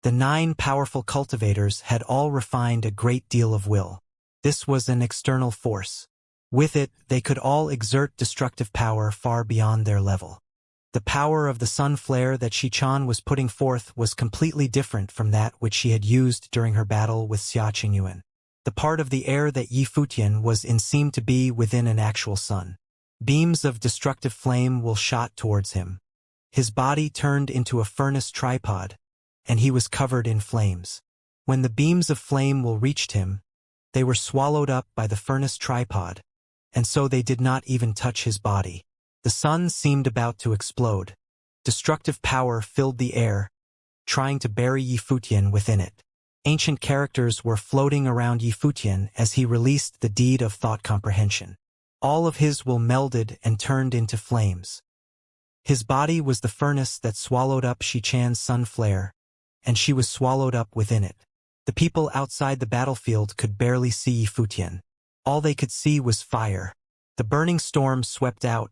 The 9 powerful cultivators had all refined a great deal of will. This was an external force. With it, they could all exert destructive power far beyond their level. The power of the sun flare that Xianxia was putting forth was completely different from that which she had used during her battle with Xia. The part of the air that Yi Futian was in seemed to be within an actual sun. Beams of destructive flame will shot towards him. His body turned into a furnace tripod, and he was covered in flames. When the beams of flame will reached him, they were swallowed up by the furnace tripod, and so they did not even touch his body. The sun seemed about to explode. Destructive power filled the air, trying to bury Yi Futian within it. Ancient characters were floating around Yi Futian as he released the deed of thought comprehension. All of his will melded and turned into flames. His body was the furnace that swallowed up Xianxia's sun flare, and she was swallowed up within it. The people outside the battlefield could barely see Yi Futian. All they could see was fire. The burning storm swept out,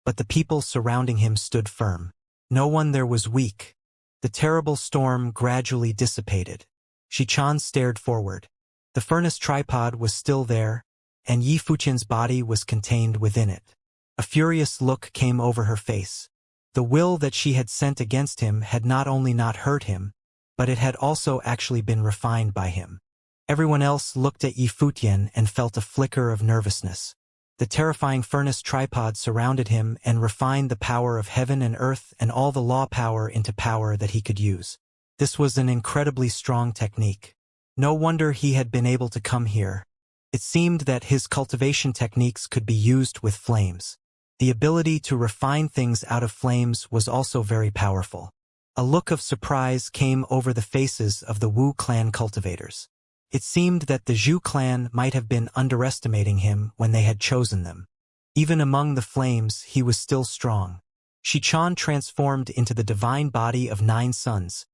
but the people surrounding him stood firm. No one there was weak. The terrible storm gradually dissipated. Xianxia stared forward. The furnace tripod was still there, and Yi Futian's body was contained within it. A furious look came over her face. The will that she had sent against him had not only not hurt him, but it had also actually been refined by him. Everyone else looked at Yi Futian and felt a flicker of nervousness. The terrifying furnace tripod surrounded him and refined the power of heaven and earth and all the law power into power that he could use. This was an incredibly strong technique. No wonder he had been able to come here. It seemed that his cultivation techniques could be used with flames. The ability to refine things out of flames was also very powerful. A look of surprise came over the faces of the Wu clan cultivators. It seemed that the Zhu clan might have been underestimating him when they had chosen them. Even among the flames, he was still strong. Xianxia transformed into the divine body of 9 suns,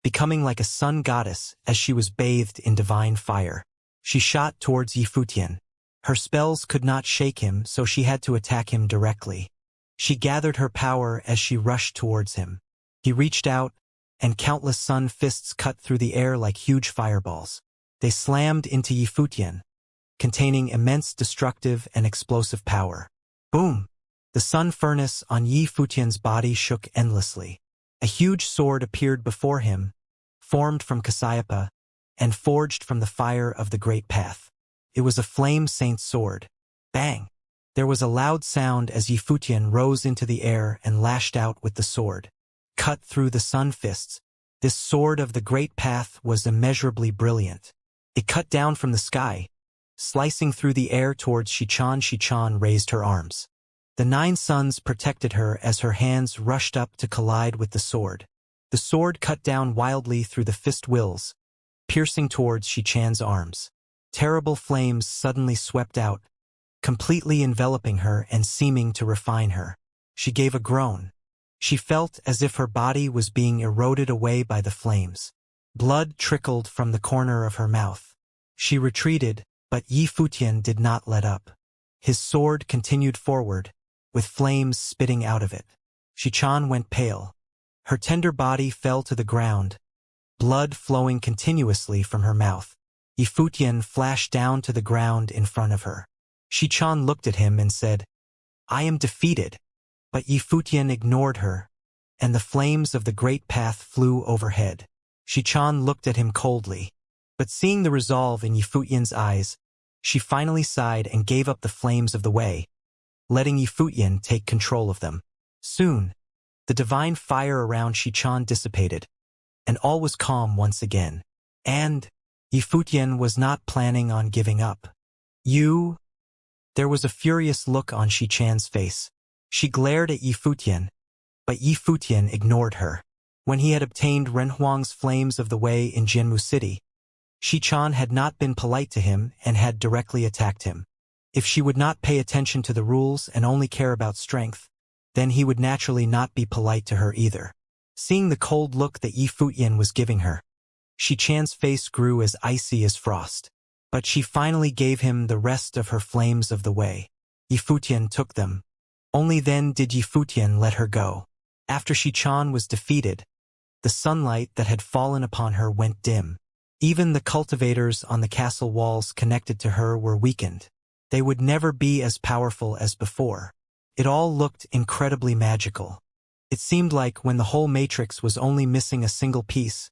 becoming like a sun goddess as she was bathed in divine fire. She shot towards Yi Futian. Her spells could not shake him, so she had to attack him directly. She gathered her power as she rushed towards him. He reached out, and countless sun fists cut through the air like huge fireballs. They slammed into Yi Futian, containing immense destructive and explosive power. Boom! The sun furnace on Yi Futian's body shook endlessly. A huge sword appeared before him, formed from Cassiopeia, and forged from the fire of the Great Path. It was a flame saint sword. Bang! There was a loud sound as Yi Futian rose into the air and lashed out with the sword. Cut through the sun fists, this sword of the Great Path was immeasurably brilliant. It cut down from the sky, slicing through the air towards Xianxia. Xianxia raised her arms. The 9 suns protected her as her hands rushed up to collide with the sword. The sword cut down wildly through the fist wills, piercing towards Xianxia's arms. Terrible flames suddenly swept out, completely enveloping her and seeming to refine her. She gave a groan. She felt as if her body was being eroded away by the flames. Blood trickled from the corner of her mouth. She retreated, but Yi Futian did not let up. His sword continued forward, with flames spitting out of it. Xianxia went pale. Her tender body fell to the ground, blood flowing continuously from her mouth. Yi Futian flashed down to the ground in front of her. Xianxia looked at him and said, "I am defeated." But Yi Futian ignored her, and the flames of the Great Path flew overhead. Xianxia looked at him coldly, but seeing the resolve in Yi Futian's eyes, she finally sighed and gave up the flames of the way, letting Yi Futian take control of them. Soon, the divine fire around Xianxia dissipated, and all was calm once again. And Yi Futian was not planning on giving up. "You?" There was a furious look on Xianxia's face. She glared at Yi Futian, but Yi Futian ignored her. When he had obtained Renhuang's flames of the way in Jianmu City, Xianxia had not been polite to him and had directly attacked him. If she would not pay attention to the rules and only care about strength, then he would naturally not be polite to her either. Seeing the cold look that Yi Futian was giving her, Xianxia's face grew as icy as frost. But she finally gave him the rest of her flames of the way. Yi Futian took them. Only then did Yi Futian let her go. After Xianxia was defeated, The sunlight that had fallen upon her went dim. Even the cultivators on the castle walls connected to her were weakened. They would never be as powerful as before. It all looked incredibly magical. It seemed like when the whole matrix was only missing a single piece,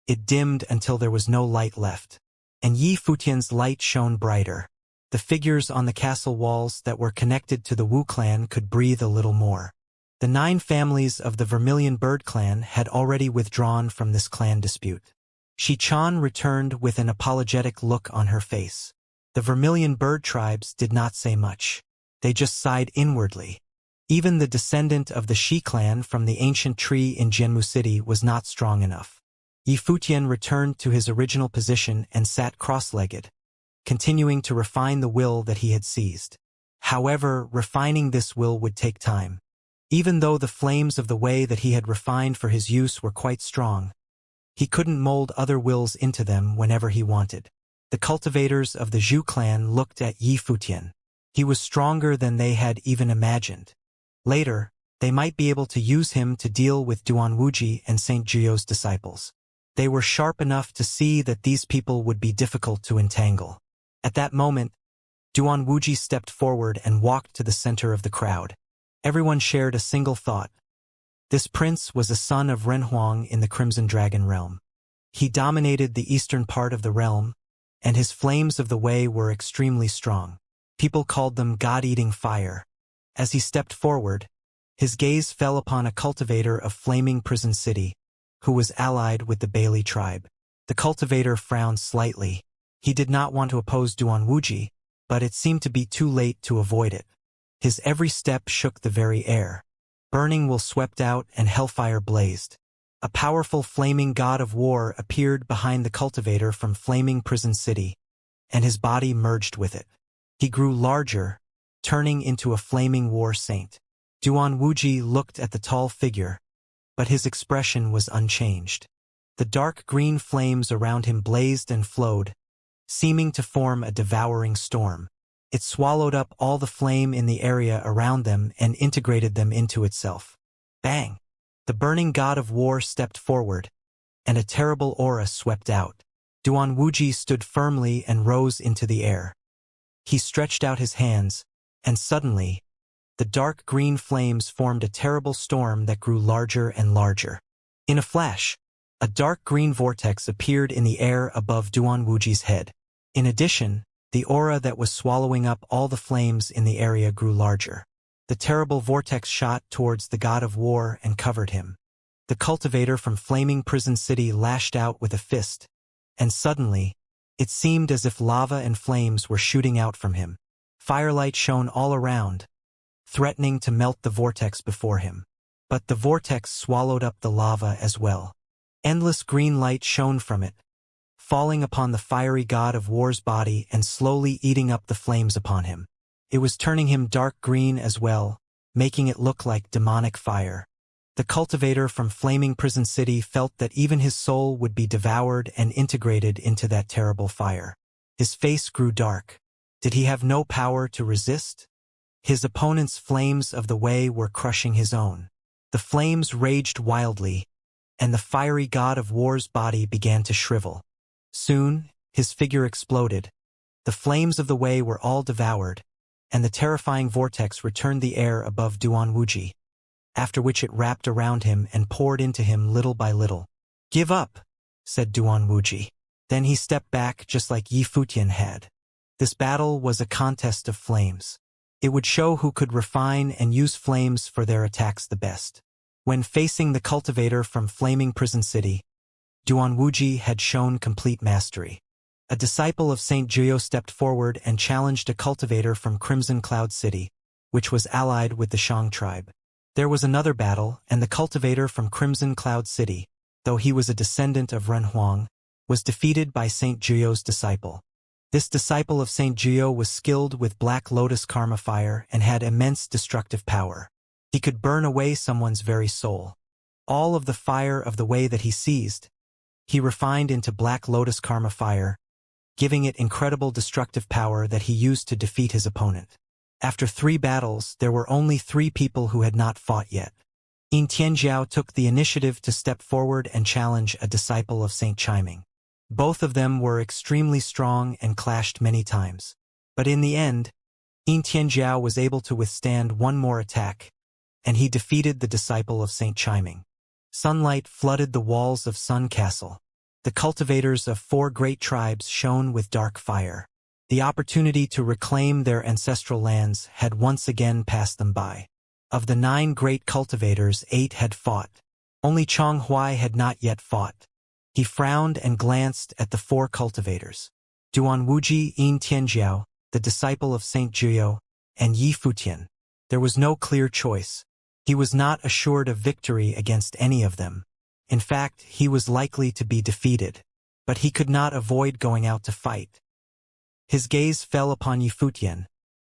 it dimmed until there was no light left. And Yi Futian's light shone brighter. The figures on the castle walls that were connected to the Wu clan could breathe a little more. The 9 families of the Vermilion Bird clan had already withdrawn from this clan dispute. Shi-chan returned with an apologetic look on her face. The Vermilion Bird tribes did not say much. They just sighed inwardly. Even the descendant of the Shi clan from the ancient tree in Jianmu City was not strong enough. Yi Futian returned to his original position and sat cross-legged, continuing to refine the will that he had seized. However, refining this will would take time. Even though the flames of the way that he had refined for his use were quite strong, he couldn't mold other wills into them whenever he wanted. The cultivators of the Zhu clan looked at Yi Futian. He was stronger than they had even imagined. Later, they might be able to use him to deal with Duan Wuji and Saint Jiu's disciples. They were sharp enough to see that these people would be difficult to entangle. At that moment, Duan Wuji stepped forward and walked to the center of the crowd. Everyone shared a single thought. This prince was a son of Renhuang in the Crimson Dragon realm. He dominated the eastern part of the realm, and his flames of the way were extremely strong. People called them God-eating fire. As he stepped forward, his gaze fell upon a cultivator of Flaming Prison City, who was allied with the Bailey tribe. The cultivator frowned slightly. He did not want to oppose Duan Wuji, but it seemed to be too late to avoid it. His every step shook the very air. Burning will swept out and hellfire blazed. A powerful flaming god of war appeared behind the cultivator from Flaming Prison City, and his body merged with it. He grew larger, turning into a flaming war saint. Duan Wuji looked at the tall figure, but his expression was unchanged. The dark green flames around him blazed and flowed, seeming to form a devouring storm. It swallowed up all the flame in the area around them and integrated them into itself. Bang! The burning god of war stepped forward, and a terrible aura swept out. Duan Wuji stood firmly and rose into the air. He stretched out his hands, and suddenly, the dark green flames formed a terrible storm that grew larger and larger. In a flash, a dark green vortex appeared in the air above Duan Wuji's head. In addition, the aura that was swallowing up all the flames in the area grew larger. The terrible vortex shot towards the god of war and covered him. The cultivator from Flaming Prison City lashed out with a fist, and suddenly, it seemed as if lava and flames were shooting out from him. Firelight shone all around, threatening to melt the vortex before him. But the vortex swallowed up the lava as well. Endless green light shone from it, falling upon the fiery god of war's body and slowly eating up the flames upon him. It was turning him dark green as well, making it look like demonic fire. The cultivator from Flaming Prison City felt that even his soul would be devoured and integrated into that terrible fire. His face grew dark. Did he have no power to resist? His opponent's flames of the way were crushing his own. The flames raged wildly, and the fiery god of war's body began to shrivel. Soon, his figure exploded. The flames of the way were all devoured, and the terrifying vortex returned the air above Duan Wuji, after which it wrapped around him and poured into him little by little. "Give up," said Duan Wuji. Then he stepped back just like Yi Futian had. This battle was a contest of flames. It would show who could refine and use flames for their attacks the best. When facing the cultivator from Flaming Prison City, Duan Wuji had shown complete mastery. A disciple of Saint Jiu stepped forward and challenged a cultivator from Crimson Cloud City, which was allied with the Shang tribe. There was another battle, and the cultivator from Crimson Cloud City, though he was a descendant of Renhuang, was defeated by Saint Jiu's disciple. This disciple of Saint Jiu was skilled with Black Lotus Karma Fire and had immense destructive power. He could burn away someone's very soul. All of the fire of the way that he seized, he refined into Black Lotus Karma Fire, giving it incredible destructive power that he used to defeat his opponent. After 3 battles, there were only 3 people who had not fought yet. Yin Tianjiao took the initiative to step forward and challenge a disciple of Saint Chiming. Both of them were extremely strong and clashed many times. But in the end, Yin Tianjiao was able to withstand one more attack, and he defeated the disciple of Saint Chiming. Sunlight flooded the walls of Sun Castle. The cultivators of 4 great tribes shone with dark fire. The opportunity to reclaim their ancestral lands had once again passed them by. Of the 9 great cultivators, 8 had fought. Only Chong Huai had not yet fought. He frowned and glanced at the 4 cultivators. Duan Wuji, Yin Tianjiao, the disciple of Saint Jiao, and Yi Futian. There was no clear choice. He was not assured of victory against any of them. In fact, he was likely to be defeated. But he could not avoid going out to fight. His gaze fell upon Yi Futian,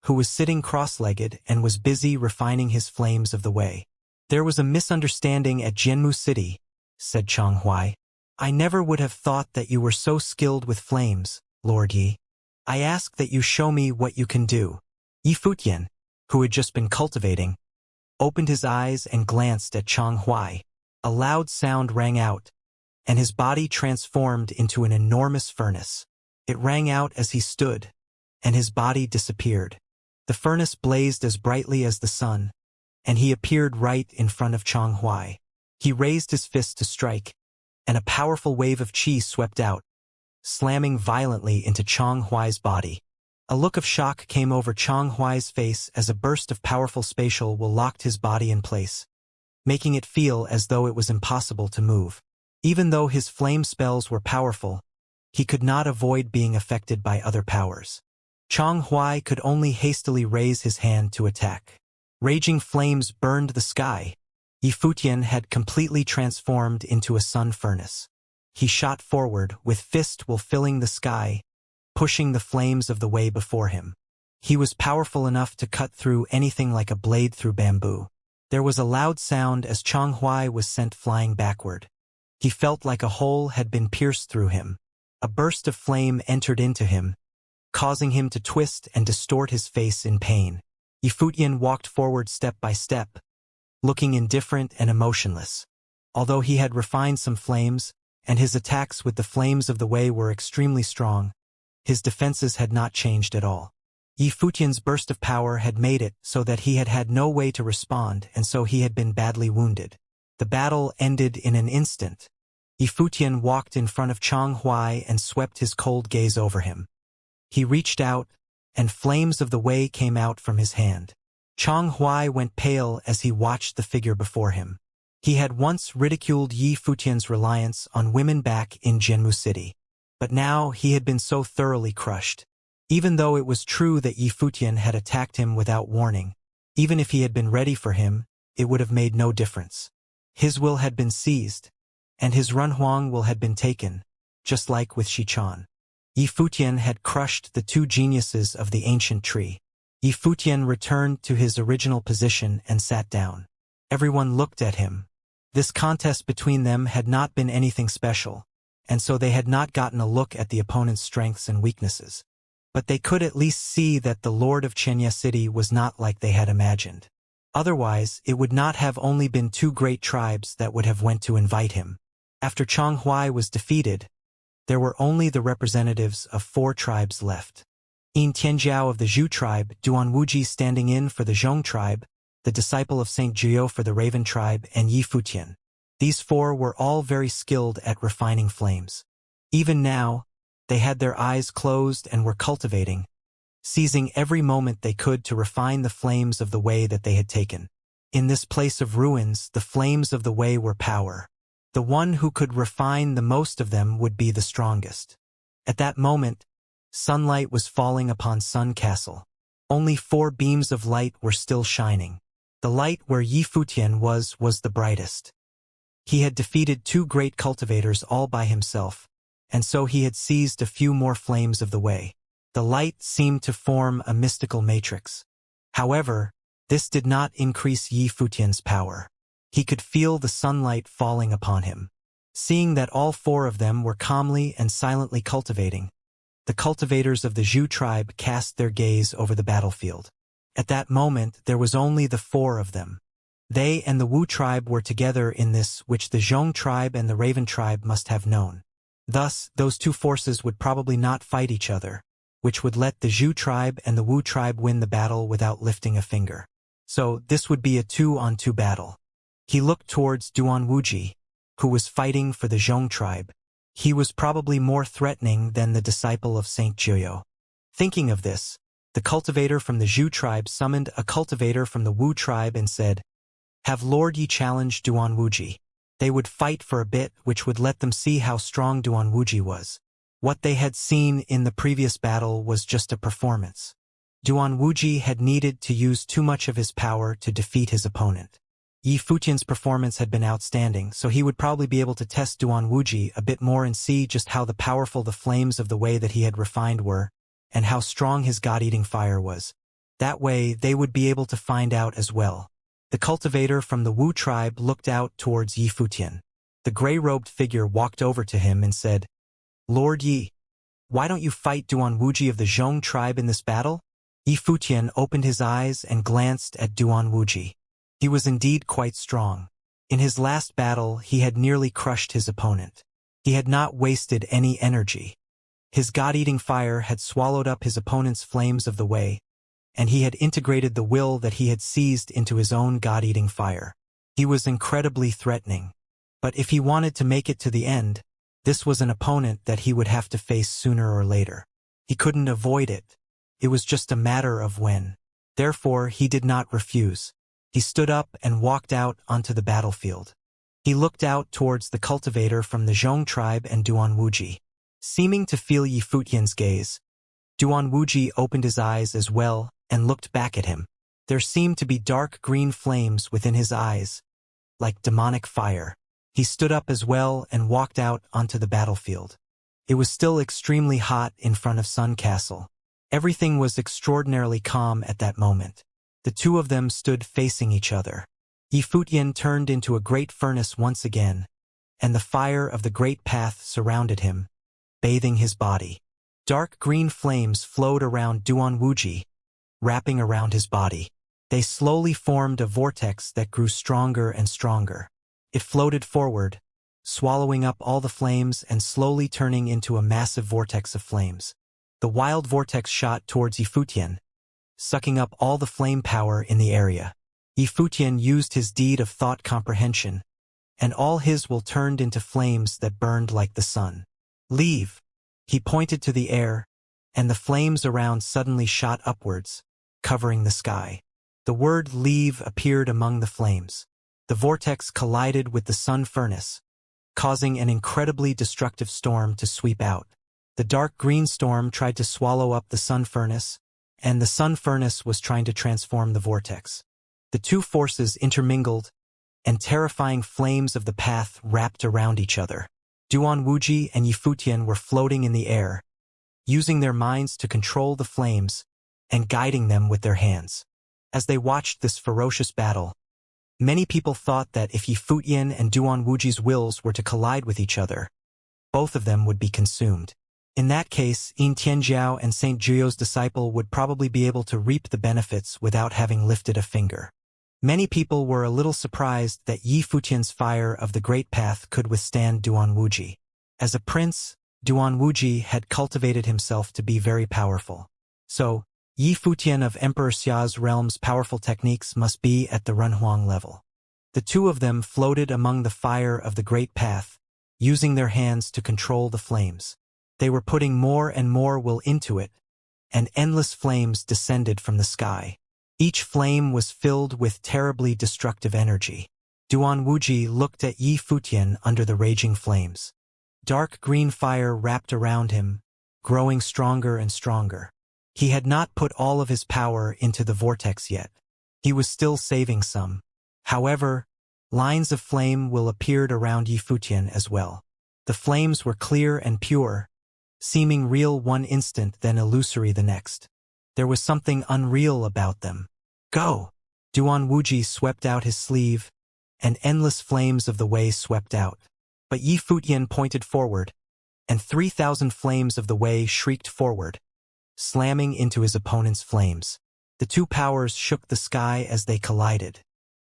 who was sitting cross-legged and was busy refining his flames of the way. "There was a misunderstanding at Jianmu City," said Chong Huai. "I never would have thought that you were so skilled with flames, Lord Yi. I ask that you show me what you can do." Yi Futian, who had just been cultivating, opened his eyes and glanced at Chong Huai. A loud sound rang out, and his body transformed into an enormous furnace. It rang out as he stood, and his body disappeared. The furnace blazed as brightly as the sun, and he appeared right in front of Chong Huai. He raised his fist to strike, and a powerful wave of qi swept out, slamming violently into Chong Huai's body. A look of shock came over Chong Huai's face as a burst of powerful spatial will locked his body in place, making it feel as though it was impossible to move. Even though his flame spells were powerful, he could not avoid being affected by other powers. Chong Huai could only hastily raise his hand to attack. Raging flames burned the sky. Yi Futian had completely transformed into a sun furnace. He shot forward, with fist will filling the sky, pushing the flames of the way before him. He was powerful enough to cut through anything like a blade through bamboo. There was a loud sound as Chong Huai was sent flying backward. He felt like a hole had been pierced through him. A burst of flame entered into him, causing him to twist and distort his face in pain. Yi Futian walked forward step by step, looking indifferent and emotionless. Although he had refined some flames, and his attacks with the flames of the way were extremely strong, his defenses had not changed at all. Yi Futian's burst of power had made it so that he had had no way to respond, and so he had been badly wounded. The battle ended in an instant. Yi Futian walked in front of Chong Huai and swept his cold gaze over him. He reached out, and flames of the way came out from his hand. Chong Huai went pale as he watched the figure before him. He had once ridiculed Yi Futian's reliance on women back in Jianmu City. But now he had been so thoroughly crushed. Even though it was true that Yi Futian had attacked him without warning, even if he had been ready for him, it would have made no difference. His will had been seized, and his Runhuang will had been taken, just like with Xichan. Yi Futian had crushed the 2 geniuses of the ancient tree. Yi Futian returned to his original position and sat down. Everyone looked at him. This contest between them had not been anything special, and so they had not gotten a look at the opponent's strengths and weaknesses. But they could at least see that the Lord of Xianxia City was not like they had imagined. Otherwise, it would not have only been 2 great tribes that would have went to invite him. After Chong Huai was defeated, there were only the representatives of 4 tribes left. Yin Tianjiao of the Zhu tribe, Duan Wuji standing in for the Zhong tribe, the disciple of Saint Jiao for the Raven tribe, and Yi Futian. These 4 were all very skilled at refining flames. Even now, they had their eyes closed and were cultivating, seizing every moment they could to refine the flames of the way that they had taken. In this place of ruins, the flames of the way were power. The one who could refine the most of them would be the strongest. At that moment, sunlight was falling upon Sun Castle. Only 4 beams of light were still shining. The light where Yi Futian was the brightest. He had defeated 2 great cultivators all by himself, and so he had seized a few more flames of the way. The light seemed to form a mystical matrix. However, this did not increase Yi Futian's power. He could feel the sunlight falling upon him. Seeing that all 4 of them were calmly and silently cultivating, the cultivators of the Zhu tribe cast their gaze over the battlefield. At that moment, there was only the 4 of them. They and the Wu tribe were together in this, which the Zhong tribe and the Raven tribe must have known. Thus, those two forces would probably not fight each other, which would let the Zhu tribe and the Wu tribe win the battle without lifting a finger. So, this would be a 2-on-2 battle. He looked towards Duan Wuji, who was fighting for the Zhong tribe. He was probably more threatening than the disciple of Saint Jiuyo. Thinking of this, the cultivator from the Zhu tribe summoned a cultivator from the Wu tribe and said, "Have Lord Yi challenge Duan Wuji." They would fight for a bit, which would let them see how strong Duan Wuji was. What they had seen in the previous battle was just a performance. Duan Wuji had needed to use too much of his power to defeat his opponent. Yi Futian's performance had been outstanding, so he would probably be able to test Duan Wuji a bit more and see just how powerful the flames of the way that he had refined were, and how strong his god-eating fire was. That way, they would be able to find out as well. The cultivator from the Wu tribe looked out towards Yi Futian. The gray-robed figure walked over to him and said, "Lord Yi, why don't you fight Duan Wuji of the Zhong tribe in this battle?" Yi Futian opened his eyes and glanced at Duan Wuji. He was indeed quite strong. In his last battle, he had nearly crushed his opponent. He had not wasted any energy. His god-eating fire had swallowed up his opponent's flames of the way, and he had integrated the will that he had seized into his own god-eating fire. He was incredibly threatening. But if he wanted to make it to the end, this was an opponent that he would have to face sooner or later. He couldn't avoid it. It was just a matter of when. Therefore, he did not refuse. He stood up and walked out onto the battlefield. He looked out towards the cultivator from the Zhong tribe and Duan Wuji. Seeming to feel Yi Futian's gaze, Duan Wuji opened his eyes as well and looked back at him. There seemed to be dark green flames within his eyes, like demonic fire. He stood up as well and walked out onto the battlefield. It was still extremely hot in front of Sun Castle. Everything was extraordinarily calm at that moment. The two of them stood facing each other. Yi Futian turned into a great furnace once again, and the fire of the great path surrounded him, bathing his body. Dark green flames flowed around Duan Wuji, wrapping around his body. They slowly formed a vortex that grew stronger and stronger. It floated forward, swallowing up all the flames and slowly turning into a massive vortex of flames. The wild vortex shot towards Yi Futian, sucking up all the flame power in the area. Yi Futian used his deed of thought comprehension, and all his will turned into flames that burned like the sun. "Leave!" He pointed to the air, and the flames around suddenly shot upwards, covering the sky. The word "leave" appeared among the flames. The vortex collided with the sun furnace, causing an incredibly destructive storm to sweep out. The dark green storm tried to swallow up the sun furnace, and the sun furnace was trying to transform the vortex. The two forces intermingled, and terrifying flames of the path wrapped around each other. Duan Wuji and Yi Futian were floating in the air, using their minds to control the flames and guiding them with their hands. As they watched this ferocious battle, many people thought that if Yi Futian and Duan Wuji's wills were to collide with each other, both of them would be consumed. In that case, Yin Tianjiao and Saint Jiuyo's disciple would probably be able to reap the benefits without having lifted a finger. Many people were a little surprised that Yi Futian's fire of the Great Path could withstand Duan Wuji. As a prince, Duan Wuji had cultivated himself to be very powerful. So, Yi Futian of Emperor Xia's realm's powerful techniques must be at the Renhuang level. The two of them floated among the fire of the Great Path, using their hands to control the flames. They were putting more and more will into it, and endless flames descended from the sky. Each flame was filled with terribly destructive energy. Duan Wuji looked at Yi Futian under the raging flames. Dark green fire wrapped around him, growing stronger and stronger. He had not put all of his power into the vortex yet. He was still saving some. However, lines of flame will appeared around Yi Futian as well. The flames were clear and pure, seeming real one instant then illusory the next. There was something unreal about them. "Go!" Duan Wuji swept out his sleeve, and endless flames of the way swept out. But Yi Futian pointed forward, and 3,000 flames of the way shrieked forward, slamming into his opponent's flames. The two powers shook the sky as they collided.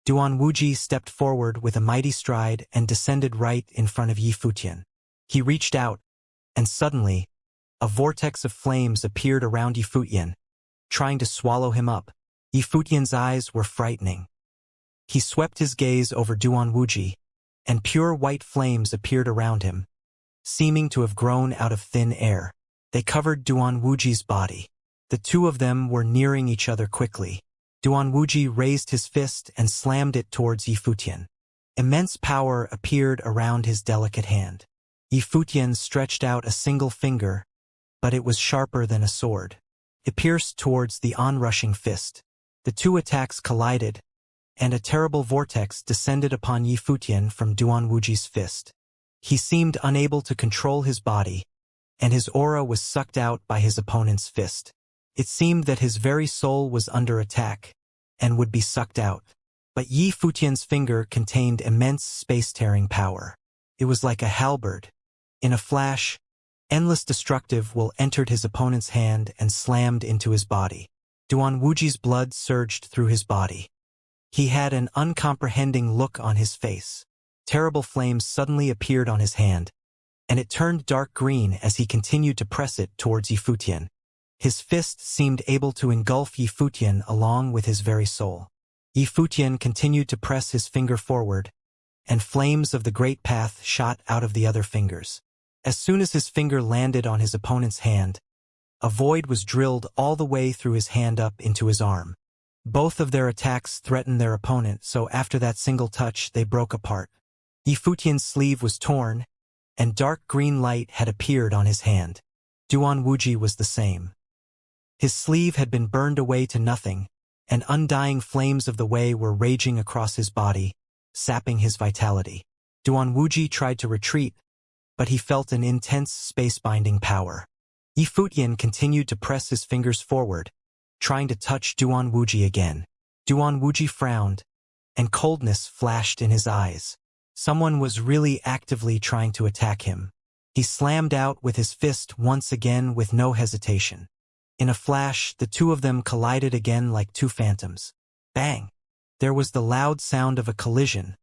Duan Wuji stepped forward with a mighty stride and descended right in front of Yi Futian. He reached out, and suddenly, a vortex of flames appeared around Yi Futian, trying to swallow him up. Yi Futian's eyes were frightening. He swept his gaze over Duan Wuji, and pure white flames appeared around him, seeming to have grown out of thin air. They covered Duan Wuji's body. The two of them were nearing each other quickly. Duan Wuji raised his fist and slammed it towards Yi Futian. Immense power appeared around his delicate hand. Yi Futian stretched out a single finger, but it was sharper than a sword. It pierced towards the onrushing fist. The two attacks collided, and a terrible vortex descended upon Yi Futian from Duan Wuji's fist. He seemed unable to control his body, and his aura was sucked out by his opponent's fist. It seemed that his very soul was under attack, and would be sucked out. But Yi Futian's finger contained immense space-tearing power. It was like a halberd. In a flash, endless destructive will entered his opponent's hand and slammed into his body. Duan Wuji's blood surged through his body. He had an uncomprehending look on his face. Terrible flames suddenly appeared on his hand, and it turned dark green as he continued to press it towards Yi Futian. His fist seemed able to engulf Yi Futian along with his very soul. Yi Futian continued to press his finger forward, and flames of the great path shot out of the other fingers. As soon as his finger landed on his opponent's hand, a void was drilled all the way through his hand up into his arm. Both of their attacks threatened their opponent, so after that single touch they broke apart. Yi Futian's sleeve was torn, and dark green light had appeared on his hand. Duan Wuji was the same. His sleeve had been burned away to nothing, and undying flames of the way were raging across his body, sapping his vitality. Duan Wuji tried to retreat, but he felt an intense space-binding power. Yi Futian continued to press his fingers forward, trying to touch Duan Wuji again. Duan Wuji frowned, and coldness flashed in his eyes. Someone was really actively trying to attack him. He slammed out with his fist once again with no hesitation. In a flash, the two of them collided again like two phantoms. Bang! There was the loud sound of a collision,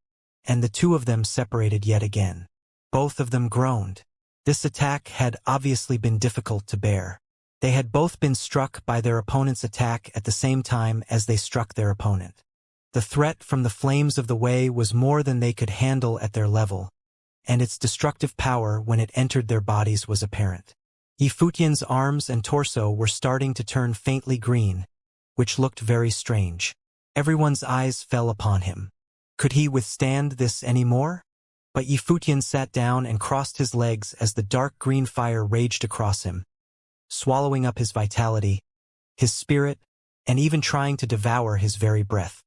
and the two of them separated yet again. Both of them groaned. This attack had obviously been difficult to bear. They had both been struck by their opponent's attack at the same time as they struck their opponent. The threat from the flames of the way was more than they could handle at their level, and its destructive power when it entered their bodies was apparent. Yi Futian's arms and torso were starting to turn faintly green, which looked very strange. Everyone's eyes fell upon him. Could he withstand this any more? But Yi Futian sat down and crossed his legs as the dark green fire raged across him, swallowing up his vitality, his spirit, and even trying to devour his very breath.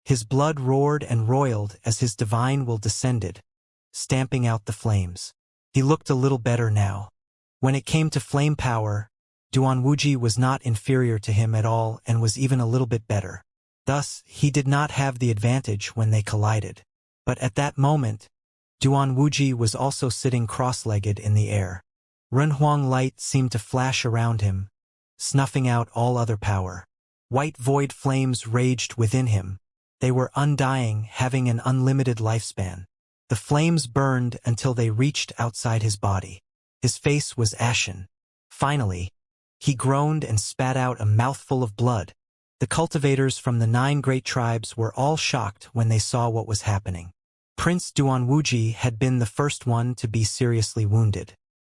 His blood roared and roiled as his divine will descended, stamping out the flames. He looked a little better now. When it came to flame power, Duan Wuji was not inferior to him at all and was even a little bit better. Thus, he did not have the advantage when they collided. But at that moment, Duan Wuji was also sitting cross-legged in the air. Renhuang light seemed to flash around him, snuffing out all other power. White void flames raged within him. They were undying, having an unlimited lifespan. The flames burned until they reached outside his body. His face was ashen. Finally, he groaned and spat out a mouthful of blood. The cultivators from the 9 great tribes were all shocked when they saw what was happening. Prince Duan Wuji had been the first one to be seriously wounded.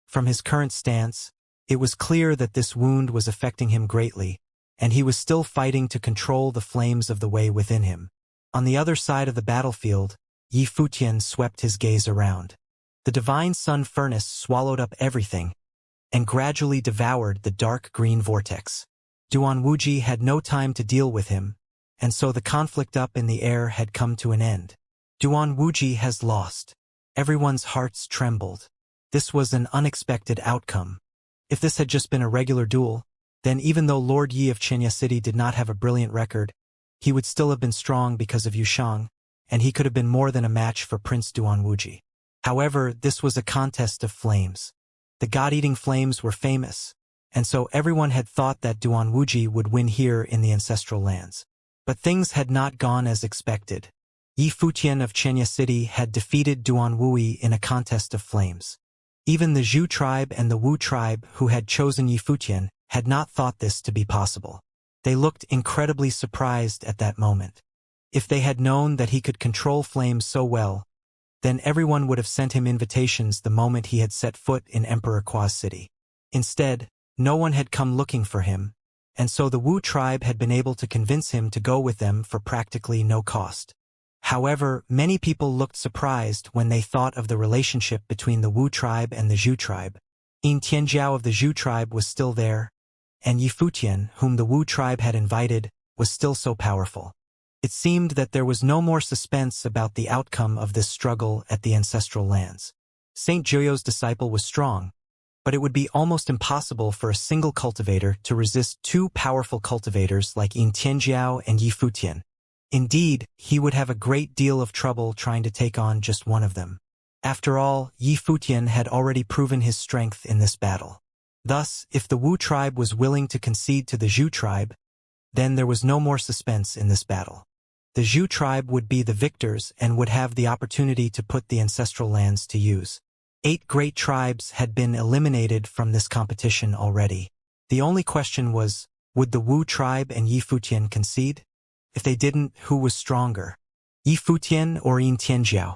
From his current stance, it was clear that this wound was affecting him greatly, and he was still fighting to control the flames of the way within him. On the other side of the battlefield, Yi Futian swept his gaze around. The divine sun furnace swallowed up everything, and gradually devoured the dark green vortex. Duan Wuji had no time to deal with him, and so the conflict up in the air had come to an end. Duan Wuji has lost. Everyone's hearts trembled. This was an unexpected outcome. If this had just been a regular duel, then even though Lord Yi of Xianxia City did not have a brilliant record, he would still have been strong because of Yushang, and he could have been more than a match for Prince Duan Wuji. However, this was a contest of flames. The god-eating flames were famous, and so everyone had thought that Duan Wuji would win here in the ancestral lands. But things had not gone as expected. Yi Futian of Xianxia City had defeated Duan Wui in a contest of flames. Even the Zhu tribe and the Wu tribe who had chosen Yi Futian had not thought this to be possible. They looked incredibly surprised at that moment. If they had known that he could control flames so well, then everyone would have sent him invitations the moment he had set foot in Emperor Qua's city. Instead, no one had come looking for him, and so the Wu tribe had been able to convince him to go with them for practically no cost. However, many people looked surprised when they thought of the relationship between the Wu tribe and the Zhu tribe. Yin Tianjiao of the Zhu tribe was still there, and Yi Futian, whom the Wu tribe had invited, was still so powerful. It seemed that there was no more suspense about the outcome of this struggle at the ancestral lands. Saint Jiuyo's disciple was strong, but it would be almost impossible for a single cultivator to resist two powerful cultivators like Yin Tianjiao and Yi Futian. Indeed, he would have a great deal of trouble trying to take on just one of them. After all, Yi Futian had already proven his strength in this battle. Thus, if the Wu tribe was willing to concede to the Zhu tribe, then there was no more suspense in this battle. The Zhu tribe would be the victors and would have the opportunity to put the ancestral lands to use. 8 great tribes had been eliminated from this competition already. The only question was, would the Wu tribe and Yi Futian concede? If they didn't, who was stronger? Yi Futian or Yin Tianjiao?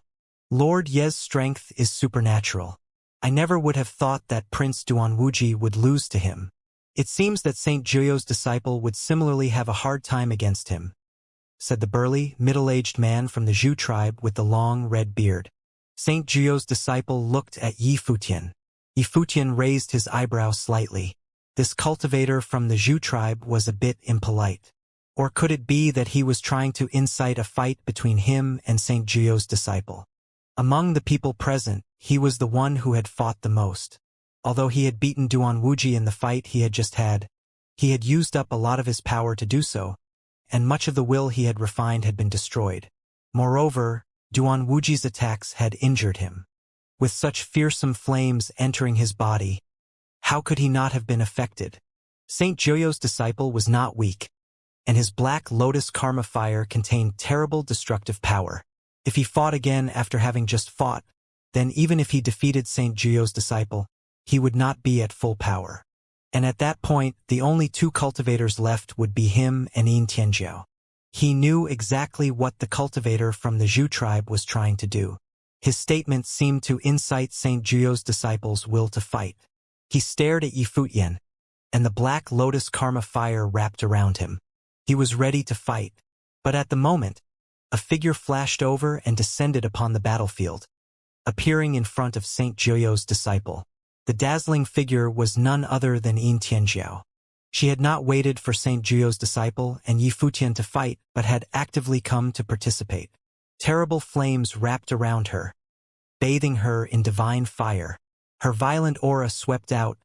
Lord Ye's strength is supernatural. I never would have thought that Prince Duan Wuji would lose to him. It seems that Saint Jiuyo's disciple would similarly have a hard time against him, said the burly, middle-aged man from the Zhu tribe with the long, red beard. Saint Jiuyo's disciple looked at Yi Futian. Yi Futian raised his eyebrows slightly. This cultivator from the Zhu tribe was a bit impolite. Or could it be that he was trying to incite a fight between him and Saint Jiuyo's disciple? Among the people present, he was the one who had fought the most. Although he had beaten Duan Wuji in the fight he had just had, he had used up a lot of his power to do so, and much of the will he had refined had been destroyed. Moreover, Duan Wuji's attacks had injured him. With such fearsome flames entering his body, how could he not have been affected? Saint Jiuyo's disciple was not weak, and his black lotus karma fire contained terrible destructive power. If he fought again after having just fought, then even if he defeated Saint Jiuyo's disciple, he would not be at full power. And at that point, the only 2 cultivators left would be him and Yin Tianjiao. He knew exactly what the cultivator from the Zhu tribe was trying to do. His statement seemed to incite Saint Jiuyo's disciples' will to fight. He stared at Yi Futian, and the black lotus karma fire wrapped around him. He was ready to fight, but at the moment, a figure flashed over and descended upon the battlefield, appearing in front of Saint Jiuyo's disciple. The dazzling figure was none other than Yin Tianjiao. She had not waited for Saint Jiuyo's disciple and Yi Futian to fight, but had actively come to participate. Terrible flames wrapped around her, bathing her in divine fire. Her violent aura swept out,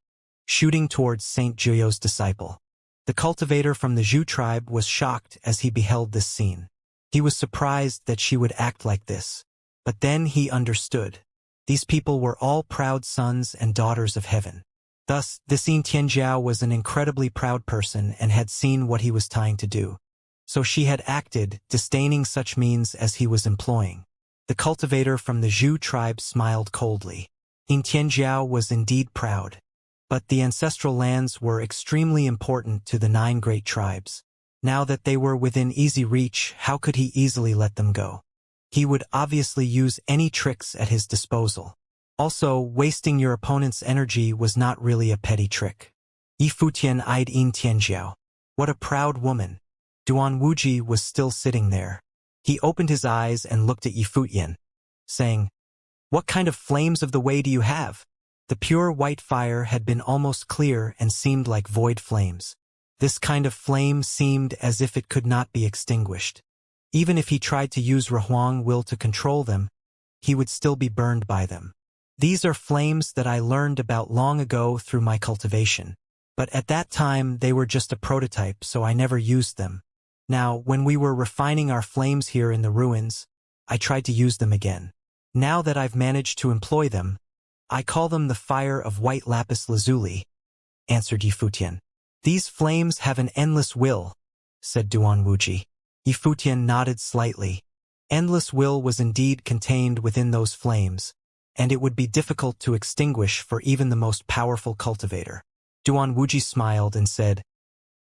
shooting towards Saint Jiuyo's disciple. The cultivator from the Zhu tribe was shocked as he beheld this scene. He was surprised that she would act like this. But then he understood. These people were all proud sons and daughters of heaven. Thus, this Yin Tianjiao was an incredibly proud person and had seen what he was trying to do. So she had acted, disdaining such means as he was employing. The cultivator from the Zhu tribe smiled coldly. Yin Tianjiao was indeed proud. But the ancestral lands were extremely important to the 9 great tribes. Now that they were within easy reach, how could he easily let them go? He would obviously use any tricks at his disposal. Also, wasting your opponent's energy was not really a petty trick. Yi Futian eyed Yin Tianjiao. What a proud woman. Duan Wuji was still sitting there. He opened his eyes and looked at Yi Futian, saying, "What kind of flames of the way do you have?" The pure white fire had been almost clear and seemed like void flames. This kind of flame seemed as if it could not be extinguished. Even if he tried to use Ruhuang will to control them, he would still be burned by them. These are flames that I learned about long ago through my cultivation. But at that time they were just a prototype, so I never used them. Now, when we were refining our flames here in the ruins, I tried to use them again. Now that I've managed to employ them, I call them the fire of white lapis lazuli, answered Yi Futian. These flames have an endless will, said Duan Wuji. Yi Futian nodded slightly. Endless will was indeed contained within those flames, and it would be difficult to extinguish for even the most powerful cultivator. Duan Wuji smiled and said,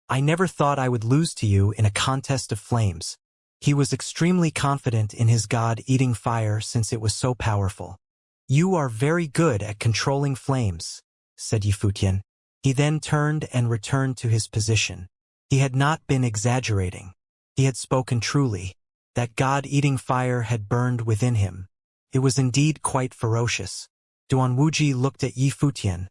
I never thought I would lose to you in a contest of flames. He was extremely confident in his god eating fire since it was so powerful. You are very good at controlling flames, said Yifutian. He then turned and returned to his position. He had not been exaggerating. He had spoken truly. That god-eating fire had burned within him. It was indeed quite ferocious. Duan Wuji looked at Yifutian,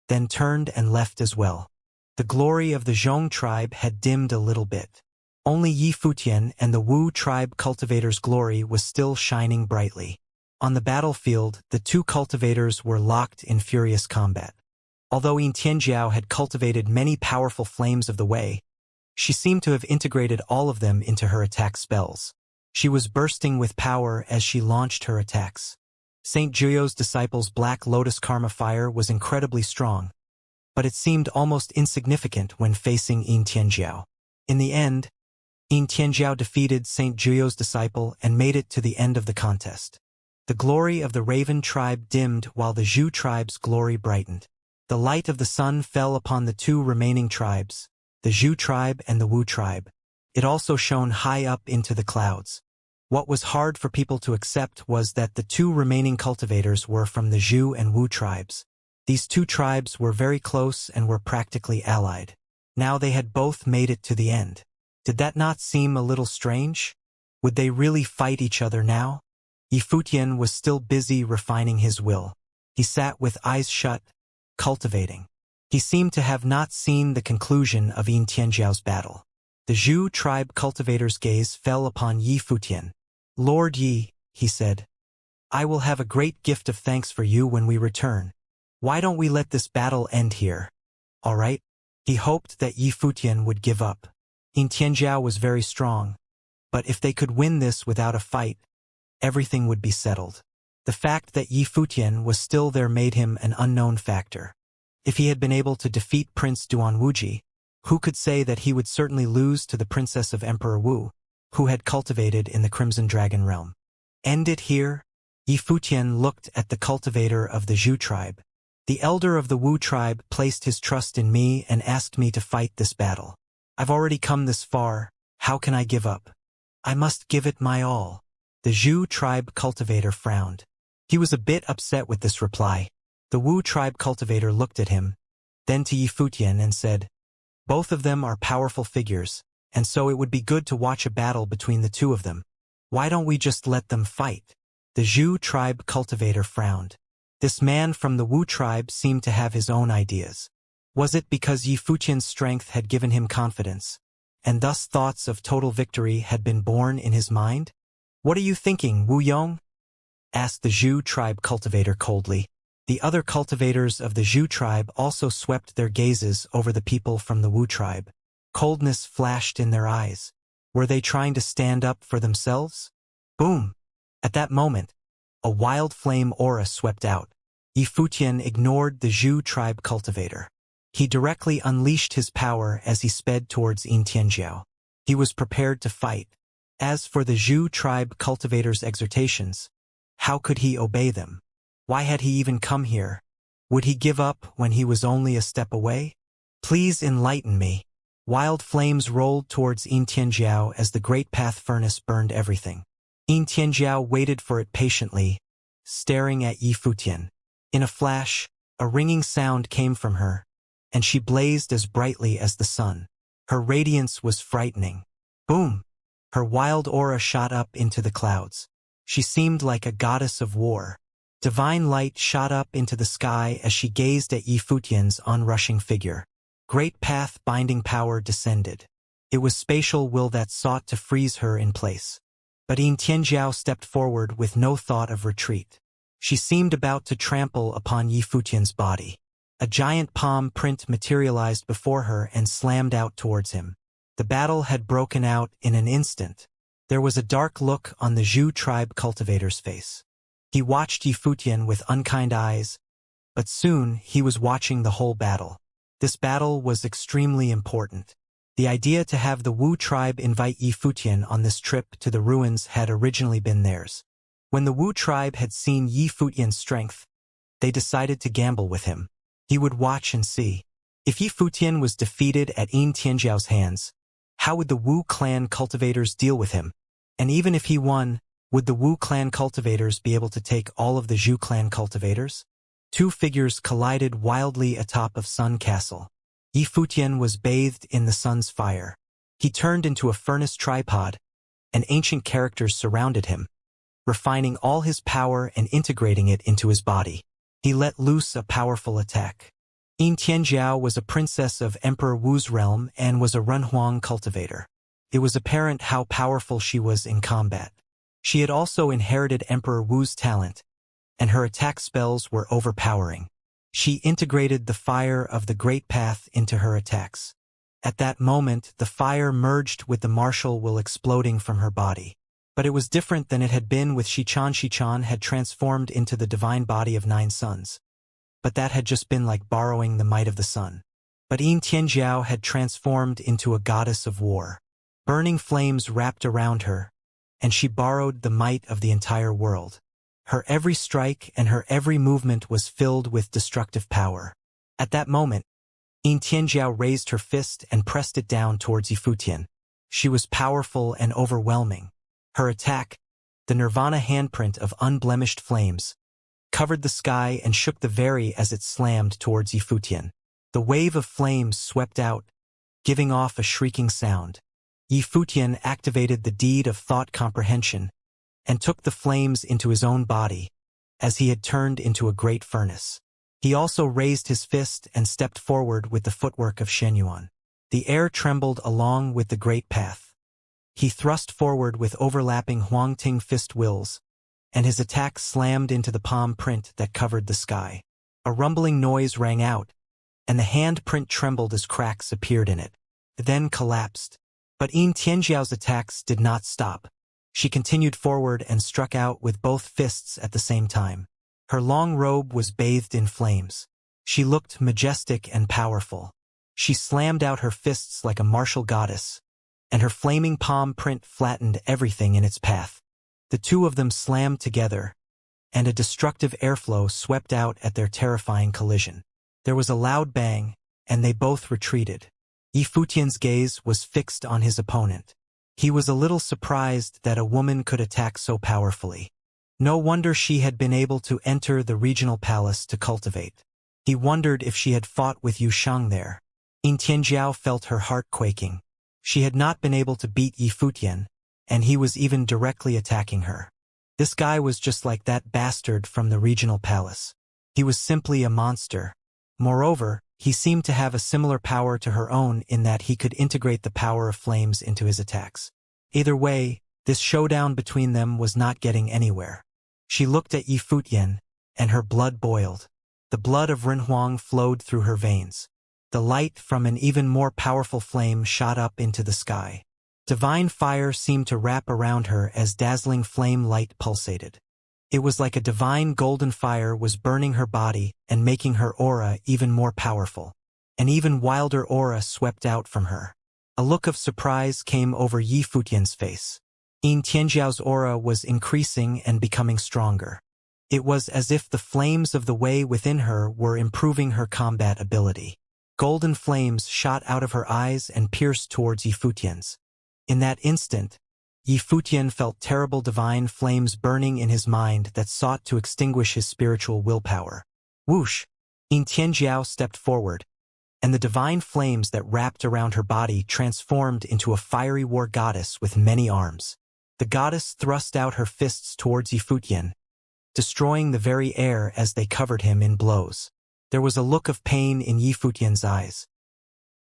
then turned and left as well. The glory of the Zhong tribe had dimmed a little bit. Only Yifutian and the Wu tribe cultivators' glory was still shining brightly. On the battlefield, the two cultivators were locked in furious combat. Although Yin Tianjiao had cultivated many powerful flames of the Wei, she seemed to have integrated all of them into her attack spells. She was bursting with power as she launched her attacks. Saint Juyo's disciple's Black Lotus Karma Fire was incredibly strong, but it seemed almost insignificant when facing Yin Tianjiao. In the end, Yin Tianjiao defeated Saint Juyo's disciple and made it to the end of the contest. The glory of the Raven tribe dimmed while the Zhu tribe's glory brightened. The light of the sun fell upon the two remaining tribes, the Zhu tribe and the Wu tribe. It also shone high up into the clouds. What was hard for people to accept was that the two remaining cultivators were from the Zhu and Wu tribes. These two tribes were very close and were practically allied. Now they had both made it to the end. Did that not seem a little strange? Would they really fight each other now? Yifutian was still busy refining his will. He sat with eyes shut, cultivating. He seemed to have not seen the conclusion of Yin Tianjiao's battle. The Zhu tribe cultivator's gaze fell upon Yifutian. Lord Yi, he said, I will have a great gift of thanks for you when we return. Why don't we let this battle end here? All right? He hoped that Yifutian would give up. Yin Tianjiao was very strong, but if they could win this without a fight, everything would be settled. The fact that Yifutian was still there made him an unknown factor. If he had been able to defeat Prince Duan Wuji, who could say that he would certainly lose to the princess of Emperor Wu, who had cultivated in the Crimson Dragon realm? End it here? Yifutian looked at the cultivator of the Zhu tribe. The elder of the Wu tribe placed his trust in me and asked me to fight this battle. I've already come this far, how can I give up? I must give it my all. The Zhu tribe cultivator frowned. He was a bit upset with this reply. The Wu tribe cultivator looked at him, then to Yifutian and said, both of them are powerful figures, and so it would be good to watch a battle between the two of them. Why don't we just let them fight? The Zhu tribe cultivator frowned. This man from the Wu tribe seemed to have his own ideas. Was it because Yifutian's strength had given him confidence, and thus thoughts of total victory had been born in his mind? What are you thinking, Wu Yong? Asked the Zhu tribe cultivator coldly. The other cultivators of the Zhu tribe also swept their gazes over the people from the Wu tribe. Coldness flashed in their eyes. Were they trying to stand up for themselves? Boom! At that moment, a wild flame aura swept out. Yifutian ignored the Zhu tribe cultivator. He directly unleashed his power as he sped towards Yin Tianjiao. He was prepared to fight. As for the Zhu tribe cultivator's exhortations, how could he obey them? Why had he even come here? Would he give up when he was only a step away? Please enlighten me. Wild flames rolled towards Yin Tianjiao as the great path furnace burned everything. Yin Tianjiao waited for it patiently, staring at Yifutian. In a flash, a ringing sound came from her, and she blazed as brightly as the sun. Her radiance was frightening. Boom! Her wild aura shot up into the clouds. She seemed like a goddess of war. Divine light shot up into the sky as she gazed at Yifutian's onrushing figure. Great path binding power descended. It was spatial will that sought to freeze her in place. But Yin Tianjiao stepped forward with no thought of retreat. She seemed about to trample upon Yifutian's body. A giant palm print materialized before her and slammed out towards him. The battle had broken out in an instant. There was a dark look on the Zhu tribe cultivator's face. He watched Yifutian with unkind eyes, but soon he was watching the whole battle. This battle was extremely important. The idea to have the Wu tribe invite Yi Futian on this trip to the ruins had originally been theirs. When the Wu tribe had seen Yi Futian's strength, they decided to gamble with him. He would watch and see. If Yi Futian was defeated at Yin Tianjiao's hands, how would the Wu clan cultivators deal with him? And even if he won, would the Wu clan cultivators be able to take all of the Zhu clan cultivators? Two figures collided wildly atop of Sun Castle. Yi Futian was bathed in the sun's fire. He turned into a furnace tripod, and ancient characters surrounded him, refining all his power and integrating it into his body. He let loose a powerful attack. Yin Tianjiao was a princess of Emperor Wu's realm and was a Renhuang cultivator. It was apparent how powerful she was in combat. She had also inherited Emperor Wu's talent, and her attack spells were overpowering. She integrated the fire of the Great Path into her attacks. At that moment, the fire merged with the martial will exploding from her body. But it was different than it had been with Shichan. Shichan had transformed into the divine body of 9 suns. But that had just been like borrowing the might of the sun. But Yin Tianjiao had transformed into a goddess of war. Burning flames wrapped around her, and she borrowed the might of the entire world. Her every strike and her every movement was filled with destructive power. At that moment, Yin Tianjiao raised her fist and pressed it down towards Yi Futian. She was powerful and overwhelming. Her attack, the nirvana handprint of unblemished flames, covered the sky and shook the very as it slammed towards Yi Futian. The wave of flames swept out, giving off a shrieking sound. Yi Futian activated the deed of thought comprehension, and took the flames into his own body, as he had turned into a great furnace. He also raised his fist and stepped forward with the footwork of Shenyuan. The air trembled along with the great path. He thrust forward with overlapping Huangting fist wills, and his attack slammed into the palm print that covered the sky. A rumbling noise rang out, and the hand print trembled as cracks appeared in it. It then collapsed. But Yin Tianjiao's attacks did not stop. She continued forward and struck out with both fists at the same time. Her long robe was bathed in flames. She looked majestic and powerful. She slammed out her fists like a martial goddess, and her flaming palm print flattened everything in its path. The two of them slammed together, and a destructive airflow swept out at their terrifying collision. There was a loud bang, and they both retreated. Yi Futian's gaze was fixed on his opponent. He was a little surprised that a woman could attack so powerfully. No wonder she had been able to enter the regional palace to cultivate. He wondered if she had fought with Yu Shang there. Yin Tianjiao felt her heart quaking. She had not been able to beat Yi Futian, and he was even directly attacking her. This guy was just like that bastard from the regional palace. He was simply a monster. Moreover, he seemed to have a similar power to her own in that he could integrate the power of flames into his attacks. Either way, this showdown between them was not getting anywhere. She looked at Yi Futian, and her blood boiled. The blood of Renhuang flowed through her veins. The light from an even more powerful flame shot up into the sky. Divine fire seemed to wrap around her as dazzling flame light pulsated. It was like a divine golden fire was burning her body and making her aura even more powerful. An even wilder aura swept out from her. A look of surprise came over Yi Futian's face. Yin Tianjiao's aura was increasing and becoming stronger. It was as if the flames of the way within her were improving her combat ability. Golden flames shot out of her eyes and pierced towards Yi Futian's. In that instant, Yi Futian felt terrible divine flames burning in his mind that sought to extinguish his spiritual willpower. Whoosh! Yin Tianjiao stepped forward, and the divine flames that wrapped around her body transformed into a fiery war goddess with many arms. The goddess thrust out her fists towards Yi Futian, destroying the very air as they covered him in blows. There was a look of pain in Yi Futian's eyes.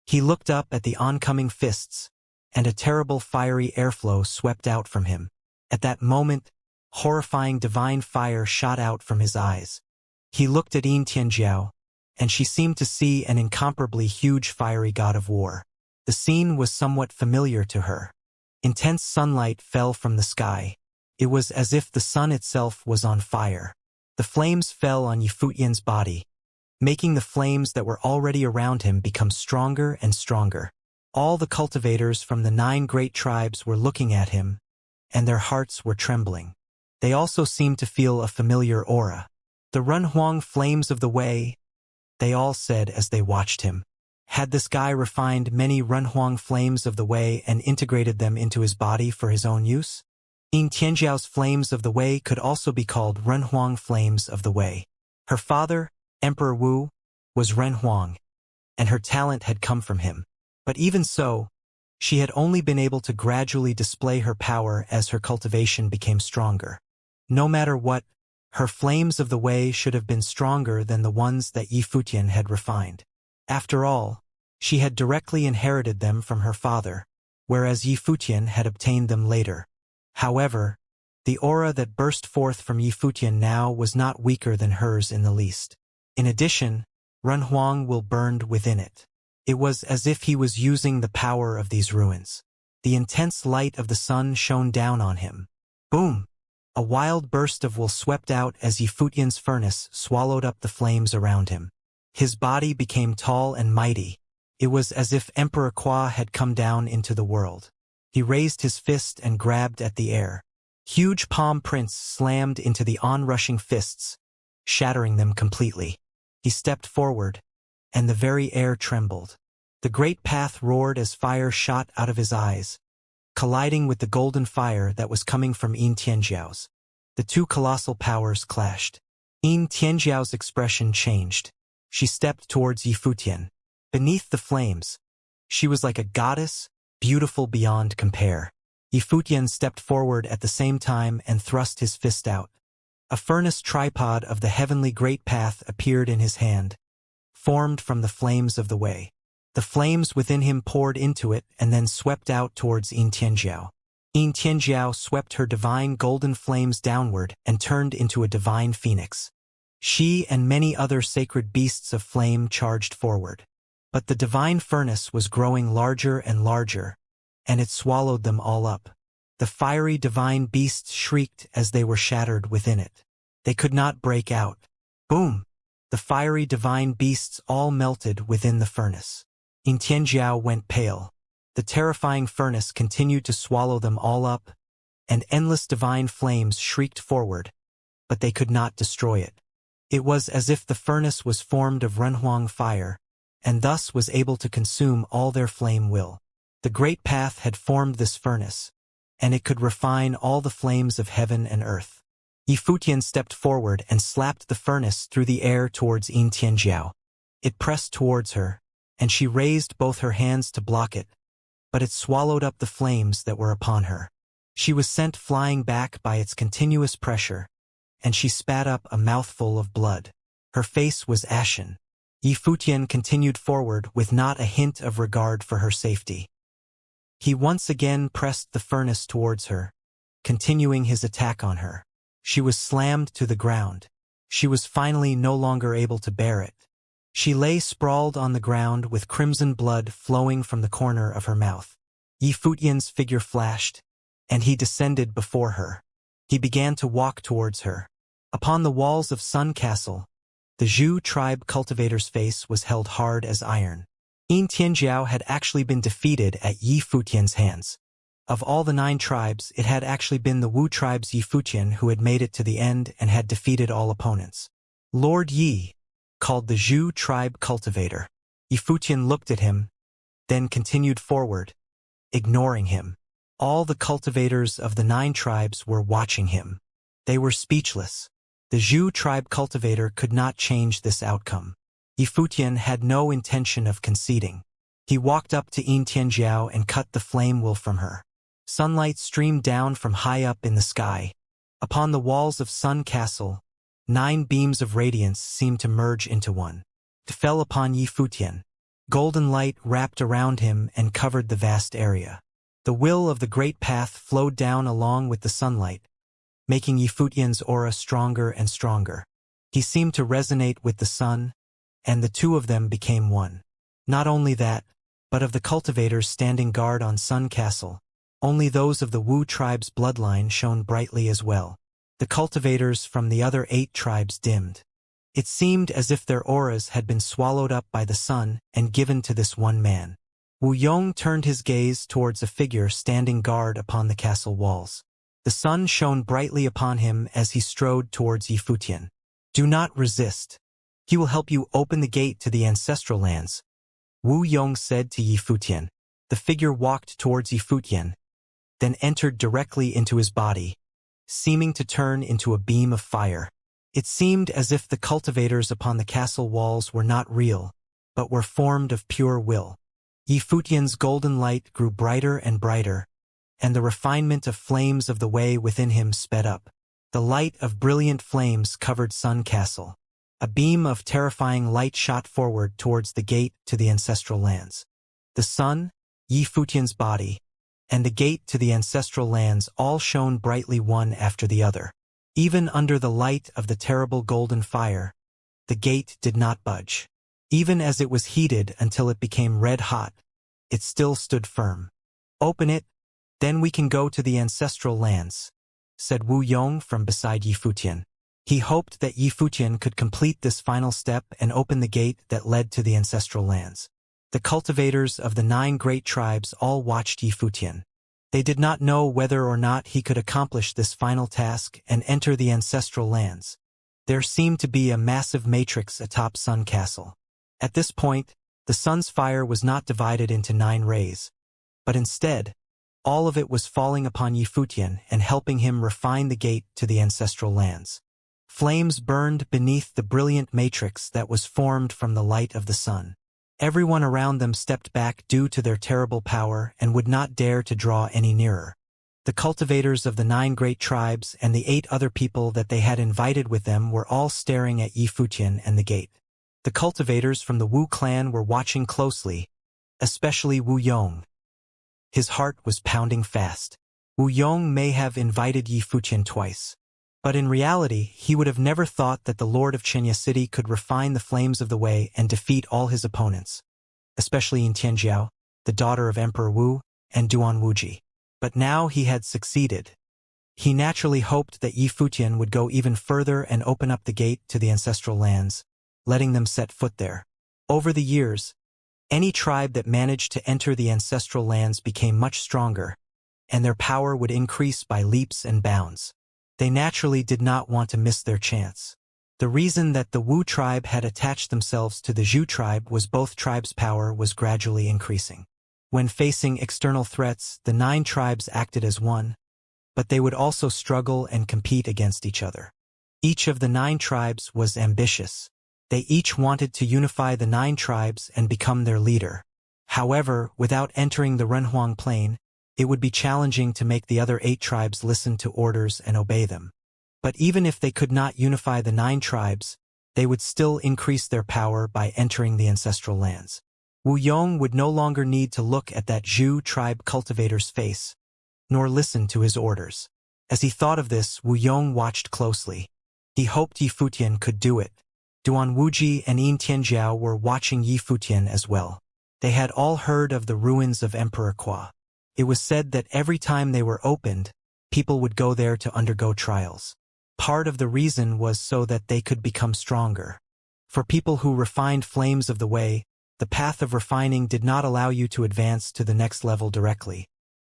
He looked up at the oncoming fists, and a terrible fiery airflow swept out from him. At that moment, horrifying divine fire shot out from his eyes. He looked at Yin Tianjiao, and she seemed to see an incomparably huge fiery god of war. The scene was somewhat familiar to her. Intense sunlight fell from the sky. It was as if the sun itself was on fire. The flames fell on Yi Futian's body, making the flames that were already around him become stronger and stronger. All the cultivators from the 9 great tribes were looking at him, and their hearts were trembling. They also seemed to feel a familiar aura. "The Runhuang flames of the way," they all said as they watched him. Had this guy refined many Runhuang flames of the way and integrated them into his body for his own use? Yin Tianjiao's flames of the way could also be called Runhuang flames of the way. Her father, Emperor Wu, was Renhuang, and her talent had come from him. But even so, she had only been able to gradually display her power as her cultivation became stronger. No matter what, her flames of the way should have been stronger than the ones that Yi Futian had refined. After all, she had directly inherited them from her father, whereas Yi Futian had obtained them later. However, the aura that burst forth from Yi Futian now was not weaker than hers in the least. In addition, Runhuang will burned within it. It was as if he was using the power of these ruins. The intense light of the sun shone down on him. Boom! A wild burst of will swept out as Yi Futian's furnace swallowed up the flames around him. His body became tall and mighty. It was as if Emperor Qua had come down into the world. He raised his fist and grabbed at the air. Huge palm prints slammed into the onrushing fists, shattering them completely. He stepped forward, and the very air trembled. The great path roared as fire shot out of his eyes, colliding with the golden fire that was coming from Yin Tianjiao's. The two colossal powers clashed. Yin Tianjiao's expression changed. She stepped towards Yi Futian. Beneath the flames, she was like a goddess, beautiful beyond compare. Yi Futian stepped forward at the same time and thrust his fist out. A furnace tripod of the heavenly great path appeared in his hand, formed from the flames of the way. The flames within him poured into it and then swept out towards Yin Tianjiao. Yin Tianjiao swept her divine golden flames downward and turned into a divine phoenix. She and many other sacred beasts of flame charged forward. But the divine furnace was growing larger and larger, and it swallowed them all up. The fiery divine beasts shrieked as they were shattered within it. They could not break out. Boom! The fiery divine beasts all melted within the furnace. Yin Tianjiao went pale. The terrifying furnace continued to swallow them all up, and endless divine flames shrieked forward, but they could not destroy it. It was as if the furnace was formed of Runhuang fire, and thus was able to consume all their flame will. The great path had formed this furnace, and it could refine all the flames of heaven and earth. Yi Futian stepped forward and slapped the furnace through the air towards Yin Tianjiao. It pressed towards her, and she raised both her hands to block it, but it swallowed up the flames that were upon her. She was sent flying back by its continuous pressure, and she spat up a mouthful of blood. Her face was ashen. Yi Futian continued forward with not a hint of regard for her safety. He once again pressed the furnace towards her, continuing his attack on her. She was slammed to the ground. She was finally no longer able to bear it. She lay sprawled on the ground with crimson blood flowing from the corner of her mouth. Yi Futian's figure flashed, and he descended before her. He began to walk towards her. Upon the walls of Sun Castle, the Zhu tribe cultivator's face was held hard as iron. Yin Tianjiao had actually been defeated at Yi Futian's hands. Of all the 9 tribes, it had actually been the Wu tribe's Yi Futian who had made it to the end and had defeated all opponents. Lord Yi, called the Zhu tribe cultivator. Yi Futian looked at him, then continued forward, ignoring him. All the cultivators of the 9 tribes were watching him. They were speechless. The Zhu tribe cultivator could not change this outcome. Yi Futian had no intention of conceding. He walked up to Yin Tianjiao and cut the flame will from her. Sunlight streamed down from high up in the sky. Upon the walls of Sun Castle, 9 beams of radiance seemed to merge into one. It fell upon Yi Futian. Golden light wrapped around him and covered the vast area. The will of the great path flowed down along with the sunlight, making Yi Futian's aura stronger and stronger. He seemed to resonate with the sun, and the two of them became one. Not only that, but of the cultivators standing guard on Sun Castle, only those of the Wu tribe's bloodline shone brightly as well. The cultivators from the other 8 tribes dimmed. It seemed as if their auras had been swallowed up by the sun and given to this one man. Wu Yong turned his gaze towards a figure standing guard upon the castle walls. The sun shone brightly upon him as he strode towards Yifutian. "Do not resist. He will help you open the gate to the ancestral lands," Wu Yong said to Yifutian. The figure walked towards Yifutian, then entered directly into his body, seeming to turn into a beam of fire. It seemed as if the cultivators upon the castle walls were not real, but were formed of pure will. Yifutian's golden light grew brighter and brighter, and the refinement of flames of the way within him sped up. The light of brilliant flames covered Sun Castle. A beam of terrifying light shot forward towards the gate to the ancestral lands. The sun, Yifutian's body, and the gate to the ancestral lands all shone brightly one after the other. Even under the light of the terrible golden fire, the gate did not budge. Even as it was heated until it became red hot, it still stood firm. "Open it, then we can go to the ancestral lands," said Wu Yong from beside Yifutian. He hoped that Yifutian could complete this final step and open the gate that led to the ancestral lands. The cultivators of the 9 great tribes all watched Yifutian. They did not know whether or not he could accomplish this final task and enter the ancestral lands. There seemed to be a massive matrix atop Sun Castle. At this point, the sun's fire was not divided into 9 rays, but instead, all of it was falling upon Yifutian and helping him refine the gate to the ancestral lands. Flames burned beneath the brilliant matrix that was formed from the light of the sun. Everyone around them stepped back due to their terrible power and would not dare to draw any nearer. The cultivators of the 9 great tribes and the 8 other people that they had invited with them were all staring at Yifutian and the gate. The cultivators from the Wu clan were watching closely, especially Wu Yong. His heart was pounding fast. Wu Yong may have invited Yifutian twice, but in reality he would have never thought that the Lord of Xianxia City could refine the flames of the way and defeat all his opponents, especially Tianjiao, the daughter of Emperor Wu, and Duan Wuji. But now he had succeeded. He naturally hoped that Yifutian would go even further and open up the gate to the ancestral lands, letting them set foot there. Over the years, any tribe that managed to enter the ancestral lands became much stronger, and their power would increase by leaps and bounds. They naturally did not want to miss their chance. The reason that the Wu tribe had attached themselves to the Zhu tribe was both tribes' power was gradually increasing. When facing external threats, the 9 tribes acted as one, but they would also struggle and compete against each other. Each of the 9 tribes was ambitious. They each wanted to unify the 9 tribes and become their leader. However, without entering the Renhuang Plain, it would be challenging to make the other 8 tribes listen to orders and obey them. But even if they could not unify the 9 tribes, they would still increase their power by entering the ancestral lands. Wu Yong would no longer need to look at that Zhu tribe cultivator's face, nor listen to his orders. As he thought of this, Wu Yong watched closely. He hoped Yifutian could do it. Duan Wuji and Yin Tianjiao were watching Yifutian as well. They had all heard of the ruins of Emperor Qua. It was said that every time they were opened, people would go there to undergo trials. Part of the reason was so that they could become stronger. For people who refined flames of the way, the path of refining did not allow you to advance to the next level directly.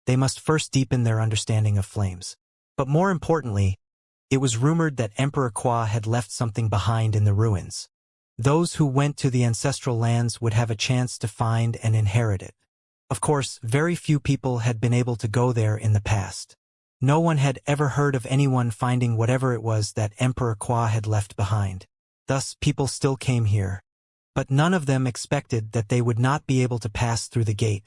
They must first deepen their understanding of flames. But more importantly, it was rumored that Emperor Qua had left something behind in the ruins. Those who went to the ancestral lands would have a chance to find and inherit it. Of course, very few people had been able to go there in the past. No one had ever heard of anyone finding whatever it was that Emperor Qua had left behind. Thus, people still came here. But none of them expected that they would not be able to pass through the gate,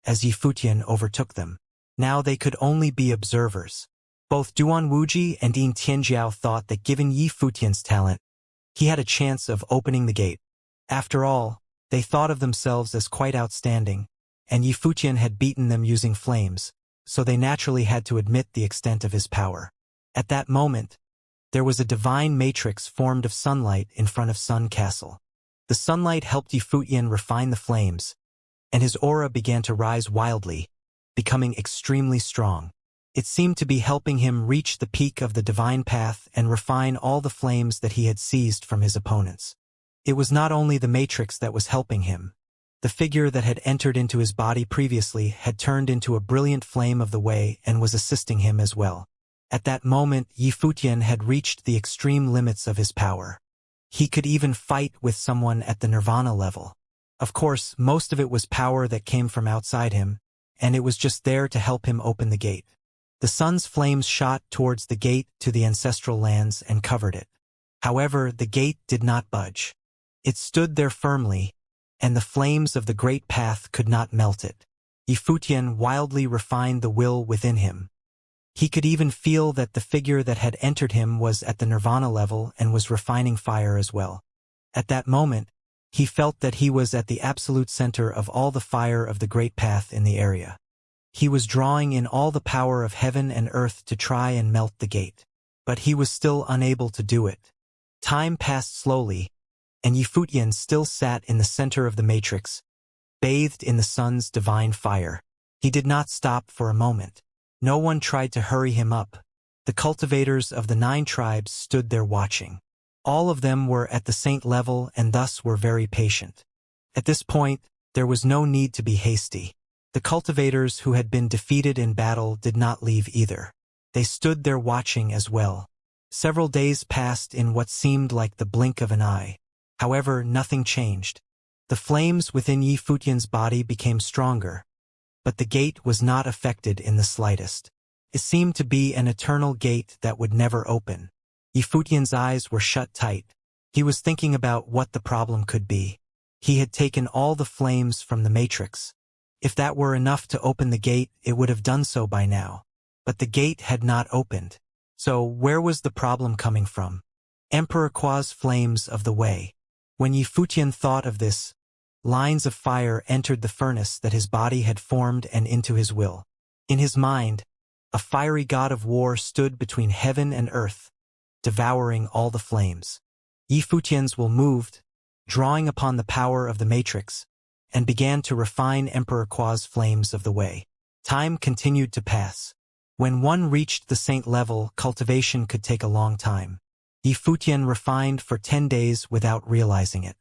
as Yifutian overtook them. Now they could only be observers. Both Duan Wuji and Yin Tianjiao thought that given Yifutian's talent, he had a chance of opening the gate. After all, they thought of themselves as quite outstanding, and Yifutian had beaten them using flames, so they naturally had to admit the extent of his power. At that moment, there was a divine matrix formed of sunlight in front of Sun Castle. The sunlight helped Yifutian refine the flames, and his aura began to rise wildly, becoming extremely strong. It seemed to be helping him reach the peak of the divine path and refine all the flames that he had seized from his opponents. It was not only the matrix that was helping him, The figure that had entered into his body previously had turned into a brilliant flame of the way and was assisting him as well. At that moment, Yifutian had reached the extreme limits of his power. He could even fight with someone at the nirvana level. Of course, most of it was power that came from outside him, and it was just there to help him open the gate. The sun's flames shot towards the gate to the ancestral lands and covered it. However, the gate did not budge. It stood there firmly, and the flames of the great path could not melt it. Yifutian wildly refined the will within him. He could even feel that the figure that had entered him was at the nirvana level and was refining fire as well. At that moment, he felt that he was at the absolute center of all the fire of the great path in the area. He was drawing in all the power of heaven and earth to try and melt the gate. But he was still unable to do it. Time passed slowly, and Yifutian still sat in the center of the matrix, bathed in the sun's divine fire. He did not stop for a moment. No one tried to hurry him up. The cultivators of the 9 tribes stood there watching. All of them were at the saint level and thus were very patient. At this point, there was no need to be hasty. The cultivators who had been defeated in battle did not leave either. They stood there watching as well. Several days passed in what seemed like the blink of an eye. However, nothing changed. The flames within Yifutian's body became stronger, but the gate was not affected in the slightest. It seemed to be an eternal gate that would never open. Yifutian's eyes were shut tight. He was thinking about what the problem could be. He had taken all the flames from the matrix. If that were enough to open the gate, it would have done so by now. But the gate had not opened. So where was the problem coming from? Emperor Qua's flames of the way. When Yifutian thought of this, lines of fire entered the furnace that his body had formed and into his will. In his mind, a fiery god of war stood between heaven and earth, devouring all the flames. Yifutian's will moved, drawing upon the power of the matrix, and began to refine Emperor Qua's flames of the way. Time continued to pass. When one reached the saint level, cultivation could take a long time. Yifutian refined for 10 days without realizing it.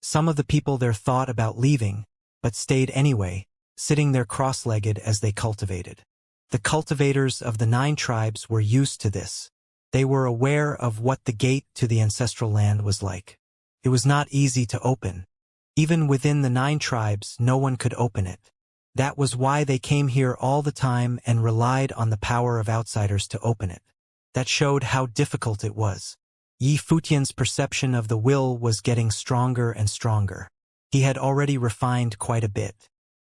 Some of the people there thought about leaving, but stayed anyway, sitting there cross-legged as they cultivated. The cultivators of the 9 tribes were used to this. They were aware of what the gate to the ancestral land was like. It was not easy to open. Even within the 9 tribes, no one could open it. That was why they came here all the time and relied on the power of outsiders to open it. That showed how difficult it was. Yifutian's perception of the will was getting stronger and stronger. He had already refined quite a bit.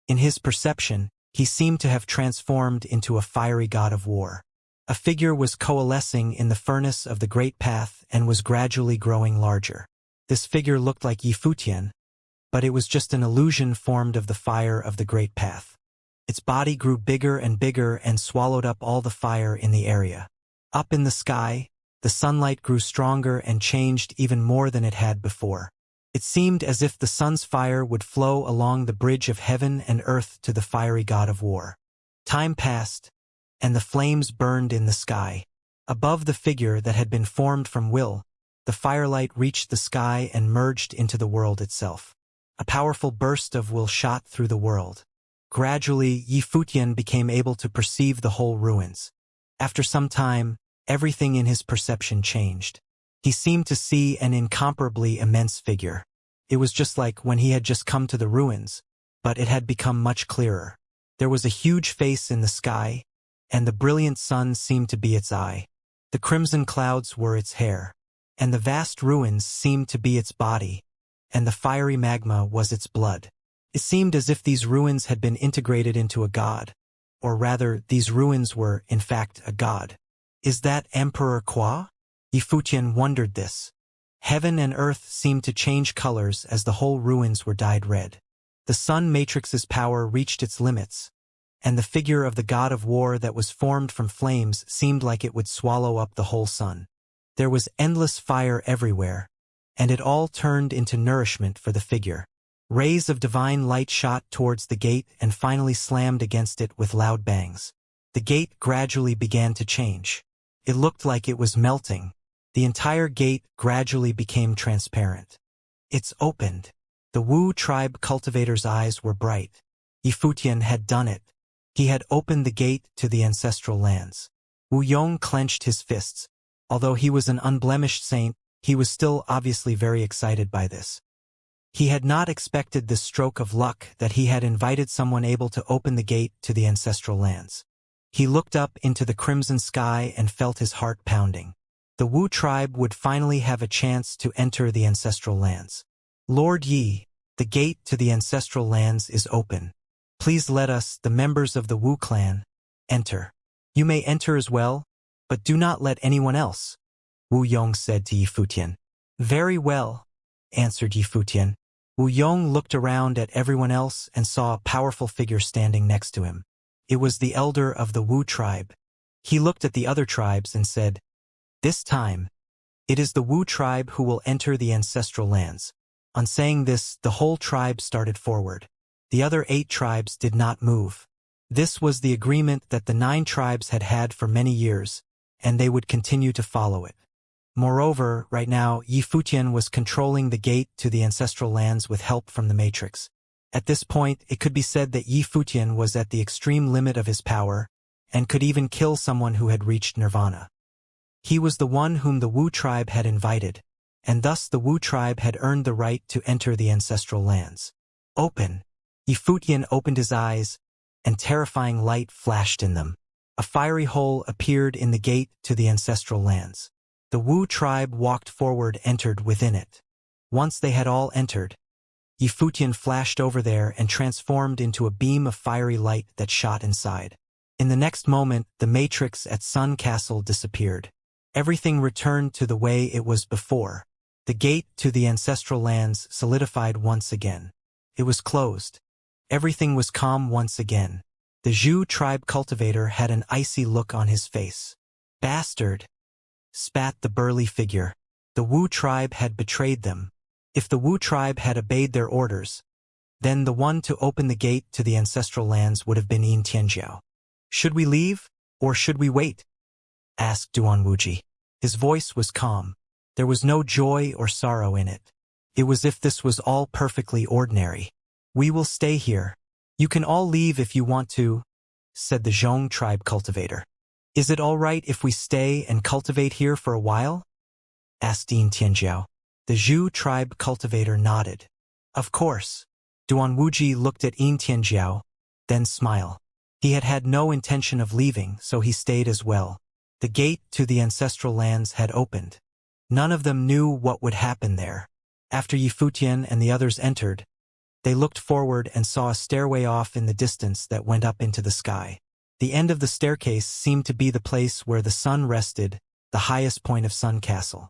In his perception, he seemed to have transformed into a fiery god of war. A figure was coalescing in the furnace of the great path and was gradually growing larger. This figure looked like Yifutian, but it was just an illusion formed of the fire of the great path. Its body grew bigger and swallowed up all the fire in the area. Up in the sky, the sunlight grew stronger and changed even more than it had before. It seemed as if the sun's fire would flow along the bridge of heaven and earth to the fiery god of war. Time passed, and the flames burned in the sky. Above the figure that had been formed from will, the firelight reached the sky and merged into the world itself. A powerful burst of will shot through the world. Gradually, Yifutian became able to perceive the whole ruins. After some time, everything in his perception changed. He seemed to see an incomparably immense figure. It was just like when he had just come to the ruins, but it had become much clearer. There was a huge face in the sky, and the brilliant sun seemed to be its eye. The crimson clouds were its hair, and the vast ruins seemed to be its body, and the fiery magma was its blood. It seemed as if these ruins had been integrated into a god, or rather, these ruins were, in fact, a god. Is that Emperor Qua? Yifutian wondered this. Heaven and earth seemed to change colors as the whole ruins were dyed red. The sun matrix's power reached its limits, and the figure of the god of war that was formed from flames seemed like it would swallow up the whole sun. There was endless fire everywhere, and it all turned into nourishment for the figure. Rays of divine light shot towards the gate and finally slammed against it with loud bangs. The gate gradually began to change. It looked like it was melting. The entire gate gradually became transparent. It's opened. The Wu tribe cultivator's eyes were bright. Yifutian had done it. He had opened the gate to the ancestral lands. Wu Yong clenched his fists. Although he was an unblemished saint, he was still obviously very excited by this. He had not expected this stroke of luck that he had invited someone able to open the gate to the ancestral lands. He looked up into the crimson sky and felt his heart pounding. The Wu tribe would finally have a chance to enter the ancestral lands. Lord Yi, the gate to the ancestral lands is open. Please let us, the members of the Wu clan, enter. You may enter as well, but do not let anyone else, Wu Yong said to Yifutian. Very well, answered Yifutian. Wu Yong looked around at everyone else and saw a powerful figure standing next to him. It was the elder of the Wu tribe. He looked at the other tribes and said, "This time, it is the Wu tribe who will enter the ancestral lands." On saying this, the whole tribe started forward. The other 8 tribes did not move. This was the agreement that the 9 tribes had had for many years, and they would continue to follow it. Moreover, right now, Yifutian was controlling the gate to the ancestral lands with help from the Matrix. At this point, it could be said that Yifutian was at the extreme limit of his power, and could even kill someone who had reached nirvana. He was the one whom the Wu tribe had invited, and thus the Wu tribe had earned the right to enter the ancestral lands. Open! Yifutian opened his eyes, and terrifying light flashed in them. A fiery hole appeared in the gate to the ancestral lands. The Wu tribe walked forward, entered within it. Once they had all entered, Yifutian flashed over there and transformed into a beam of fiery light that shot inside. In the next moment, the matrix at Sun Castle disappeared. Everything returned to the way it was before. The gate to the ancestral lands solidified once again. It was closed. Everything was calm once again. The Zhu tribe cultivator had an icy look on his face. Bastard! Spat the burly figure. The Wu tribe had betrayed them. If the Wu tribe had obeyed their orders, then the one to open the gate to the ancestral lands would have been Xianxia. Should we leave, or should we wait? Asked Duan Wuji. His voice was calm. There was no joy or sorrow in it. It was as if this was all perfectly ordinary. We will stay here. You can all leave if you want to, said the Zhong tribe cultivator. Is it all right if we stay and cultivate here for a while? Asked Xianxia. The Zhu tribe cultivator nodded. Of course. Duan Wuji looked at Xianxia, then smiled. He had had no intention of leaving, so he stayed as well. The gate to the ancestral lands had opened. None of them knew what would happen there. After Yifutian and the others entered, they looked forward and saw a stairway off in the distance that went up into the sky. The end of the staircase seemed to be the place where the sun rested, the highest point of Sun Castle.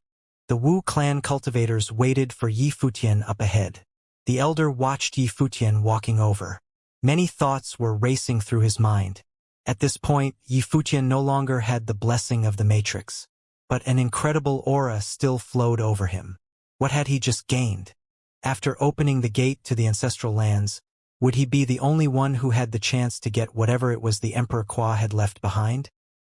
The Wu clan cultivators waited for Yifutian up ahead. The elder watched Yifutian walking over. Many thoughts were racing through his mind. At this point, Yifutian no longer had the blessing of the Matrix, but an incredible aura still flowed over him. What had he just gained? After opening the gate to the ancestral lands, would he be the only one who had the chance to get whatever it was the Emperor Qua had left behind?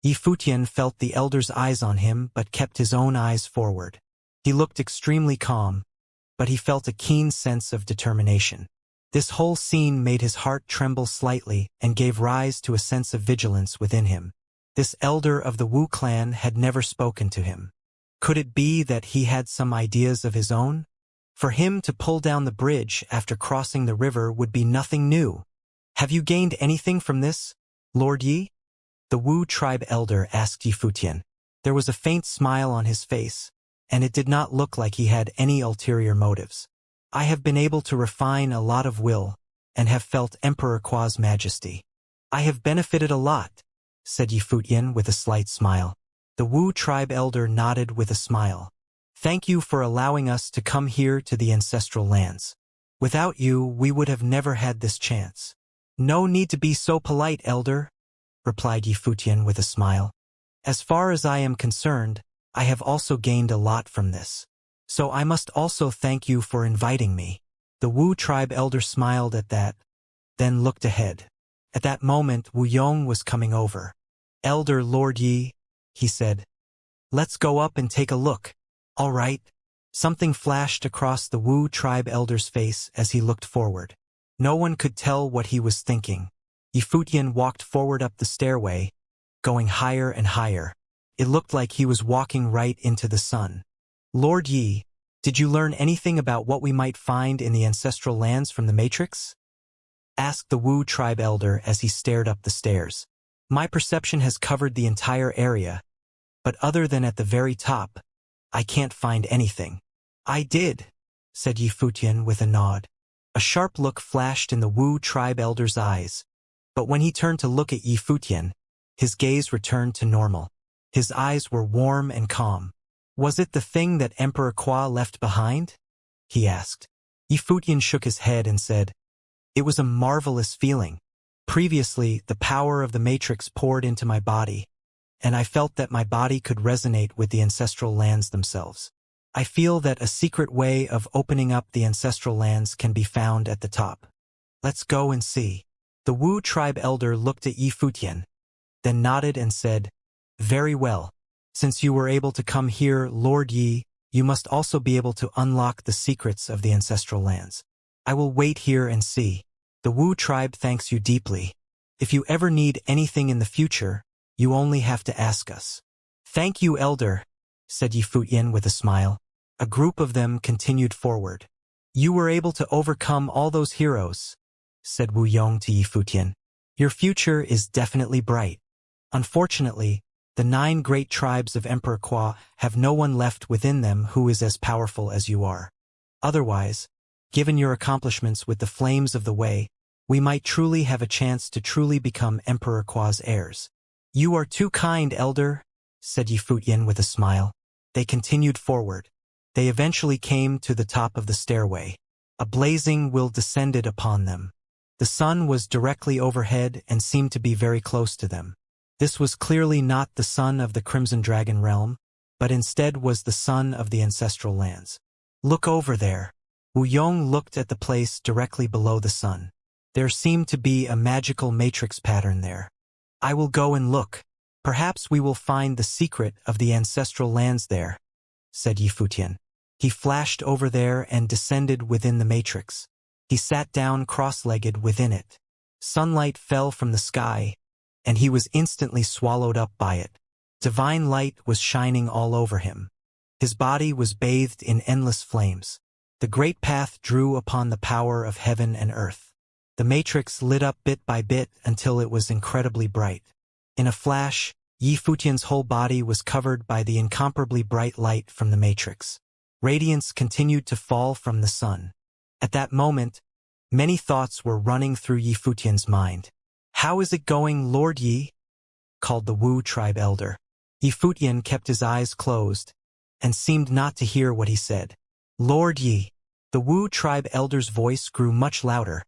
Yifutian felt the elder's eyes on him but kept his own eyes forward. He looked extremely calm, but he felt a keen sense of determination. This whole scene made his heart tremble slightly and gave rise to a sense of vigilance within him. This elder of the Wu clan had never spoken to him. Could it be that he had some ideas of his own? For him to pull down the bridge after crossing the river would be nothing new. Have you gained anything from this, Lord Yi? The Wu tribe elder asked Yifutian. There was a faint smile on his face, and it did not look like he had any ulterior motives. I have been able to refine a lot of will, and have felt Emperor Qua's majesty. I have benefited a lot, said Yifutian with a slight smile. The Wu tribe elder nodded with a smile. Thank you for allowing us to come here to the ancestral lands. Without you, we would have never had this chance. No need to be so polite, elder, replied Yifutian with a smile. As far as I am concerned, I have also gained a lot from this. So I must also thank you for inviting me. The Wu tribe elder smiled at that, then looked ahead. At that moment, Wu Yong was coming over. Elder Lord Yi, he said. Let's go up and take a look. All right, Something flashed across the Wu tribe elder's face as he looked forward. No one could tell what he was thinking. Yifutian walked forward up the stairway, going higher and higher. It looked like he was walking right into the sun. Lord Yi, did you learn anything about what we might find in the ancestral lands from the Matrix? Asked the Wu tribe elder as he stared up the stairs. My perception has covered the entire area, but other than at the very top, I can't find anything. I did, said Yifutian with a nod. A sharp look flashed in the Wu tribe elder's eyes, but when he turned to look at Yifutian, his gaze returned to normal. His eyes were warm and calm. Was it the thing that Emperor Qua left behind? He asked. Yifutian shook his head and said, It was a marvelous feeling. Previously, the power of the Matrix poured into my body, and I felt that my body could resonate with the ancestral lands themselves. I feel that a secret way of opening up the ancestral lands can be found at the top. Let's go and see. The Wu tribe elder looked at Yifutian, then nodded and said, Very well. Since you were able to come here, Lord Yi, you must also be able to unlock the secrets of the ancestral lands. I will wait here and see. The Wu tribe thanks you deeply. If you ever need anything in the future, you only have to ask us. Thank you, elder, said Yifutian with a smile. A group of them continued forward. You were able to overcome all those heroes, said Wu Yong to Yifutian. Your future is definitely bright. Unfortunately, the 9 great tribes of Emperor Qua have no one left within them who is as powerful as you are. Otherwise, given your accomplishments with the flames of the way, we might truly have a chance to truly become Emperor Qua's heirs. You are too kind, elder, said Yifutian with a smile. They continued forward. They eventually came to the top of the stairway. A blazing will descended upon them. The sun was directly overhead and seemed to be very close to them. This was clearly not the sun of the Crimson Dragon realm, but instead was the sun of the ancestral lands. Look over there. Wu Yong looked at the place directly below the sun. There seemed to be a magical matrix pattern there. I will go and look. Perhaps we will find the secret of the ancestral lands there, said Yifutian. He flashed over there and descended within the matrix. He sat down cross-legged within it. Sunlight fell from the sky, and he was instantly swallowed up by it. Divine light was shining all over him. His body was bathed in endless flames. The great path drew upon the power of heaven and earth. The matrix lit up bit by bit until it was incredibly bright. In a flash, Yifutian's whole body was covered by the incomparably bright light from the matrix. Radiance continued to fall from the sun. At that moment, many thoughts were running through Yifutian's mind. How is it going, Lord Yi? Called the Wu tribe elder. Yifutian kept his eyes closed and seemed not to hear what he said. Lord Yi. The Wu tribe elder's voice grew much louder,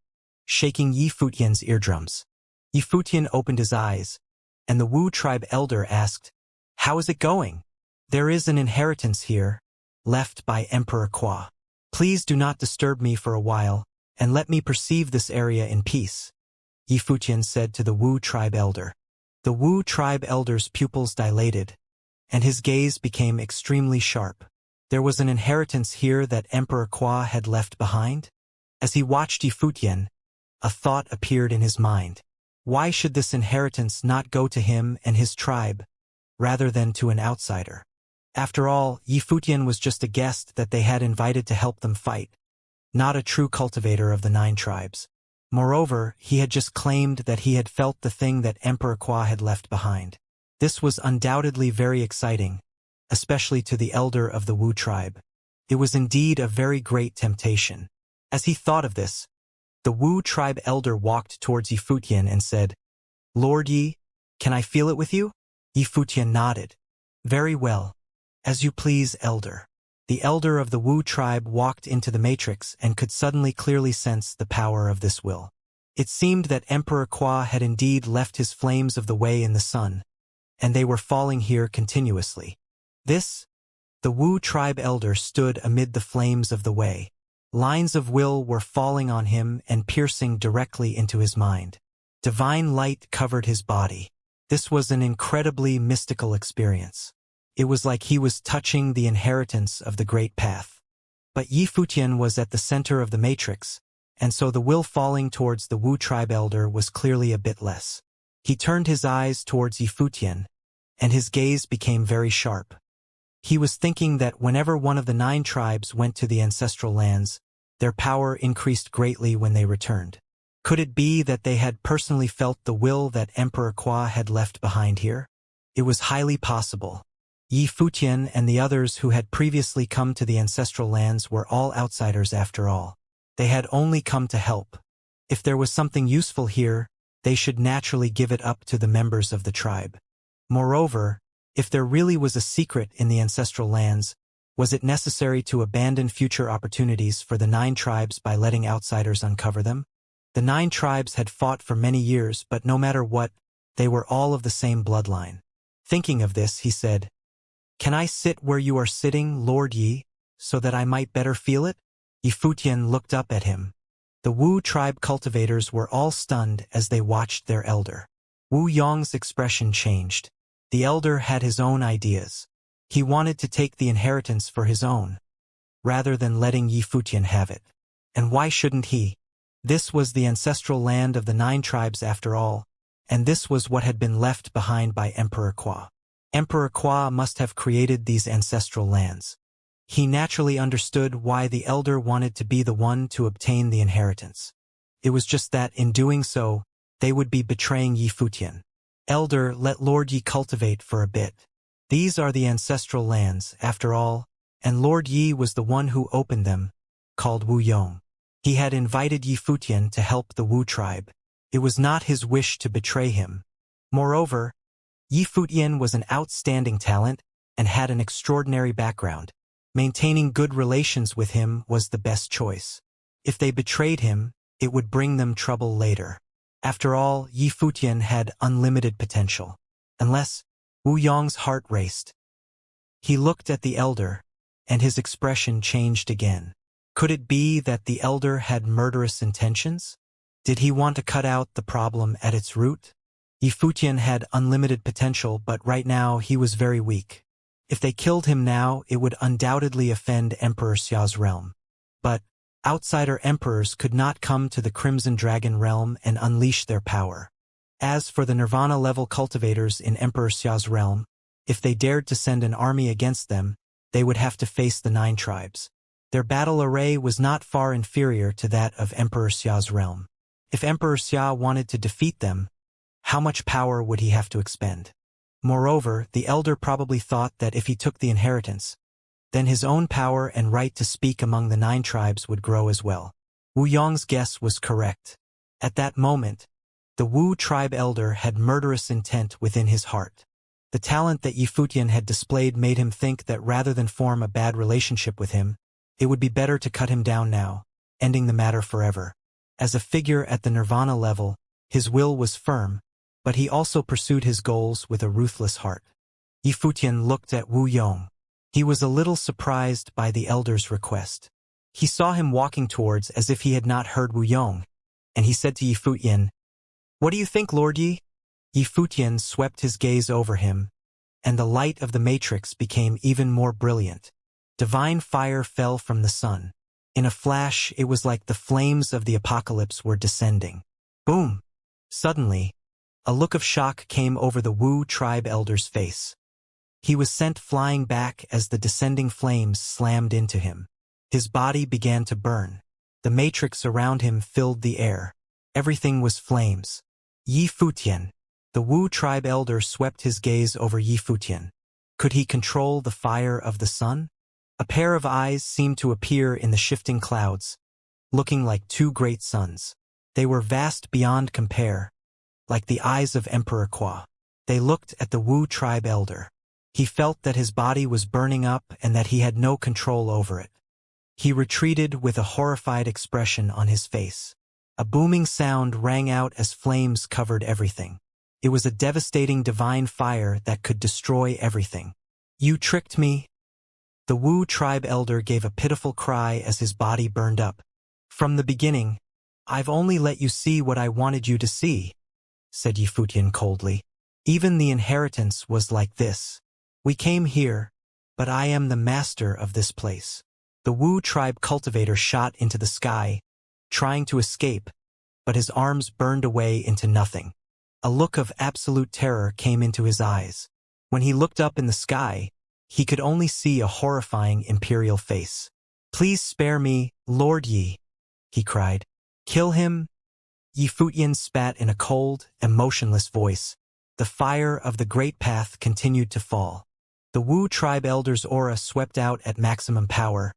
shaking Yifutian's eardrums. Yifutian opened his eyes, and the Wu tribe elder asked, How is it going? There is an inheritance here, left by Emperor Qua. Please do not disturb me for a while, and let me perceive this area in peace, Yifutian said to the Wu tribe elder. The Wu tribe elder's pupils dilated, and his gaze became extremely sharp. There was an inheritance here that Emperor Qua had left behind? As he watched Yifutian, a thought appeared in his mind. Why should this inheritance not go to him and his tribe, rather than to an outsider? After all, Yifutian was just a guest that they had invited to help them fight, not a true cultivator of the 9 tribes. Moreover, he had just claimed that he had felt the thing that Emperor Qua had left behind. This was undoubtedly very exciting, especially to the elder of the Wu tribe. It was indeed a very great temptation. As he thought of this, the Wu tribe elder walked towards Yifutian and said, Lord Yi, can I feel it with you? Yifutian nodded. Very well. As you please, elder. The elder of the Wu tribe walked into the matrix and could suddenly clearly sense the power of this will. It seemed that Emperor Qua had indeed left his flames of the way in the sun, and they were falling here continuously. The Wu tribe elder stood amid the flames of the way. Lines of will were falling on him and piercing directly into his mind. Divine light covered his body. This was an incredibly mystical experience. It was like he was touching the inheritance of the great path. But Yi Futian was at the center of the matrix, and so the will falling towards the Wu tribe elder was clearly a bit less. He turned his eyes towards Yi Futian, and his gaze became very sharp. He was thinking that whenever one of the 9 tribes went to the ancestral lands, their power increased greatly when they returned. Could it be that they had personally felt the will that Emperor Qua had left behind here? It was highly possible. Yi Futian and the others who had previously come to the ancestral lands were all outsiders after all. They had only come to help. If there was something useful here, they should naturally give it up to the members of the tribe. Moreover, if there really was a secret in the ancestral lands, was it necessary to abandon future opportunities for the 9 tribes by letting outsiders uncover them? The 9 tribes had fought for many years, but no matter what, they were all of the same bloodline. Thinking of this, he said, "Can I sit where you are sitting, Lord Yi, so that I might better feel it?" Yi Futian looked up at him. The Wu tribe cultivators were all stunned as they watched their elder. Wu Yong's expression changed. The elder had his own ideas. He wanted to take the inheritance for his own, rather than letting Yi Futian have it. And why shouldn't he? This was the ancestral land of the 9 tribes after all, and this was what had been left behind by Emperor Qua. Emperor Qua must have created these ancestral lands. He naturally understood why the elder wanted to be the one to obtain the inheritance. It was just that, in doing so, they would be betraying Yi Futian. "Elder, let Lord Yi cultivate for a bit. These are the ancestral lands, after all, and Lord Yi was the one who opened them," called Wu Yong. He had invited Yi Futian to help the Wu tribe. It was not his wish to betray him. Moreover, Yi Futian was an outstanding talent and had an extraordinary background. Maintaining good relations with him was the best choice. If they betrayed him, it would bring them trouble later. After all, Yi Futian had unlimited potential. Unless, Wu Yong's heart raced. He looked at the elder, and his expression changed again. Could it be that the elder had murderous intentions? Did he want to cut out the problem at its root? Yi Futian had unlimited potential, but right now he was very weak. If they killed him now, it would undoubtedly offend Emperor Xia's realm. But outsider emperors could not come to the Crimson Dragon realm and unleash their power. As for the Nirvana-level cultivators in Emperor Xia's realm, if they dared to send an army against them, they would have to face the 9 tribes. Their battle array was not far inferior to that of Emperor Xia's realm. If Emperor Xia wanted to defeat them, how much power would he have to expend? Moreover, the elder probably thought that if he took the inheritance, then his own power and right to speak among the 9 tribes would grow as well. Wu Yong's guess was correct. At that moment, the Wu tribe elder had murderous intent within his heart. The talent that Yi Futian had displayed made him think that rather than form a bad relationship with him, it would be better to cut him down now, ending the matter forever. As a figure at the Nirvana level, his will was firm, but he also pursued his goals with a ruthless heart. Yi Futian looked at Wu Yong. He was a little surprised by the elder's request. He saw him walking towards as if he had not heard Wu Yong, and he said to Yi Futian, "What do you think, Lord Yi?" Yi Futian swept his gaze over him, and the light of the matrix became even more brilliant. Divine fire fell from the sun. In a flash, it was like the flames of the apocalypse were descending. Boom! Suddenly, a look of shock came over the Wu tribe elder's face. He was sent flying back as the descending flames slammed into him. His body began to burn. The matrix around him filled the air. Everything was flames. Yi Futian. The Wu tribe elder swept his gaze over Yi Futian. Could he control the fire of the sun? A pair of eyes seemed to appear in the shifting clouds, looking like 2 great suns. They were vast beyond compare, like the eyes of Emperor Qua. They looked at the Wu tribe elder. He felt that his body was burning up and that he had no control over it. He retreated with a horrified expression on his face. A booming sound rang out as flames covered everything. It was a devastating divine fire that could destroy everything. "You tricked me." The Wu tribe elder gave a pitiful cry as his body burned up. "From the beginning, I've only let you see what I wanted you to see," said Yi Futian coldly. "Even the inheritance was like this. We came here, but I am the master of this place. The Wu tribe cultivator shot into the sky, trying to escape, but his arms burned away into nothing. A look of absolute terror came into his eyes. When he looked up in the sky, he could only see a horrifying imperial face. "Please spare me, Lord Yi," he cried. "Kill him." Yi Futian spat in a cold, emotionless voice. The fire of the great path continued to fall. The Wu tribe elder's aura swept out at maximum power,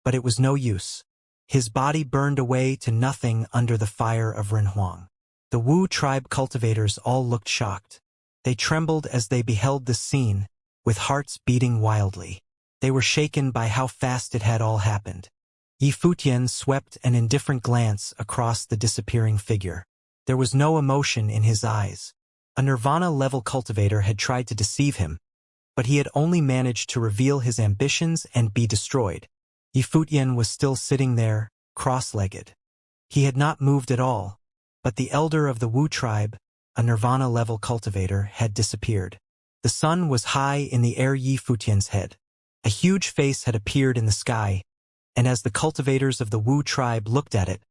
but it was no use. His body burned away to nothing under the fire of Renhuang. The Wu tribe cultivators all looked shocked. They trembled as they beheld this scene, with hearts beating wildly. They were shaken by how fast it had all happened. Yi Futian swept an indifferent glance across the disappearing figure. There was no emotion in his eyes. A nirvana-level cultivator had tried to deceive him, but he had only managed to reveal his ambitions and be destroyed. Yi Futian was still sitting there, cross-legged. He had not moved at all, but the elder of the Wu tribe, a nirvana-level cultivator, had disappeared. The sun was high in the air Yi Futian's head. A huge face had appeared in the sky, and as the cultivators of the Wu tribe looked at it,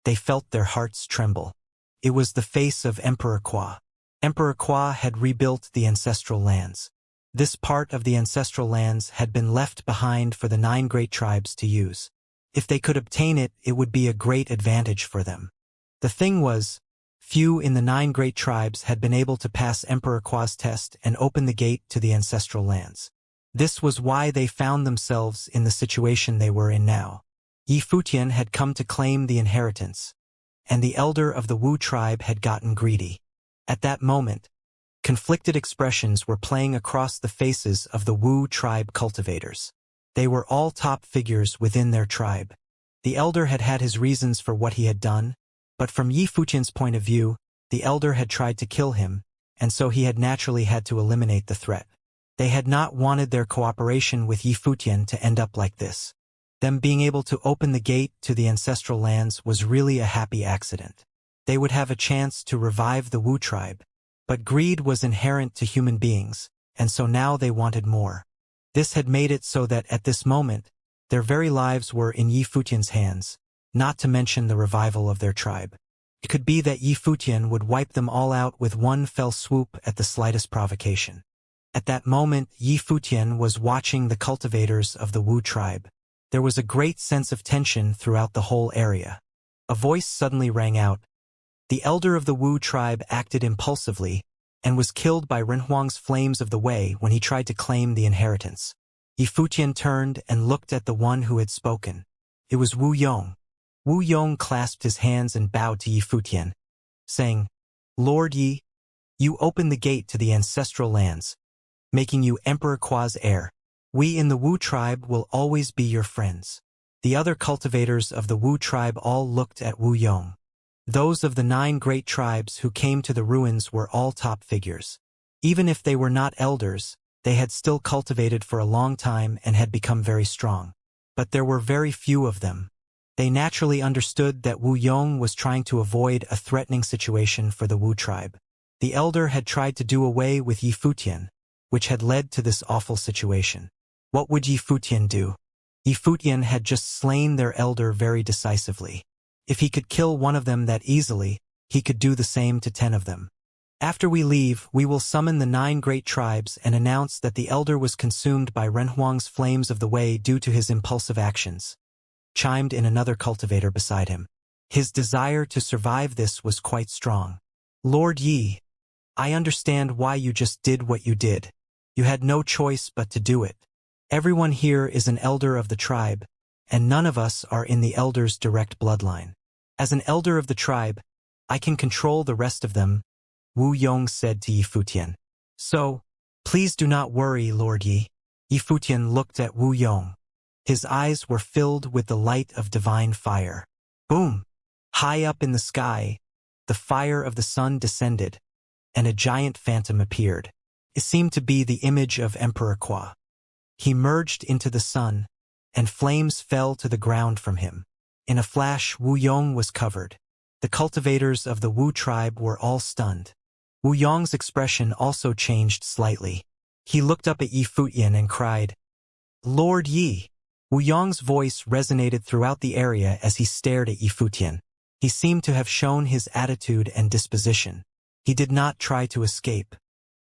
they felt their hearts tremble. It was the face of Emperor Qua. Emperor Qua had rebuilt the ancestral lands. This part of the ancestral lands had been left behind for the 9 great tribes to use. If they could obtain it, it would be a great advantage for them. The thing was, few in the 9 great tribes had been able to pass Emperor Qua's test and open the gate to the ancestral lands. This was why they found themselves in the situation they were in now. Yi Futian had come to claim the inheritance, and the elder of the Wu tribe had gotten greedy. At that moment, conflicted expressions were playing across the faces of the Wu tribe cultivators. They were all top figures within their tribe. The elder had had his reasons for what he had done, but from Yi Futian's point of view, the elder had tried to kill him, and so he had naturally had to eliminate the threat. They had not wanted their cooperation with Yi Futian to end up like this. Them being able to open the gate to the ancestral lands was really a happy accident. They would have a chance to revive the Wu tribe. But greed was inherent to human beings, and so now they wanted more. This had made it so that at this moment, their very lives were in Yi Futian's hands, not to mention the revival of their tribe. It could be that Yi Futian would wipe them all out with one fell swoop at the slightest provocation. At that moment, Yi Futian was watching the cultivators of the Wu tribe. There was a great sense of tension throughout the whole area. A voice suddenly rang out. The elder of the Wu tribe acted impulsively and was killed by Renhuang's flames of the Wei when he tried to claim the inheritance. Yi Futian turned and looked at the one who had spoken. It was Wu Yong. Wu Yong clasped his hands and bowed to Yi Futian, saying, "Lord Yi, you opened the gate to the ancestral lands, making you Emperor Qua's heir. We in the Wu tribe will always be your friends." The other cultivators of the Wu tribe all looked at Wu Yong. Those of the 9 great tribes who came to the ruins were all top figures. Even if they were not elders, they had still cultivated for a long time and had become very strong. But there were very few of them. They naturally understood that Wu Yong was trying to avoid a threatening situation for the Wu tribe. The elder had tried to do away with Yi Futian, which had led to this awful situation. What would Yi Futian do? Yi Futian had just slain their elder very decisively. If he could kill one of them that easily, he could do the same to 10 of them. After we leave, we will summon the 9 great tribes and announce that the elder was consumed by Renhuang's flames of the Wei due to his impulsive actions. Chimed in another cultivator beside him. His desire to survive this was quite strong. "Lord Yi, I understand why you just did what you did. You had no choice but to do it. Everyone here is an elder of the tribe, and none of us are in the elder's direct bloodline. As an elder of the tribe, I can control the rest of them," Wu Yong said to Yi Futian. "So, please do not worry, Lord Yi." Yi Futian looked at Wu Yong. His eyes were filled with the light of divine fire. Boom! High up in the sky, the fire of the sun descended, and a giant phantom appeared. It seemed to be the image of Emperor Qua. He merged into the sun, and flames fell to the ground from him. In a flash, Wu Yong was covered. The cultivators of the Wu tribe were all stunned. Wu Yong's expression also changed slightly. He looked up at Yi Futian and cried, "Lord Yi, Wu Yong's voice resonated throughout the area as he stared at Yifutian. He seemed to have shown his attitude and disposition. He did not try to escape.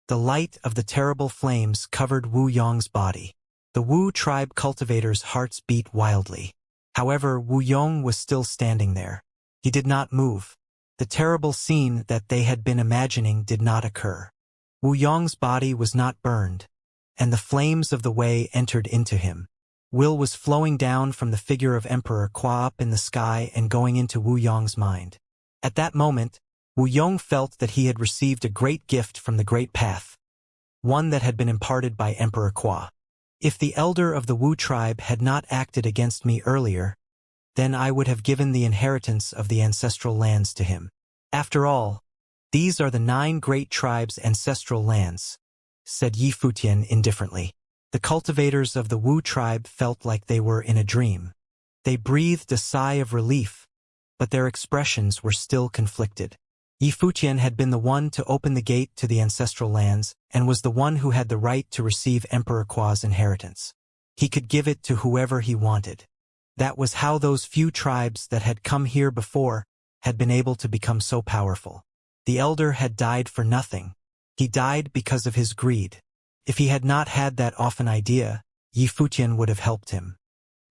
The light of the terrible flames covered Wu Yong's body. The Wu tribe cultivators' hearts beat wildly. However, Wu Yong was still standing there. He did not move. The terrible scene that they had been imagining did not occur. Wu Yong's body was not burned, and the flames of the way entered into him. Will was flowing down from the figure of Emperor Qua up in the sky and going into Wu Yong's mind. At that moment, Wu Yong felt that he had received a great gift from the Great Path, one that had been imparted by Emperor Qua. If the elder of the Wu tribe had not acted against me earlier, then I would have given the inheritance of the ancestral lands to him. After all, these are the 9 great tribes' ancestral lands, said Yifutian indifferently. The cultivators of the Wu tribe felt like they were in a dream. They breathed a sigh of relief, but their expressions were still conflicted. Yifutian had been the one to open the gate to the ancestral lands and was the one who had the right to receive Emperor Qua's inheritance. He could give it to whoever he wanted. That was how those few tribes that had come here before had been able to become so powerful. The elder had died for nothing. He died because of his greed. If he had not had that often idea, Yifutian would have helped him.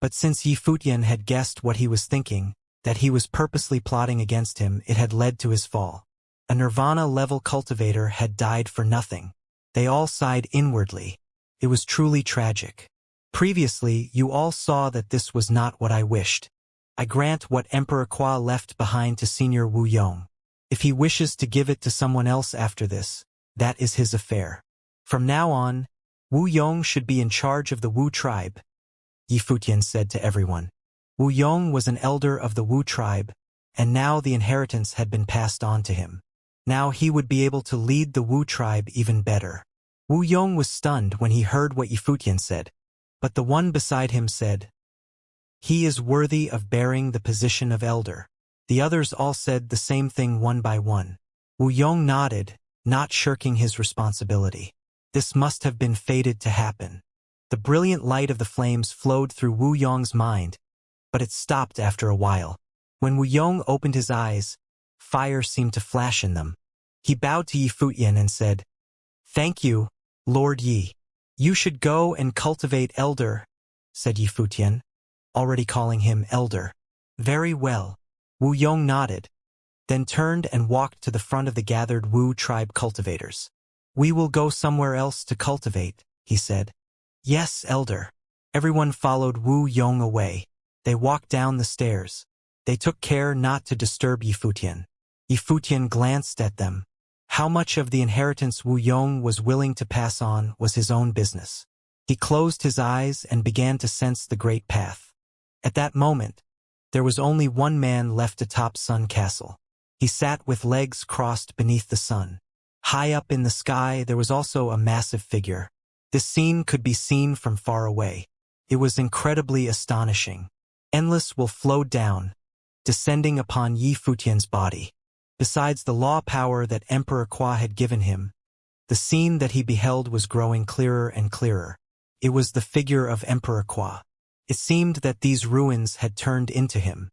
But since Yifutian had guessed what he was thinking, that he was purposely plotting against him, it had led to his fall. A nirvana-level cultivator had died for nothing. They all sighed inwardly. It was truly tragic. Previously, you all saw that this was not what I wished. I grant what Emperor Qua left behind to Senior Wu Yong. If he wishes to give it to someone else after this, that is his affair. From now on, Wu Yong should be in charge of the Wu tribe, Yifutian said to everyone. Wu Yong was an elder of the Wu tribe, and now the inheritance had been passed on to him. Now he would be able to lead the Wu tribe even better. Wu Yong was stunned when he heard what Yifutian said, but the one beside him said, "He is worthy of bearing the position of elder." The others all said the same thing one by one. Wu Yong nodded, not shirking his responsibility. This must have been fated to happen. The brilliant light of the flames flowed through Wu Yong's mind, but it stopped after a while. When Wu Yong opened his eyes, fire seemed to flash in them. He bowed to Yifutian and said, "Thank you, Lord Yi. You should go and cultivate elder," said Yifutian, already calling him elder. "Very well." Wu Yong nodded, then turned and walked to the front of the gathered Wu tribe cultivators. "We will go somewhere else to cultivate," he said. "Yes, elder." Everyone followed Wu Yong away. They walked down the stairs. They took care not to disturb Yifutian. Yifutian glanced at them. How much of the inheritance Wu Yong was willing to pass on was his own business. He closed his eyes and began to sense the great path. At that moment, there was only one man left atop Sun Castle. He sat with legs crossed beneath the sun. High up in the sky, there was also a massive figure. This scene could be seen from far away. It was incredibly astonishing. Endless will flowed down, descending upon Yifutian's body. Besides the law power that Emperor Qua had given him, the scene that he beheld was growing clearer and clearer. It was the figure of Emperor Qua. It seemed that these ruins had turned into him.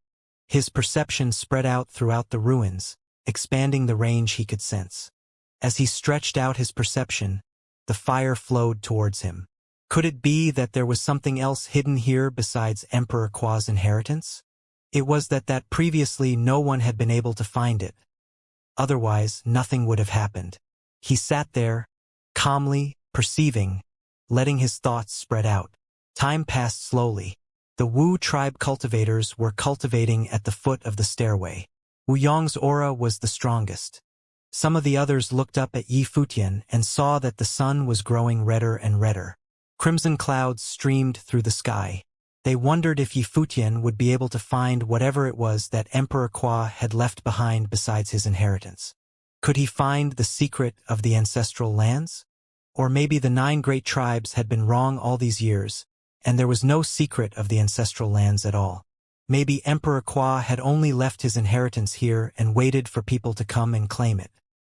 His perception spread out throughout the ruins, expanding the range he could sense. As he stretched out his perception, the fire flowed towards him. Could it be that there was something else hidden here besides Emperor Qua's inheritance? It was that previously no one had been able to find it. Otherwise, nothing would have happened. He sat there, calmly, perceiving, letting his thoughts spread out. Time passed slowly. The Wu tribe cultivators were cultivating at the foot of the stairway. Wu Yong's aura was the strongest. Some of the others looked up at Yifutian and saw that the sun was growing redder and redder. Crimson clouds streamed through the sky. They wondered if Yifutian would be able to find whatever it was that Emperor Qua had left behind besides his inheritance. Could he find the secret of the ancestral lands? Or maybe the 9 great tribes had been wrong all these years, and there was no secret of the ancestral lands at all. Maybe Emperor Qua had only left his inheritance here and waited for people to come and claim it.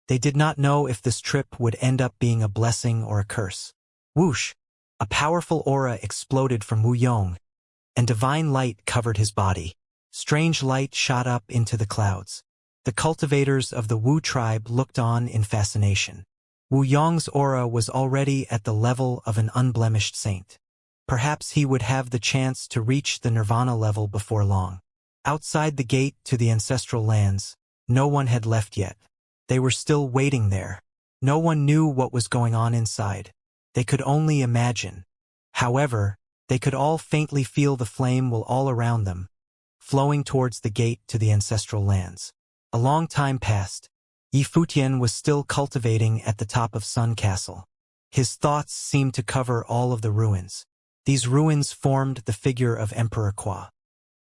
They did not know if this trip would end up being a blessing or a curse. Whoosh! A powerful aura exploded from Wu Yong. and divine light covered his body. Strange light shot up into the clouds. The cultivators of the Wu tribe looked on in fascination. Wu Yong's aura was already at the level of an unblemished saint. Perhaps he would have the chance to reach the nirvana level before long. Outside the gate to the ancestral lands, no one had left yet. They were still waiting there. No one knew what was going on inside. They could only imagine. However, they could all faintly feel the flame will all around them, flowing towards the gate to the ancestral lands. A long time passed. Yi Futian was still cultivating at the top of Sun Castle. His thoughts seemed to cover all of the ruins. These ruins formed the figure of Emperor Qua.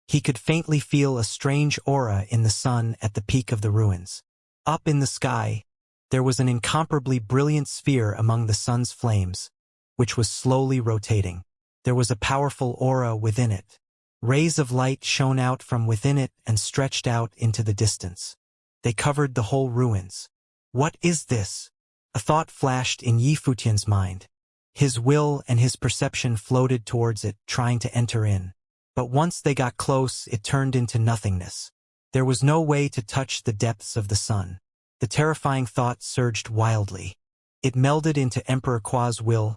He could faintly feel a strange aura in the sun at the peak of the ruins. Up in the sky, there was an incomparably brilliant sphere among the sun's flames, which was slowly rotating. There was a powerful aura within it. Rays of light shone out from within it and stretched out into the distance. They covered the whole ruins. What is this? A thought flashed in Yi Futian's mind. His will and his perception floated towards it, trying to enter in. But once they got close, it turned into nothingness. There was no way to touch the depths of the sun. The terrifying thought surged wildly. It melded into Emperor Qua's will,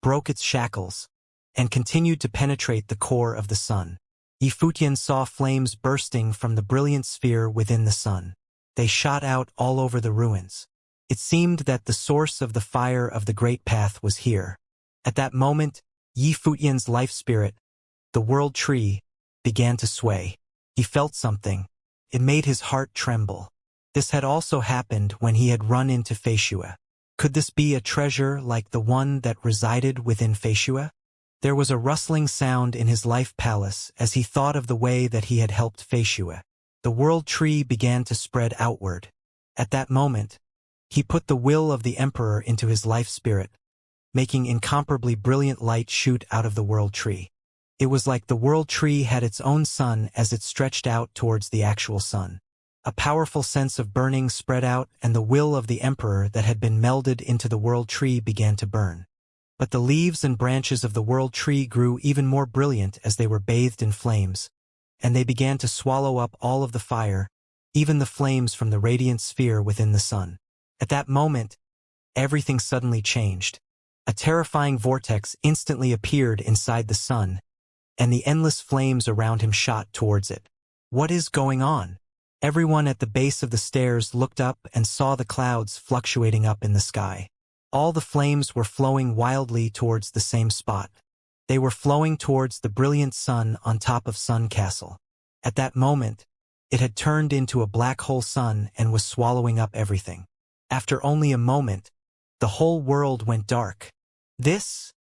broke its shackles, and continued to penetrate the core of the sun. Yi Futian saw flames bursting from the brilliant sphere within the sun. They shot out all over the ruins. It seemed that the source of the fire of the Great Path was here. At that moment, Yi Futian's life spirit, the world tree, began to sway. He felt something. It made his heart tremble. This had also happened when he had run into Feishue. Could this be a treasure like the one that resided within Feishue? There was a rustling sound in his life palace as he thought of the way that he had helped Feishue. The world tree began to spread outward. At that moment, he put the will of the emperor into his life spirit, making incomparably brilliant light shoot out of the world tree. It was like the world tree had its own sun as it stretched out towards the actual sun. A powerful sense of burning spread out, and the will of the emperor that had been melded into the world tree began to burn. But the leaves and branches of the world tree grew even more brilliant as they were bathed in flames, and they began to swallow up all of the fire, even the flames from the radiant sphere within the sun. At that moment, everything suddenly changed. A terrifying vortex instantly appeared inside the sun, and the endless flames around him shot towards it. What is going on? Everyone at the base of the stairs looked up and saw the clouds fluctuating up in the sky. All the flames were flowing wildly towards the same spot. They were flowing towards the brilliant sun on top of Sun Castle. At that moment, it had turned into a black hole sun and was swallowing up everything. After only a moment, the whole world went dark. This?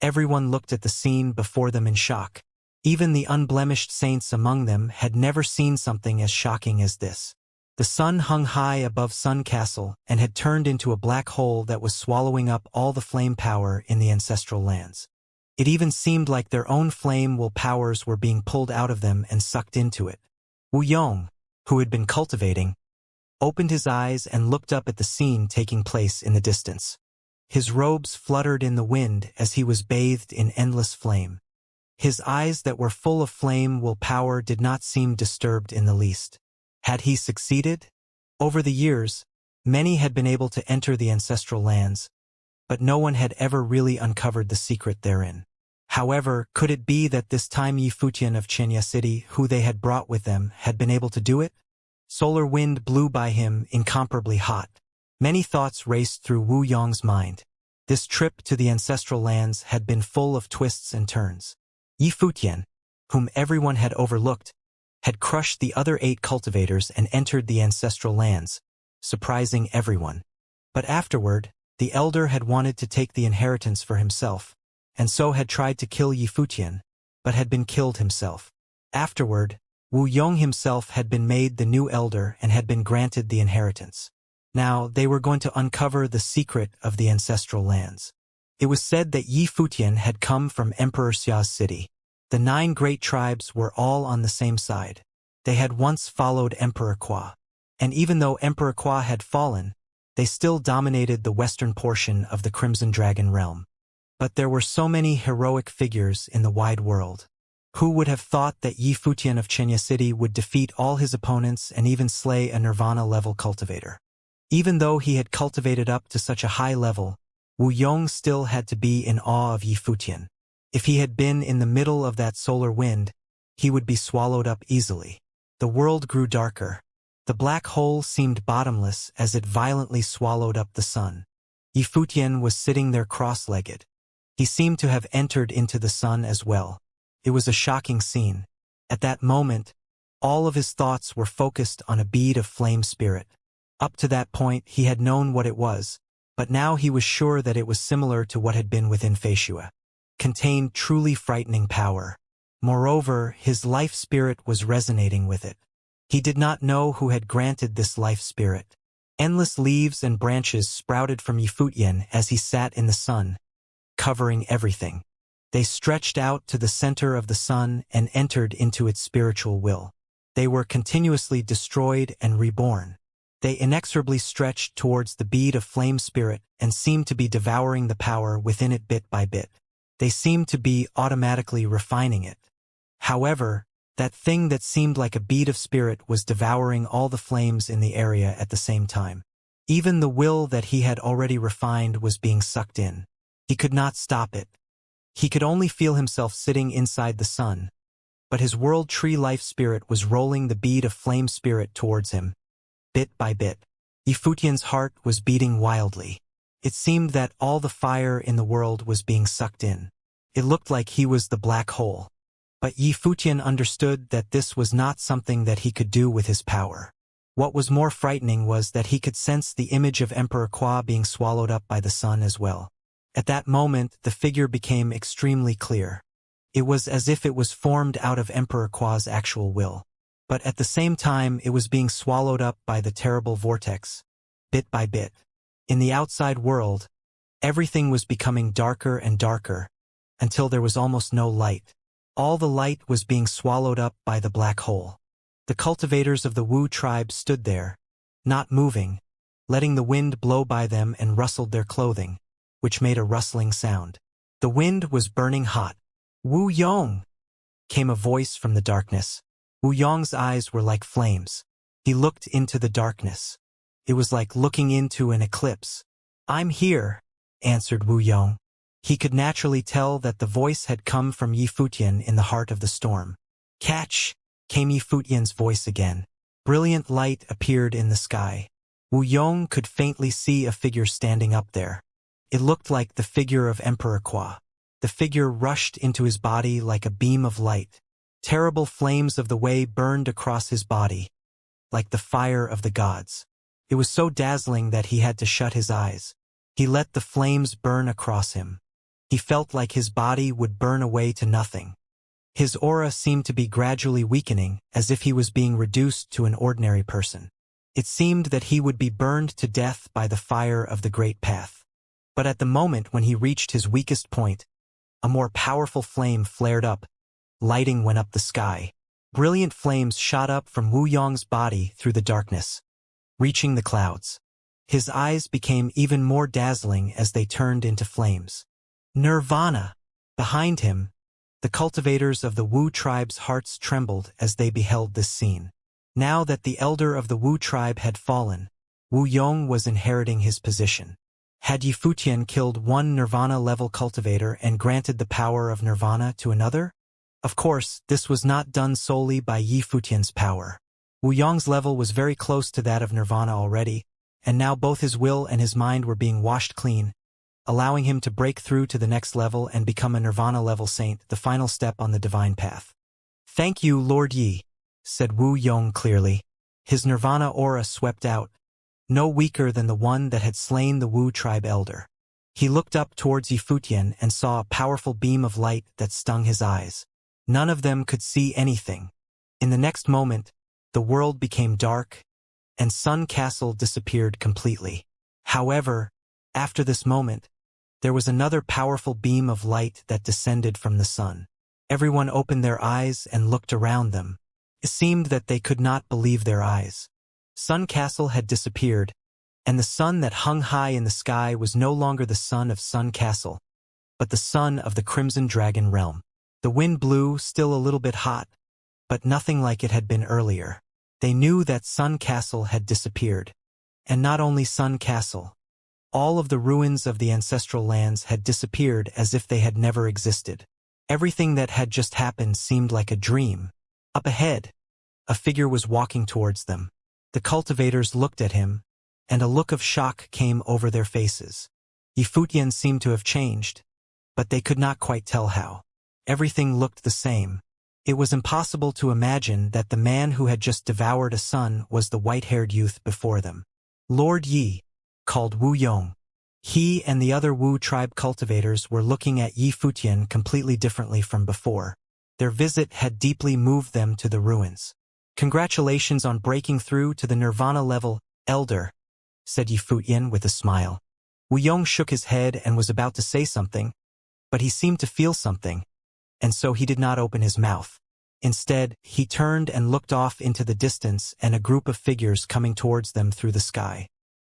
Everyone looked at the scene before them in shock. Even the unblemished saints among them had never seen something as shocking as this. The sun hung high above Sun Castle and had turned into a black hole that was swallowing up all the flame power in the ancestral lands. It even seemed like their own flame will powers were being pulled out of them and sucked into it. Wu Yong, who had been cultivating, opened his eyes and looked up at the scene taking place in the distance. His robes fluttered in the wind as he was bathed in endless flame. His eyes that were full of flame will power did not seem disturbed in the least. Had he succeeded? Over the years, many had been able to enter the ancestral lands, but no one had ever really uncovered the secret therein. However, could it be that this time Yi Futian of Xianxia City, who they had brought with them, had been able to do it? Solar wind blew by him, incomparably hot. Many thoughts raced through Wu Yong's mind. This trip to the ancestral lands had been full of twists and turns. Yi Futian, whom everyone had overlooked, had crushed the other 8 cultivators and entered the ancestral lands, surprising everyone. But afterward, the elder had wanted to take the inheritance for himself, and so had tried to kill Yi Futian, but had been killed himself. Afterward, Wu Yong himself had been made the new elder and had been granted the inheritance. Now they were going to uncover the secret of the ancestral lands. It was said that Yi Futian had come from Emperor Xia's city. The 9 great tribes were all on the same side. They had once followed Emperor Qua. And even though Emperor Qua had fallen, they still dominated the western portion of the Crimson Dragon realm. But there were so many heroic figures in the wide world. Who would have thought that Yi Futian of Xianxia City would defeat all his opponents and even slay a Nirvana-level cultivator? Even though he had cultivated up to such a high level, Wu Yong still had to be in awe of Yi Futian. If he had been in the middle of that solar wind, he would be swallowed up easily. The world grew darker. The black hole seemed bottomless as it violently swallowed up the sun. Yi Futian was sitting there cross-legged. He seemed to have entered into the sun as well. It was a shocking scene. At that moment, all of his thoughts were focused on a bead of flame spirit. Up to that point, he had known what it was, but now he was sure that it was similar to what had been within Feishua. Contained truly frightening power. Moreover, his life spirit was resonating with it. He did not know who had granted this life spirit. Endless leaves and branches sprouted from Yi Futian as he sat in the sun, covering everything. They stretched out to the center of the sun and entered into its spiritual will. They were continuously destroyed and reborn. They inexorably stretched towards the bead of flame spirit and seemed to be devouring the power within it bit by bit. They seemed to be automatically refining it. However, that thing that seemed like a bead of spirit was devouring all the flames in the area at the same time. Even the will that he had already refined was being sucked in. He could not stop it. He could only feel himself sitting inside the sun, but his world tree life spirit was rolling the bead of flame spirit towards him, bit by bit. Yi Futian's heart was beating wildly. It seemed that all the fire in the world was being sucked in. It looked like he was the black hole. But Yi Futian understood that this was not something that he could do with his power. What was more frightening was that he could sense the image of Emperor Qua being swallowed up by the sun as well. At that moment, the figure became extremely clear. It was as if it was formed out of Emperor Qua's actual will. But at the same time, it was being swallowed up by the terrible vortex, bit by bit. In the outside world, everything was becoming darker and darker, until there was almost no light. All the light was being swallowed up by the black hole. The cultivators of the Wu tribe stood there, not moving, letting the wind blow by them and rustled their clothing, which made a rustling sound. The wind was burning hot. "Wu Yong!" came a voice from the darkness. Wu Yong's eyes were like flames. He looked into the darkness. It was like looking into an eclipse. "I'm here," answered Wu Yong. He could naturally tell that the voice had come from Yi Futian in the heart of the storm. "Catch!" came Yi Futian's voice again. Brilliant light appeared in the sky. Wu Yong could faintly see a figure standing up there. It looked like the figure of Emperor Qua. The figure rushed into his body like a beam of light. Terrible flames of the way burned across his body, like the fire of the gods. It was so dazzling that he had to shut his eyes. He let the flames burn across him. He felt like his body would burn away to nothing. His aura seemed to be gradually weakening, as if he was being reduced to an ordinary person. It seemed that he would be burned to death by the fire of the Great Path. But at the moment when he reached his weakest point, a more powerful flame flared up. Lighting went up the sky. Brilliant flames shot up from Wu Yong's body through the darkness, reaching the clouds. His eyes became even more dazzling as they turned into flames. Nirvana! Behind him, the cultivators of the Wu tribe's hearts trembled as they beheld this scene. Now that the elder of the Wu tribe had fallen, Wu Yong was inheriting his position. Had Yi Futian killed one Nirvana-level cultivator and granted the power of Nirvana to another? Of course, this was not done solely by Yi Futian's power. Wu Yong's level was very close to that of Nirvana already, and now both his will and his mind were being washed clean, allowing him to break through to the next level and become a Nirvana-level saint, the final step on the divine path. "Thank you, Lord Yi," said Wu Yong clearly. His Nirvana aura swept out, no weaker than the one that had slain the Wu tribe elder. He looked up towards Yi Futian and saw a powerful beam of light that stung his eyes. None of them could see anything. In the next moment, the world became dark, and Sun Castle disappeared completely. However, after this moment, there was another powerful beam of light that descended from the sun. Everyone opened their eyes and looked around them. It seemed that they could not believe their eyes. Sun Castle had disappeared, and the sun that hung high in the sky was no longer the sun of Sun Castle, but the sun of the Crimson Dragon realm. The wind blew, still a little bit hot, but nothing like it had been earlier. They knew that Sun Castle had disappeared. And not only Sun Castle. All of the ruins of the ancestral lands had disappeared as if they had never existed. Everything that had just happened seemed like a dream. Up ahead, a figure was walking towards them. The cultivators looked at him, and a look of shock came over their faces. Yifutian seemed to have changed, but they could not quite tell how. Everything looked the same. It was impossible to imagine that the man who had just devoured a son was the white-haired youth before them. Lord Yi, called Wu Yong. He and the other Wu tribe cultivators were looking at Yifutian completely differently from before. Their visit had deeply moved them to the ruins. "Congratulations on breaking through to the Nirvana level, Elder," said Yifutian with a smile. Wu Yong shook his head and was about to say something, but he seemed to feel something, and so he did not open his mouth. Instead, he turned and looked off into the distance and a group of figures coming towards them through the sky.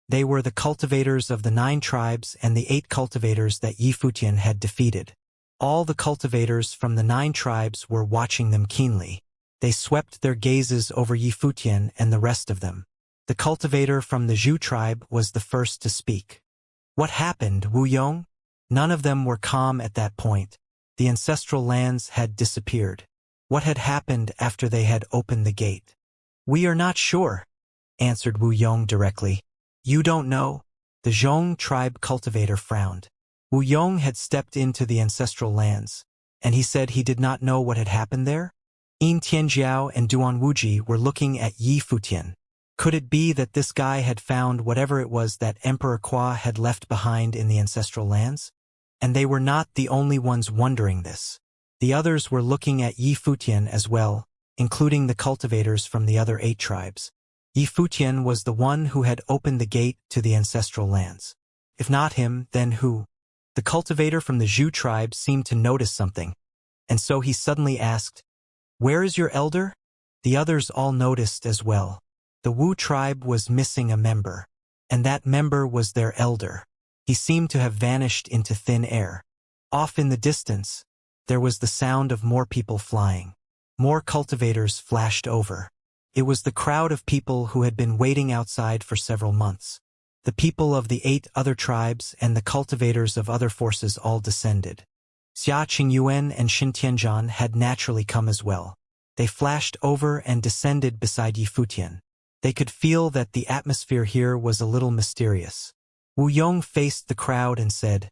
They were the cultivators of the 9 tribes and the 8 cultivators that Yifutian had defeated. All the cultivators from the 9 tribes were watching them keenly. They swept their gazes over Yifutian and the rest of them. The cultivator from the Zhu tribe was the first to speak. "What happened, Wu Yong?" None of them were calm at that point. The ancestral lands had disappeared. What had happened after they had opened the gate? "We are not sure," answered Wu Yong directly. "You don't know?" The Zhong tribe cultivator frowned. Wu Yong had stepped into the ancestral lands, and he said he did not know what had happened there? Yin Tianjiao and Duan Wuji were looking at Yifutian. Could it be that this guy had found whatever it was that Emperor Qua had left behind in the ancestral lands? And they were not the only ones wondering this. The others were looking at Yifutian as well, including the cultivators from the other 8 tribes. Yifutian was the one who had opened the gate to the ancestral lands. If not him, then who? The cultivator from the Zhu tribe seemed to notice something, and so he suddenly asked, "Where is your elder?" The others all noticed as well. The Wu tribe was missing a member, and that member was their elder. He seemed to have vanished into thin air. Off in the distance, there was the sound of more people flying. More cultivators flashed over. It was the crowd of people who had been waiting outside for several months. The people of the 8 other tribes and the cultivators of other forces all descended. Xia Qingyuan and Xin Tianzhan had naturally come as well. They flashed over and descended beside Yifutian. They could feel that the atmosphere here was a little mysterious. Wu Yong faced the crowd and said,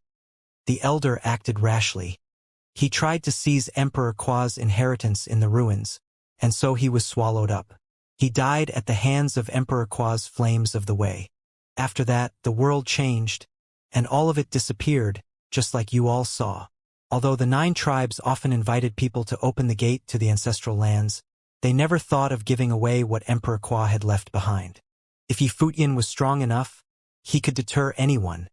"The elder acted rashly. He tried to seize Emperor Qua's inheritance in the ruins, and so he was swallowed up. He died at the hands of Emperor Qua's flames of the way. After that, the world changed, and all of it disappeared, just like you all saw." Although the 9 tribes often invited people to open the gate to the ancestral lands, they never thought of giving away what Emperor Qua had left behind. If Yifutian was strong enough, he could deter anyone,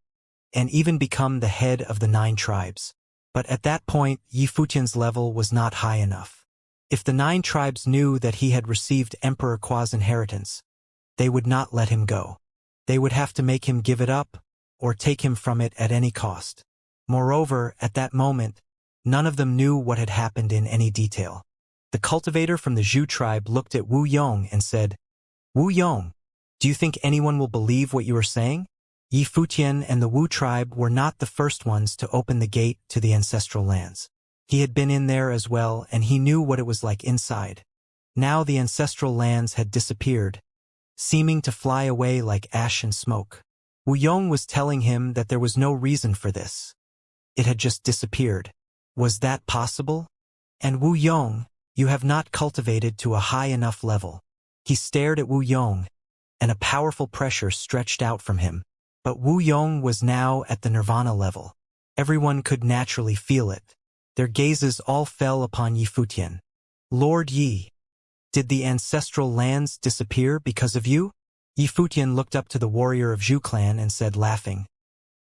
and even become the head of the 9 tribes. But at that point, Yifutian's level was not high enough. If the 9 tribes knew that he had received Emperor Qua's inheritance, they would not let him go. They would have to make him give it up, or take him from it at any cost. Moreover, at that moment, none of them knew what had happened in any detail. The cultivator from the Zhu tribe looked at Wu Yong and said, "Wu Yong, do you think anyone will believe what you are saying?" Yifutian and the Wu tribe were not the first ones to open the gate to the ancestral lands. He had been in there as well, and he knew what it was like inside. Now the ancestral lands had disappeared, seeming to fly away like ash and smoke. Wu Yong was telling him that there was no reason for this. It had just disappeared. Was that possible? And Wu Yong, you have not cultivated to a high enough level. He stared at Wu Yong, and a powerful pressure stretched out from him. But Wu Yong was now at the Nirvana level. Everyone could naturally feel it. Their gazes all fell upon Yifutian. "Lord Yi, did the ancestral lands disappear because of you?" Yifutian looked up to the warrior of Zhu clan and said, laughing,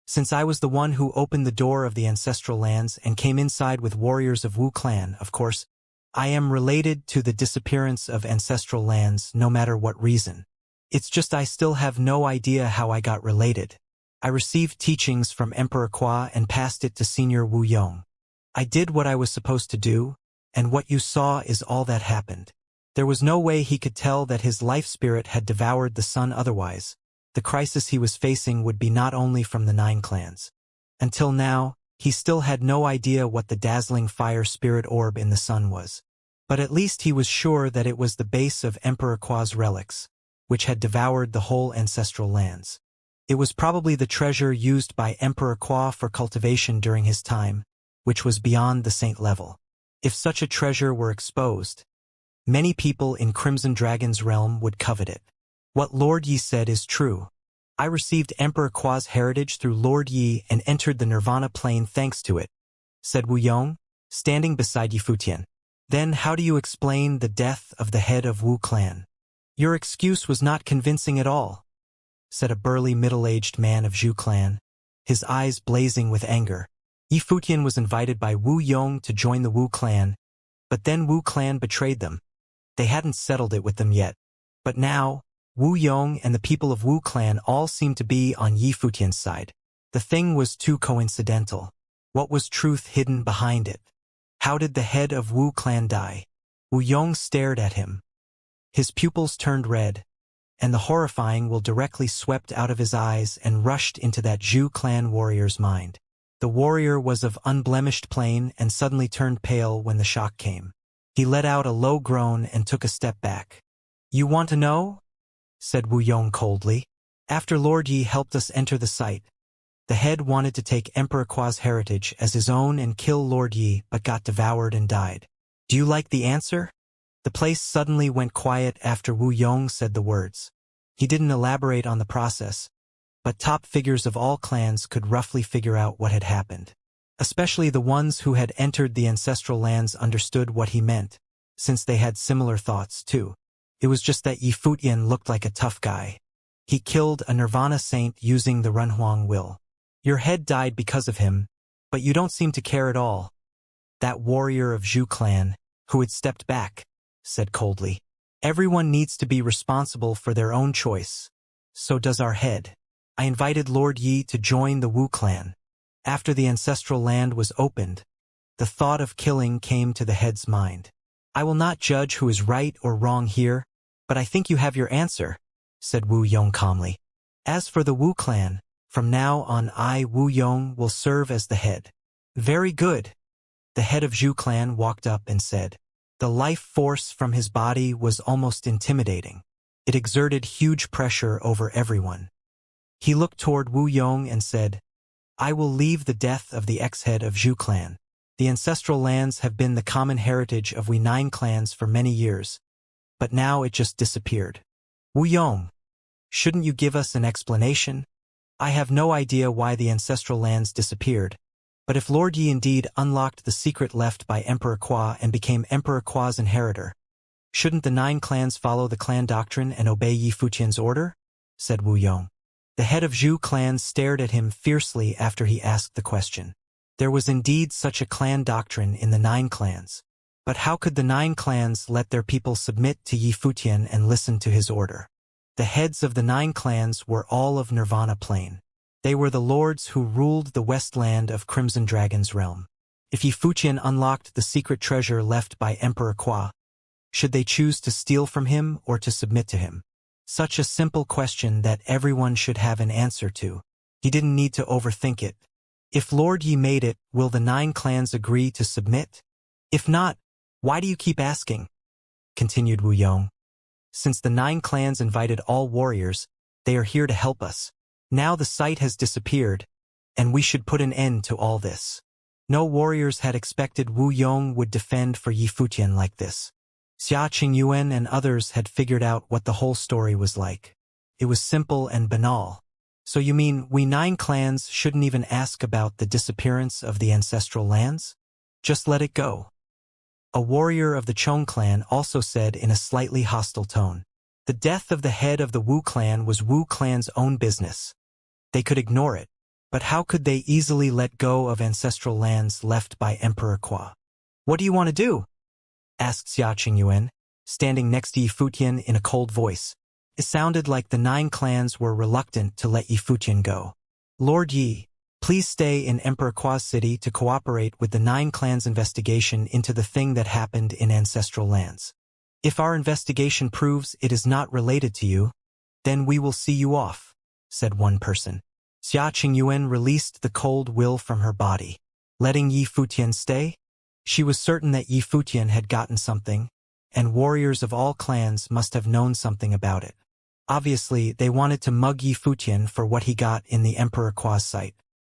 "Since I was the one who opened the door of the ancestral lands and came inside with warriors of Wu clan, of course, I am related to the disappearance of ancestral lands no matter what reason. It's just I still have no idea how I got related. I received teachings from Emperor Qua and passed it to Senior Wu Yong. I did what I was supposed to do, and what you saw is all that happened. There was no way he could tell that his life spirit had devoured the sun otherwise. The crisis he was facing would be not only from the 9 clans. Until now, he still had no idea what the dazzling fire spirit orb in the sun was. But at least he was sure that it was the base of Emperor Qua's relics, which had devoured the whole ancestral lands. It was probably the treasure used by Emperor Qua for cultivation during his time, which was beyond the saint level. If such a treasure were exposed, many people in Crimson Dragon's realm would covet it. What Lord Yi said is true. I received Emperor Qua's heritage through Lord Yi and entered the Nirvana plane thanks to it, said Wu Yong, standing beside Yi Futian. Then how do you explain the death of the head of Wu clan? Your excuse was not convincing at all, said a burly middle-aged man of Zhu clan, his eyes blazing with anger. Yi Futian was invited by Wu Yong to join the Wu clan, but then Wu clan betrayed them. They hadn't settled it with them yet. But now, Wu Yong and the people of Wu clan all seemed to be on Yi Futian's side. The thing was too coincidental. What was truth hidden behind it? How did the head of Wu clan die? Wu Yong stared at him. His pupils turned red, and the horrifying will directly swept out of his eyes and rushed into that Zhu clan warrior's mind. The warrior was of unblemished plain and suddenly turned pale when the shock came. He let out a low groan and took a step back. You want to know? Said Wu Yong coldly. After Lord Yi helped us enter the site, the head wanted to take Emperor Qua's heritage as his own and kill Lord Yi, but got devoured and died. Do you like the answer? The place suddenly went quiet after Wu Yong said the words. He didn't elaborate on the process, but top figures of all clans could roughly figure out what had happened. Especially the ones who had entered the ancestral lands understood what he meant, since they had similar thoughts too. It was just that Yi Futian looked like a tough guy. He killed a Nirvana saint using the Renhuang will. Your head died because of him, but you don't seem to care at all. That warrior of Zhu clan, who had stepped back, said coldly. Everyone needs to be responsible for their own choice. So does our head. I invited Lord Yi to join the Wu clan. After the ancestral land was opened, the thought of killing came to the head's mind. I will not judge who is right or wrong here, but I think you have your answer, said Wu Yong calmly. As for the Wu clan, from now on I, Wu Yong, will serve as the head. Very good. The head of Zhu clan walked up and said. The life force from his body was almost intimidating. It exerted huge pressure over everyone. He looked toward Wu Yong and said, I will leave the death of the ex-head of Zhu clan. The ancestral lands have been the common heritage of we 9 clans for many years, but now it just disappeared. Wu Yong, shouldn't you give us an explanation? I have no idea why the ancestral lands disappeared, but if Lord Yi indeed unlocked the secret left by Emperor Qua and became Emperor Qua's inheritor, shouldn't the 9 clans follow the clan doctrine and obey Yi Futian's order? Said Wu Yong. The head of Zhu clan stared at him fiercely after he asked the question. There was indeed such a clan doctrine in the 9 clans. But how could the 9 clans let their people submit to Yi Futian and listen to his order? The heads of the 9 clans were all of Nirvana Plain. They were the lords who ruled the westland of Crimson Dragon's realm. If Yi Futian unlocked the secret treasure left by Emperor Qua, should they choose to steal from him or to submit to him? Such a simple question that everyone should have an answer to. He didn't need to overthink it. If Lord Yi made it, will the 9 clans agree to submit? If not, why do you keep asking? Continued Wu Yong. Since the 9 clans invited all warriors, they are here to help us. Now the site has disappeared, and we should put an end to all this. No warriors had expected Wu Yong would defend for Yi Futian like this. Xia Qingyuan and others had figured out what the whole story was like. It was simple and banal. So you mean we 9 clans shouldn't even ask about the disappearance of the ancestral lands? Just let it go. A warrior of the Chong clan also said in a slightly hostile tone. The death of the head of the Wu clan was Wu clan's own business. They could ignore it, but how could they easily let go of ancestral lands left by Emperor Qua? What do you want to do? Asked Xia Qingyuan, standing next to Yi Futian in a cold voice. It sounded like the 9 clans were reluctant to let Yi Futian go. Lord Yi, Please stay in Emperor Qua's city to cooperate with the 9 clans' investigation into the thing that happened in ancestral lands. If our investigation proves it is not related to you, then we will see you off, said one person. Xia Qingyuan released the cold will from her body. Letting Yi Futian stay? She was certain that Yi Futian had gotten something, and warriors of all clans must have known something about it. Obviously, they wanted to mug Yi Futian for what he got in the Emperor Qua's site.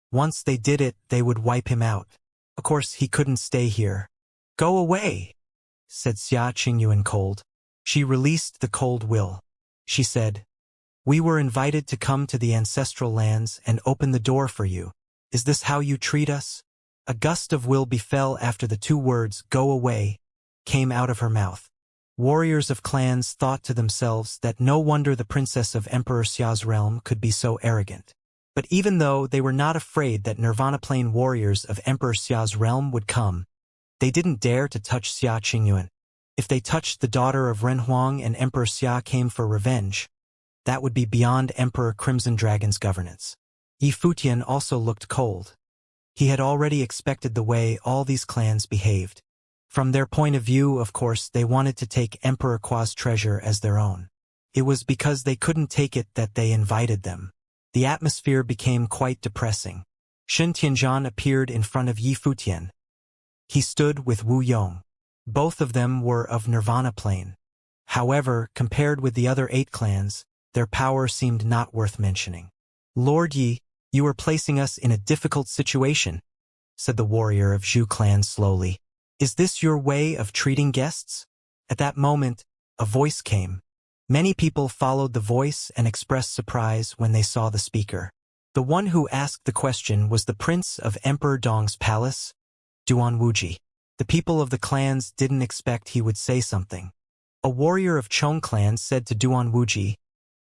Once they did it, they would wipe him out. Of course, he couldn't stay here. Go away, said Xia Qingyuan cold. She released the cold will. She said, we were invited to come to the ancestral lands and open the door for you. Is this how you treat us? A gust of will befell after the 2 words, go away, came out of her mouth. Warriors of clans thought to themselves that no wonder the princess of Emperor Xia's realm could be so arrogant. But even though they were not afraid that Nirvana Plane warriors of Emperor Xia's realm would come, they didn't dare to touch Xia Qingyuan. If they touched the daughter of Ren Huang and Emperor Xia came for revenge, that would be beyond Emperor Crimson Dragon's governance. Yi Futian also looked cold. He had already expected the way all these clans behaved. From their point of view, of course, they wanted to take Emperor Qua's treasure as their own. It was because they couldn't take it that they invited them. The atmosphere became quite depressing. Shen Tianzhan appeared in front of Yi Futian. He stood with Wu Yong. Both of them were of Nirvana Plane. However, compared with the other 8 clans, their power seemed not worth mentioning. Lord Yi, you are placing us in a difficult situation, said the warrior of Zhu clan slowly. Is this your way of treating guests? At that moment, a voice came. Many people followed the voice and expressed surprise when they saw the speaker. The one who asked the question was the prince of Emperor Dong's palace, Duan Wuji. The people of the clans didn't expect he would say something. A warrior of Chong clan said to Duan Wuji,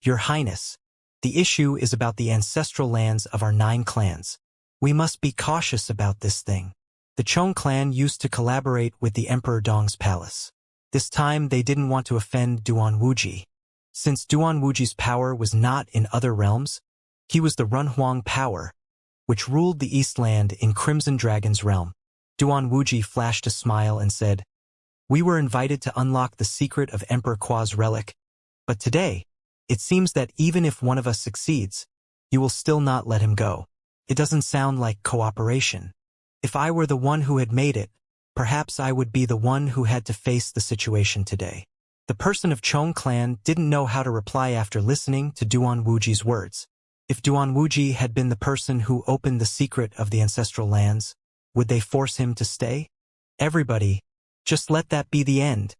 Your Highness, the issue is about the ancestral lands of our 9 clans. We must be cautious about this thing. The Chong clan used to collaborate with the Emperor Dong's palace. This time they didn't want to offend Duan Wuji. Since Duan Wuji's power was not in other realms, he was the Runhuang power, which ruled the East Land in Crimson Dragon's realm. Duan Wuji flashed a smile and said, We were invited to unlock the secret of Emperor Qua's relic, but today, it seems that even if one of us succeeds, you will still not let him go. It doesn't sound like cooperation. If I were the one who had made it, perhaps I would be the one who had to face the situation today. The person of Chong clan didn't know how to reply after listening to Duan Wuji's words. If Duan Wuji had been the person who opened the secret of the ancestral lands, would they force him to stay? Everybody, just let that be the end,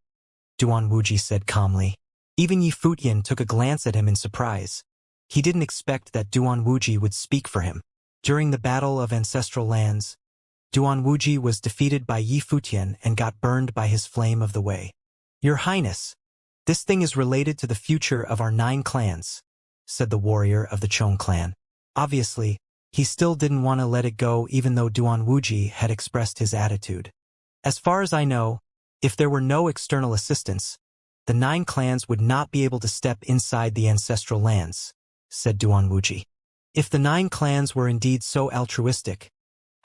Duan Wuji said calmly. Even Yi Futian took a glance at him in surprise. He didn't expect that Duan Wuji would speak for him. During the Battle of Ancestral Lands, Duan Wuji was defeated by Yi Futian and got burned by his flame of the way. Your Highness, this thing is related to the future of our 9 clans, said the warrior of the Chong clan. Obviously, he still didn't want to let it go even though Duan Wuji had expressed his attitude. As far as I know, if there were no external assistance, the 9 clans would not be able to step inside the ancestral lands, said Duan Wuji. If the 9 clans were indeed so altruistic,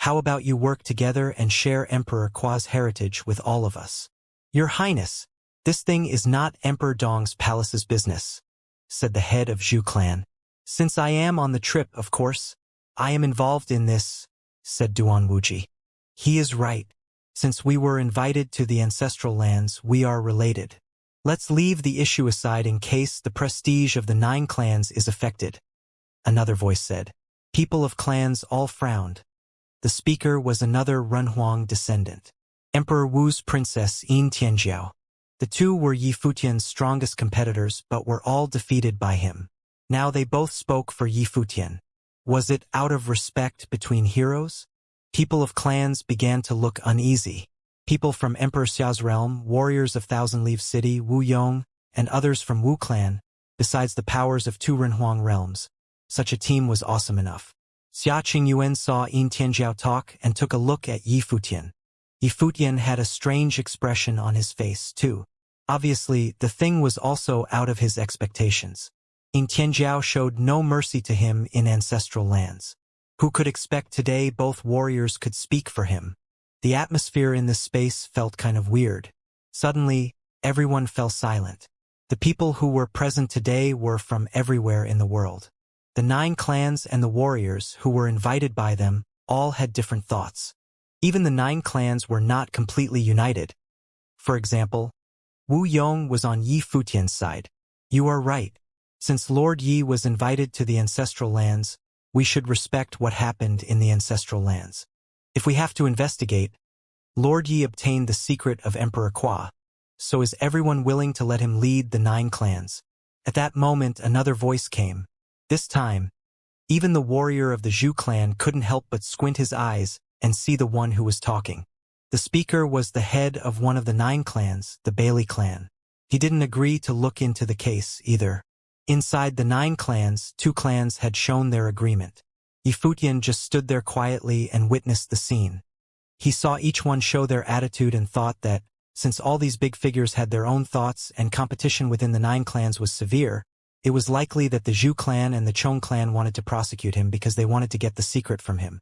how about you work together and share Emperor Qua's heritage with all of us? Your Highness, this thing is not Emperor Dong's palace's business, said the head of Zhu clan. Since I am on the trip, of course, I am involved in this, said Duan Wuji. He is right. Since we were invited to the ancestral lands, we are related. Let's leave the issue aside in case the prestige of the 9 clans is affected, another voice said. People of clans all frowned. The speaker was another Runhuang descendant, Emperor Wu's princess Yin Tianjiao. The 2 were Yi Futian's strongest competitors but were all defeated by him. Now they both spoke for Yi Futian. Was it out of respect between heroes? People of clans began to look uneasy. People from Emperor Xia's realm, warriors of Thousand Leaf City, Wu Yong, and others from Wu clan, besides the powers of 2 Renhuang realms. Such a team was awesome enough. Xia Qingyuan saw Yin Tianjiao talk and took a look at Yi Futian. Yi Futian had a strange expression on his face, too. Obviously, the thing was also out of his expectations. Yin Tianjiao showed no mercy to him in ancestral lands. Who could expect today both warriors could speak for him? The atmosphere in this space felt kind of weird. Suddenly, everyone fell silent. The people who were present today were from everywhere in the world. The 9 clans and the warriors who were invited by them all had different thoughts. Even the 9 clans were not completely united. For example, Wu Yong was on Yi Futian's side. You are right. Since Lord Yi was invited to the ancestral lands, we should respect what happened in the ancestral lands. If we have to investigate, Lord Yi obtained the secret of Emperor Kwa. So is everyone willing to let him lead the 9 clans? At that moment another voice came. This time, even the warrior of the Zhu clan couldn't help but squint his eyes and see the one who was talking. The speaker was the head of one of the 9 clans, the Bailey clan. He didn't agree to look into the case either. Inside the 9 clans, 2 clans had shown their agreement. Yi Futian just stood there quietly and witnessed the scene. He saw each one show their attitude and thought that, since all these big figures had their own thoughts and competition within the 9 clans was severe, it was likely that the Zhu clan and the Chong clan wanted to prosecute him because they wanted to get the secret from him.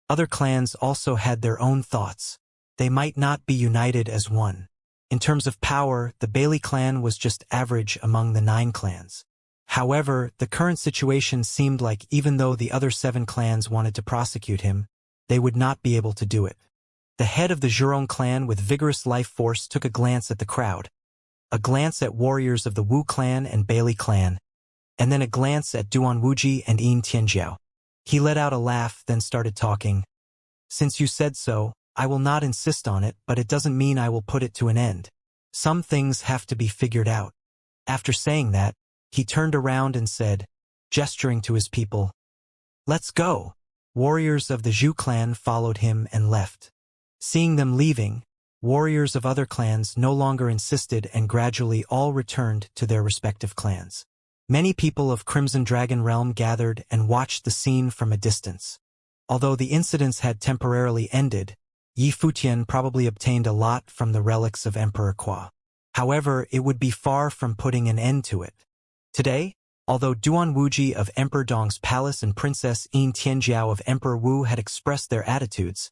Other clans also had their own thoughts. They might not be united as one. In terms of power, the Bailey clan was just average among the 9 clans. However, the current situation seemed like even though the other 7 clans wanted to prosecute him, they would not be able to do it. The head of the Zhurong clan with vigorous life force took a glance at the crowd, a glance at warriors of the Wu clan and Bailey clan, and then a glance at Duan Wuji and Yin Tianjiao. He let out a laugh, then started talking. Since you said so, I will not insist on it, but it doesn't mean I will put it to an end. Some things have to be figured out. After saying that, he turned around and said, gesturing to his people, let's go. Warriors of the Zhu clan followed him and left. Seeing them leaving, warriors of other clans no longer insisted and gradually all returned to their respective clans. Many people of Crimson Dragon Realm gathered and watched the scene from a distance. Although the incidents had temporarily ended, Yi Futian probably obtained a lot from the relics of Emperor Kwa. However, it would be far from putting an end to it. Today, although Duan Wuji of Emperor Dong's palace and Princess Yin Tianjiao of Emperor Wu had expressed their attitudes,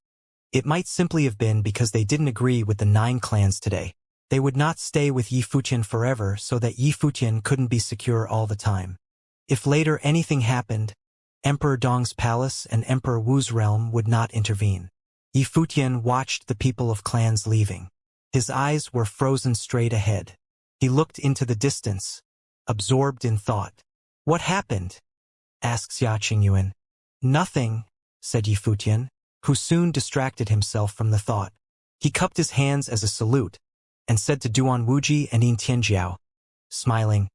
it might simply have been because they didn't agree with the 9 clans today. They would not stay with Yi Futian forever so that Yi Futian couldn't be secure all the time. If later anything happened, Emperor Dong's palace and Emperor Wu's realm would not intervene. Yi Futian watched the people of clans leaving. His eyes were frozen straight ahead. He looked into the distance, absorbed in thought. What happened? Asked Xia Qingyuan. Nothing, said Yi Futian, who soon distracted himself from the thought. He cupped his hands as a salute, and said to Duan Wuji and Yin Tianjiao, smiling,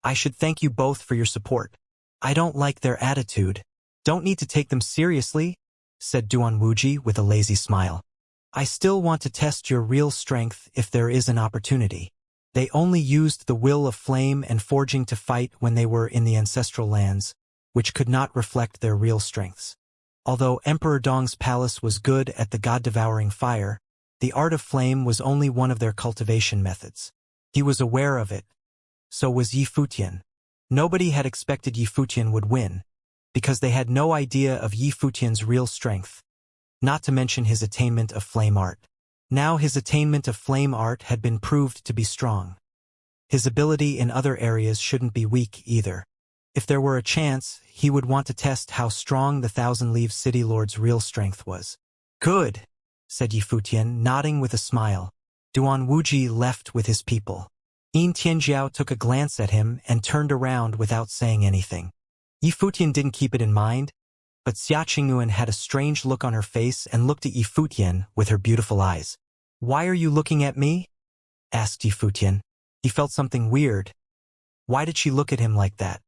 I should thank you both for your support. I don't like their attitude. Don't need to take them seriously, said Duan Wuji with a lazy smile. I still want to test your real strength if there is an opportunity. They only used the will of flame and forging to fight when they were in the ancestral lands, which could not reflect their real strengths. Although Emperor Dong's palace was good at the god-devouring fire, the art of flame was only one of their cultivation methods. He was aware of it. So was Yi Futian. Nobody had expected Yi Futian would win, because they had no idea of Yi Futian's real strength, not to mention his attainment of flame art. Now his attainment of flame art had been proved to be strong. His ability in other areas shouldn't be weak either. If there were a chance, he would want to test how strong the Thousand Leaves City Lord's real strength was. Good, said Yi Futian, nodding with a smile. Duan Wuji left with his people. Yin Tianjiao took a glance at him and turned around without saying anything. Yi Futian didn't keep it in mind, but Xia Qingyuan had a strange look on her face and looked at Yi Futian with her beautiful eyes. Why are you looking at me? Asked Yi Futian. He felt something weird. Why did she look at him like that?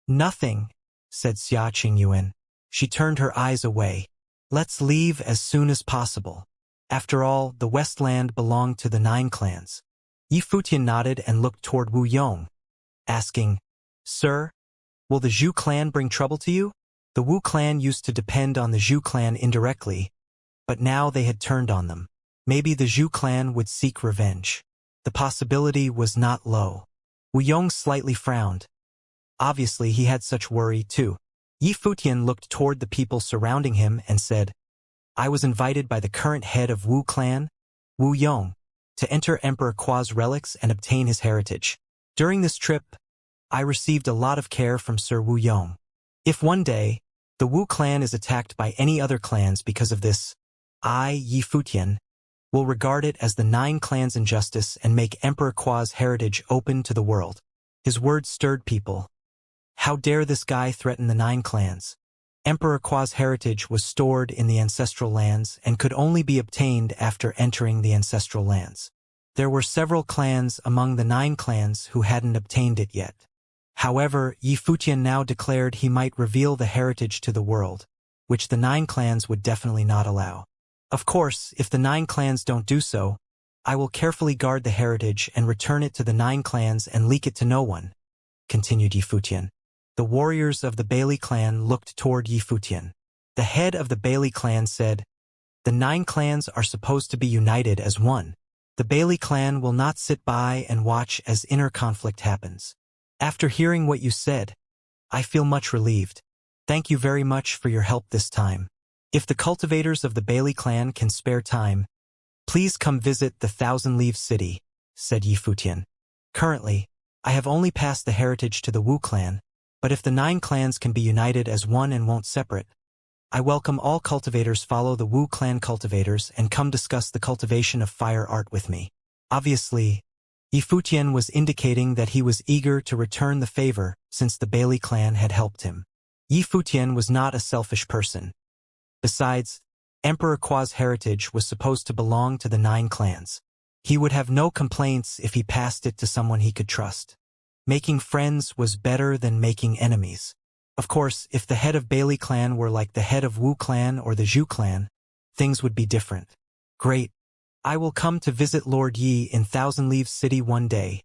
Nothing, said Xia Qingyuan. She turned her eyes away. Let's leave as soon as possible. After all, the Westland belonged to the 9 clans. Yi Futian nodded and looked toward Wu Yong, asking, Sir, will the Zhu clan bring trouble to you? The Wu clan used to depend on the Zhu clan indirectly, but now they had turned on them. Maybe the Zhu clan would seek revenge. The possibility was not low. Wu Yong slightly frowned. Obviously, he had such worry too. Yi Futian looked toward the people surrounding him and said, I was invited by the current head of Wu clan, Wu Yong, to enter Emperor Kua's relics and obtain his heritage. During this trip, I received a lot of care from Sir Wu Yong. If one day, the Wu clan is attacked by any other clans because of this, I, Yi Futian, will regard it as the 9 clans' injustice and make Emperor Kua's heritage open to the world. His words stirred people. How dare this guy threaten the 9 clans? Emperor Kua's heritage was stored in the ancestral lands and could only be obtained after entering the ancestral lands. There were several clans among the 9 clans who hadn't obtained it yet. However, Yi Futian now declared he might reveal the heritage to the world, which the 9 clans would definitely not allow. Of course, if the 9 clans don't do so, I will carefully guard the heritage and return it to the 9 clans and leak it to no one, continued Yi Futian. The warriors of the Bailey clan looked toward Yi Futian. The head of the Bailey clan said, The 9 clans are supposed to be united as one. The Bailey clan will not sit by and watch as inner conflict happens. After hearing what you said, I feel much relieved. Thank you very much for your help this time. If the cultivators of the Bailey clan can spare time, please come visit the Thousand Leaves City, said Yi Futian. Currently, I have only passed the heritage to the Wu clan, but if the 9 clans can be united as one and won't separate, I welcome all cultivators follow the Wu clan cultivators and come discuss the cultivation of fire art with me. Obviously, Yi Futian was indicating that he was eager to return the favor since the Bailey clan had helped him. Yi Futian was not a selfish person. Besides, Emperor Kua's heritage was supposed to belong to the 9 clans. He would have no complaints if he passed it to someone he could trust. Making friends was better than making enemies. Of course, if the head of Bailey clan were like the head of Wu clan or the Zhu clan, things would be different. Great. I will come to visit Lord Yi in Thousand Leaves City one day,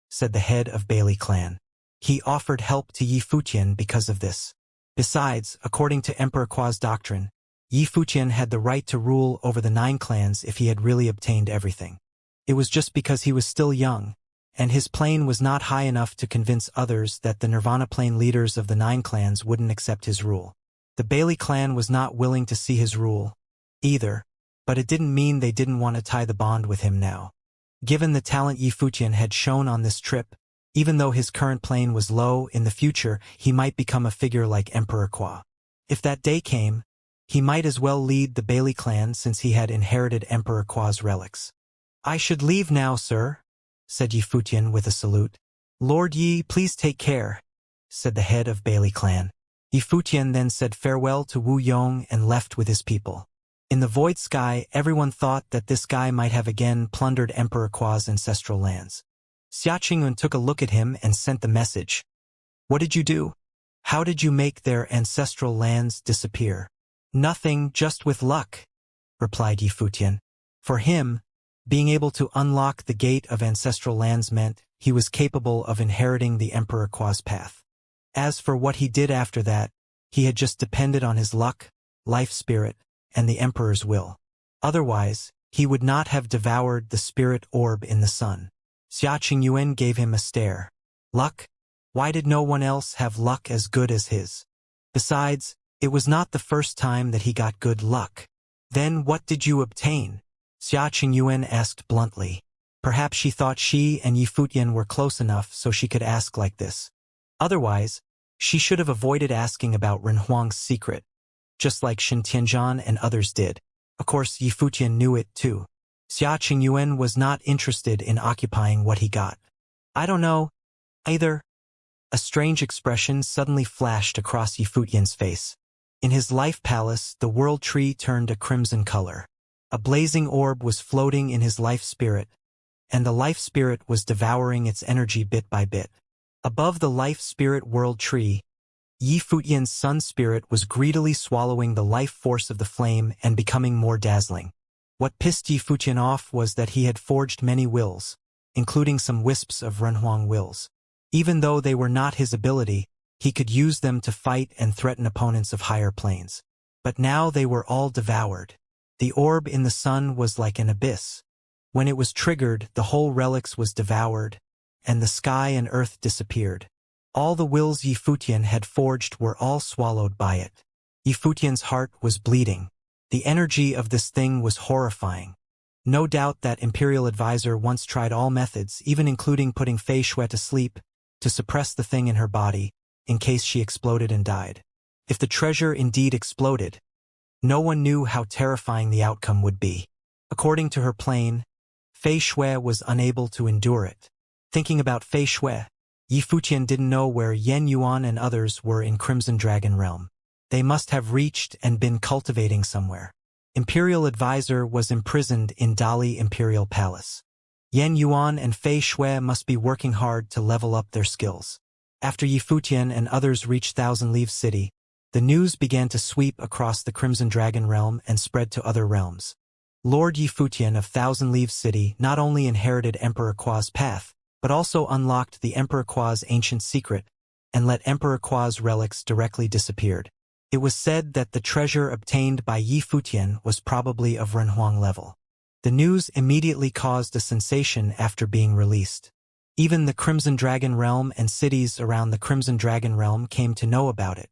said the head of Bailey clan. He offered help to Yi Futian because of this. Besides, according to Emperor Kua's doctrine, Yi Futian had the right to rule over the 9 clans if he had really obtained everything. It was just because he was still young, and his plane was not high enough to convince others that the Nirvana plane leaders of the 9 clans wouldn't accept his rule. The Bailey clan was not willing to see his rule, either, but it didn't mean they didn't want to tie the bond with him now. Given the talent Yi Futian had shown on this trip, even though his current plane was low, in the future he might become a figure like Emperor Kua. If that day came, he might as well lead the Bailey clan since he had inherited Emperor Kua's relics. I should leave now, sir, said Yi Futian with a salute. Lord Yi, please take care, said the head of Bailey clan. Yi Futian then said farewell to Wu Yong and left with his people. In the void sky, everyone thought that this guy might have again plundered Emperor Kua's ancestral lands. Xianxia took a look at him and sent the message. What did you do? How did you make their ancestral lands disappear? Nothing, just with luck, replied Yi Futian. For him, being able to unlock the gate of ancestral lands meant he was capable of inheriting the Emperor Kua's path. As for what he did after that, he had just depended on his luck, life spirit, and the Emperor's will. Otherwise, he would not have devoured the spirit orb in the sun. Xianxia gave him a stare. Luck? Why did no one else have luck as good as his? Besides, it was not the first time that he got good luck. Then what did you obtain? Xianxia asked bluntly. Perhaps she thought she and Yi Futian were close enough so she could ask like this. Otherwise, she should have avoided asking about Renhuang's secret, just like Shen Tianzhan and others did. Of course, Yi Futian knew it too. Xianxia was not interested in occupying what he got. I don't know, either. A strange expression suddenly flashed across Yi Futian's face. In his life palace, the world tree turned a crimson color. A blazing orb was floating in his life spirit, and the life spirit was devouring its energy bit by bit. Above the life spirit world tree, Yi Futian's sun spirit was greedily swallowing the life force of the flame and becoming more dazzling. What pissed Yi Futian off was that he had forged many wills, including some wisps of Renhuang wills. Even though they were not his ability, he could use them to fight and threaten opponents of higher planes. But now they were all devoured. The orb in the sun was like an abyss. When it was triggered, the whole relics was devoured, and the sky and earth disappeared. All the wills Yifutian had forged were all swallowed by it. Yifutian's heart was bleeding. The energy of this thing was horrifying. No doubt that imperial advisor once tried all methods, even including putting Fei Shui to sleep, to suppress the thing in her body, in case she exploded and died. If the treasure indeed exploded, no one knew how terrifying the outcome would be. According to her plane, Fei Shui was unable to endure it. Thinking about Fei Shui, Yifutian didn't know where Yen Yuan and others were in Crimson Dragon Realm. They must have reached and been cultivating somewhere. Imperial advisor was imprisoned in Dali Imperial Palace. Yen Yuan and Fei Shui must be working hard to level up their skills. After Yifutian and others reached Thousand Leaves City, the news began to sweep across the Crimson Dragon Realm and spread to other realms. Lord Yifutian of Thousand Leaves City not only inherited Emperor Qua's path, but also unlocked the Emperor Qua's ancient secret and let Emperor Qua's relics directly disappeared. It was said that the treasure obtained by Yifutian was probably of Renhuang level. The news immediately caused a sensation after being released. Even the Crimson Dragon Realm and cities around the Crimson Dragon Realm came to know about it.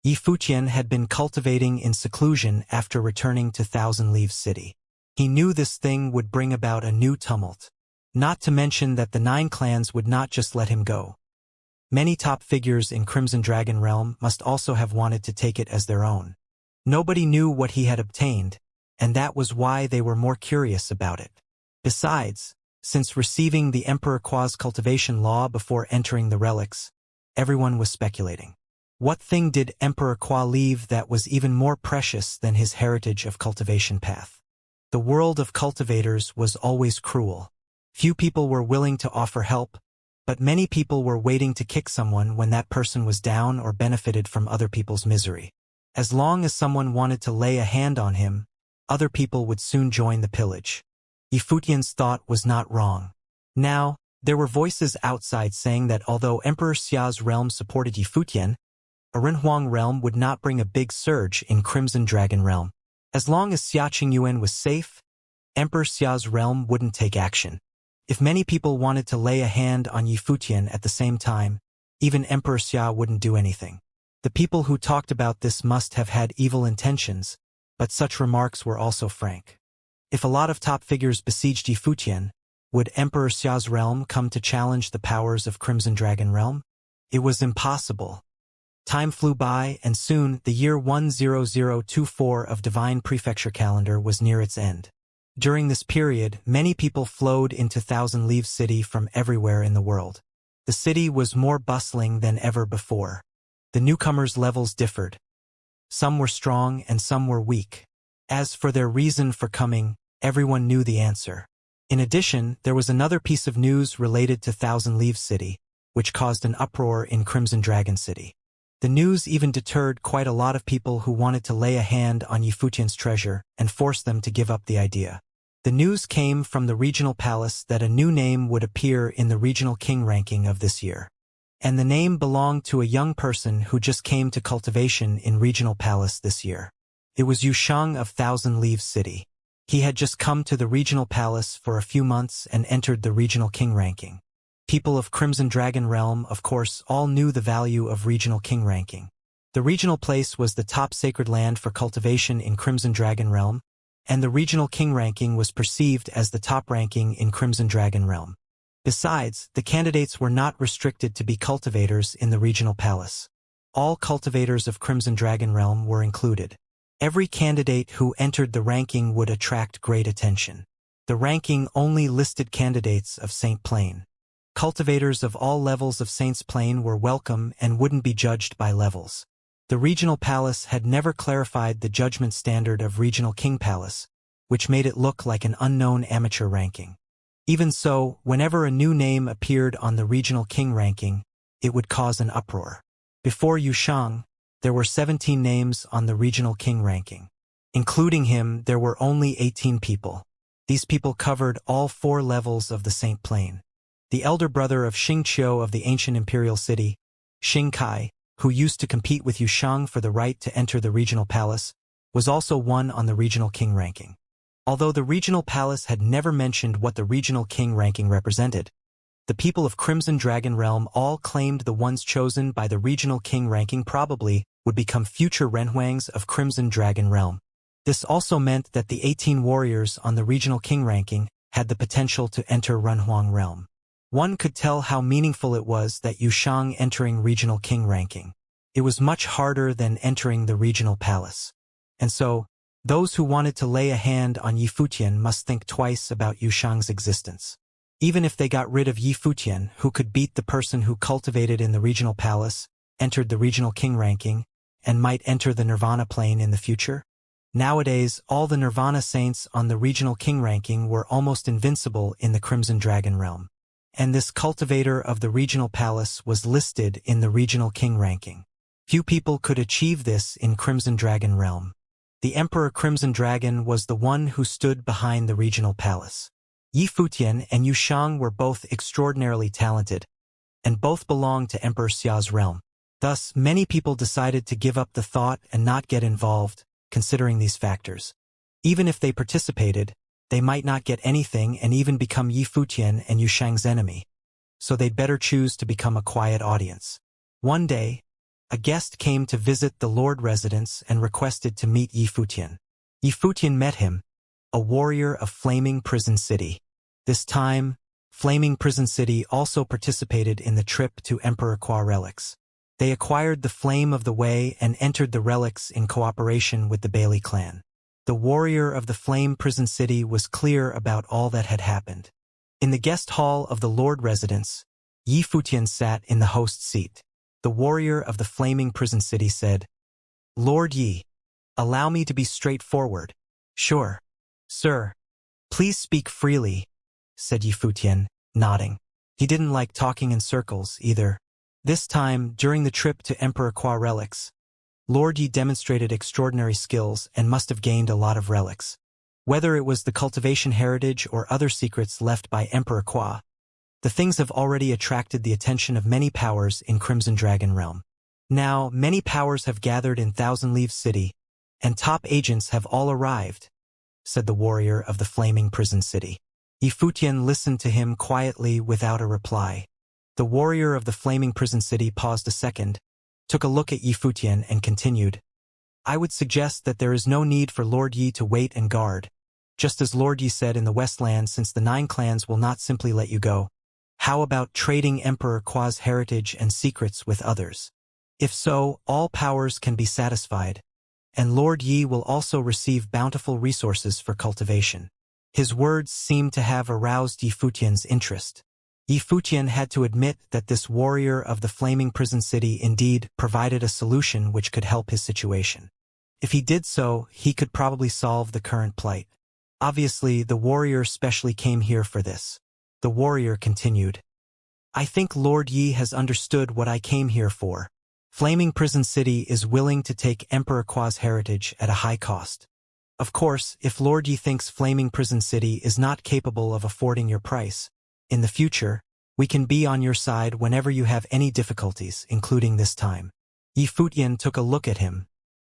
Yifutian had been cultivating in seclusion after returning to Thousand Leaves City. He knew this thing would bring about a new tumult. Not to mention that the 9 clans would not just let him go. Many top figures in Crimson Dragon Realm must also have wanted to take it as their own. Nobody knew what he had obtained, and that was why they were more curious about it. Besides, since receiving the Emperor Qua's cultivation law before entering the relics, everyone was speculating. What thing did Emperor Qua leave that was even more precious than his heritage of cultivation path? The world of cultivators was always cruel. Few people were willing to offer help, but many people were waiting to kick someone when that person was down or benefited from other people's misery. As long as someone wanted to lay a hand on him, other people would soon join the pillage. Yifutian's thought was not wrong. Now, there were voices outside saying that although Emperor Xia's realm supported Yifutian, a Renhuang realm would not bring a big surge in Crimson Dragon Realm. As long as Xia Qingyuan was safe, Emperor Xia's realm wouldn't take action. If many people wanted to lay a hand on Yifutian at the same time, even Emperor Xia wouldn't do anything. The people who talked about this must have had evil intentions, but such remarks were also frank. If a lot of top figures besieged Yifutian, would Emperor Xia's realm come to challenge the powers of Crimson Dragon Realm? It was impossible. Time flew by, and soon the year 10024 of Divine Prefecture calendar was near its end. During this period, many people flowed into Thousand Leaves City from everywhere in the world. The city was more bustling than ever before. The newcomers' levels differed. Some were strong and some were weak. As for their reason for coming, everyone knew the answer. In addition, there was another piece of news related to Thousand Leaves City, which caused an uproar in Crimson Dragon City. The news even deterred quite a lot of people who wanted to lay a hand on Yifutian's treasure and force them to give up the idea. The news came from the regional palace that a new name would appear in the regional king ranking of this year. And the name belonged to a young person who just came to cultivation in regional palace this year. It was Yusheng of Thousand Leaves City. He had just come to the regional palace for a few months and entered the regional king ranking. People of Crimson Dragon Realm, of course, all knew the value of regional king ranking. The regional place was the top sacred land for cultivation in Crimson Dragon Realm, and the regional king ranking was perceived as the top ranking in Crimson Dragon Realm. Besides, the candidates were not restricted to be cultivators in the regional palace. All cultivators of Crimson Dragon Realm were included. Every candidate who entered the ranking would attract great attention. The ranking only listed candidates of Saint Plane. Cultivators of all levels of Saint's Plane were welcome and wouldn't be judged by levels. The regional palace had never clarified the judgment standard of regional king palace, which made it look like an unknown amateur ranking. Even so, whenever a new name appeared on the regional king ranking, it would cause an uproar. Before Yusheng, there were 17 names on the regional king ranking. Including him, there were only 18 people. These people covered all 4 levels of the Saint Plane. The elder brother of Xianxia of the ancient imperial city, Xing Kai, who used to compete with Yusheng for the right to enter the regional palace, was also one on the regional king ranking. Although the regional palace had never mentioned what the regional king ranking represented, The people of Crimson Dragon Realm all claimed the ones chosen by the regional king ranking probably would become future Renhuangs of Crimson Dragon Realm. This also meant that the 18 warriors on the regional king ranking had the potential to enter Renhuang Realm. One could tell how meaningful it was that Yushang entering regional king ranking. It was much harder than entering the regional palace. And so, those who wanted to lay a hand on Yi Futian must think twice about Yushang's existence. Even if they got rid of Yi Futian, who could beat the person who cultivated in the regional palace, entered the regional king ranking, and might enter the Nirvana plane in the future? Nowadays, all the Nirvana saints on the regional king ranking were almost invincible in the Crimson Dragon Realm. And this cultivator of the regional palace was listed in the regional king ranking. Few people could achieve this in Crimson Dragon Realm. The Emperor Crimson Dragon was the one who stood behind the regional palace. Yi Futian and Yushang were both extraordinarily talented, and both belonged to Emperor Xia's realm. Thus, many people decided to give up the thought and not get involved, considering these factors. Even if they participated, they might not get anything and even become Yi Futian and Yushang's enemy. So they'd better choose to become a quiet audience. One day, a guest came to visit the Lord residence and requested to meet Yi Futian. Yi Futian met him, a warrior of Flaming Prison City. This time, Flaming Prison City also participated in the trip to Emperor Qua relics. They acquired the Flame of the Way and entered the relics in cooperation with the Bailey clan. The warrior of the Flame Prison City was clear about all that had happened. In the guest hall of the Lord residence, Yi Futian sat in the host seat. The warrior of the Flaming Prison City said, "Lord Yi, allow me to be straightforward." "Sure, sir. Please speak freely," said Yi Futian, nodding. He didn't like talking in circles, either. This time, during the trip to Emperor Qua relics, Lord Yi demonstrated extraordinary skills and must have gained a lot of relics. Whether it was the cultivation heritage or other secrets left by Emperor Qua, the things have already attracted the attention of many powers in Crimson Dragon Realm. Now, many powers have gathered in Thousand Leaves City, and top agents have all arrived, said the warrior of the Flaming Prison City. Yi Futian listened to him quietly without a reply. The warrior of the Flaming Prison City paused a second, took a look at Yi Futian and continued, "I would suggest that there is no need for Lord Yi to wait and guard. Just as Lord Yi said in the Westland, since the 9 clans will not simply let you go. How about trading Emperor Qua's heritage and secrets with others? If so, all powers can be satisfied, and Lord Yi will also receive bountiful resources for cultivation." His words seemed to have aroused Yi Futian's interest. Yi Futian had to admit that this warrior of the Flaming Prison City indeed provided a solution which could help his situation. If he did so, he could probably solve the current plight. Obviously, the warrior specially came here for this. The warrior continued, "I think Lord Yi has understood what I came here for. Flaming Prison City is willing to take Emperor Qua's heritage at a high cost. Of course, if Lord Yi thinks Flaming Prison City is not capable of affording your price, in the future, we can be on your side whenever you have any difficulties, including this time." Yi Futian took a look at him.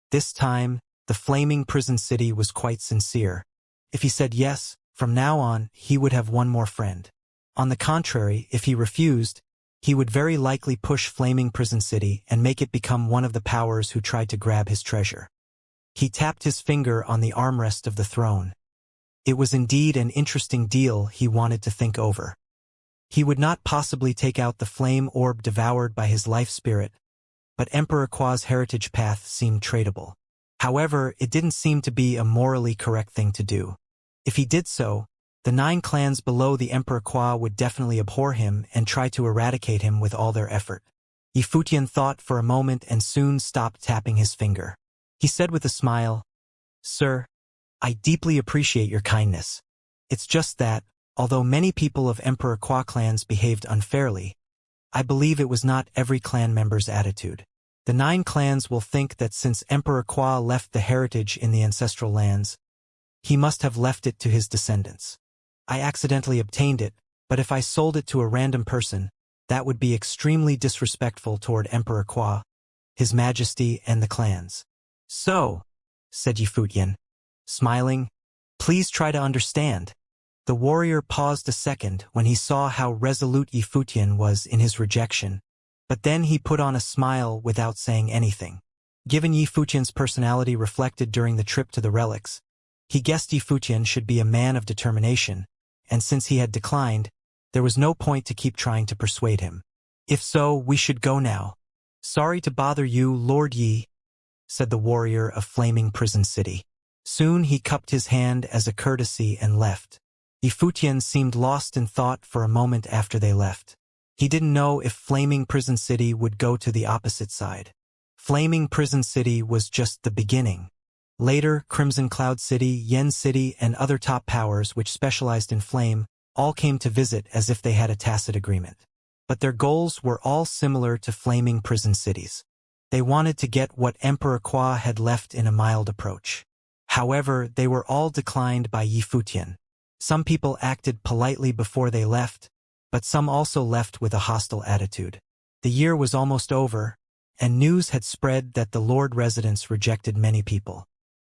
This time, the Flaming Prison City was quite sincere. If he said yes, from now on, he would have one more friend. On the contrary, if he refused, he would very likely push Flaming Prison City and make it become one of the powers who tried to grab his treasure. He tapped his finger on the armrest of the throne. It was indeed an interesting deal he wanted to think over. He would not possibly take out the flame orb devoured by his life spirit, but Emperor Qua's heritage path seemed tradable. However, it didn't seem to be a morally correct thing to do. If he did so, the 9 clans below the Emperor Qua would definitely abhor him and try to eradicate him with all their effort. Yi Futian thought for a moment and soon stopped tapping his finger. He said with a smile, "Sir, I deeply appreciate your kindness. It's just that, although many people of Emperor Qua clans behaved unfairly, I believe it was not every clan member's attitude. The 9 clans will think that since Emperor Qua left the heritage in the ancestral lands, he must have left it to his descendants. I accidentally obtained it, but if I sold it to a random person, that would be extremely disrespectful toward Emperor Qua, His Majesty, and the clans. So," said Yi Futian, smiling, "please try to understand. The warrior paused a second when he saw how resolute Yifutian was in his rejection, but then he put on a smile without saying anything. Given Yifutian's personality reflected during the trip to the relics, he guessed Yifutian should be a man of determination, and since he had declined, there was no point to keep trying to persuade him. If so, we should go now. Sorry to bother you, Lord Yi, said the warrior of Flaming Prison City. Soon he cupped his hand as a courtesy and left. Yifutian seemed lost in thought for a moment after they left. He didn't know if Flaming Prison City would go to the opposite side. Flaming Prison City was just the beginning. Later, Crimson Cloud City, Yen City, and other top powers which specialized in flame all came to visit as if they had a tacit agreement. But their goals were all similar to Flaming Prison Cities. They wanted to get what Emperor Qua had left in a mild approach. However, they were all declined by Yifutian. Some people acted politely before they left, but some also left with a hostile attitude. The year was almost over, and news had spread that the Lord residents rejected many people.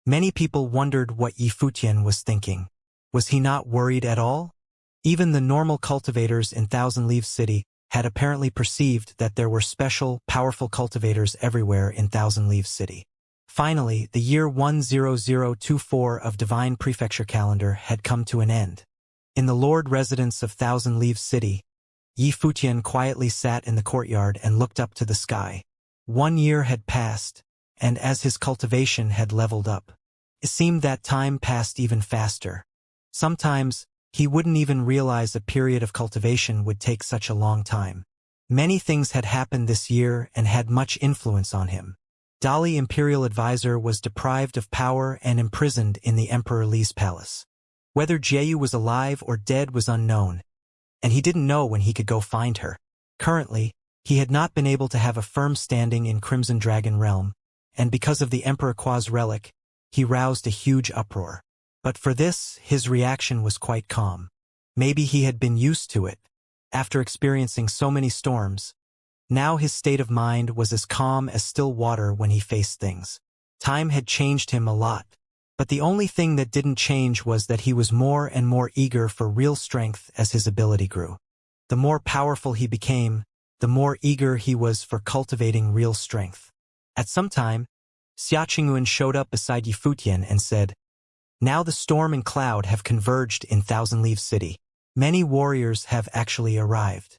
Many people wondered what Yifutian was thinking. Was he not worried at all? Even the normal cultivators in Thousand Leaves City had apparently perceived that there were special, powerful cultivators everywhere in Thousand Leaves City. Finally, the year 10024 of Divine Prefecture calendar had come to an end. In the Lord residence of Thousand Leaves City, Yifutian quietly sat in the courtyard and looked up to the sky. 1 year had passed, and as his cultivation had leveled up, it seemed that time passed even faster. Sometimes, he wouldn't even realize a period of cultivation would take such a long time. Many things had happened this year and had much influence on him. Dali Imperial Advisor was deprived of power and imprisoned in the Emperor Li's palace. Whether Jieyu was alive or dead was unknown, and he didn't know when he could go find her. Currently, he had not been able to have a firm standing in Crimson Dragon Realm, and because of the Emperor Qua's relic, he roused a huge uproar. But for this, his reaction was quite calm. Maybe he had been used to it. After experiencing so many storms, now his state of mind was as calm as still water when he faced things. Time had changed him a lot, but the only thing that didn't change was that he was more and more eager for real strength as his ability grew. The more powerful he became, the more eager he was for cultivating real strength. At some time, Xia Qingyuan showed up beside Yifutian and said, "Now the storm and cloud have converged in Thousand Leaves City. Many warriors have actually arrived.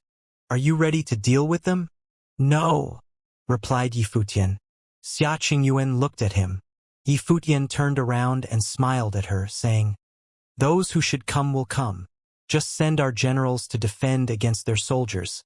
Are you ready to deal with them?" "No," replied Yifutian. Xia Qingyuan looked at him. Yifutian turned around and smiled at her, saying, "Those who should come will come. Just send our generals to defend against their soldiers.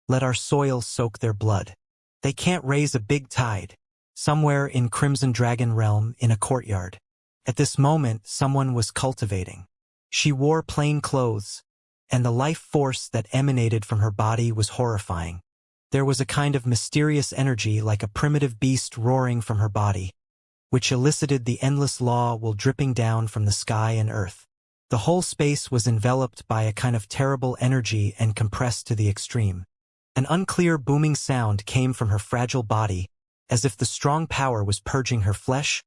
Let our soil soak their blood. They can't raise a big tide." Somewhere in Crimson Dragon Realm, in a courtyard. At this moment, someone was cultivating. She wore plain clothes, and the life force that emanated from her body was horrifying. There was a kind of mysterious energy like a primitive beast roaring from her body, which elicited the endless law while dripping down from the sky and earth. The whole space was enveloped by a kind of terrible energy and compressed to the extreme. An unclear booming sound came from her fragile body, as if the strong power was purging her flesh,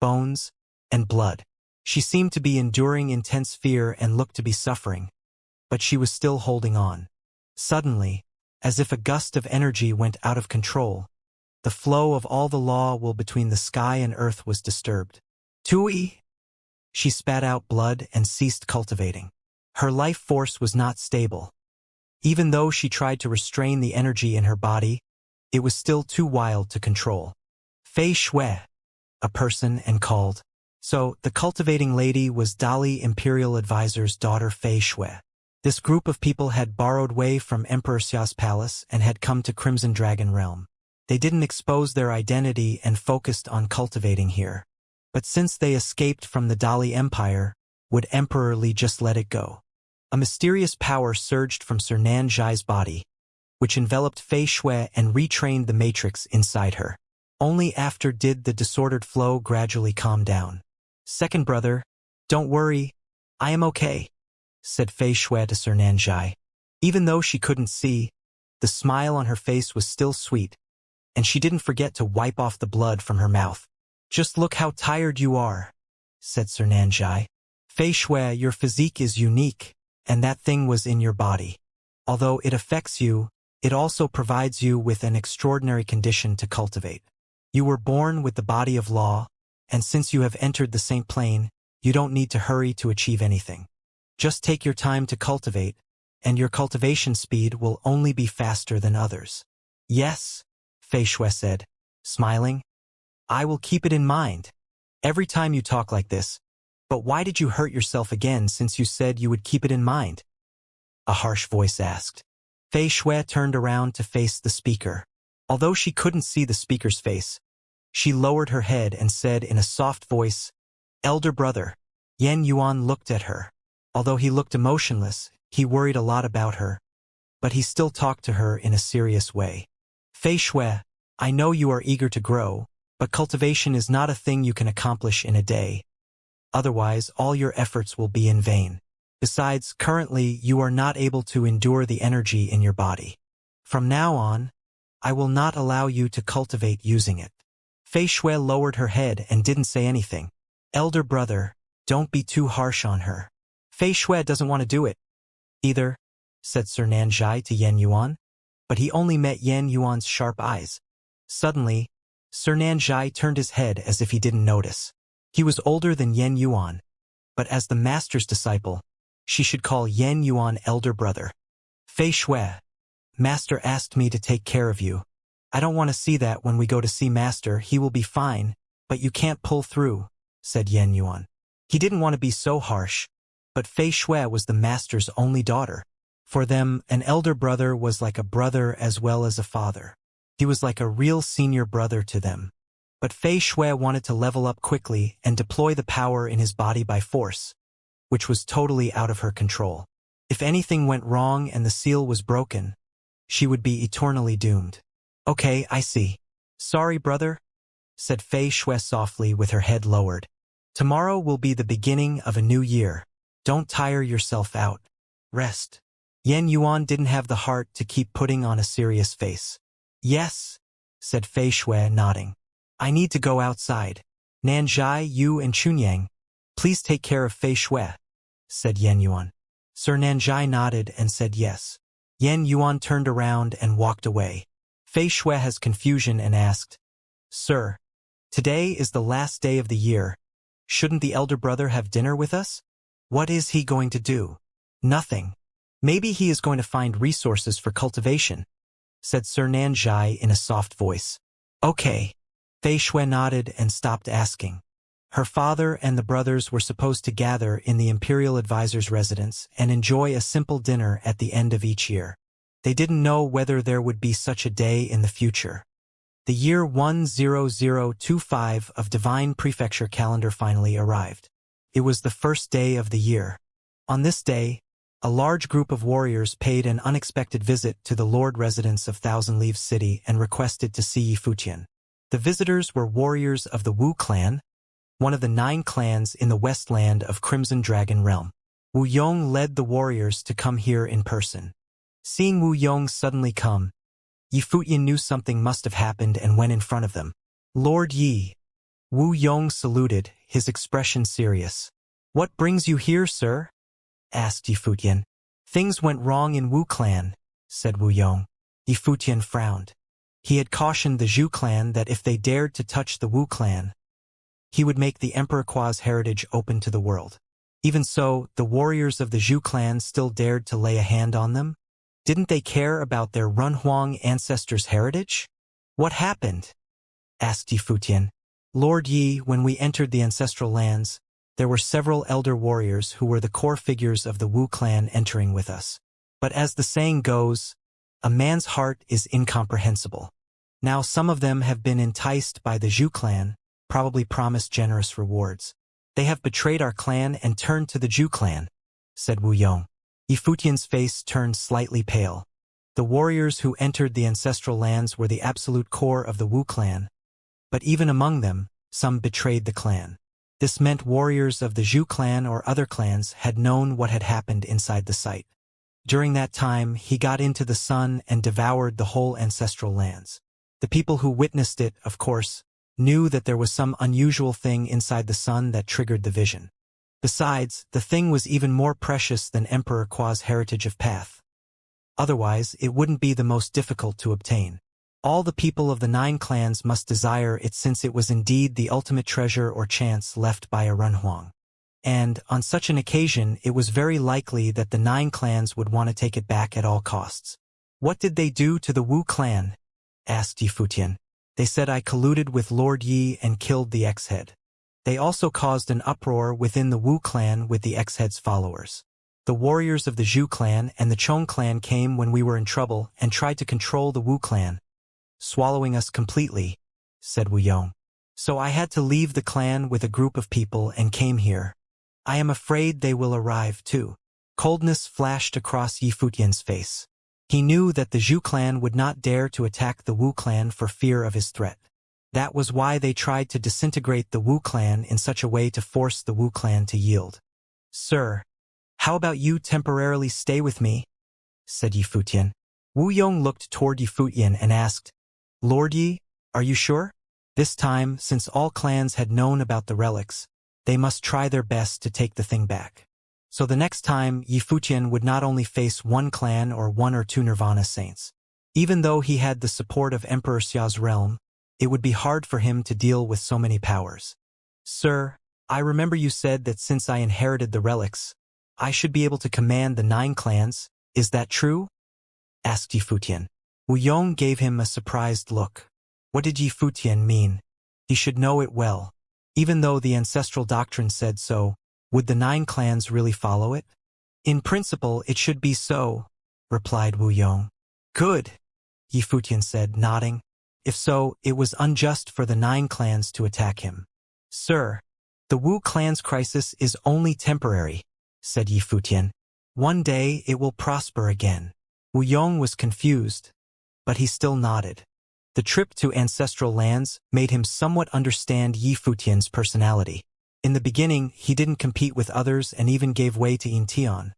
bones, and blood. She seemed to be enduring intense fear and looked to be suffering, but she was still holding on. Suddenly, as if a gust of energy went out of control, the flow of all the law will between the sky and earth was disturbed. "Tui!" She spat out blood and ceased cultivating. Her life force was not stable. Even though she tried to restrain the energy in her body, it was still too wild to control. Fei Shui, a person, and called. So, the cultivating lady was Dali Imperial Advisor's daughter Fei Shui. This group of people had borrowed way from Emperor Xia's palace and had come to Crimson Dragon Realm. They didn't expose their identity and focused on cultivating here. But since they escaped from the Dali Empire, would Emperor Li just let it go? A mysterious power surged from Sir Nan Zhai's body, which enveloped Fei Shui and retrained the matrix inside her. Only after did the disordered flow gradually calm down. "Second brother, don't worry, I am okay," said Fei Shui to Sir Nan Zhai. Even though she couldn't see, the smile on her face was still sweet, and she didn't forget to wipe off the blood from her mouth. "Just look how tired you are," said Sir Nan Zhai. Fei Shui, your physique is unique, and that thing was in your body. Although it affects you, it also provides you with an extraordinary condition to cultivate. You were born with the body of law, and since you have entered the Saint Plane, you don't need to hurry to achieve anything. Just take your time to cultivate, and your cultivation speed will only be faster than others. Yes, Fei Shui said, smiling. I will keep it in mind. Every time you talk like this. But why did you hurt yourself again since you said you would keep it in mind? A harsh voice asked. Fei Shui turned around to face the speaker. Although she couldn't see the speaker's face, she lowered her head and said in a soft voice, Elder brother. Yan Yuan looked at her. Although he looked emotionless, he worried a lot about her. But he still talked to her in a serious way. Fei Shui, I know you are eager to grow, but cultivation is not a thing you can accomplish in a day. Otherwise, all your efforts will be in vain. Besides, currently, you are not able to endure the energy in your body. From now on, I will not allow you to cultivate using it. Fei Shui lowered her head and didn't say anything. Elder brother, don't be too harsh on her. Fei Shui doesn't want to do it either, said Sir Nanzhai to Yan Yuan, but he only met Yan Yuan's sharp eyes. Suddenly, Sir Nanzhai turned his head as if he didn't notice. He was older than Yan Yuan, but as the master's disciple, she should call Yan Yuan elder brother. Fei Shui, master asked me to take care of you. I don't want to see that when we go to see master. He will be fine, but you can't pull through, said Yan Yuan. He didn't want to be so harsh, but Fei Shui was the master's only daughter. For them, an elder brother was like a brother as well as a father. He was like a real senior brother to them. But Fei Shui wanted to level up quickly and deploy the power in his body by force, which was totally out of her control. If anything went wrong and the seal was broken, she would be eternally doomed. Okay, I see. Sorry, brother, said Fei Shui softly with her head lowered. Tomorrow will be the beginning of a new year. Don't tire yourself out. Rest. Yan Yuan didn't have the heart to keep putting on a serious face. Yes, said Fei Shui, nodding. I need to go outside. Nanzhai, you and Chunyang, please take care of Fei Shui, said Yan Yuan. Sir Nanzhai nodded and said yes. Yan Yuan turned around and walked away. Fei Shui has confusion and asked, Sir, today is the last day of the year. Shouldn't the elder brother have dinner with us? What is he going to do? Nothing. Maybe he is going to find resources for cultivation, said Sir Nanzhai in a soft voice. Okay. Fei Shui nodded and stopped asking. Her father and the brothers were supposed to gather in the imperial advisor's residence and enjoy a simple dinner at the end of each year. They didn't know whether there would be such a day in the future. The year 10025 of Divine Prefecture calendar finally arrived. It was the first day of the year. On this day, a large group of warriors paid an unexpected visit to the Lord residence of Thousand Leaves City and requested to see Yifutian. The visitors were warriors of the Wu clan, one of the 9 clans in the westland of Crimson Dragon Realm. Wu Yong led the warriors to come here in person. Seeing Wu Yong suddenly come, Yifutian knew something must have happened and went in front of them. Lord Yi. Wu Yong saluted, his expression serious. What brings you here, sir? Asked Yifutian. Things went wrong in Wu clan, said Wu Yong. Yifutian frowned. He had cautioned the Zhu clan that if they dared to touch the Wu clan, he would make the Emperor Qua's heritage open to the world. Even so, the warriors of the Zhu clan still dared to lay a hand on them? Didn't they care about their Runhuang ancestors' heritage? What happened? Asked Yifutian. Lord Yi, when we entered the ancestral lands, there were several elder warriors who were the core figures of the Wu clan entering with us. But as the saying goes, a man's heart is incomprehensible. Now some of them have been enticed by the Zhu clan, probably promised generous rewards. They have betrayed our clan and turned to the Zhu clan, said Wu Yong. Yifutian's face turned slightly pale. The warriors who entered the ancestral lands were the absolute core of the Wu clan, but even among them, some betrayed the clan. This meant warriors of the Zhu clan or other clans had known what had happened inside the site. During that time, he got into the sun and devoured the whole ancestral lands. The people who witnessed it, of course, knew that there was some unusual thing inside the sun that triggered the vision. Besides, the thing was even more precious than Emperor Qua's heritage of path. Otherwise, it wouldn't be the most difficult to obtain. All the people of the 9 clans must desire it since it was indeed the ultimate treasure or chance left by a Renhuang. And, on such an occasion, it was very likely that the 9 clans would want to take it back at all costs. What did they do to the Wu clan? Asked Yifutian. They said I colluded with Lord Yi and killed the ex-head. They also caused an uproar within the Wu clan with the ex-head's followers. The warriors of the Zhu clan and the Chong clan came when we were in trouble and tried to control the Wu clan, swallowing us completely, said Wu Yong. So I had to leave the clan with a group of people and came here. I am afraid they will arrive too. Coldness flashed across Yifutian's face. He knew that the Zhu clan would not dare to attack the Wu clan for fear of his threat. That was why they tried to disintegrate the Wu clan in such a way to force the Wu clan to yield. Sir, how about you temporarily stay with me? Said Yifutian. Wu Yong looked toward Yifutian and asked, Lord Yi, are you sure? This time, since all clans had known about the relics, they must try their best to take the thing back. So the next time, Yifutian would not only face 1 clan or 1 or 2 Nirvana saints. Even though he had the support of Emperor Xia's realm, it would be hard for him to deal with so many powers. Sir, I remember you said that since I inherited the relics, I should be able to command the 9 clans. Is that true? Asked Yifutian. Wu Yong gave him a surprised look. What did Yifutian mean? He should know it well. Even though the ancestral doctrine said so, would the 9 clans really follow it? In principle, it should be so, replied Wu Yong. Good, Yifutian said, nodding. If so, it was unjust for the 9 clans to attack him. Sir, the Wu clan's crisis is only temporary, said Yifutian. One day it will prosper again. Wu Yong was confused, but he still nodded. The trip to ancestral lands made him somewhat understand Yifutian's personality. In the beginning, he didn't compete with others and even gave way to Intian.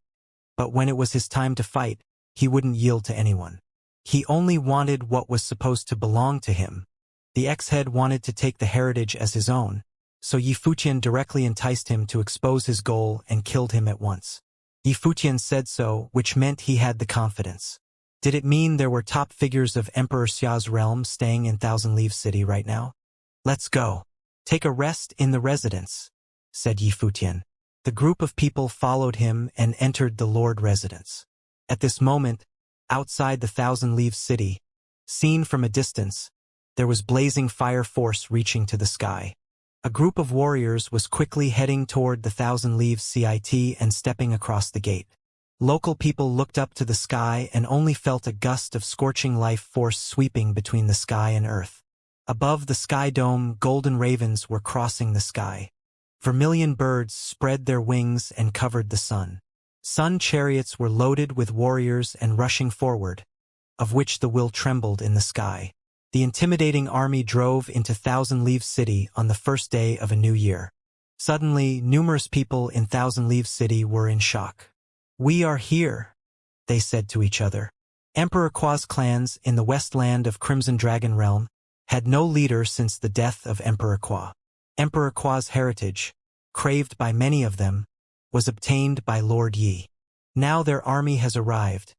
But when it was his time to fight, he wouldn't yield to anyone. He only wanted what was supposed to belong to him. The ex-head wanted to take the heritage as his own, so Yifutian directly enticed him to expose his goal and killed him at once. Yifutian said so, which meant he had the confidence. Did it mean there were top figures of Emperor Xia's realm staying in Thousand Leaf City right now? Let's go. Take a rest in the residence, said Yifutian. The group of people followed him and entered the Lord residence. At this moment, outside the Thousand Leaves City, seen from a distance, there was blazing fire force reaching to the sky. A group of warriors was quickly heading toward the Thousand Leaves CIT and stepping across the gate. Local people looked up to the sky and only felt a gust of scorching life force sweeping between the sky and earth. Above the sky dome, golden ravens were crossing the sky. Vermilion birds spread their wings and covered the sun. Sun chariots were loaded with warriors and rushing forward, of which the will trembled in the sky. The intimidating army drove into Thousand Leaves City on the first day of a new year. Suddenly, numerous people in Thousand Leaves City were in shock. We are here, they said to each other. Emperor Qua's clans in the westland of Crimson Dragon Realm had no leader since the death of Emperor Qua. Emperor Qua's heritage, craved by many of them, was obtained by Lord Yi. Now their army has arrived.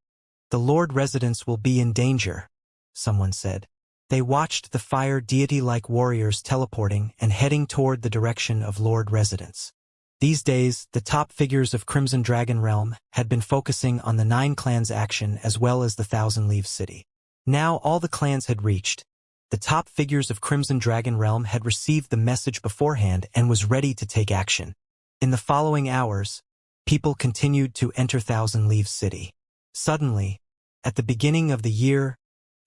The Lord residence will be in danger, someone said. They watched the fire deity-like warriors teleporting and heading toward the direction of Lord residence. These days, the top figures of Crimson Dragon Realm had been focusing on the 9 clans' action as well as the Thousand Leaves City. Now all the clans had reached. The top figures of Crimson Dragon Realm had received the message beforehand and was ready to take action. In the following hours, people continued to enter Thousand Leaves City. Suddenly, at the beginning of the year,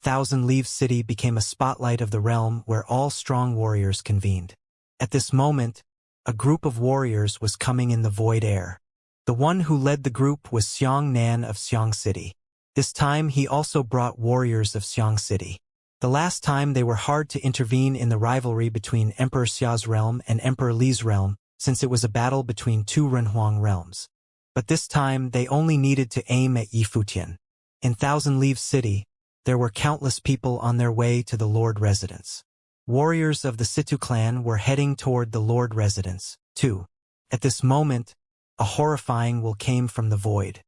Thousand Leaves City became a spotlight of the realm where all strong warriors convened. At this moment, a group of warriors was coming in the void air. The one who led the group was Xiang Nan of Xiang City. This time he also brought warriors of Xiang City. The last time they were hard to intervene in the rivalry between Emperor Xia's realm and Emperor Li's realm, since it was a battle between 2 Renhuang realms. But this time they only needed to aim at Yifutian. In Thousand Leaves City, there were countless people on their way to the Lord residence. Warriors of the Situ clan were heading toward the Lord residence, too. At this moment, a horrifying will came from the void.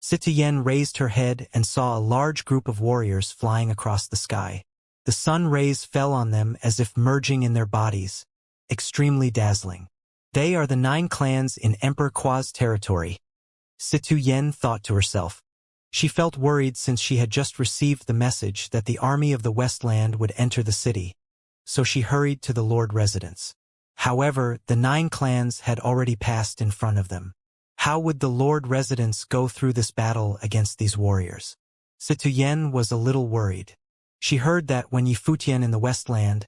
Citoyenne raised her head and saw a large group of warriors flying across the sky. The sun rays fell on them as if merging in their bodies, extremely dazzling. They are the 9 clans in Emperor Qua's territory, Citoyenne thought to herself. She felt worried since she had just received the message that the army of the Westland would enter the city, so she hurried to the Lord residence. However, the 9 clans had already passed in front of them. How would the Lord residence go through this battle against these warriors? Citoyenne was a little worried. She heard that when Yifutian in the Westland,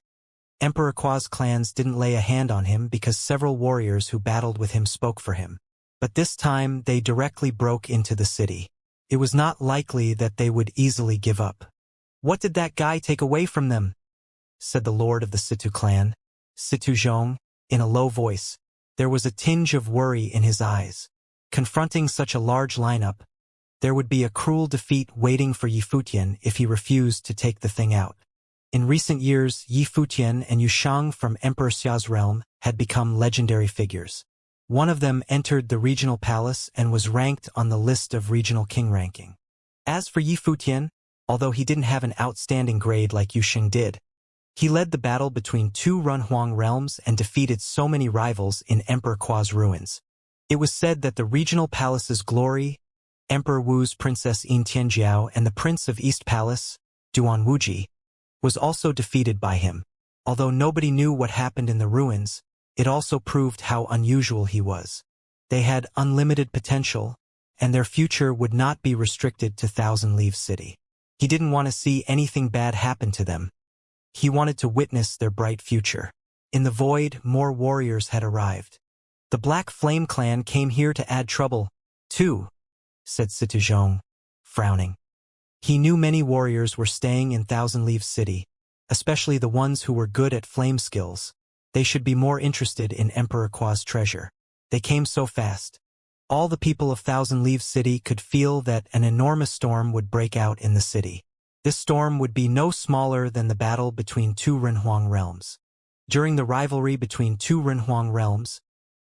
Emperor Qua's clans didn't lay a hand on him because several warriors who battled with him spoke for him. But this time they directly broke into the city. It was not likely that they would easily give up. "What did that guy take away from them?" said the lord of the Situ clan, Situ Zhong, in a low voice. There was a tinge of worry in his eyes. Confronting such a large lineup, there would be a cruel defeat waiting for Yifutian if he refused to take the thing out. In recent years, Yifutian and Yushang from Emperor Xia's realm had become legendary figures. One of them entered the regional palace and was ranked on the list of regional king ranking. As for Yifutian, although he didn't have an outstanding grade like Yusheng did, he led the battle between 2 Runhuang realms and defeated so many rivals in Emperor Qua's ruins. It was said that the regional palace's glory, Emperor Wu's Princess Yin Tianjiao and the Prince of East Palace, Duan Wuji, was also defeated by him. Although nobody knew what happened in the ruins, it also proved how unusual he was. They had unlimited potential, and their future would not be restricted to Thousand Leaves City. He didn't want to see anything bad happen to them. He wanted to witness their bright future. In the void, more warriors had arrived. "The Black Flame clan came here to add trouble, too," said Situ Zhong, frowning. He knew many warriors were staying in Thousand Leaves City, especially the ones who were good at flame skills. They should be more interested in Emperor Qua's treasure. They came so fast. All the people of Thousand Leaves City could feel that an enormous storm would break out in the city. This storm would be no smaller than the battle between 2 Runhuang realms. During the rivalry between 2 Runhuang realms,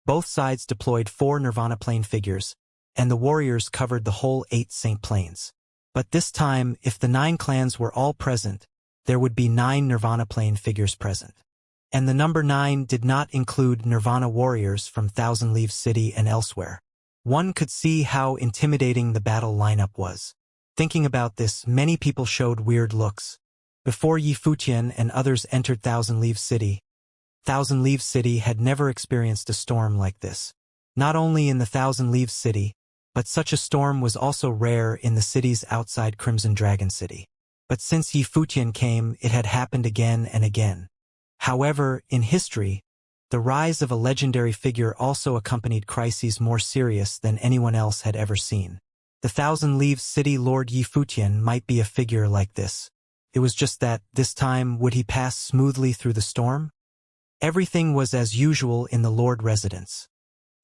both sides deployed 4 Nirvana Plane figures, and the warriors covered the whole 8 Saint Planes. But this time, if the 9 clans were all present, there would be 9 Nirvana Plane figures present. And the number 9 did not include Nirvana warriors from Thousand Leaves City and elsewhere. One could see how intimidating the battle lineup was. Thinking about this, many people showed weird looks. Before Yifutian and others entered Thousand Leaves City, Thousand Leaves City had never experienced a storm like this. Not only in the Thousand Leaves City, but such a storm was also rare in the cities outside Crimson Dragon City. But since Yifutian came, it had happened again and again. However, in history, the rise of a legendary figure also accompanied crises more serious than anyone else had ever seen. The Thousand Leaves City Lord Yifutian might be a figure like this. It was just that, this time, would he pass smoothly through the storm? Everything was as usual in the Lord residence.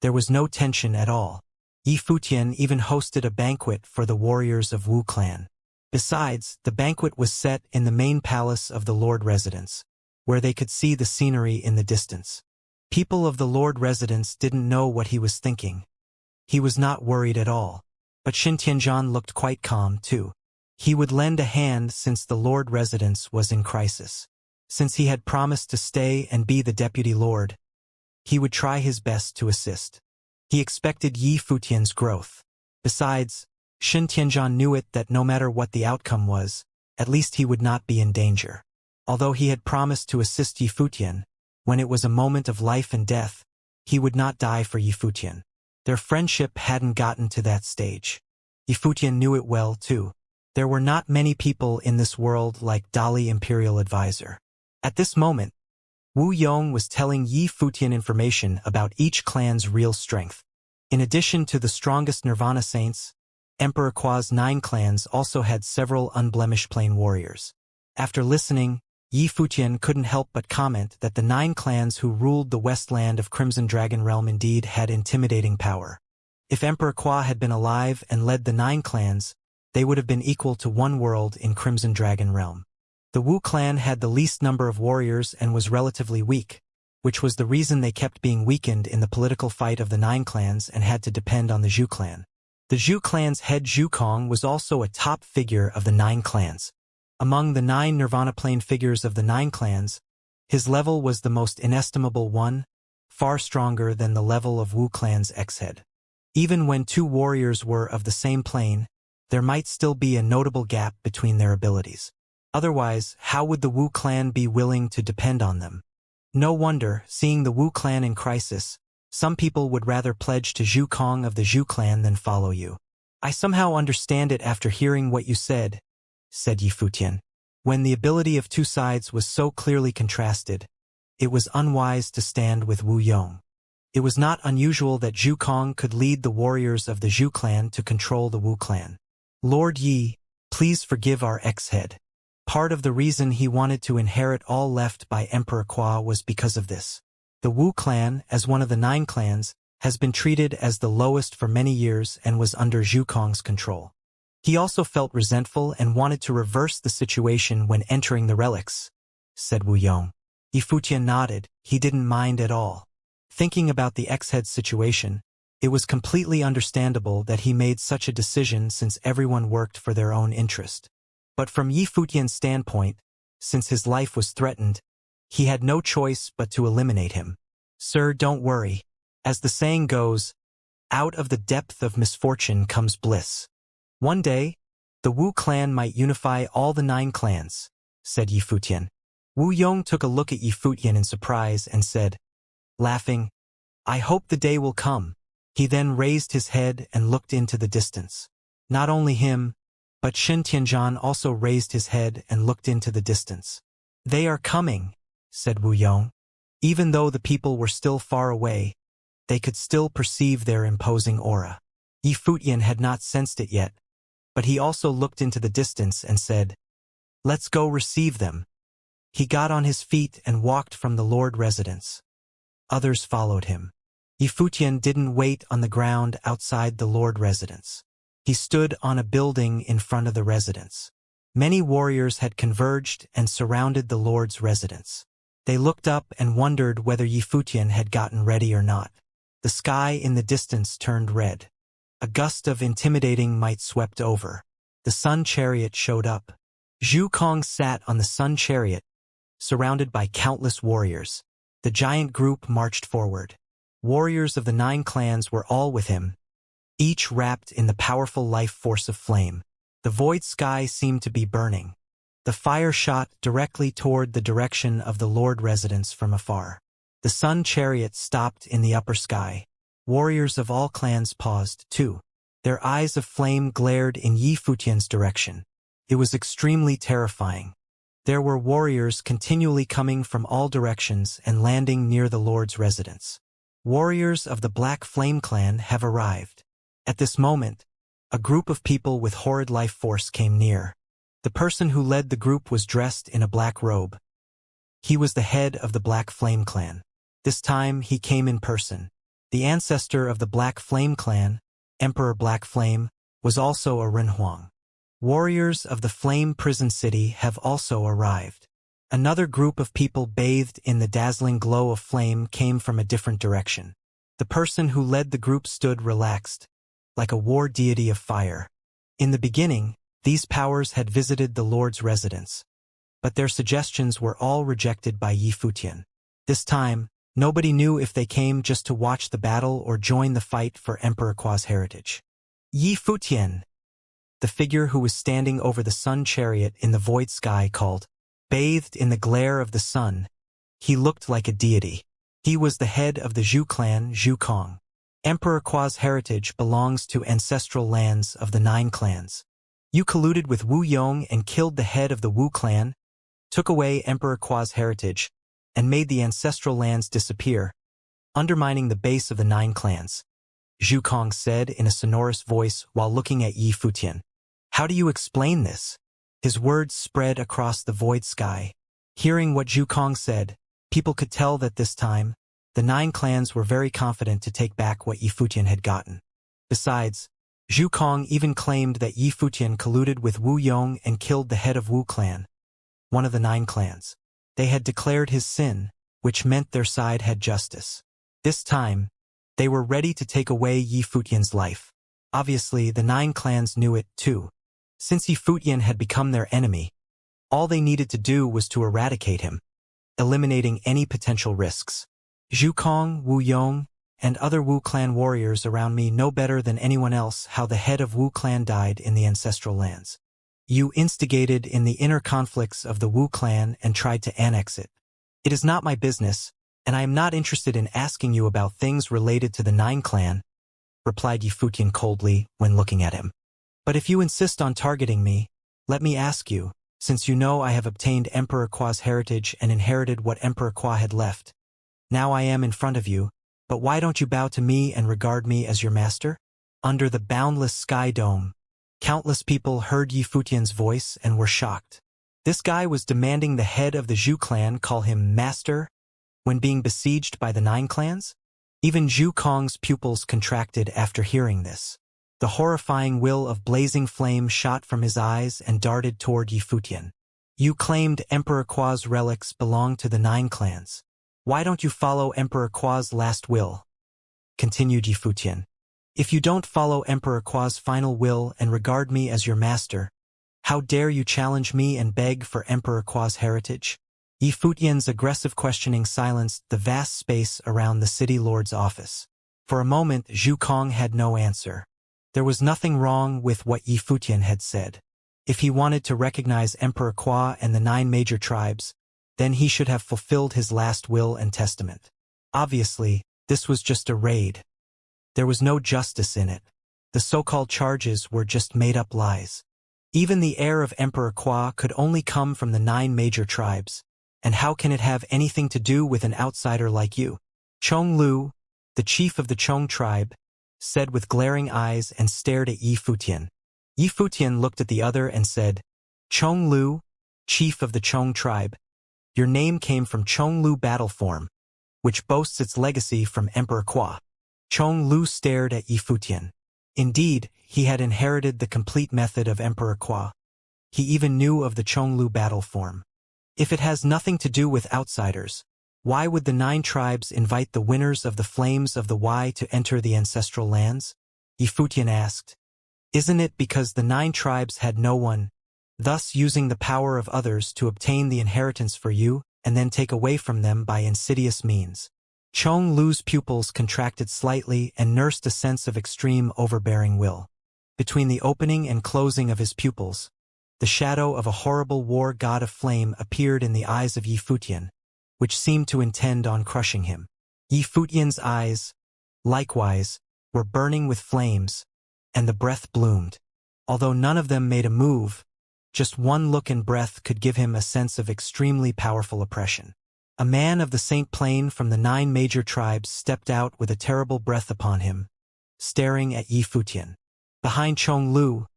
There was no tension at all. Yifutian even hosted a banquet for the warriors of Wu clan. Besides, the banquet was set in the main palace of the Lord residence, where they could see the scenery in the distance. People of the Lord residence didn't know what he was thinking. He was not worried at all. But Xin Tianzhan looked quite calm, too. He would lend a hand since the Lord residence was in crisis. Since he had promised to stay and be the deputy lord, he would try his best to assist. He expected Yifutian's growth. Besides, Xin Tianzhan knew it that no matter what the outcome was, at least he would not be in danger. Although he had promised to assist Yifutian, when it was a moment of life and death, he would not die for Yifutian. Their friendship hadn't gotten to that stage. Yifutian knew it well, too. There were not many people in this world like Dali Imperial Advisor. At this moment, Wu Yong was telling Yifutian information about each clan's real strength. In addition to the strongest Nirvana Saints, Emperor Qua's 9 clans also had several unblemished plain warriors. After listening, Yifutian couldn't help but comment that the 9 clans who ruled the Westland of Crimson Dragon Realm indeed had intimidating power. If Emperor Qua had been alive and led the 9 clans, they would have been equal to one world in Crimson Dragon Realm. The Wu clan had the least number of warriors and was relatively weak, which was the reason they kept being weakened in the political fight of the 9 clans and had to depend on the Zhu clan. The Zhu clan's head Zhu Kong was also a top figure of the 9 clans. Among the 9 Nirvana plane figures of the 9 clans, his level was the most inestimable one, far stronger than the level of Wu clan's ex-head. Even when 2 warriors were of the same plane, there might still be a notable gap between their abilities. Otherwise, how would the Wu clan be willing to depend on them? No wonder, seeing the Wu clan in crisis, some people would rather pledge to Zhu Kong of the Zhu clan than follow you. I somehow understand it after hearing what you said Yi Futian. When the ability of 2 sides was so clearly contrasted, it was unwise to stand with Wu Yong. It was not unusual that Zhu Kong could lead the warriors of the Zhu clan to control the Wu clan. Lord Yi, please forgive our ex-head. Part of the reason he wanted to inherit all left by Emperor Kwa was because of this. The Wu clan, as one of the 9 clans, has been treated as the lowest for many years and was under Zhu Kong's control. He also felt resentful and wanted to reverse the situation when entering the relics, said Wu Yong. Yi Futian nodded. He didn't mind at all. Thinking about the ex-head's situation, it was completely understandable that he made such a decision since everyone worked for their own interest. But from Yi Futian's standpoint, since his life was threatened, he had no choice but to eliminate him. Sir, don't worry. As the saying goes, out of the depth of misfortune comes bliss. One day, the Wu clan might unify all the 9 clans, said Yi Futian. Wu Yong took a look at Yi Futian in surprise and said, laughing, I hope the day will come. He then raised his head and looked into the distance. Not only him, but Shen Tianzhan also raised his head and looked into the distance. They are coming, said Wu Yong. Even though the people were still far away, they could still perceive their imposing aura. Yi Futian had not sensed it yet, but he also looked into the distance and said, let's go receive them. He got on his feet and walked from the Lord residence. Others followed him. Yi Futian didn't wait on the ground outside the Lord residence. He stood on a building in front of the residence. Many warriors had converged and surrounded the Lord's residence. They looked up and wondered whether Yi Futian had gotten ready or not. The sky in the distance turned red. A gust of intimidating might swept over. The sun chariot showed up. Zhu Kong sat on the sun chariot, surrounded by countless warriors. The giant group marched forward. Warriors of the 9 clans were all with him, each wrapped in the powerful life force of flame. The void sky seemed to be burning. The fire shot directly toward the direction of the Lord residence from afar. The sun chariot stopped in the upper sky. Warriors of all clans paused, too. Their eyes of flame glared in Yi Futian's direction. It was extremely terrifying. There were warriors continually coming from all directions and landing near the Lord's residence. Warriors of the Black Flame clan have arrived. At this moment, a group of people with horrid life force came near. The person who led the group was dressed in a black robe. He was the head of the Black Flame clan. This time he came in person. The ancestor of the Black Flame clan, Emperor Black Flame, was also a Renhuang. Warriors of the Flame Prison City have also arrived. Another group of people bathed in the dazzling glow of flame came from a different direction. The person who led the group stood relaxed, like a war deity of fire. In the beginning, these powers had visited the Lord's residence, but their suggestions were all rejected by Yi Futian. This time, nobody knew if they came just to watch the battle or join the fight for Emperor Kwa's heritage. Yi Futian, the figure who was standing over the sun chariot in the void sky, called. Bathed in the glare of the sun, he looked like a deity. He was the head of the Zhu clan, Zhu Kong. Emperor Kwa's heritage belongs to ancestral lands of the 9 clans. You colluded with Wu Yong and killed the head of the Wu clan, took away Emperor Kwa's heritage, and made the ancestral lands disappear, undermining the base of the 9 clans. Zhu Kong said in a sonorous voice while looking at Yi Futian. How do you explain this? His words spread across the void sky. Hearing what Zhu Kong said, people could tell that this time, the 9 clans were very confident to take back what Yi Futian had gotten. Besides, Zhu Kong even claimed that Yi Futian colluded with Wu Yong and killed the head of Wu clan, one of the 9 clans. They had declared his sin, which meant their side had justice. This time, they were ready to take away Yi Futian's life. Obviously, the 9 clans knew it too. Since Yi Futian had become their enemy, all they needed to do was to eradicate him, eliminating any potential risks. Zhu Kong, Wu Yong, and other Wu clan warriors around me know better than anyone else how the head of Wu clan died in the ancestral lands. You instigated in the inner conflicts of the Wu clan and tried to annex it. It is not my business, and I am not interested in asking you about things related to the 9 clan, replied Yi Futian coldly when looking at him. But if you insist on targeting me, let me ask you, since you know I have obtained Emperor Kua's heritage and inherited what Emperor Kua had left. Now I am in front of you, but why don't you bow to me and regard me as your master? Under the boundless sky dome, countless people heard Yi Futian's voice and were shocked. This guy was demanding the head of the Zhu clan call him master when being besieged by the 9 clans? Even Zhu Kong's pupils contracted after hearing this. The horrifying will of blazing flame shot from his eyes and darted toward Yi Futian. You claimed Emperor Kua's relics belong to the 9 clans. Why don't you follow Emperor Kua's last will? Continued Yi Futian. If you don't follow Emperor Kua's final will and regard me as your master, how dare you challenge me and beg for Emperor Kua's heritage? Yi Futian's aggressive questioning silenced the vast space around the city lord's office. For a moment, Zhu Kong had no answer. There was nothing wrong with what Yi Futian had said. If he wanted to recognize Emperor Kua and the 9 major tribes, then he should have fulfilled his last will and testament. Obviously, this was just a raid. There was no justice in it. The so-called charges were just made-up lies. Even the heir of Emperor Kua could only come from the 9 major tribes. And how can it have anything to do with an outsider like you? Chong Lu, the chief of the Chong tribe, said with glaring eyes and stared at Yi Futian. Yi Futian looked at the other and said, Chong Lu, chief of the Chong tribe, your name came from Chong Lu battle form, which boasts its legacy from Emperor Kua. Chong Lu stared at Yi Futian. Indeed, he had inherited the complete method of Emperor Kua. He even knew of the Chong Lu battle form. If it has nothing to do with outsiders, why would the 9 tribes invite the winners of the Flames of the Y to enter the ancestral lands? Yi Futian asked. Isn't it because the 9 tribes had no one, thus using the power of others to obtain the inheritance for you and then take away from them by insidious means? Chong Lu's pupils contracted slightly and nursed a sense of extreme overbearing will. Between the opening and closing of his pupils, the shadow of a horrible war god of flame appeared in the eyes of Yi Futian, which seemed to intend on crushing him. Yi Futian's eyes, likewise, were burning with flames, and the breath bloomed. Although none of them made a move, just one look and breath could give him a sense of extremely powerful oppression. A man of the Saint Plain from the 9 major tribes stepped out with a terrible breath upon him, staring at Yi Futian. Behind Chong Lu,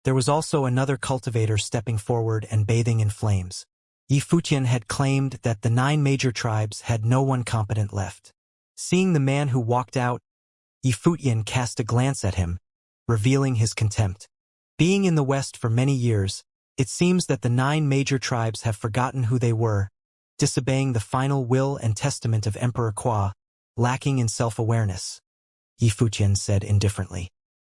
there was also another cultivator stepping forward and bathing in flames. Yi Futian had claimed that the 9 major tribes had no one competent left. Seeing the man who walked out, Yi Futian cast a glance at him, revealing his contempt. Being in the West for many years, it seems that the 9 major tribes have forgotten who they were, disobeying the final will and testament of Emperor Kua, lacking in self-awareness. Yi Futian said indifferently.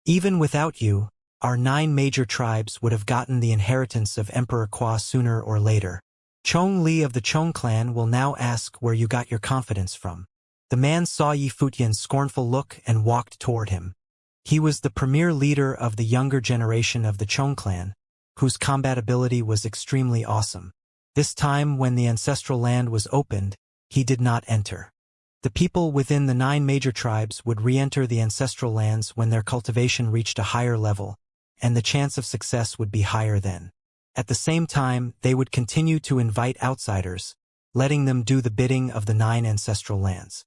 Even without you, our 9 major tribes would have gotten the inheritance of Emperor Kua sooner or later. Chong Li of the Chong clan will now ask where you got your confidence from. The man saw Yi Futian's scornful look and walked toward him. He was the premier leader of the younger generation of the Chong clan, whose combat ability was extremely awesome. This time when the ancestral land was opened, he did not enter. The people within the 9 major tribes would re-enter the ancestral lands when their cultivation reached a higher level, and the chance of success would be higher then. At the same time, they would continue to invite outsiders, letting them do the bidding of the 9 ancestral lands.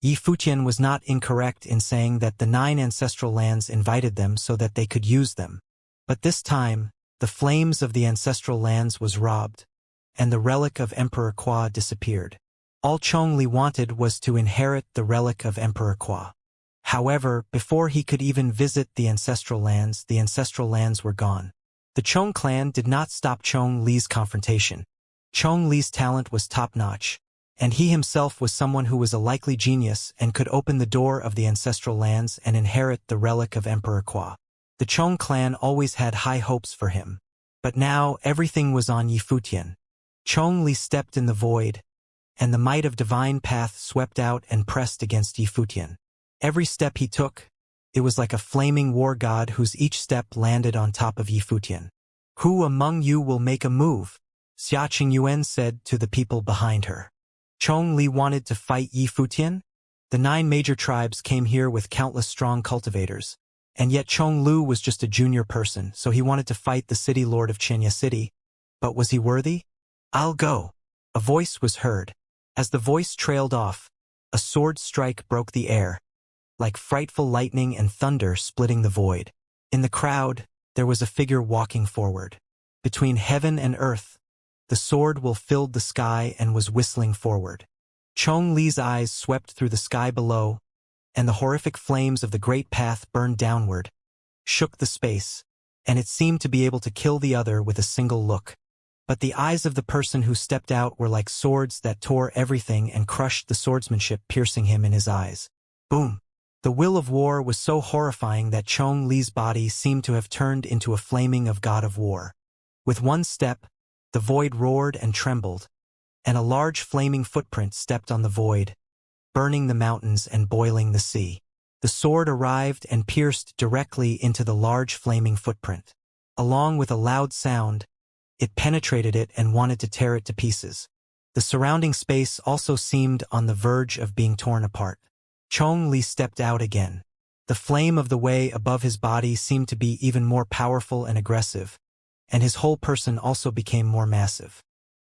Yi Futian was not incorrect in saying that the 9 ancestral lands invited them so that they could use them. But this time, the flames of the ancestral lands was robbed, and the relic of Emperor Kua disappeared. All Chong Li wanted was to inherit the relic of Emperor Kua. However, before he could even visit the ancestral lands were gone. The Chong clan did not stop Chong Li's confrontation. Chong Li's talent was top-notch, and he himself was someone who was a likely genius and could open the door of the ancestral lands and inherit the relic of Emperor Qua. The Chong clan always had high hopes for him. But now everything was on Yifutian. Chong Li stepped in the void, and the might of divine path swept out and pressed against Yifutian. Every step he took, it was like a flaming war god whose each step landed on top of Yifutian. "Who among you will make a move?" Xianxia said to the people behind her. Chong Li wanted to fight Yifutian? The 9 major tribes came here with countless strong cultivators, and yet Chong Lu was just a junior person, so he wanted to fight the city lord of Xianxia City. But was he worthy? "I'll go." A voice was heard. As the voice trailed off, a sword strike broke the air, like frightful lightning and thunder splitting the void. In the crowd, there was a figure walking forward. Between heaven and earth, the sword will filled the sky and was whistling forward. Chong Li's eyes swept through the sky below, and the horrific flames of the great path burned downward, shook the space, and it seemed to be able to kill the other with a single look. But the eyes of the person who stepped out were like swords that tore everything and crushed the swordsmanship, piercing him in his eyes. Boom! The will of war was so horrifying that Chong Li's body seemed to have turned into a flaming of god of war. With one step, the void roared and trembled, and a large flaming footprint stepped on the void, burning the mountains and boiling the sea. The sword arrived and pierced directly into the large flaming footprint. Along with a loud sound, it penetrated it and wanted to tear it to pieces. The surrounding space also seemed on the verge of being torn apart. Chong Li stepped out again. The flame of the way above his body seemed to be even more powerful and aggressive, and his whole person also became more massive.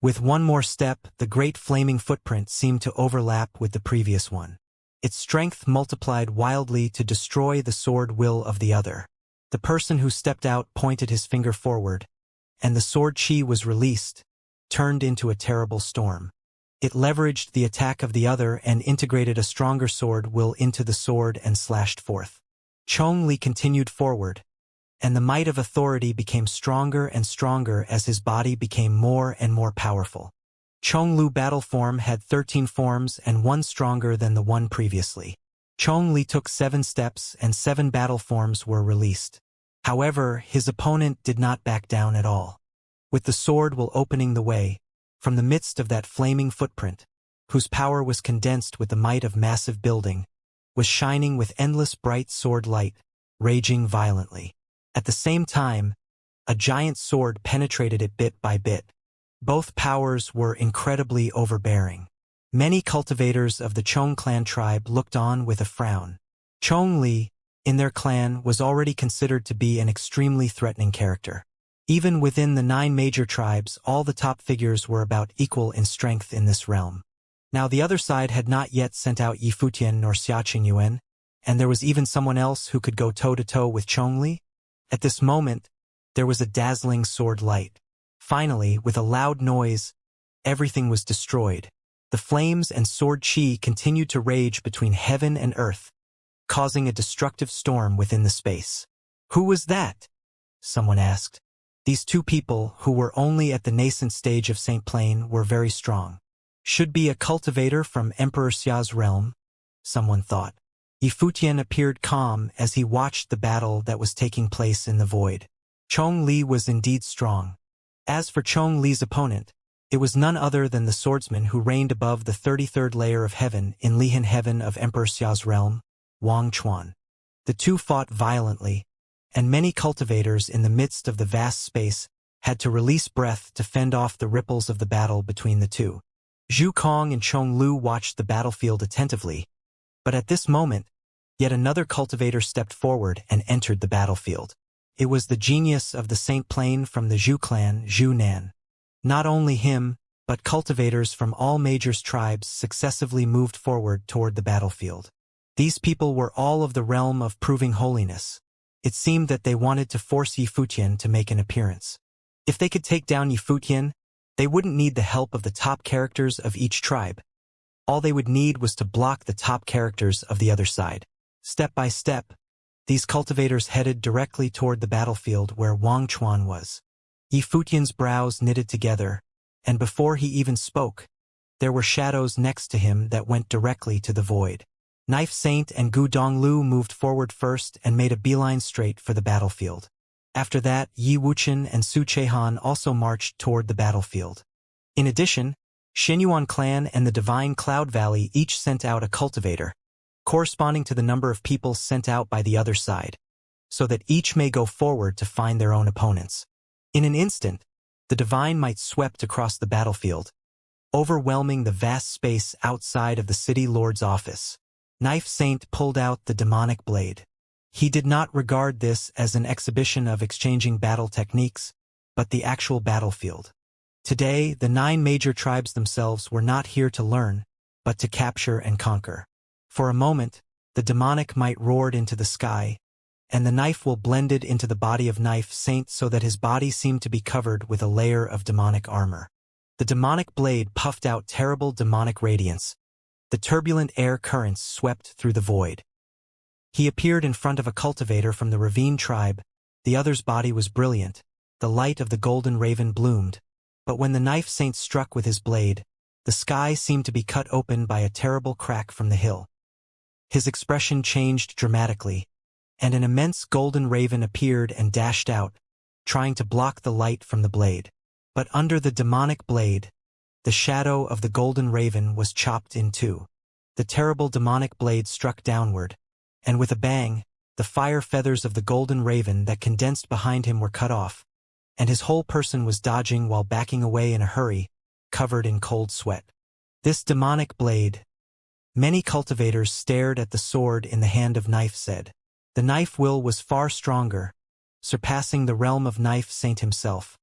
With one more step, the great flaming footprint seemed to overlap with the previous one. Its strength multiplied wildly to destroy the sword will of the other. The person who stepped out pointed his finger forward, and the sword chi was released, turned into a terrible storm. It leveraged the attack of the other and integrated a stronger sword will into the sword and slashed forth. Chong Li continued forward, and the might of authority became stronger and stronger as his body became more and more powerful. Chong Lu battle form had 13 forms and one stronger than the one previously. Chong Li took 7 steps and 7 battle forms were released. However, his opponent did not back down at all. With the sword will opening the way, from the midst of that flaming footprint, whose power was condensed with the might of massive building, was shining with endless bright sword light, raging violently. At the same time, a giant sword penetrated it bit by bit. Both powers were incredibly overbearing. Many cultivators of the Chong clan tribe looked on with a frown. Chong Li, in their clan, was already considered to be an extremely threatening character. Even within the 9 major tribes, all the top figures were about equal in strength in this realm. Now the other side had not yet sent out Yifutian nor Xianxia, and there was even someone else who could go toe-to-toe with Chong Li. At this moment, there was a dazzling sword light. Finally, with a loud noise, everything was destroyed. The flames and sword chi continued to rage between heaven and earth, causing a destructive storm within the space. "Who was that?" someone asked. These 2 people, who were only at the nascent stage of St. Plain, were very strong. "Should be a cultivator from Emperor Xia's realm," someone thought. Yifutian appeared calm as he watched the battle that was taking place in the void. Chong Li was indeed strong. As for Chong Li's opponent, it was none other than the swordsman who reigned above the 33rd layer of heaven in Lihan heaven of Emperor Xia's realm, Wang Chuan. The 2 fought violently, and many cultivators in the midst of the vast space had to release breath to fend off the ripples of the battle between the 2. Zhu Kong and Chong Lu watched the battlefield attentively, but at this moment, yet another cultivator stepped forward and entered the battlefield. It was the genius of the St. Plain from the Zhu clan, Zhu Nan. Not only him, but cultivators from all major tribes successively moved forward toward the battlefield. These people were all of the realm of proving holiness. It seemed that they wanted to force Yifutian to make an appearance. If they could take down Yifutian, they wouldn't need the help of the top characters of each tribe. All they would need was to block the top characters of the other side. Step by step, these cultivators headed directly toward the battlefield where Wang Chuan was. Yifutian's brows knitted together, and before he even spoke, There were shadows next to him that went directly to the void. Knife Saint and Gu Donglu moved forward first and made a beeline straight for the battlefield. After that, Yi Wuqian and Su Chehan also marched toward the battlefield. In addition, Xinyuan Clan and the Divine Cloud Valley each sent out a cultivator, corresponding to the number of people sent out by the other side, so that each may go forward to find their own opponents. In an instant, the Divine might swept across the battlefield, overwhelming the vast space outside of the city lord's office. Knife Saint pulled out the demonic blade. He did not regard this as an exhibition of exchanging battle techniques, but the actual battlefield. Today, the 9 major tribes themselves were not here to learn, but to capture and conquer. For a moment, the demonic might roared into the sky, and the knife will blended into the body of Knife Saint so that his body seemed to be covered with a layer of demonic armor. The demonic blade puffed out terrible demonic radiance. The turbulent air currents swept through the void. He appeared in front of a cultivator from the Ravine tribe. The other's body was brilliant. The light of the golden raven bloomed. But when the Knife Saint struck with his blade, the sky seemed to be cut open by a terrible crack from the hill. His expression changed dramatically, and an immense golden raven appeared and dashed out, trying to block the light from the blade. But under the demonic blade, the shadow of the golden raven was chopped in two. The terrible demonic blade struck downward, and with a bang, the fire feathers of the golden raven that condensed behind him were cut off, and his whole person was dodging while backing away in a hurry, covered in cold sweat. This demonic blade. Many cultivators stared at the sword in the hand of Knife said. The knife will was far stronger, surpassing the realm of Knife Saint himself,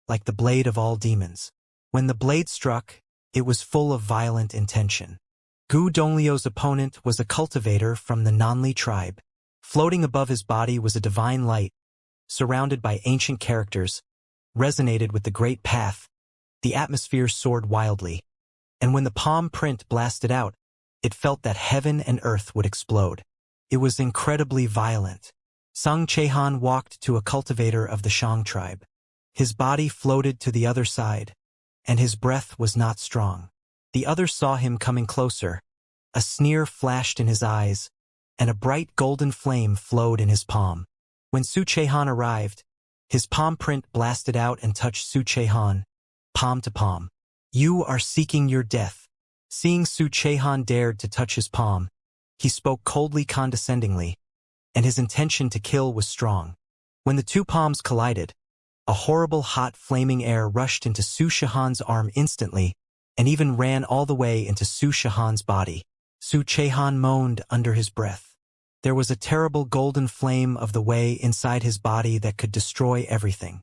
like the blade of all demons. When the blade struck, it was full of violent intention. Gu Donglio's opponent was a cultivator from the Nanli tribe. Floating above his body was a divine light, surrounded by ancient characters, resonated with the great path. The atmosphere soared wildly, and when the palm print blasted out, it felt that heaven and earth would explode. It was incredibly violent. Sung Chehan walked to a cultivator of the Shang tribe. His body floated to the other side, and his breath was not strong. The other saw him coming closer. A sneer flashed in his eyes, and a bright golden flame flowed in his palm. When Su Chehan arrived, his palm print blasted out and touched Su Chehan, palm to palm. You are seeking your death. Seeing Su Chehan dared to touch his palm, he spoke coldly condescendingly, and his intention to kill was strong. When the two palms collided, a horrible hot flaming air rushed into Su Chehan's arm instantly, and even ran all the way into Su Chehan's body. Su Chehan moaned under his breath. There was a terrible golden flame of the way inside his body that could destroy everything.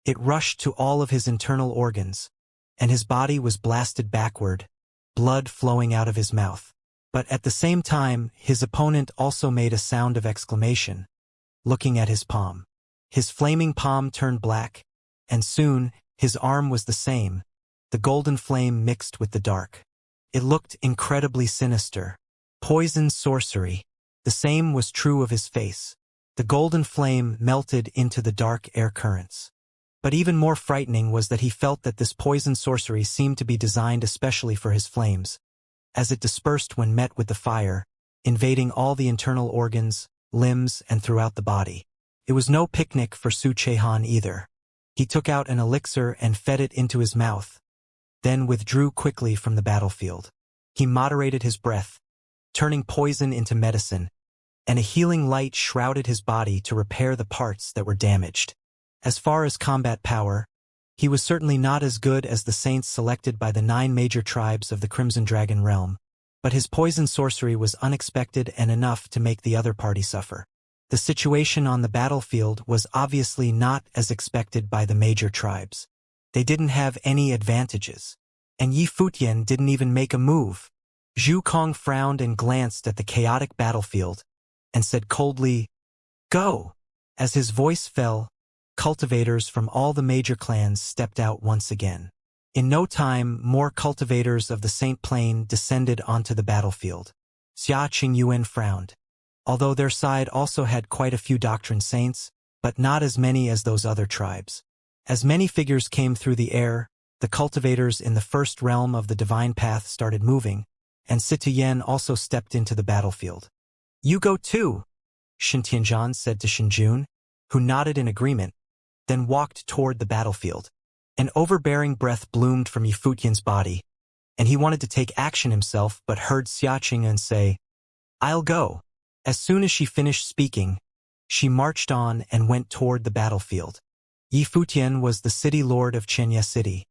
It rushed to all of his internal organs, and his body was blasted backward, blood flowing out of his mouth. But at the same time, his opponent also made a sound of exclamation, looking at his palm. His flaming palm turned black, and soon, his arm was the same, the golden flame mixed with the dark. It looked incredibly sinister. Poison sorcery. The same was true of his face. The golden flame melted into the dark air currents. But even more frightening was that he felt that this poison sorcery seemed to be designed especially for his flames, as it dispersed when met with the fire, invading all the internal organs, limbs, and throughout the body. It was no picnic for Su Chehan either. He took out an elixir and fed it into his mouth, then withdrew quickly from the battlefield. He moderated his breath, turning poison into medicine, and a healing light shrouded his body to repair the parts that were damaged. As far as combat power, he was certainly not as good as the saints selected by the 9 major tribes of the Crimson Dragon realm, but his poison sorcery was unexpected and enough to make the other party suffer. The situation on the battlefield was obviously not as expected by the major tribes. They didn't have any advantages, and Yi Futian didn't even make a move. Zhu Kong frowned and glanced at the chaotic battlefield, and said coldly, "Go!" As his voice fell, cultivators from all the major clans stepped out once again. In no time, more cultivators of the Saint Plain descended onto the battlefield. Xia Qingyuan frowned. Although their side also had quite a few doctrine saints, but not as many as those other tribes. As many figures came through the air, The cultivators in the first realm of the divine path started moving, and Citoyen also stepped into the battlefield. "You go too," Shintianzhan said to Shinjun, who nodded in agreement, then walked toward the battlefield. An overbearing breath bloomed from Yifutian's body, and he wanted to take action himself but heard Xiaoqing say, "I'll go." As soon as she finished speaking, she marched on and went toward the battlefield. Yifutian was the city lord of Xianxia City.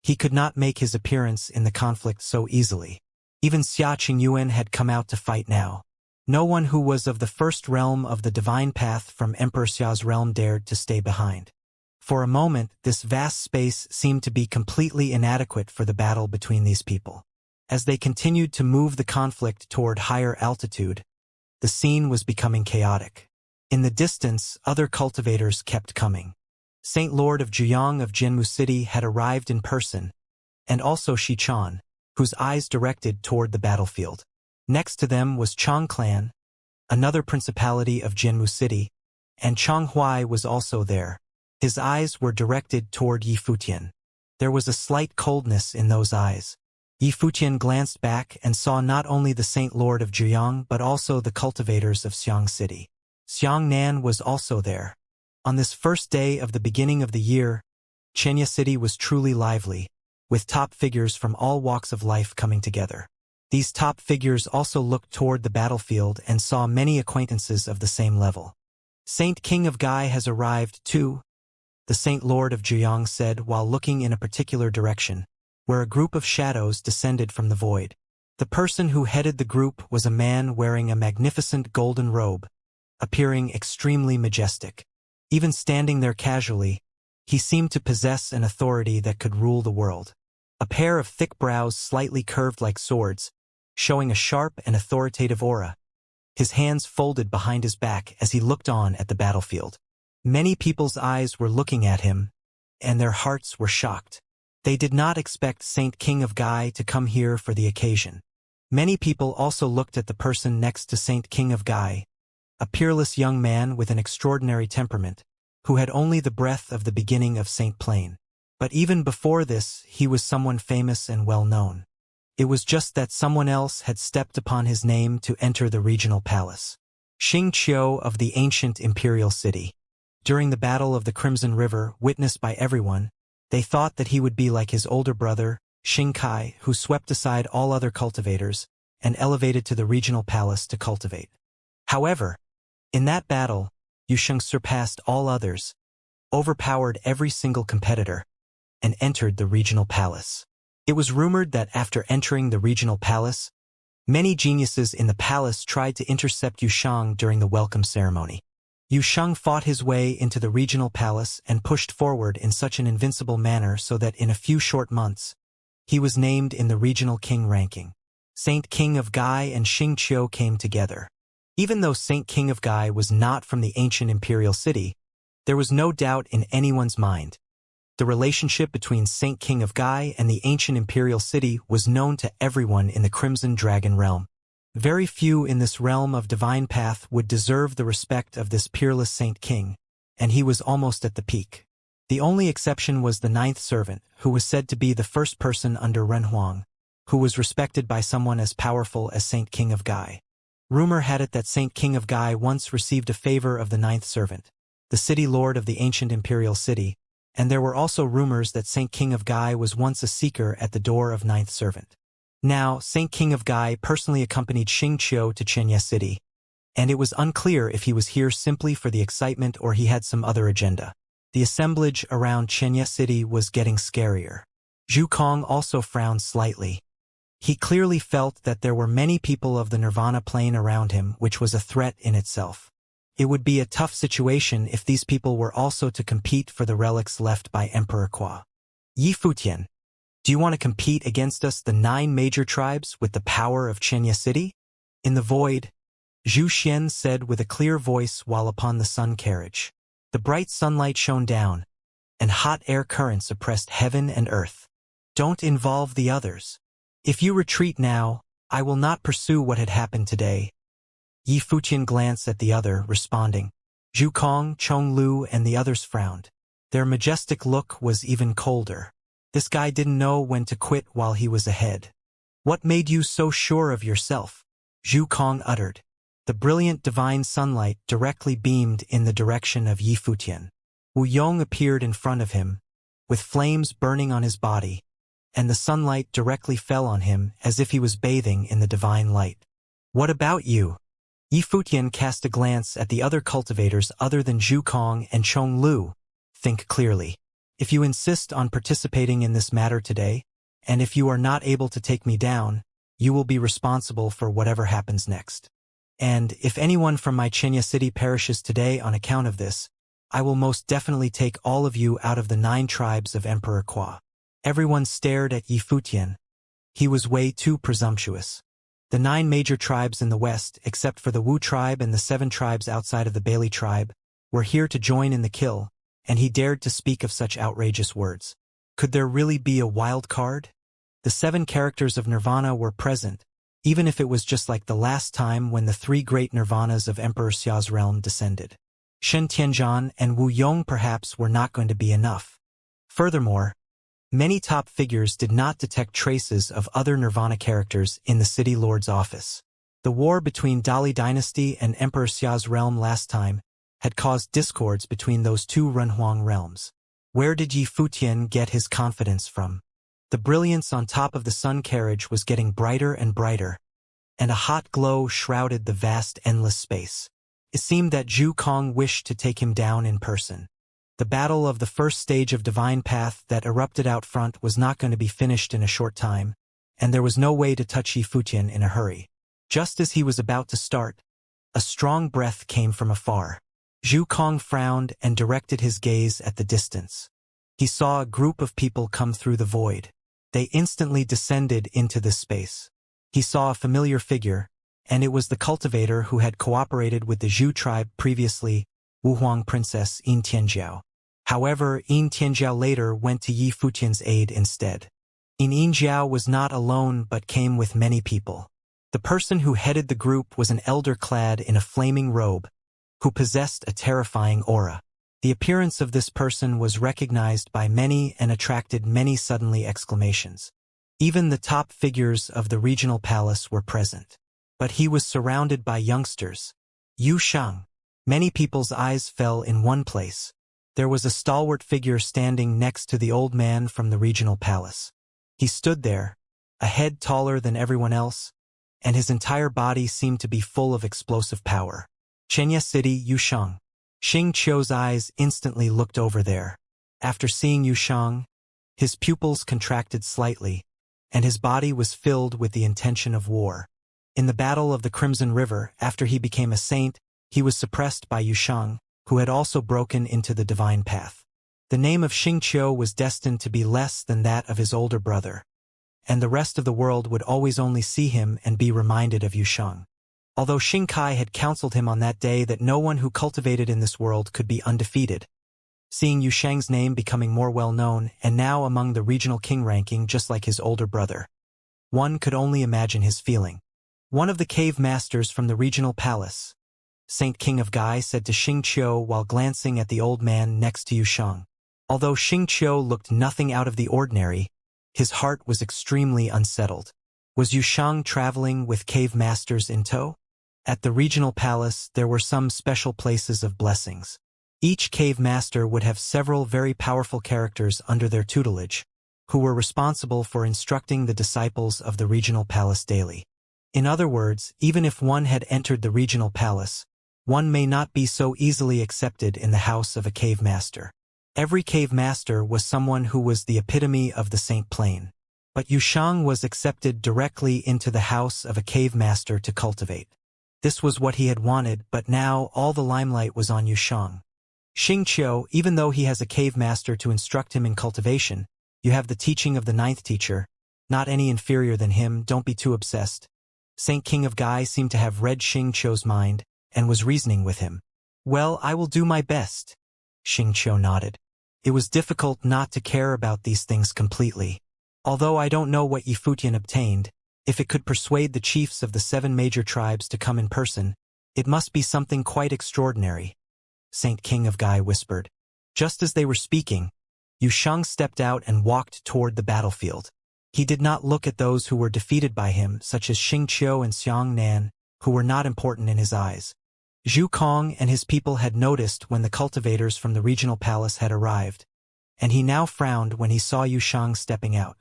He could not make his appearance in the conflict so easily. Even Xia Qingyuan had come out to fight now. No one who was of the first realm of the divine path from Emperor Xia's realm dared to stay behind. For a moment, this vast space seemed to be completely inadequate for the battle between these people. As they continued to move the conflict toward higher altitude, the scene was becoming chaotic. In the distance, other cultivators kept coming. Saint Lord of Juyang of Jinmu City had arrived in person, and also Shichan, whose eyes directed toward the battlefield. Next to them was Chang Clan, another principality of Jinmu City, and Chang Huai was also there. His eyes were directed toward Yifutian. There was a slight coldness in those eyes. Yifutian glanced back and saw not only the Saint Lord of Juyang but also the cultivators of Xiang City. Xiang Nan was also there. On this first day of the beginning of the year, Xianxia City was truly lively, with top figures from all walks of life coming together. These top figures also looked toward the battlefield and saw many acquaintances of the same level. "Saint King of Gai has arrived too," the Saint Lord of Juyang said while looking in a particular direction, where a group of shadows descended from the void. The person who headed the group was a man wearing a magnificent golden robe, appearing extremely majestic. Even standing there casually, he seemed to possess an authority that could rule the world. A pair of thick brows slightly curved like swords, showing a sharp and authoritative aura. His hands folded behind his back as he looked on at the battlefield. Many people's eyes were looking at him, and their hearts were shocked. They did not expect Saint King of Gai to come here for the occasion. Many people also looked at the person next to Saint King of Gai, a peerless young man with an extraordinary temperament, who had only the breath of the beginning of Saint Plain. But even before this, he was someone famous and well-known. It was just that someone else had stepped upon his name to enter the regional palace. Xianxia of the ancient imperial city. During the Battle of the Crimson River, witnessed by everyone, they thought that he would be like his older brother, Xingkai, who swept aside all other cultivators and elevated to the regional palace to cultivate. However, in that battle, Yusheng surpassed all others, overpowered every single competitor, and entered the regional palace. It was rumored that after entering the regional palace, many geniuses in the palace tried to intercept Yusheng during the welcome ceremony. Yusheng fought his way into the regional palace and pushed forward in such an invincible manner so that in a few short months, he was named in the regional king ranking. Saint King of Gai and Xingqiu came together. Even though Saint King of Gai was not from the ancient imperial city, there was no doubt in anyone's mind. The relationship between Saint King of Gai and the ancient imperial city was known to everyone in the Crimson Dragon realm. Very few in this realm of divine path would deserve the respect of this peerless Saint King, and he was almost at the peak. The only exception was the ninth servant, who was said to be the first person under Renhuang, who was respected by someone as powerful as Saint King of Gai. Rumor had it that Saint King of Gai once received a favor of the ninth servant, the city lord of the ancient imperial city, and there were also rumors that Saint King of Gai was once a seeker at the door of ninth servant. Now, Saint King of Gai personally accompanied Xingqiu to Xianxia City, and it was unclear if he was here simply for the excitement or he had some other agenda. The assemblage around Xianxia City was getting scarier. Zhu Kong also frowned slightly. He clearly felt that there were many people of the Nirvana plane around him, which was a threat in itself. It would be a tough situation if these people were also to compete for the relics left by Emperor Qua. Yifutian, do you want to compete against us, the 9 major tribes, with the power of Xianxia City? In the void, Zhu Xian said with a clear voice while upon the sun carriage. The bright sunlight shone down, and hot air currents oppressed heaven and earth. Don't involve the others. If you retreat now, I will not pursue what had happened today. Yifutian glanced at the other, responding. Zhu Kong, Chong Lu, and the others frowned. Their majestic look was even colder. This guy didn't know when to quit while he was ahead. What made you so sure of yourself? Zhu Kong uttered. The brilliant divine sunlight directly beamed in the direction of Yi Futian. Wu Yong appeared in front of him, with flames burning on his body, and the sunlight directly fell on him as if he was bathing in the divine light. What about you? Yi Futian cast a glance at the other cultivators other than Zhu Kong and Chong Lu. Think clearly. If you insist on participating in this matter today, and if you are not able to take me down, you will be responsible for whatever happens next. And if anyone from my Xianxia city perishes today on account of this, I will most definitely take all of you out of the 9 tribes of Emperor Qua. Everyone stared at Yi Futian. He was way too presumptuous. The 9 major tribes in the west, except for the Wu tribe and the 7 tribes outside of the Bailey tribe, were here to join in the kill, and he dared to speak of such outrageous words. Could there really be a wild card? The 7 characters of Nirvana were present, even if it was just like the last time when the 3 great Nirvanas of Emperor Xia's realm descended. Shen Tianzhan and Wu Yong perhaps were not going to be enough. Furthermore, many top figures did not detect traces of other Nirvana characters in the City Lord's office. The war between Dali Dynasty and Emperor Xia's realm last time had caused discords between those 2 Renhuang realms. Where did Yi Futian get his confidence from? The brilliance on top of the sun carriage was getting brighter and brighter, and a hot glow shrouded the vast endless space. It seemed that Zhu Kong wished to take him down in person. The battle of the first stage of Divine Path that erupted out front was not going to be finished in a short time, and there was no way to touch Yi Futian in a hurry. Just as he was about to start, a strong breath came from afar. Zhu Kong frowned and directed his gaze at the distance. He saw a group of people come through the void. They instantly descended into this space. He saw a familiar figure, and it was the cultivator who had cooperated with the Zhu tribe previously, Wuhuang Princess Yin Tianjiao. However, Yin Tianjiao later went to Yi Futian's aid instead. Yin Yinjiao was not alone but came with many people. The person who headed the group was an elder clad in a flaming robe, who possessed a terrifying aura. The appearance of this person was recognized by many and attracted many suddenly exclamations. Even the top figures of the regional palace were present. But he was surrounded by youngsters. Yu Shang. Many people's eyes fell in one place. There was a stalwart figure standing next to the old man from the regional palace. He stood there, a head taller than everyone else, and his entire body seemed to be full of explosive power. Xianxia City, Yu Shang. Xing Qiu's eyes instantly looked over there. After seeing Yu Shang, his pupils contracted slightly, and his body was filled with the intention of war. In the Battle of the Crimson River, after he became a saint, he was suppressed by Yu Shang, who had also broken into the divine path. The name of Xing Qiu was destined to be less than that of his older brother, and the rest of the world would always only see him and be reminded of Yu Shang. Although Xing Kai had counseled him on that day that no one who cultivated in this world could be undefeated, seeing Yu Shang's name becoming more well-known and now among the regional king ranking just like his older brother, one could only imagine his feeling. One of the cave masters from the regional palace, Saint King of Gai, said to Xing Qiu while glancing at the old man next to Yu Shang. Although Xing Qiu looked nothing out of the ordinary, his heart was extremely unsettled. Was Yu Shang traveling with cave masters in tow? At the regional palace, there were some special places of blessings. Each cave master would have several very powerful characters under their tutelage, who were responsible for instructing the disciples of the regional palace daily. In other words, even if one had entered the regional palace, one may not be so easily accepted in the house of a cave master. Every cave master was someone who was the epitome of the Saint Plane. But Yu Shang was accepted directly into the house of a cave master to cultivate. This was what he had wanted, but now all the limelight was on Yu Shang. Xing Qiu, even though he has a cave master to instruct him in cultivation, you have the teaching of the 9th teacher, not any inferior than him, don't be too obsessed. Saint King of Gai seemed to have read Xing Qiu's mind, and was reasoning with him. Well, I will do my best. Xing Qiu nodded. It was difficult not to care about these things completely. Although I don't know what Yi Futian obtained, if it could persuade the chiefs of the 7 major tribes to come in person, it must be something quite extraordinary, Saint King of Gai whispered. Just as they were speaking, Yusheng stepped out and walked toward the battlefield. He did not look at those who were defeated by him, such as Xingqiu and Xiangnan, who were not important in his eyes. Zhu Kong and his people had noticed when the cultivators from the regional palace had arrived, and he now frowned when he saw Yusheng stepping out.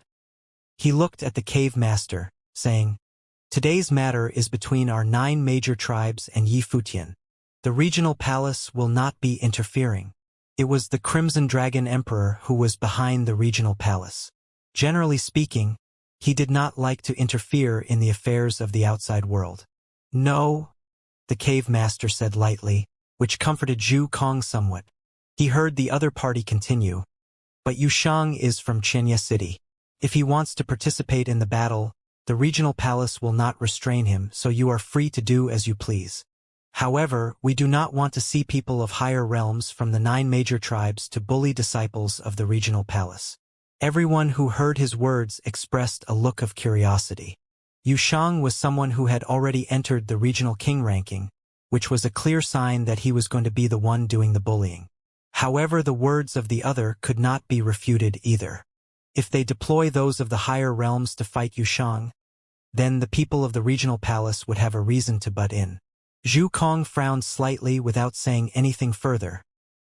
He looked at the cave master, saying, "Today's matter is between our 9 major tribes and Yi Futian. The regional palace will not be interfering." It was the Crimson Dragon Emperor who was behind the regional palace. Generally speaking, he did not like to interfere in the affairs of the outside world. "No," the cave master said lightly, which comforted Zhu Kong somewhat. He heard the other party continue, "But Yusheng is from Xianxia City. If he wants to participate in the battle, the regional palace will not restrain him, so you are free to do as you please. However, we do not want to see people of higher realms from the 9 major tribes to bully disciples of the regional palace." Everyone who heard his words expressed a look of curiosity. Yusheng was someone who had already entered the regional king ranking, which was a clear sign that he was going to be the one doing the bullying. However, the words of the other could not be refuted either. If they deploy those of the higher realms to fight Yusheng, then the people of the regional palace would have a reason to butt in. Zhu Kong frowned slightly without saying anything further.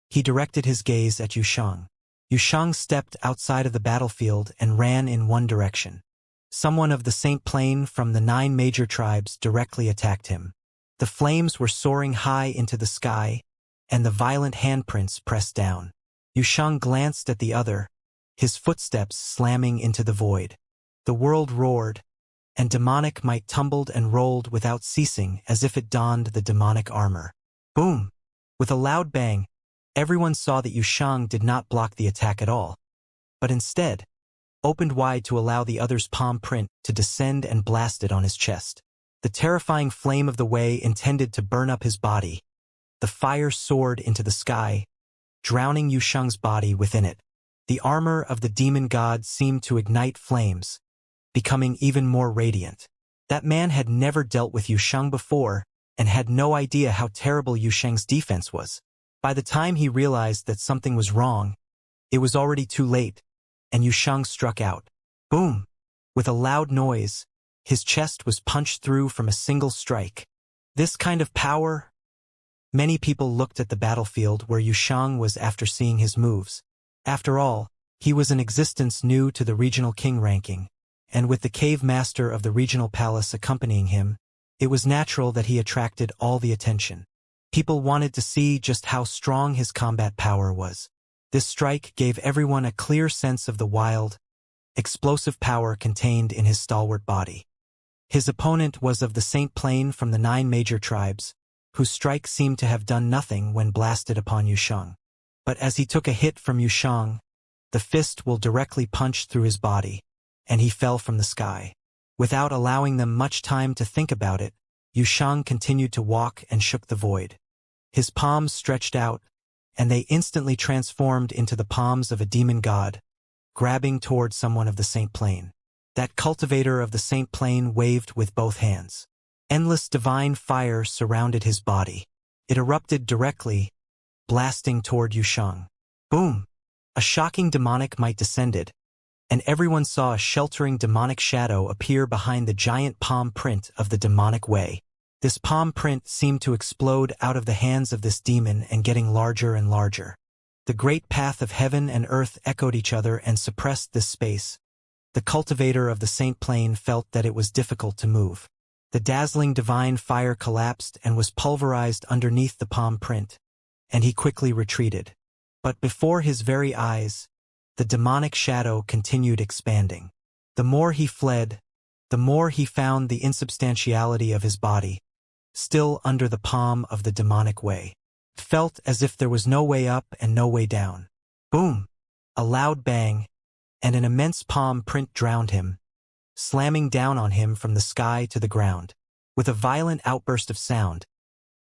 He directed his gaze at Yusheng. Yusheng stepped outside of the battlefield and ran in one direction. Someone of the Saint Plain from the 9 major tribes directly attacked him. The flames were soaring high into the sky, and the violent handprints pressed down. Yusheng glanced at the other, his footsteps slamming into the void. The world roared, and demonic might tumbled and rolled without ceasing as if it donned the demonic armor. Boom! With a loud bang, everyone saw that Yusheng did not block the attack at all, but instead opened wide to allow the other's palm print to descend and blast it on his chest. The terrifying flame of the way intended to burn up his body. The fire soared into the sky, drowning Yusheng's body within it. The armor of the demon god seemed to ignite flames, becoming even more radiant. That man had never dealt with Yusheng before and had no idea how terrible Yusheng's defense was. By the time he realized that something was wrong, it was already too late, and Yusheng struck out. Boom! With a loud noise, his chest was punched through from a single strike. This kind of power? Many people looked at the battlefield where Yusheng was after seeing his moves. After all, he was an existence new to the regional king ranking, and with the cave master of the regional palace accompanying him, it was natural that he attracted all the attention. People wanted to see just how strong his combat power was. This strike gave everyone a clear sense of the wild, explosive power contained in his stalwart body. His opponent was of the Saint Plain from the 9 major tribes, whose strike seemed to have done nothing when blasted upon Yusheng. But as he took a hit from Yusheng, the fist will directly punch through his body, and he fell from the sky. Without allowing them much time to think about it, Yusheng continued to walk and shook the void. His palms stretched out, and they instantly transformed into the palms of a demon god, grabbing toward someone of the Saint Plain. That cultivator of the Saint Plain waved with both hands. Endless divine fire surrounded his body. It erupted directly, blasting toward Yusheng. Boom! A shocking demonic might descended, and everyone saw a sheltering demonic shadow appear behind the giant palm print of the demonic way. This palm print seemed to explode out of the hands of this demon and getting larger and larger. The great path of heaven and earth echoed each other and suppressed this space. The cultivator of the Saint Plain felt that it was difficult to move. The dazzling divine fire collapsed and was pulverized underneath the palm print, and he quickly retreated. But before his very eyes, the demonic shadow continued expanding. The more he fled, the more he found the insubstantiality of his body, still under the palm of the demonic way. It felt as if there was no way up and no way down. Boom! A loud bang, and an immense palm print drowned him, slamming down on him from the sky to the ground. With a violent outburst of sound,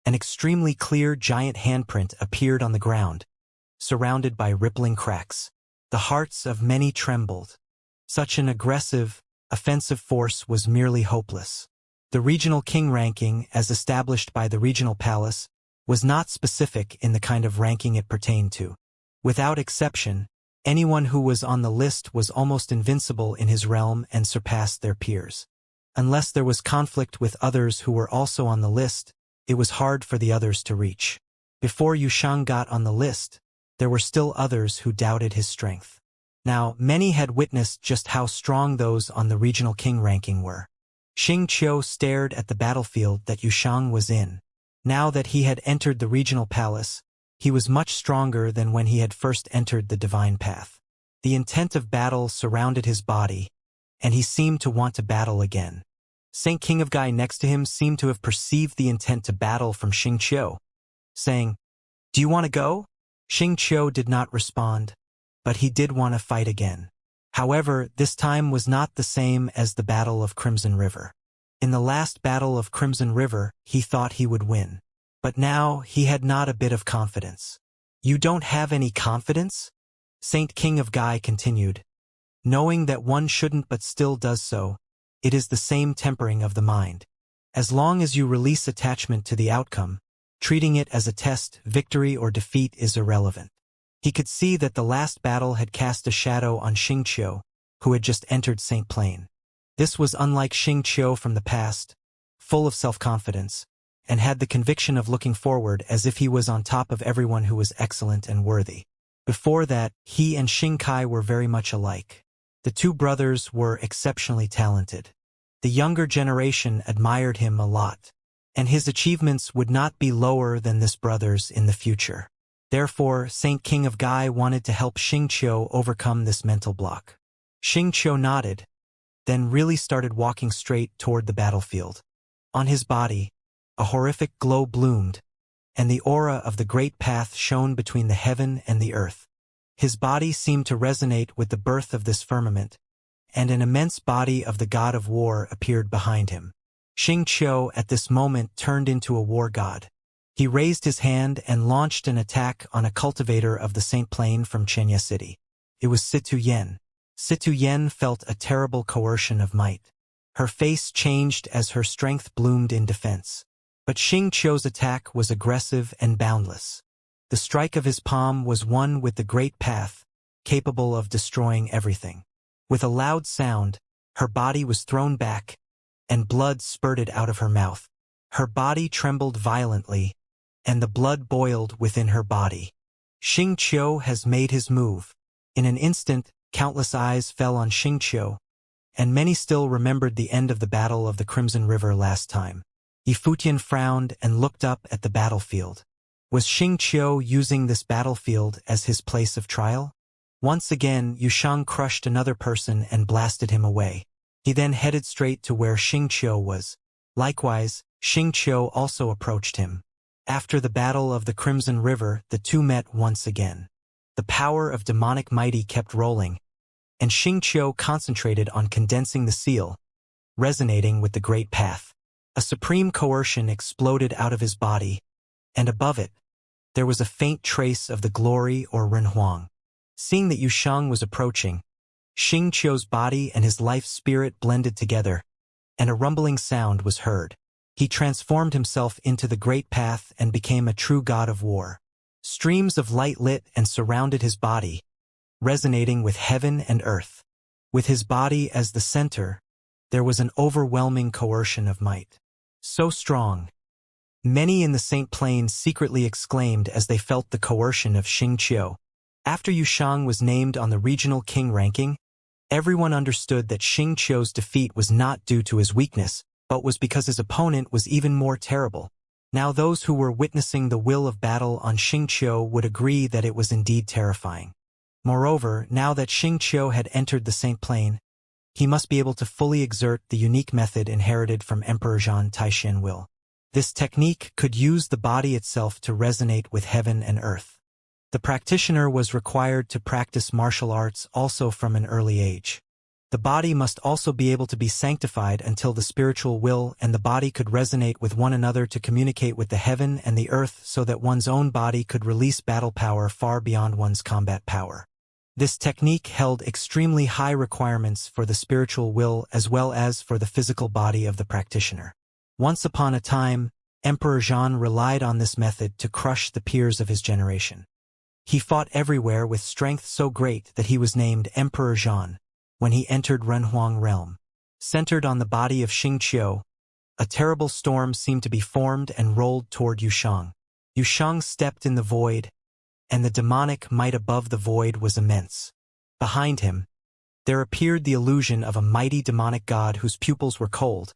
an extremely clear giant handprint appeared on the ground, surrounded by rippling cracks. The hearts of many trembled. Such an aggressive, offensive force was merely hopeless. The regional king ranking, as established by the regional palace, was not specific in the kind of ranking it pertained to. Without exception, Anyone who was on the list was almost invincible in his realm and surpassed their peers. Unless there was conflict with others who were also on the list, it was hard for the others to reach. Before Yushang got on the list, there were still others who doubted his strength. Now, many had witnessed just how strong those on the regional king ranking were. Xianxia stared at the battlefield that Yushang was in. Now that he had entered the regional palace, he was much stronger than when he had first entered the divine path. The intent of battle surrounded his body, and he seemed to want to battle again. Saint King of Gai next to him seemed to have perceived the intent to battle from Xianxia, saying, "Do you want to go?" Xianxia did not respond, but he did want to fight again. However, this time was not the same as the Battle of Crimson River. In the last Battle of Crimson River, he thought he would win. But now, he had not a bit of confidence. "You don't have any confidence?" Saint King of Gai continued. "Knowing that one shouldn't but still does so, it is the same tempering of the mind. As long as you release attachment to the outcome, treating it as a test, victory or defeat is irrelevant." He could see that the last battle had cast a shadow on Xianxia, who had just entered Saint Plain. This was unlike Xianxia from the past, full of self-confidence, and had the conviction of looking forward as if he was on top of everyone who was excellent and worthy. Before that, he and Xingkai were very much alike. The two brothers were exceptionally talented. The younger generation admired him a lot, and his achievements would not be lower than this brother's in the future. Therefore, Saint King of Gai wanted to help Xianxia overcome this mental block. Xianxia nodded, then really started walking straight toward the battlefield. On his body, a horrific glow bloomed, and the aura of the great path shone between the heaven and the earth. His body seemed to resonate with the birth of this firmament, and an immense body of the god of war appeared behind him. Xianxia at this moment turned into a war god. He raised his hand and launched an attack on a cultivator of the Saint Plain from Xianxia City. It was Situ Yen. Situ Yen felt a terrible coercion of might. Her face changed as her strength bloomed in defense. But Xianxia's attack was aggressive and boundless. The strike of his palm was one with the great path, capable of destroying everything. With a loud sound, her body was thrown back, and blood spurted out of her mouth. Her body trembled violently, and the blood boiled within her body. Xianxia has made his move. In an instant, countless eyes fell on Xianxia, and many still remembered the end of the Battle of the Crimson River last time. Yifutian frowned and looked up at the battlefield. Was Xianxia using this battlefield as his place of trial? Once again, Yushang crushed another person and blasted him away. He then headed straight to where Xianxia was. Likewise, Xianxia also approached him. After the Battle of the Crimson River, the two met once again. The power of demonic mighty kept rolling, and Xianxia concentrated on condensing the seal, resonating with the great path. A supreme coercion exploded out of his body, and above it, there was a faint trace of the glory or Renhuang. Seeing that Yushang was approaching, Xianxia's body and his life spirit blended together, and a rumbling sound was heard. He transformed himself into the great path and became a true god of war. Streams of light lit and surrounded his body, resonating with heaven and earth. With his body as the center, there was an overwhelming coercion of might. So strong, many in the Saint Plain secretly exclaimed as they felt the coercion of Xianxia. After Yushang was named on the regional king ranking, everyone understood that Xianxia's defeat was not due to his weakness, but was because his opponent was even more terrible. Now those who were witnessing the will of battle on Xianxia would agree that it was indeed terrifying. Moreover, now that Xianxia had entered the Saint Plain, he must be able to fully exert the unique method inherited from Emperor Zhan Taishan Will. This technique could use the body itself to resonate with heaven and earth. The practitioner was required to practice martial arts also from an early age. The body must also be able to be sanctified until the spiritual will and the body could resonate with one another to communicate with the heaven and the earth so that one's own body could release battle power far beyond one's combat power. This technique held extremely high requirements for the spiritual will as well as for the physical body of the practitioner. Once upon a time, Emperor Zhan relied on this method to crush the peers of his generation. He fought everywhere with strength so great that he was named Emperor Zhan when he entered Renhuang realm. Centered on the body of Xianxia, a terrible storm seemed to be formed and rolled toward Yushang. Yushang stepped in the void, and the demonic might above the void was immense. Behind him, there appeared the illusion of a mighty demonic god whose pupils were cold,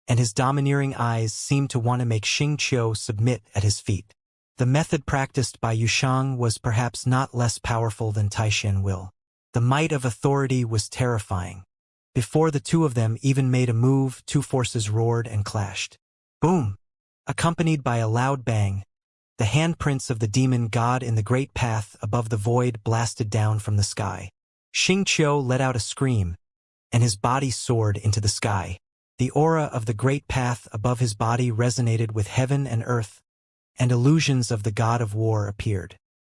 and his domineering eyes seemed to want to make Xianxia submit at his feet. The method practiced by Yushang was perhaps not less powerful than Taishan will. The might of authority was terrifying. Before the two of them even made a move, two forces roared and clashed. Boom! Accompanied by a loud bang, the handprints of the demon god in the great path above the void blasted down from the sky. Xianxia let out a scream, and his body soared into the sky. The aura of the great path above his body resonated with heaven and earth, and illusions of the god of war appeared.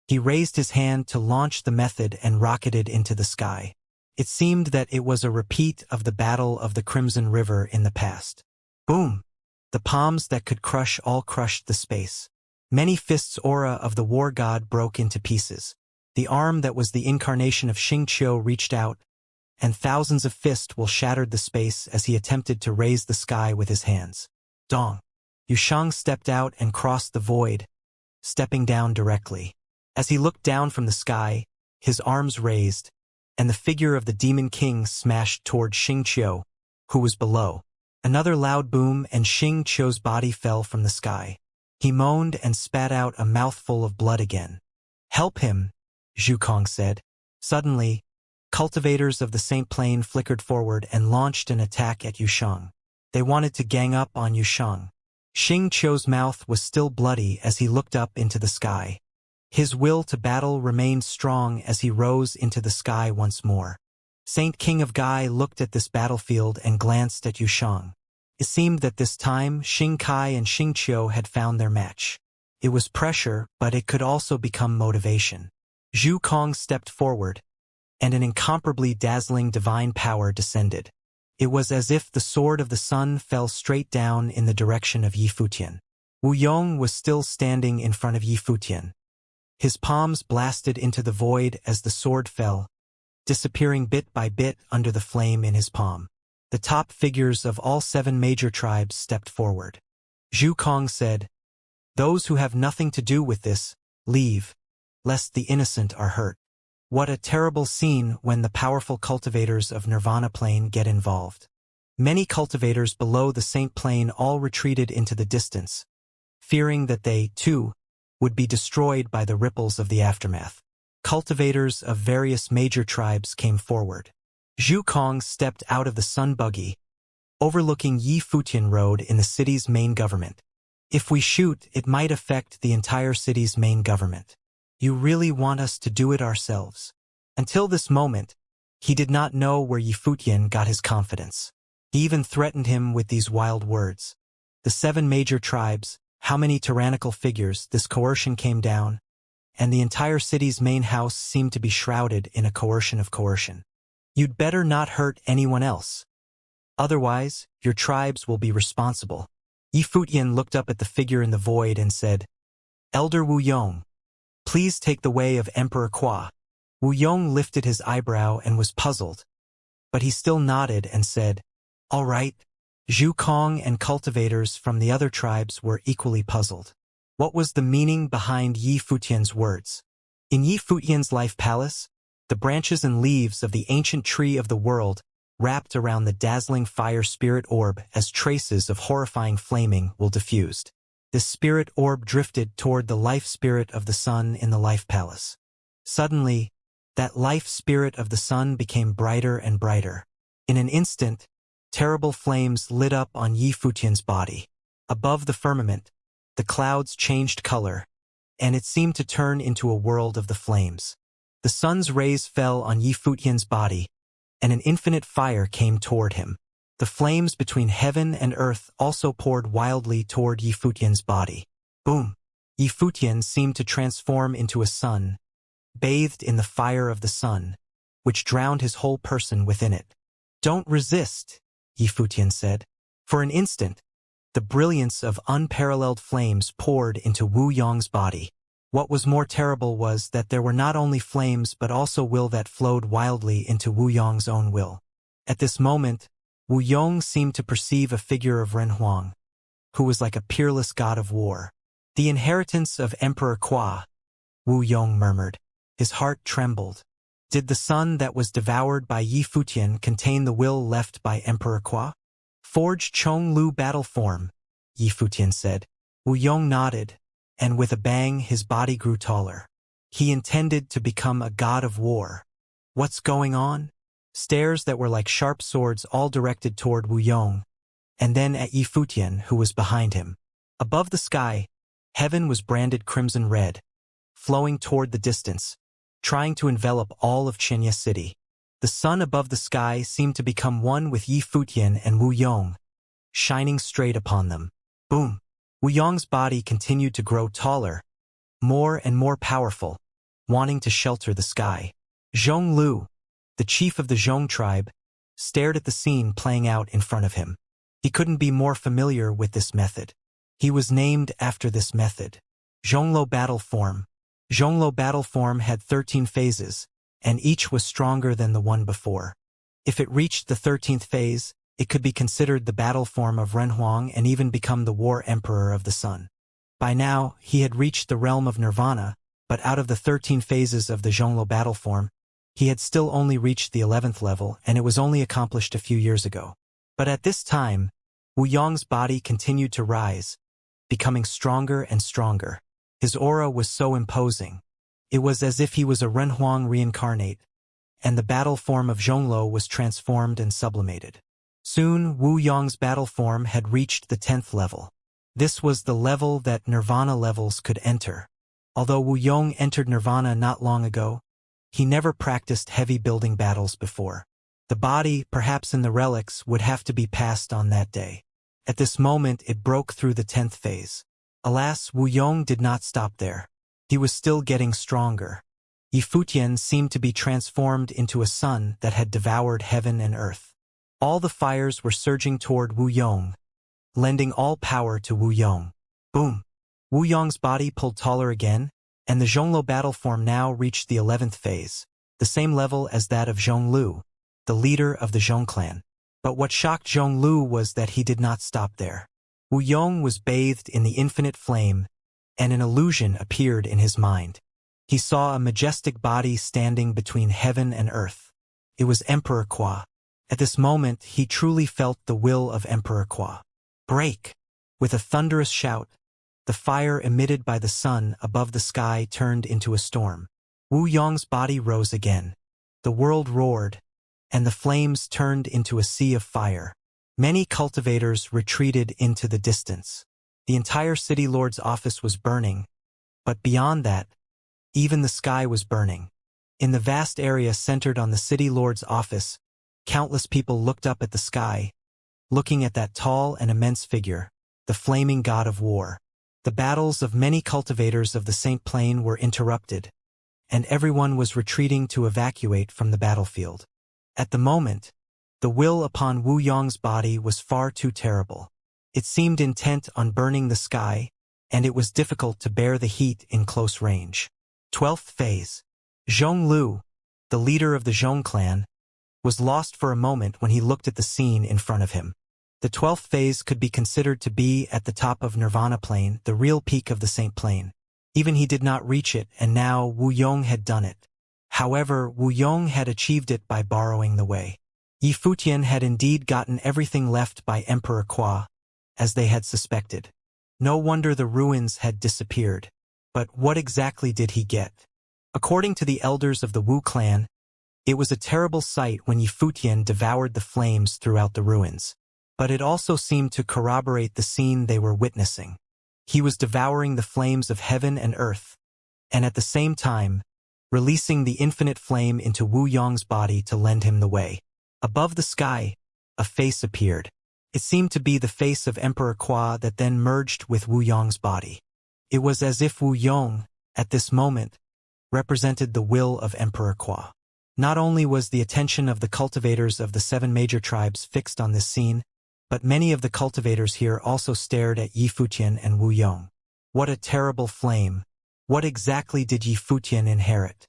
He raised his hand to launch the method and rocketed into the sky. It seemed that it was a repeat of the Battle of the Crimson River in the past. Boom! The palms that could crush all crushed the space. Many fists aura of the war god broke into pieces. The arm that was the incarnation of Xianxia reached out, and thousands of fists will shattered the space as he attempted to raise the sky with his hands. Dong! Yushang stepped out and crossed the void, stepping down directly. As he looked down from the sky, his arms raised, and the figure of the demon king smashed toward Xianxia, who was below. Another loud boom and Xianxia's body fell from the sky. He moaned and spat out a mouthful of blood again. "Help him," Zhu Kong said. Suddenly, cultivators of the Saint Plane flickered forward and launched an attack at Yushang. They wanted to gang up on Yushang. Xianxia's mouth was still bloody as he looked up into the sky. His will to battle remained strong as he rose into the sky once more. Saint King of Gai looked at this battlefield and glanced at Yushang. It seemed that this time Xing Kai and Xianxia had found their match. It was pressure, but it could also become motivation. Zhu Kong stepped forward, and an incomparably dazzling divine power descended. It was as if the sword of the sun fell straight down in the direction of Yi Futian. Wu Yong was still standing in front of Yi Futian. His palms blasted into the void as the sword fell, disappearing bit by bit under the flame in his palm. The top figures of all 7 major tribes stepped forward. Zhu Kong said, "Those who have nothing to do with this, leave, lest the innocent are hurt." What a terrible scene when the powerful cultivators of Nirvana Plane get involved. Many cultivators below the Saint Plane all retreated into the distance, fearing that they, too, would be destroyed by the ripples of the aftermath. Cultivators of various major tribes came forward. Zhu Kong stepped out of the sun buggy, overlooking Yi Futian Road in the city's main government. "If we shoot, it might affect the entire city's main government. You really want us to do it ourselves?" Until this moment, he did not know where Yi Futian got his confidence. He even threatened him with these wild words. The 7 major tribes, how many tyrannical figures, this coercion came down, and the entire city's main house seemed to be shrouded in a coercion of coercion. "You'd better not hurt anyone else. Otherwise, your tribes will be responsible." Yi Futian looked up at the figure in the void and said, "Elder Wu Yong, please take the way of Emperor Kwa." Wu Yong lifted his eyebrow and was puzzled, but he still nodded and said, "All right." Zhu Kong and cultivators from the other tribes were equally puzzled. What was the meaning behind Yi Futian's words? In Yi Futian's life palace, the branches and leaves of the ancient tree of the world wrapped around the dazzling fire spirit orb as traces of horrifying flaming will diffused. The spirit orb drifted toward the life spirit of the sun in the life palace. Suddenly, that life spirit of the sun became brighter and brighter. In an instant, terrible flames lit up on Yi Futian's body. Above the firmament, the clouds changed color, and it seemed to turn into a world of the flames. The sun's rays fell on Yi Futian's body, and an infinite fire came toward him. The flames between heaven and earth also poured wildly toward Yi Futian's body. Boom! Yi Futian seemed to transform into a sun, bathed in the fire of the sun, which drowned his whole person within it. "Don't resist," Yi Futian said. For an instant, the brilliance of unparalleled flames poured into Wu Yong's body. What was more terrible was that there were not only flames but also will that flowed wildly into Wu Yong's own will. At this moment, Wu Yong seemed to perceive a figure of Ren Huang, who was like a peerless god of war. The inheritance of Emperor Kwa, Wu Yong murmured. His heart trembled. Did the sun that was devoured by Yi Futian contain the will left by Emperor Kwa? Forge Chong Lu battle form, Yi Futian said. Wu Yong nodded, and with a bang his body grew taller. He intended to become a god of war. What's going on? Stares that were like sharp swords all directed toward Wu Yong, and then at Yi Futian, who was behind him. Above the sky, heaven was branded crimson red, flowing toward the distance, trying to envelop all of Xianxia city. The sun above the sky seemed to become one with Yi Futian and Wu Yong, shining straight upon them. Boom! Wu Yong's body continued to grow taller, more and more powerful, wanting to shelter the sky. Zhong Lu, the chief of the Zhong tribe, stared at the scene playing out in front of him. He couldn't be more familiar with this method. He was named after this method. Zhonglo battle form. Zhonglo battle form had 13 phases, and each was stronger than the one before. If it reached the 13th phase, it could be considered the battle form of Ren Huang and even become the war emperor of the sun. By now, he had reached the realm of nirvana, but out of the 13 phases of the Zhonglo battle form, he had still only reached the 11th level, and it was only accomplished a few years ago. But at this time, Wu Yong's body continued to rise, becoming stronger and stronger. His aura was so imposing. It was as if he was a Ren Huang reincarnate, and the battle form of Zhonglo was transformed and sublimated. Soon, Wu Yong's battle form had reached the 10th level. This was the level that nirvana levels could enter. Although Wu Yong entered nirvana not long ago, he never practiced heavy building battles before. The body, perhaps in the relics, would have to be passed on that day. At this moment, it broke through the 10th phase. Alas, Wu Yong did not stop there. He was still getting stronger. Yi Futian seemed to be transformed into a sun that had devoured heaven and earth. All the fires were surging toward Wu Yong, lending all power to Wu Yong. Boom! Wu Yong's body pulled taller again, and the Zhonglo battle form now reached the 11th phase, the same level as that of Zhong Lu, the leader of the Zhong clan. But what shocked Zhong Lu was that he did not stop there. Wu Yong was bathed in the infinite flame, and an illusion appeared in his mind. He saw a majestic body standing between heaven and earth. It was Emperor Kwa. At this moment, he truly felt the will of Emperor Kwa. Break! With a thunderous shout, the fire emitted by the sun above the sky turned into a storm. Wu Yong's body rose again. The world roared, and the flames turned into a sea of fire. Many cultivators retreated into the distance. The entire city lord's office was burning, but beyond that, even the sky was burning. In the vast area centered on the city lord's office, countless people looked up at the sky, looking at that tall and immense figure, the flaming god of war. The battles of many cultivators of the Saint Plain were interrupted, and everyone was retreating to evacuate from the battlefield. At the moment, the will upon Wu Yong's body was far too terrible. It seemed intent on burning the sky, and it was difficult to bear the heat in close range. 12th phase. Zhong Lu, the leader of the Zhong clan, was lost for a moment when he looked at the scene in front of him. The 12th phase could be considered to be at the top of Nirvana Plain, the real peak of the Saint Plain. Even he did not reach it, and now Wu Yong had done it. However, Wu Yong had achieved it by borrowing the way. Yi Futian had indeed gotten everything left by Emperor Kwa, as they had suspected. No wonder the ruins had disappeared. But what exactly did he get? According to the elders of the Wu clan, it was a terrible sight when Yi Futian devoured the flames throughout the ruins. But it also seemed to corroborate the scene they were witnessing. He was devouring the flames of heaven and earth, and at the same time, releasing the infinite flame into Wu Yong's body to lend him the way. Above the sky, a face appeared. It seemed to be the face of Emperor Kwa that then merged with Wu Yong's body. It was as if Wu Yong, at this moment, represented the will of Emperor Kwa. Not only was the attention of the cultivators of the 7 major tribes fixed on this scene, but many of the cultivators here also stared at Yi Futian and Wu Yong. What a terrible flame! What exactly did Yi Futian inherit?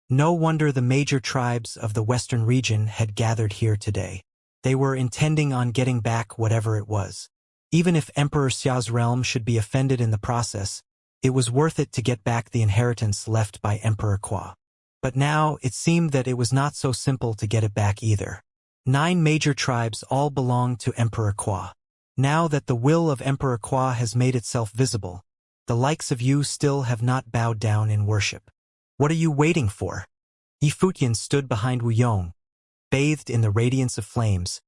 No wonder the major tribes of the western region had gathered here today. They were intending on getting back whatever it was. Even if Emperor Xiao's realm should be offended in the process, it was worth it to get back the inheritance left by Emperor Qua. But now, it seemed that it was not so simple to get it back either. 9 major tribes all belonged to Emperor Qua. Now that the will of Emperor Qua has made itself visible, the likes of you still have not bowed down in worship. What are you waiting for? Yi Futian stood behind Wu Yong, bathed in the radiance of flames,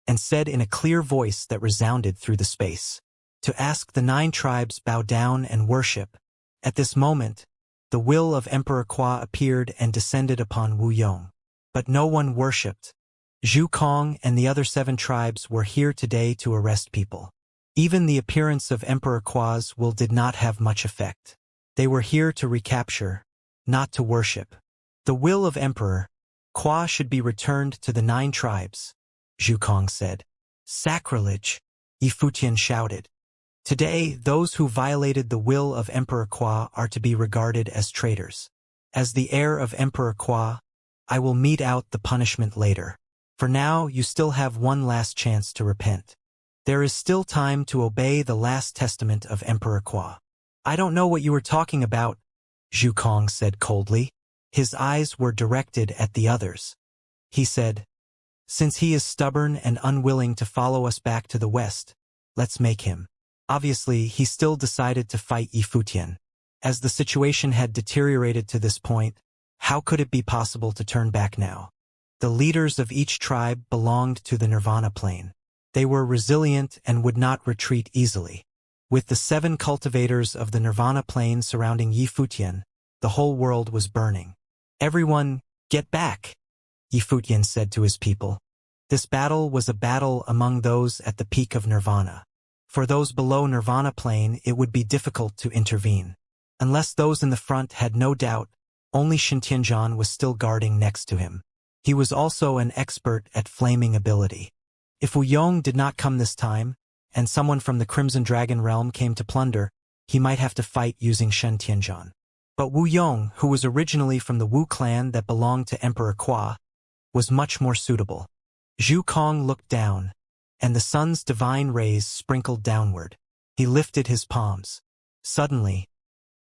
and said in a clear voice that resounded through the space, to ask the 9 tribes bow down and worship. At this moment, the will of Emperor Qua appeared and descended upon Wu Yong. But no one worshipped. Zhu Kong and the other 7 tribes were here today to arrest people. Even the appearance of Emperor Qua's will did not have much effect. They were here to recapture, not to worship. The will of Emperor Qua should be returned to the 9 tribes, Zhu Kong said. Sacrilege, Yi Futian shouted. Today, those who violated the will of Emperor Qua are to be regarded as traitors. As the heir of Emperor Qua, I will mete out the punishment later. For now, you still have one last chance to repent. There is still time to obey the last testament of Emperor Qua. I don't know what you were talking about, Zhu Kong said coldly. His eyes were directed at the others. He said, since he is stubborn and unwilling to follow us back to the west, let's make him. Obviously, he still decided to fight Yi Futian. As the situation had deteriorated to this point, how could it be possible to turn back now? The leaders of each tribe belonged to the Nirvana plane. They were resilient and would not retreat easily. With the 7 cultivators of the Nirvana plane surrounding Yi Futian, the whole world was burning. Everyone, get back, Yi Futian said to his people. This battle was a battle among those at the peak of Nirvana. For those below Nirvana plane, it would be difficult to intervene. Unless those in the front had no doubt, only Shintianzhan was still guarding next to him. He was also an expert at flaming ability. If Wu Yong did not come this time, and someone from the Crimson Dragon realm came to plunder, he might have to fight using Shintianzhan. But Wu Yong, who was originally from the Wu clan that belonged to Emperor Qua, was much more suitable. Zhu Kong looked down, and the sun's divine rays sprinkled downward. He lifted his palms. Suddenly,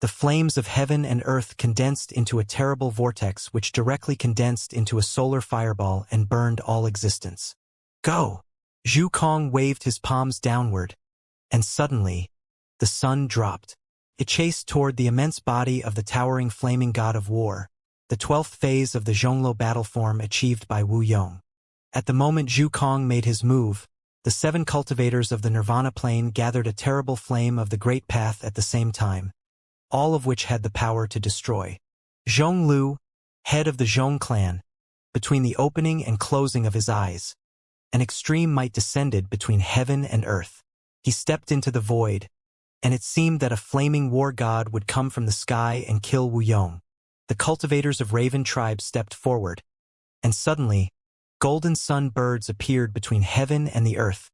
the flames of heaven and earth condensed into a terrible vortex which directly condensed into a solar fireball and burned all existence. Go! Zhu Kong waved his palms downward, and suddenly, the sun dropped. It chased toward the immense body of the towering flaming god of war, the 12th phase of the Zhonglo battle form achieved by Wu Yong. At the moment Zhu Kong made his move, the 7 cultivators of the Nirvana plane gathered a terrible flame of the Great Path at the same time, all of which had the power to destroy. Zhong Lu, head of the Zhong clan, between the opening and closing of his eyes, an extreme might descended between heaven and earth. He stepped into the void, and it seemed that a flaming war god would come from the sky and kill Wu Yong. The cultivators of Raven tribe stepped forward, and suddenly, golden sun birds appeared between heaven and the earth,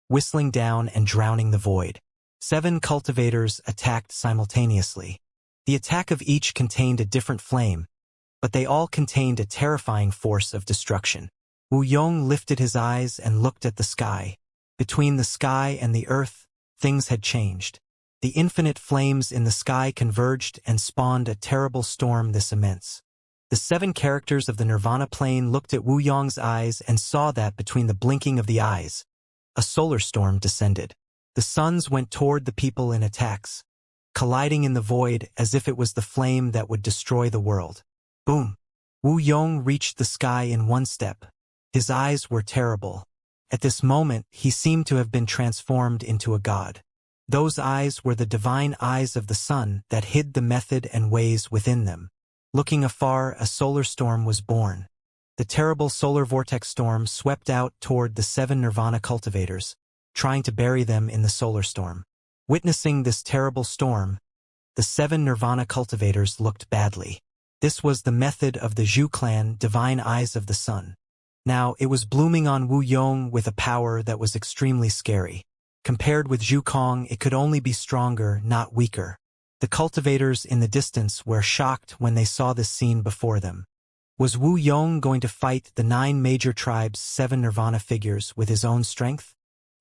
whistling down and drowning the void. 7 cultivators attacked simultaneously. The attack of each contained a different flame, but they all contained a terrifying force of destruction. Wu Yong lifted his eyes and looked at the sky. Between the sky and the earth, things had changed. The infinite flames in the sky converged and spawned a terrible storm this immense. The 7 characters of the Nirvana plane looked at Wu Yong's eyes and saw that between the blinking of the eyes, a solar storm descended. The suns went toward the people in attacks, colliding in the void as if it was the flame that would destroy the world. Boom! Wu Yong reached the sky in one step. His eyes were terrible. At this moment, he seemed to have been transformed into a god. Those eyes were the divine eyes of the sun that hid the method and ways within them. Looking afar, a solar storm was born. The terrible solar vortex storm swept out toward the 7 Nirvana cultivators, trying to bury them in the solar storm. Witnessing this terrible storm, the 7 Nirvana cultivators looked badly. This was the method of the Zhu clan, divine eyes of the sun. Now, it was blooming on Wu Yong with a power that was extremely scary. Compared with Zhu Kong, it could only be stronger, not weaker. The cultivators in the distance were shocked when they saw this scene before them. Was Wu Yong going to fight the 9 major tribes' 7 nirvana figures with his own strength?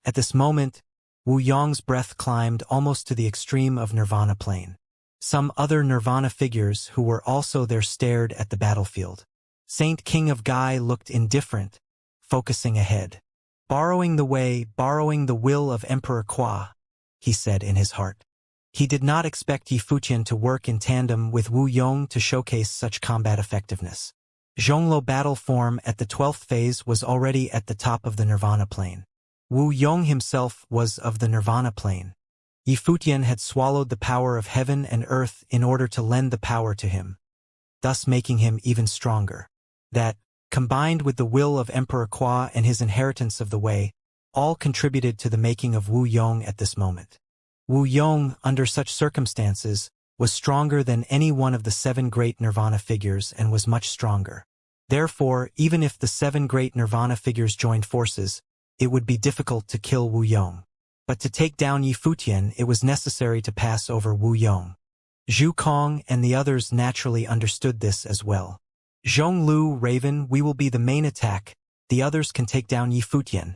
At this moment, Wu Yong's breath climbed almost to the extreme of nirvana plane. Some other nirvana figures who were also there stared at the battlefield. Saint King of Gai looked indifferent, focusing ahead. Borrowing the will of Emperor Kwa, he said in his heart. He did not expect Yi Futian to work in tandem with Wu Yong to showcase such combat effectiveness. Zhonglo battle form at the 12th phase was already at the top of the nirvana plane. Wu Yong himself was of the nirvana plane. Yi Futian had swallowed the power of heaven and earth in order to lend the power to him, thus making him even stronger. That, combined with the will of Emperor Kwa and his inheritance of the Wei, all contributed to the making of Wu Yong at this moment. Wu Yong, under such circumstances, was stronger than any one of the 7 great nirvana figures and was much stronger. Therefore, even if the 7 great nirvana figures joined forces, it would be difficult to kill Wu Yong. But to take down Yi Futian, it was necessary to pass over Wu Yong. Zhu Kong and the others naturally understood this as well. Zhong Lu, Raven, we will be the main attack, the others can take down Yi Futian,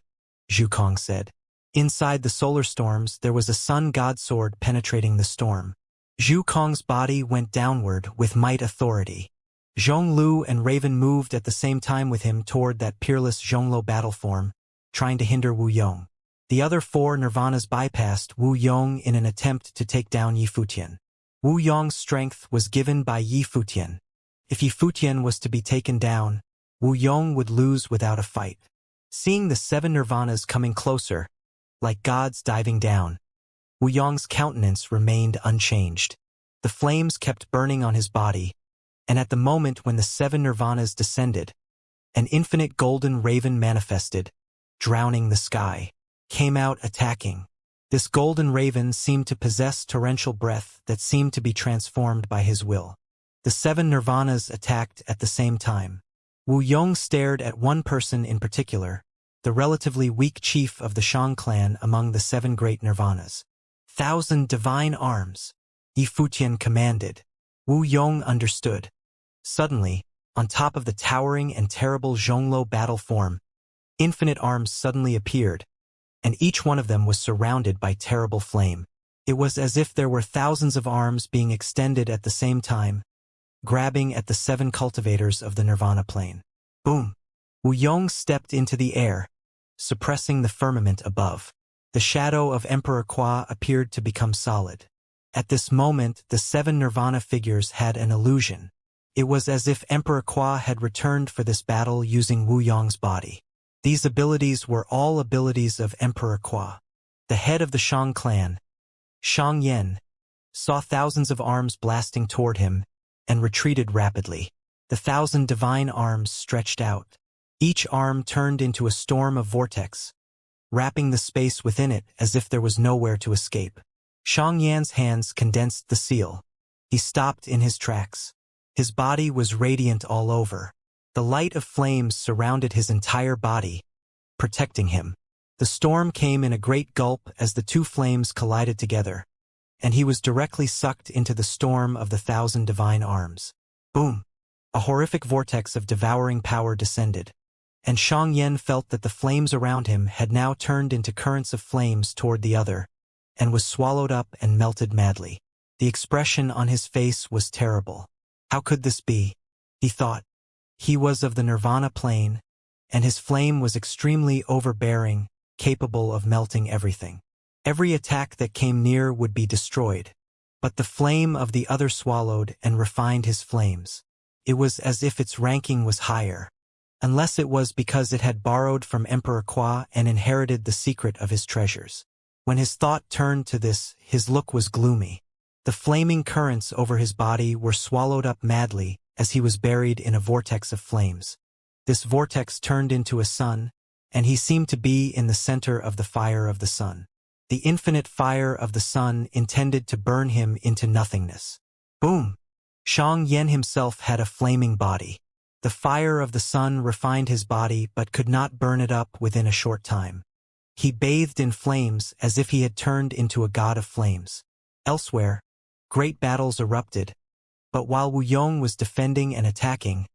Zhu Kong said. Inside the solar storms, there was a sun god sword penetrating the storm. Zhu Kong's body went downward with might authority. Zhong Lu and Raven moved at the same time with him toward that peerless Zhonglo battle form, trying to hinder Wu Yong. The other 4 nirvanas bypassed Wu Yong in an attempt to take down Yi Futian. Wu Yong's strength was given by Yi Futian. If Yi Futian was to be taken down, Wu Yong would lose without a fight. Seeing the 7 nirvanas coming closer, like gods diving down, Wu Yong's countenance remained unchanged. The flames kept burning on his body, and at the moment when the 7 nirvanas descended, an infinite golden raven manifested, drowning the sky, came out attacking. This golden raven seemed to possess torrential breath that seemed to be transformed by his will. The 7 nirvanas attacked at the same time. Wu Yong stared at one person in particular, the relatively weak chief of the Shang clan among the 7 great nirvanas. 1,000 divine arms, Yi Futian commanded. Wu Yong understood. Suddenly, on top of the towering and terrible Zhonglo battle form, infinite arms suddenly appeared, and each one of them was surrounded by terrible flame. It was as if there were thousands of arms being extended at the same time, grabbing at the 7 cultivators of the nirvana plane. Boom! Wu Yong stepped into the air, suppressing the firmament above. The shadow of Emperor Kwa appeared to become solid. At this moment, the 7 nirvana figures had an illusion. It was as if Emperor Kwa had returned for this battle using Wu Yong's body. These abilities were all abilities of Emperor Kwa. The head of the Shang clan, Shang Yan, saw thousands of arms blasting toward him and retreated rapidly. The 1,000 divine arms stretched out. Each arm turned into a storm of vortex, wrapping the space within it as if there was nowhere to escape. Shang Yan's hands condensed the seal. He stopped in his tracks. His body was radiant all over. The light of flames surrounded his entire body, protecting him. The storm came in a great gulp as the 2 flames collided together, and he was directly sucked into the storm of the 1,000 divine arms. Boom! A horrific vortex of devouring power descended, and Shang Yan felt that the flames around him had now turned into currents of flames toward the other, and was swallowed up and melted madly. The expression on his face was terrible. How could this be? He thought. He was of the nirvana plane, and his flame was extremely overbearing, capable of melting everything. Every attack that came near would be destroyed. But the flame of the other swallowed and refined his flames. It was as if its ranking was higher. Unless it was because it had borrowed from Emperor Kwa and inherited the secret of his treasures. When his thought turned to this, his look was gloomy. The flaming currents over his body were swallowed up madly as he was buried in a vortex of flames. This vortex turned into a sun, and he seemed to be in the center of the fire of the sun. The infinite fire of the sun intended to burn him into nothingness. Boom! Shang Yan himself had a flaming body. The fire of the sun refined his body but could not burn it up within a short time. He bathed in flames as if he had turned into a god of flames. Elsewhere, Great battles erupted, but while Wu Yong was defending and attacking,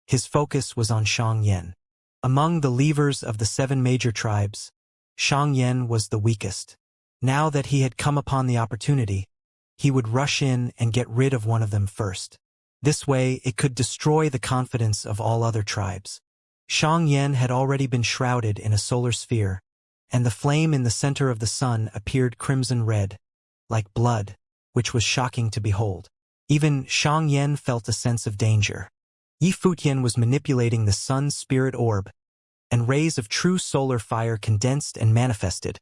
his focus was on Xianxia. Among the leaders of the 7 major tribes, Xianxia was the weakest. Now that he had come upon the opportunity, he would rush in and get rid of one of them first. This way, it could destroy the confidence of all other tribes. Xianxia had already been shrouded in a solar sphere, and the flame in the center of the sun appeared crimson red, like blood, which was shocking to behold. Even Xianxia felt a sense of danger. Yi Futian was manipulating the sun's spirit orb, and rays of true solar fire condensed and manifested,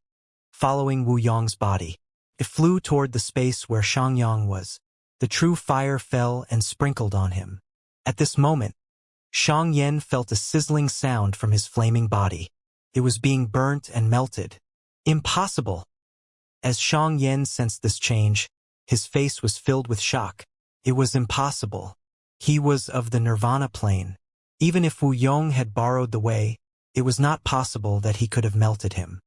following Wu Yong's body. It flew toward the space where Xiangyang was. The true fire fell and sprinkled on him. At this moment, Xianxia felt a sizzling sound from his flaming body. It was being burnt and melted. Impossible! As Xianxia sensed this change, his face was filled with shock. It was impossible. He was of the nirvana plane. Even if Wu Yong had borrowed the way, it was not possible that he could have melted him.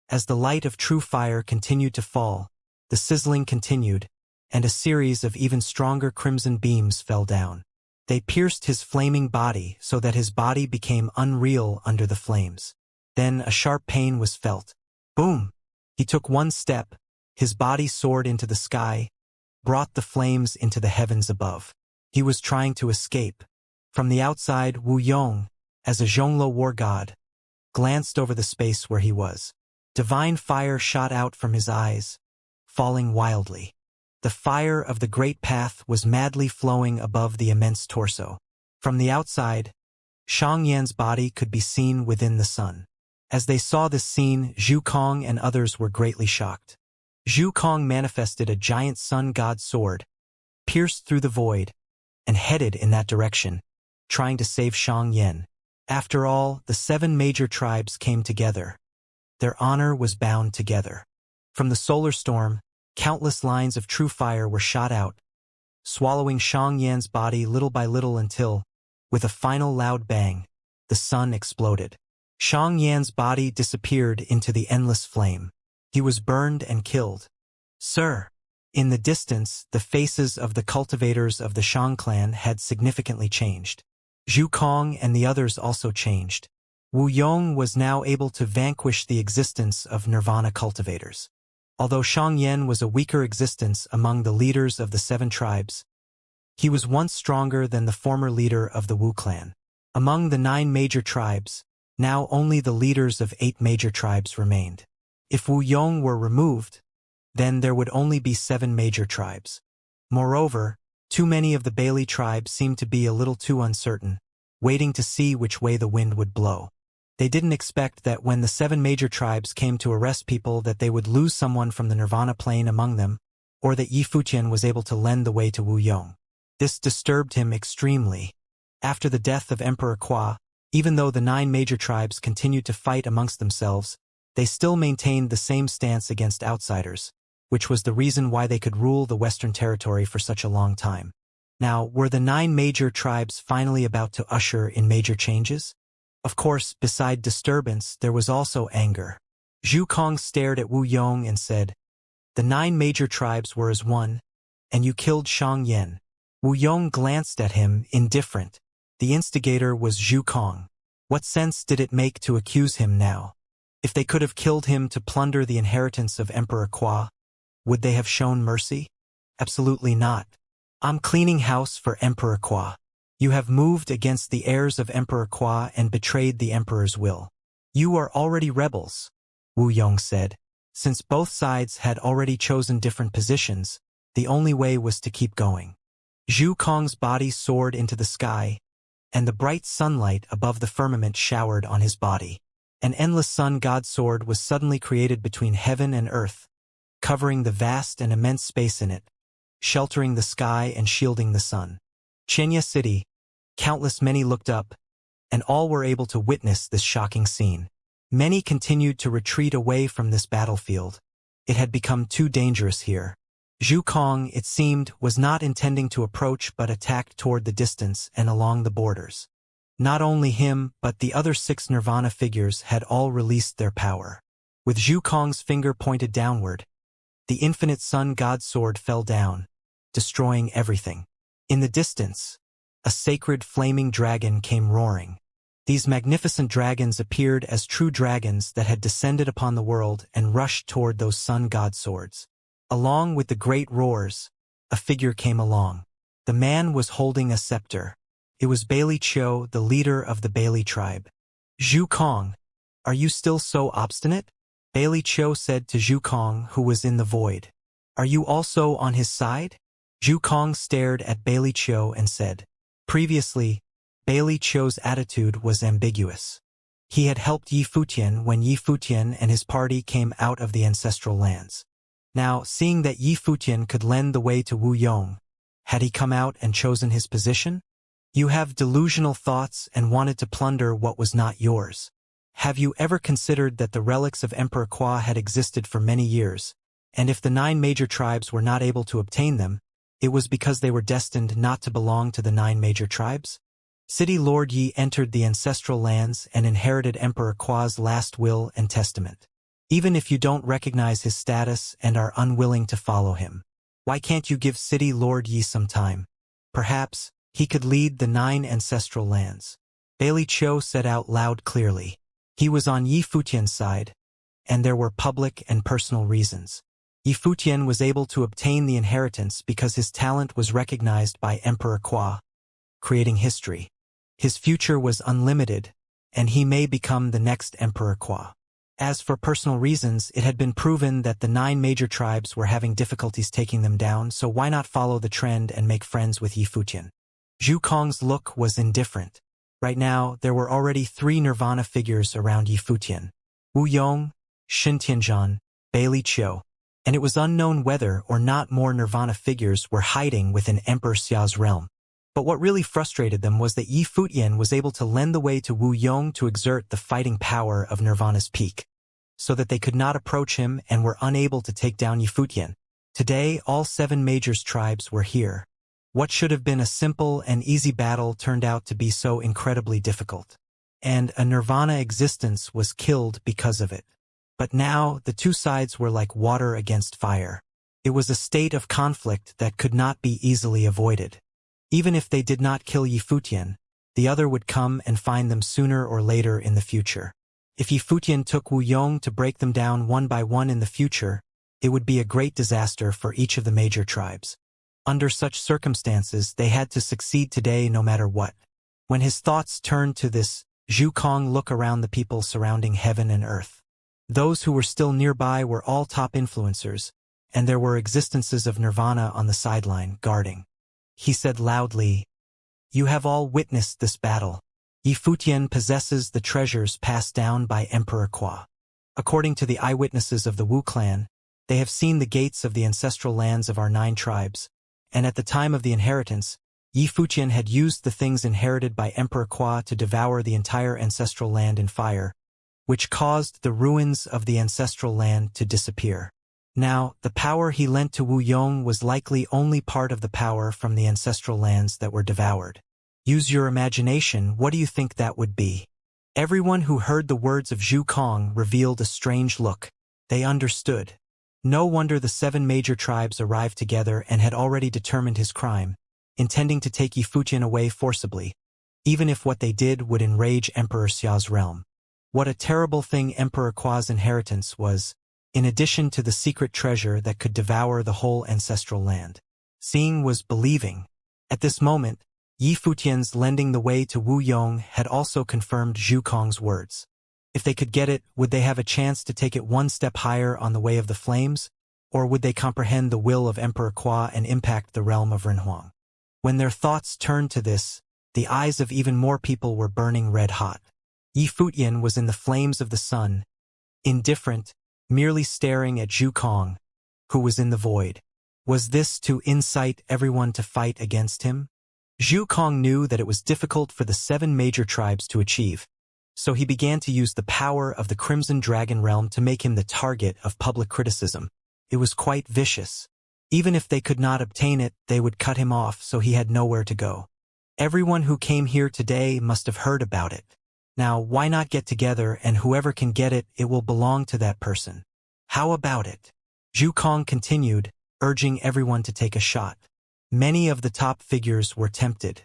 As the light of true fire continued to fall, the sizzling continued, and a series of even stronger crimson beams fell down. They pierced his flaming body so that his body became unreal under the flames. Then a sharp pain was felt. Boom! He took one step, his body soared into the sky, brought the flames into the heavens above. He was trying to escape. From the outside, Wu Yong, as a Zhonglo war god, glanced over the space where he was. Divine fire shot out from his eyes, falling wildly. The fire of the great path was madly flowing above the immense torso. From the outside, Xiangyang's body could be seen within the sun. As they saw this scene, Zhu Kong and others were greatly shocked. Zhu Kong manifested a giant sun god sword, pierced through the void, and headed in that direction, trying to save Xiangyang. After all, the 7 major tribes came together. Their honor was bound together. From the solar storm, countless lines of true fire were shot out, swallowing Xiangyang's body little by little until, with a final loud bang, the sun exploded. Xiangyang's body disappeared into the endless flame. He was burned and killed. Sir! In the distance, the faces of the cultivators of the Shang clan had significantly changed. Zhu Kong and the others also changed. Wu Yong was now able to vanquish the existence of nirvana cultivators. Although Xiangyang was a weaker existence among the leaders of the 7 tribes, he was once stronger than the former leader of the Wu clan. Among the 9 major tribes, now only the leaders of 8 major tribes remained. If Wu Yong were removed, then there would only be 7 major tribes. Moreover, too many of the Bailey tribes seemed to be a little too uncertain, waiting to see which way the wind would blow. They didn't expect that when the 7 major tribes came to arrest people that they would lose someone from the nirvana plane among them, or that Yi Futian was able to lend the way to Wu Yong. This disturbed him extremely. After the death of Emperor Kwa, even though the 9 major tribes continued to fight amongst themselves, they still maintained the same stance against outsiders, which was the reason why they could rule the Western Territory for such a long time. Now, were the 9 major tribes finally about to usher in major changes? Of course, beside disturbance, there was also anger. Zhu Kong stared at Wu Yong and said, "The 9 major tribes were as one, and you killed Xiangyang." Wu Yong glanced at him, indifferent. The instigator was Zhu Kong. What sense did it make to accuse him now? If they could have killed him to plunder the inheritance of Emperor Kwa, would they have shown mercy? Absolutely not. I'm cleaning house for Emperor Kwa. You have moved against the heirs of Emperor Kwa and betrayed the Emperor's will. You are already rebels, Wu Yong said. Since both sides had already chosen different positions, the only way was to keep going. Zhu Kong's body soared into the sky, and the bright sunlight above the firmament showered on his body. An endless sun god sword was suddenly created between heaven and earth, covering the vast and immense space in it, sheltering the sky and shielding the sun. Xianxia City, many looked up, and all were able to witness this shocking scene. Many continued to retreat away from this battlefield. It had become too dangerous here. Zhu Kong, it seemed, was not intending to approach but attacked toward the distance and along the borders. Not only him, but the other 6 nirvana figures had all released their power. With Zhu Kong's finger pointed downward, the infinite sun god sword fell down, destroying everything. In the distance, a sacred flaming dragon came roaring. These magnificent dragons appeared as true dragons that had descended upon the world and rushed toward those sun god swords. Along with the great roars, a figure came along. The man was holding a scepter. It was Bailey Cho, the leader of the Bailey tribe. "Zhu Kong, are you still so obstinate?" Bailey Cho said to Zhu Kong, who was in the void. "Are you also on his side?" Zhu Kong stared at Bailey Cho and said. Previously, Bailey Cho's attitude was ambiguous. He had helped Yi Futian when Yi Futian and his party came out of the ancestral lands. Now, seeing that Yi Futian could lend the way to Wu Yong, had he come out and chosen his position? You have delusional thoughts and wanted to plunder what was not yours. Have you ever considered that the relics of Emperor Kwa had existed for many years, and if the 9 major tribes were not able to obtain them, it was because they were destined not to belong to the 9 major tribes? City Lord Yi entered the ancestral lands and inherited Emperor Kwa's last will and testament. Even if you don't recognize his status and are unwilling to follow him, why can't you give City Lord Yi some time? Perhaps he could lead the 9 ancestral lands. Bailey Cho said out loud clearly. He was on Yi Futian's side, and there were public and personal reasons. Yi Futian was able to obtain the inheritance because his talent was recognized by Emperor Kwa, creating history. His future was unlimited, and he may become the next Emperor Kwa. As for personal reasons, it had been proven that the 9 major tribes were having difficulties taking them down, so why not follow the trend and make friends with Yi Futian? Zhu Kong's look was indifferent. Right now, there were already 3 Nirvana figures around Yi Futian. Wu Yong, Shin Tianzhan, Bailey Cho. And it was unknown whether or not more Nirvana figures were hiding within Emperor Xia's realm. But what really frustrated them was that Yi Futian was able to lend the way to Wu Yong to exert the fighting power of Nirvana's peak, so that they could not approach him and were unable to take down Yi Futian. Today, all 7 major tribes were here. What should have been a simple and easy battle turned out to be so incredibly difficult. And a Nirvana existence was killed because of it. But now, the 2 sides were like water against fire. It was a state of conflict that could not be easily avoided. Even if they did not kill Yi Futian, the other would come and find them sooner or later in the future. If Yi Futian took Wu Yong to break them down one by one in the future, it would be a great disaster for each of the major tribes. Under such circumstances, they had to succeed today no matter what. When his thoughts turned to this, Zhu Kong looked around the people surrounding heaven and earth. Those who were still nearby were all top influencers, and there were existences of Nirvana on the sideline, guarding. He said loudly, "You have all witnessed this battle. Yi Futian possesses the treasures passed down by Emperor Kwa. According to the eyewitnesses of the Wu clan, they have seen the gates of the ancestral lands of our 9 tribes, and at the time of the inheritance, Yi Futian had used the things inherited by Emperor Kwa to devour the entire ancestral land in fire, which caused the ruins of the ancestral land to disappear. Now, the power he lent to Wu Yong was likely only part of the power from the ancestral lands that were devoured. Use your imagination, what do you think that would be?" Everyone who heard the words of Zhu Kong revealed a strange look. They understood. No wonder the 7 major tribes arrived together and had already determined his crime, intending to take Yi Futian away forcibly, even if what they did would enrage Emperor Xia's realm. What a terrible thing Emperor Kwa's inheritance was, in addition to the secret treasure that could devour the whole ancestral land. Seeing was believing. At this moment, Yi Futian's lending the way to Wu Yong had also confirmed Zhu Kong's words. If they could get it, would they have a chance to take it one step higher on the way of the flames, or would they comprehend the will of Emperor Kwa and impact the realm of Renhuang? When their thoughts turned to this, the eyes of even more people were burning red hot. Yi Futian was in the flames of the sun, indifferent, merely staring at Zhu Kong, who was in the void. Was this to incite everyone to fight against him? Zhu Kong knew that it was difficult for the 7 major tribes to achieve, so he began to use the power of the Crimson Dragon realm to make him the target of public criticism. It was quite vicious. Even if they could not obtain it, they would cut him off, so he had nowhere to go. Everyone who came here today must have heard about it. Now, why not get together, and whoever can get it, it will belong to that person. How about it? Zhu Kong continued, urging everyone to take a shot. Many of the top figures were tempted.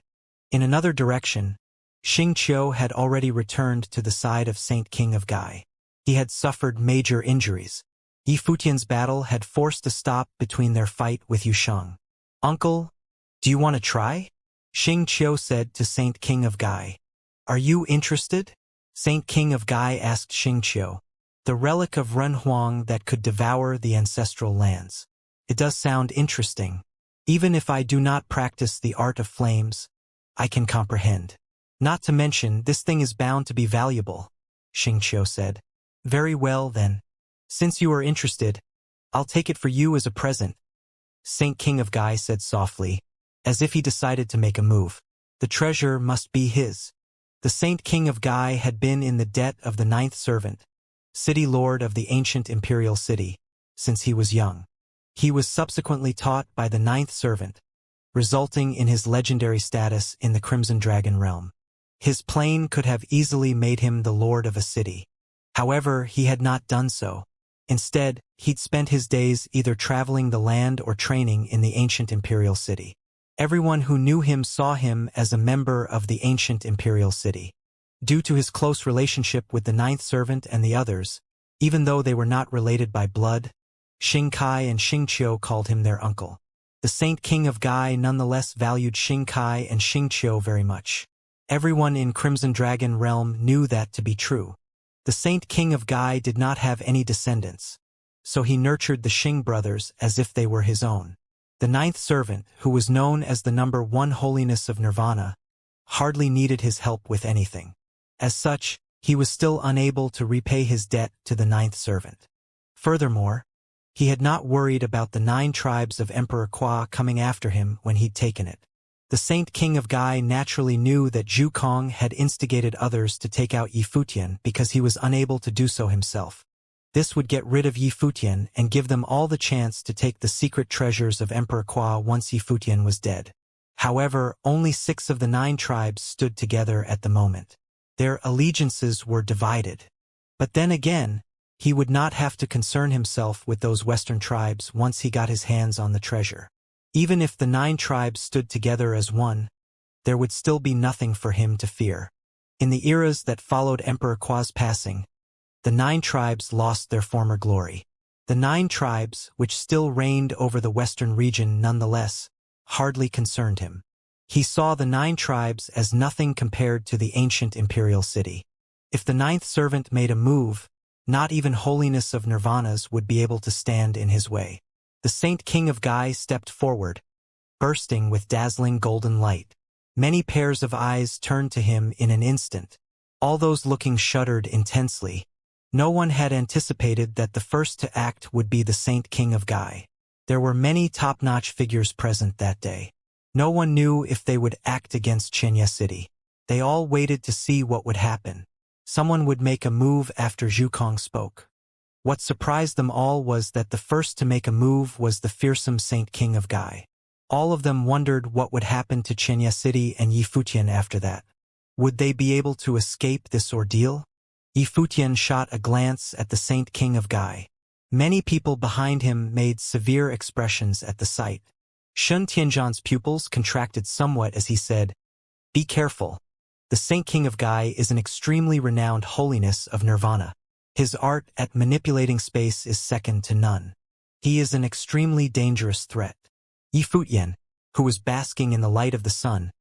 In another direction, Xianxia had already returned to the side of Saint King of Gai. He had suffered major injuries. Yi Futian's battle had forced a stop between their fight with Yusheng. "Uncle, do you want to try?" Xianxia said to Saint King of Gai. "Are you interested?" Saint King of Gai asked Xianxia. "The relic of Renhuang that could devour the ancestral lands. It does sound interesting. Even if I do not practice the art of flames, I can comprehend. Not to mention, this thing is bound to be valuable," Xianxia said. "Very well then. Since you are interested, I'll take it for you as a present," Saint King of Gai said softly, as if he decided to make a move. The treasure must be his. The Saint King of Gai had been in the debt of the ninth servant, city lord of the ancient imperial city, since he was young. He was subsequently taught by the ninth servant, resulting in his legendary status in the Crimson Dragon realm. His plane could have easily made him the lord of a city. However, he had not done so. Instead, he'd spent his days either traveling the land or training in the ancient imperial city. Everyone who knew him saw him as a member of the ancient imperial city. Due to his close relationship with the ninth servant and the others, even though they were not related by blood, Xingkai and Xingqiu called him their uncle. The Saint King of Gai nonetheless valued Xingkai and Xingqiu very much. Everyone in Crimson Dragon realm knew that to be true. The Saint King of Gai did not have any descendants, so he nurtured the Xing brothers as if they were his own. The ninth servant, who was known as the number 1 holiness of Nirvana, hardly needed his help with anything. As such, he was still unable to repay his debt to the ninth servant. Furthermore, he had not worried about the 9 tribes of Emperor Qua coming after him when he'd taken it. The Saint King of Gai naturally knew that Zhu Kong had instigated others to take out Yi Futian because he was unable to do so himself. This would get rid of Yi Futian and give them all the chance to take the secret treasures of Emperor Qua once Yi Futian was dead. However, only 6 of the 9 tribes stood together at the moment. Their allegiances were divided. But then again, he would not have to concern himself with those western tribes once he got his hands on the treasure. Even if the 9 tribes stood together as one, there would still be nothing for him to fear. In the eras that followed Emperor Qua's passing, the 9 tribes lost their former glory. The 9 tribes, which still reigned over the western region nonetheless, hardly concerned him. He saw the 9 tribes as nothing compared to the ancient imperial city. If the ninth servant made a move, not even holiness of Nirvanas would be able to stand in his way. The Saint King of Gai stepped forward, bursting with dazzling golden light. Many pairs of eyes turned to him in an instant. All those looking shuddered intensely. No one had anticipated that the first to act would be the Saint King of Gai. There were many top-notch figures present that day. No one knew if they would act against Xianxia City. They all waited to see what would happen. Someone would make a move after Zhu Kong spoke. What surprised them all was that the first to make a move was the fearsome Saint King of Gai. All of them wondered what would happen to Xianxia City and Yi Futian after that. Would they be able to escape this ordeal? Yi Futian shot a glance at the Saint King of Gai. Many people behind him made severe expressions at the sight. Shun Tianzhan's pupils contracted somewhat as he said, "Be careful. The Saint King of Gai is an extremely renowned holiness of Nirvana. His art at manipulating space is second to none. He is an extremely dangerous threat." Yi Futian, who was basking in the light of the sun,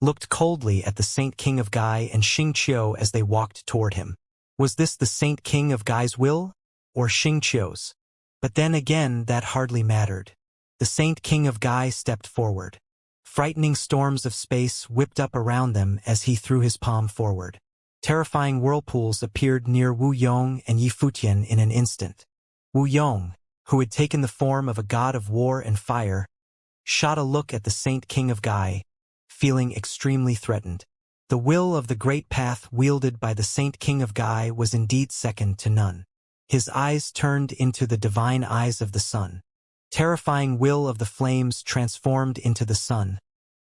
looked coldly at the Saint King of Gai and Xingqiu as they walked toward him. Was this the Saint King of Gai's will, or Xingqiu's? But then again, that hardly mattered. The Saint King of Gai stepped forward. Frightening storms of space whipped up around them as he threw his palm forward. Terrifying whirlpools appeared near Wu Yong and Yi Futian in an instant. Wu Yong, who had taken the form of a god of war and fire, shot a look at the Saint King of Gai, feeling extremely threatened. The will of the great path wielded by the Saint King of Gai was indeed second to none. His eyes turned into the divine eyes of the sun. Terrifying will of the flames transformed into the sun,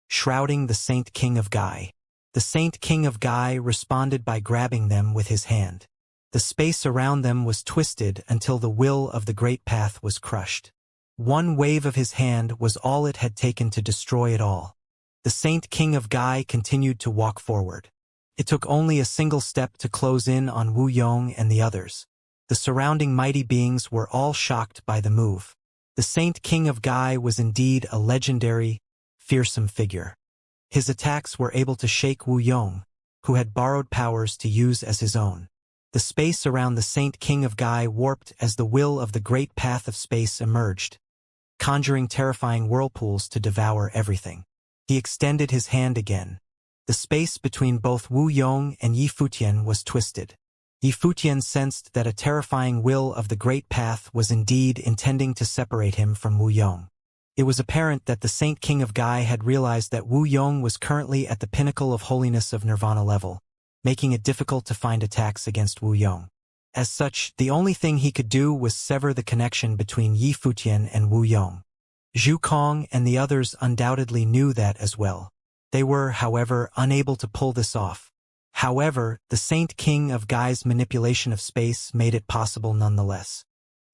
shrouding the Saint King of Gai. The Saint King of Gai responded by grabbing them with his hand. The space around them was twisted until the will of the great path was crushed. One wave of his hand was all it had taken to destroy it all. The Saint King of Gai continued to walk forward. It took only a single step to close in on Wu Yong and the others. The surrounding mighty beings were all shocked by the move. The Saint King of Gai was indeed a legendary, fearsome figure. His attacks were able to shake Wu Yong, who had borrowed powers to use as his own. The space around the Saint King of Gai warped as the will of the great path of space emerged, conjuring terrifying whirlpools to devour everything. He extended his hand again. The space between both Wu Yong and Yi Futian was twisted. Yi Futian sensed that a terrifying will of the great path was indeed intending to separate him from Wu Yong. It was apparent that the Saint King of Gai had realized that Wu Yong was currently at the pinnacle of holiness of nirvana level, making it difficult to find attacks against Wu Yong. As such, the only thing he could do was sever the connection between Yi Futian and Wu Yong. Zhu Kong and the others undoubtedly knew that as well. They were, however, unable to pull this off. However, the Saint King of Gai's manipulation of space made it possible nonetheless.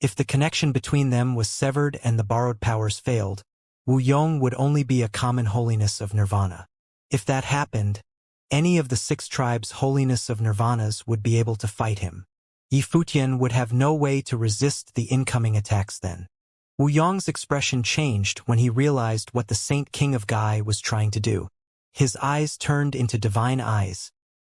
If the connection between them was severed and the borrowed powers failed, Wu Yong would only be a common holiness of nirvana. If that happened, any of the 6 tribes' holiness of nirvanas would be able to fight him. Yi Futian would have no way to resist the incoming attacks then. Wu Yong's expression changed when he realized what the Saint King of Gai was trying to do. His eyes turned into divine eyes,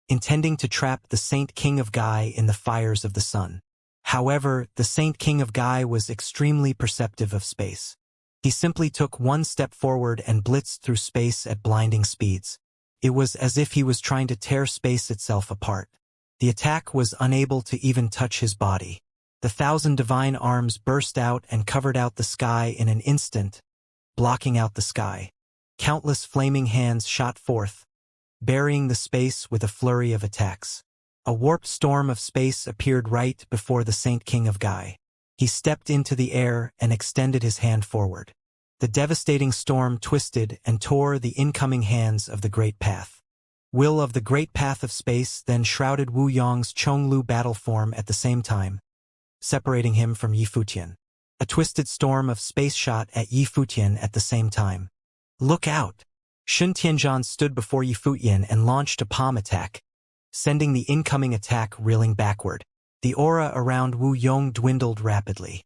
intending to trap the Saint King of Gai in the fires of the sun. However, the Saint King of Gai was extremely perceptive of space. He simply took one step forward and blitzed through space at blinding speeds. It was as if he was trying to tear space itself apart. The attack was unable to even touch his body. The 1,000 divine arms burst out and covered out the sky in an instant, blocking out the sky. Countless flaming hands shot forth, burying the space with a flurry of attacks. A warped storm of space appeared right before the Saint King of Gai. He stepped into the air and extended his hand forward. The devastating storm twisted and tore the incoming hands of the Great Path. Will of the Great Path of Space then shrouded Wu Yong's Chonglu battle form at the same time, separating him from Yi Futian. A twisted storm of space shot at Yi Futian at the same time. Look out! Shun Tianzhan stood before Yi Futian and launched a palm attack, sending the incoming attack reeling backward. The aura around Wu Yong dwindled rapidly.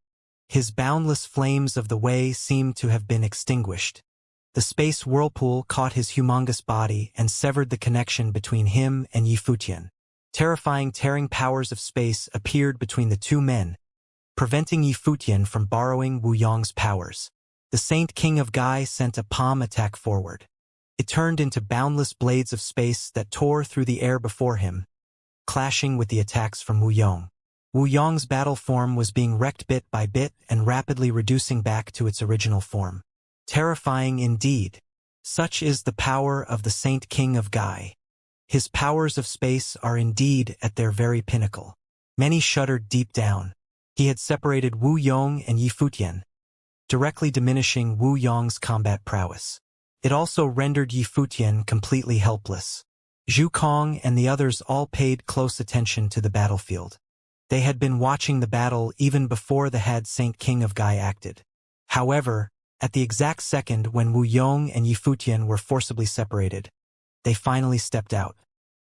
His boundless flames of the way seemed to have been extinguished. The space whirlpool caught his humongous body and severed the connection between him and Yi Futian. Terrifying tearing powers of space appeared between the two men, preventing Yi Futian from borrowing Wu Yong's powers. The Saint King of Gai sent a palm attack forward. It turned into boundless blades of space that tore through the air before him, clashing with the attacks from Wu Yong. Wu Yong's battle form was being wrecked bit by bit and rapidly reducing back to its original form. Terrifying indeed. Such is the power of the Saint King of Gai. His powers of space are indeed at their very pinnacle. Many shuddered deep down. He had separated Wu Yong and Yi Futian, directly diminishing Wu Yong's combat prowess. It also rendered Yi Futian completely helpless. Zhu Kong and the others all paid close attention to the battlefield. They had been watching the battle even before the Had Saint King of Gai acted. However, at the exact second when Wu Yong and Yi Futian were forcibly separated, they finally stepped out.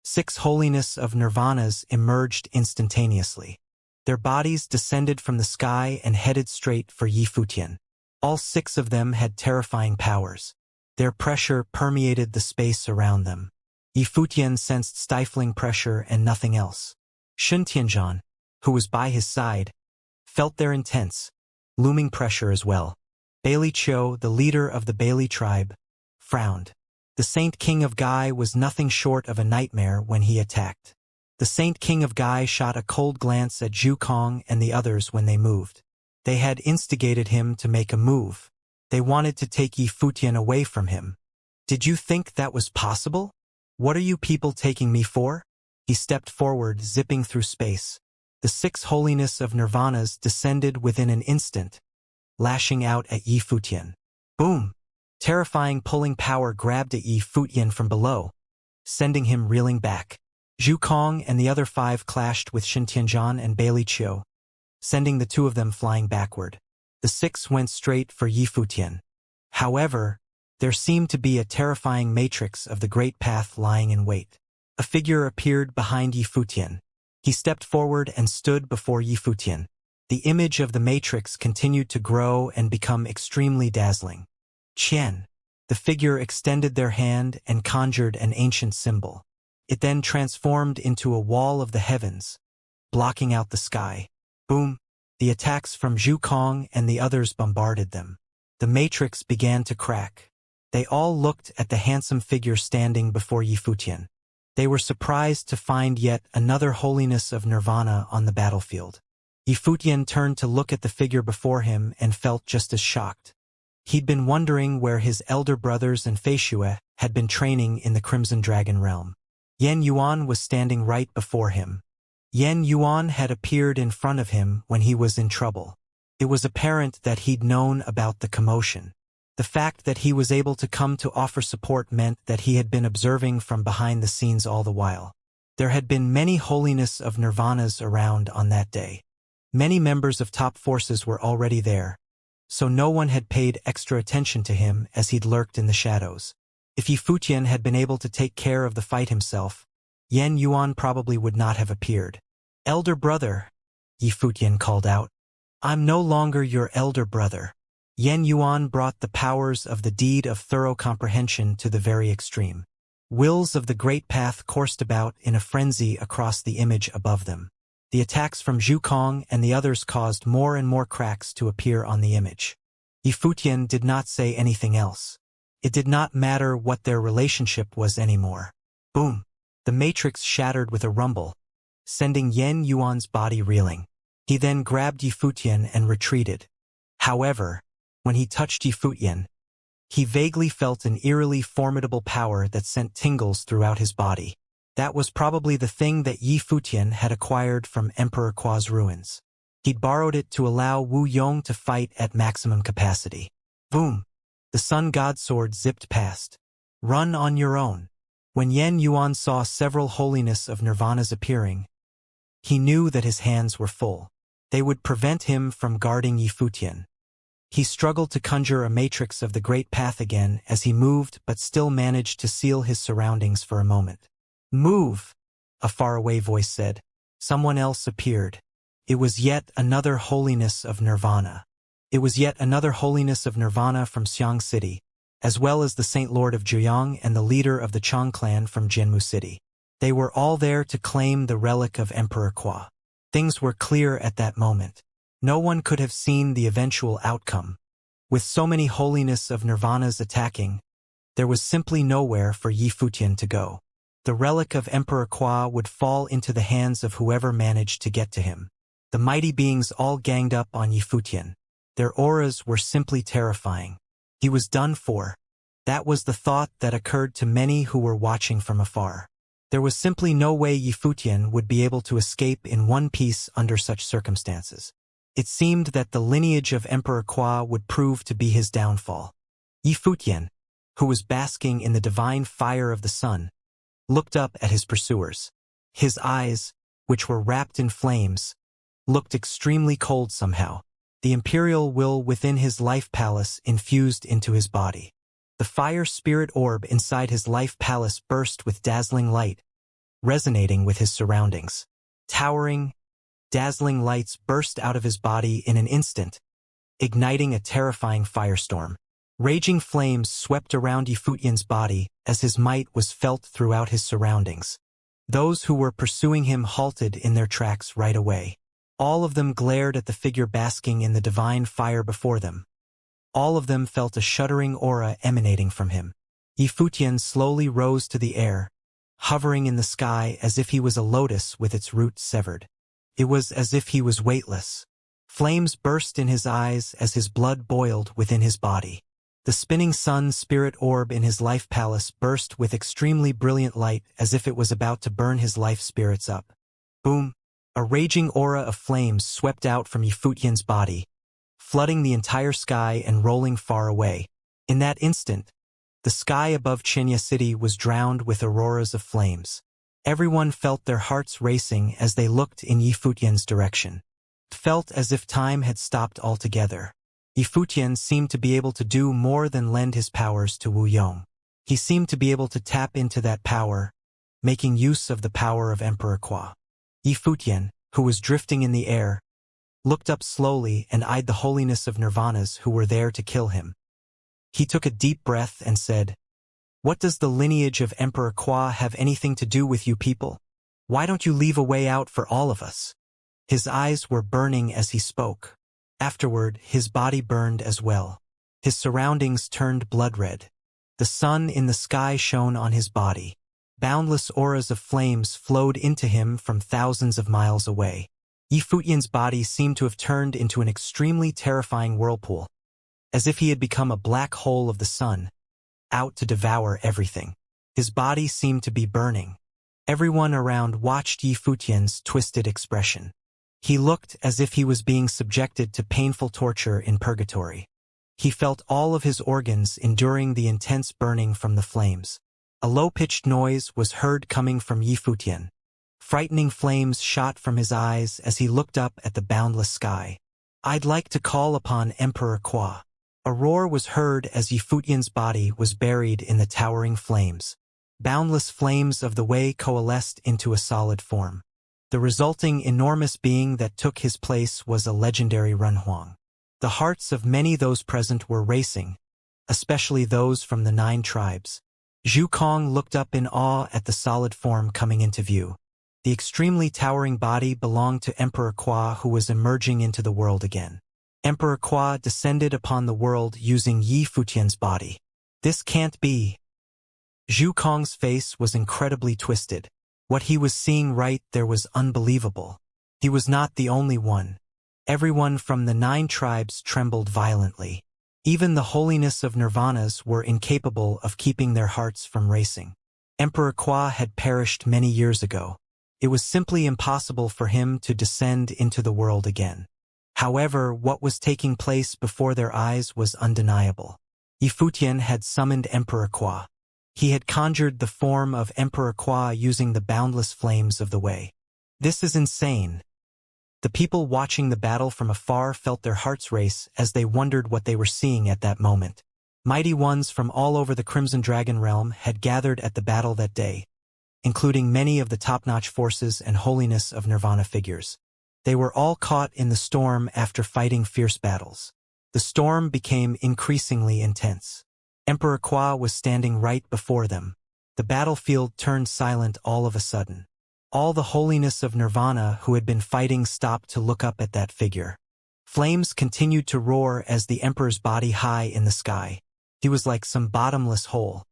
6 holiness of nirvanas emerged instantaneously. Their bodies descended from the sky and headed straight for Yi Futian. All 6 of them had terrifying powers. Their pressure permeated the space around them. Yi Futian sensed stifling pressure and nothing else. Shun Tianzhan, who was by his side, felt their intense, looming pressure as well. Bailey Qiu, the leader of the Bailey tribe, frowned. The Saint King of Gai was nothing short of a nightmare when he attacked. The Saint King of Gai shot a cold glance at Zhu Kong and the others when they moved. They had instigated him to make a move. They wanted to take Yi Futian away from him. Did you think that was possible? What are you people taking me for? He stepped forward, zipping through space. The 6 holiness of nirvanas descended within an instant, lashing out at Yi Futian. Boom! Terrifying pulling power grabbed at Yi Futian from below, sending him reeling back. Zhu Kong and the other 5 clashed with Shun Tianzhan and Bailey Qiu, sending the 2 of them flying backward. The The 6 went straight for Yifutian. However, there seemed to be a terrifying matrix of the great path lying in wait. A figure appeared behind Yifutian. He stepped forward and stood before Yifutian. The image of the matrix continued to grow and become extremely dazzling. Qian. The figure extended their hand and conjured an ancient symbol. It then transformed into a wall of the heavens, blocking out the sky. Boom! The attacks from Zhu Kong and the others bombarded them. The matrix began to crack. They all looked at the handsome figure standing before Yifutian. They were surprised to find yet another holiness of nirvana on the battlefield. Yifutian turned to look at the figure before him and felt just as shocked. He'd been wondering where his elder brothers and Feishue had been training in the Crimson Dragon realm. Yan Yuan was standing right before him. Yan Yuan had appeared in front of him when he was in trouble. It was apparent that he'd known about the commotion. The fact that he was able to come to offer support meant that he had been observing from behind the scenes all the while. There had been many holiness of nirvanas around on that day. Many members of top forces were already there, so no one had paid extra attention to him as he'd lurked in the shadows. If Yifutian had been able to take care of the fight himself, Yan Yuan probably would not have appeared. "Elder brother," Yifutian called out. "I'm no longer your elder brother." Yan Yuan brought the powers of the deed of thorough comprehension to the very extreme. Wills of the great path coursed about in a frenzy across the image above them. The attacks from Zhu Kong and the others caused more and more cracks to appear on the image. Yifutian did not say anything else. It did not matter what their relationship was anymore. Boom! The matrix shattered with a rumble, sending Yan Yuan's body reeling. He then grabbed Yifutian and retreated. However, when he touched Yifutian, he vaguely felt an eerily formidable power that sent tingles throughout his body. That was probably the thing that Yifutian had acquired from Emperor Qua's ruins. He'd borrowed it to allow Wu Yong to fight at maximum capacity. Boom! The Sun God Sword zipped past. "Run on your own." When Yan Yuan saw several holiness of nirvanas appearing, he knew that his hands were full. They would prevent him from guarding Yifutian. He struggled to conjure a matrix of the great path again as he moved but still managed to seal his surroundings for a moment. "Move," a faraway voice said. Someone else appeared. It was yet another holiness of nirvana. It was yet another holiness of nirvana from Xiang City, as well as the Saint Lord of Zhejiang and the leader of the Chang clan from Jianmu City. They were all there to claim the relic of Emperor Qua. Things were clear at that moment. No one could have seen the eventual outcome. With so many holiness of nirvanas attacking, there was simply nowhere for Yifutian to go. The relic of Emperor Qua would fall into the hands of whoever managed to get to him. The mighty beings all ganged up on Yifutian. Their auras were simply terrifying. He was done for. That was the thought that occurred to many who were watching from afar. There was simply no way Yifutian would be able to escape in one piece under such circumstances. It seemed that the lineage of Emperor Qua would prove to be his downfall. Yifutian, who was basking in the divine fire of the sun, looked up at his pursuers. His eyes, which were wrapped in flames, looked extremely cold somehow. The imperial will within his life palace infused into his body. The fire spirit orb inside his life palace burst with dazzling light, resonating with his surroundings. Towering, dazzling lights burst out of his body in an instant, igniting a terrifying firestorm. Raging flames swept around Yifutian's body as his might was felt throughout his surroundings. Those who were pursuing him halted in their tracks right away. All of them glared at the figure basking in the divine fire before them. All of them felt a shuddering aura emanating from him. Yifutian slowly rose to the air, hovering in the sky as if he was a lotus with its roots severed. It was as if he was weightless. Flames burst in his eyes as his blood boiled within his body. The spinning sun spirit orb in his life palace burst with extremely brilliant light as if it was about to burn his life spirits up. Boom! A raging aura of flames swept out from Yifutian's body, flooding the entire sky and rolling far away. In that instant, the sky above Xianxia City was drowned with auroras of flames. Everyone felt their hearts racing as they looked in Yifutian's direction. It felt as if time had stopped altogether. Yifutian seemed to be able to do more than lend his powers to Wu Yong. He seemed to be able to tap into that power, making use of the power of Emperor Qua. Yifutian, who was drifting in the air, looked up slowly and eyed the holiness of Nirvanas who were there to kill him. He took a deep breath and said, "What does the lineage of Emperor Qua have anything to do with you people? Why don't you leave a way out for all of us?" His eyes were burning as he spoke. Afterward, his body burned as well. His surroundings turned blood-red. The sun in the sky shone on his body. Boundless auras of flames flowed into him from thousands of miles away. Yifutian's body seemed to have turned into an extremely terrifying whirlpool, as if he had become a black hole of the sun, out to devour everything. His body seemed to be burning. Everyone around watched Yifutian's twisted expression. He looked as if he was being subjected to painful torture in purgatory. He felt all of his organs enduring the intense burning from the flames. A low-pitched noise was heard coming from Yifutian. Frightening flames shot from his eyes as he looked up at the boundless sky. "I'd like to call upon Emperor Qua." A roar was heard as Yifutian's body was buried in the towering flames. Boundless flames of the way coalesced into a solid form. The resulting enormous being that took his place was a legendary Runhuang. The hearts of many those present were racing, especially those from the 9 tribes. Zhu Kong looked up in awe at the solid form coming into view. The extremely towering body belonged to Emperor Qua, who was emerging into the world again. Emperor Qua descended upon the world using Yifutian's body. "This can't be." Zhu Kong's face was incredibly twisted. What he was seeing right there was unbelievable. He was not the only one. Everyone from the 9 tribes trembled violently. Even the holiness of Nirvanas were incapable of keeping their hearts from racing. Emperor Qua had perished many years ago. It was simply impossible for him to descend into the world again. However, what was taking place before their eyes was undeniable. Yifutian had summoned Emperor Qua. He had conjured the form of Emperor Qua using the boundless flames of the way. This is insane. The people watching the battle from afar felt their hearts race as they wondered what they were seeing at that moment. Mighty ones from all over the Crimson Dragon realm had gathered at the battle that day, including many of the top-notch forces and holiness of Nirvana figures. They were all caught in the storm after fighting fierce battles. The storm became increasingly intense. Emperor Qua was standing right before them. The battlefield turned silent all of a sudden. All the holiness of Nirvana who had been fighting stopped to look up at that figure. Flames continued to roar as the Emperor's body high in the sky. He was like some bottomless hole.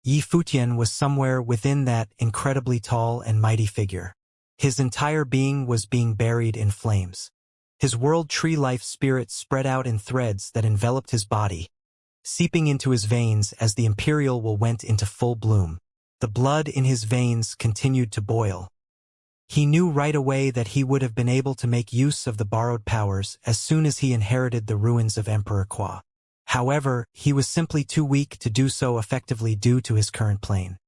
Yifutian was somewhere within that incredibly tall and mighty figure. His entire being was being buried in flames. His world tree life spirit spread out in threads that enveloped his body, seeping into his veins as the imperial will went into full bloom. The blood in his veins continued to boil. He knew right away that he would have been able to make use of the borrowed powers as soon as he inherited the ruins of Emperor Qua. However, he was simply too weak to do so effectively due to his current plane.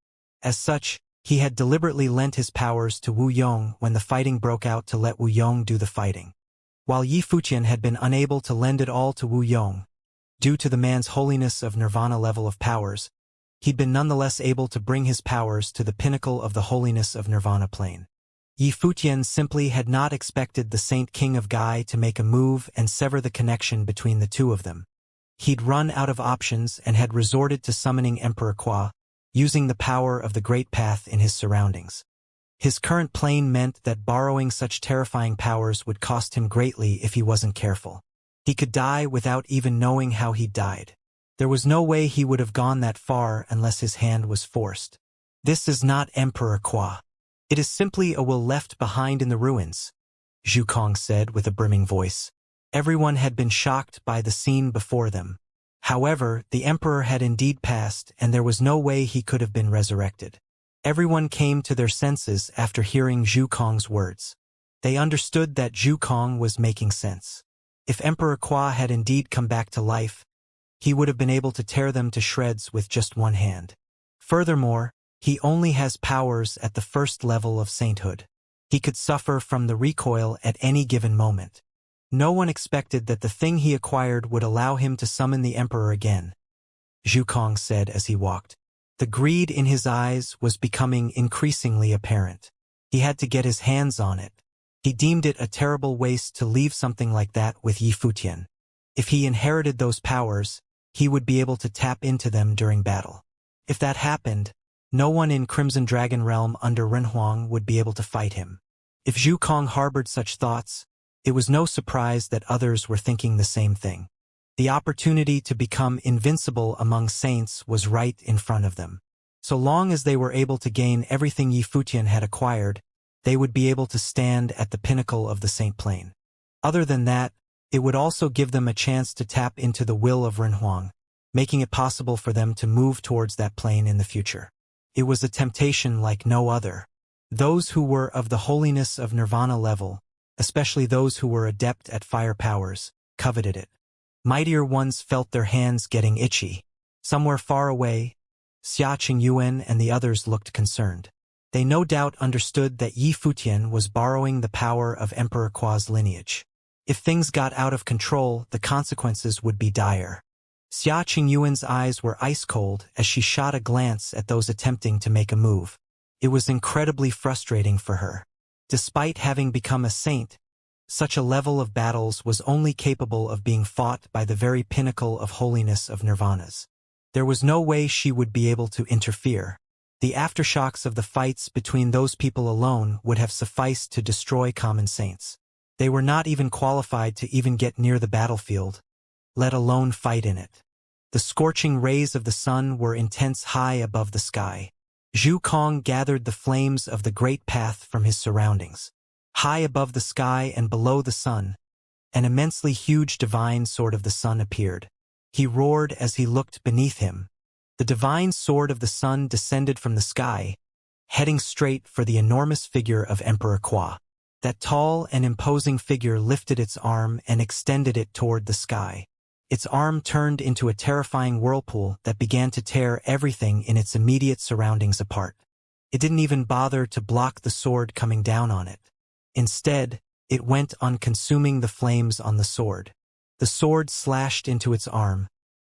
As such, he had deliberately lent his powers to Wu Yong when the fighting broke out to let Wu Yong do the fighting. While Yifutian had been unable to lend it all to Wu Yong, due to the man's holiness of Nirvana level of powers, he'd been nonetheless able to bring his powers to the pinnacle of the holiness of Nirvana plane. Yifutian simply had not expected the Saint King of Gai to make a move and sever the connection between the two of them. He'd run out of options and had resorted to summoning Emperor Qua, using the power of the Great Path in his surroundings. His current plane meant that borrowing such terrifying powers would cost him greatly if he wasn't careful. He could die without even knowing how he died. There was no way he would have gone that far unless his hand was forced. "This is not Emperor Qua. It is simply a will left behind in the ruins," Zhu Kong said with a brimming voice. Everyone had been shocked by the scene before them. However, the Emperor had indeed passed, and there was no way he could have been resurrected. Everyone came to their senses after hearing Zhu Kong's words. They understood that Zhu Kong was making sense. If Emperor Qua had indeed come back to life, he would have been able to tear them to shreds with just one hand. Furthermore, he only has powers at the first level of sainthood. He could suffer from the recoil at any given moment. No one expected that the thing he acquired would allow him to summon the emperor again, Zhu Kong said as he walked. The greed in his eyes was becoming increasingly apparent. He had to get his hands on it. He deemed it a terrible waste to leave something like that with Yi Futian. If he inherited those powers, he would be able to tap into them during battle. If that happened, no one in Crimson Dragon Realm under Renhuang would be able to fight him. If Zhu Kong harbored such thoughts, it was no surprise that others were thinking the same thing. The opportunity to become invincible among saints was right in front of them. So long as they were able to gain everything Yi Futian had acquired, they would be able to stand at the pinnacle of the Saint Plane. Other than that, it would also give them a chance to tap into the will of Renhuang, making it possible for them to move towards that plane in the future. It was a temptation like no other. Those who were of the holiness of nirvana level, especially those who were adept at fire powers, coveted it. Mightier ones felt their hands getting itchy. Somewhere far away, Xia Qingyuan and the others looked concerned. They no doubt understood that Yi Futian was borrowing the power of Emperor Kua's lineage. If things got out of control, the consequences would be dire. Xia Qingyuan's eyes were ice-cold as she shot a glance at those attempting to make a move. It was incredibly frustrating for her. Despite having become a saint, such a level of battles was only capable of being fought by the very pinnacle of holiness of nirvanas. There was no way she would be able to interfere. The aftershocks of the fights between those people alone would have sufficed to destroy common saints. They were not even qualified to even get near the battlefield, let alone fight in it. The scorching rays of the sun were intense high above the sky. Zhu Kong gathered the flames of the great path from his surroundings. High above the sky and below the sun, an immensely huge divine sword of the sun appeared. He roared as he looked beneath him. The divine sword of the sun descended from the sky, heading straight for the enormous figure of Emperor Kua. That tall and imposing figure lifted its arm and extended it toward the sky. Its arm turned into a terrifying whirlpool that began to tear everything in its immediate surroundings apart. It didn't even bother to block the sword coming down on it. Instead, it went on consuming the flames on the sword. The sword slashed into its arm,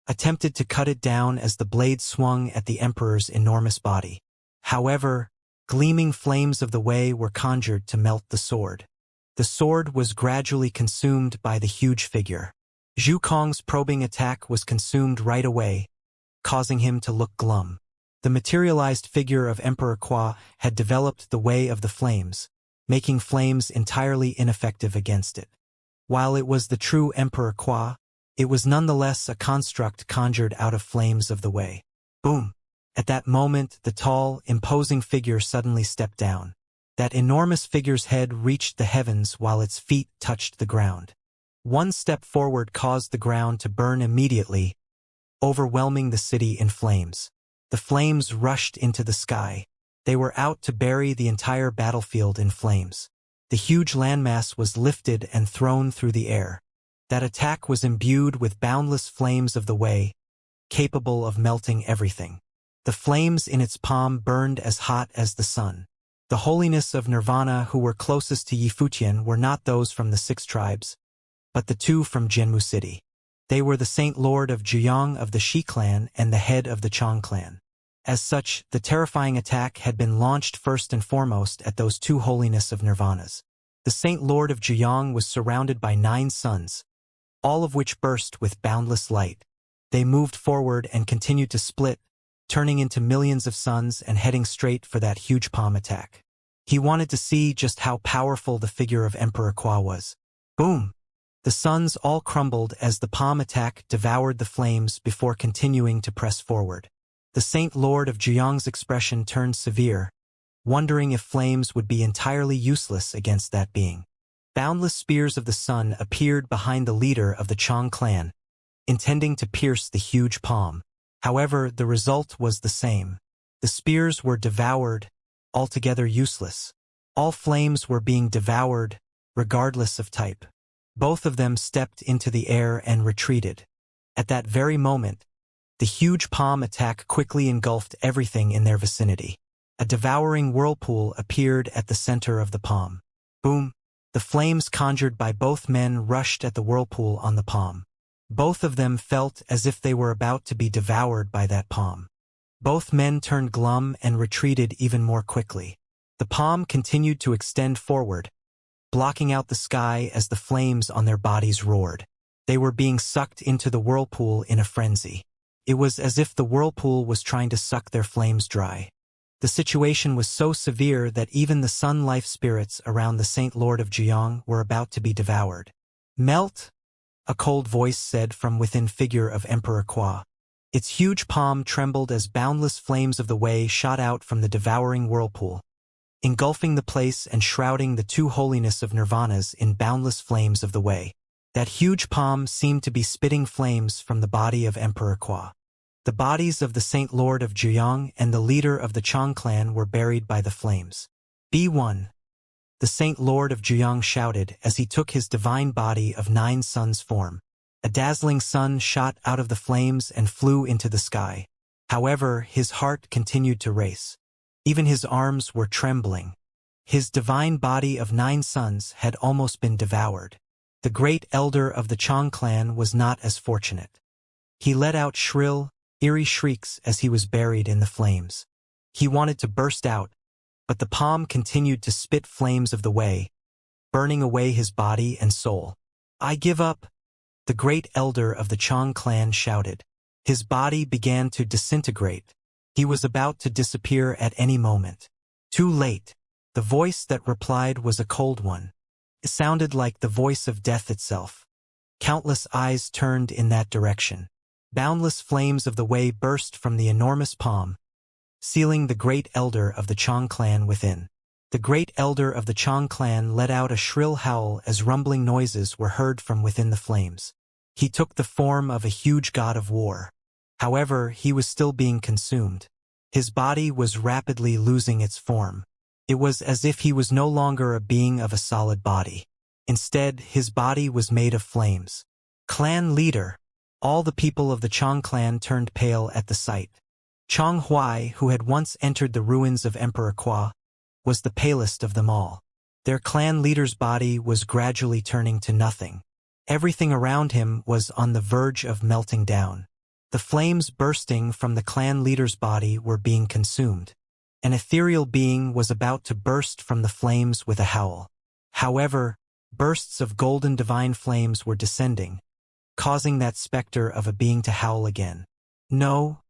attempted to cut it down as the blade swung at the emperor's enormous body. However, gleaming flames of the way were conjured to melt the sword. The sword was gradually consumed by the huge figure. Zhu Kong's probing attack was consumed right away, causing him to look glum. The materialized figure of Emperor Kua had developed the way of the flames, making flames entirely ineffective against it. While it was the true Emperor Kua, it was nonetheless a construct conjured out of flames of the way. Boom! At that moment, the tall, imposing figure suddenly stepped down. That enormous figure's head reached the heavens while its feet touched the ground. One step forward caused the ground to burn immediately, overwhelming the city in flames. The flames rushed into the sky. They were out to bury the entire battlefield in flames. The huge landmass was lifted and thrown through the air. That attack was imbued with boundless flames of the way, capable of melting everything. The flames in its palm burned as hot as the sun. The holiness of nirvana who were closest to Yi Futian were not those from the 6 tribes, but the 2 from Jianmu City. They were the Saint Lord of Zhuyang of the Shi clan and the head of the Chang clan. As such, the terrifying attack had been launched first and foremost at those 2 holiness of nirvanas. The Saint Lord of Zhuyang was surrounded by 9 suns, all of which burst with boundless light. They moved forward and continued to split, turning into millions of suns and heading straight for that huge palm attack. He wanted to see just how powerful the figure of Emperor Kua was. Boom! The suns all crumbled as the palm attack devoured the flames before continuing to press forward. The Saint Lord of Zhuyang's expression turned severe, wondering if flames would be entirely useless against that being. Boundless spears of the sun appeared behind the leader of the Chang clan, intending to pierce the huge palm. However, the result was the same. The spears were devoured, altogether useless. All flames were being devoured, regardless of type. Both of them stepped into the air and retreated. At that very moment, the huge palm attack quickly engulfed everything in their vicinity. A devouring whirlpool appeared at the center of the palm. Boom! The flames conjured by both men rushed at the whirlpool on the palm. Both of them felt as if they were about to be devoured by that palm. Both men turned glum and retreated even more quickly. The palm continued to extend forward, blocking out the sky as the flames on their bodies roared. They were being sucked into the whirlpool in a frenzy. It was as if the whirlpool was trying to suck their flames dry. The situation was so severe that even the sun life spirits around the Saint Lord of Jiang were about to be devoured. "Melt," a cold voice said from within figure of Emperor Kwa. Its huge palm trembled as boundless flames of the way shot out from the devouring whirlpool, engulfing the place and shrouding the two holiness of nirvanas in boundless flames of the way. That huge palm seemed to be spitting flames from the body of Emperor Kwa. The bodies of the Saint Lord of Jiang and the leader of the Chang clan were buried by the flames. "B1. The Saint Lord of Jiang shouted as he took his divine body of 9 suns form. A dazzling sun shot out of the flames and flew into the sky. However, his heart continued to race. Even his arms were trembling. His divine body of 9 suns had almost been devoured. The great elder of the Chang clan was not as fortunate. He let out shrill, eerie shrieks as he was buried in the flames. He wanted to burst out, but the palm continued to spit flames of the way, burning away his body and soul. "I give up," the great elder of the Chang clan shouted. His body began to disintegrate. He was about to disappear at any moment. Too late. The voice that replied was a cold one. It sounded like the voice of death itself. Countless eyes turned in that direction. Boundless flames of the way burst from the enormous palm, sealing the great elder of the Chang clan within. The great elder of the Chang clan let out a shrill howl as rumbling noises were heard from within the flames. He took the form of a huge god of war. However, he was still being consumed. His body was rapidly losing its form. It was as if he was no longer a being of a solid body. Instead, his body was made of flames. "Clan leader." All the people of the Chang clan turned pale at the sight. Chang Huai, who had once entered the ruins of Emperor Kwa, was the palest of them all. Their clan leader's body was gradually turning to nothing. Everything around him was on the verge of melting down. The flames bursting from the clan leader's body were being consumed. An ethereal being was about to burst from the flames with a howl. However, bursts of golden divine flames were descending, causing that specter of a being to howl again. "No."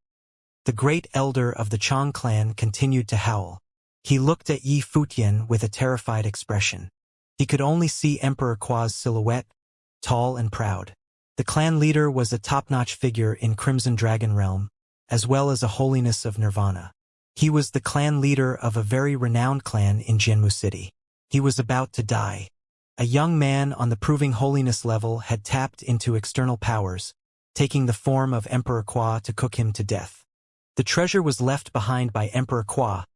The great elder of the Chang clan continued to howl. He looked at Yi Futian with a terrified expression. He could only see Emperor Kwa's silhouette, tall and proud. The clan leader was a top-notch figure in Crimson Dragon Realm, as well as a holiness of Nirvana. He was the clan leader of a very renowned clan in Jianmu City. He was about to die. A young man on the proving holiness level had tapped into external powers, taking the form of Emperor Kwa to cook him to death. The treasure was left behind by Emperor Kwa,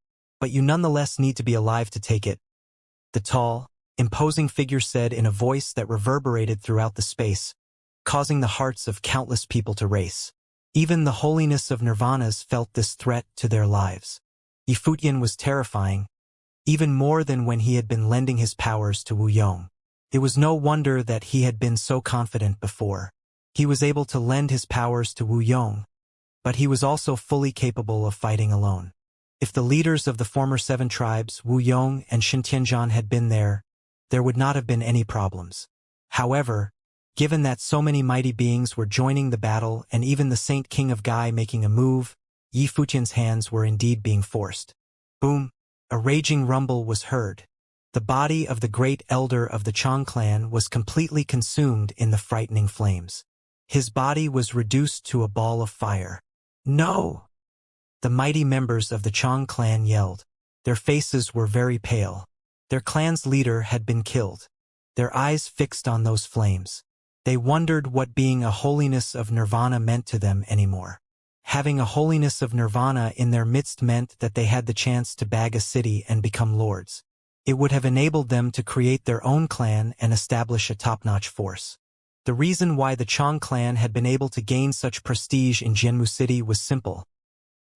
but you nonetheless need to be alive to take it, the tall, imposing figure said in a voice that reverberated throughout the space, causing the hearts of countless people to race. Even the holiness of Nirvanas felt this threat to their lives. Yifutian was terrifying, even more than when he had been lending his powers to Wu Yong. It was no wonder that he had been so confident before. He was able to lend his powers to Wu Yong, but he was also fully capable of fighting alone. If the leaders of the former 7 tribes, Wu Yong and Shintianzhan, had been there would not have been any problems. However, given that so many mighty beings were joining the battle and even the Saint King of Gai making a move, Yi Futian's hands were indeed being forced. Boom! A raging rumble was heard. The body of the great elder of the Chang clan was completely consumed in the frightening flames. His body was reduced to a ball of fire. "No!" The mighty members of the Chang clan yelled. Their faces were very pale. Their clan's leader had been killed. Their eyes fixed on those flames. They wondered what being a holiness of Nirvana meant to them anymore. Having a holiness of Nirvana in their midst meant that they had the chance to bag a city and become lords. It would have enabled them to create their own clan and establish a top-notch force. The reason why the Chang clan had been able to gain such prestige in Jianmu City was simple.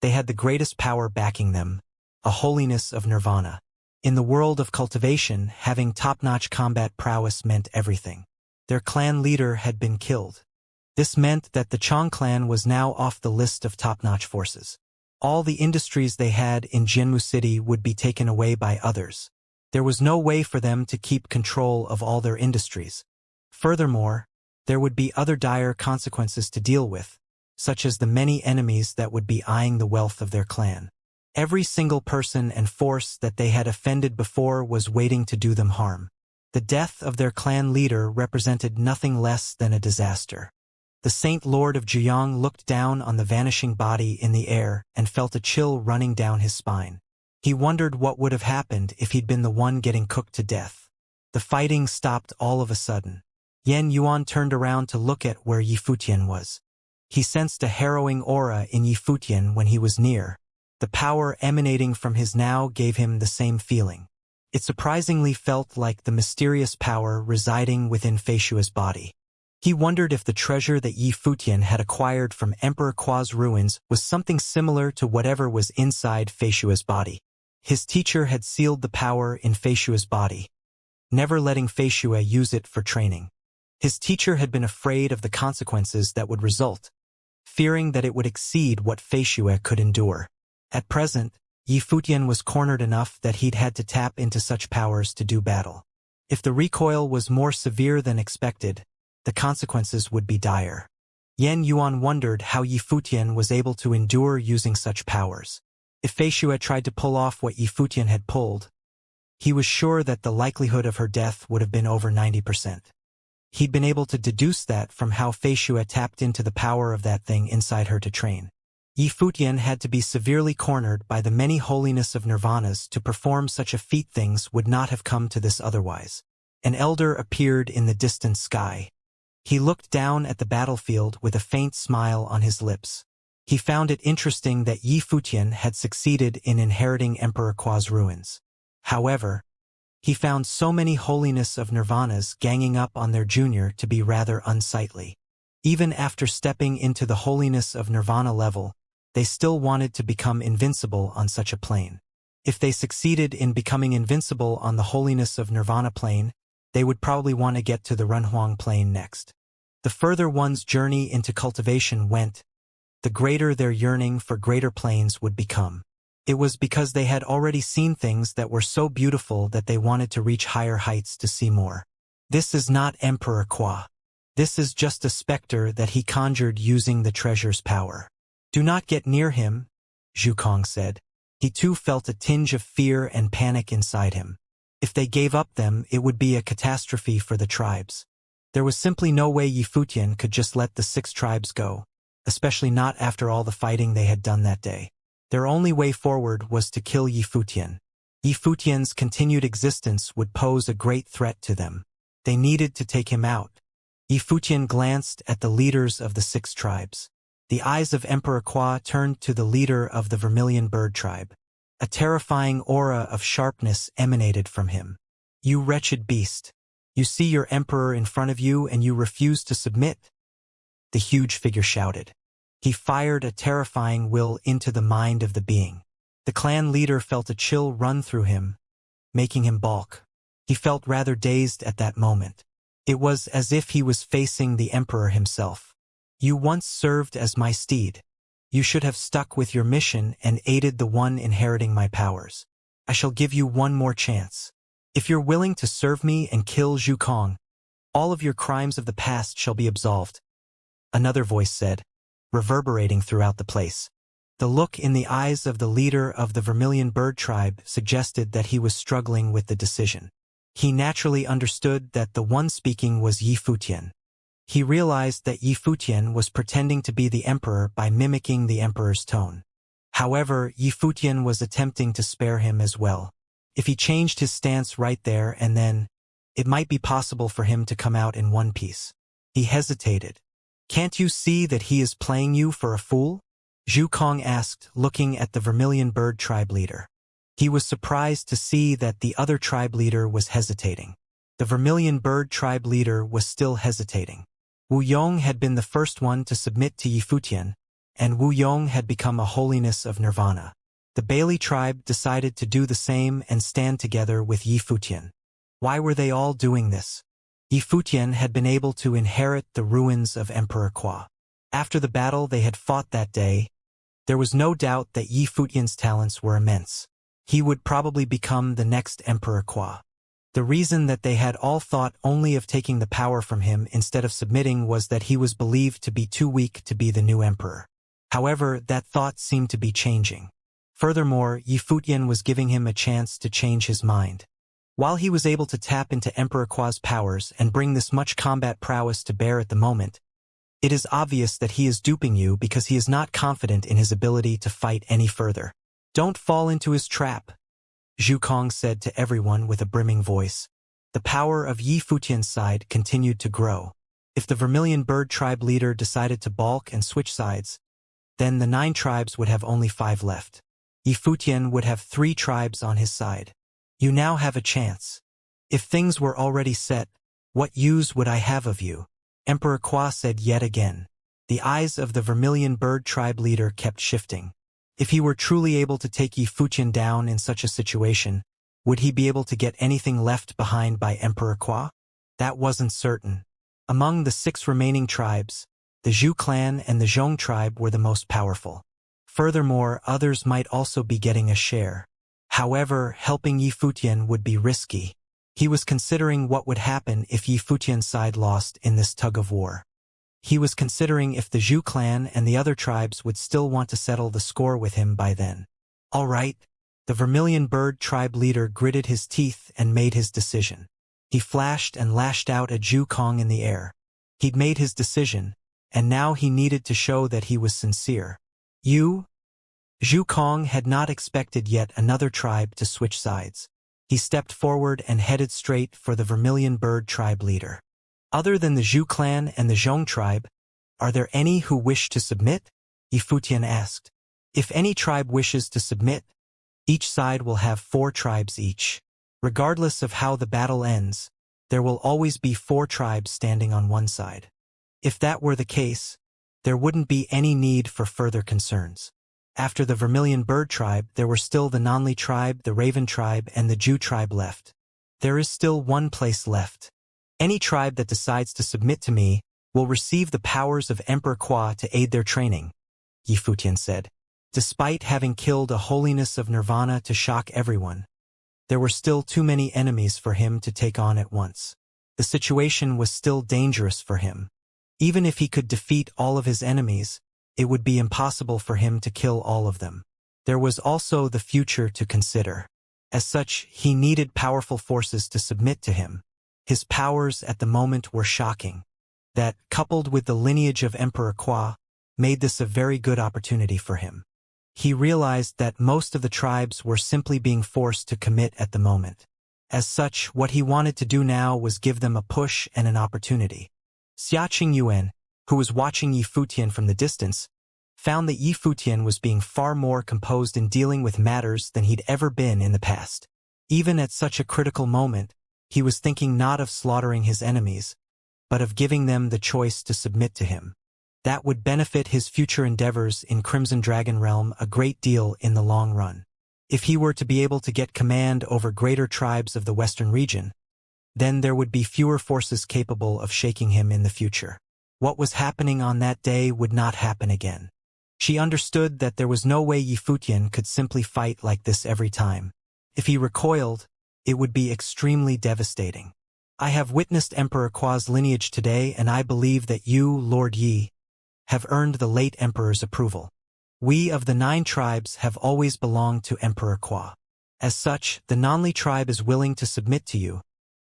They had the greatest power backing them, a holiness of Nirvana. In the world of cultivation, having top-notch combat prowess meant everything. Their clan leader had been killed. This meant that the Chong clan was now off the list of top-notch forces. All the industries they had in Jianmu City would be taken away by others. There was no way for them to keep control of all their industries. Furthermore, there would be other dire consequences to deal with, such as the many enemies that would be eyeing the wealth of their clan. Every single person and force that they had offended before was waiting to do them harm. The death of their clan leader represented nothing less than a disaster. The Saint Lord of Jiang looked down on the vanishing body in the air and felt a chill running down his spine. He wondered what would have happened if he'd been the one getting cooked to death. The fighting stopped all of a sudden. Yan Yuan turned around to look at where Yi Futian was. He sensed a harrowing aura in Yi Futian when he was near. The power emanating from his now gave him the same feeling. It surprisingly felt like the mysterious power residing within Feishua's body. He wondered if the treasure that Yi Futian had acquired from Emperor Kua's ruins was something similar to whatever was inside Feishua's body. His teacher had sealed the power in Feishua's body, never letting Feishua use it for training. His teacher had been afraid of the consequences that would result, fearing that it would exceed what Feishua could endure. At present, Yi Futian was cornered enough that he'd had to tap into such powers to do battle. If the recoil was more severe than expected, the consequences would be dire. Yan Yuan wondered how Yi Futian was able to endure using such powers. If Feishua tried to pull off what Yi Futian had pulled, he was sure that the likelihood of her death would have been over 90%. He'd been able to deduce that from how Feishua tapped into the power of that thing inside her to train. Yi Futian had to be severely cornered by the many holiness of nirvanas to perform such a feat. Things would not have come to this otherwise. An elder appeared in the distant sky. He looked down at the battlefield with a faint smile on his lips. He found it interesting that Yi Futian had succeeded in inheriting Emperor Kua's ruins. However, he found so many holiness of nirvanas ganging up on their junior to be rather unsightly. Even after stepping into the holiness of nirvana level, they still wanted to become invincible on such a plane. If they succeeded in becoming invincible on the holiness of nirvana plane, they would probably want to get to the Renhuang plane next. The further one's journey into cultivation went, the greater their yearning for greater planes would become. It was because they had already seen things that were so beautiful that they wanted to reach higher heights to see more. This is not Emperor Kua. This is just a specter that he conjured using the treasure's power. Do not get near him, Zhu Kong said. He too felt a tinge of fear and panic inside him. If they gave up them, it would be a catastrophe for the tribes. There was simply no way Yi Futian could just let the 6 tribes go, especially not after all the fighting they had done that day. Their only way forward was to kill Yi Futian. Yi Futian's continued existence would pose a great threat to them. They needed to take him out. Yi Futian glanced at the leaders of the 6 tribes. The eyes of Emperor Kua turned to the leader of the Vermilion Bird tribe. A terrifying aura of sharpness emanated from him. You wretched beast! You see your emperor in front of you and you refuse to submit? The huge figure shouted. He fired a terrifying will into the mind of the being. The clan leader felt a chill run through him, making him balk. He felt rather dazed at that moment. It was as if he was facing the emperor himself. You once served as my steed. You should have stuck with your mission and aided the one inheriting my powers. I shall give you one more chance. If you're willing to serve me and kill Zhu Kong, all of your crimes of the past shall be absolved. Another voice said, reverberating throughout the place. The look in the eyes of the leader of the Vermilion Bird tribe suggested that he was struggling with the decision. He naturally understood that the one speaking was Yi Futian. He realized that Yi Futian was pretending to be the emperor by mimicking the emperor's tone. However, Yi Futian was attempting to spare him as well. If he changed his stance right there and then, it might be possible for him to come out in one piece. He hesitated. Can't you see that he is playing you for a fool? Zhu Kong asked, looking at the Vermilion Bird tribe leader. He was surprised to see that the other tribe leader was hesitating. The Vermilion Bird tribe leader was still hesitating. Wu Yong had been the first one to submit to Yi Futian, and Wu Yong had become a holiness of nirvana. The Bailey tribe decided to do the same and stand together with Yi Futian. Why were they all doing this? Yi Futian had been able to inherit the ruins of Emperor Qua. After the battle they had fought that day, there was no doubt that Yi Futian's talents were immense. He would probably become the next Emperor Qua. The reason that they had all thought only of taking the power from him instead of submitting was that he was believed to be too weak to be the new emperor. However, that thought seemed to be changing. Furthermore, Yi Futian was giving him a chance to change his mind. While he was able to tap into Emperor Qua's powers and bring this much combat prowess to bear at the moment, it is obvious that he is duping you because he is not confident in his ability to fight any further. Don't fall into his trap, Zhu Kong said to everyone with a brimming voice. The power of Yi Futian's side continued to grow. If the Vermilion Bird tribe leader decided to balk and switch sides, then the 9 tribes would have only 5 left. Yi Futian would have 3 tribes on his side. You now have a chance. If things were already set, what use would I have of you? Emperor Qua said yet again. The eyes of the Vermilion Bird tribe leader kept shifting. If he were truly able to take Yi Futian down in such a situation, would he be able to get anything left behind by Emperor Qua? That wasn't certain. Among the 6 remaining tribes, the Zhu clan and the Zhong tribe were the most powerful. Furthermore, others might also be getting a share. However, helping Yi Futian would be risky. He was considering what would happen if Yi Futian's side lost in this tug-of-war. He was considering if the Zhu clan and the other tribes would still want to settle the score with him by then. All right, the Vermilion Bird tribe leader gritted his teeth and made his decision. He flashed and lashed out at Zhu Kong in the air. He'd made his decision, and now he needed to show that he was sincere. You? Zhu Kong had not expected yet another tribe to switch sides. He stepped forward and headed straight for the Vermilion Bird tribe leader. Other than the Zhu clan and the Zhong tribe, are there any who wish to submit? Yi Futian asked. If any tribe wishes to submit, each side will have 4 tribes each. Regardless of how the battle ends, there will always be 4 tribes standing on one side. If that were the case, there wouldn't be any need for further concerns. After the Vermilion Bird tribe, there were still the Nonli tribe, the Raven tribe, and the Zhu tribe left. There is still one place left. Any tribe that decides to submit to me will receive the powers of Emperor Qua to aid their training, Yi Futian said. Despite having killed a holiness of nirvana to shock everyone, there were still too many enemies for him to take on at once. The situation was still dangerous for him. Even if he could defeat all of his enemies, it would be impossible for him to kill all of them. There was also the future to consider. As such, he needed powerful forces to submit to him. His powers at the moment were shocking. That, coupled with the lineage of Emperor Qua, made this a very good opportunity for him. He realized that most of the tribes were simply being forced to commit at the moment. As such, what he wanted to do now was give them a push and an opportunity. Xia Yuan, who was watching Yi Futian from the distance, found that Yi Futian was being far more composed in dealing with matters than he'd ever been in the past. Even at such a critical moment, he was thinking not of slaughtering his enemies, but of giving them the choice to submit to him. That would benefit his future endeavors in Crimson Dragon Realm a great deal in the long run. If he were to be able to get command over greater tribes of the Western region, then there would be fewer forces capable of shaking him in the future. What was happening on that day would not happen again. She understood that there was no way Yi Futian could simply fight like this every time. If he recoiled, it would be extremely devastating. I have witnessed Emperor Qua's lineage today, and I believe that you, Lord Yi, have earned the late Emperor's approval. We of the 9 tribes have always belonged to Emperor Qua. As such, the Nonli tribe is willing to submit to you,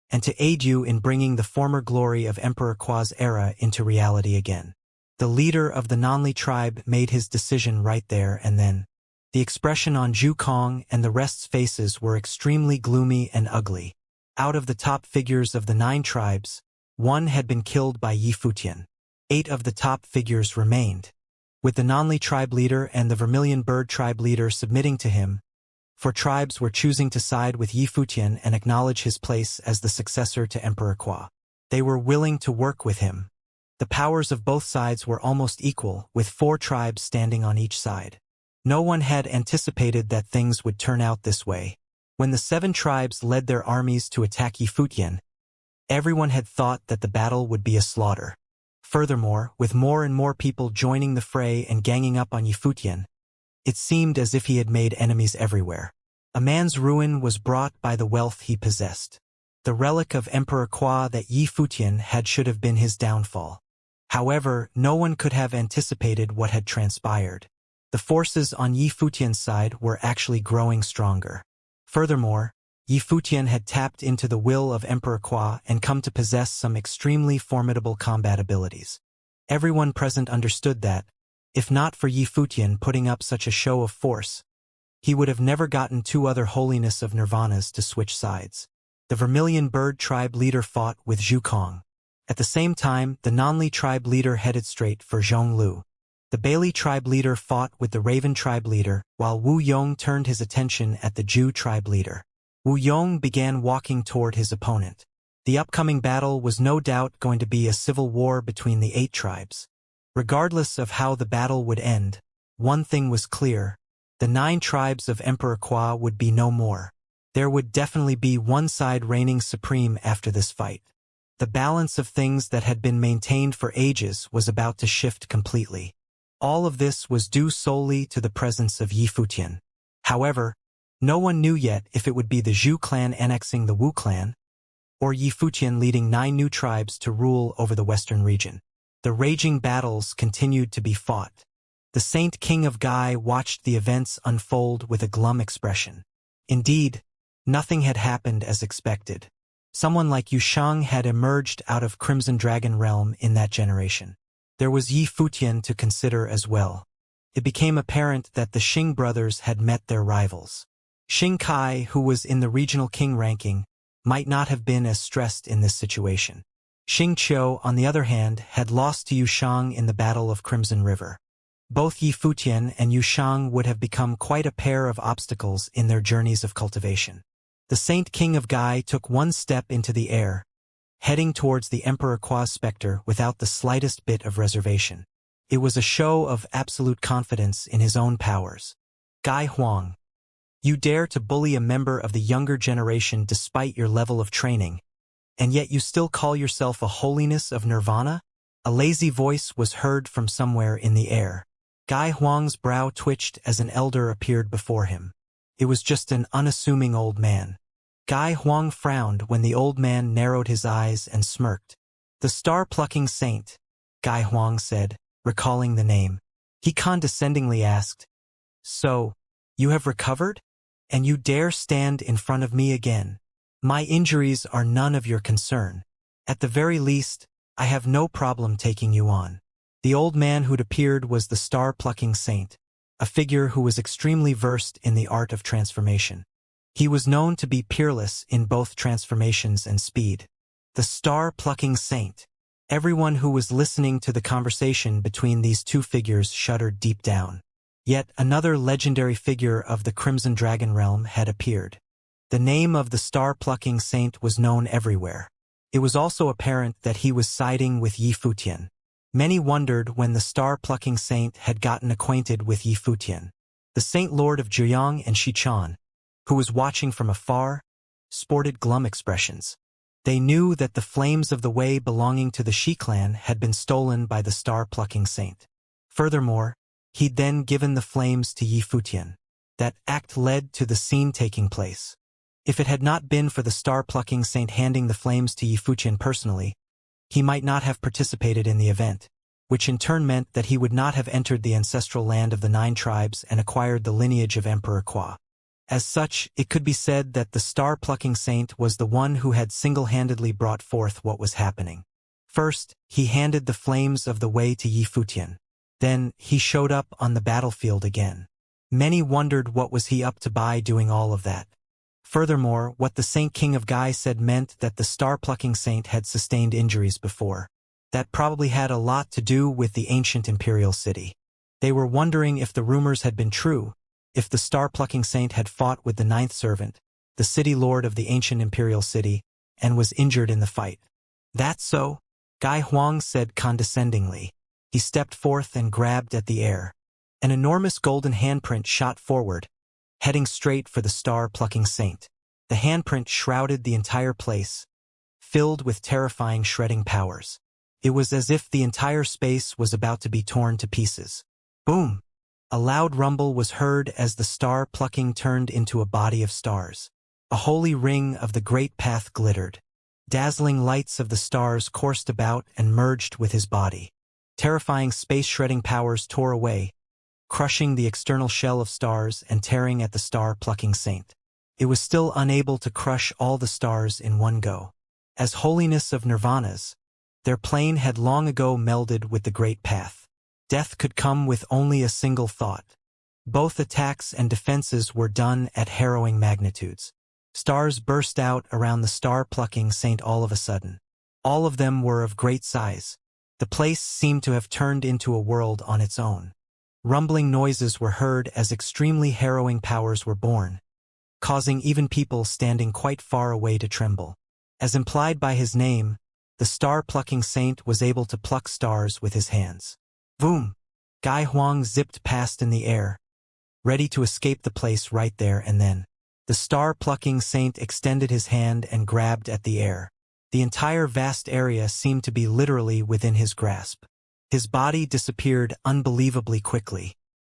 and to aid you in bringing the former glory of Emperor Qua's era into reality again. The leader of the Nonli tribe made his decision right there and then. The expression on Zhu Kong and the rest's faces were extremely gloomy and ugly. Out of the top figures of the 9 tribes, 1 had been killed by Yi Futian. 8 of the top figures remained. With the Nonli tribe leader and the Vermilion Bird tribe leader submitting to him, 4 tribes were choosing to side with Yi Futian and acknowledge his place as the successor to Emperor Qua. They were willing to work with him. The powers of both sides were almost equal, with 4 tribes standing on each side. No one had anticipated that things would turn out this way. When the 7 tribes led their armies to attack Yifutian, everyone had thought that the battle would be a slaughter. Furthermore, with more and more people joining the fray and ganging up on Yifutian, it seemed as if he had made enemies everywhere. A man's ruin was brought by the wealth he possessed. The relic of Emperor Qua that Yifutian had should have been his downfall. However, no one could have anticipated what had transpired. The forces on Yifutian's side were actually growing stronger. Furthermore, Yifutian had tapped into the will of Emperor Qua and come to possess some extremely formidable combat abilities. Everyone present understood that, if not for Yifutian putting up such a show of force, he would have never gotten 2 other holiness of nirvanas to switch sides. The Vermilion Bird tribe leader fought with Zhu Kong. At the same time, the Nanli tribe leader headed straight for Zhonglu. The Bailey tribe leader fought with the Raven tribe leader, while Wu Yong turned his attention at the Zhu tribe leader. Wu Yong began walking toward his opponent. The upcoming battle was no doubt going to be a civil war between the 8 tribes. Regardless of how the battle would end, one thing was clear: the 9 tribes of Emperor Qua would be no more. There would definitely be one side reigning supreme after this fight. The balance of things that had been maintained for ages was about to shift completely. All of this was due solely to the presence of Yifutian. However, no one knew yet if it would be the Zhu clan annexing the Wu clan, or Yifutian leading 9 new tribes to rule over the western region. The raging battles continued to be fought. The Saint King of Gai watched the events unfold with a glum expression. Indeed, nothing had happened as expected. Someone like Yushang had emerged out of Crimson Dragon realm in that generation. There was Yifutian to consider as well. It became apparent that the Xing brothers had met their rivals. Xing Kai, who was in the regional king ranking, might not have been as stressed in this situation. Xing Qiu, on the other hand, had lost to Yushang in the Battle of Crimson River. Both Yifutian and Yushang would have become quite a pair of obstacles in their journeys of cultivation. The Saint King of Gai took one step into the air, heading towards the Emperor Qua's specter without the slightest bit of reservation. It was a show of absolute confidence in his own powers. Gai Huang, you dare to bully a member of the younger generation despite your level of training, and yet you still call yourself a holiness of nirvana? A lazy voice was heard from somewhere in the air. Gai Huang's brow twitched as an elder appeared before him. It was just an unassuming old man. Gai Huang frowned when the old man narrowed his eyes and smirked. The star-plucking saint, Gai Huang said, recalling the name. He condescendingly asked, "So, you have recovered? And you dare stand in front of me again? My injuries are none of your concern. At the very least, I have no problem taking you on." The old man who'd appeared was the star-plucking saint, a figure who was extremely versed in the art of transformation. He was known to be peerless in both transformations and speed. The star-plucking saint. Everyone who was listening to the conversation between these 2 figures shuddered deep down. Yet another legendary figure of the Crimson Dragon realm had appeared. The name of the star-plucking saint was known everywhere. It was also apparent that he was siding with Yifutian. Many wondered when the star-plucking saint had gotten acquainted with Yifutian. The Saint Lord of Zhejiang and Xichon, who was watching from afar, sported glum expressions. They knew that the flames of the Wei belonging to the Shi clan had been stolen by the star-plucking saint. Furthermore, he'd then given the flames to Yifutian. That act led to the scene taking place. If it had not been for the star-plucking saint handing the flames to Yifutian personally, he might not have participated in the event, which in turn meant that he would not have entered the ancestral land of the 9 tribes and acquired the lineage of Emperor Qua. As such, it could be said that the star-plucking saint was the one who had single-handedly brought forth what was happening. First, he handed the flames of the Wei to Yifutian. Then, he showed up on the battlefield again. Many wondered what was he up to by doing all of that. Furthermore, what the Saint King of Gai said meant that the star-plucking saint had sustained injuries before. That probably had a lot to do with the ancient imperial city. They were wondering if the rumors had been true, if the star-plucking saint had fought with the 9th servant, the city lord of the ancient imperial city, and was injured in the fight. "That's so?" Gai Huang said condescendingly. He stepped forth and grabbed at the air. An enormous golden handprint shot forward, heading straight for the star-plucking saint. The handprint shrouded the entire place, filled with terrifying shredding powers. It was as if the entire space was about to be torn to pieces. Boom! A loud rumble was heard as the star-plucking turned into a body of stars. A holy ring of the great path glittered. Dazzling lights of the stars coursed about and merged with his body. Terrifying space-shredding powers tore away, crushing the external shell of stars and tearing at the star-plucking saint. It was still unable to crush all the stars in one go. As holiness of nirvanas, their plane had long ago melded with the great path. Death could come with only a single thought. Both attacks and defenses were done at harrowing magnitudes. Stars burst out around the star-plucking saint all of a sudden. All of them were of great size. The place seemed to have turned into a world on its own. Rumbling noises were heard as extremely harrowing powers were born, causing even people standing quite far away to tremble. As implied by his name, the star-plucking saint was able to pluck stars with his hands. Boom! Gai Huang zipped past in the air, ready to escape the place right there and then. The star-plucking saint extended his hand and grabbed at the air. The entire vast area seemed to be literally within his grasp. His body disappeared unbelievably quickly.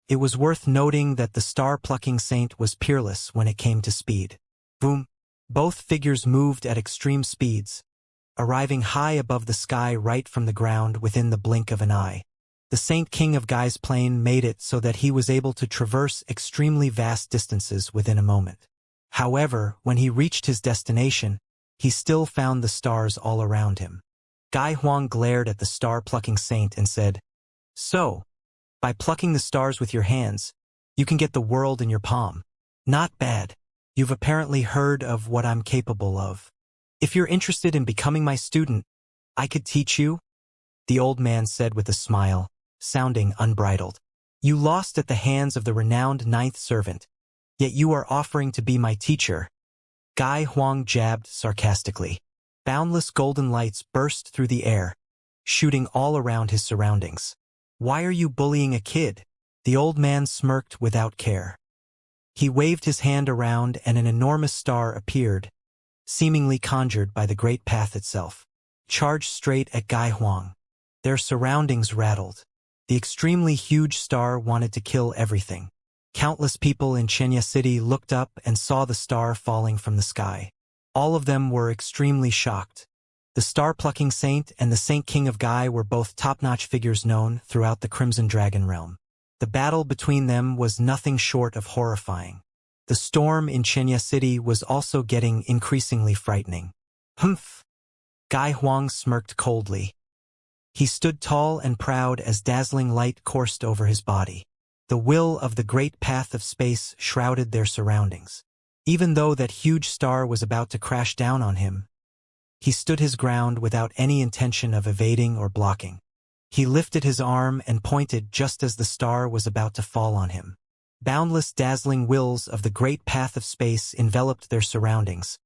It was worth noting that the star-plucking saint was peerless when it came to speed. Boom! Both figures moved at extreme speeds, arriving high above the sky right from the ground within the blink of an eye. The Saint King of Gai's plane made it so that he was able to traverse extremely vast distances within a moment. However, when he reached his destination, he still found the stars all around him. Gai Huang glared at the star-plucking saint and said, "So, by plucking the stars with your hands, you can get the world in your palm. Not bad. You've apparently heard of what I'm capable of. If you're interested in becoming my student, I could teach you," the old man said with a smile, sounding unbridled. "You lost at the hands of the renowned ninth servant, yet you are offering to be my teacher." Gai Huang jabbed sarcastically. Boundless golden lights burst through the air, shooting all around his surroundings. "Why are you bullying a kid?" The old man smirked without care. He waved his hand around and an enormous star appeared, seemingly conjured by the great path itself. Charged straight at Gai Huang. Their surroundings rattled. The extremely huge star wanted to kill everything. Countless people in Xianxia City looked up and saw the star falling from the sky. All of them were extremely shocked. The star-plucking saint and the Saint King of Gai were both top-notch figures known throughout the Crimson Dragon realm. The battle between them was nothing short of horrifying. The storm in Xianxia City was also getting increasingly frightening. Humph! Gai Huang smirked coldly. He stood tall and proud as dazzling light coursed over his body. The will of the great path of space shrouded their surroundings. Even though that huge star was about to crash down on him, he stood his ground without any intention of evading or blocking. He lifted his arm and pointed just as the star was about to fall on him. Boundless dazzling wills of the great path of space enveloped their surroundings,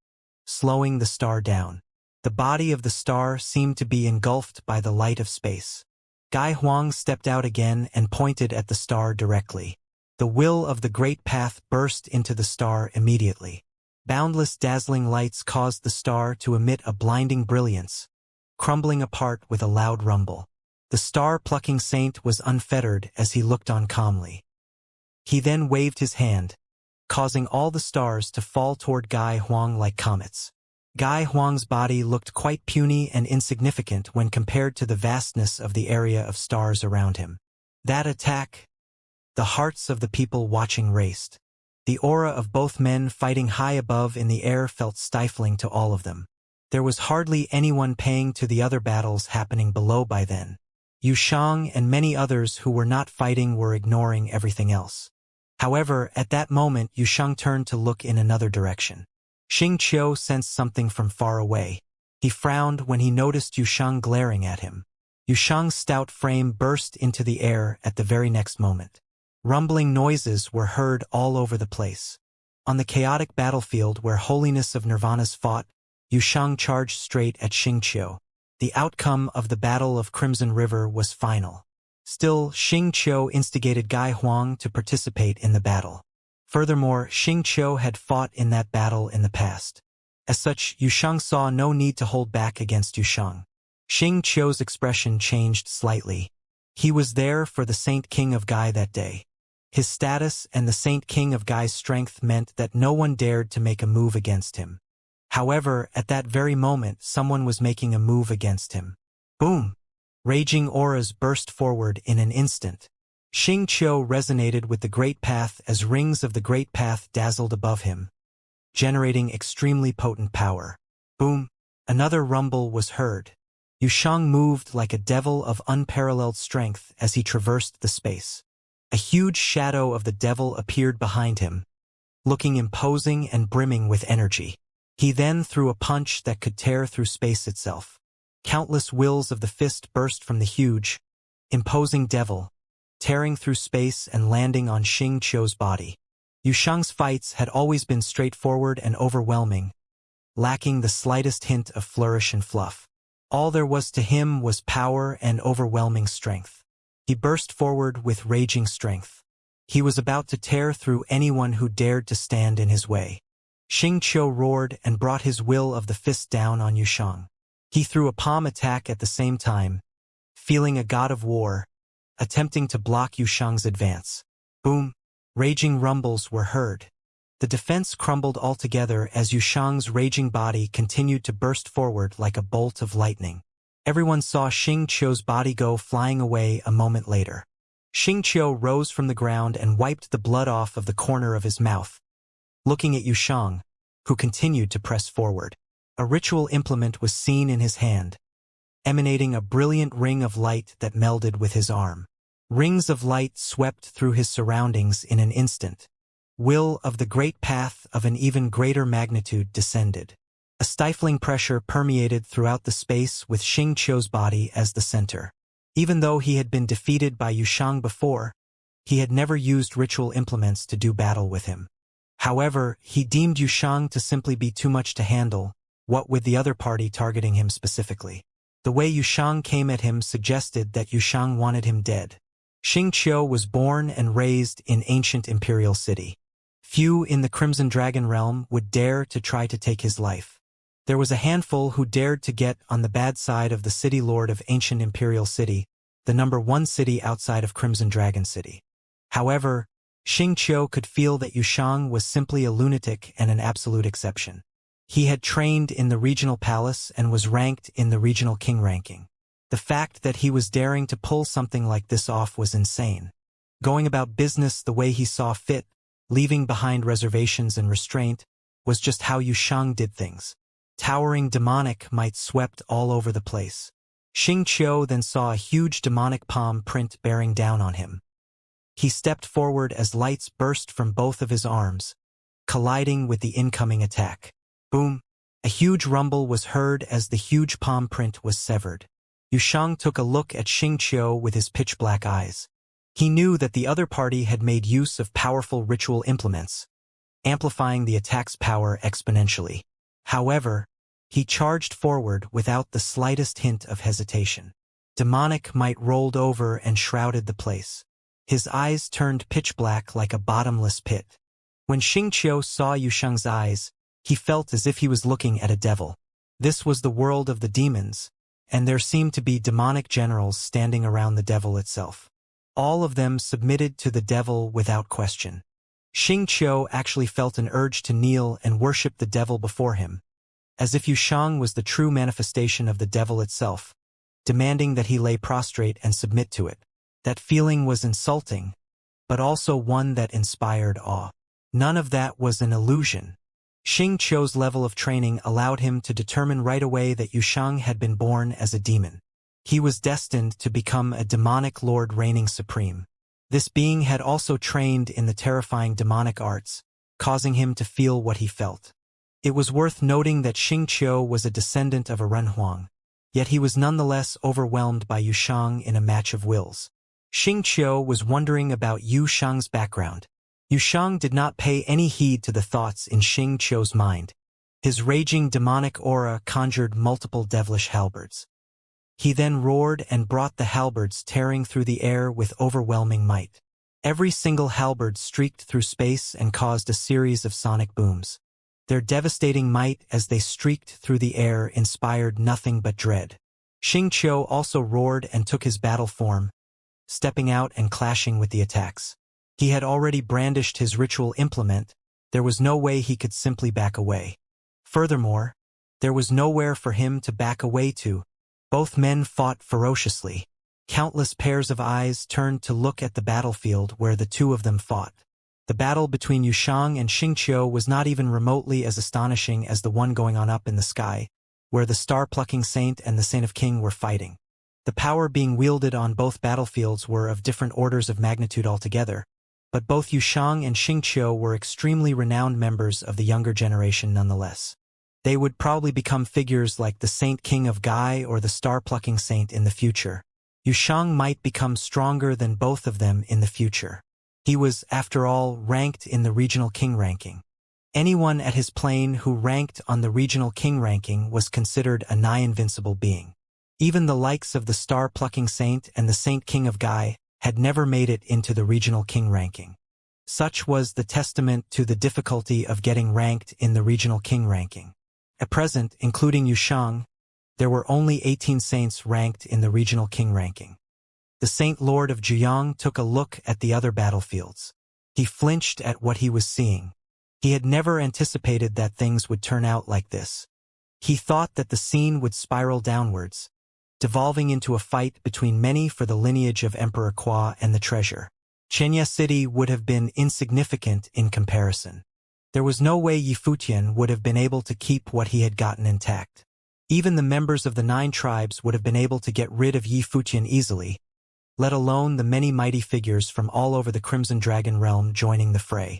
slowing the star down. The body of the star seemed to be engulfed by the light of space. Gai Huang stepped out again and pointed at the star directly. The will of the great path burst into the star immediately. Boundless dazzling lights caused the star to emit a blinding brilliance, crumbling apart with a loud rumble. The star-plucking saint was unfettered as he looked on calmly. He then waved his hand, causing all the stars to fall toward Gai Huang like comets. Gai Huang's body looked quite puny and insignificant when compared to the vastness of the area of stars around him. That attack, the hearts of the people watching raced. The aura of both men fighting high above in the air felt stifling to all of them. There was hardly anyone paying to the other battles happening below by then. Yushang and many others who were not fighting were ignoring everything else. However, at that moment Yushang turned to look in another direction. Xianxia sensed something from far away. He frowned when he noticed Yushang glaring at him. Yushang's stout frame burst into the air at the very next moment. Rumbling noises were heard all over the place. On the chaotic battlefield where holiness of nirvanas fought, Yushang charged straight at Xianxia. The outcome of the Battle of Crimson River was final. Still, Xianxia instigated Gai Huang to participate in the battle. Furthermore, Xianxia had fought in that battle in the past. As such, Yushang saw no need to hold back against Yushang. Xianxia's expression changed slightly. He was there for the Saint King of Gai that day. His status and the Saint King of Gai's strength meant that no one dared to make a move against him. However, at that very moment, someone was making a move against him. Boom! Raging auras burst forward in an instant. Xianxia resonated with the Great Path as rings of the Great Path dazzled above him, generating extremely potent power. Boom! Another rumble was heard. Yushang moved like a devil of unparalleled strength as he traversed the space. A huge shadow of the devil appeared behind him, looking imposing and brimming with energy. He then threw a punch that could tear through space itself. Countless wills of the fist burst from the huge, imposing devil, tearing through space and landing on Xianxia's body. Yushang's fights had always been straightforward and overwhelming, lacking the slightest hint of flourish and fluff. All there was to him was power and overwhelming strength. He burst forward with raging strength. He was about to tear through anyone who dared to stand in his way. Xianxia roared and brought his will of the fist down on Yushang. He threw a palm attack at the same time, feeling a god of war, attempting to block Yushang's advance. Boom! Raging rumbles were heard. The defense crumbled altogether as Yushang's raging body continued to burst forward like a bolt of lightning. Everyone saw Xianxia's body go flying away a moment later. Xianxia rose from the ground and wiped the blood off of the corner of his mouth, looking at Yushang, who continued to press forward. A ritual implement was seen in his hand, emanating a brilliant ring of light that melded with his arm. Rings of light swept through his surroundings in an instant. Will of the Great Path of an even greater magnitude descended. A stifling pressure permeated throughout the space with Xianxia's body as the center. Even though he had been defeated by Yushang before, he had never used ritual implements to do battle with him. However, he deemed Yushang to simply be too much to handle, what with the other party targeting him specifically. The way Yushang came at him suggested that Yushang wanted him dead. Xianxia was born and raised in ancient imperial city. Few in the Crimson Dragon realm would dare to try to take his life. There was a handful who dared to get on the bad side of the city lord of ancient imperial city, the #1 city outside of Crimson Dragon City. However, Xianxia could feel that Yushang was simply a lunatic and an absolute exception. He had trained in the regional palace and was ranked in the regional king ranking. The fact that he was daring to pull something like this off was insane. Going about business the way he saw fit, leaving behind reservations and restraint, was just how Yushang did things. Towering demonic might swept all over the place. Xianxia then saw a huge demonic palm print bearing down on him. He stepped forward as lights burst from both of his arms, colliding with the incoming attack. Boom! A huge rumble was heard as the huge palm print was severed. Yushang took a look at Xianxia with his pitch-black eyes. He knew that the other party had made use of powerful ritual implements, amplifying the attack's power exponentially. However, he charged forward without the slightest hint of hesitation. Demonic might rolled over and shrouded the place. His eyes turned pitch-black like a bottomless pit. When Xianxia saw Yushang's eyes, he felt as if he was looking at a devil. This was the world of the demons, and there seemed to be demonic generals standing around the devil itself. All of them submitted to the devil without question. Xianxia actually felt an urge to kneel and worship the devil before him, as if Yushang was the true manifestation of the devil itself, demanding that he lay prostrate and submit to it. That feeling was insulting, but also one that inspired awe. None of that was an illusion. Xianxia's level of training allowed him to determine right away that Yushang had been born as a demon. He was destined to become a demonic lord reigning supreme. This being had also trained in the terrifying demonic arts, causing him to feel what he felt. It was worth noting that Xianxia was a descendant of a Renhuang, yet he was nonetheless overwhelmed by Yushang in a match of wills. Xianxia was wondering about Yushang's background. Yushang did not pay any heed to the thoughts in Xianxia's mind. His raging demonic aura conjured multiple devilish halberds. He then roared and brought the halberds tearing through the air with overwhelming might. Every single halberd streaked through space and caused a series of sonic booms. Their devastating might as they streaked through the air inspired nothing but dread. Xianxia also roared and took his battle form, stepping out and clashing with the attacks. He had already brandished his ritual implement. There was no way he could simply back away. Furthermore, there was nowhere for him to back away to. Both men fought ferociously. Countless pairs of eyes turned to look at the battlefield where the two of them fought. The battle between Yushang and Xianxia was not even remotely as astonishing as the one going on up in the sky, where the star-plucking saint and the saint of king were fighting. The power being wielded on both battlefields were of different orders of magnitude altogether, but both Yushang and Xianxia were extremely renowned members of the younger generation nonetheless. They would probably become figures like the Saint King of Gai or the star-plucking saint in the future. Yushang might become stronger than both of them in the future. He was, after all, ranked in the regional king ranking. Anyone at his plane who ranked on the regional king ranking was considered a nigh-invincible being. Even the likes of the star-plucking saint and the Saint King of Gai had never made it into the regional king ranking. Such was the testament to the difficulty of getting ranked in the regional king ranking. At present, including Yushang, there were only 18 saints ranked in the regional king ranking. The Saint Lord of Juyang took a look at the other battlefields. He flinched at what he was seeing. He had never anticipated that things would turn out like this. He thought that the scene would spiral downwards, devolving into a fight between many for the lineage of Emperor Kwa and the treasure. Xianxia City would have been insignificant in comparison. There was no way Yifutian would have been able to keep what he had gotten intact. Even the members of the 9 tribes would have been able to get rid of Yifutian easily, let alone the many mighty figures from all over the Crimson Dragon realm joining the fray.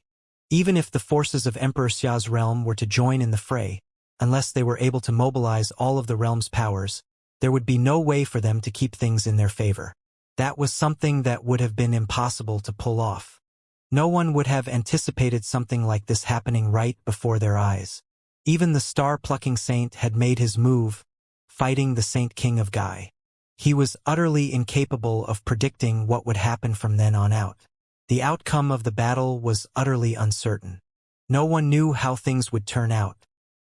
Even if the forces of Emperor Xia's realm were to join in the fray, unless they were able to mobilize all of the realm's powers, there would be no way for them to keep things in their favor. That was something that would have been impossible to pull off. No one would have anticipated something like this happening right before their eyes. Even the star-plucking saint had made his move, fighting the Saint King of Gai. He was utterly incapable of predicting what would happen from then on out. The outcome of the battle was utterly uncertain. No one knew how things would turn out.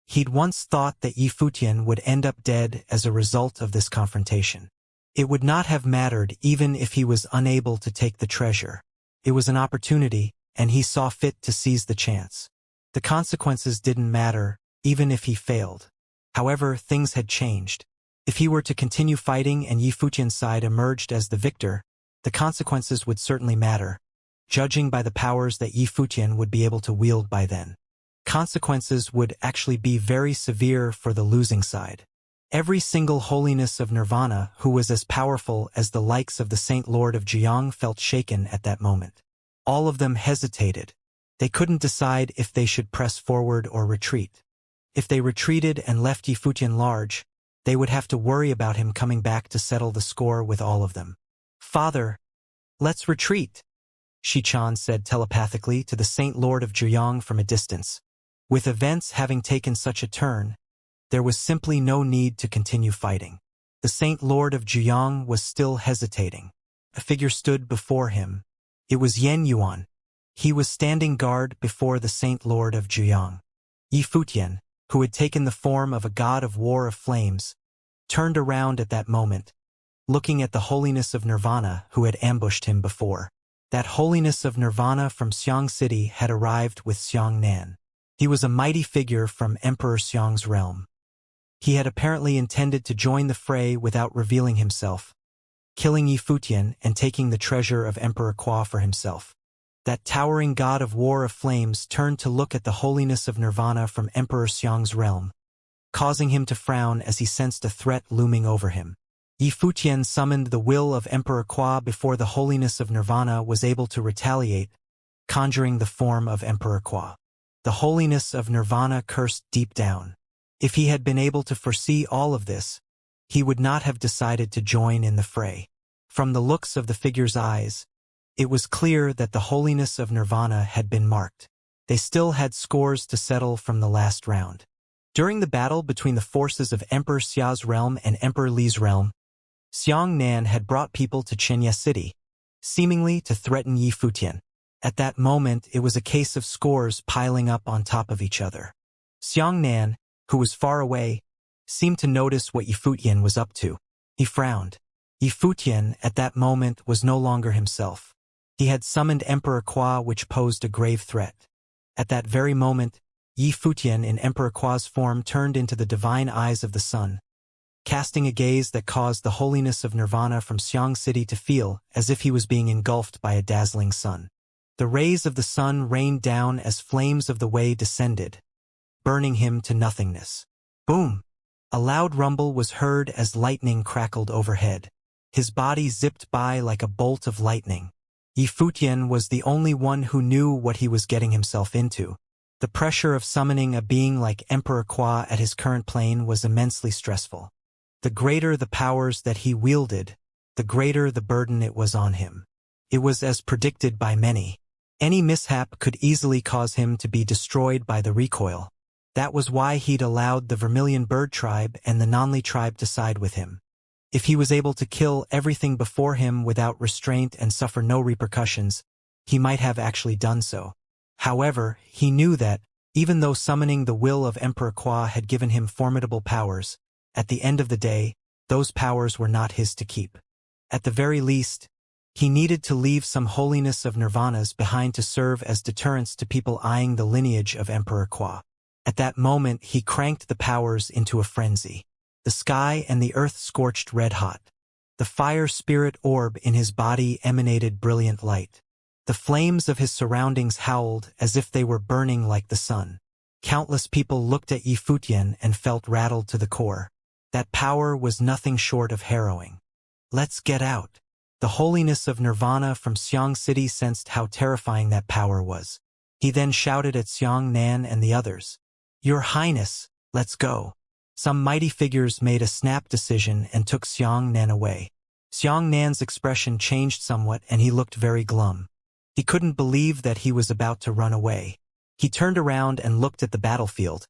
He'd once thought that Yifutian would end up dead as a result of this confrontation. It would not have mattered even if he was unable to take the treasure. It was an opportunity, and he saw fit to seize the chance. The consequences didn't matter, even if he failed. However, things had changed. If he were to continue fighting and Yifutian's side emerged as the victor, the consequences would certainly matter, judging by the powers that Yifutian would be able to wield by then. Consequences would actually be very severe for the losing side. Every single holiness of Nirvana who was as powerful as the likes of the Saint Lord of Jiang felt shaken at that moment. All of them hesitated. They couldn't decide if they should press forward or retreat. If they retreated and left Yifutian large, they would have to worry about him coming back to settle the score with all of them. "Father, let's retreat," Shichan said telepathically to the Saint Lord of Jiang from a distance. With events having taken such a turn, there was simply no need to continue fighting. The Saint Lord of Jiang was still hesitating. A figure stood before him. It was Yen Yuan. He was standing guard before the Saint Lord of Jiang. Yifutian, who had taken the form of a god of war of flames, turned around at that moment, looking at the holiness of Nirvana who had ambushed him before. That holiness of Nirvana from Xiang City had arrived with Xiang Nan. He was a mighty figure from Emperor Xiang's realm. He had apparently intended to join the fray without revealing himself, killing Yifutian and taking the treasure of Emperor Kwa for himself. That towering god of war of flames turned to look at the holiness of Nirvana from Emperor Xiang's realm, causing him to frown as he sensed a threat looming over him. Yifutian summoned the will of Emperor Kwa before the holiness of Nirvana was able to retaliate, conjuring the form of Emperor Kwa. The holiness of Nirvana cursed deep down. If he had been able to foresee all of this, he would not have decided to join in the fray. From the looks of the figure's eyes, it was clear that the holiness of Nirvana had been marked. They still had scores to settle from the last round. During the battle between the forces of Emperor Xia's realm and Emperor Li's realm, Xianxia had brought people to Xianxia City, seemingly to threaten Yi Futian. At that moment, it was a case of scores piling up on top of each other. Xianxia, who was far away, seemed to notice what Yi Futian was up to. He frowned. Yi Futian, at that moment, was no longer himself. He had summoned Emperor Qua, which posed a grave threat. At that very moment, Yi Futian in Emperor Qua's form turned into the divine eyes of the sun, casting a gaze that caused the holiness of nirvana from Xiang City to feel as if he was being engulfed by a dazzling sun. The rays of the sun rained down as flames of the way descended, burning him to nothingness. Boom! A loud rumble was heard as lightning crackled overhead. His body zipped by like a bolt of lightning. Yi Futian was the only one who knew what he was getting himself into. The pressure of summoning a being like Emperor Qua at his current plane was immensely stressful. The greater the powers that he wielded, the greater the burden it was on him. It was as predicted by many. Any mishap could easily cause him to be destroyed by the recoil. That was why he'd allowed the Vermilion Bird tribe and the Nonli tribe to side with him. If he was able to kill everything before him without restraint and suffer no repercussions, he might have actually done so. However, he knew that, even though summoning the will of Emperor Qua had given him formidable powers, at the end of the day, those powers were not his to keep. At the very least, he needed to leave some holiness of nirvanas behind to serve as deterrents to people eyeing the lineage of Emperor Qua. At that moment, he cranked the powers into a frenzy. The sky and the earth scorched red-hot. The fire spirit orb in his body emanated brilliant light. The flames of his surroundings howled as if they were burning like the sun. Countless people looked at Yi Futian and felt rattled to the core. That power was nothing short of harrowing. Let's get out. The holiness of nirvana from Xiang City sensed how terrifying that power was. He then shouted at Xianxia and the others, "Your Highness, let's go." Some mighty figures made a snap decision and took Xianxia away. Xianxia's expression changed somewhat and he looked very glum. He couldn't believe that he was about to run away. He turned around and looked at the battlefield,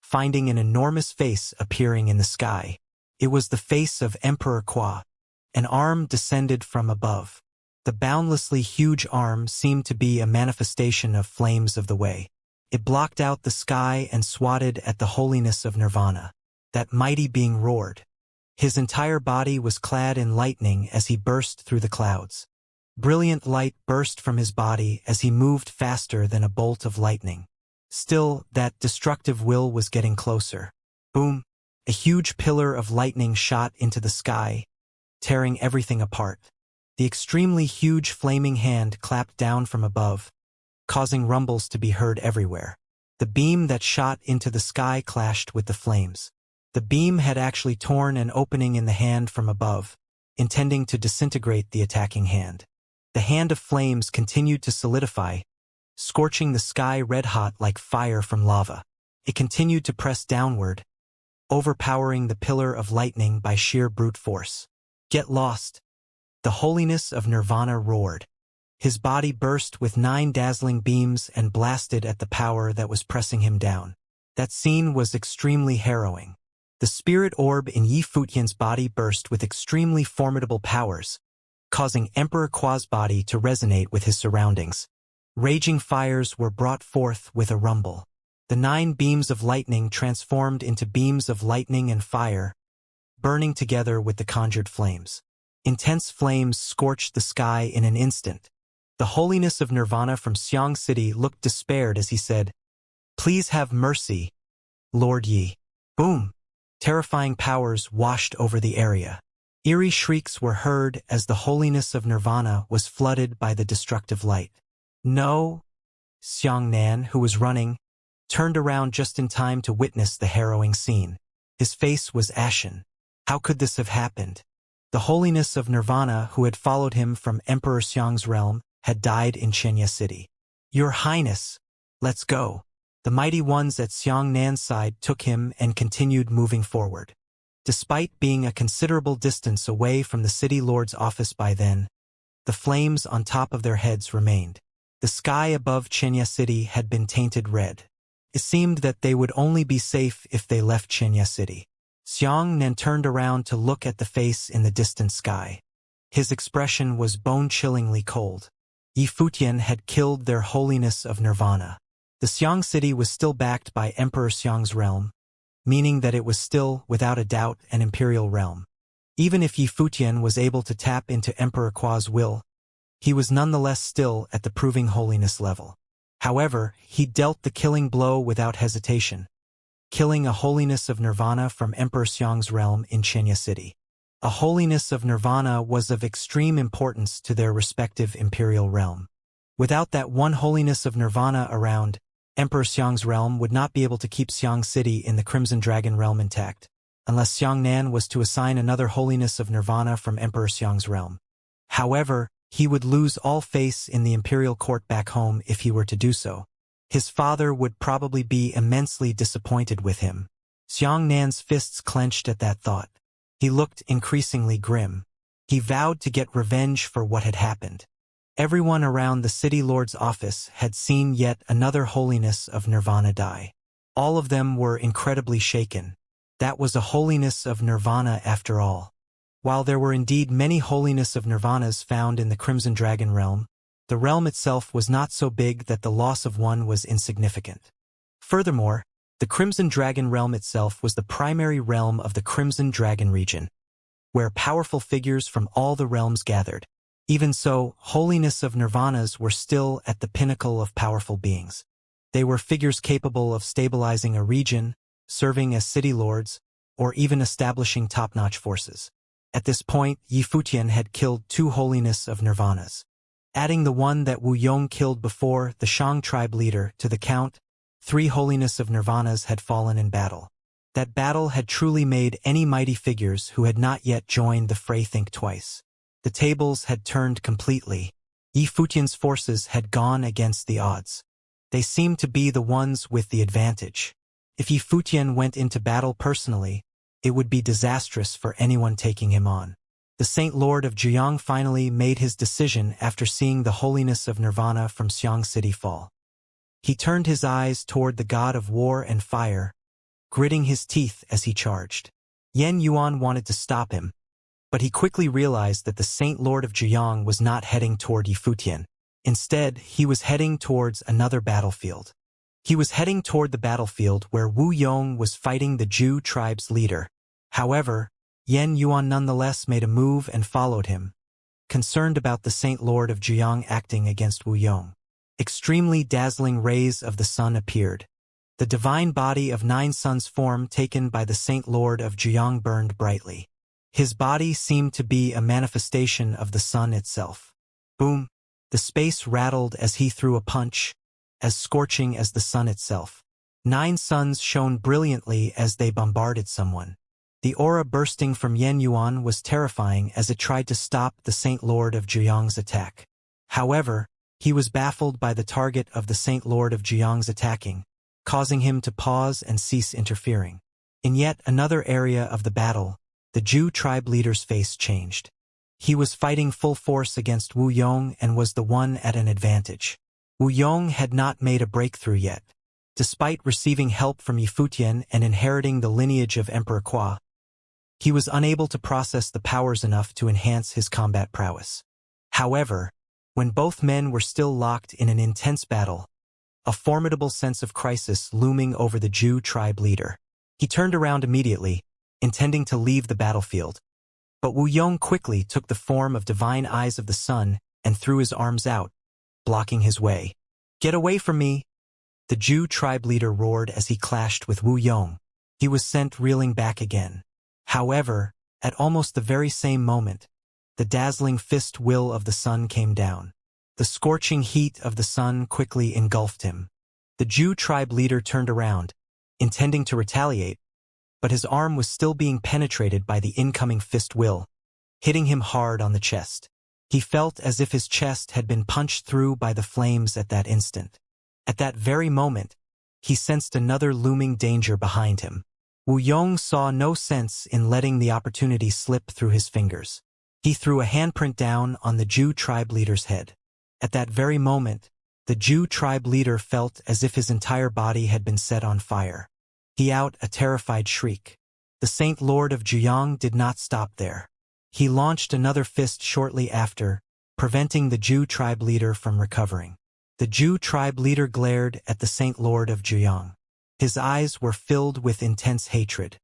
finding an enormous face appearing in the sky. It was the face of Emperor Qua. An arm descended from above. The boundlessly huge arm seemed to be a manifestation of flames of the way. It blocked out the sky and swatted at the holiness of nirvana. That mighty being roared. His entire body was clad in lightning as he burst through the clouds. Brilliant light burst from his body as he moved faster than a bolt of lightning. Still, that destructive will was getting closer. Boom! A huge pillar of lightning shot into the sky, tearing everything apart. The extremely huge flaming hand clapped down from above, causing rumbles to be heard everywhere. The beam that shot into the sky clashed with the flames. The beam had actually torn an opening in the hand from above, intending to disintegrate the attacking hand. The hand of flames continued to solidify, scorching the sky red-hot like fire from lava. It continued to press downward, overpowering the pillar of lightning by sheer brute force. Get lost! The holiness of nirvana roared. His body burst with 9 dazzling beams and blasted at the power that was pressing him down. That scene was extremely harrowing. The spirit orb in Yi Futian's body burst with extremely formidable powers, causing Emperor Qua's body to resonate with his surroundings. Raging fires were brought forth with a rumble. The 9 beams of lightning transformed into beams of lightning and fire, burning together with the conjured flames. Intense flames scorched the sky in an instant. The holiness of nirvana from Xiang City looked despaired as he said, "Please have mercy, Lord Yi." Boom! Terrifying powers washed over the area. Eerie shrieks were heard as the holiness of nirvana was flooded by the destructive light. No! Xianxia, who was running, turned around just in time to witness the harrowing scene. His face was ashen. How could this have happened? The holiness of nirvana, who had followed him from Emperor Xiang's realm, had died in Xianxia City. "Your Highness, let's go." The mighty ones at Xianxia's side took him and continued moving forward. Despite being a considerable distance away from the city lord's office by then, the flames on top of their heads remained. The sky above Xianxia City had been tainted red. It seemed that they would only be safe if they left Xianxia City. Xianxia turned around to look at the face in the distant sky. His expression was bone-chillingly cold. Yi Futian had killed their holiness of nirvana. The Xiang city was still backed by Emperor Xiang's realm, meaning that it was still, without a doubt, an imperial realm. Even if Yi Futian was able to tap into Emperor Kua's will, he was nonetheless still at the proving holiness level. However, he dealt the killing blow without hesitation, killing a holiness of nirvana from Emperor Xiang's realm in Xianxia city. A holiness of nirvana was of extreme importance to their respective imperial realm. Without that one holiness of nirvana around, Emperor Xiang's realm would not be able to keep Xiang city in the Crimson Dragon realm intact, unless Xiangnan was to assign another holiness of nirvana from Emperor Xiang's realm. However, he would lose all face in the imperial court back home if he were to do so. His father would probably be immensely disappointed with him. Xiangnan's fists clenched at that thought. He looked increasingly grim. He vowed to get revenge for what had happened. Everyone around the city lord's office had seen yet another holiness of nirvana die. All of them were incredibly shaken. That was a holiness of nirvana after all. While there were indeed many holiness of nirvanas found in the Crimson Dragon realm, the realm itself was not so big that the loss of one was insignificant. Furthermore, the Crimson Dragon realm itself was the primary realm of the Crimson Dragon region, where powerful figures from all the realms gathered. Even so, holiness of nirvanas were still at the pinnacle of powerful beings. They were figures capable of stabilizing a region, serving as city lords, or even establishing top-notch forces. At this point, Yi Futian had killed 2 holiness of nirvanas. Adding the one that Wu Yong killed before, the Shang tribe leader, to the count, 3 holiness of nirvanas had fallen in battle. That battle had truly made any mighty figures who had not yet joined the fray think twice. The tables had turned completely. Yi Futian's forces had gone against the odds. They seemed to be the ones with the advantage. If Yi Futian went into battle personally, it would be disastrous for anyone taking him on. The Saint Lord of Jiang finally made his decision after seeing the holiness of nirvana from Xiang city fall. He turned his eyes toward the god of war and fire, gritting his teeth as he charged. Yan Yuan wanted to stop him, but he quickly realized that the Saint Lord of Jiang was not heading toward Yi Futian. Instead, he was heading towards another battlefield. He was heading toward the battlefield where Wu Yong was fighting the Zhu tribe's leader. However, Yan Yuan nonetheless made a move and followed him, concerned about the Saint Lord of Jiang acting against Wu Yong. Extremely dazzling rays of the sun appeared. The divine body of 9 suns form taken by the Saint Lord of Jiang burned brightly. His body seemed to be a manifestation of the sun itself. Boom! The space rattled as he threw a punch, as scorching as the sun itself. 9 suns shone brilliantly as they bombarded someone. The aura bursting from Yan Yuan was terrifying as it tried to stop the Saint Lord of Jiang's attack. However, he was baffled by the target of the Saint Lord of Jiang's attacking, causing him to pause and cease interfering. In yet another area of the battle, the Zhu tribe leader's face changed. He was fighting full force against Wu Yong and was the one at an advantage. Wu Yong had not made a breakthrough yet. Despite receiving help from Yi Futian and inheriting the lineage of Emperor Kua, he was unable to process the powers enough to enhance his combat prowess. However, when both men were still locked in an intense battle, a formidable sense of crisis looming over the Zhu tribe leader, he turned around immediately, intending to leave the battlefield. But Wu Yong quickly took the form of divine eyes of the sun and threw his arms out, blocking his way. "Get away from me!" The Zhu tribe leader roared as he clashed with Wu Yong. He was sent reeling back again. However, at almost the very same moment, the dazzling fist will of the sun came down. The scorching heat of the sun quickly engulfed him. The Zhu tribe leader turned around, intending to retaliate, but his arm was still being penetrated by the incoming fist will, hitting him hard on the chest. He felt as if his chest had been punched through by the flames at that instant. At that very moment, he sensed another looming danger behind him. Wu Yong saw no sense in letting the opportunity slip through his fingers. He threw a handprint down on the Zhu tribe leader's head. At that very moment, the Zhu tribe leader felt as if his entire body had been set on fire. He let out a terrified shriek. The Saint Lord of Zhuyang did not stop there. He launched another fist shortly after, preventing the Zhu tribe leader from recovering. The Zhu tribe leader glared at the Saint Lord of Zhuyang. His eyes were filled with intense hatred.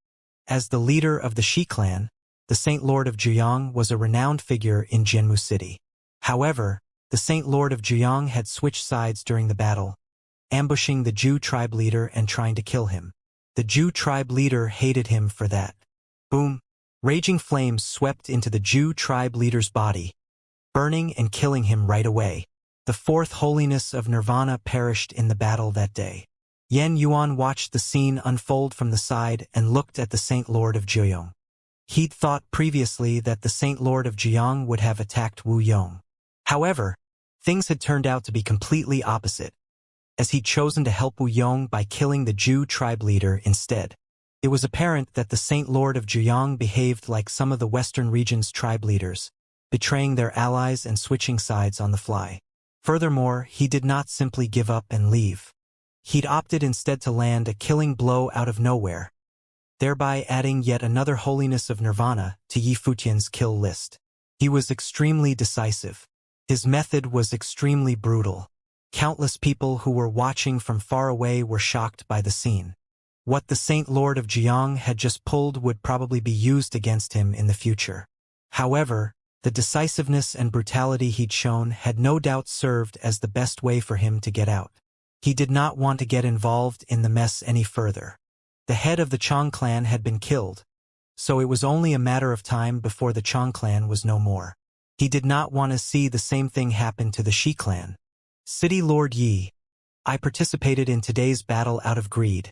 As the leader of the Shi clan, the Saint Lord of Zhuyang was a renowned figure in Jianmu City. However, the Saint Lord of Zhuyang had switched sides during the battle, ambushing the Zhu tribe leader and trying to kill him. The Zhu tribe leader hated him for that. Boom! Raging flames swept into the Zhu tribe leader's body, burning and killing him right away. The fourth holiness of Nirvana perished in the battle that day. Yan Yuan watched the scene unfold from the side and looked at the Saint Lord of Zhuyang. He'd thought previously that the Saint Lord of Zhuyang would have attacked Wu Yong. However, things had turned out to be completely opposite, as he'd chosen to help Wu Yong by killing the Zhu tribe leader instead. It was apparent that the Saint Lord of Zhuyang behaved like some of the Western region's tribe leaders, betraying their allies and switching sides on the fly. Furthermore, he did not simply give up and leave. He'd opted instead to land a killing blow out of nowhere, thereby adding yet another holiness of Nirvana to Yi Futian's kill list. He was extremely decisive. His method was extremely brutal. Countless people who were watching from far away were shocked by the scene. What the Saint Lord of Zhuyang had just pulled would probably be used against him in the future. However, the decisiveness and brutality he'd shown had no doubt served as the best way for him to get out. He did not want to get involved in the mess any further. The head of the Chong clan had been killed, so it was only a matter of time before the Chong clan was no more. He did not want to see the same thing happen to the Shi clan. City Lord Yi, I participated in today's battle out of greed,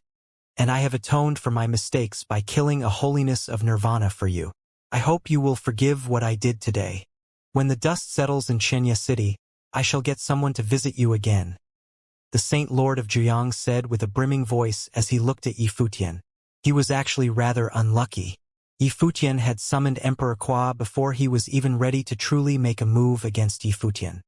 and I have atoned for my mistakes by killing a holiness of Nirvana for you. I hope you will forgive what I did today. When the dust settles in Xianxia City, I shall get someone to visit you again, the Saint Lord of Zhuyang said with a brimming voice as he looked at Yi Futian. He was actually rather unlucky. Yi Futian had summoned Emperor Qua before he was even ready to truly make a move against Yi Futian.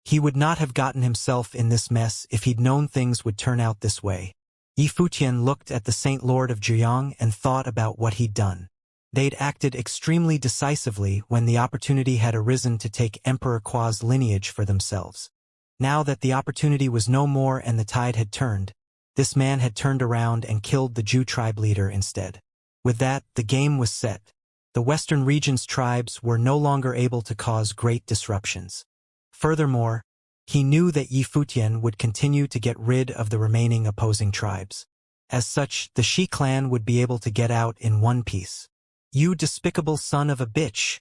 He would not have gotten himself in this mess if he'd known things would turn out this way. Yi Futian looked at the Saint Lord of Zhuyang and thought about what he'd done. They'd acted extremely decisively when the opportunity had arisen to take Emperor Qua's lineage for themselves. Now that the opportunity was no more and the tide had turned, this man had turned around and killed the Zhu tribe leader instead. With that, the game was set. The Western region's tribes were no longer able to cause great disruptions. Furthermore, he knew that Yi Futian would continue to get rid of the remaining opposing tribes. As such, the Shi clan would be able to get out in one piece. You despicable son of a bitch,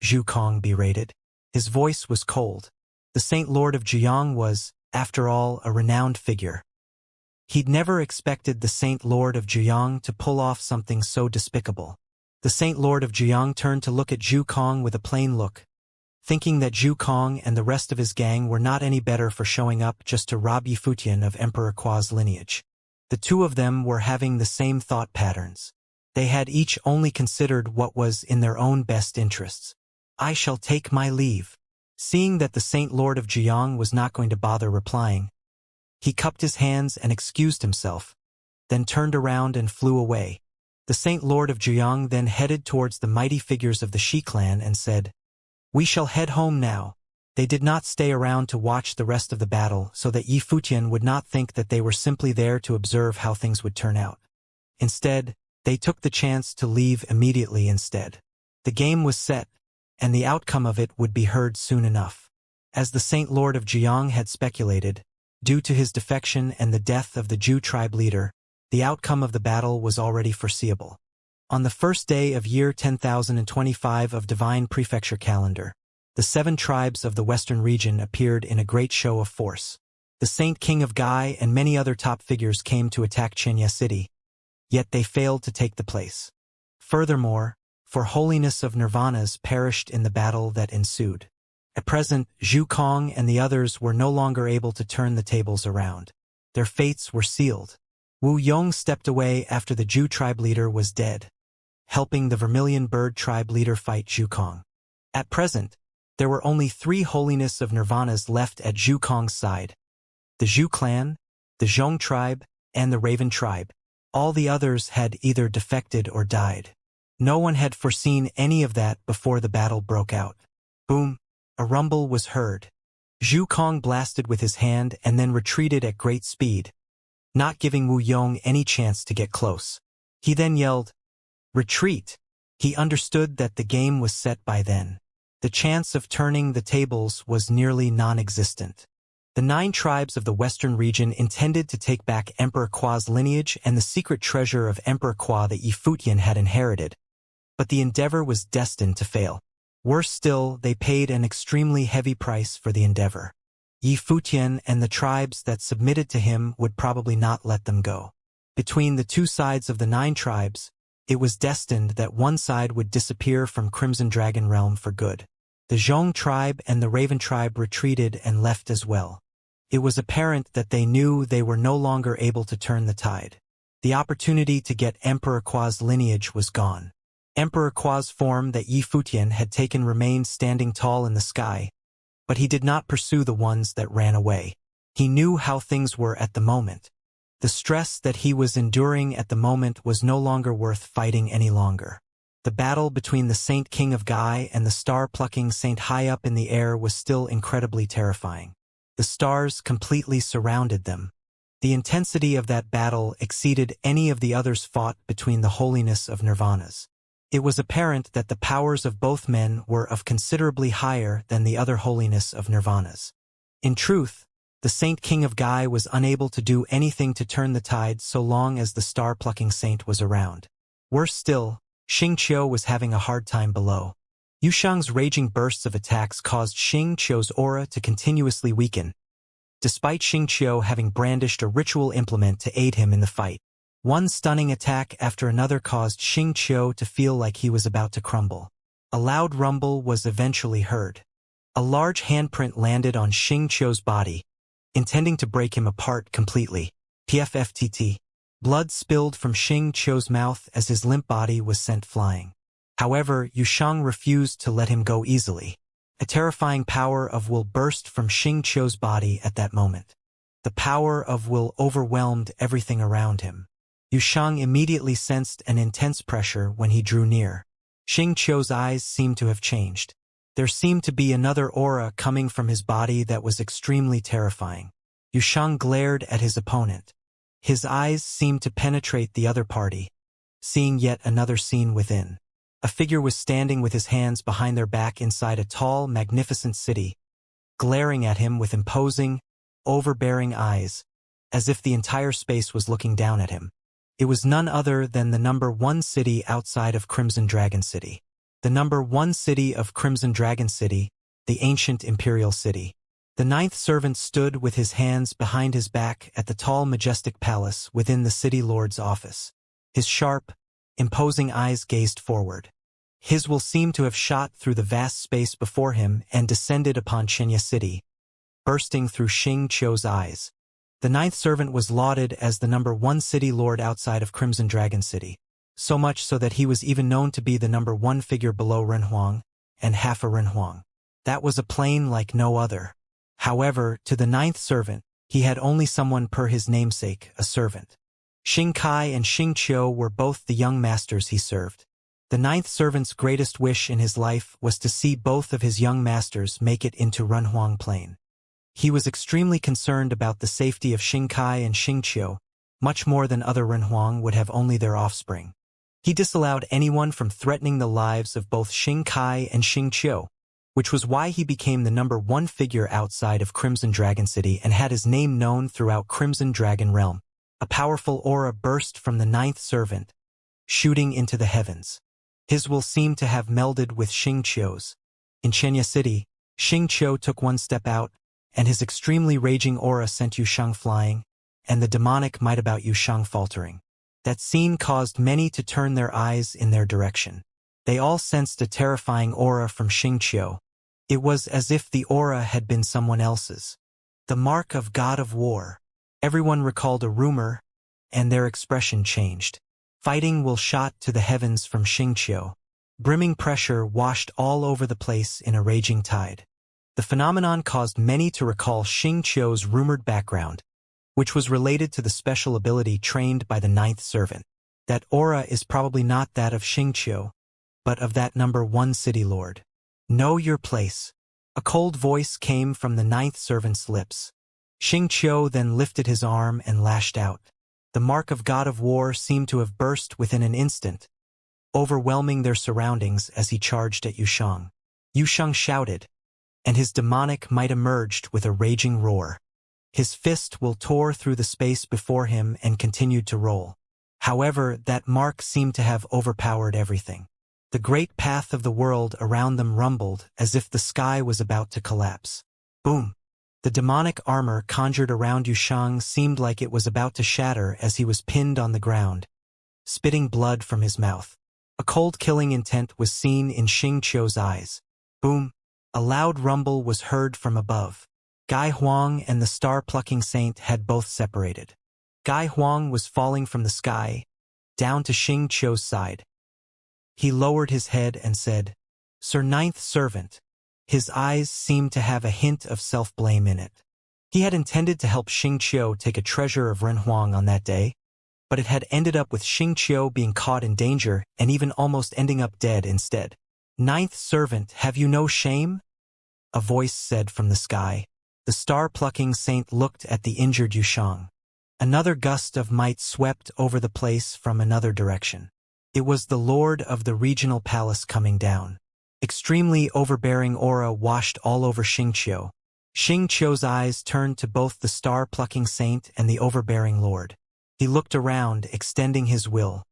Zhu Kong berated. His voice was cold. The Saint Lord of Zhuyang was, after all, a renowned figure. He'd never expected the Saint Lord of Zhuyang to pull off something so despicable. The Saint Lord of Zhuyang turned to look at Zhu Kong with a plain look, thinking that Zhu Kong and the rest of his gang were not any better for showing up just to rob Yi Futian of Emperor Qua's lineage. The two of them were having the same thought patterns. They had each only considered what was in their own best interests. I shall take my leave. Seeing that the Saint Lord of Zhuyang was not going to bother replying, he cupped his hands and excused himself, then turned around and flew away. The Saint Lord of Zhuyang then headed towards the mighty figures of the Shi clan and said, "We shall head home now." They did not stay around to watch the rest of the battle so that Yi Futian would not think that they were simply there to observe how things would turn out. Instead, they took the chance to leave immediately instead. The game was set, and the outcome of it would be heard soon enough. As the Saint Lord of Zhuyang had speculated, due to his defection and the death of the Zhu tribe leader, the outcome of the battle was already foreseeable. On the first day of year 10,025 of Divine Prefecture calendar, the 7 tribes of the Western region appeared in a great show of force. The Saint King of Gai and many other top figures came to attack Xianxia City, yet they failed to take the place. Furthermore, for holiness of Nirvanas perished in the battle that ensued. At present, Zhu Kong and the others were no longer able to turn the tables around. Their fates were sealed. Wu Yong stepped away after the Zhu tribe leader was dead, helping the Vermilion Bird tribe leader fight Zhu Kong. At present, there were only 3 holiness of Nirvanas left at Zhu Kong's side: the Zhu clan, the Zhong tribe, and the Raven tribe. All the others had either defected or died. No one had foreseen any of that before the battle broke out. Boom! A rumble was heard. Zhu Kong blasted with his hand and then retreated at great speed, not giving Wu Yong any chance to get close. He then yelled, "Retreat!" He understood that the game was set by then. The chance of turning the tables was nearly non-existent. The 9 tribes of the western region intended to take back Emperor Kua's lineage and the secret treasure of Emperor Kua that Yi Futian had inherited. But the endeavor was destined to fail. Worse still, they paid an extremely heavy price for the endeavor. Yi Futian and the tribes that submitted to him would probably not let them go. Between the 2 sides of the 9 tribes, it was destined that one side would disappear from Crimson Dragon Realm for good. The Zhong tribe and the Raven tribe retreated and left as well. It was apparent that they knew they were no longer able to turn the tide. The opportunity to get Emperor Kua's lineage was gone. Emperor Kua's form that Yi Futian had taken remained standing tall in the sky, but he did not pursue the ones that ran away. He knew how things were at the moment. The stress that he was enduring at the moment was no longer worth fighting any longer. The battle between the Saint King of Gai and the star-plucking saint high up in the air was still incredibly terrifying. The stars completely surrounded them. The intensity of that battle exceeded any of the others fought between the holiness of nirvanas. It was apparent that the powers of both men were of considerably higher than the other holiness of nirvanas. In truth, the Saint King of Gai was unable to do anything to turn the tide so long as the star-plucking saint was around. Worse still, Xianxia was having a hard time below. Yushang's raging bursts of attacks caused Xianxia's aura to continuously weaken, despite Xianxia having brandished a ritual implement to aid him in the fight. One stunning attack after another caused Xianxia to feel like he was about to crumble. A loud rumble was eventually heard. A large handprint landed on Xianxia's body, intending to break him apart completely. PFFTT. Blood spilled from Xianxia's mouth as his limp body was sent flying. However, Yushang refused to let him go easily. A terrifying power of will burst from Xianxia's body at that moment. The power of will overwhelmed everything around him. Yushang immediately sensed an intense pressure when he drew near. Xianxia's eyes seemed to have changed. There seemed to be another aura coming from his body that was extremely terrifying. Yushang glared at his opponent. His eyes seemed to penetrate the other party, seeing yet another scene within. A figure was standing with his hands behind their back inside a tall, magnificent city, glaring at him with imposing, overbearing eyes, as if the entire space was looking down at him. It was none other than the number 1 city outside of Crimson Dragon City. The number 1 city of Crimson Dragon City, the ancient imperial city. The 9th servant stood with his hands behind his back at the tall, majestic palace within the city lord's office. His sharp, imposing eyes gazed forward. His will seemed to have shot through the vast space before him and descended upon Xianxia City, bursting through Xianxia's eyes. The 9th servant was lauded as the number 1 city lord outside of Crimson Dragon City, so much so that he was even known to be the number 1 figure below Renhuang and half a Renhuang. That was a plane like no other. However, to the 9th servant, he had only someone per his namesake, a servant. Xing Kai and Xing Qiu were both the young masters he served. The 9th servant's greatest wish in his life was to see both of his young masters make it into Renhuang Plain. He was extremely concerned about the safety of Xing Kai and Xing Qiu, much more than other Renhuang would have only their offspring. He disallowed anyone from threatening the lives of both Xing Kai and Xing Qiu, which was why he became the number 1 figure outside of Crimson Dragon City and had his name known throughout Crimson Dragon Realm. A powerful aura burst from the 9th servant, shooting into the heavens. His will seemed to have melded with Xing Qiu's. In Xianxia City, Xing Qiu took one step out, and his extremely raging aura sent Yushang flying, and the demonic might about Yushang faltering. That scene caused many to turn their eyes in their direction. They all sensed a terrifying aura from Xing Qiu. It was as if the aura had been someone else's. The mark of God of War. Everyone recalled a rumor, and their expression changed. Fighting will shot to the heavens from Xing Qiu. Brimming pressure washed all over the place in a raging tide. The phenomenon caused many to recall Xing Qiu's rumored background, which was related to the special ability trained by the ninth servant. That aura is probably not that of Xianxia, but of that number 1 city lord. Know your place. A cold voice came from the ninth servant's lips. Xianxia then lifted his arm and lashed out. The mark of God of War seemed to have burst within an instant, overwhelming their surroundings as he charged at Yushang. Yushang shouted, and his demonic might emerged with a raging roar. His fist will tore through the space before him and continued to roll. However, that mark seemed to have overpowered everything. The great path of the world around them rumbled as if the sky was about to collapse. Boom! The demonic armor conjured around Yushang seemed like it was about to shatter as he was pinned on the ground, spitting blood from his mouth. A cold killing intent was seen in Xianxia's eyes. Boom! A loud rumble was heard from above. Gai Huang and the star-plucking saint had both separated. Gai Huang was falling from the sky, down to Xianxia's side. He lowered his head and said, "Sir Ninth Servant." His eyes seemed to have a hint of self-blame in it. He had intended to help Xianxia take a treasure of Renhuang on that day, but it had ended up with Xianxia being caught in danger and even almost ending up dead instead. "Ninth Servant, have you no shame?" a voice said from the sky. The star-plucking saint looked at the injured Yushang. Another gust of might swept over the place from another direction. It was the lord of the regional palace coming down. Extremely overbearing aura washed all over Xianxia. Xianxia's eyes turned to both the star-plucking saint and the overbearing lord. He looked around, extending his will.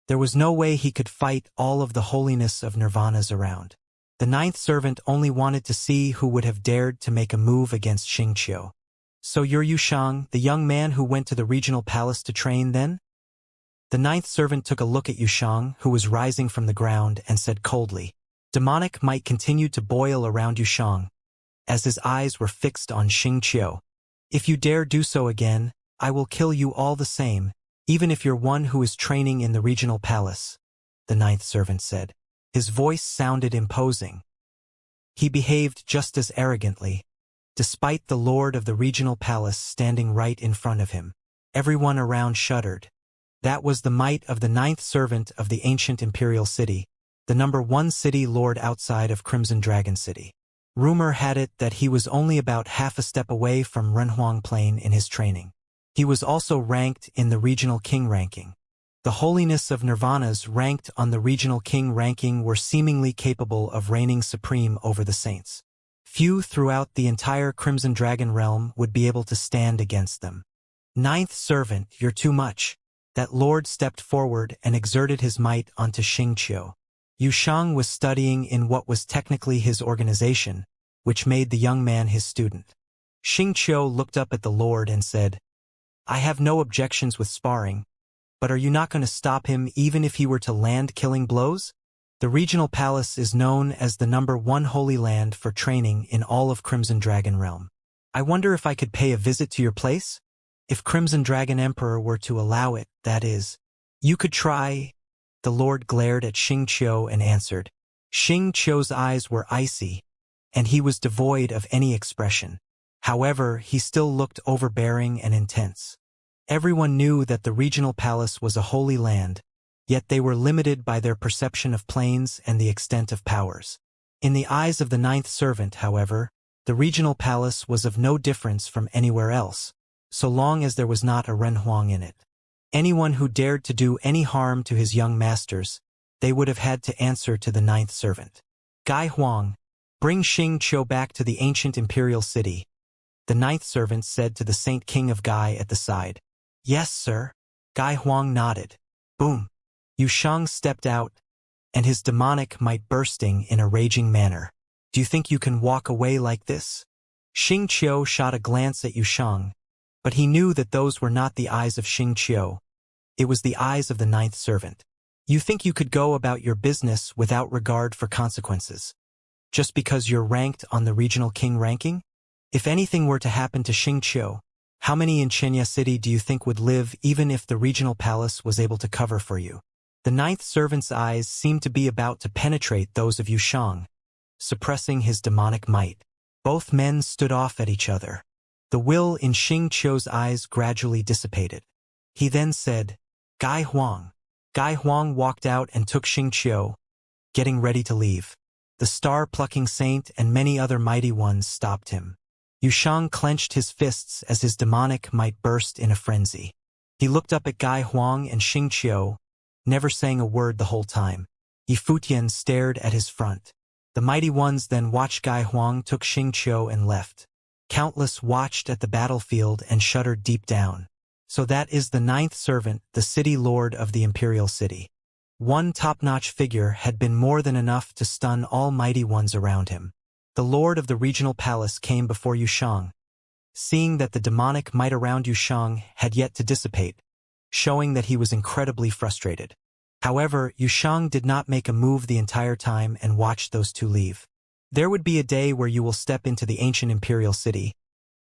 There was no way he could fight all of the holiness of nirvanas around. The ninth servant only wanted to see who would have dared to make a move against Xianxia. "So you're Yushang, the young man who went to the regional palace to train then?" The ninth servant took a look at Yushang, who was rising from the ground, and said coldly. Demonic might continued to boil around Yushang, as his eyes were fixed on Xianxia. "If you dare do so again, I will kill you all the same, even if you're one who is training in the regional palace," the ninth servant said. His voice sounded imposing. He behaved just as arrogantly, despite the lord of the regional palace standing right in front of him. Everyone around shuddered. That was the might of the ninth servant of the ancient imperial city, the number 1 city lord outside of Crimson Dragon City. Rumor had it that he was only about half a step away from Renhuang Plain in his training. He was also ranked in the regional king ranking. The holiness of nirvanas ranked on the regional king ranking were seemingly capable of reigning supreme over the saints. Few throughout the entire Crimson Dragon realm would be able to stand against them. "Ninth servant, you're too much." That lord stepped forward and exerted his might onto Xianxia. Yushang was studying in what was technically his organization, which made the young man his student. Xianxia looked up at the lord and said, "I have no objections with sparring, but are you not going to stop him even if he were to land killing blows?" The regional palace is known as the number 1 holy land for training in all of Crimson Dragon Realm. I wonder if I could pay a visit to your place? If Crimson Dragon Emperor were to allow it, that is. "You could try." The lord glared at Xianxia and answered. Xianxia's eyes were icy, and he was devoid of any expression. However, he still looked overbearing and intense. Everyone knew that the regional palace was a holy land, yet they were limited by their perception of planes and the extent of powers. In the eyes of the ninth servant, however, the regional palace was of no difference from anywhere else, so long as there was not a Renhuang in it. Anyone who dared to do any harm to his young masters, they would have had to answer to the ninth servant. "Gai Huang, bring Xianxia back to the ancient imperial city," the ninth servant said to the Saint King of Gai at the side. "Yes, sir." Gai Huang nodded. Boom! Yushang stepped out, and his demonic might bursting in a raging manner. "Do you think you can walk away like this?" Xianxia shot a glance at Yushang, but he knew that those were not the eyes of Xianxia. It was the eyes of the ninth servant. "You think you could go about your business without regard for consequences, just because you're ranked on the regional king ranking? If anything were to happen to Xianxia, how many in Xianxia City do you think would live even if the regional palace was able to cover for you?" The ninth servant's eyes seemed to be about to penetrate those of Yushang, suppressing his demonic might. Both men stood off at each other. The will in Xianxia's eyes gradually dissipated. He then said, "Gai Huang." Gai Huang walked out and took Xianxia, getting ready to leave. The star-plucking saint and many other mighty ones stopped him. Yushang clenched his fists as his demonic might burst in a frenzy. He looked up at Gai Huang and Xianxia, never saying a word the whole time. Yifutian stared at his front. The mighty ones then watched Gai Huang took Xianxia and left. Countless watched at the battlefield and shuddered deep down. So that is the ninth servant, the city lord of the imperial city. One top-notch figure had been more than enough to stun all mighty ones around him. The lord of the regional palace came before Yushang, seeing that the demonic might around Yushang had yet to dissipate, showing that he was incredibly frustrated. However, Yushang did not make a move the entire time and watched those two leave. There would be a day where you will step into the ancient imperial city,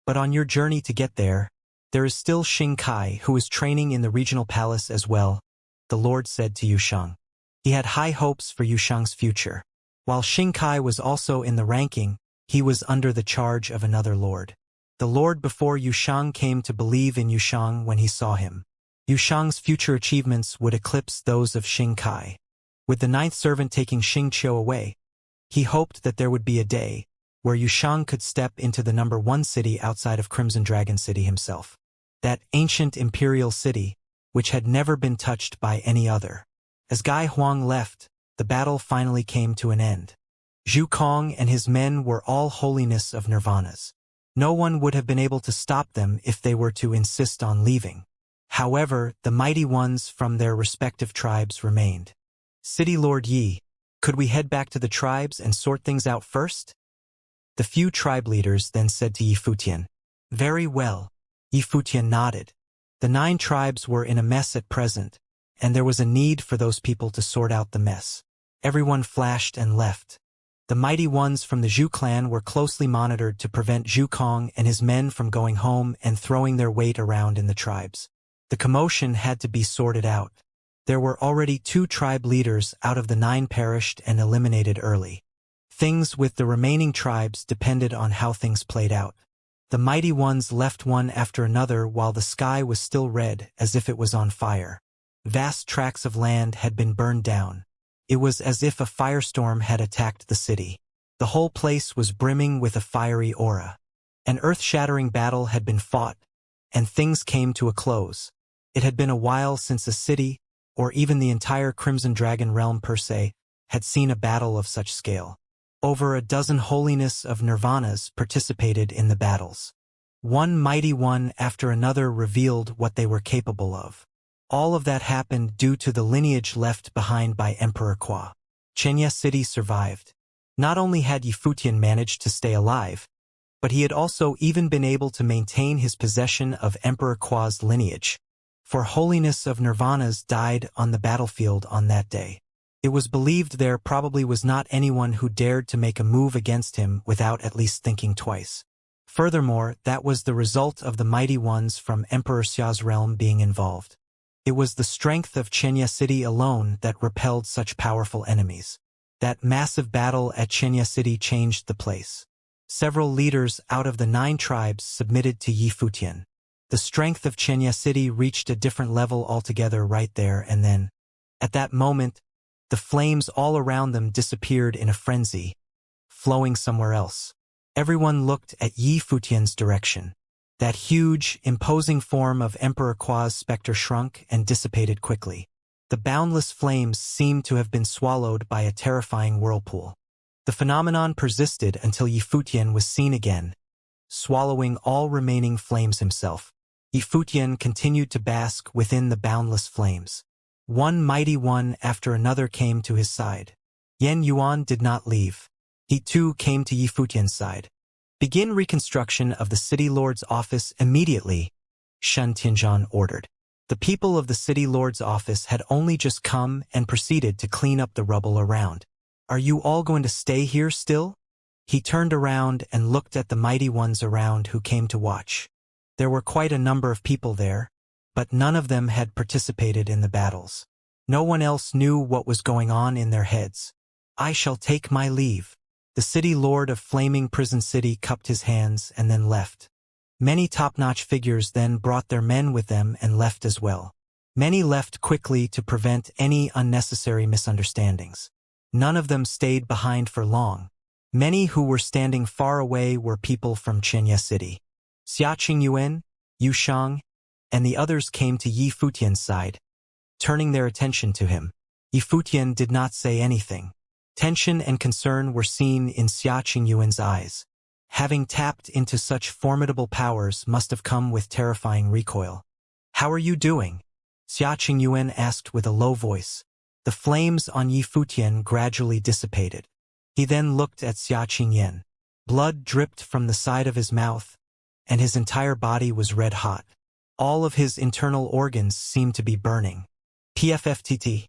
but on your journey to get there is still Xing Kai, who is training in the regional palace as well, the Lord said to Yushang. He had high hopes for Yushang's future. While Xing Kai was also in the ranking, he was under the charge of another lord. The lord before Yushang came to believe in Yushang when he saw him. Yushang's future achievements would eclipse those of Xing Kai. With the ninth servant taking Xianxia away, he hoped that there would be a day where Yushang could step into the number one city outside of Crimson Dragon City himself. That ancient imperial city, which had never been touched by any other. As Gai Huang left, the battle finally came to an end. Zhu Kong and his men were all holiness of nirvanas. No one would have been able to stop them if they were to insist on leaving. However, the mighty ones from their respective tribes remained. City Lord Yi, could we head back to the tribes and sort things out first? The few tribe leaders then said to Yifutian. Very well. Yifutian nodded. The 9 tribes were in a mess at present, and there was a need for those people to sort out the mess. Everyone flashed and left. The mighty ones from the Zhu clan were closely monitored to prevent Zhu Kong and his men from going home and throwing their weight around in the tribes. The commotion had to be sorted out. There were already 2 tribe leaders out of the 9 perished and eliminated early. Things with the remaining tribes depended on how things played out. The mighty ones left one after another while the sky was still red as if it was on fire. Vast tracts of land had been burned down. It was as if a firestorm had attacked the city. The whole place was brimming with a fiery aura. An earth-shattering battle had been fought, and things came to a close. It had been a while since a city, or even the entire Crimson Dragon realm per se, had seen a battle of such scale. Over a dozen holiness of nirvanas participated in the battles. One mighty one after another revealed what they were capable of. All of that happened due to the lineage left behind by Emperor Qua. Xianxia City survived. Not only had Yifutian managed to stay alive, but he had also even been able to maintain his possession of Emperor Qua's lineage. For holiness of nirvanas died on the battlefield on that day. It was believed there probably was not anyone who dared to make a move against him without at least thinking twice. Furthermore, that was the result of the mighty ones from Emperor Xia's realm being involved. It was the strength of Xianxia City alone that repelled such powerful enemies. That massive battle at Xianxia City changed the place. Several leaders out of the 9 tribes submitted to Yifutian. The strength of Xianxia City reached a different level altogether right there and then. At that moment, the flames all around them disappeared in a frenzy, flowing somewhere else. Everyone looked at Yifutian's direction. That huge, imposing form of Emperor Qua's specter shrunk and dissipated quickly. The boundless flames seemed to have been swallowed by a terrifying whirlpool. The phenomenon persisted until Yifutian was seen again, swallowing all remaining flames himself. Yifutian continued to bask within the boundless flames. One mighty one after another came to his side. Yan Yuan did not leave. He too came to Yifutian's side. Begin reconstruction of the city lord's office immediately, Shen Tianzhan ordered. The people of the city lord's office had only just come and proceeded to clean up the rubble around. Are you all going to stay here still? He turned around and looked at the mighty ones around who came to watch. There were quite a number of people there, but none of them had participated in the battles. No one else knew what was going on in their heads. I shall take my leave. The city lord of Flaming Prison City cupped his hands and then left. Many top-notch figures then brought their men with them and left as well. Many left quickly to prevent any unnecessary misunderstandings. None of them stayed behind for long. Many who were standing far away were people from Xianxia City. Xia Qingyuan, Yu Shang, and the others came to Yi Futian's side, turning their attention to him. Yi Futian did not say anything. Tension and concern were seen in Xia Qingyuan's eyes. Having tapped into such formidable powers must have come with terrifying recoil. "How are you doing?" Xia Qingyuan asked with a low voice. The flames on Yi Futian gradually dissipated. He then looked at Xia Qingyuan. Blood dripped from the side of his mouth, and his entire body was red hot. All of his internal organs seemed to be burning. PFFTT.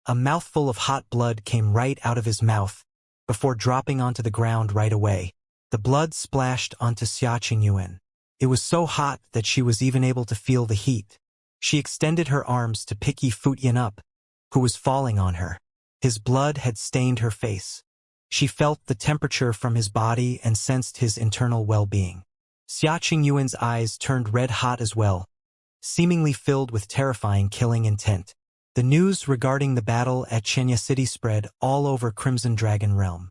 A mouthful of hot blood came right out of his mouth, before dropping onto the ground right away. The blood splashed onto Xia Qingyuan. It was so hot that she was even able to feel the heat. She extended her arms to pick Yi Futian up, who was falling on her. His blood had stained her face. She felt the temperature from his body and sensed his internal well-being. Xia Qingyuan's eyes turned red-hot as well, seemingly filled with terrifying killing intent. The news regarding the battle at Xianxia City spread all over Crimson Dragon Realm.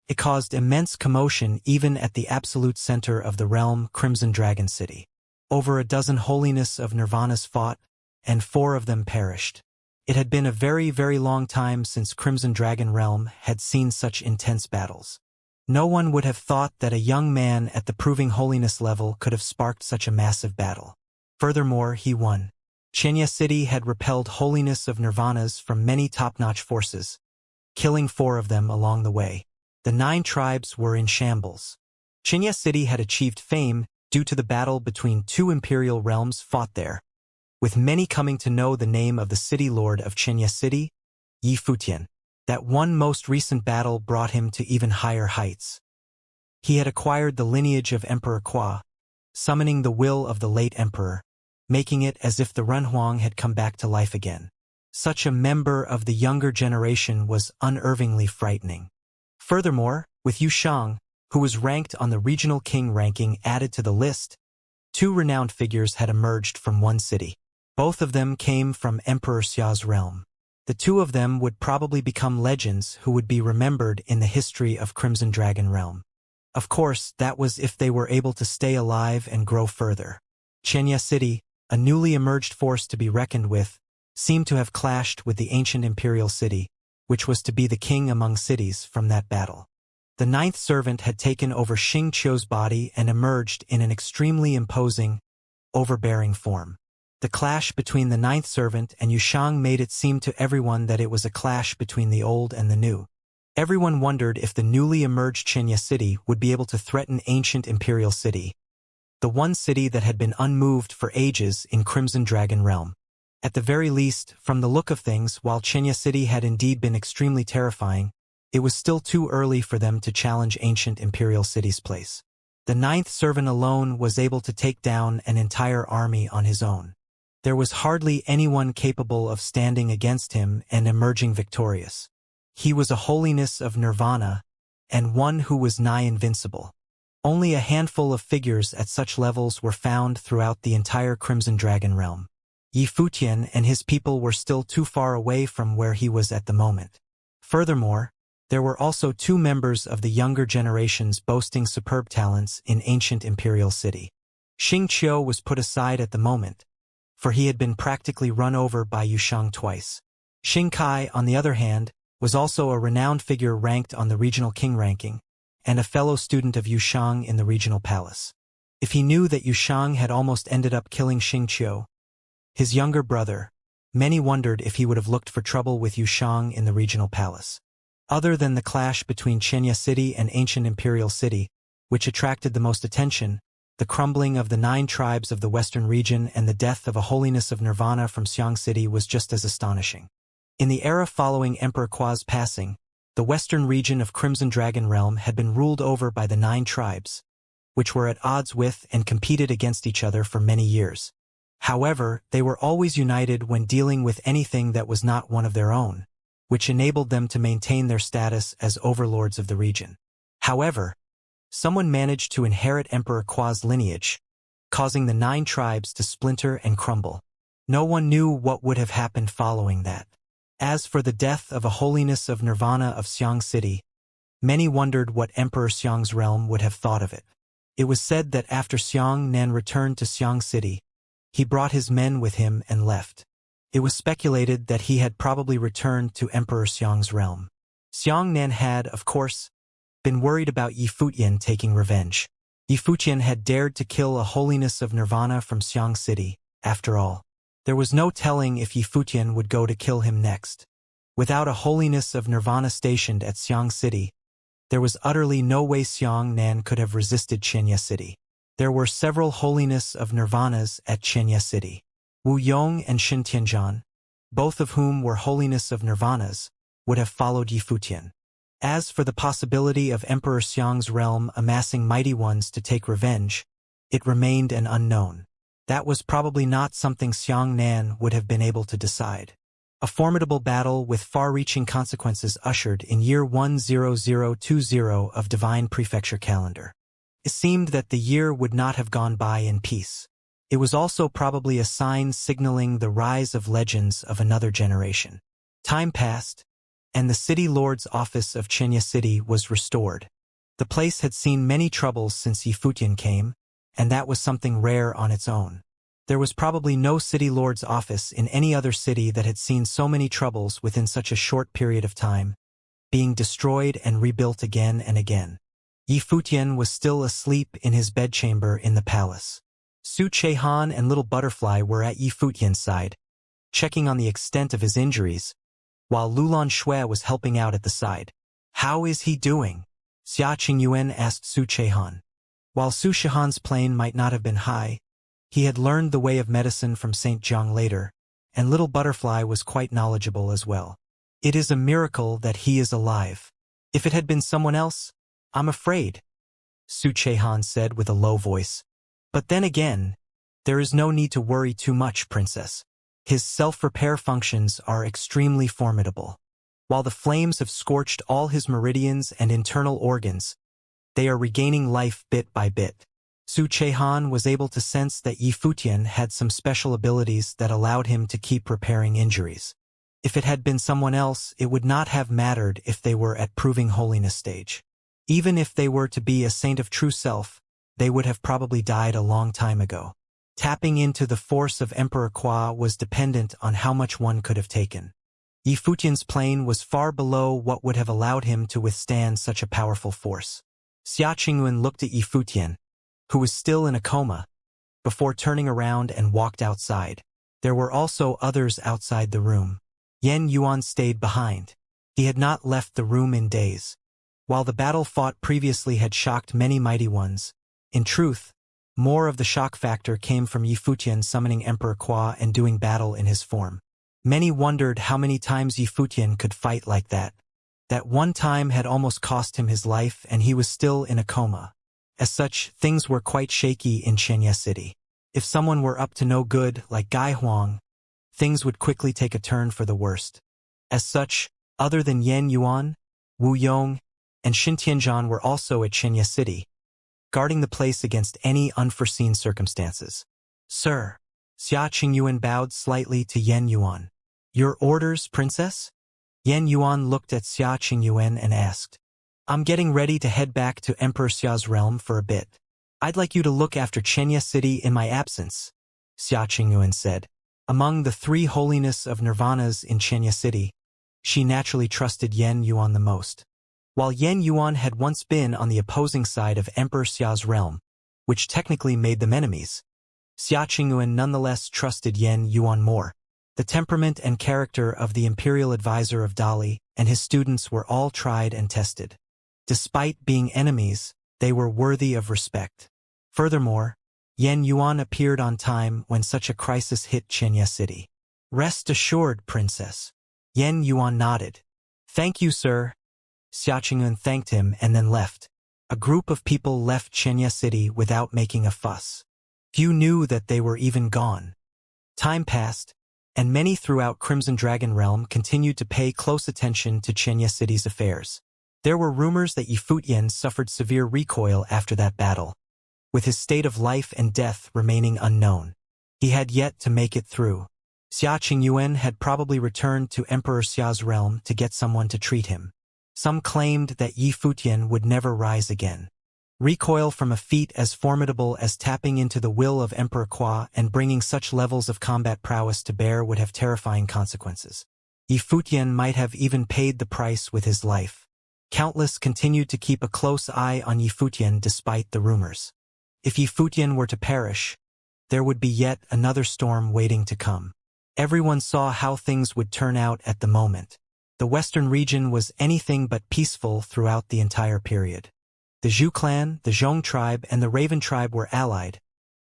It caused immense commotion even at the absolute center of the realm, Crimson Dragon City. Over a dozen holiness of Nirvanas fought, and 4 of them perished. It had been a very, very long time since Crimson Dragon Realm had seen such intense battles. No one would have thought that a young man at the proving holiness level could have sparked such a massive battle. Furthermore, he won. Xianxia City had repelled holiness of Nirvanas from many top-notch forces, killing 4 of them along the way. The 9 tribes were in shambles. Xianxia City had achieved fame due to the battle between 2 imperial realms fought there, with many coming to know the name of the city lord of Xianxia City, Yi Futian. That one most recent battle brought him to even higher heights. He had acquired the lineage of Emperor Qua, summoning the will of the late emperor, making it as if the Renhuang had come back to life again. Such a member of the younger generation was unervingly frightening. Furthermore, with Yu Shang, who was ranked on the regional king ranking added to the list, 2 renowned figures had emerged from one city. Both of them came from Emperor Xia's realm. The 2 of them would probably become legends who would be remembered in the history of Crimson Dragon Realm. Of course, that was if they were able to stay alive and grow further. Xianxia City, a newly emerged force to be reckoned with, seemed to have clashed with the ancient imperial city, which was to be the king among cities from that battle. The 9th servant had taken over Xianxia's body and emerged in an extremely imposing, overbearing form. The clash between the 9th servant and Yu Shang made it seem to everyone that it was a clash between the old and the new. Everyone wondered if the newly emerged Xianxia City would be able to threaten ancient imperial city, the one city that had been unmoved for ages in Crimson Dragon Realm. At the very least, from the look of things, while Xianxia City had indeed been extremely terrifying, it was still too early for them to challenge ancient imperial city's place. The 9th servant alone was able to take down an entire army on his own. There was hardly anyone capable of standing against him and emerging victorious. He was a holiness of Nirvana, and one who was nigh invincible. Only a handful of figures at such levels were found throughout the entire Crimson Dragon Realm. Yi Futian and his people were still too far away from where he was at the moment. Furthermore, there were also 2 members of the younger generations boasting superb talents in ancient imperial city. Xianxia was put aside at the moment, for he had been practically run over by Yu Shang twice. Xing Kai, on the other hand, was also a renowned figure ranked on the regional king ranking, and a fellow student of Yu Shang in the regional palace. If he knew that Yu Shang had almost ended up killing Xianxia, his younger brother, many wondered if he would have looked for trouble with Yu Shang in the regional palace. Other than the clash between Xianxia City and ancient imperial city, which attracted the most attention, the crumbling of the 9 tribes of the western region and the death of a holiness of Nirvana from Xiang City was just as astonishing. In the era following Emperor Qua's passing, the western region of Crimson Dragon Realm had been ruled over by the 9 tribes, which were at odds with and competed against each other for many years. However, they were always united when dealing with anything that was not one of their own, which enabled them to maintain their status as overlords of the region. However, someone managed to inherit Emperor Qua's lineage, causing the 9 tribes to splinter and crumble. No one knew what would have happened following that. As for the death of a holiness of Nirvana of Xiang City, many wondered what Emperor Xiang's realm would have thought of it. It was said that after Xiang Nan returned to Xiang City, he brought his men with him and left. It was speculated that he had probably returned to Emperor Xiang's realm. Xiang Nan had, of course, been worried about Yi Futian taking revenge. Yi Futian had dared to kill a holiness of Nirvana from Xiang City, after all. There was no telling if Yi Futian would go to kill him next. Without a holiness of Nirvana stationed at Xiang City, there was utterly no way Xiang Nan could have resisted Xianxia City. There were several holiness of Nirvanas at Xianxia City. Wu Yong and Shin Tianzhan, both of whom were holiness of Nirvanas, would have followed Yi Futian. As for the possibility of Emperor Xiang's realm amassing mighty ones to take revenge, it remained an unknown. That was probably not something Xiang Nan would have been able to decide. A formidable battle with far-reaching consequences ushered in year 10020 of Divine Prefecture calendar. It seemed that the year would not have gone by in peace. It was also probably a sign signaling the rise of legends of another generation. Time passed, and the city lord's office of Xianxia City was restored. The place had seen many troubles since Yi Futian came, and that was something rare on its own. There was probably no city lord's office in any other city that had seen so many troubles within such a short period of time, being destroyed and rebuilt again and again. Yi Futian was still asleep in his bedchamber in the palace. Su Chehan and Little Butterfly were at Yi Futian's side, checking on the extent of his injuries, while Lulan Shui was helping out at the side. "How is he doing?" Xia Qingyuan asked Su Chehan. While Su Chehan's plane might not have been high, he had learned the way of medicine from St. Jiang later, and Little Butterfly was quite knowledgeable as well. "It is a miracle that he is alive. If it had been someone else, I'm afraid," Su Chehan said with a low voice. "But then again, there is no need to worry too much, Princess. His self-repair functions are extremely formidable. While the flames have scorched all his meridians and internal organs, they are regaining life bit by bit." Su Chehan was able to sense that Yi Futian had some special abilities that allowed him to keep repairing injuries. If it had been someone else, it would not have mattered if they were at proving holiness stage. Even if they were to be a saint of true self, they would have probably died a long time ago. Tapping into the force of Emperor Qua was dependent on how much one could have taken. Yi Futian's plane was far below what would have allowed him to withstand such a powerful force. Xia Qingyuan looked at Yi Futian, who was still in a coma, before turning around and walked outside. There were also others outside the room. Yan Yuan stayed behind. He had not left the room in days. While the battle fought previously had shocked many mighty ones, in truth, more of the shock factor came from Yi Futian summoning Emperor Qua and doing battle in his form. Many wondered how many times Yi Futian could fight like that. That one time had almost cost him his life and he was still in a coma. As such, things were quite shaky in Xianxia City. If someone were up to no good, like Gai Huang, things would quickly take a turn for the worst. As such, other than Yan Yuan, Wu Yong, and Shin Tianzhan were also at Xianxia City, guarding the place against any unforeseen circumstances. "Sir," Xia Qingyuan bowed slightly to Yan Yuan. "Your orders, Princess?" Yan Yuan looked at Xia Qingyuan and asked. "I'm getting ready to head back to Emperor Xia's realm for a bit. I'd like you to look after Xianxia City in my absence," Xia Qingyuan said. Among the 3 holiness of Nirvanas in Xianxia City, she naturally trusted Yan Yuan the most. While Yan Yuan had once been on the opposing side of Emperor Xia's realm, which technically made them enemies, Xia Qingyuan nonetheless trusted Yan Yuan more. The temperament and character of the imperial advisor of Dali and his students were all tried and tested. Despite being enemies, they were worthy of respect. Furthermore, Yan Yuan appeared on time when such a crisis hit Xianxia City. "Rest assured, Princess." Yan Yuan nodded. "Thank you, sir." Xia Qingyuan thanked him and then left. A group of people left Xianxia City without making a fuss. Few knew that they were even gone. Time passed, and many throughout Crimson Dragon Realm continued to pay close attention to Xianxia City's affairs. There were rumors that Yi Futian suffered severe recoil after that battle. with his state of life and death remaining unknown. He had yet to make it through. Xia Qingyuan had probably returned to Emperor Xia's realm to get someone to treat him. Some claimed that Yi Futian would never rise again. Recoil from a feat as formidable as tapping into the will of Emperor Qua and bringing such levels of combat prowess to bear would have terrifying consequences. Yi Futian might have even paid the price with his life. Countless continued to keep a close eye on Yi Futian despite the rumors. If Yi Futian were to perish, there would be yet another storm waiting to come. Everyone saw how things would turn out at the moment. The western region was anything but peaceful throughout the entire period. The Zhu clan, the Zhong tribe, and the Raven tribe were allied,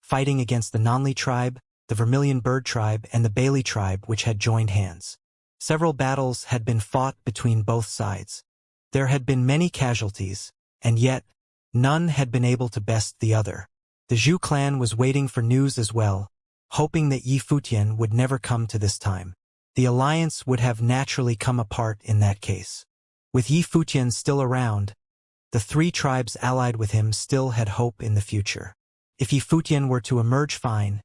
fighting against the Nanli tribe, the Vermilion Bird tribe, and the Bailey tribe, which had joined hands. Several battles had been fought between both sides. There had been many casualties, and yet, none had been able to best the other. The Zhu clan was waiting for news as well, hoping that Yi Futian would never come to this time. The alliance would have naturally come apart in that case. With Yi Futian still around, the three tribes allied with him still had hope in the future. If Yi Futian were to emerge fine,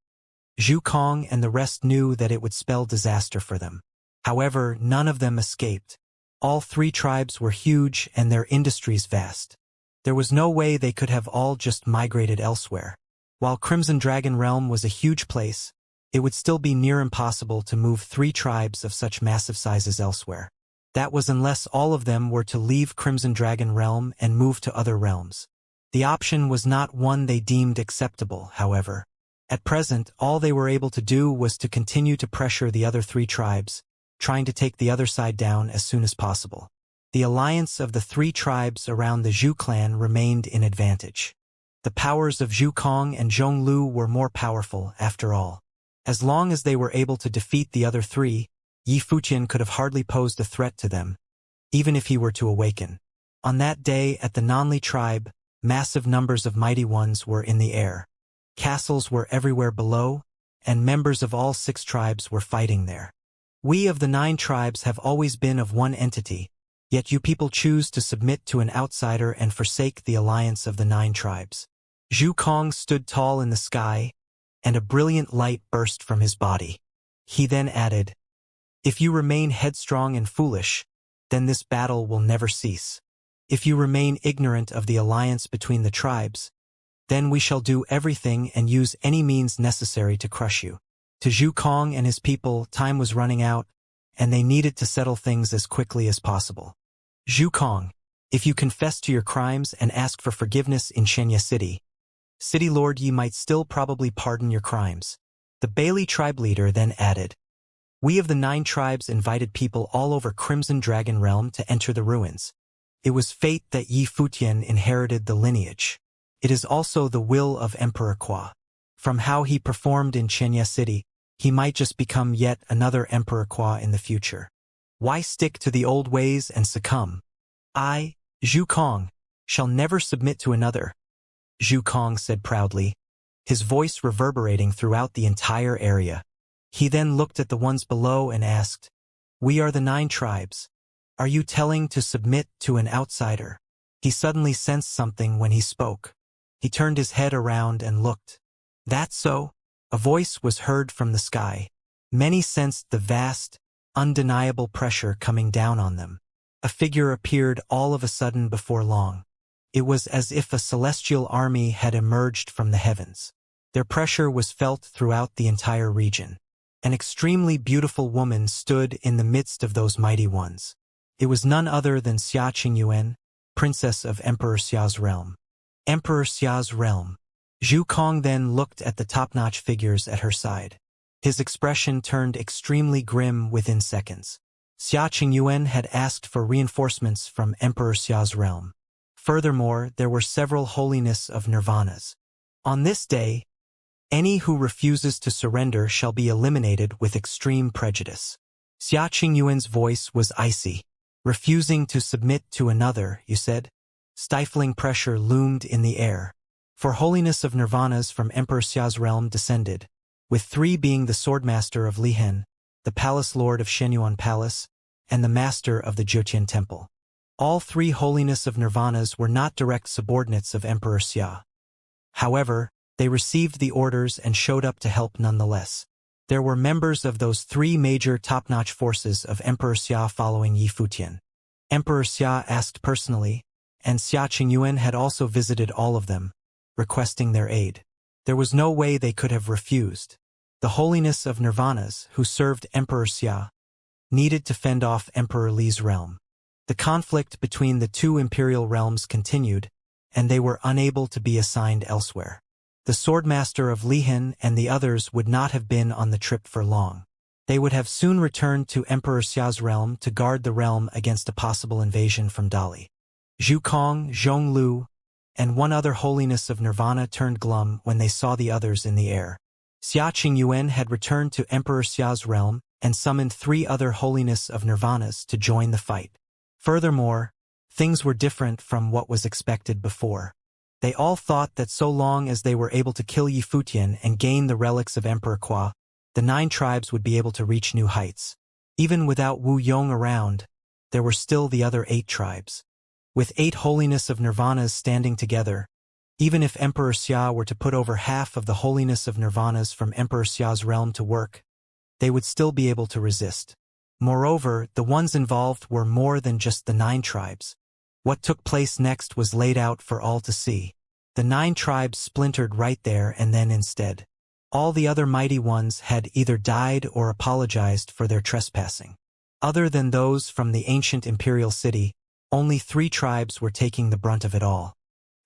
Zhu Kong and the rest knew that it would spell disaster for them. However, none of them escaped. All three tribes were huge and their industries vast. There was no way they could have all just migrated elsewhere. While Crimson Dragon Realm was a huge place, it would still be near impossible to move three tribes of such massive sizes elsewhere. That was unless all of them were to leave Crimson Dragon Realm and move to other realms. The option was not one they deemed acceptable, however. At present, all they were able to do was to continue to pressure the other three tribes, trying to take the other side down as soon as possible. The alliance of the three tribes around the Zhu clan remained in advantage. The powers of Zhu Kong and Zhong Lu were more powerful, after all. As long as they were able to defeat the other three, Yi Futian could have hardly posed a threat to them, even if he were to awaken. On that day at the Nanli tribe, massive numbers of mighty ones were in the air. Castles were everywhere below, and members of all 6 tribes were fighting there. We of the 9 tribes have always been of one entity, yet you people choose to submit to an outsider and forsake the alliance of the 9 tribes. Zhu Kong stood tall in the sky, and a brilliant light burst from his body. He then added, "If you remain headstrong and foolish, then this battle will never cease. If you remain ignorant of the alliance between the tribes, then we shall do everything and use any means necessary to crush you." To Zhu Kong and his people, time was running out, and they needed to settle things as quickly as possible. "Zhu Kong, if you confess to your crimes and ask for forgiveness in Xianxia City, City Lord Yi might still probably pardon your crimes." The Bailey tribe leader then added, "We of the 9 tribes invited people all over Crimson Dragon Realm to enter the ruins. It was fate that Yi Futian inherited the lineage. It is also the will of Emperor Qua. From how he performed in Xianxia City, he might just become yet another Emperor Qua in the future. Why stick to the old ways and succumb? I, Zhu Kong, shall never submit to another," Zhu Kong said proudly, his voice reverberating throughout the entire area. He then looked at the ones below and asked, "We are the 9 tribes. Are you telling to submit to an outsider?" He suddenly sensed something when he spoke. He turned his head around and looked. "That's so?" A voice was heard from the sky. Many sensed the vast, undeniable pressure coming down on them. A figure appeared all of a sudden before long. It was as if a celestial army had emerged from the heavens. Their pressure was felt throughout the entire region. An extremely beautiful woman stood in the midst of those mighty ones. It was none other than Xia Qingyuan, princess of Emperor Xia's realm. Emperor Xia's realm. Zhu Kong then looked at the top-notch figures at her side. His expression turned extremely grim within seconds. Xia Qingyuan had asked for reinforcements from Emperor Xia's realm. Furthermore, there were several holiness of nirvanas. On this day, any who refuses to surrender shall be eliminated with extreme prejudice. Xia Qingyuan's voice was icy. "Refusing to submit to another, you said?" Stifling pressure loomed in the air. For holiness of nirvanas from Emperor Xia's realm descended, with 3 being the Swordmaster of Lihen, the Palace Lord of Shenyuan Palace, and the Master of the Jiutian Temple. All 3 holiness of nirvanas were not direct subordinates of Emperor Xia. However, they received the orders and showed up to help nonetheless. There were members of those three major top-notch forces of Emperor Xia following Yi Futian. Emperor Xia asked personally, and Xia Qingyuan had also visited all of them, requesting their aid. There was no way they could have refused. The holiness of Nirvanas, who served Emperor Xia, needed to fend off Emperor Li's realm. The conflict between the two imperial realms continued, and they were unable to be assigned elsewhere. The swordmaster of Lihin and the others would not have been on the trip for long. They would have soon returned to Emperor Xia's realm to guard the realm against a possible invasion from Dali. Zhu Kong, Zhong Lu, and one other holiness of Nirvana turned glum when they saw the others in the air. Xia Qingyuan had returned to Emperor Xia's realm and summoned 3 other holiness of Nirvanas to join the fight. Furthermore, things were different from what was expected before. They all thought that so long as they were able to kill Yi Futian and gain the relics of Emperor Qua, the 9 tribes would be able to reach new heights. Even without Wu Yong around, there were still the other 8 tribes. With 8 holiness of Nirvanas standing together, even if Emperor Xia were to put over half of the holiness of Nirvanas from Emperor Xia's realm to work, they would still be able to resist. Moreover, the ones involved were more than just the 9 tribes. What took place next was laid out for all to see. The 9 tribes splintered right there and then instead. All the other mighty ones had either died or apologized for their trespassing. Other than those from the ancient imperial city, only 3 tribes were taking the brunt of it all.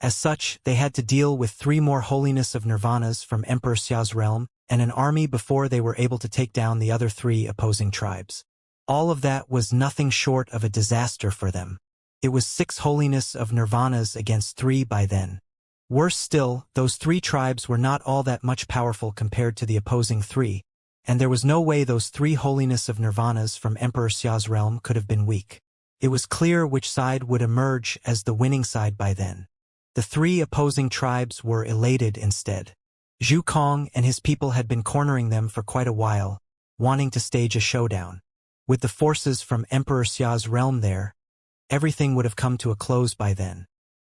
As such, they had to deal with 3 more holiness of Nirvanas from Emperor Xia's realm and an army before they were able to take down the other 3 opposing tribes. All of that was nothing short of a disaster for them. It was 6 holiness of Nirvanas against 3 by then. Worse still, those 3 tribes were not all that much powerful compared to the opposing 3, and there was no way those 3 holiness of Nirvanas from Emperor Xia's realm could have been weak. It was clear which side would emerge as the winning side by then. The 3 opposing tribes were elated instead. Zhu Kong and his people had been cornering them for quite a while, wanting to stage a showdown. With the forces from Emperor Xia's realm there, everything would have come to a close by then.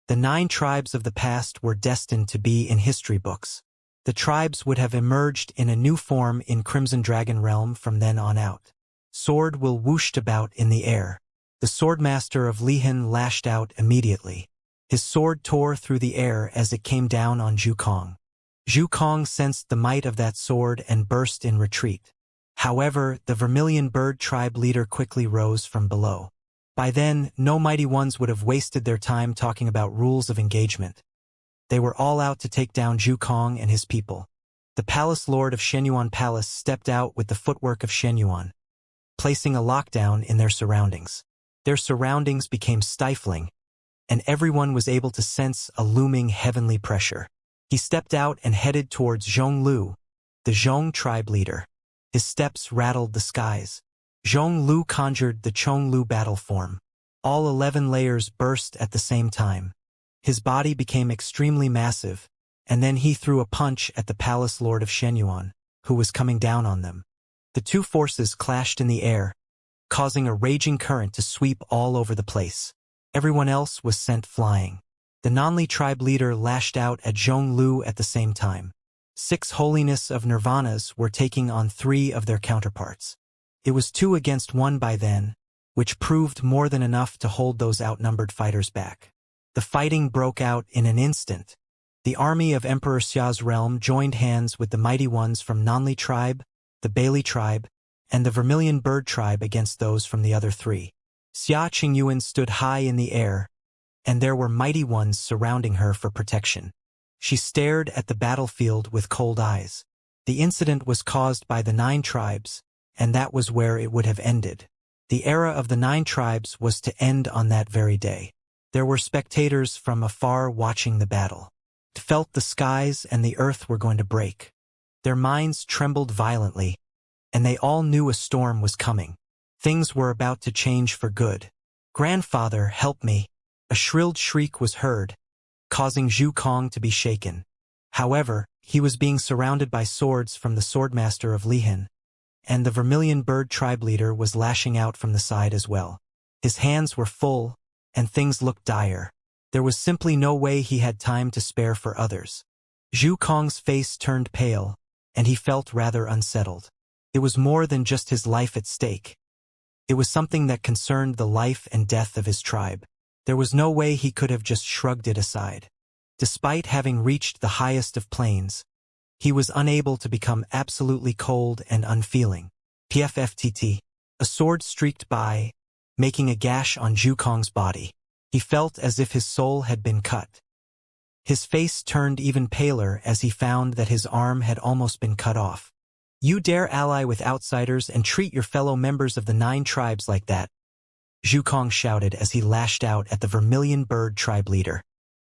The 9 tribes of the past were destined to be in history books. The tribes would have emerged in a new form in Crimson Dragon Realm from then on out. Sword will whooshed about in the air. The swordmaster of Lihin lashed out immediately. His sword tore through the air as it came down on Zhu Kong. Zhu Kong sensed the might of that sword and burst in retreat. However, the Vermilion Bird tribe leader quickly rose from below. By then, no mighty ones would have wasted their time talking about rules of engagement. They were all out to take down Zhu Kong and his people. The palace lord of Shenyuan Palace stepped out with the footwork of Shenyuan, placing a lockdown in their surroundings. Their surroundings became stifling, and everyone was able to sense a looming heavenly pressure. He stepped out and headed towards Zhong Lu, the Zhong tribe leader. His steps rattled the skies. Zhong Lu conjured the Chong Lu battle form. All 11 layers burst at the same time. His body became extremely massive, and then he threw a punch at the palace lord of Shenyuan, who was coming down on them. The 2 forces clashed in the air, causing a raging current to sweep all over the place. Everyone else was sent flying. The Nanli tribe leader lashed out at Zhong Lu at the same time. 6 holiness of Nirvanas were taking on 3 of their counterparts. It was 2 against 1 by then, which proved more than enough to hold those outnumbered fighters back. The fighting broke out in an instant. The army of Emperor Xia's realm joined hands with the mighty ones from Nanli tribe, the Bailey tribe, and the Vermilion Bird tribe against those from the other 3. Xia Qingyuan stood high in the air, and there were mighty ones surrounding her for protection. She stared at the battlefield with cold eyes. The incident was caused by the 9 tribes, and that was where it would have ended. The era of the 9 tribes was to end on that very day. There were spectators from afar watching the battle. They felt the skies and the earth were going to break. Their minds trembled violently, and they all knew a storm was coming. Things were about to change for good. "Grandfather, help me!" A shrilled shriek was heard, causing Zhu Kong to be shaken. However, he was being surrounded by swords from the swordmaster of Lihin, and the Vermilion Bird tribe leader was lashing out from the side as well. His hands were full, and things looked dire. There was simply no way he had time to spare for others. Zhu Kong's face turned pale, and he felt rather unsettled. It was more than just his life at stake. It was something that concerned the life and death of his tribe. There was no way he could have just shrugged it aside. Despite having reached the highest of planes, he was unable to become absolutely cold and unfeeling. PFFTT. A sword streaked by, making a gash on Zhu Kong's body. He felt as if his soul had been cut. His face turned even paler as he found that his arm had almost been cut off. You dare ally with outsiders and treat your fellow members of the 9 tribes like that? Zhu Kong shouted as he lashed out at the Vermilion Bird tribe leader.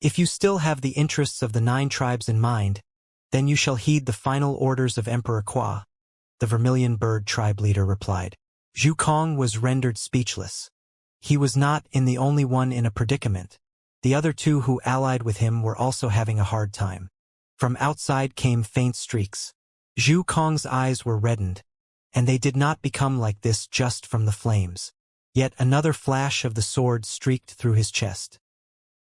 If you still have the interests of the 9 tribes in mind, then you shall heed the final orders of Emperor Qua, the Vermilion Bird tribe leader replied. Zhu Kong was rendered speechless. He was not the only one in a predicament. The other 2 who allied with him were also having a hard time. From outside came faint streaks. Zhu Kong's eyes were reddened, and they did not become like this just from the flames. Yet another flash of the sword streaked through his chest.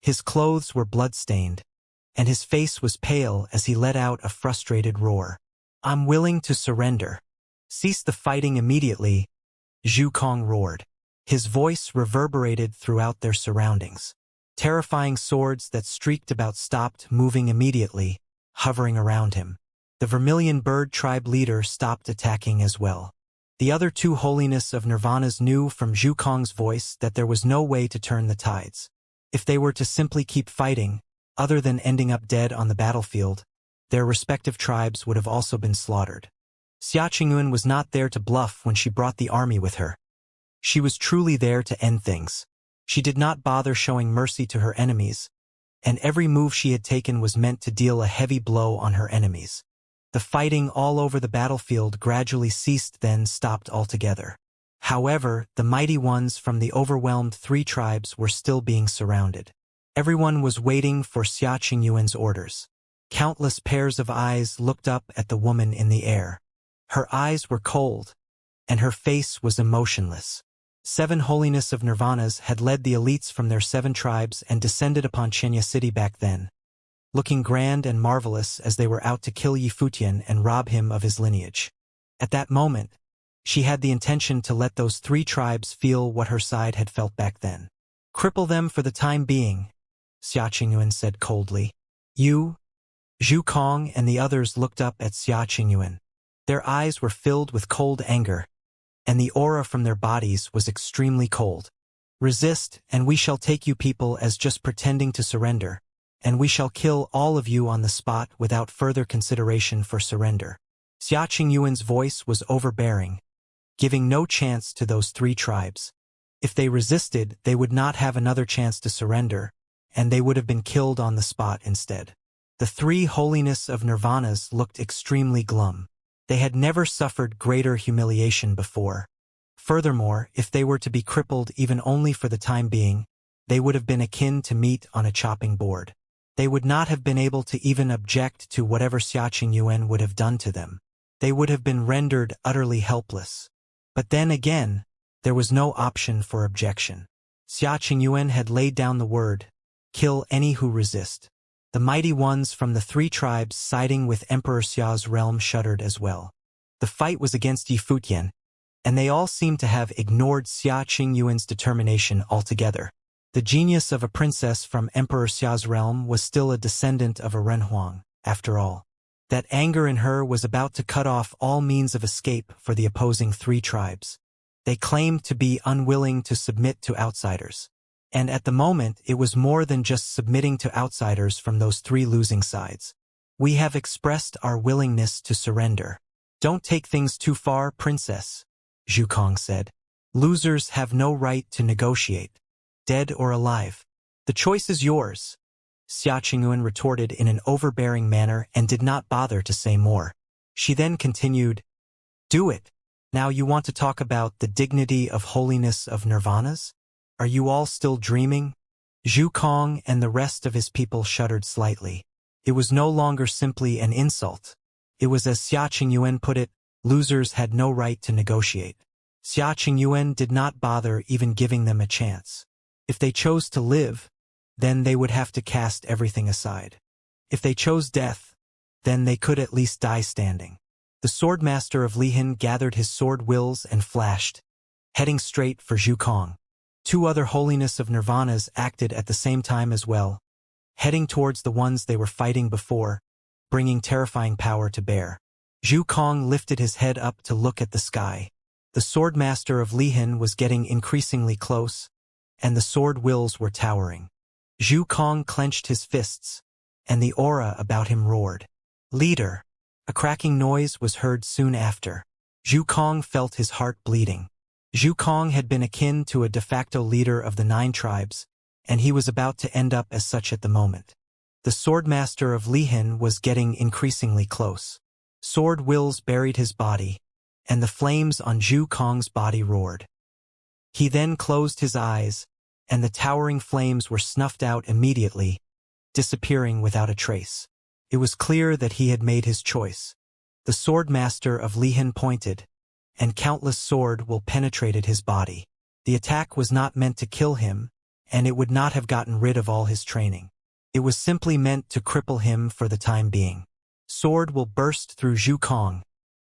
His clothes were blood-stained, and his face was pale as he let out a frustrated roar. I'm willing to surrender. Cease the fighting immediately, Zhu Kong roared. His voice reverberated throughout their surroundings. Terrifying swords that streaked about stopped moving immediately, hovering around him. The Vermilion Bird tribe leader stopped attacking as well. The other 2 Holiness of Nirvanas knew from Zhu Kong's voice that there was no way to turn the tides. If they were to simply keep fighting, other than ending up dead on the battlefield, their respective tribes would have also been slaughtered. Xianxia was not there to bluff when she brought the army with her. She was truly there to end things. She did not bother showing mercy to her enemies, and every move she had taken was meant to deal a heavy blow on her enemies. The fighting all over the battlefield gradually ceased, then stopped altogether. However, the mighty ones from the overwhelmed 3 tribes were still being surrounded. Everyone was waiting for Xianxia's orders. Countless pairs of eyes looked up at the woman in the air. Her eyes were cold, and her face was emotionless. 7 Holiness of Nirvanas had led the elites from their 7 tribes and descended upon Xianxia city back then, looking grand and marvelous as they were out to kill Yifutian and rob him of his lineage. At that moment, she had the intention to let those 3 tribes feel what her side had felt back then. Cripple them for the time being, Xianxia said coldly. You, Zhu Kong and the others looked up at Xianxia. Their eyes were filled with cold anger, and the aura from their bodies was extremely cold. Resist, and we shall take you people as just pretending to surrender, and we shall kill all of you on the spot without further consideration for surrender. Xianxia's voice was overbearing, giving no chance to those 3 tribes. If they resisted, they would not have another chance to surrender, and they would have been killed on the spot instead. The 3 Holiness of Nirvanas looked extremely glum. They had never suffered greater humiliation before. Furthermore, if they were to be crippled even only for the time being, they would have been akin to meat on a chopping board. They would not have been able to even object to whatever Xianxia would have done to them. They would have been rendered utterly helpless. But then again, there was no option for objection. Xianxia had laid down the word, kill any who resist. The mighty ones from the 3 tribes siding with Emperor Xia's realm shuddered as well. The fight was against Yifutian, and they all seemed to have ignored Xianxia's determination altogether. The genius of a princess from Emperor Xia's realm was still a descendant of a Renhuang, after all. That anger in her was about to cut off all means of escape for the opposing 3 tribes. They claimed to be unwilling to submit to outsiders. And at the moment, it was more than just submitting to outsiders from those 3 losing sides. We have expressed our willingness to surrender. Don't take things too far, princess, Zhu Kong said. Losers have no right to negotiate, dead or alive. The choice is yours, Xianxia retorted in an overbearing manner and did not bother to say more. She then continued, do it. Now you want to talk about the dignity of holiness of nirvanas? Are you all still dreaming? Zhu Kong and the rest of his people shuddered slightly. It was no longer simply an insult. It was as Xianxia put it, losers had no right to negotiate. Xianxia did not bother even giving them a chance. If they chose to live, then they would have to cast everything aside. If they chose death, then they could at least die standing. The swordmaster of Lihan gathered his sword wills and flashed, heading straight for Zhu Kong. Two other holiness of nirvanas acted at the same time as well, heading towards the ones they were fighting before, bringing terrifying power to bear. Zhu Kong lifted his head up to look at the sky. The swordmaster of Lihan was getting increasingly close, and the sword wills were towering. Zhu Kong clenched his fists, and the aura about him roared. "Leader!" A cracking noise was heard soon after. Zhu Kong felt his heart bleeding. Zhu Kong had been akin to a de facto leader of the 9 tribes, and he was about to end up as such at the moment. The swordmaster of Lihan was getting increasingly close. Sword wills buried his body, and the flames on Zhu Kong's body roared. He then closed his eyes, and the towering flames were snuffed out immediately, disappearing without a trace. It was clear that he had made his choice. The swordmaster of Lihan pointed, and countless sword will penetrated his body. The attack was not meant to kill him, and it would not have gotten rid of all his training. It was simply meant to cripple him for the time being. Sword will burst through Zhu Kong,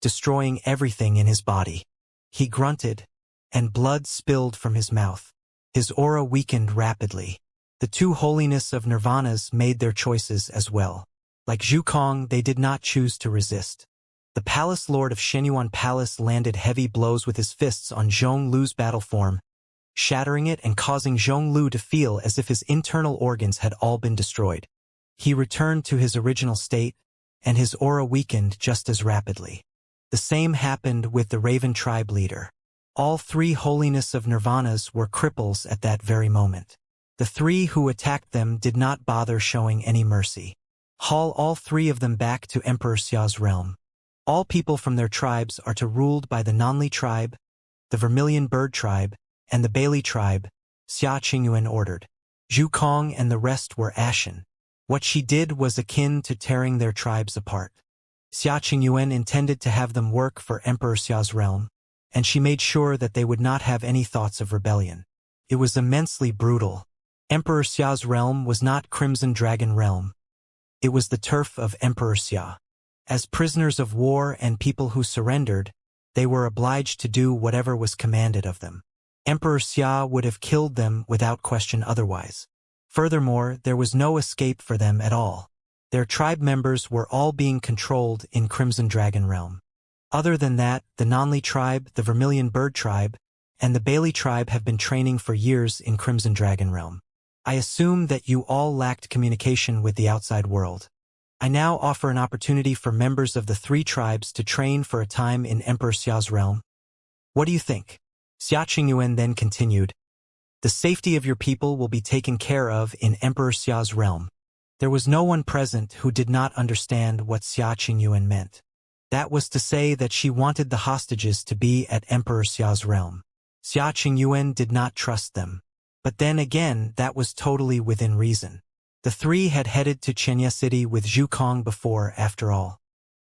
destroying everything in his body. He grunted, and blood spilled from his mouth. His aura weakened rapidly. The two holiness of nirvanas made their choices as well. Like Zhu Kong, they did not choose to resist. The palace lord of Shenyuan Palace landed heavy blows with his fists on Zhonglu's battle form, shattering it and causing Zhonglu to feel as if his internal organs had all been destroyed. He returned to his original state, and his aura weakened just as rapidly. The same happened with the Raven tribe leader. All 3 holiness of nirvanas were cripples at that very moment. The 3 who attacked them did not bother showing any mercy. Haul all 3 of them back to Emperor Xia's realm. All people from their tribes are to ruled by the Nanli tribe, the Vermilion Bird tribe, and the Bailey tribe, Xia Qingyuan ordered. Zhu Kong and the rest were ashen. What she did was akin to tearing their tribes apart. Xia Qingyuan intended to have them work for Emperor Xia's realm, and she made sure that they would not have any thoughts of rebellion. It was immensely brutal. Emperor Xia's realm was not Crimson Dragon realm. It was the turf of Emperor Xia. As prisoners of war and people who surrendered, they were obliged to do whatever was commanded of them. Emperor Xia would have killed them without question otherwise. Furthermore, there was no escape for them at all. Their tribe members were all being controlled in Crimson Dragon realm. Other than that, the Nanli tribe, the Vermilion Bird tribe, and the Bailey tribe have been training for years in Crimson Dragon realm. I assume that you all lacked communication with the outside world. I now offer an opportunity for members of the 3 tribes to train for a time in Emperor Xia's realm. What do you think? Xia Qingyuan then continued. The safety of your people will be taken care of in Emperor Xia's realm. There was no one present who did not understand what Xia Qingyuan meant. That was to say that she wanted the hostages to be at Emperor Xia's realm. Xia Qingyuan did not trust them. But then again, that was totally within reason. The 3 had headed to Xianxia City with Zhu Kong before, after all.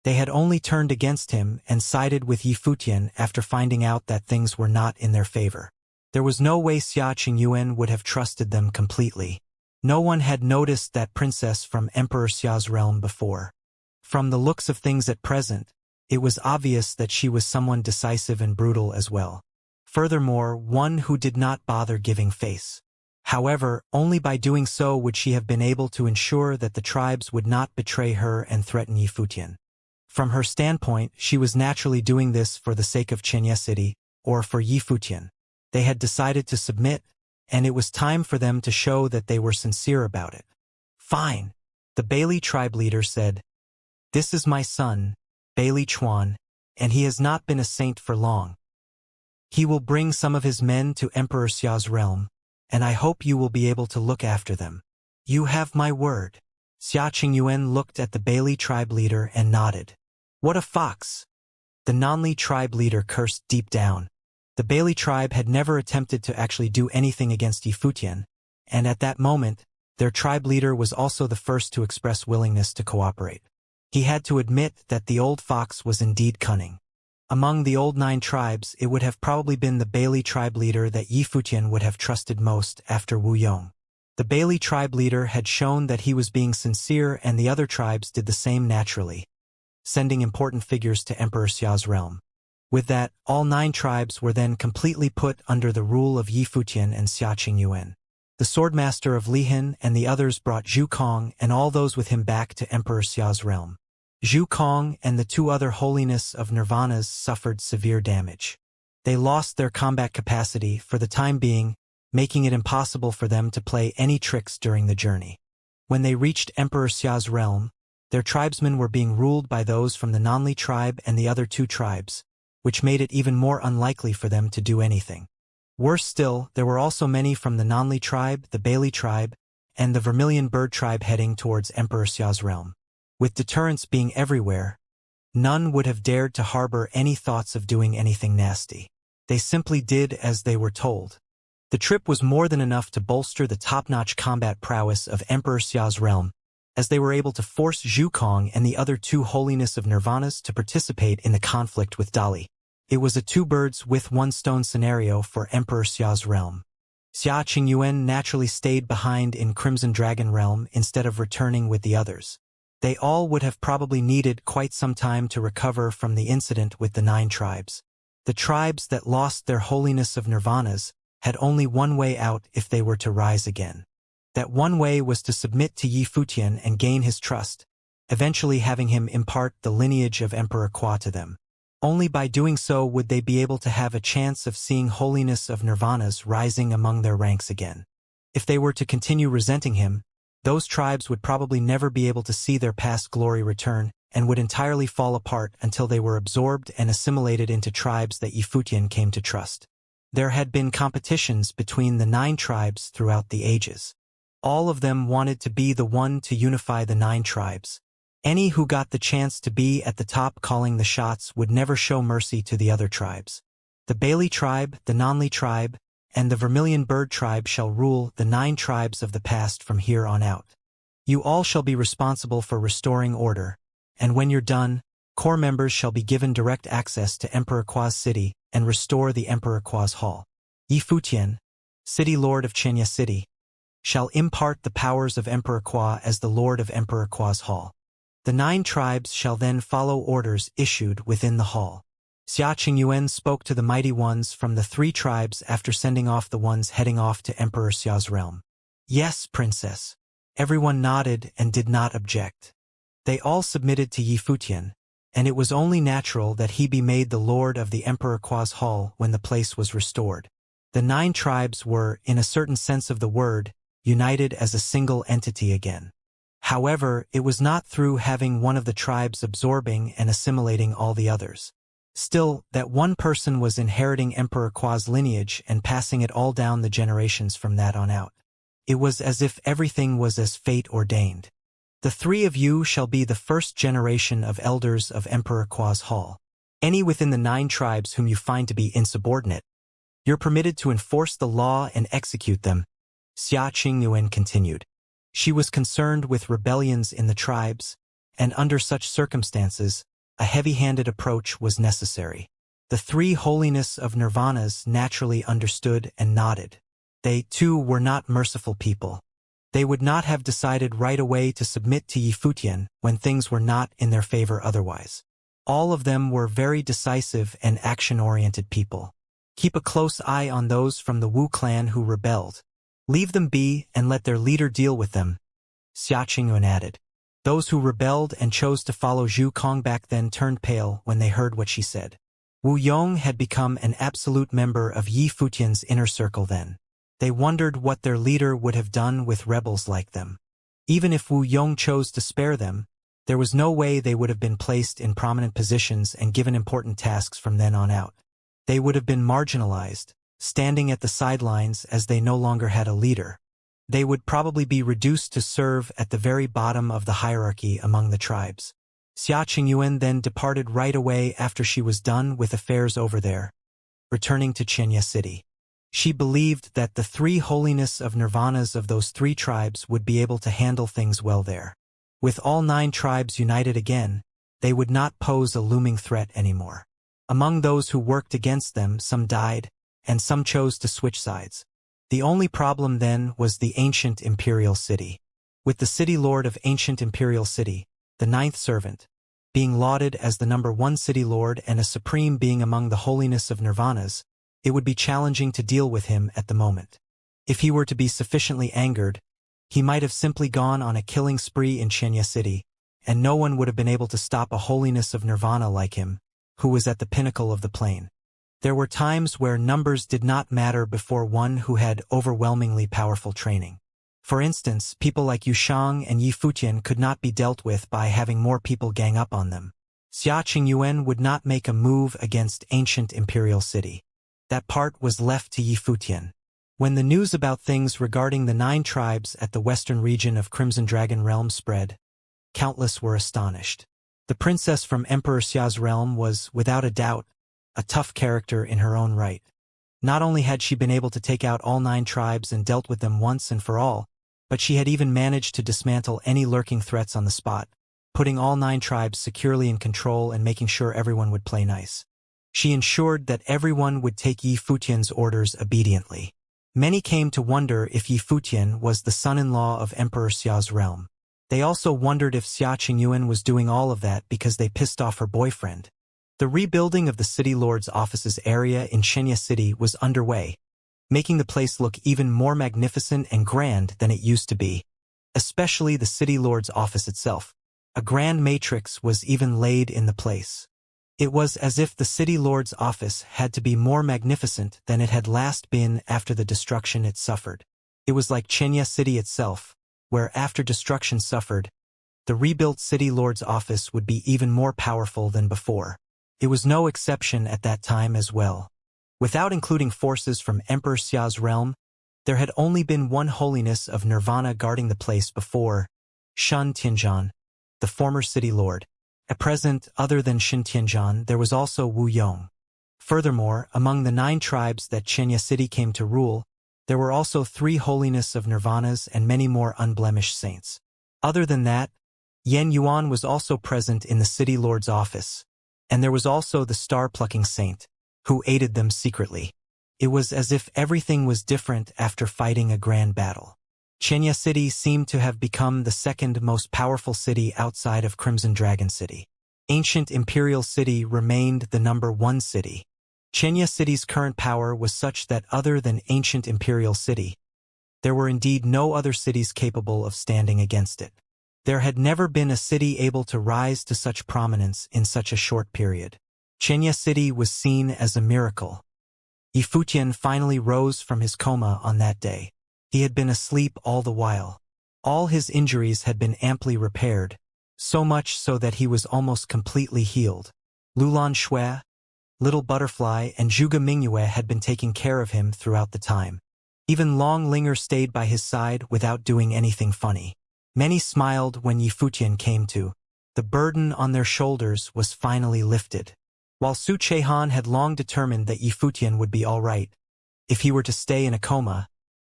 They had only turned against him and sided with Yi Futian after finding out that things were not in their favor. There was no way Xia Qingyuan would have trusted them completely. No one had noticed that princess from Emperor Xia's realm before. From the looks of things at present, it was obvious that she was someone decisive and brutal as well. Furthermore, one who did not bother giving face. However, only by doing so would she have been able to ensure that the tribes would not betray her and threaten Yi Futian. From her standpoint, she was naturally doing this for the sake of Xianxia City, or for Yi Futian. They had decided to submit, and it was time for them to show that they were sincere about it. Fine, the Bailey tribe leader said. This is my son, Bailey Chuan, and he has not been a saint for long. He will bring some of his men to Emperor Xia's realm, and I hope you will be able to look after them. You have my word. Xia Qingyuan looked at the Bailey tribe leader and nodded. What a fox! The Nanli tribe leader cursed deep down. The Bailey tribe had never attempted to actually do anything against Yi Futian, and at that moment, their tribe leader was also the first to express willingness to cooperate. He had to admit that the old fox was indeed cunning. Among the old 9 tribes, it would have probably been the Bailey tribe leader that Yi Futian would have trusted most after Wu Yong. The Bailey tribe leader had shown that he was being sincere, and the other tribes did the same naturally, sending important figures to Emperor Xia's realm. With that, all 9 tribes were then completely put under the rule of Yi Futian and Xia Qingyuan. The swordmaster of Lihan and the others brought Zhu Kong and all those with him back to Emperor Xia's realm. Zhu Kong and the 2 other Holiness of Nirvanas suffered severe damage. They lost their combat capacity for the time being, making it impossible for them to play any tricks during the journey. When they reached Emperor Xia's realm, their tribesmen were being ruled by those from the Nanli tribe and the other 2 tribes, which made it even more unlikely for them to do anything. Worse still, there were also many from the Nanli tribe, the Bailey tribe, and the Vermilion Bird tribe heading towards Emperor Xia's realm. With deterrence being everywhere, none would have dared to harbor any thoughts of doing anything nasty. They simply did as they were told. The trip was more than enough to bolster the top-notch combat prowess of Emperor Xia's realm, as they were able to force Zhu Kong and the other 2 Holiness of Nirvanas to participate in the conflict with Dali. It was a 2 birds with 1 stone scenario for Emperor Xia's realm. Xia Qingyuan naturally stayed behind in Crimson Dragon realm instead of returning with the others. They all would have probably needed quite some time to recover from the incident with the 9 tribes. The tribes that lost their Holiness of Nirvanas had only one way out if they were to rise again. That one way was to submit to Yi Futian and gain his trust, eventually having him impart the lineage of Emperor Qua to them. Only by doing so would they be able to have a chance of seeing Holiness of Nirvanas rising among their ranks again. If they were to continue resenting him, those tribes would probably never be able to see their past glory return and would entirely fall apart until they were absorbed and assimilated into tribes that Yi Futian came to trust. There had been competitions between the 9 tribes throughout the ages. All of them wanted to be the one to unify the 9 tribes. Any who got the chance to be at the top calling the shots would never show mercy to the other tribes. The Bailey tribe, the Nanli tribe, and the Vermilion Bird tribe shall rule the 9 tribes of the past from here on out. You all shall be responsible for restoring order, and when you're done, core members shall be given direct access to Emperor Qua's city and restore the Emperor Qua's hall. Yi Futian, city lord of Xianxia city, shall impart the powers of Emperor Qua as the lord of Emperor Qua's hall. The 9 tribes shall then follow orders issued within the hall. Xia Qingyuan spoke to the mighty ones from the 3 tribes after sending off the ones heading off to Emperor Xia's realm. Yes, princess. Everyone nodded and did not object. They all submitted to Yi Futian, and it was only natural that he be made the lord of the Emperor Qua's hall when the place was restored. The 9 tribes were, in a certain sense of the word, united as a single entity again. However, it was not through having one of the tribes absorbing and assimilating all the others. Still, that one person was inheriting Emperor Qua's lineage and passing it all down the generations from that on out. It was as if everything was as fate ordained. The 3 of you shall be the first generation of elders of Emperor Qua's hall. Any within the 9 tribes whom you find to be insubordinate, you're permitted to enforce the law and execute them. Xia Qingyuan continued. She was concerned with rebellions in the tribes, and under such circumstances, a heavy-handed approach was necessary. The 3 Holiness of Nirvanas naturally understood and nodded. They, too, were not merciful people. They would not have decided right away to submit to Yi Futian when things were not in their favor otherwise. All of them were very decisive and action-oriented people. Keep a close eye on those from the Wu clan who rebelled. Leave them be and let their leader deal with them, Xia Qingyuan added. Those who rebelled and chose to follow Zhu Kong back then turned pale when they heard what she said. Wu Yong had become an absolute member of Yi Futian's inner circle then. They wondered what their leader would have done with rebels like them. Even if Wu Yong chose to spare them, there was no way they would have been placed in prominent positions and given important tasks from then on out. They would have been marginalized, standing at the sidelines as they no longer had a leader. They would probably be reduced to serve at the very bottom of the hierarchy among the tribes. Xia Qingyuan then departed right away after she was done with affairs over there, returning to Xianxia city. She believed that the 3 Holiness of Nirvanas of those 3 tribes would be able to handle things well there. With all 9 tribes united again, they would not pose a looming threat anymore. Among those who worked against them, some died, and some chose to switch sides. The only problem then was the ancient imperial city. With the city lord of ancient imperial city, the ninth servant, being lauded as the number one city lord and a supreme being among the holiness of nirvanas, it would be challenging to deal with him at the moment. If he were to be sufficiently angered, he might have simply gone on a killing spree in Xianxia city, and no one would have been able to stop a holiness of nirvana like him, who was at the pinnacle of the plane. There were times where numbers did not matter before one who had overwhelmingly powerful training. For instance, people like Yu Shang and Yi Futian could not be dealt with by having more people gang up on them. Xia Qingyuan would not make a move against ancient imperial city. That part was left to Yi Futian. When the news about things regarding the 9 tribes at the western region of Crimson Dragon Realm spread, countless were astonished. The princess from Emperor Xia's realm was, without a doubt, a tough character in her own right. Not only had she been able to take out all 9 tribes and dealt with them once and for all, but she had even managed to dismantle any lurking threats on the spot, putting all 9 tribes securely in control and making sure everyone would play nice. She ensured that everyone would take Yi Futian's orders obediently. Many came to wonder if Yi Futian was the son-in-law of Emperor Xia's realm. They also wondered if Xia Qingyuan was doing all of that because they pissed off her boyfriend. The rebuilding of the city lord's offices area in Xianxia City was underway, making the place look even more magnificent and grand than it used to be. Especially the city lord's office itself. A grand matrix was even laid in the place. It was as if the city lord's office had to be more magnificent than it had last been after the destruction it suffered. It was like Xianxia City itself, where after destruction suffered, the rebuilt city lord's office would be even more powerful than before. It was no exception at that time as well. Without including forces from Emperor Xia's realm, there had only been one holiness of nirvana guarding the place before, Shen Tianzhan, the former city lord. At present, other than Shen Tianzhan, there was also Wu Yong. Furthermore, among the 9 tribes that Xianxia City came to rule, there were also 3 holiness of nirvanas and many more unblemished saints. Other than that, Yan Yuan was also present in the city lord's office, and there was also the star-plucking saint, who aided them secretly. It was as if everything was different after fighting a grand battle. Xianxia City seemed to have become the second most powerful city outside of Crimson Dragon City. Ancient Imperial City remained the number 1 city. Xianxia City's current power was such that other than Ancient Imperial City, there were indeed no other cities capable of standing against it. There had never been a city able to rise to such prominence in such a short period. Xianxia City was seen as a miracle. Yi Futian finally rose from his coma on that day. He had been asleep all the while. All his injuries had been amply repaired, so much so that he was almost completely healed. Lulan Shui, Little Butterfly, and Zhuge Mingyue had been taking care of him throughout the time. Even Long Linger stayed by his side without doing anything funny. Many smiled when Yi Futian came to. The burden on their shoulders was finally lifted. While Su Chehan had long determined that Yi Futian would be all right, if he were to stay in a coma,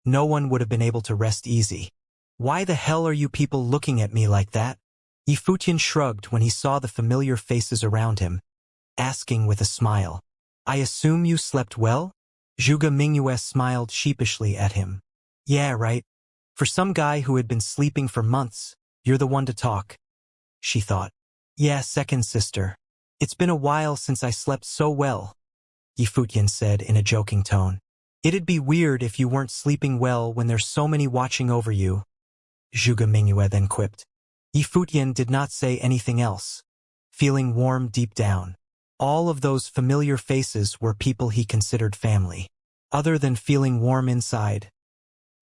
no one would have been able to rest easy. "Why the hell are you people looking at me like that?" Yi Futian shrugged when he saw the familiar faces around him, asking with a smile. "I assume you slept well?" Zhuge Mingyue smiled sheepishly at him. "Yeah, right. For some guy who had been sleeping for months, you're the one to talk," she thought. "Yeah, second sister. It's been a while since I slept so well," Yi Futian said in a joking tone. "It'd be weird if you weren't sleeping well when there's so many watching over you," Zhuge Mingyue then quipped. Yi Futian did not say anything else, feeling warm deep down. All of those familiar faces were people he considered family. Other than feeling warm inside,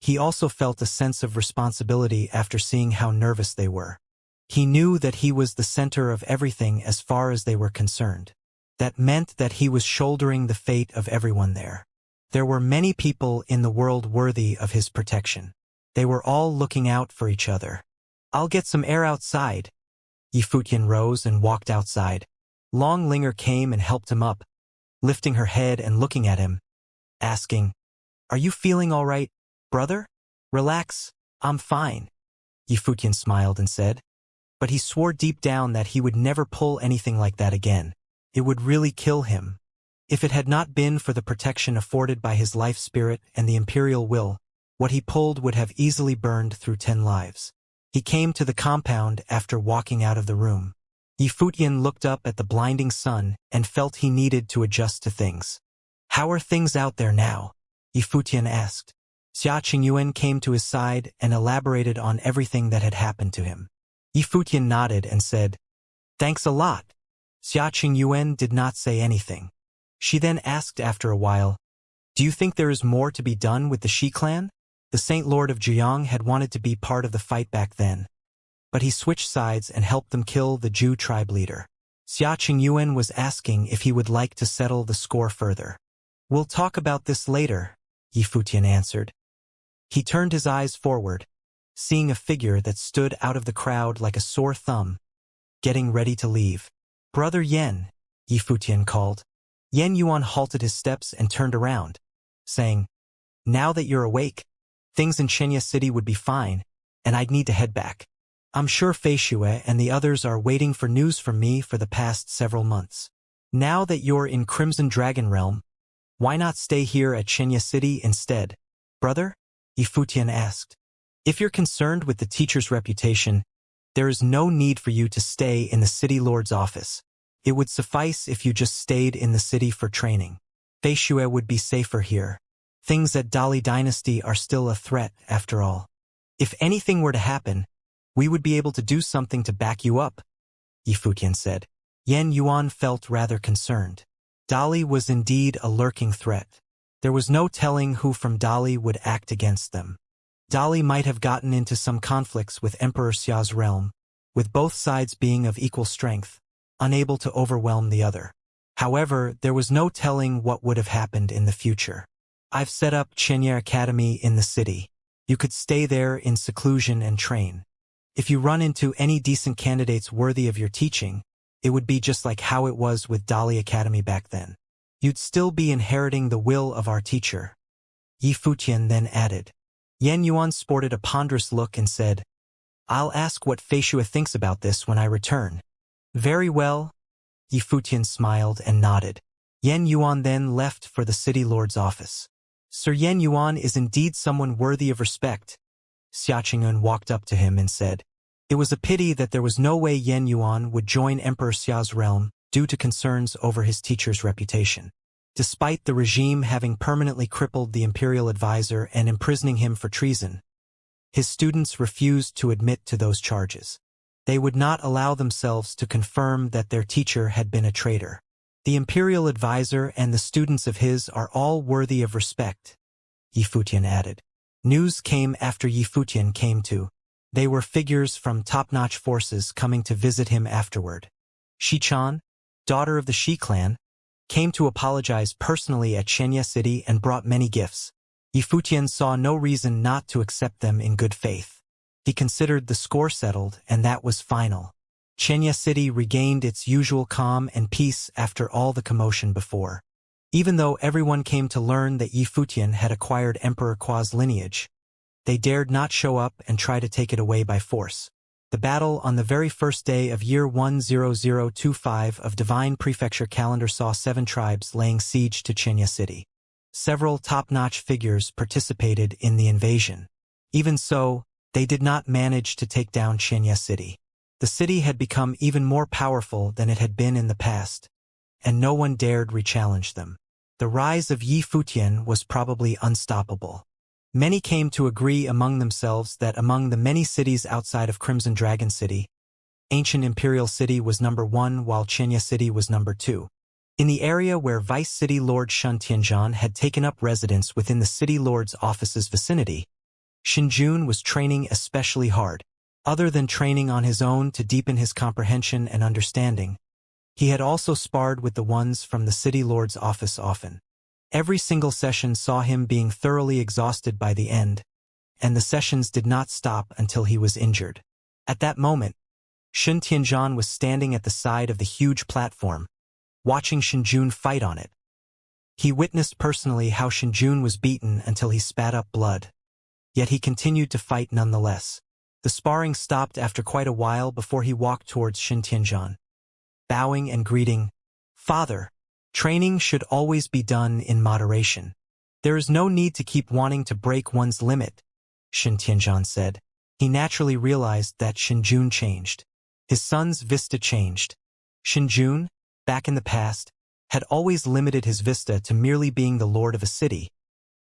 he also felt a sense of responsibility after seeing how nervous they were. He knew that he was the center of everything as far as they were concerned. That meant that he was shouldering the fate of everyone there. There were many people in the world worthy of his protection. They were all looking out for each other. "I'll get some air outside." Yi Futian rose and walked outside. Long Linger came and helped him up, lifting her head and looking at him, asking, "Are you feeling all right, brother?" "Relax, I'm fine," Yi Futian smiled and said. But he swore deep down that he would never pull anything like that again. It would really kill him. If it had not been for the protection afforded by his life spirit and the imperial will, what he pulled would have easily burned through 10 lives. He came to the compound after walking out of the room. Yifutian looked up at the blinding sun and felt he needed to adjust to things. "How are things out there now?" Yifutian asked. Xia Qingyuan came to his side and elaborated on everything that had happened to him. Yifutian nodded and said, "Thanks a lot." Xia Qingyuan did not say anything. She then asked after a while, "Do you think there is more to be done with the Shi clan?" The Saint Lord of Jiang had wanted to be part of the fight back then, but he switched sides and helped them kill the Zhu tribe leader. Xia Qingyuan was asking if he would like to settle the score further. "We'll talk about this later," Yifutian answered. He turned his eyes forward, seeing a figure that stood out of the crowd like a sore thumb, getting ready to leave. "Brother Yen," Yifutian called. Yen Yuan halted his steps and turned around, saying, "Now that you're awake, things in Xianxia City would be fine, and I'd need to head back. I'm sure Fei Xue and the others are waiting for news from me for the past several months. Now that you're in Crimson Dragon Realm, why not stay here at Xianxia City instead, brother?" Yifutian asked. "If you're concerned with the teacher's reputation, there is no need for you to stay in the city lord's office. It would suffice if you just stayed in the city for training. Fei Xue would be safer here. Things at Dali Dynasty are still a threat, after all. If anything were to happen, we would be able to do something to back you up," Yifutian said. Yen Yuan felt rather concerned. Dali was indeed a lurking threat. There was no telling who from Dali would act against them. Dali might have gotten into some conflicts with Emperor Xia's realm, with both sides being of equal strength, unable to overwhelm the other. However, there was no telling what would have happened in the future. "I've set up Xianxia Academy in the city. You could stay there in seclusion and train. If you run into any decent candidates worthy of your teaching, it would be just like how it was with Dali Academy back then. You'd still be inheriting the will of our teacher," Yifutian then added. Yen Yuan sported a ponderous look and said, "I'll ask what Fei Xue thinks about this when I return." "Very well," Yifutian smiled and nodded. Yen Yuan then left for the city lord's office. "Sir Yen Yuan is indeed someone worthy of respect." Xia Qingyuan walked up to him and said, "It was a pity that there was no way Yen Yuan would join Emperor Xia's realm due to concerns over his teacher's reputation. Despite the regime having permanently crippled the imperial advisor and imprisoning him for treason, his students refused to admit to those charges. They would not allow themselves to confirm that their teacher had been a traitor. The imperial advisor and the students of his are all worthy of respect," Yifutian added. News came after Yifutian came to. They were figures from top-notch forces coming to visit him afterward. Shi-chan, daughter of the Shi clan, came to apologize personally at Xianxia City and brought many gifts. Yifutian saw no reason not to accept them in good faith. He considered the score settled, and that was final. Xianxia City regained its usual calm and peace after all the commotion before. Even though everyone came to learn that Yifutian had acquired Emperor Kua's lineage, they dared not show up and try to take it away by force. The battle on the very first day of year 10025 of Divine Prefecture calendar saw 7 tribes laying siege to Xianxia City. Several top-notch figures participated in the invasion. Even so, they did not manage to take down Xianxia City. The city had become even more powerful than it had been in the past, and no one dared re-challenge them. The rise of Yifutian was probably unstoppable. Many came to agree among themselves that among the many cities outside of Crimson Dragon City, Ancient Imperial City was number 1 while Xianxia City was number 2. In the area where Vice City Lord Shun Tianzhan had taken up residence within the City Lord's office's vicinity, Xinjun was training especially hard. Other than training on his own to deepen his comprehension and understanding, he had also sparred with the ones from the City Lord's office often. Every single session saw him being thoroughly exhausted by the end, and the sessions did not stop until he was injured. At that moment, Shun Tianzhan was standing at the side of the huge platform, watching Xinjun fight on it. He witnessed personally how Xinjun was beaten until he spat up blood, yet he continued to fight nonetheless. The sparring stopped after quite a while before he walked towards Shun Tianzhan. Bowing and greeting, "Father," Training should always be done in moderation. There is no need to keep wanting to break one's limit, Xianxia said. He naturally realized that Xinjun changed. His son's vista changed. Xinjun, back in the past, had always limited his vista to merely being the lord of a city,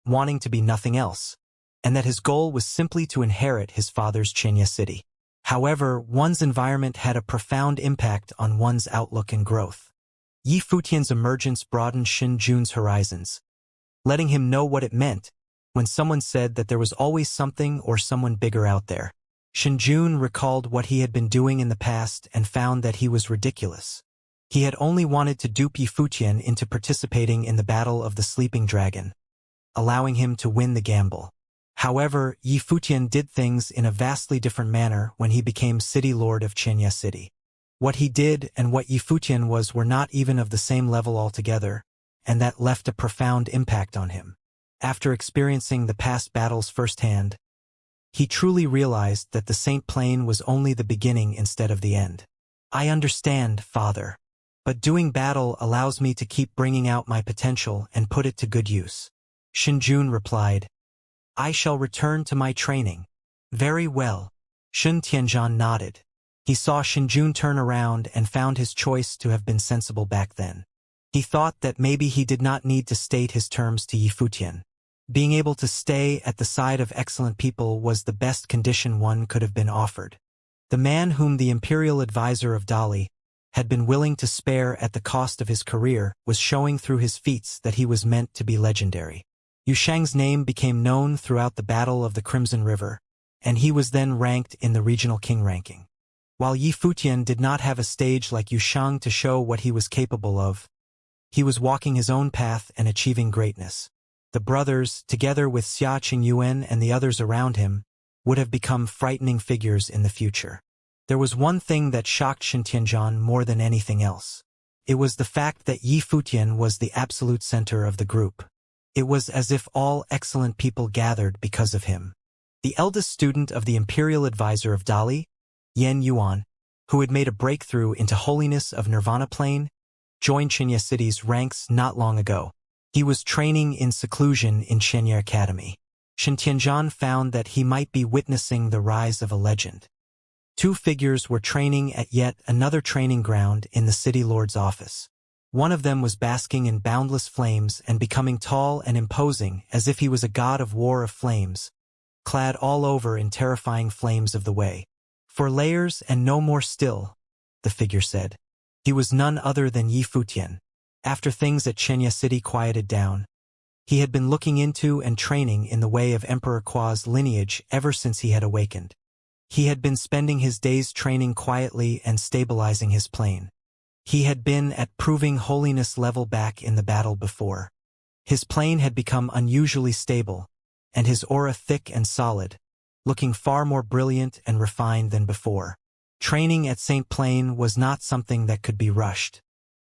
wanting to be nothing else, and that his goal was simply to inherit his father's Xianxia city. However, one's environment had a profound impact on one's outlook and growth. Yi Futian's emergence broadened Xinjun's horizons, letting him know what it meant when someone said that there was always something or someone bigger out there. Xinjun recalled what he had been doing in the past and found that he was ridiculous. He had only wanted to dupe Yi Futian into participating in the Battle of the Sleeping Dragon, allowing him to win the gamble. However, Yi Futian did things in a vastly different manner when he became city lord of Xianxia City. What he did and what Yi Futian was were not even of the same level altogether, and that left a profound impact on him. After experiencing the past battles firsthand, he truly realized that the Saint Plain was only the beginning instead of the end. I understand, Father, but doing battle allows me to keep bringing out my potential and put it to good use. Xinjun replied, I shall return to my training. Very well. Shun Tianzhan nodded. He saw Xinjun turn around and found his choice to have been sensible back then. He thought that maybe he did not need to state his terms to Yi Futian. Being able to stay at the side of excellent people was the best condition one could have been offered. The man whom the imperial advisor of Dali had been willing to spare at the cost of his career was showing through his feats that he was meant to be legendary. Yu Shang's name became known throughout the Battle of the Crimson River, and he was then ranked in the regional king ranking. While Yi Futian did not have a stage like Yu Shang to show what he was capable of, he was walking his own path and achieving greatness. The brothers, together with Xia Qingyuan and the others around him, would have become frightening figures in the future. There was one thing that shocked Xintianzhan more than anything else. It was the fact that Yi Futian was the absolute center of the group. It was as if all excellent people gathered because of him. The eldest student of the imperial advisor of Dali, Yan Yuan, who had made a breakthrough into holiness of Nirvana Plane, joined Xianxia City's ranks not long ago. He was training in seclusion in Xianxia Academy. Xintianzhan found that he might be witnessing the rise of a legend. Two figures were training at yet another training ground in the city lord's office. One of them was basking in boundless flames and becoming tall and imposing as if he was a god of war of flames, clad all over in terrifying flames of the way. For layers and no more still, the figure said. He was none other than Yi Futian. After things at Xianxia City quieted down, he had been looking into and training in the way of Emperor Kua's lineage ever since he had awakened. He had been spending his days training quietly and stabilizing his plane. He had been at proving holiness level back in the battle before. His plane had become unusually stable, and his aura thick and solid, looking far more brilliant and refined than before. Training at Saint Plain was not something that could be rushed.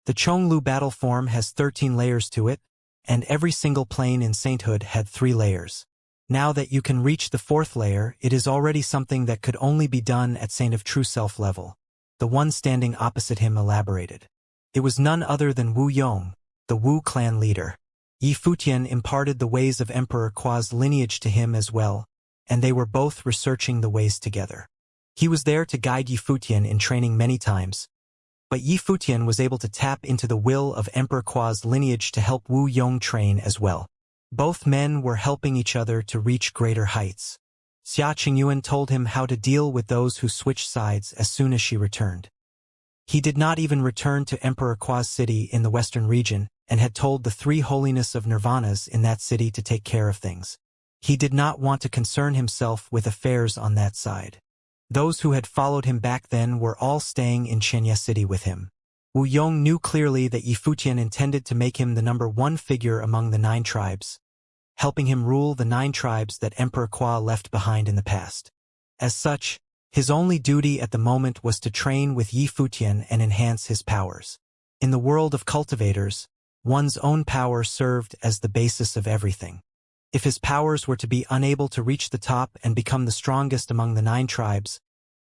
The Chonglu battle form has 13 layers to it, and every single plane in sainthood had 3 layers. Now that you can reach the 4th layer, it is already something that could only be done at Saint of True Self level. The one standing opposite him elaborated. It was none other than Wu Yong, the Wu clan leader. Yi Futian imparted the ways of Emperor Kua's lineage to him as well, and they were both researching the ways together. He was there to guide Yi Futian in training many times, but Yi Futian was able to tap into the will of Emperor Kua's lineage to help Wu Yong train as well. Both men were helping each other to reach greater heights. Xia Qingyuan told him how to deal with those who switched sides as soon as she returned. He did not even return to Emperor Kua's city in the western region and had told the 3 holiness of nirvanas in that city to take care of things. He did not want to concern himself with affairs on that side. Those who had followed him back then were all staying in Xianxia City with him. Wu Yong knew clearly that Yi Futian intended to make him the number 1 figure among the 9 tribes, helping him rule the 9 tribes that Emperor Kua left behind in the past. As such, his only duty at the moment was to train with Yi Futian and enhance his powers. In the world of cultivators, one's own power served as the basis of everything. If his powers were to be unable to reach the top and become the strongest among the 9 tribes,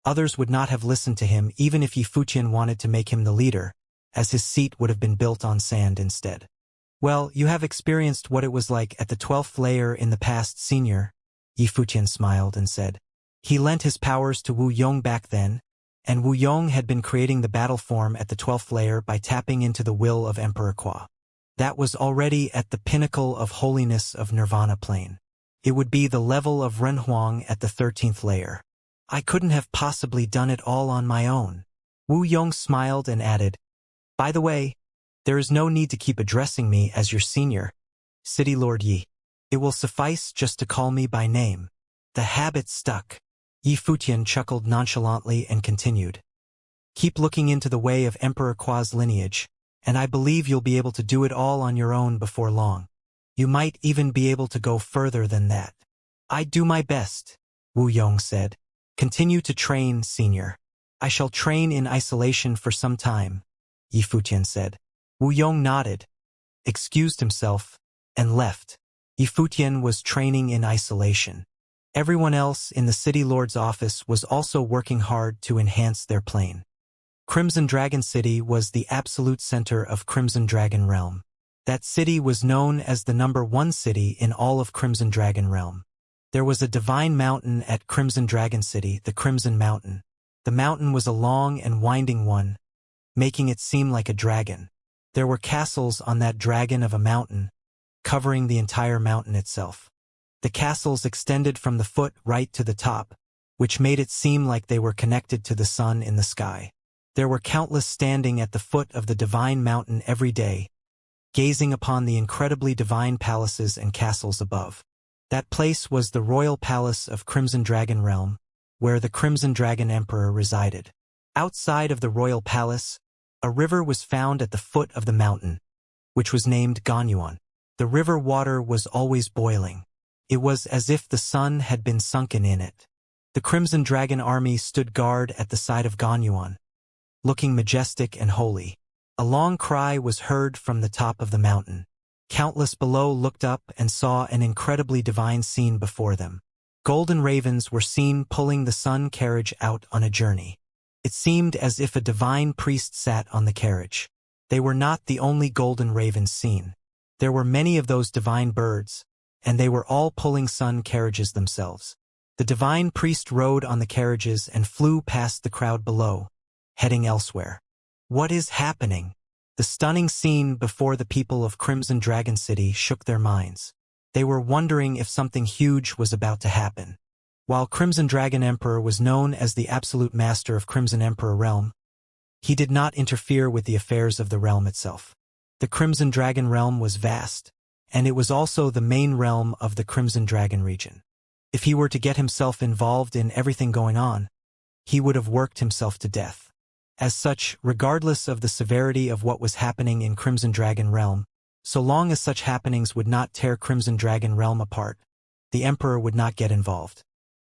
others would not have listened to him even if Yi Futian wanted to make him the leader, as his seat would have been built on sand instead. Well, you have experienced what it was like at the 12th layer in the past, senior, Yifutian smiled and said. He lent his powers to Wu Yong back then, and Wu Yong had been creating the battle form at the 12th layer by tapping into the will of Emperor Qua. That was already at the pinnacle of holiness of Nirvana plane. It would be the level of Renhuang at the 13th layer. I couldn't have possibly done it all on my own. Wu Yong smiled and added, by the way, there is no need to keep addressing me as your senior, City Lord Yi. It will suffice just to call me by name. The habit stuck. Yi Futian chuckled nonchalantly and continued. Keep looking into the way of Emperor Qua's lineage, and I believe you'll be able to do it all on your own before long. You might even be able to go further than that. I do my best, Wu Yong said. Continue to train, senior. I shall train in isolation for some time, Yi Futian said. Wu Yong nodded, excused himself, and left. Yi Futian was training in isolation. Everyone else in the City Lord's office was also working hard to enhance their plane. Crimson Dragon City was the absolute center of Crimson Dragon Realm. That city was known as the #1 city in all of Crimson Dragon Realm. There was a divine mountain at Crimson Dragon City, the Crimson Mountain. The mountain was a long and winding one, making it seem like a dragon. There were castles on that dragon of a mountain, covering the entire mountain itself. The castles extended from the foot right to the top, which made it seem like they were connected to the sun in the sky. There were countless standing at the foot of the divine mountain every day, gazing upon the incredibly divine palaces and castles above. That place was the royal palace of Crimson Dragon Realm, where the Crimson Dragon Emperor resided. Outside of the royal palace, a river was found at the foot of the mountain, which was named Ganyuan. The river water was always boiling. It was as if the sun had been sunken in it. The Crimson Dragon army stood guard at the side of Ganyuan, looking majestic and holy. A long cry was heard from the top of the mountain. Countless below looked up and saw an incredibly divine scene before them. Golden ravens were seen pulling the sun carriage out on a journey. It seemed as if a divine priest sat on the carriage. They were not the only golden ravens seen. There were many of those divine birds, and they were all pulling sun carriages themselves. The divine priest rode on the carriages and flew past the crowd below, heading elsewhere. What is happening? The stunning scene before the people of Crimson Dragon City shook their minds. They were wondering if something huge was about to happen. While Crimson Dragon Emperor was known as the absolute master of Crimson Emperor Realm, he did not interfere with the affairs of the realm itself. The Crimson Dragon Realm was vast, and it was also the main realm of the Crimson Dragon region. If he were to get himself involved in everything going on, he would have worked himself to death. As such, regardless of the severity of what was happening in Crimson Dragon Realm, so long as such happenings would not tear Crimson Dragon Realm apart, the Emperor would not get involved.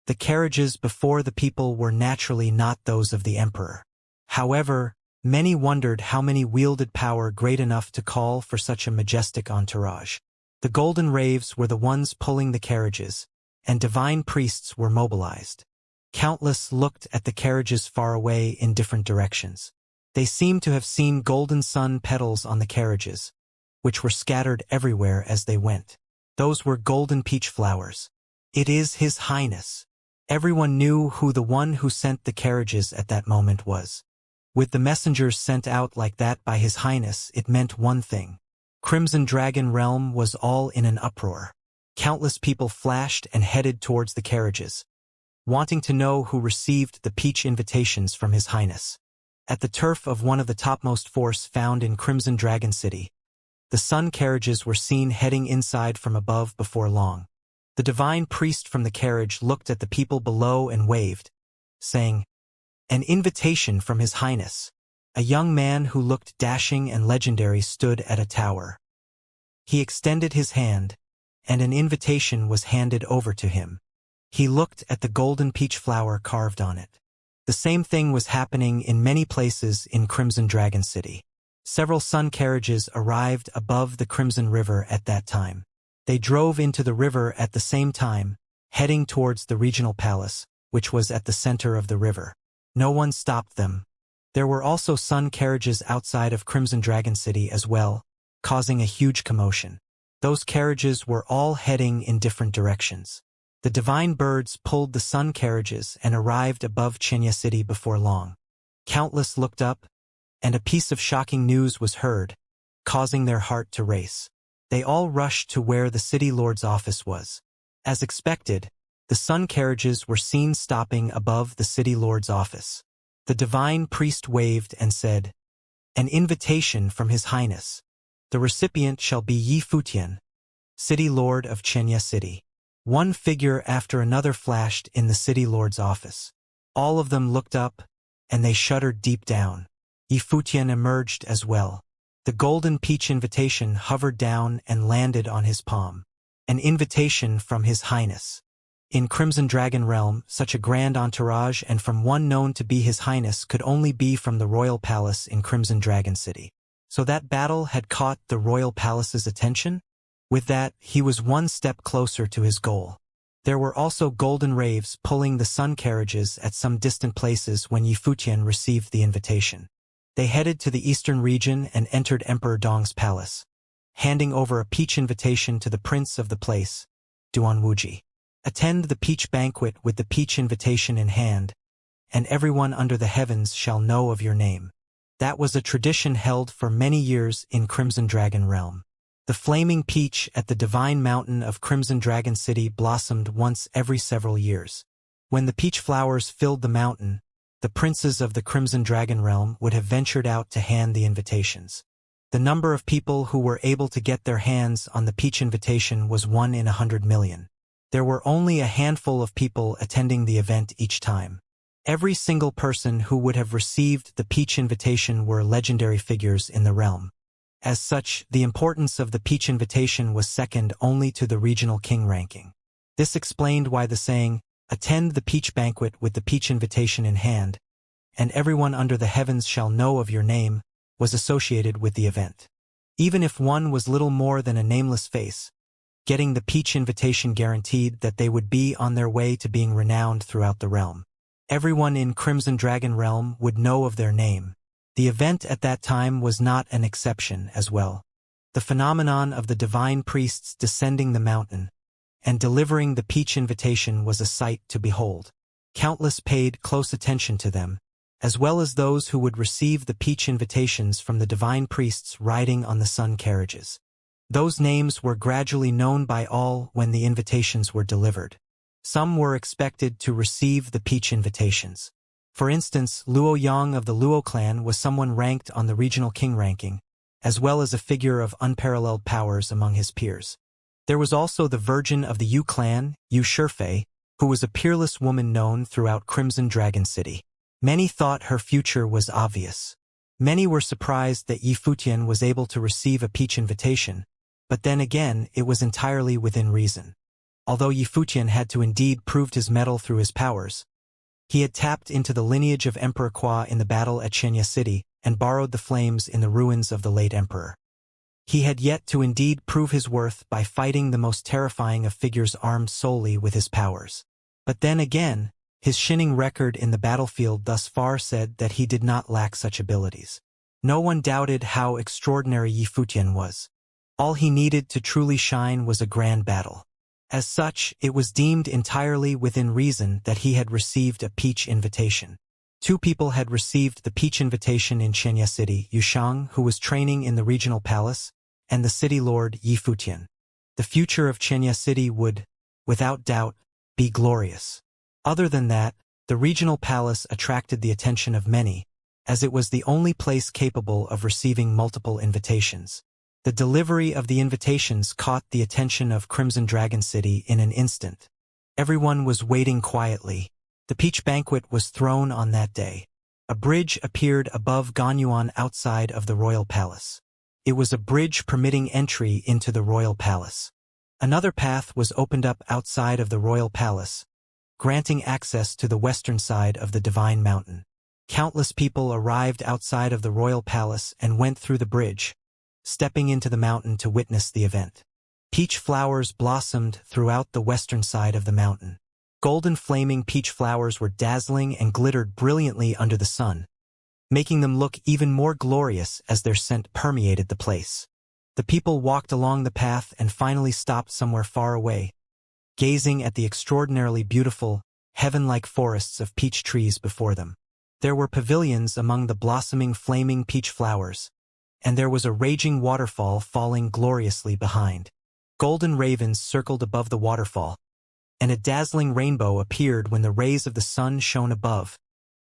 The carriages before the people were naturally not those of the Emperor. However, many wondered how many wielded power great enough to call for such a majestic entourage. The golden raves were the ones pulling the carriages, and divine priests were mobilized. Countless looked at the carriages far away in different directions. They seemed to have seen golden sun petals on the carriages, which were scattered everywhere as they went. Those were golden peach flowers. It is His Highness. Everyone knew who the one who sent the carriages at that moment was. With the messengers sent out like that by His Highness, it meant one thing. Crimson Dragon Realm was all in an uproar. Countless people flashed and headed towards the carriages, wanting to know who received the peach invitations from His Highness. At the turf of one of the topmost forts found in Crimson Dragon City, the sun carriages were seen heading inside from above before long. The divine priest from the carriage looked at the people below and waved, saying, "An invitation from His Highness." A young man who looked dashing and legendary stood at a tower. He extended his hand, and an invitation was handed over to him. He looked at the golden peach flower carved on it. The same thing was happening in many places in Crimson Dragon City. Several sun carriages arrived above the Crimson River at that time. They drove into the river at the same time, heading towards the regional palace, which was at the center of the river. No one stopped them. There were also sun carriages outside of Crimson Dragon City as well, causing a huge commotion. Those carriages were all heading in different directions. The divine birds pulled the sun carriages and arrived above Xianxia City before long. Countless looked up, and a piece of shocking news was heard, causing their heart to race. They all rushed to where the city lord's office was. As expected, the sun carriages were seen stopping above the city lord's office. The divine priest waved and said, "An invitation from His Highness. The recipient shall be Yi Futian, city lord of Xianxia City." One figure after another flashed in the city lord's office. All of them looked up, and they shuddered deep down. Yi Futian emerged as well. The golden peach invitation hovered down and landed on his palm. An invitation from His Highness. In Crimson Dragon Realm, such a grand entourage and from one known to be His Highness could only be from the royal palace in Crimson Dragon City. So that battle had caught the royal palace's attention? With that, he was one step closer to his goal. There were also golden raves pulling the sun carriages at some distant places when Yi Futian received the invitation. They headed to the eastern region and entered Emperor Dong's palace, handing over a peach invitation to the prince of the place, Duan Wuji. "Attend the peach banquet with the peach invitation in hand, and everyone under the heavens shall know of your name." That was a tradition held for many years in Crimson Dragon Realm. The flaming peach at the divine mountain of Crimson Dragon City blossomed once every several years. When the peach flowers filled the mountain, the princes of the Crimson Dragon Realm would have ventured out to hand the invitations. The number of people who were able to get their hands on the peach invitation was 1 in 100 million. There were only a handful of people attending the event each time. Every single person who would have received the peach invitation were legendary figures in the realm. As such, the importance of the peach invitation was second only to the regional king ranking. This explained why the saying, "Attend the peach banquet with the peach invitation in hand, and everyone under the heavens shall know of your name," was associated with the event. Even if one was little more than a nameless face, getting the peach invitation guaranteed that they would be on their way to being renowned throughout the realm. Everyone in Crimson Dragon Realm would know of their name. The event at that time was not an exception as well. The phenomenon of the divine priests descending the mountain and delivering the peach invitation was a sight to behold. Countless paid close attention to them, as well as those who would receive the peach invitations from the divine priests riding on the sun carriages. Those names were gradually known by all when the invitations were delivered. Some were expected to receive the peach invitations. For instance, Luo Yang of the Luo clan was someone ranked on the regional king ranking, as well as a figure of unparalleled powers among his peers. There was also the virgin of the Yu clan, Yu Shifei, who was a peerless woman known throughout Crimson Dragon City. Many thought her future was obvious. Many were surprised that Yi Futian was able to receive a peach invitation, but then again it was entirely within reason. Although Yi Futian had to indeed prove his mettle through his powers, he had tapped into the lineage of Emperor Qua in the battle at Xianxia City and borrowed the flames in the ruins of the late emperor. He had yet to indeed prove his worth by fighting the most terrifying of figures armed solely with his powers. But then again, his shining record in the battlefield thus far said that he did not lack such abilities. No one doubted how extraordinary Yi Futian was. All he needed to truly shine was a grand battle. As such, it was deemed entirely within reason that he had received a peach invitation. 2 people had received the peach invitation in Xianxia City, Yu Shang, who was training in the regional palace, and the city lord Yi Futian. The future of Xianxia City would, without doubt, be glorious. Other than that, the regional palace attracted the attention of many, as it was the only place capable of receiving multiple invitations. The delivery of the invitations caught the attention of Crimson Dragon City in an instant. Everyone was waiting quietly. The peach banquet was thrown on that day. A bridge appeared above Ganyuan outside of the royal palace. It was a bridge permitting entry into the royal palace. Another path was opened up outside of the royal palace, granting access to the western side of the divine mountain. Countless people arrived outside of the royal palace and went through the bridge, stepping into the mountain to witness the event. Peach flowers blossomed throughout the western side of the mountain. Golden flaming peach flowers were dazzling and glittered brilliantly under the sun, making them look even more glorious as their scent permeated the place. The people walked along the path and finally stopped somewhere far away, gazing at the extraordinarily beautiful, heaven-like forests of peach trees before them. There were pavilions among the blossoming flaming peach flowers, and there was a raging waterfall falling gloriously behind. Golden ravens circled above the waterfall, and a dazzling rainbow appeared when the rays of the sun shone above,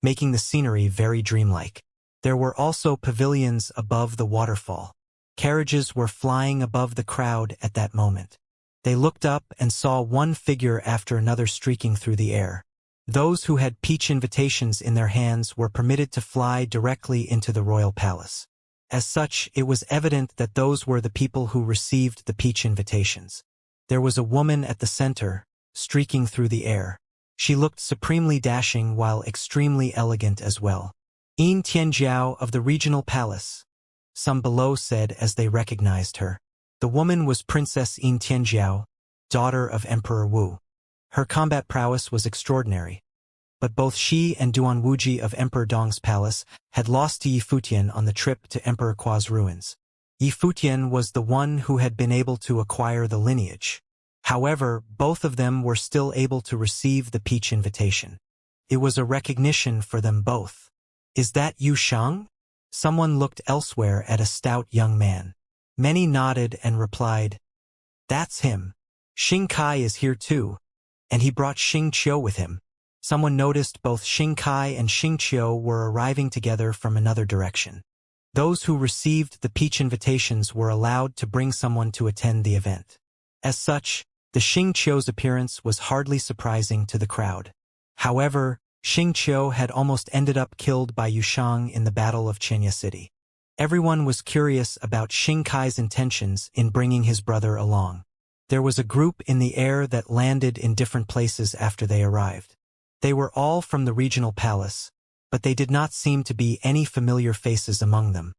making the scenery very dreamlike. There were also pavilions above the waterfall. Carriages were flying above the crowd at that moment. They looked up and saw one figure after another streaking through the air. Those who had peach invitations in their hands were permitted to fly directly into the royal palace. As such, it was evident that those were the people who received the peach invitations. There was a woman at the center, streaking through the air. She looked supremely dashing while extremely elegant as well. "In Tianjiao of the regional palace," some below said as they recognized her. The woman was Princess In Tianjiao, daughter of Emperor Wu. Her combat prowess was extraordinary, but both she and Duan Wuji of Emperor Dong's palace had lost to Yi Futian on the trip to Emperor Kua's ruins. Yi Futian was the one who had been able to acquire the lineage. However, both of them were still able to receive the peach invitation. It was a recognition for them both. "Is that Yu Shang?" Someone looked elsewhere at a stout young man. Many nodded and replied, "That's him. Xing Kai is here too, and he brought Xing Qiu with him." Someone noticed both Xing Kai and Xing Qiu were arriving together from another direction. Those who received the peach invitations were allowed to bring someone to attend the event. As such, the Xing Qiu's appearance was hardly surprising to the crowd. However, Xing Qiu had almost ended up killed by Yu Shang in the Battle of Xianxia City. Everyone was curious about Xing Kai's intentions in bringing his brother along. There was a group in the air that landed in different places after they arrived. They were all from the regional palace, but they did not seem to be any familiar faces among them.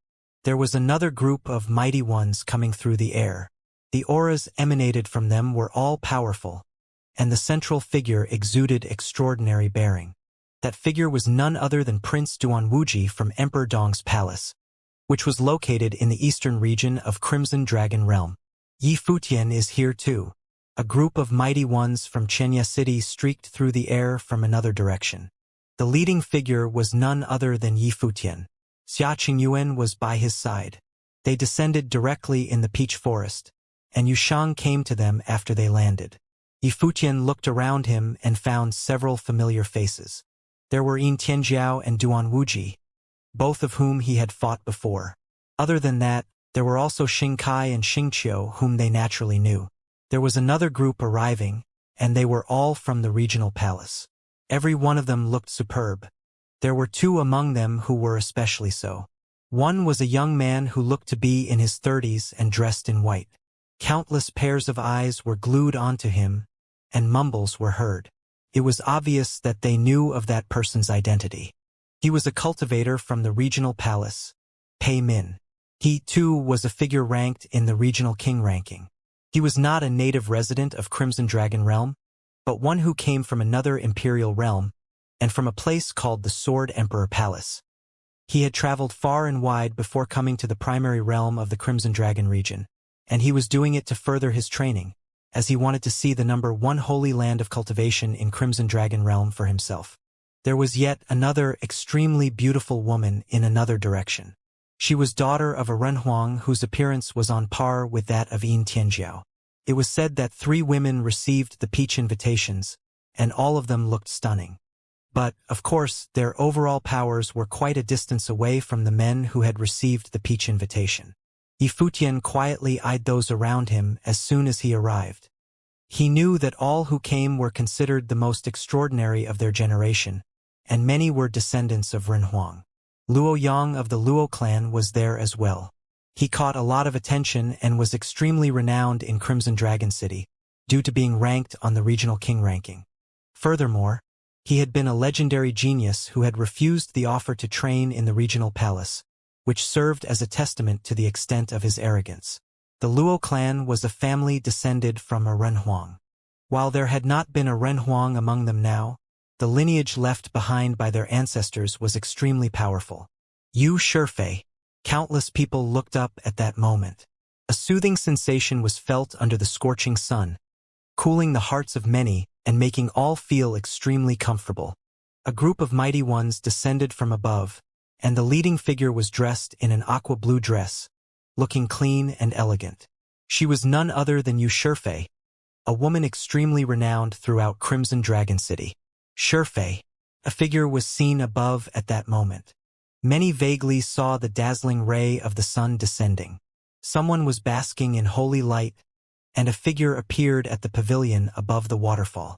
There was another group of mighty ones coming through the air. The auras emanated from them were all powerful, and the central figure exuded extraordinary bearing. That figure was none other than Prince Duan Wuji from Emperor Dong's palace, which was located in the eastern region of Crimson Dragon Realm. Yi Futian is here too. A group of mighty ones from Xianxia City streaked through the air from another direction. The leading figure was none other than Yi Futian. Xia Qingyuan was by his side. They descended directly in the peach forest, and Yu Shang came to them after they landed. Yi Futian looked around him and found several familiar faces. There were In Tianjiao and Duan Wuji, both of whom he had fought before. Other than that, there were also Xing Kai and Xing Qiu, whom they naturally knew. There was another group arriving, and they were all from the regional palace. Every one of them looked superb. There were two among them who were especially so. One was a young man who looked to be in his 30s and dressed in white. Countless pairs of eyes were glued onto him, and mumbles were heard. It was obvious that they knew of that person's identity. He was a cultivator from the regional palace, Pei Min. He, too, was a figure ranked in the regional king ranking. He was not a native resident of Crimson Dragon Realm, but one who came from another imperial realm, and from a place called the Sword Emperor Palace. He had traveled far and wide before coming to the primary realm of the Crimson Dragon region, and he was doing it to further his training, as he wanted to see the #1 holy land of cultivation in Crimson Dragon Realm for himself. There was yet another extremely beautiful woman in another direction. She was daughter of a Renhuang whose appearance was on par with that of In Tianjiao. It was said that 3 women received the peach invitations, and all of them looked stunning. But, of course, their overall powers were quite a distance away from the men who had received the peach invitation. Yi Futian quietly eyed those around him as soon as he arrived. He knew that all who came were considered the most extraordinary of their generation, and many were descendants of Renhuang. Luo Yang of the Luo clan was there as well. He caught a lot of attention and was extremely renowned in Crimson Dragon City, due to being ranked on the regional king ranking. Furthermore, he had been a legendary genius who had refused the offer to train in the regional palace, which served as a testament to the extent of his arrogance. The Luo clan was a family descended from a Renhuang. While there had not been a Renhuang among them now, the lineage left behind by their ancestors was extremely powerful. You Shurfei. Countless people looked up at that moment. A soothing sensation was felt under the scorching sun, cooling the hearts of many and making all feel extremely comfortable. A group of mighty ones descended from above, and the leading figure was dressed in an aqua blue dress, looking clean and elegant. She was none other than Yu Shurfei, a woman extremely renowned throughout Crimson Dragon City. Shurfei. A figure was seen above at that moment. Many vaguely saw the dazzling ray of the sun descending. Someone was basking in holy light, and a figure appeared at the pavilion above the waterfall.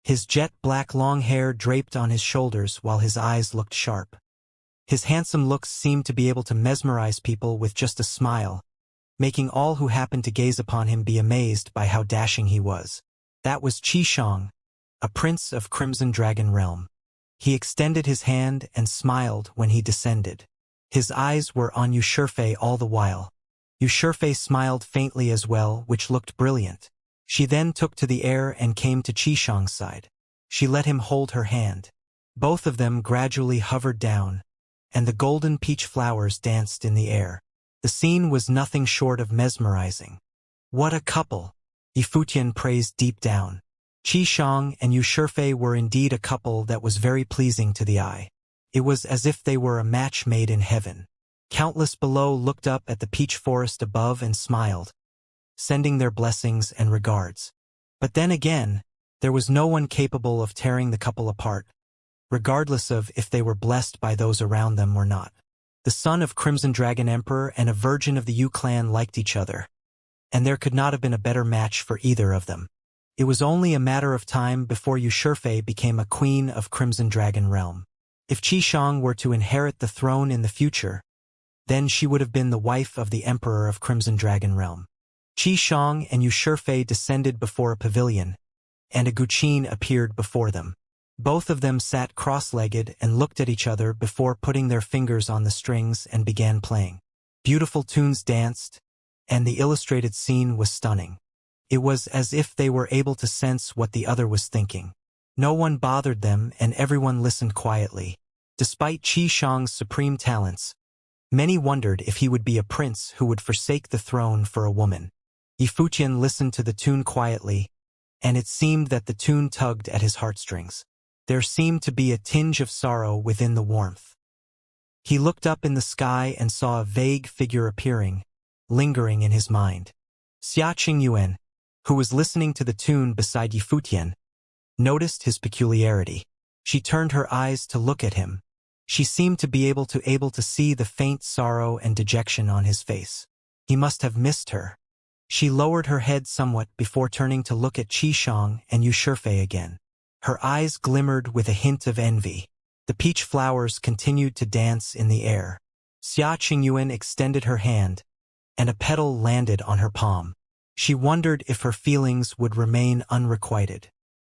His jet-black long hair draped on his shoulders while his eyes looked sharp. His handsome looks seemed to be able to mesmerize people with just a smile, making all who happened to gaze upon him be amazed by how dashing he was. That was Qishang, a prince of Crimson Dragon Realm. He extended his hand and smiled when he descended. His eyes were on Yu Shurfei all the while. Yu Shurfei smiled faintly as well, which looked brilliant. She then took to the air and came to Qishang's side. She let him hold her hand. Both of them gradually hovered down, and the golden peach flowers danced in the air. The scene was nothing short of mesmerizing. What a couple! Yifutian praised deep down. Qishang and Yu Shurfei were indeed a couple that was very pleasing to the eye. It was as if they were a match made in heaven. Countless below looked up at the peach forest above and smiled, sending their blessings and regards. But then again, there was no one capable of tearing the couple apart, regardless of if they were blessed by those around them or not. The son of Crimson Dragon Emperor and a virgin of the Yu clan liked each other, and there could not have been a better match for either of them. It was only a matter of time before Yu Shurfei became a queen of Crimson Dragon Realm. If Qishang were to inherit the throne in the future, then she would have been the wife of the Emperor of Crimson Dragon Realm. Qishang and Yu Shurfei descended before a pavilion, and a Guqin appeared before them. Both of them sat cross-legged and looked at each other before putting their fingers on the strings and began playing. Beautiful tunes danced, and the illustrated scene was stunning. It was as if they were able to sense what the other was thinking. No one bothered them and everyone listened quietly. Despite Qishang's supreme talents, many wondered if he would be a prince who would forsake the throne for a woman. Yifutian listened to the tune quietly, and it seemed that the tune tugged at his heartstrings. There seemed to be a tinge of sorrow within the warmth. He looked up in the sky and saw a vague figure appearing, lingering in his mind. Xianxia, who was listening to the tune beside Yifutian, noticed his peculiarity. She turned her eyes to look at him. She seemed to be able to see the faint sorrow and dejection on his face. He must have missed her. She lowered her head somewhat before turning to look at Qishang and Yu Shurfei again. Her eyes glimmered with a hint of envy. The peach flowers continued to dance in the air. Xianxia extended her hand, and a petal landed on her palm. She wondered if her feelings would remain unrequited.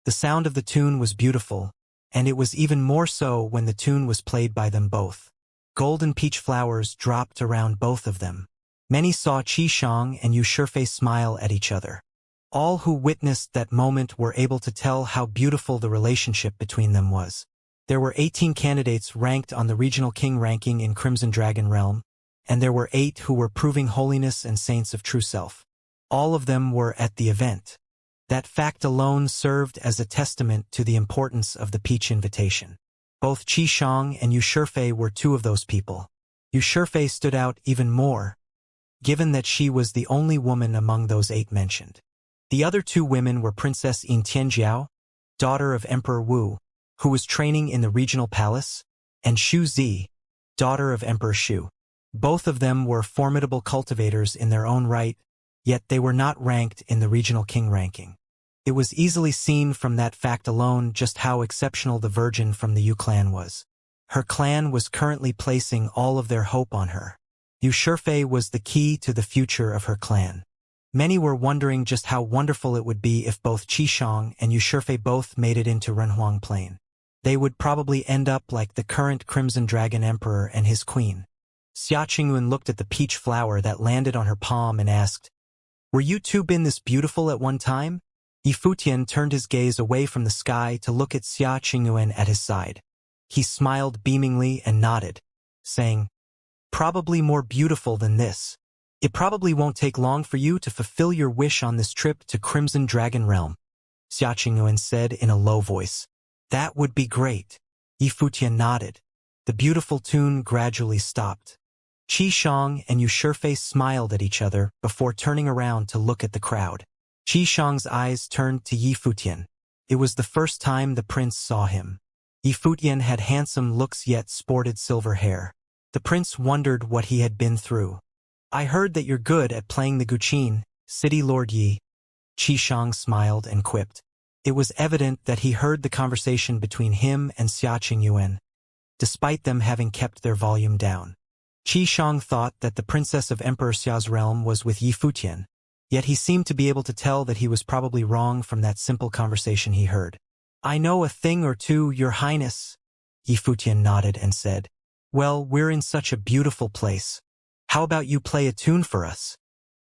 The sound of the tune was beautiful, and it was even more so when the tune was played by them both. Golden peach flowers dropped around both of them. Many saw Qishang and Yu Shurfei smile at each other. All who witnessed that moment were able to tell how beautiful the relationship between them was. There were 18 candidates ranked on the Regional King ranking in Crimson Dragon Realm, and there were 8 who were proving holiness and saints of true self. All of them were at the event. That fact alone served as a testament to the importance of the Peach Invitation. Both Qishang and Yu Shurfei were 2 of those people. Yu Shurfei stood out even more, given that she was the only woman among those 8 mentioned. The other 2 women were Princess Tianjiao, daughter of Emperor Wu, who was training in the regional palace, and Shu Zi, daughter of Emperor Shu. Both of them were formidable cultivators in their own right, yet they were not ranked in the Regional King ranking. It was easily seen from that fact alone just how exceptional the virgin from the Yu clan was. Her clan was currently placing all of their hope on her. Yu Shurfei was the key to the future of her clan. Many were wondering just how wonderful it would be if both Qishang and Yu Shurfei both made it into Renhuang Plain. They would probably end up like the current Crimson Dragon Emperor and his queen. Xianxia looked at the peach flower that landed on her palm and asked, "Were you 2 been this beautiful at one time?" Yifutian turned his gaze away from the sky to look at Xianxia at his side. He smiled beamingly and nodded, saying, probably more beautiful than this. It probably won't take long for you to fulfill your wish on this trip to Crimson Dragon Realm, Xianxia said in a low voice. That would be great. Yifutia nodded. The beautiful tune gradually stopped. Qishang and Yushirfei smiled at each other before turning around to look at the crowd. Qishang's eyes turned to Yifutian. It was the first time the prince saw him. Yifutian had handsome looks yet sported silver hair. The prince wondered what he had been through. I heard that you're good at playing the guqin, City Lord Yi. Qishang smiled and quipped. It was evident that he heard the conversation between him and Xia Qingyuan, despite them having kept their volume down. Qishang thought that the princess of Emperor Xia's realm was with Yifutian, yet he seemed to be able to tell that he was probably wrong from that simple conversation he heard. I know a thing or two, Your Highness. Yifutian nodded and said, Well, we're in such a beautiful place. How about you play a tune for us?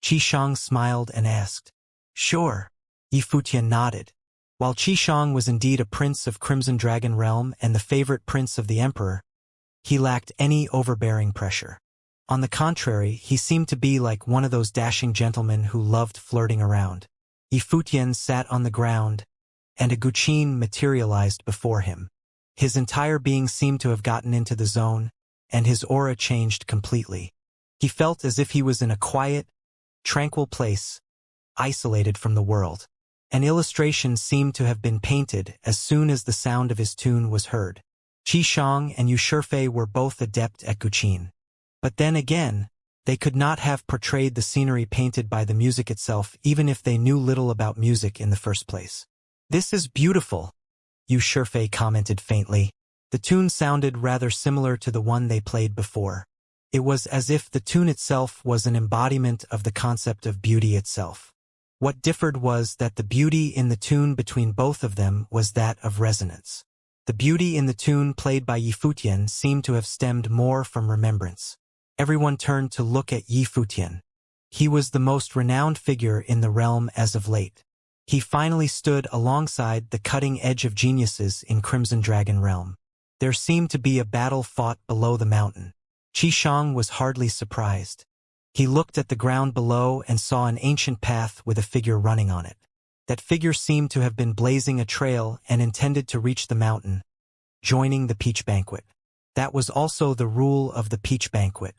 Qishang smiled and asked. Sure. Yifutian nodded. While Qishang was indeed a prince of Crimson Dragon Realm and the favorite prince of the emperor, he lacked any overbearing pressure. On the contrary, he seemed to be like one of those dashing gentlemen who loved flirting around. Yifutian sat on the ground, and a guqin materialized before him. His entire being seemed to have gotten into the zone, and his aura changed completely. He felt as if he was in a quiet, tranquil place, isolated from the world. An illustration seemed to have been painted as soon as the sound of his tune was heard. Qishang and Yushirfei were both adept at guqin. But then again, they could not have portrayed the scenery painted by the music itself even if they knew little about music in the first place. This is beautiful, Yushirfei commented faintly. The tune sounded rather similar to the one they played before. It was as if the tune itself was an embodiment of the concept of beauty itself. What differed was that the beauty in the tune between both of them was that of resonance. The beauty in the tune played by Yifutian seemed to have stemmed more from remembrance. Everyone turned to look at Yifutian. He was the most renowned figure in the realm as of late. He finally stood alongside the cutting edge of geniuses in Crimson Dragon Realm. There seemed to be a battle fought below the mountain. Qishang was hardly surprised. He looked at the ground below and saw an ancient path with a figure running on it. That figure seemed to have been blazing a trail and intended to reach the mountain, joining the peach banquet. That was also the rule of the peach banquet.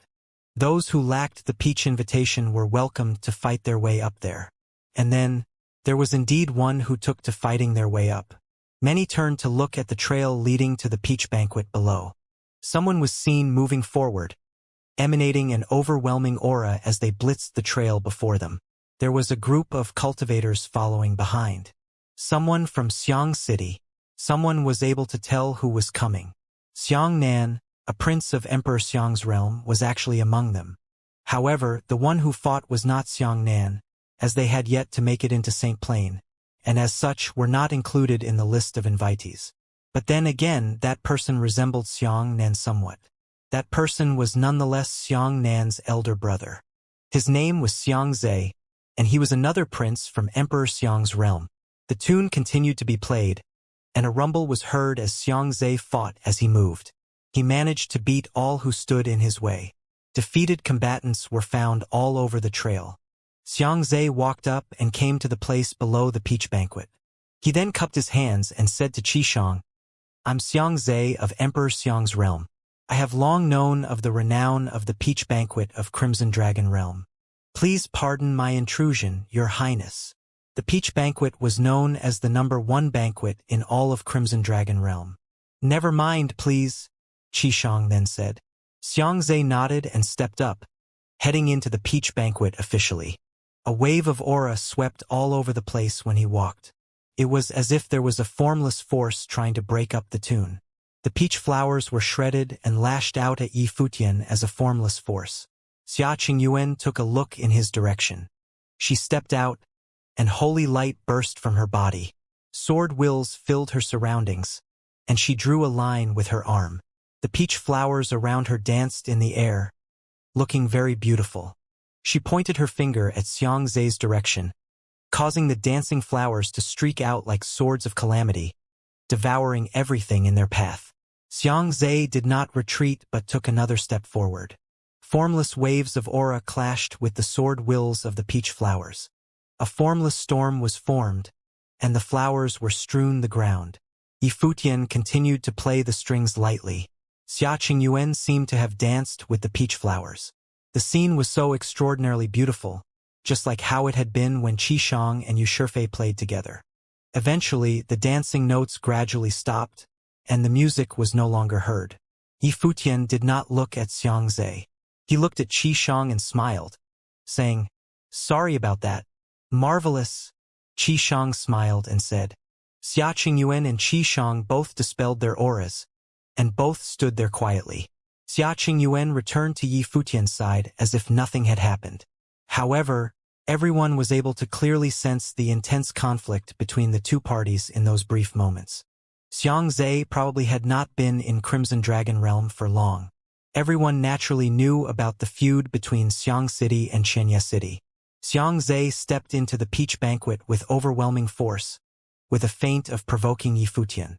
Those who lacked the peach invitation were welcomed to fight their way up there. And then, there was indeed one who took to fighting their way up. Many turned to look at the trail leading to the peach banquet below. Someone was seen moving forward, emanating an overwhelming aura as they blitzed the trail before them. There was a group of cultivators following behind. Someone from Xiang City. Someone was able to tell who was coming. Xiangnan, a prince of Emperor Xiang's realm, was actually among them. However, the one who fought was not Xiangnan, as they had yet to make it into St. Plain, and as such were not included in the list of invitees. But then again, that person resembled Xiangnan somewhat. That person was nonetheless Xiangnan's elder brother. His name was Xianxia, and he was another prince from Emperor Xiang's realm. The tune continued to be played, and a rumble was heard as Xianxia fought as he moved. He managed to beat all who stood in his way. Defeated combatants were found all over the trail. Xianxia walked up and came to the place below the peach banquet. He then cupped his hands and said to Qishang, I'm Xianxia of Emperor Xiang's realm. I have long known of the renown of the peach banquet of Crimson Dragon Realm. Please pardon my intrusion, Your Highness. The peach banquet was known as the #1 banquet in all of Crimson Dragon Realm. Never mind, please, Qishang then said. Xianxia nodded and stepped up, heading into the peach banquet officially. A wave of aura swept all over the place when he walked. It was as if there was a formless force trying to break up the tune. The peach flowers were shredded and lashed out at Yifutian as a formless force. Xia Qingyuan took a look in his direction. She stepped out, and holy light burst from her body. Sword wills filled her surroundings, and she drew a line with her arm. The peach flowers around her danced in the air, looking very beautiful. She pointed her finger at Xiangxia's direction, causing the dancing flowers to streak out like swords of calamity, devouring everything in their path. Xiangxia did not retreat but took another step forward. Formless waves of aura clashed with the sword wills of the peach flowers. A formless storm was formed, and the flowers were strewn the ground. Yifutian continued to play the strings lightly. Xianxia seemed to have danced with the peach flowers. The scene was so extraordinarily beautiful, just like how it had been when Qishang and Yushifei played together. Eventually, the dancing notes gradually stopped, and the music was no longer heard. Yifutian did not look at Xianxia. He looked at Qishang and smiled, saying, "Sorry about that." "Marvelous." Qishang smiled and said. Xianxia and Qishang both dispelled their auras, and both stood there quietly. Xianxia returned to Yifutian's side as if nothing had happened. However, everyone was able to clearly sense the intense conflict between the two parties in those brief moments. Xianxia probably had not been in Crimson Dragon Realm for long. Everyone naturally knew about the feud between Xiang City and Xianxia City. Xianxia stepped into the peach banquet with overwhelming force, with a feint of provoking Yifutian.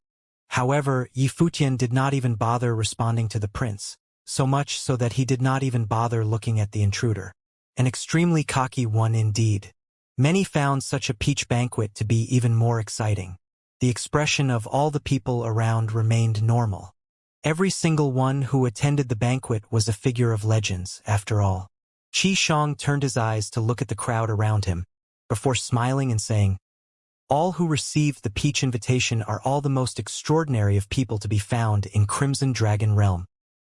However, Yifutian did not even bother responding to the prince, so much so that he did not even bother looking at the intruder. An extremely cocky one indeed. Many found such a peach banquet to be even more exciting. The expression of all the people around remained normal. Every single one who attended the banquet was a figure of legends, after all. Qishang turned his eyes to look at the crowd around him, before smiling and saying, "All who received the peach invitation are all the most extraordinary of people to be found in Crimson Dragon Realm.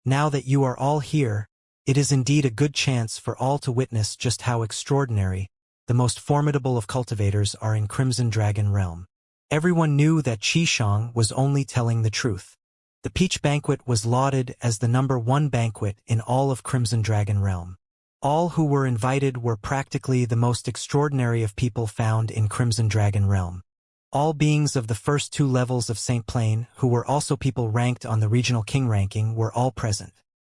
Now that you are all here, it is indeed a good chance for all to witness just how extraordinary the most formidable of cultivators are in Crimson Dragon Realm." Everyone knew that Qishang was only telling the truth. The peach banquet was lauded as the #1 banquet in all of Crimson Dragon Realm. All who were invited were practically the most extraordinary of people found in Crimson Dragon Realm. All beings of the first 2 levels of St. Plain, who were also people ranked on the regional king ranking, were all present.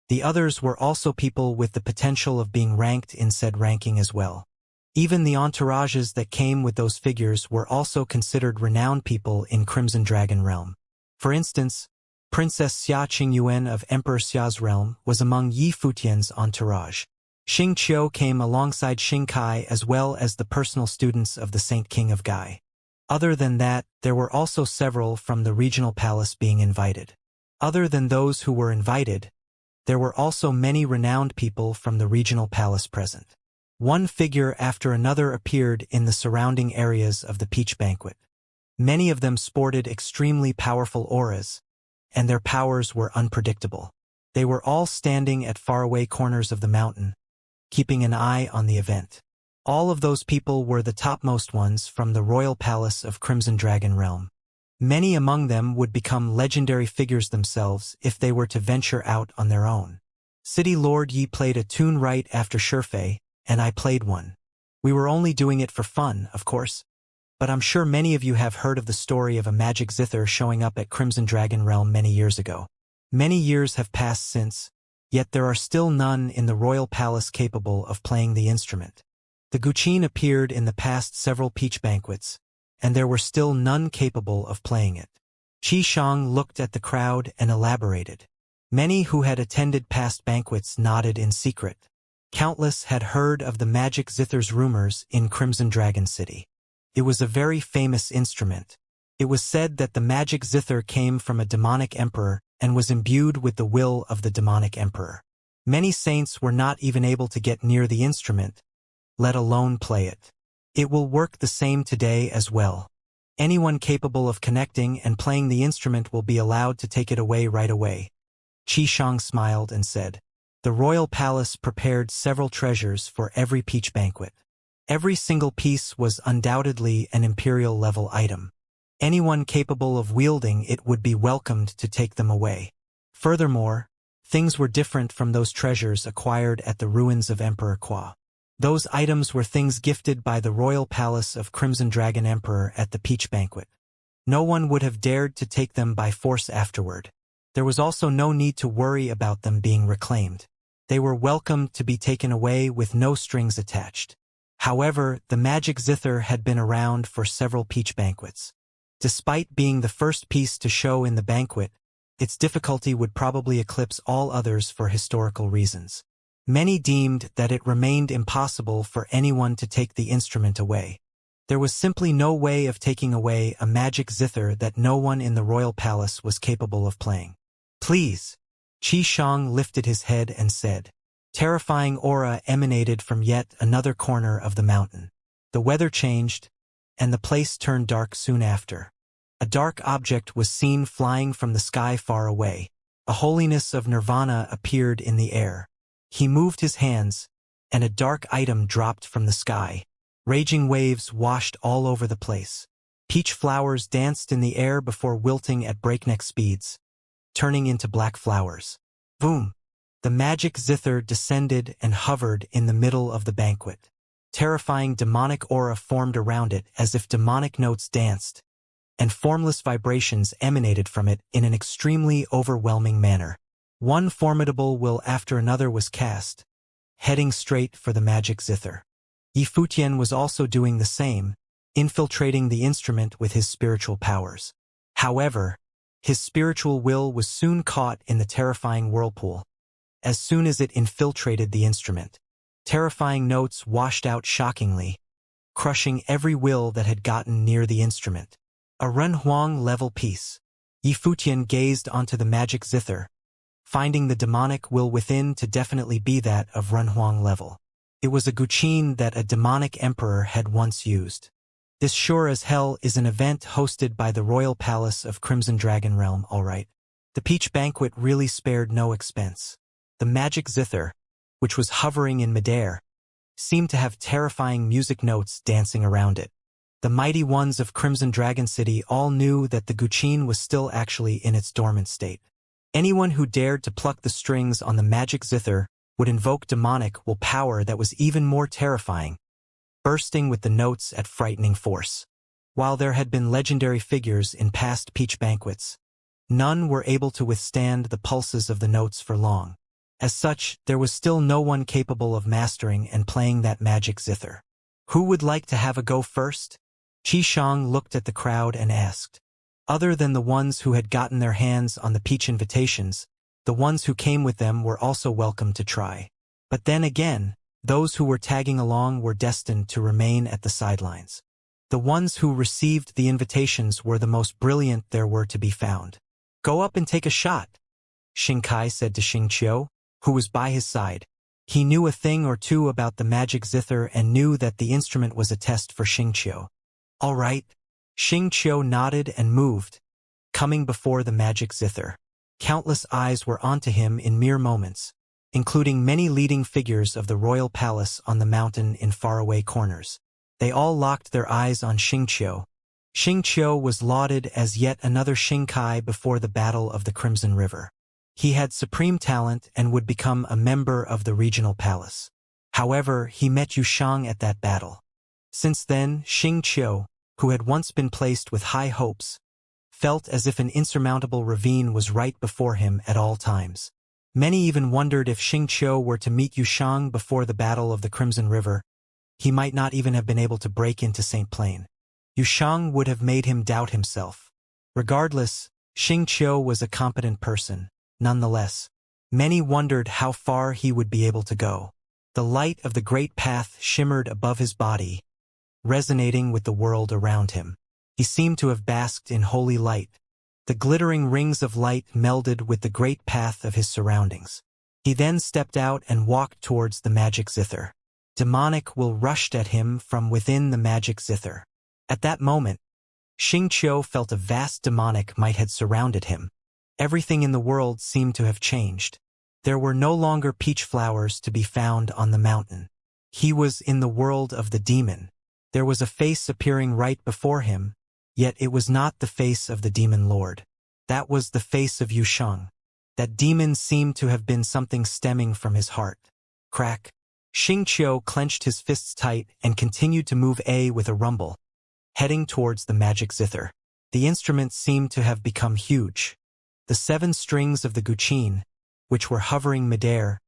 The others were also people with the potential of being ranked in said ranking as well. Even the entourages that came with those figures were also considered renowned people in Crimson Dragon Realm. For instance, Princess Xia Qingyuan of Emperor Xia's realm was among Yifutian's entourage. Xing Qiu came alongside Xing Kai as well as the personal students of the Saint King of Gai. Other than that, there were also several from the regional palace being invited. Other than those who were invited, there were also many renowned people from the regional palace present. One figure after another appeared in the surrounding areas of the peach banquet. Many of them sported extremely powerful auras, and their powers were unpredictable. They were all standing at faraway corners of the mountain, keeping an eye on the event. All of those people were the topmost ones from the royal palace of Crimson Dragon Realm. Many among them would become legendary figures themselves if they were to venture out on their own. City Lord Yi played a tune right after Shifei, and I played one. We were only doing it for fun, of course. But I'm sure many of you have heard of the story of a magic zither showing up at Crimson Dragon Realm many years ago. Many years have passed since, yet there are still none in the royal palace capable of playing the instrument. The Guqin appeared in the past several peach banquets, and there were still none capable of playing it. Qishang looked at the crowd and elaborated. Many who had attended past banquets nodded in secret. Countless had heard of the magic zither's rumors in Crimson Dragon City. It was a very famous instrument. It was said that the magic zither came from a demonic emperor and was imbued with the will of the demonic emperor. Many saints were not even able to get near the instrument, let alone play it. It will work the same today as well. Anyone capable of connecting and playing the instrument will be allowed to take it away right away. Qishang smiled and said, "The royal palace prepared several treasures for every peach banquet. Every single piece was undoubtedly an imperial-level item. Anyone capable of wielding it would be welcomed to take them away. Furthermore, things were different from those treasures acquired at the ruins of Emperor Qua. Those items were things gifted by the royal palace of Crimson Dragon Emperor at the peach banquet. No one would have dared to take them by force afterward. There was also no need to worry about them being reclaimed. They were welcomed to be taken away with no strings attached. However, the magic zither had been around for several peach banquets. Despite being the first piece to show in the banquet, its difficulty would probably eclipse all others for historical reasons. Many deemed that it remained impossible for anyone to take the instrument away. There was simply no way of taking away a magic zither that no one in the royal palace was capable of playing. "Please." Qi Shang lifted his head and said. Terrifying aura emanated from yet another corner of the mountain. The weather changed, and the place turned dark soon after. A dark object was seen flying from the sky far away. A holiness of nirvana appeared in the air. He moved his hands, and a dark item dropped from the sky. Raging waves washed all over the place. Peach flowers danced in the air before wilting at breakneck speeds, turning into black flowers. Boom! The magic zither descended and hovered in the middle of the banquet. Terrifying demonic aura formed around it as if demonic notes danced, and formless vibrations emanated from it in an extremely overwhelming manner. One formidable will after another was cast, heading straight for the magic zither. Yifutian was also doing the same, infiltrating the instrument with his spiritual powers. However, his spiritual will was soon caught in the terrifying whirlpool. As soon as it infiltrated the instrument, terrifying notes washed out shockingly, crushing every will that had gotten near the instrument. A Renhuang-level piece. Yifutian gazed onto the magic zither, finding the demonic will within to definitely be that of Renhuang level. It was a guqin that a demonic emperor had once used. This sure as hell is an event hosted by the royal palace of Crimson Dragon Realm, alright. The peach banquet really spared no expense. The magic zither, which was hovering in midair, seemed to have terrifying music notes dancing around it. The mighty ones of Crimson Dragon City all knew that the guqin was still actually in its dormant state. Anyone who dared to pluck the strings on the magic zither would invoke demonic will power that was even more terrifying, bursting with the notes at frightening force. While there had been legendary figures in past peach banquets, none were able to withstand the pulses of the notes for long. As such, there was still no one capable of mastering and playing that magic zither. Who would like to have a go first? Qi Shang looked at the crowd and asked. Other than the ones who had gotten their hands on the peach invitations, the ones who came with them were also welcome to try. But then again, those who were tagging along were destined to remain at the sidelines. The ones who received the invitations were the most brilliant there were to be found. "Go up and take a shot," Xingkai said to Xianxia, who was by his side. He knew a thing or two about the magic zither and knew that the instrument was a test for Xianxia. "All right." Xianxia nodded and moved, coming before the magic zither. Countless eyes were onto him in mere moments, including many leading figures of the royal palace on the mountain in faraway corners. They all locked their eyes on Xianxia. Xianxia was lauded as yet another Xingkai before the Battle of the Crimson River. He had supreme talent and would become a member of the regional palace. However, he met Yu Shang at that battle. Since then, Xianxia, who had once been placed with high hopes, felt as if an insurmountable ravine was right before him at all times. Many even wondered if Xianxia were to meet Yu Shang before the Battle of the Crimson River, he might not even have been able to break into St. Plain. Yu Shang would have made him doubt himself. Regardless, Xianxia was a competent person. Nonetheless, many wondered how far he would be able to go. The light of the great path shimmered above his body, resonating with the world around him. He seemed to have basked in holy light. The glittering rings of light melded with the great path of his surroundings. He then stepped out and walked towards the magic zither. Demonic will rushed at him from within the magic zither. At that moment, Xianxia felt a vast demonic might had surrounded him. Everything in the world seemed to have changed. There were no longer peach flowers to be found on the mountain. He was in the world of the demon. There was a face appearing right before him, yet it was not the face of the demon lord. That was the face of Yu Shang. That demon seemed to have been something stemming from his heart. Crack. Xianxia clenched his fists tight and continued to move with a rumble, heading towards the magic zither. The instrument seemed to have become huge. The 7 strings of the guqin, which were hovering midair,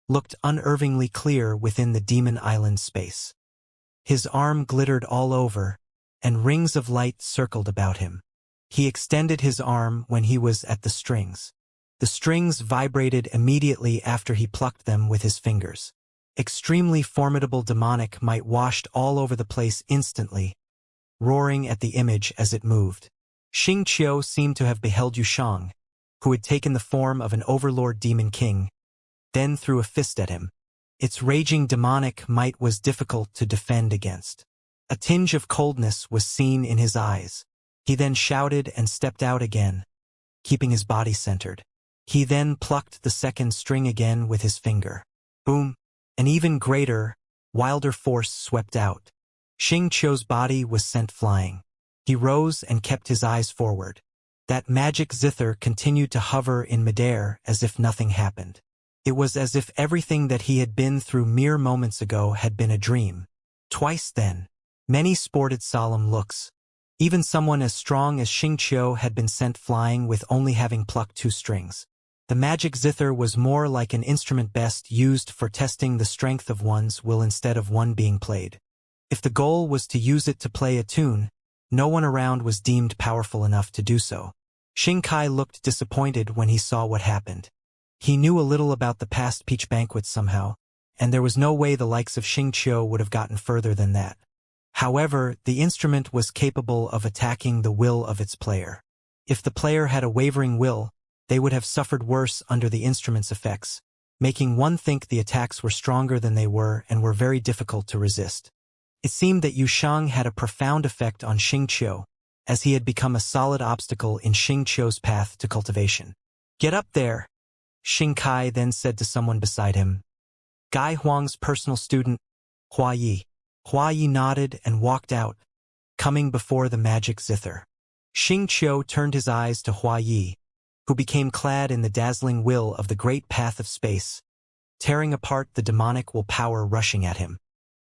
looked unervingly clear within the demon island space. His arm glittered all over, and rings of light circled about him. He extended his arm when he was at the strings. The strings vibrated immediately after he plucked them with his fingers. Extremely formidable demonic might washed all over the place instantly, roaring at the image as it moved. Xianxia seemed to have beheld Yushang, who had taken the form of an overlord demon king, then threw a fist at him. Its raging demonic might was difficult to defend against. A tinge of coldness was seen in his eyes. He then shouted and stepped out again, keeping his body centered. He then plucked the second string again with his finger. Boom! An even greater, wilder force swept out. Xianxia's body was sent flying. He rose and kept his eyes forward. That magic zither continued to hover in midair as if nothing happened. It was as if everything that he had been through mere moments ago had been a dream. Twice then, many sported solemn looks. Even someone as strong as Xianxia had been sent flying with only having plucked 2 strings. The magic zither was more like an instrument best used for testing the strength of one's will instead of one being played. If the goal was to use it to play a tune, no one around was deemed powerful enough to do so. Xingkai looked disappointed when he saw what happened. He knew a little about the past peach banquets somehow, and there was no way the likes of Xianxia would have gotten further than that. However, the instrument was capable of attacking the will of its player. If the player had a wavering will, they would have suffered worse under the instrument's effects, making one think the attacks were stronger than they were and were very difficult to resist. It seemed that Yushang had a profound effect on Xianxia, as he had become a solid obstacle in Xianxia's path to cultivation. "Get up there," Xingkai then said to someone beside him. Gai Huang's personal student, Hua Yi. Hua Yi nodded and walked out, coming before the magic zither. Xianxia turned his eyes to Hua Yi, who became clad in the dazzling will of the great path of space, tearing apart the demonic will power rushing at him.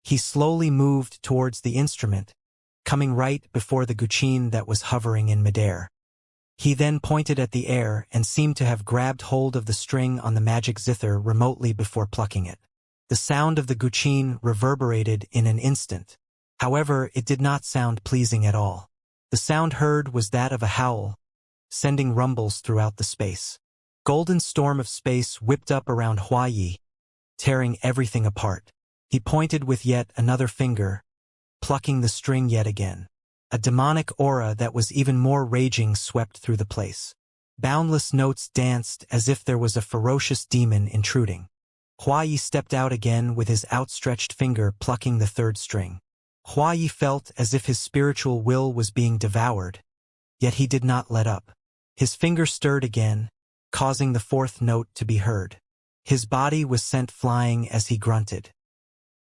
He slowly moved towards the instrument, coming right before the guqin that was hovering in midair. He then pointed at the air and seemed to have grabbed hold of the string on the magic zither remotely before plucking it. The sound of the guqin reverberated in an instant. However, it did not sound pleasing at all. The sound heard was that of a howl, sending rumbles throughout the space. Golden storm of space whipped up around Hua Yi, tearing everything apart. He pointed with yet another finger, plucking the string yet again. A demonic aura that was even more raging swept through the place. Boundless notes danced as if there was a ferocious demon intruding. Hua Yi stepped out again with his outstretched finger plucking the 3rd string. Hua Yi felt as if his spiritual will was being devoured, yet he did not let up. His finger stirred again, causing the 4th note to be heard. His body was sent flying as he grunted.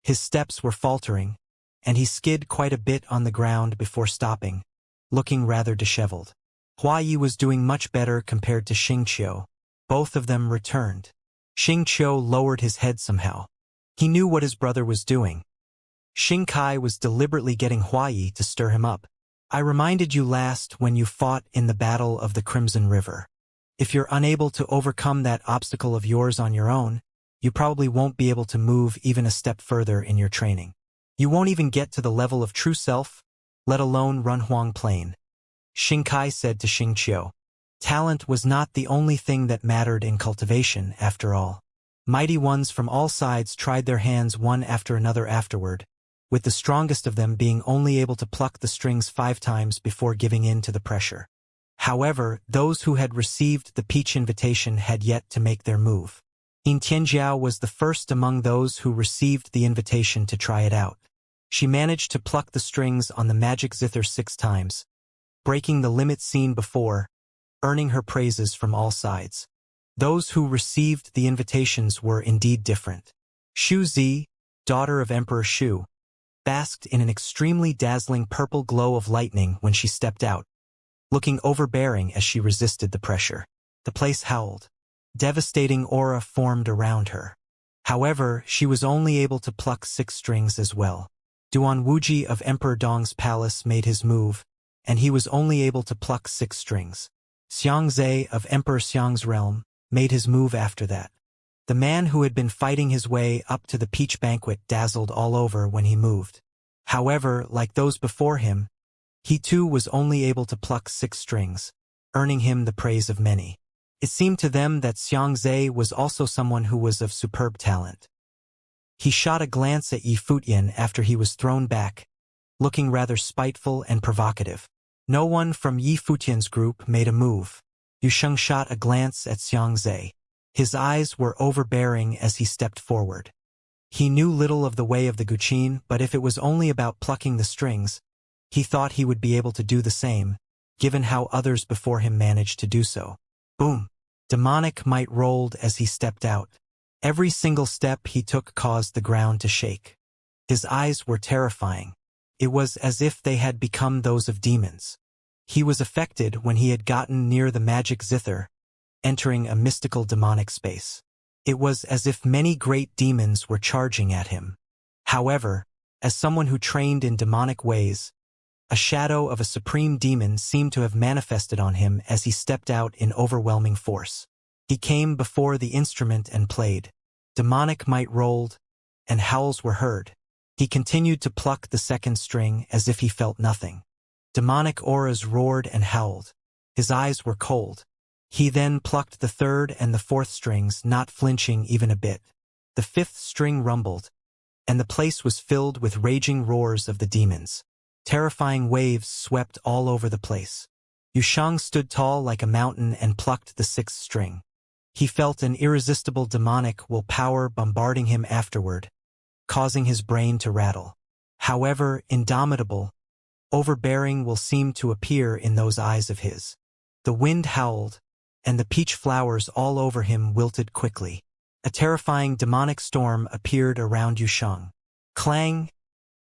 His steps were faltering, and he skid quite a bit on the ground before stopping, looking rather disheveled. Hua Yi was doing much better compared to Xianxia. Both of them returned. Xianxia lowered his head somehow. He knew what his brother was doing. Xingkai was deliberately getting Hua Yi to stir him up. "I reminded you last when you fought in the Battle of the Crimson River. If you're unable to overcome that obstacle of yours on your own, you probably won't be able to move even a step further in your training. You won't even get to the level of true self, let alone run Huang Plain," Xingkai said to Xianxia. Talent was not the only thing that mattered in cultivation, after all. Mighty ones from all sides tried their hands one after another afterward, with the strongest of them being only able to pluck the strings 5 times before giving in to the pressure. However, those who had received the peach invitation had yet to make their move. Tianjiao was the first among those who received the invitation to try it out. She managed to pluck the strings on the magic zither 6 times, breaking the limit seen before, earning her praises from all sides. Those who received the invitations were indeed different. Xu Zi, daughter of Emperor Xu, basked in an extremely dazzling purple glow of lightning when she stepped out, looking overbearing as she resisted the pressure. The place howled. Devastating aura formed around her. However, she was only able to pluck 6 strings as well. Duan Wuji of Emperor Dong's palace made his move, and he was only able to pluck 6 strings. Xianxia of Emperor Xiang's realm made his move after that. The man who had been fighting his way up to the peach banquet dazzled all over when he moved. However, like those before him, he too was only able to pluck 6 strings, earning him the praise of many. It seemed to them that Xianxia was also someone who was of superb talent. He shot a glance at Yi Futian after he was thrown back, looking rather spiteful and provocative. No one from Yi Futian's group made a move. Yusheng shot a glance at Xianxia. His eyes were overbearing as he stepped forward. He knew little of the way of the Guqin, but if it was only about plucking the strings, he thought he would be able to do the same, given how others before him managed to do so. Boom! Demonic might rolled as he stepped out. Every single step he took caused the ground to shake. His eyes were terrifying. It was as if they had become those of demons. He was affected when he had gotten near the magic zither, entering a mystical demonic space. It was as if many great demons were charging at him. However, as someone who trained in demonic ways, a shadow of a supreme demon seemed to have manifested on him as he stepped out in overwhelming force. He came before the instrument and played. Demonic might rolled, and howls were heard. He continued to pluck the second string as if he felt nothing. Demonic auras roared and howled. His eyes were cold. He then plucked the third and the fourth strings, not flinching even a bit. The fifth string rumbled, and the place was filled with raging roars of the demons. Terrifying waves swept all over the place. Yusheng stood tall like a mountain and plucked the sixth string. He felt an irresistible demonic willpower bombarding him afterward, causing his brain to rattle. However indomitable, overbearing will seem to appear in those eyes of his. The wind howled, and the peach flowers all over him wilted quickly. A terrifying demonic storm appeared around Yusheng. Clang!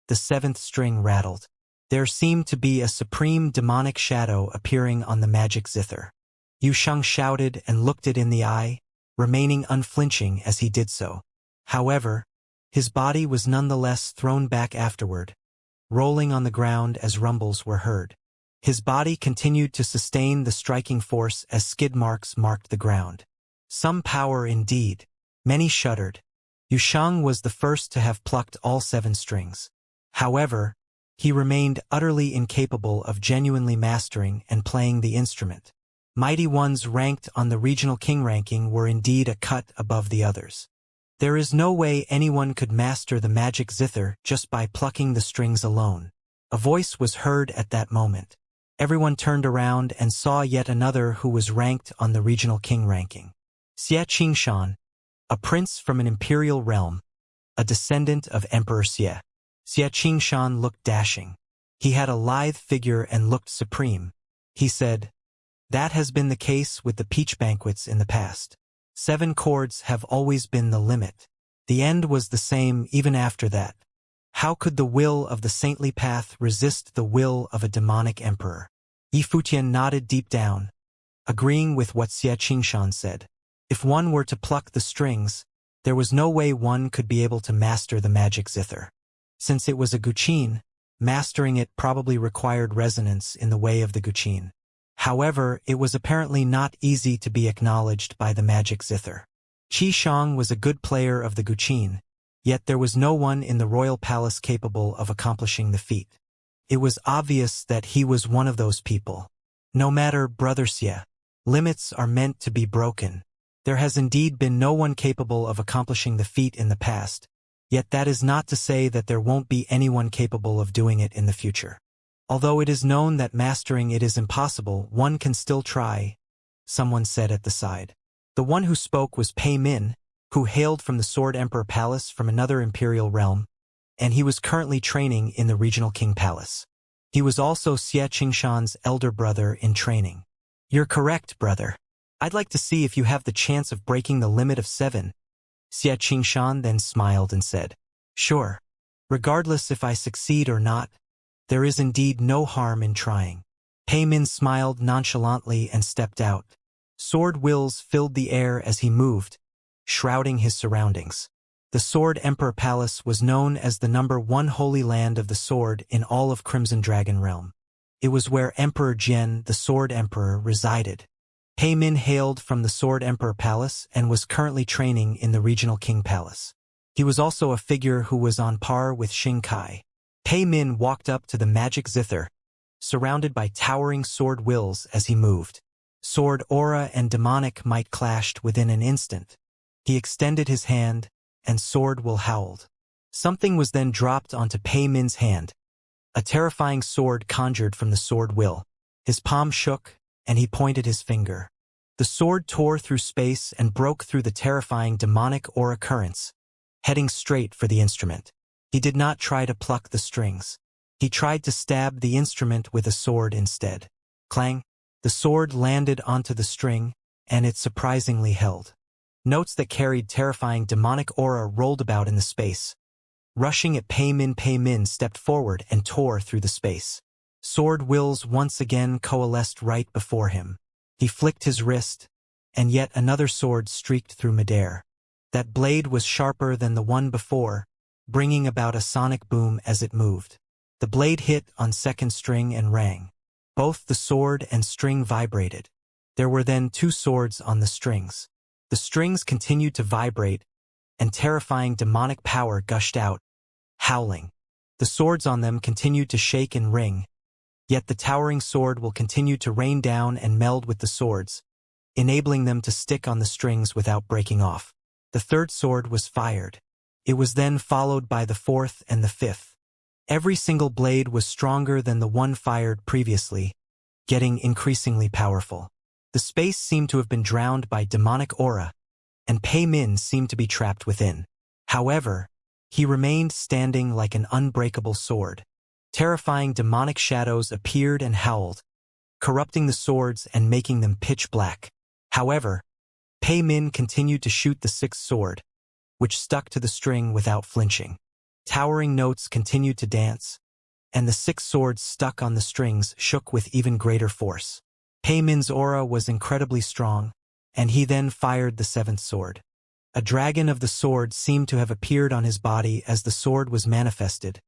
The seventh string rattled. There seemed to be a supreme demonic shadow appearing on the magic zither. Yusheng shouted and looked it in the eye, remaining unflinching as he did so. However, his body was nonetheless thrown back afterward, rolling on the ground as rumbles were heard. His body continued to sustain the striking force as skid marks marked the ground. Some power indeed. Many shuddered. Yusheng was the first to have plucked all 7 strings. However, he remained utterly incapable of genuinely mastering and playing the instrument. Mighty ones ranked on the regional king ranking were indeed a cut above the others. There is no way anyone could master the magic zither just by plucking the strings alone. A voice was heard at that moment. Everyone turned around and saw yet another who was ranked on the regional king ranking. Xianxia, a prince from an imperial realm, a descendant of Emperor Xie. Xianxia looked dashing. He had a lithe figure and looked supreme. He said, "That has been the case with the peach banquets in the past. 7 chords have always been the limit. The end was the same even after that. How could the will of the saintly path resist the will of a demonic emperor?" Yi Futian nodded deep down, agreeing with what Xianxia said. If one were to pluck the strings, there was no way one could be able to master the magic zither. Since it was a Guqin, mastering it probably required resonance in the way of the Guqin. However, it was apparently not easy to be acknowledged by the magic zither. Qi Shang was a good player of the Guqin, yet there was no one in the royal palace capable of accomplishing the feat. It was obvious that he was one of those people. No matter, Brother Xie, limits are meant to be broken. There has indeed been no one capable of accomplishing the feat in the past, yet that is not to say that there won't be anyone capable of doing it in the future. Although it is known that mastering it is impossible, one can still try, someone said at the side. The one who spoke was Pei Min, who hailed from the Sword Emperor Palace from another imperial realm, and he was currently training in the regional king palace. He was also Xianxia's elder brother in training. "You're correct, brother. I'd like to see if you have the chance of breaking the limit of 7. Xianxia then smiled and said, "Sure. Regardless if I succeed or not, there is indeed no harm in trying." Pei Min smiled nonchalantly and stepped out. Sword wills filled the air as he moved, shrouding his surroundings. The Sword Emperor Palace was known as the #1 holy land of the sword in all of Crimson Dragon Realm. It was where Emperor Jian, the Sword Emperor, resided. Pei Min hailed from the Sword Emperor Palace and was currently training in the Regional King Palace. He was also a figure who was on par with Xing Kai. Pei Min walked up to the magic zither, surrounded by towering sword wills as he moved. Sword aura and demonic might clashed within an instant. He extended his hand, and sword will howled. Something was then dropped onto Pei Min's hand. A terrifying sword conjured from the sword will. His palm shook, and he pointed his finger. The sword tore through space and broke through the terrifying demonic aura currents, heading straight for the instrument. He did not try to pluck the strings. He tried to stab the instrument with a sword instead. Clang! The sword landed onto the string, and it surprisingly held. Notes that carried terrifying demonic aura rolled about in the space. Rushing at Pei Min stepped forward and tore through the space. Sword wills once again coalesced right before him. He flicked his wrist, and yet another sword streaked through midair. That blade was sharper than the one before, bringing about a sonic boom as it moved. The blade hit on second string and rang. Both the sword and string vibrated. There were then two swords on the strings. The strings continued to vibrate, and terrifying demonic power gushed out, howling. The swords on them continued to shake and ring, yet the towering sword will continue to rain down and meld with the swords, enabling them to stick on the strings without breaking off. The third sword was fired. It was then followed by the fourth and the fifth. Every single blade was stronger than the one fired previously, getting increasingly powerful. The space seemed to have been drowned by demonic aura, and Pei Min seemed to be trapped within. However, he remained standing like an unbreakable sword. Terrifying demonic shadows appeared and howled, corrupting the swords and making them pitch black. However, Pei Min continued to shoot the sixth sword, which stuck to the string without flinching. Towering notes continued to dance, and the six swords stuck on the strings shook with even greater force. Pei Min's aura was incredibly strong, and he then fired the seventh sword. A dragon of the sword seemed to have appeared on his body as the sword was manifested,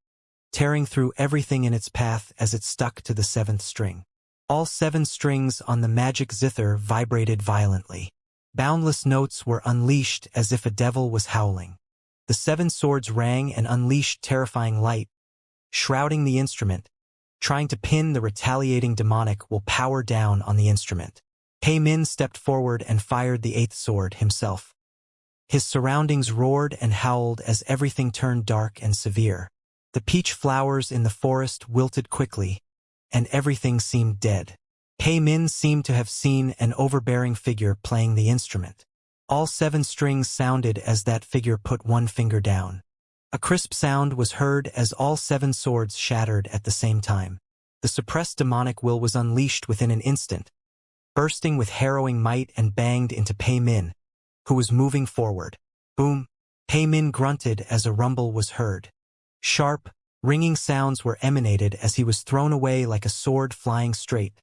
tearing through everything in its path as it stuck to the seventh string. All seven strings on the magic zither vibrated violently. Boundless notes were unleashed as if a devil was howling. The seven swords rang and unleashed terrifying light, shrouding the instrument, trying to pin the retaliating demonic will power down on the instrument. Pei Min stepped forward and fired the eighth sword himself. His surroundings roared and howled as everything turned dark and severe. The peach flowers in the forest wilted quickly, and everything seemed dead. Pei Min seemed to have seen an overbearing figure playing the instrument. All seven strings sounded as that figure put one finger down. A crisp sound was heard as all seven swords shattered at the same time. The suppressed demonic will was unleashed within an instant, bursting with harrowing might and banged into Pei Min, who was moving forward. Boom! Pei Min grunted as a rumble was heard. Sharp, ringing sounds were emanated as he was thrown away like a sword flying straight,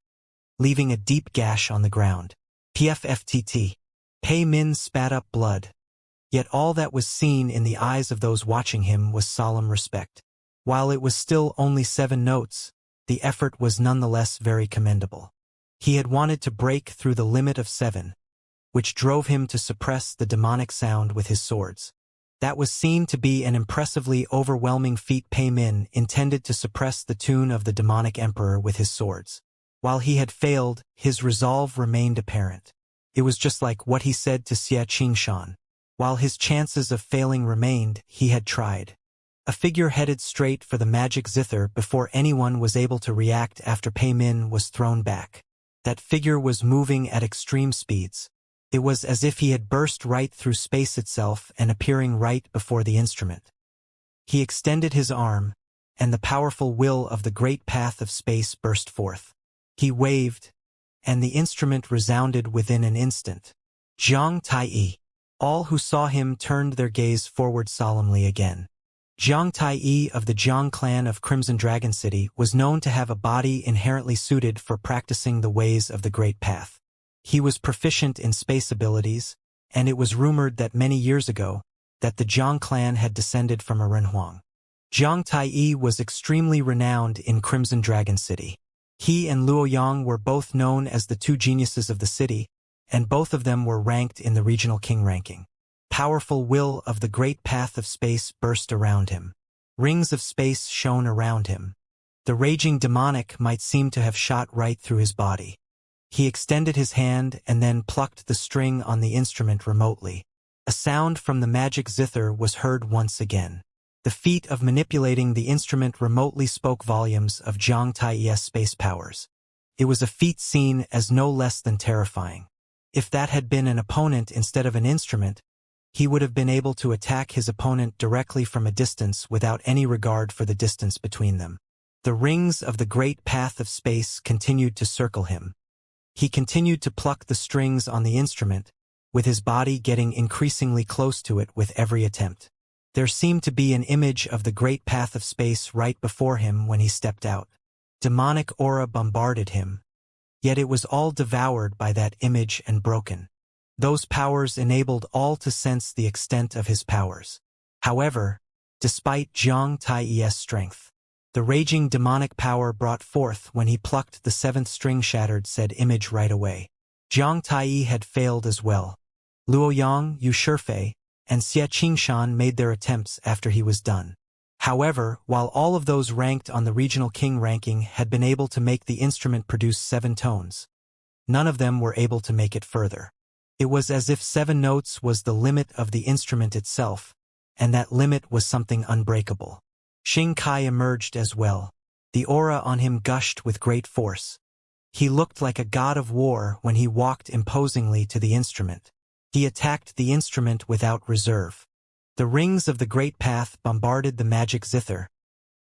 leaving a deep gash on the ground. PFFTT. Pei Min spat up blood. Yet all that was seen in the eyes of those watching him was solemn respect. While it was still only 7 notes, the effort was nonetheless very commendable. He had wanted to break through the limit of 7, which drove him to suppress the demonic sound with his swords. That was seen to be an impressively overwhelming feat. Pei Min intended to suppress the tune of the demonic emperor with his swords. While he had failed, his resolve remained apparent. It was just like what he said to Xianxia. While his chances of failing remained, he had tried. A figure headed straight for the magic zither before anyone was able to react after Pei Min was thrown back. That figure was moving at extreme speeds. It was as if he had burst right through space itself and appearing right before the instrument. He extended his arm, and the powerful will of the great path of space burst forth. He waved, and the instrument resounded within an instant. Zhang Tai. All who saw him turned their gaze forward solemnly again. Zhang Tai of the Zhang clan of Crimson Dragon City was known to have a body inherently suited for practicing the ways of the Great Path. He was proficient in space abilities, and it was rumored that many years ago, that the Zhang clan had descended from a Renhuang. Zhang Tai was extremely renowned in Crimson Dragon City. He and Luoyang were both known as the 2 geniuses of the city, and both of them were ranked in the regional king ranking. Powerful will of the great path of space burst around him. Rings of space shone around him. The raging demonic might seem to have shot right through his body. He extended his hand and then plucked the string on the instrument remotely. A sound from the magic zither was heard once again. The feat of manipulating the instrument remotely spoke volumes of Xianxia's space powers. It was a feat seen as no less than terrifying. If that had been an opponent instead of an instrument, he would have been able to attack his opponent directly from a distance without any regard for the distance between them. The rings of the great path of space continued to circle him. He continued to pluck the strings on the instrument, with his body getting increasingly close to it with every attempt. There seemed to be an image of the great path of space right before him when he stepped out. Demonic aura bombarded him, yet it was all devoured by that image and broken. Those powers enabled all to sense the extent of his powers. However, despite Xianxia's strength, the raging demonic power brought forth when he plucked the seventh string shattered said image right away. Xianxia had failed as well. Luoyang, Yu Shifei, and Xie Qingshan made their attempts after he was done. However, while all of those ranked on the regional king ranking had been able to make the instrument produce 7 tones, none of them were able to make it further. It was as if 7 notes was the limit of the instrument itself, and that limit was something unbreakable. Xing Kai emerged as well. The aura on him gushed with great force. He looked like a god of war when he walked imposingly to the instrument. He attacked the instrument without reserve. The rings of the great path bombarded the magic zither,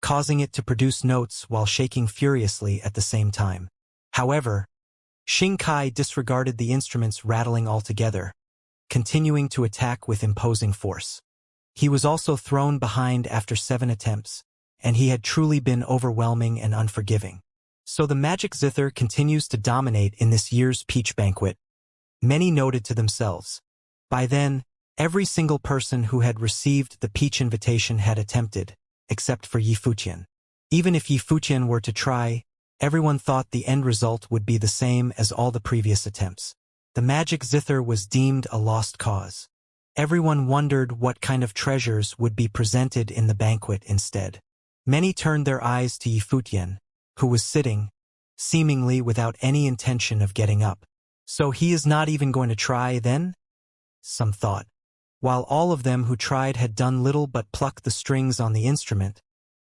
causing it to produce notes while shaking furiously at the same time. However, Xing Kai disregarded the instrument's rattling altogether, continuing to attack with imposing force. He was also thrown behind after 7 attempts, and he had truly been overwhelming and unforgiving. So the magic zither continues to dominate in this year's Peach Banquet. Many noted to themselves. By then, every single person who had received the Peach invitation had attempted, except for Yi Futian. Even if Yi Futian were to try, everyone thought the end result would be the same as all the previous attempts. The magic zither was deemed a lost cause. Everyone wondered what kind of treasures would be presented in the banquet instead. Many turned their eyes to Yi Futian, who was sitting, seemingly without any intention of getting up. So he is not even going to try then? Some thought. While all of them who tried had done little but pluck the strings on the instrument,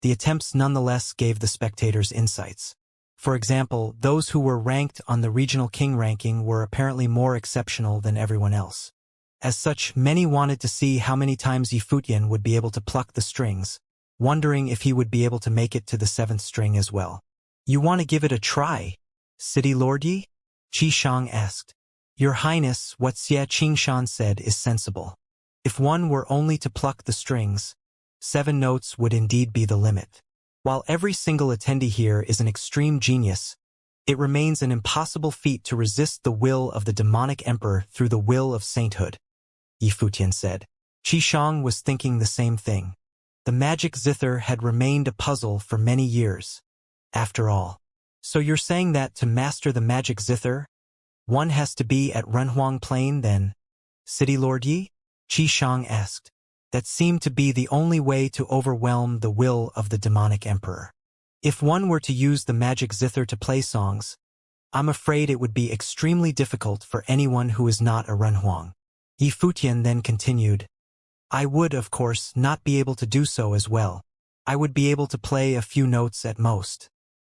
the attempts nonetheless gave the spectators insights. For example, those who were ranked on the regional king ranking were apparently more exceptional than everyone else. As such, many wanted to see how many times Yi Futian would be able to pluck the strings, wondering if he would be able to make it to the 7th string as well. You want to give it a try, City Lord Yi? Qi Shang asked. Your Highness, what Xie Qingshan said is sensible. If one were only to pluck the strings, 7 notes would indeed be the limit. While every single attendee here is an extreme genius, it remains an impossible feat to resist the will of the demonic emperor through the will of sainthood, Yi Futian said. Qi Shang was thinking the same thing. The magic zither had remained a puzzle for many years. After all. So you're saying that to master the magic zither, one has to be at Renhuang Plain then, City Lord Yi? Qi Shang asked. That seemed to be the only way to overwhelm the will of the demonic emperor. If one were to use the magic zither to play songs, I'm afraid it would be extremely difficult for anyone who is not a Renhuang. Yi Futian then continued. I would, of course, not be able to do so as well. I would be able to play a few notes at most.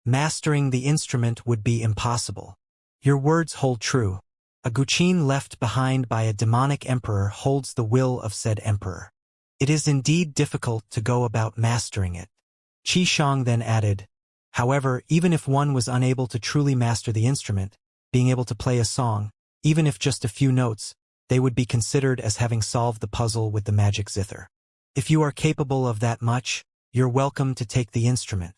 Mastering the instrument would be impossible. Your words hold true. A Guqin left behind by a demonic emperor holds the will of said emperor. It is indeed difficult to go about mastering it. Qi Shang then added, however, even if one was unable to truly master the instrument, being able to play a song, even if just a few notes, they would be considered as having solved the puzzle with the magic zither. If you are capable of that much, you're welcome to take the instrument.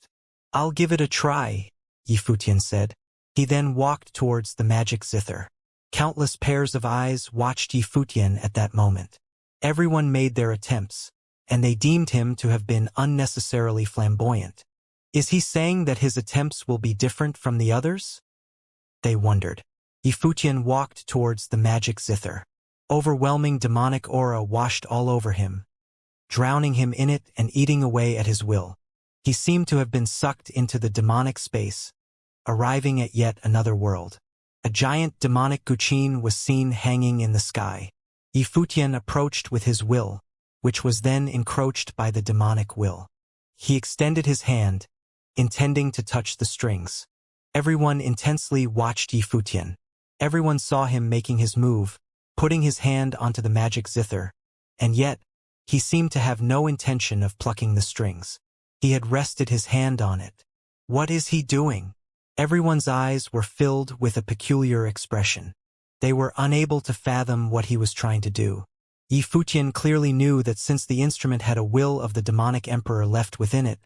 I'll give it a try, Yi Futian said. He then walked towards the magic zither. Countless pairs of eyes watched Yi Futian at that moment. Everyone made their attempts, and they deemed him to have been unnecessarily flamboyant. Is he saying that his attempts will be different from the others? They wondered. Yi Futian walked towards the magic zither. Overwhelming demonic aura washed all over him, drowning him in it and eating away at his will. He seemed to have been sucked into the demonic space, arriving at yet another world. A giant demonic guqin was seen hanging in the sky. Yifutian approached with his will, which was then encroached by the demonic will. He extended his hand, intending to touch the strings. Everyone intensely watched Yifutian. Everyone saw him making his move, putting his hand onto the magic zither, and yet, he seemed to have no intention of plucking the strings. He had rested his hand on it. What is he doing? Everyone's eyes were filled with a peculiar expression. They were unable to fathom what he was trying to do. Yifutian clearly knew that since the instrument had a will of the demonic emperor left within it,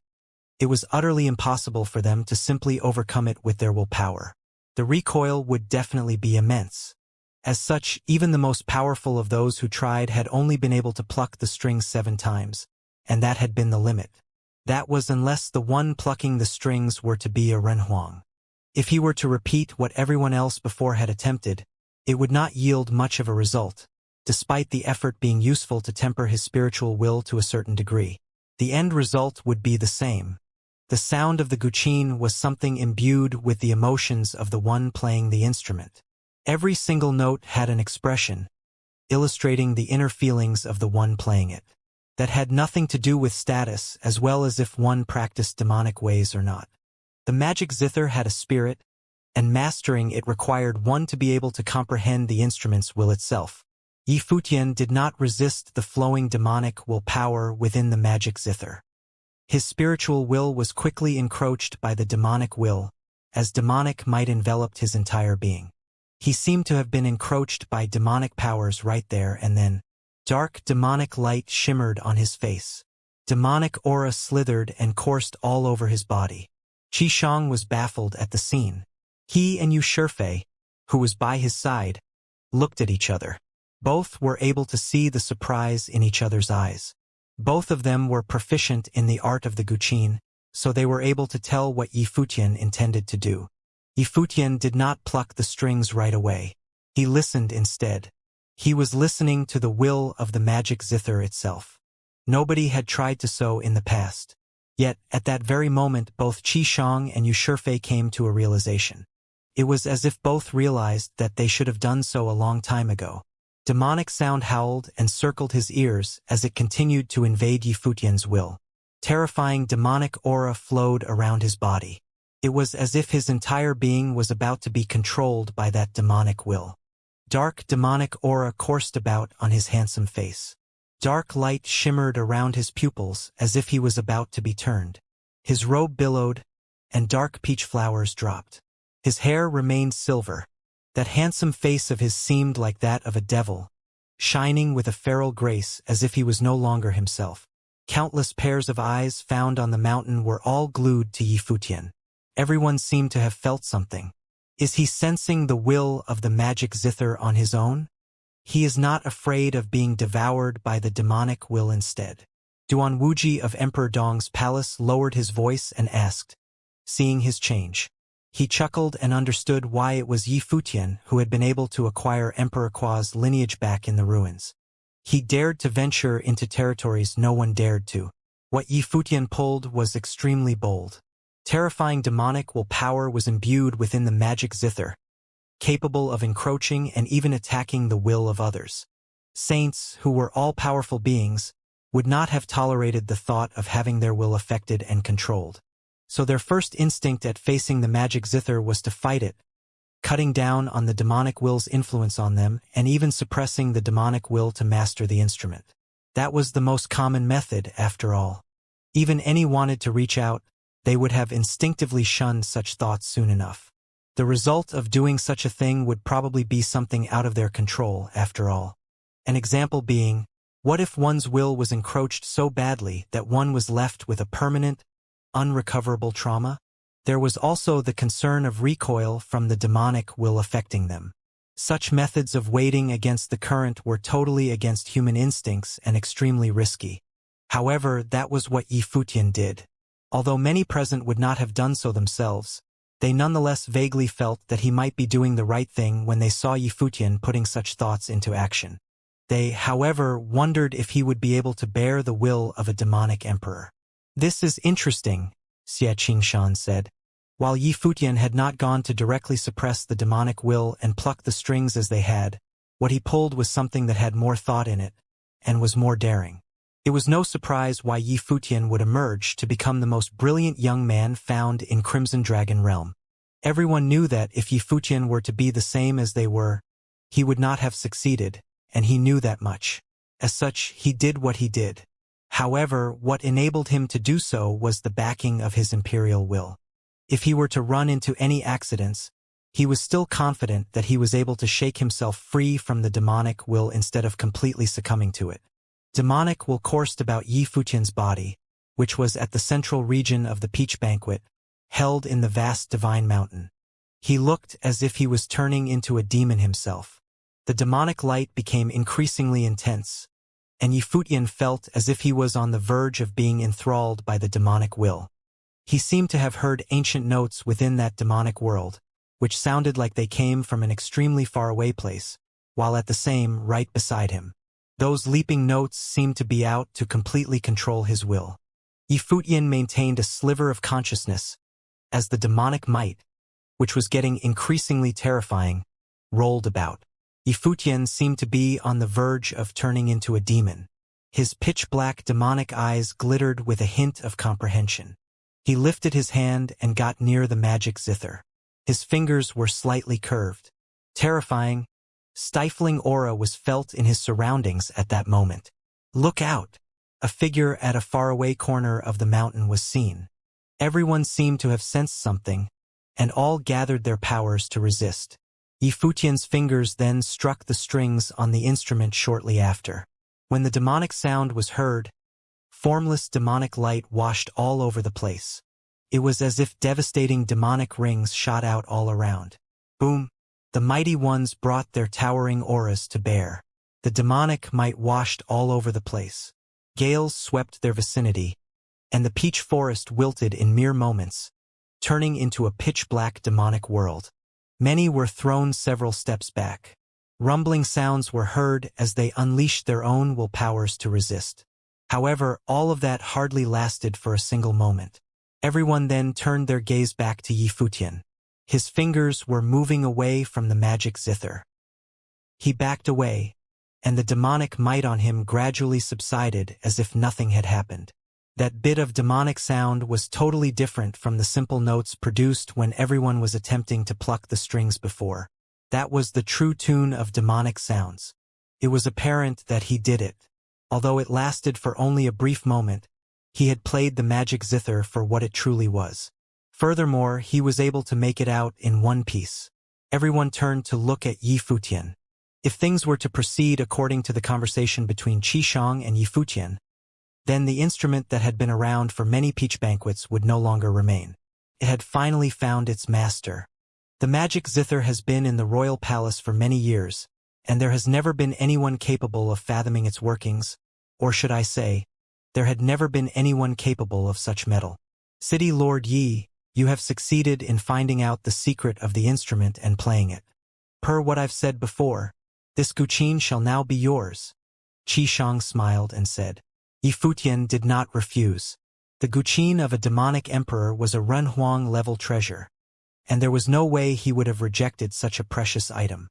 it was utterly impossible for them to simply overcome it with their willpower. The recoil would definitely be immense. As such, even the most powerful of those who tried had only been able to pluck the strings 7 times, and that had been the limit. That was unless the one plucking the strings were to be a Renhuang. If he were to repeat what everyone else before had attempted, it would not yield much of a result, despite the effort being useful to temper his spiritual will to a certain degree. The end result would be the same. The sound of the guqin was something imbued with the emotions of the one playing the instrument. Every single note had an expression, illustrating the inner feelings of the one playing it. That had nothing to do with status as well as if one practiced demonic ways or not. The magic zither had a spirit, and mastering it required one to be able to comprehend the instrument's will itself. Yifutian did not resist the flowing demonic will power within the magic zither. His spiritual will was quickly encroached by the demonic will, as demonic might enveloped his entire being. He seemed to have been encroached by demonic powers right there and then. Dark demonic light shimmered on his face. Demonic aura slithered and coursed all over his body. Qishang was baffled at the scene. He and Yushirfei, who was by his side, looked at each other. Both were able to see the surprise in each other's eyes. Both of them were proficient in the art of the guqin, so they were able to tell what Yifutian intended to do. Yifutian did not pluck the strings right away. He listened instead. He was listening to the will of the magic zither itself. Nobody had tried to so in the past. Yet, at that very moment both Qishang and Yushirfei came to a realization. It was as if both realized that they should have done so a long time ago. Demonic sound howled and circled his ears as it continued to invade Yifutian's will. Terrifying demonic aura flowed around his body. It was as if his entire being was about to be controlled by that demonic will. Dark demonic aura coursed about on his handsome face. Dark light shimmered around his pupils as if he was about to be turned. His robe billowed, and dark peach flowers dropped. His hair remained silver. That handsome face of his seemed like that of a devil, shining with a feral grace as if he was no longer himself. Countless pairs of eyes found on the mountain were all glued to Yifutian. Everyone seemed to have felt something. Is he sensing the will of the magic zither on his own? He is not afraid of being devoured by the demonic will instead. Duan Wuji of Emperor Dong's palace lowered his voice and asked, seeing his change. He chuckled and understood why it was Yifutian who had been able to acquire Emperor Kua's lineage back in the ruins. He dared to venture into territories no one dared to. What Yifutian pulled was extremely bold. Terrifying demonic will power was imbued within the magic zither, capable of encroaching and even attacking the will of others. Saints, who were all-powerful beings, would not have tolerated the thought of having their will affected and controlled. So their first instinct at facing the magic zither was to fight it, cutting down on the demonic will's influence on them and even suppressing the demonic will to master the instrument. That was the most common method, after all. Even any wanted to reach out, they would have instinctively shunned such thoughts soon enough. The result of doing such a thing would probably be something out of their control, after all. An example being, what if one's will was encroached so badly that one was left with a permanent, unrecoverable trauma? There was also the concern of recoil from the demonic will affecting them. Such methods of wading against the current were totally against human instincts and extremely risky. However, that was what Yifutian did. Although many present would not have done so themselves, they nonetheless vaguely felt that he might be doing the right thing when they saw Yifutian putting such thoughts into action. They, however, wondered if he would be able to bear the will of a demonic emperor. This is interesting, Xianxia said. While Yi Futian had not gone to directly suppress the demonic will and pluck the strings as they had, what he pulled was something that had more thought in it, and was more daring. It was no surprise why Yi Futian would emerge to become the most brilliant young man found in Crimson Dragon Realm. Everyone knew that if Yi Futian were to be the same as they were, he would not have succeeded, and he knew that much. As such, he did what he did. However, what enabled him to do so was the backing of his imperial will. If he were to run into any accidents, he was still confident that he was able to shake himself free from the demonic will instead of completely succumbing to it. Demonic will coursed about Yi Futian's body, which was at the central region of the Peach Banquet, held in the vast divine mountain. He looked as if he was turning into a demon himself. The demonic light became increasingly intense, and Yi Futian felt as if he was on the verge of being enthralled by the demonic will. He seemed to have heard ancient notes within that demonic world, which sounded like they came from an extremely far-away place, while at the same right beside him. Those leaping notes seemed to be out to completely control his will. Yi Futian maintained a sliver of consciousness, as the demonic might, which was getting increasingly terrifying, rolled about. Yi Futian seemed to be on the verge of turning into a demon. His pitch-black demonic eyes glittered with a hint of comprehension. He lifted his hand and got near the magic zither. His fingers were slightly curved. Terrifying, stifling aura was felt in his surroundings at that moment. Look out! A figure at a faraway corner of the mountain was seen. Everyone seemed to have sensed something, and all gathered their powers to resist. Yi Futian's fingers then struck the strings on the instrument shortly after. When the demonic sound was heard, formless demonic light washed all over the place. It was as if devastating demonic rings shot out all around. Boom! The mighty ones brought their towering auras to bear. The demonic might washed all over the place. Gales swept their vicinity, and the peach forest wilted in mere moments, turning into a pitch-black demonic world. Many were thrown several steps back. Rumbling sounds were heard as they unleashed their own will powers to resist. However, all of that hardly lasted for a single moment. Everyone then turned their gaze back to Yi Futian. His fingers were moving away from the magic zither. He backed away, and the demonic might on him gradually subsided as if nothing had happened. That bit of demonic sound was totally different from the simple notes produced when everyone was attempting to pluck the strings before. That was the true tune of demonic sounds. It was apparent that he did it. Although it lasted for only a brief moment, he had played the magic zither for what it truly was. Furthermore, he was able to make it out in one piece. Everyone turned to look at Yi Futian. If things were to proceed according to the conversation between Qishang and Yi Futian, then the instrument that had been around for many peach banquets would no longer remain. It had finally found its master. The magic zither has been in the royal palace for many years, and there has never been anyone capable of fathoming its workings, or should I say, there had never been anyone capable of such metal. City Lord Yi, you have succeeded in finding out the secret of the instrument and playing it. Per what I've said before, this guqin shall now be yours. Qishang smiled and said. Yi Futian did not refuse. The guqin of a demonic emperor was a Renhuang-level treasure, and there was no way he would have rejected such a precious item.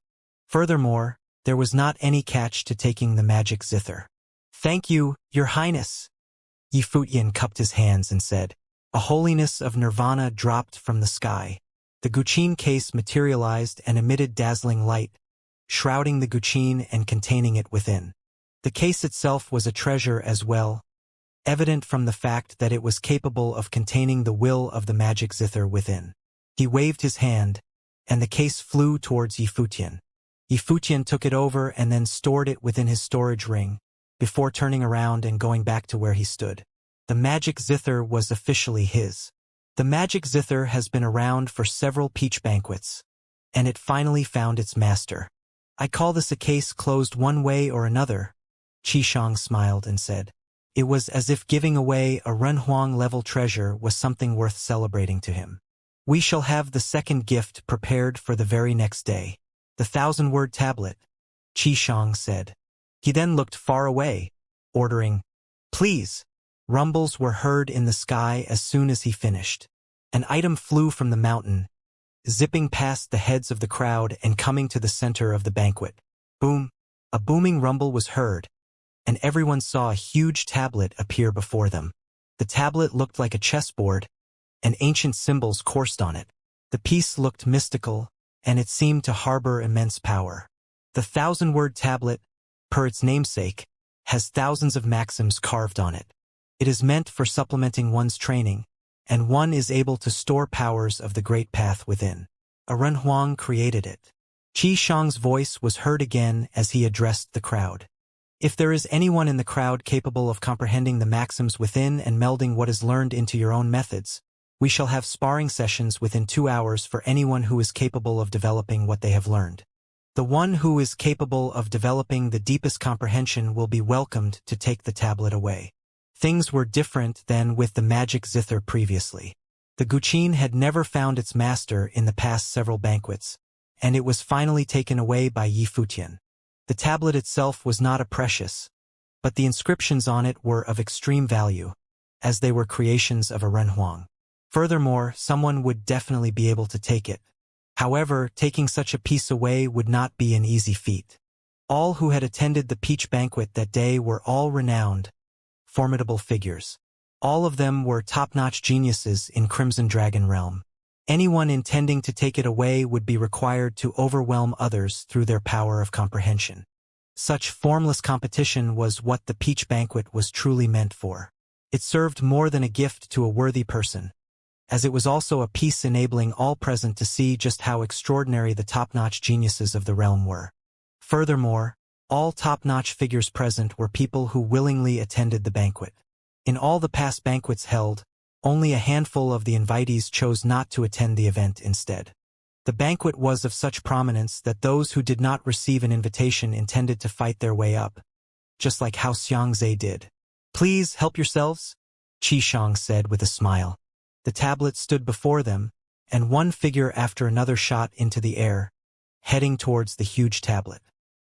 Furthermore, there was not any catch to taking the magic zither. Thank you, Your Highness. Yi Futian cupped his hands and said. A holiness of nirvana dropped from the sky. The guqin case materialized and emitted dazzling light, shrouding the guqin and containing it within. The case itself was a treasure as well, evident from the fact that it was capable of containing the will of the magic zither within. He waved his hand, and the case flew towards Yi Futian. Yi Futian took it over and then stored it within his storage ring, before turning around and going back to where he stood. The magic zither was officially his. The magic zither has been around for several peach banquets, and it finally found its master. I call this a case closed one way or another. Qishang smiled and said. It was as if giving away a Renhuang-level treasure was something worth celebrating to him. We shall have the second gift prepared for the very next day. The 1,000-word tablet, Qishang said. He then looked far away, ordering, Please. Rumbles were heard in the sky as soon as he finished. An item flew from the mountain, zipping past the heads of the crowd and coming to the center of the banquet. Boom! A booming rumble was heard, and everyone saw a huge tablet appear before them. The tablet looked like a chessboard, and ancient symbols coursed on it. The piece looked mystical, and it seemed to harbor immense power. The 1,000-word tablet, per its namesake, has thousands of maxims carved on it. It is meant for supplementing one's training, and one is able to store powers of the great path within. A Renhuang created it. Qi Shang's voice was heard again as he addressed the crowd. If there is anyone in the crowd capable of comprehending the maxims within and melding what is learned into your own methods, we shall have sparring sessions within 2 hours for anyone who is capable of developing what they have learned. The one who is capable of developing the deepest comprehension will be welcomed to take the tablet away. Things were different than with the magic zither previously. The Guqin had never found its master in the past several banquets, and it was finally taken away by Yi Futian. The tablet itself was not a precious, but the inscriptions on it were of extreme value, as they were creations of a Renhuang. Furthermore, someone would definitely be able to take it. However, taking such a piece away would not be an easy feat. All who had attended the peach banquet that day were all renowned, formidable figures. All of them were top-notch geniuses in Crimson Dragon Realm. Anyone intending to take it away would be required to overwhelm others through their power of comprehension. Such formless competition was what the peach banquet was truly meant for. It served more than a gift to a worthy person, as it was also a piece enabling all present to see just how extraordinary the top-notch geniuses of the realm were. Furthermore, all top-notch figures present were people who willingly attended the banquet. In all the past banquets held, only a handful of the invitees chose not to attend the event instead. The banquet was of such prominence that those who did not receive an invitation intended to fight their way up, just like how Xianxia did. "Please help yourselves," Qi Shang said with a smile. The tablet stood before them, and one figure after another shot into the air, heading towards the huge tablet.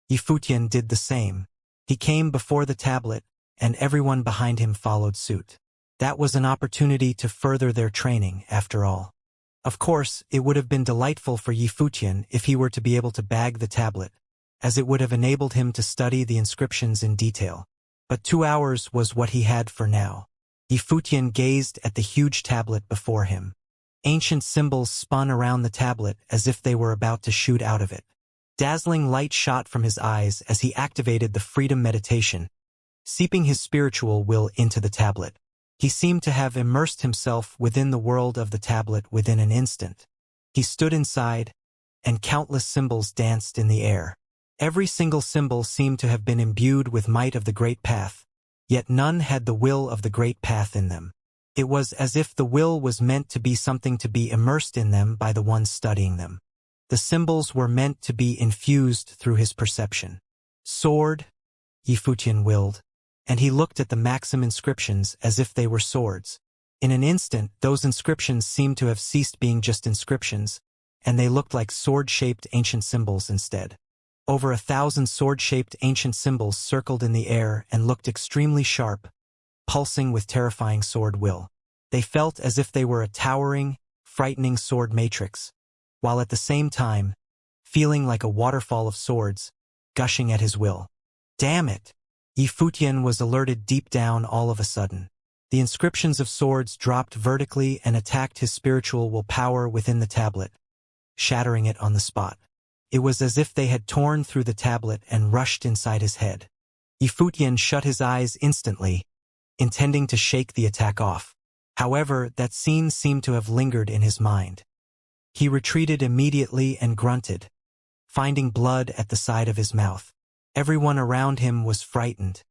Yi Futian did the same. He came before the tablet, and everyone behind him followed suit. That was an opportunity to further their training, after all. Of course, it would have been delightful for Yi Futian if he were to be able to bag the tablet, as it would have enabled him to study the inscriptions in detail. But 2 hours was what he had for now. Yi Futian gazed at the huge tablet before him. Ancient symbols spun around the tablet as if they were about to shoot out of it. Dazzling light shot from his eyes as he activated the freedom meditation, seeping his spiritual will into the tablet. He seemed to have immersed himself within the world of the tablet within an instant. He stood inside, and countless symbols danced in the air. Every single symbol seemed to have been imbued with might of the Great Path, yet none had the will of the Great Path in them. It was as if the will was meant to be something to be immersed in them by the ones studying them. The symbols were meant to be infused through his perception. "Sword," Yi Futian willed, and he looked at the maxim inscriptions as if they were swords. In an instant, those inscriptions seemed to have ceased being just inscriptions, and they looked like sword-shaped ancient symbols instead. Over 1,000 sword-shaped ancient symbols circled in the air and looked extremely sharp, pulsing with terrifying sword will. They felt as if they were a towering, frightening sword matrix, while at the same time, feeling like a waterfall of swords, gushing at his will. Damn it! Yi Futian was alerted deep down all of a sudden. The inscriptions of swords dropped vertically and attacked his spiritual willpower within the tablet, shattering it on the spot. It was as if they had torn through the tablet and rushed inside his head. Yi Futian shut his eyes instantly, intending to shake the attack off. However, that scene seemed to have lingered in his mind. He retreated immediately and grunted, finding blood at the side of his mouth. Everyone around him was frightened.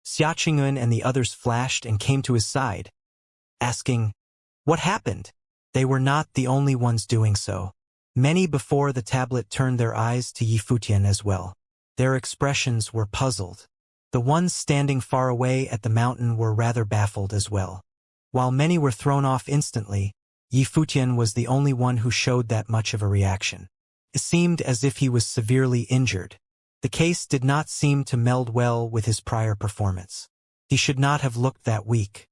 Xianxia and the others flashed and came to his side, asking, "What happened?" They were not the only ones doing so. Many before the tablet turned their eyes to Yi Futian as well. Their expressions were puzzled. The ones standing far away at the mountain were rather baffled as well. While many were thrown off instantly, Yi Futian was the only one who showed that much of a reaction. It seemed as if he was severely injured. The case did not seem to meld well with his prior performance. He should not have looked that weak.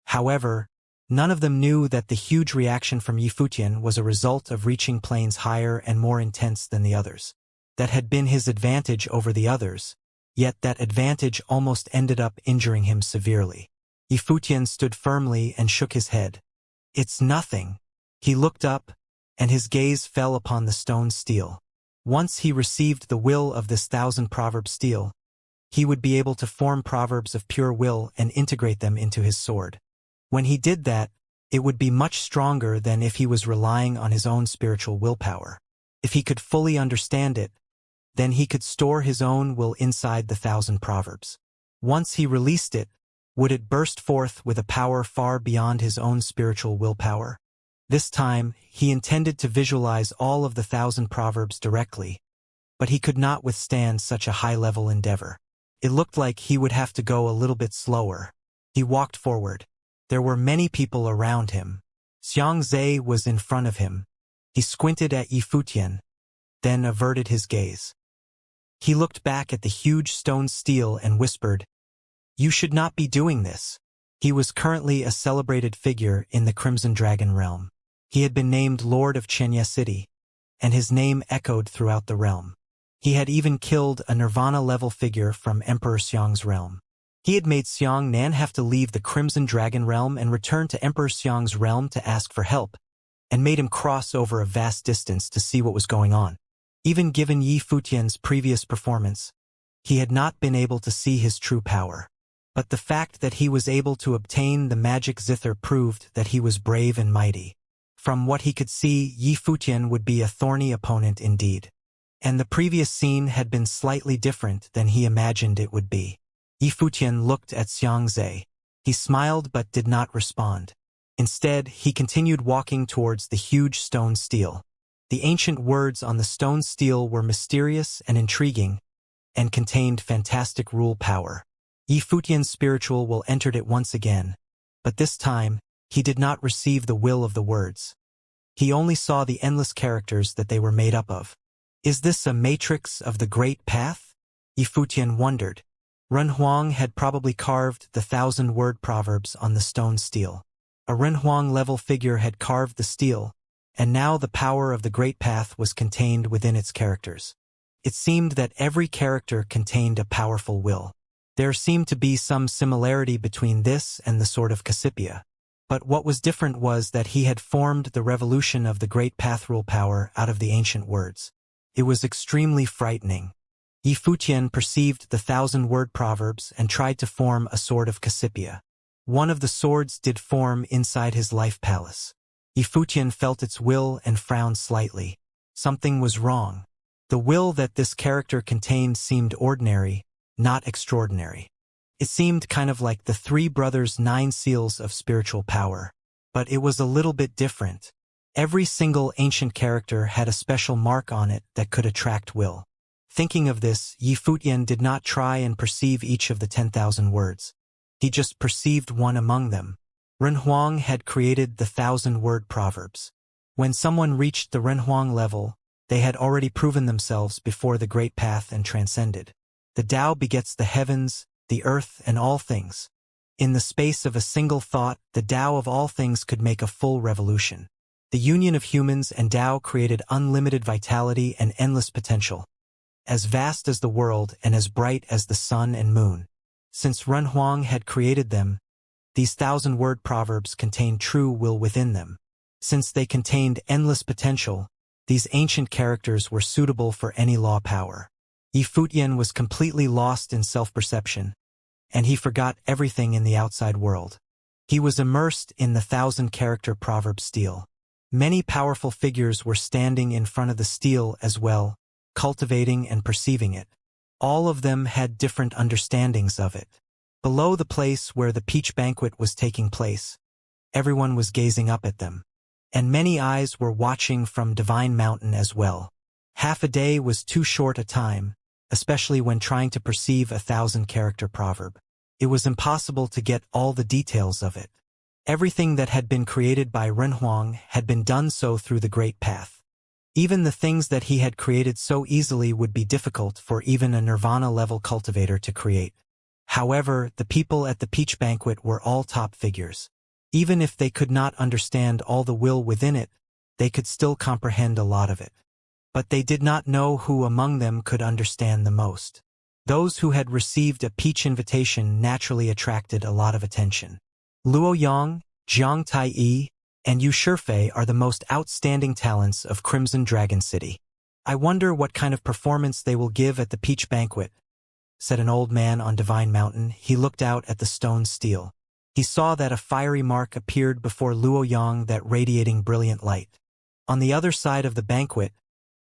However, None of them knew that the huge reaction from Yifutian was a result of reaching planes higher and more intense than the others. That had been his advantage over the others, yet that advantage almost ended up injuring him severely. Yifutian stood firmly and shook his head. It's nothing. He looked up, and his gaze fell upon the stone steel. Once he received the will of this 1,000-proverb steel, he would be able to form proverbs of pure will and integrate them into his sword. When he did that, it would be much stronger than if he was relying on his own spiritual willpower. If he could fully understand it, then he could store his own will inside the 1,000 proverbs. Once he released it, would it burst forth with a power far beyond his own spiritual willpower? This time, he intended to visualize all of the 1,000 proverbs directly, but he could not withstand such a high-level endeavor. It looked like he would have to go a little bit slower. He walked forward. There were many people around him. Xianxia was in front of him. He squinted at Yifutian, then averted his gaze. He looked back at the huge stone steel and whispered, "You should not be doing this." He was currently a celebrated figure in the Crimson Dragon realm. He had been named Lord of Xianxia City, and his name echoed throughout the realm. He had even killed a Nirvana-level figure from Emperor Xiang's realm. He had made Xiang Nan have to leave the Crimson Dragon realm and return to Emperor Xiang's realm to ask for help, and made him cross over a vast distance to see what was going on. Even given Yifutian's previous performance, he had not been able to see his true power. But the fact that he was able to obtain the magic zither proved that he was brave and mighty. From what he could see, Yifutian would be a thorny opponent indeed. And the previous scene had been slightly different than he imagined it would be. Yifutian looked at Xianxia. He smiled but did not respond. Instead, he continued walking towards the huge stone steel. The ancient words on the stone steel were mysterious and intriguing, and contained fantastic rule power. Yifutian's spiritual will entered it once again, but this time, he did not receive the will of the words. He only saw the endless characters that they were made up of. Is this a matrix of the Great Path? Yifutian wondered. Renhuang had probably carved the 1,000-word proverbs on the stone steel. A Renhuang-level figure had carved the steel, and now the power of the Great Path was contained within its characters. It seemed that every character contained a powerful will. There seemed to be some similarity between this and the Sword of Cassipia. But what was different was that he had formed the revolution of the Great Path rule power out of the ancient words. It was extremely frightening. Yifutian perceived the 1,000-word proverbs and tried to form a Sword of Cassipia. One of the swords did form inside his life palace. Yifutian felt its will and frowned slightly. Something was wrong. The will that this character contained seemed ordinary, not extraordinary. It seemed kind of like the three brothers' 9 seals of spiritual power. But it was a little bit different. Every single ancient character had a special mark on it that could attract will. Thinking of this, Yifutian did not try and perceive each of the 10,000 words. He just perceived one among them. Renhuang had created the 1,000-word proverbs. When someone reached the Renhuang level, they had already proven themselves before the Great Path and transcended. The Tao begets the heavens, the earth, and all things. In the space of a single thought, the Tao of all things could make a full revolution. The union of humans and Tao created unlimited vitality and endless potential, as vast as the world and as bright as the sun and moon. Since Renhuang had created them, these 1,000-word proverbs contained true will within them. Since they contained endless potential, these ancient characters were suitable for any law power. Yifutian was completely lost in self-perception, and he forgot everything in the outside world. He was immersed in the 1,000-character proverb steel. Many powerful figures were standing in front of the steel as well, cultivating and perceiving it. All of them had different understandings of it. Below the place where the peach banquet was taking place, everyone was gazing up at them. And many eyes were watching from Divine Mountain as well. Half a day was too short a time, especially when trying to perceive a 1,000-character proverb. It was impossible to get all the details of it. Everything that had been created by Renhuang had been done so through the Great Path. Even the things that he had created so easily would be difficult for even a Nirvana-level cultivator to create. However, the people at the peach banquet were all top figures. Even if they could not understand all the will within it, they could still comprehend a lot of it. But they did not know who among them could understand the most. Those who had received a peach invitation naturally attracted a lot of attention. Luo Yang, Jiang Tai-yi, and Yu Shifei are the most outstanding talents of Crimson Dragon City. I wonder what kind of performance they will give at the peach banquet, said an old man on Divine Mountain. He looked out at the stone stele. He saw that a fiery mark appeared before Luo Yang, that radiating brilliant light. On the other side of the banquet,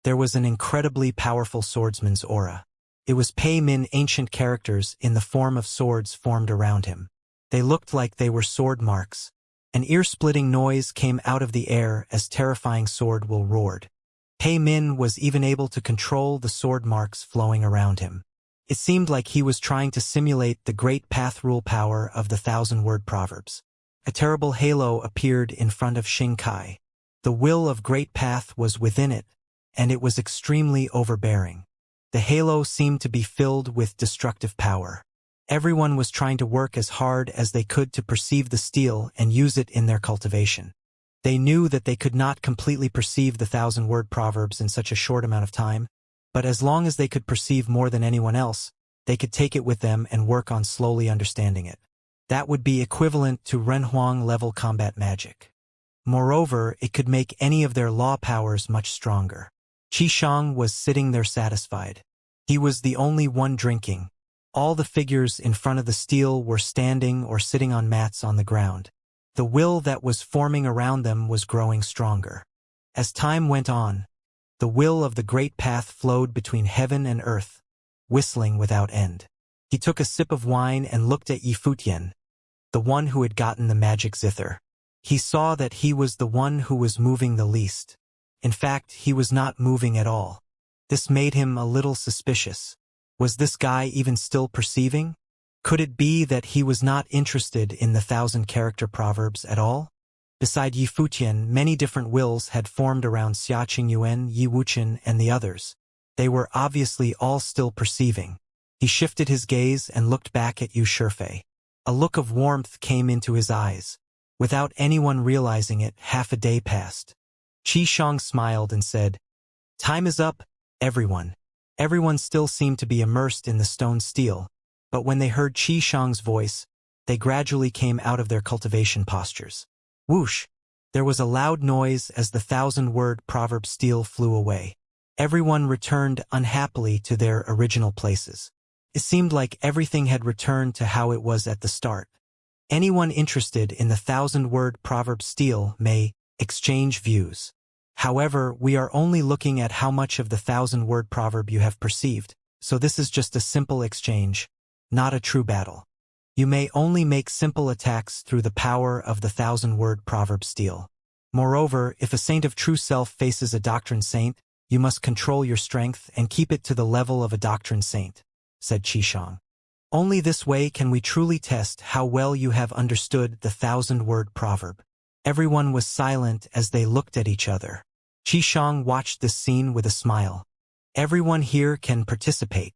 there was an incredibly powerful swordsman's aura. It was Pei Min ancient characters in the form of swords formed around him. They looked like they were sword marks. An ear-splitting noise came out of the air as terrifying sword will roared. Pei Min was even able to control the sword marks flowing around him. It seemed like he was trying to simulate the great path rule power of the 1,000-word proverbs. A terrible halo appeared in front of Xianxia. The will of great path was within it, and it was extremely overbearing. The halo seemed to be filled with destructive power. Everyone was trying to work as hard as they could to perceive the stele and use it in their cultivation. They knew that they could not completely perceive the 1,000-word proverbs in such a short amount of time, but as long as they could perceive more than anyone else, they could take it with them and work on slowly understanding it. That would be equivalent to Renhuang-level combat magic. Moreover, it could make any of their law powers much stronger. Qishang was sitting there satisfied. He was the only one drinking. All the figures in front of the stele were standing or sitting on mats on the ground. The will that was forming around them was growing stronger. As time went on, the will of the great path flowed between heaven and earth, whistling without end. He took a sip of wine and looked at Yifutian, the one who had gotten the magic zither. He saw that he was the one who was moving the least. In fact, he was not moving at all. This made him a little suspicious. Was this guy even still perceiving? Could it be that he was not interested in the 1,000-character proverbs at all? Beside Yifutian, many different wills had formed around Xia Qingyuan, Yi Wuchen, and the others. They were obviously all still perceiving. He shifted his gaze and looked back at Yu Shifei. A look of warmth came into his eyes. Without anyone realizing it, half a day passed. Qishang smiled and said, "Time is up, everyone." Everyone still seemed to be immersed in the stone stele, but when they heard Qishang's voice, they gradually came out of their cultivation postures. Whoosh! There was a loud noise as the 1,000-word proverb stele flew away. Everyone returned unhappily to their original places. It seemed like everything had returned to how it was at the start. Anyone interested in the 1,000-word proverb stele may exchange views. However, we are only looking at how much of the 1,000-word proverb you have perceived, so this is just a simple exchange, not a true battle. You may only make simple attacks through the power of the 1,000-word proverb stele. Moreover, if a saint of true self faces a doctrine saint, you must control your strength and keep it to the level of a doctrine saint, said Qishang. Only this way can we truly test how well you have understood the 1,000-word proverb. Everyone was silent as they looked at each other. Qishang watched this scene with a smile. Everyone here can participate.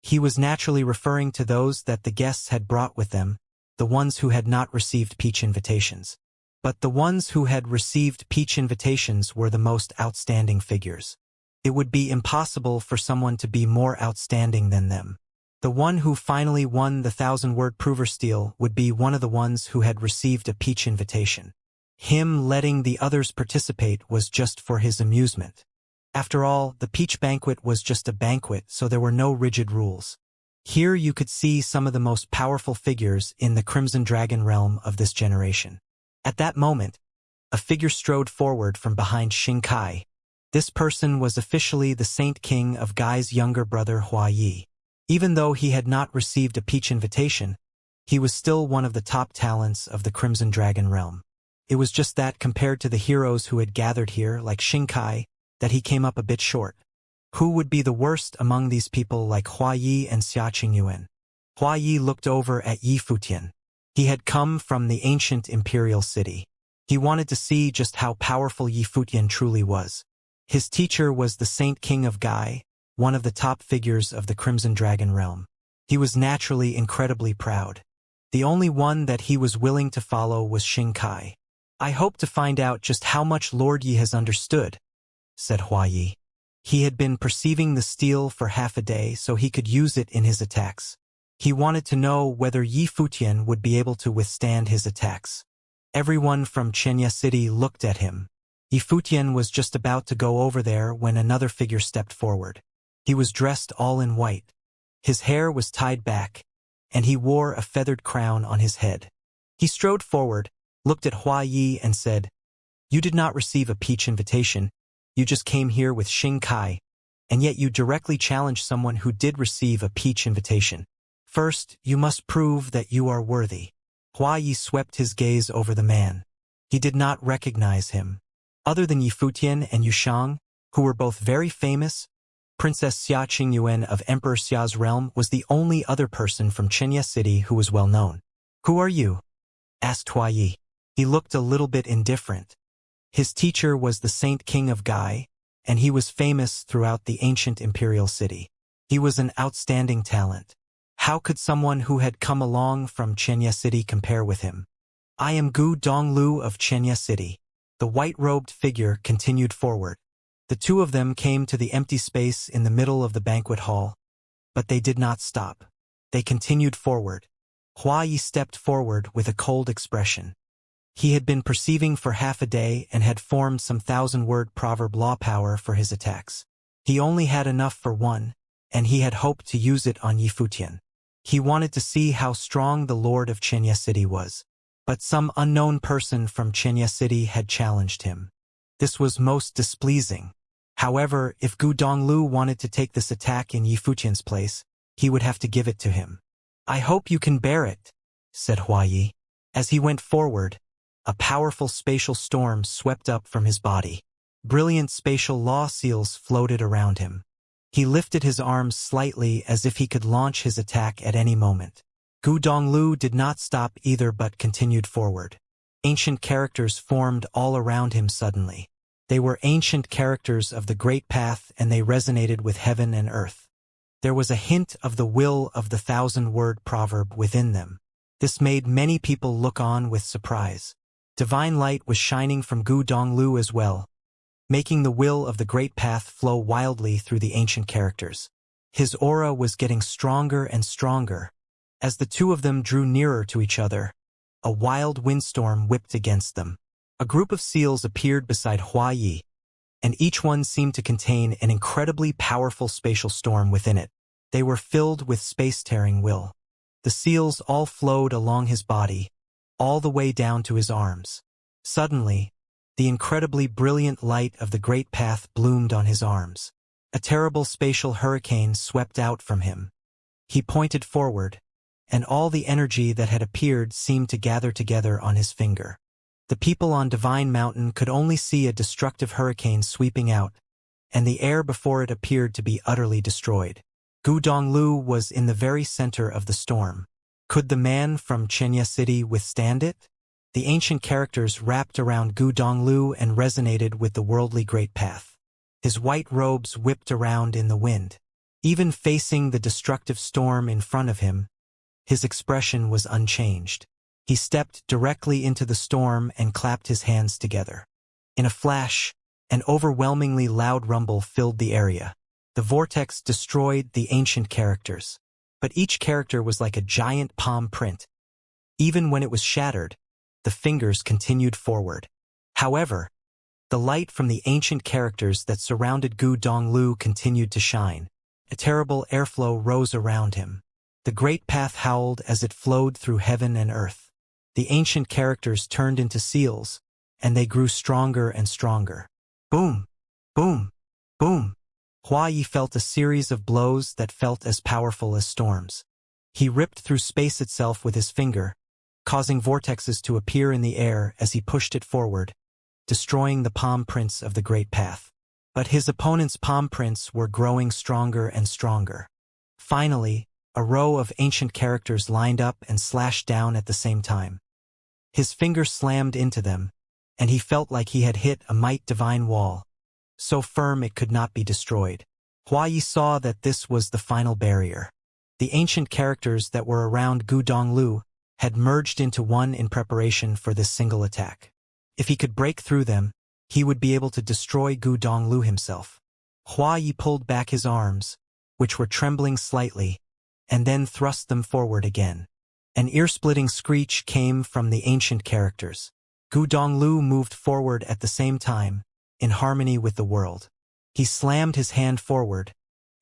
He was naturally referring to those that the guests had brought with them, the ones who had not received peach invitations. But the ones who had received peach invitations were the most outstanding figures. It would be impossible for someone to be more outstanding than them. The one who finally won the 1,000-word prover stele would be one of the ones who had received a peach invitation. Him letting the others participate was just for his amusement. After all, the peach banquet was just a banquet, so there were no rigid rules. Here you could see some of the most powerful figures in the Crimson Dragon realm of this generation. At that moment, a figure strode forward from behind Xianxia. This person was officially the Saint King of Gai's younger brother Hua Yi. Even though he had not received a peach invitation, he was still one of the top talents of the Crimson Dragon realm. It was just that compared to the heroes who had gathered here, like Xianxia, that he came up a bit short. Who would be the worst among these people like Hua Yi and Xia Qingyuan? Hua Yi looked over at Yifutian. He had come from the ancient imperial city. He wanted to see just how powerful Yifutian truly was. His teacher was the Saint King of Gai, one of the top figures of the Crimson Dragon realm. He was naturally incredibly proud. The only one that he was willing to follow was Xingkai. "I hope to find out just how much Lord Yi has understood," said Hua Yi. He had been perceiving the steel for half a day so he could use it in his attacks. He wanted to know whether Yi Futian would be able to withstand his attacks. Everyone from Xianxia City looked at him. Yi Futian was just about to go over there when another figure stepped forward. He was dressed all in white. His hair was tied back, and he wore a feathered crown on his head. He strode forward, looked at Hua Yi and said, "You did not receive a peach invitation. You just came here with Xingkai, and yet you directly challenged someone who did receive a peach invitation. First, you must prove that you are worthy." Hua Yi swept his gaze over the man. He did not recognize him. Other than Yi Futian and Yu Shang, who were both very famous, Princess Xia Qingyuan of Emperor Xia's realm was the only other person from Xianxia City who was well known. "Who are you?" asked Hua Yi. He looked a little bit indifferent. His teacher was the Saint King of Gai, and he was famous throughout the ancient imperial city. He was an outstanding talent. How could someone who had come along from Xianxia City compare with him? "I am Gu Donglu of Xianxia City." The white-robed figure continued forward. The two of them came to the empty space in the middle of the banquet hall, but they did not stop. They continued forward. Hua Yi stepped forward with a cold expression. He had been perceiving for half a day and had formed some 1,000-word proverb law power for his attacks. He only had enough for one, and he had hoped to use it on Yi Futian. He wanted to see how strong the Lord of Xianxia City was. But some unknown person from Xianxia City had challenged him. This was most displeasing. However, if Gu Donglu wanted to take this attack in Yi Futian's place, he would have to give it to him. "I hope you can bear it," said Hua Yi. As he went forward, a powerful spatial storm swept up from his body. Brilliant spatial law seals floated around him. He lifted his arms slightly as if he could launch his attack at any moment. Gu Donglu did not stop either but continued forward. Ancient characters formed all around him suddenly. They were ancient characters of the Great Path and they resonated with heaven and earth. There was a hint of the will of the 1,000-word proverb within them. This made many people look on with surprise. Divine light was shining from Gu Donglu as well, making the will of the Great Path flow wildly through the ancient characters. His aura was getting stronger and stronger. As the two of them drew nearer to each other, a wild windstorm whipped against them. A group of seals appeared beside Hua Yi, and each one seemed to contain an incredibly powerful spatial storm within it. They were filled with space-tearing will. The seals all flowed along his body, all the way down to his arms. Suddenly, the incredibly brilliant light of the Great Path bloomed on his arms. A terrible spatial hurricane swept out from him. He pointed forward, and all the energy that had appeared seemed to gather together on his finger. The people on Divine Mountain could only see a destructive hurricane sweeping out, and the air before it appeared to be utterly destroyed. Gu Donglu was in the very center of the storm. Could the man from Xianxia City withstand it? The ancient characters wrapped around Gu Donglu and resonated with the worldly Great Path. His white robes whipped around in the wind. Even facing the destructive storm in front of him, his expression was unchanged. He stepped directly into the storm and clapped his hands together. In a flash, an overwhelmingly loud rumble filled the area. The vortex destroyed the ancient characters, but each character was like a giant palm print. Even when it was shattered, the fingers continued forward. However, the light from the ancient characters that surrounded Gu Donglu continued to shine. A terrible airflow rose around him. The Great Path howled as it flowed through heaven and earth. The ancient characters turned into seals, and they grew stronger and stronger. Boom! Boom! Boom! Hua Yi felt a series of blows that felt as powerful as storms. He ripped through space itself with his finger, causing vortexes to appear in the air as he pushed it forward, destroying the palm prints of the Great Path. But his opponent's palm prints were growing stronger and stronger. Finally, a row of ancient characters lined up and slashed down at the same time. His finger slammed into them, and he felt like he had hit a might divine wall, so firm it could not be destroyed. Hua Yi saw that this was the final barrier. The ancient characters that were around Gu Donglu had merged into one in preparation for this single attack. If he could break through them, he would be able to destroy Gu Donglu himself. Hua Yi pulled back his arms, which were trembling slightly, and then thrust them forward again. An ear-splitting screech came from the ancient characters. Gu Donglu moved forward at the same time, in harmony with the world. He slammed his hand forward,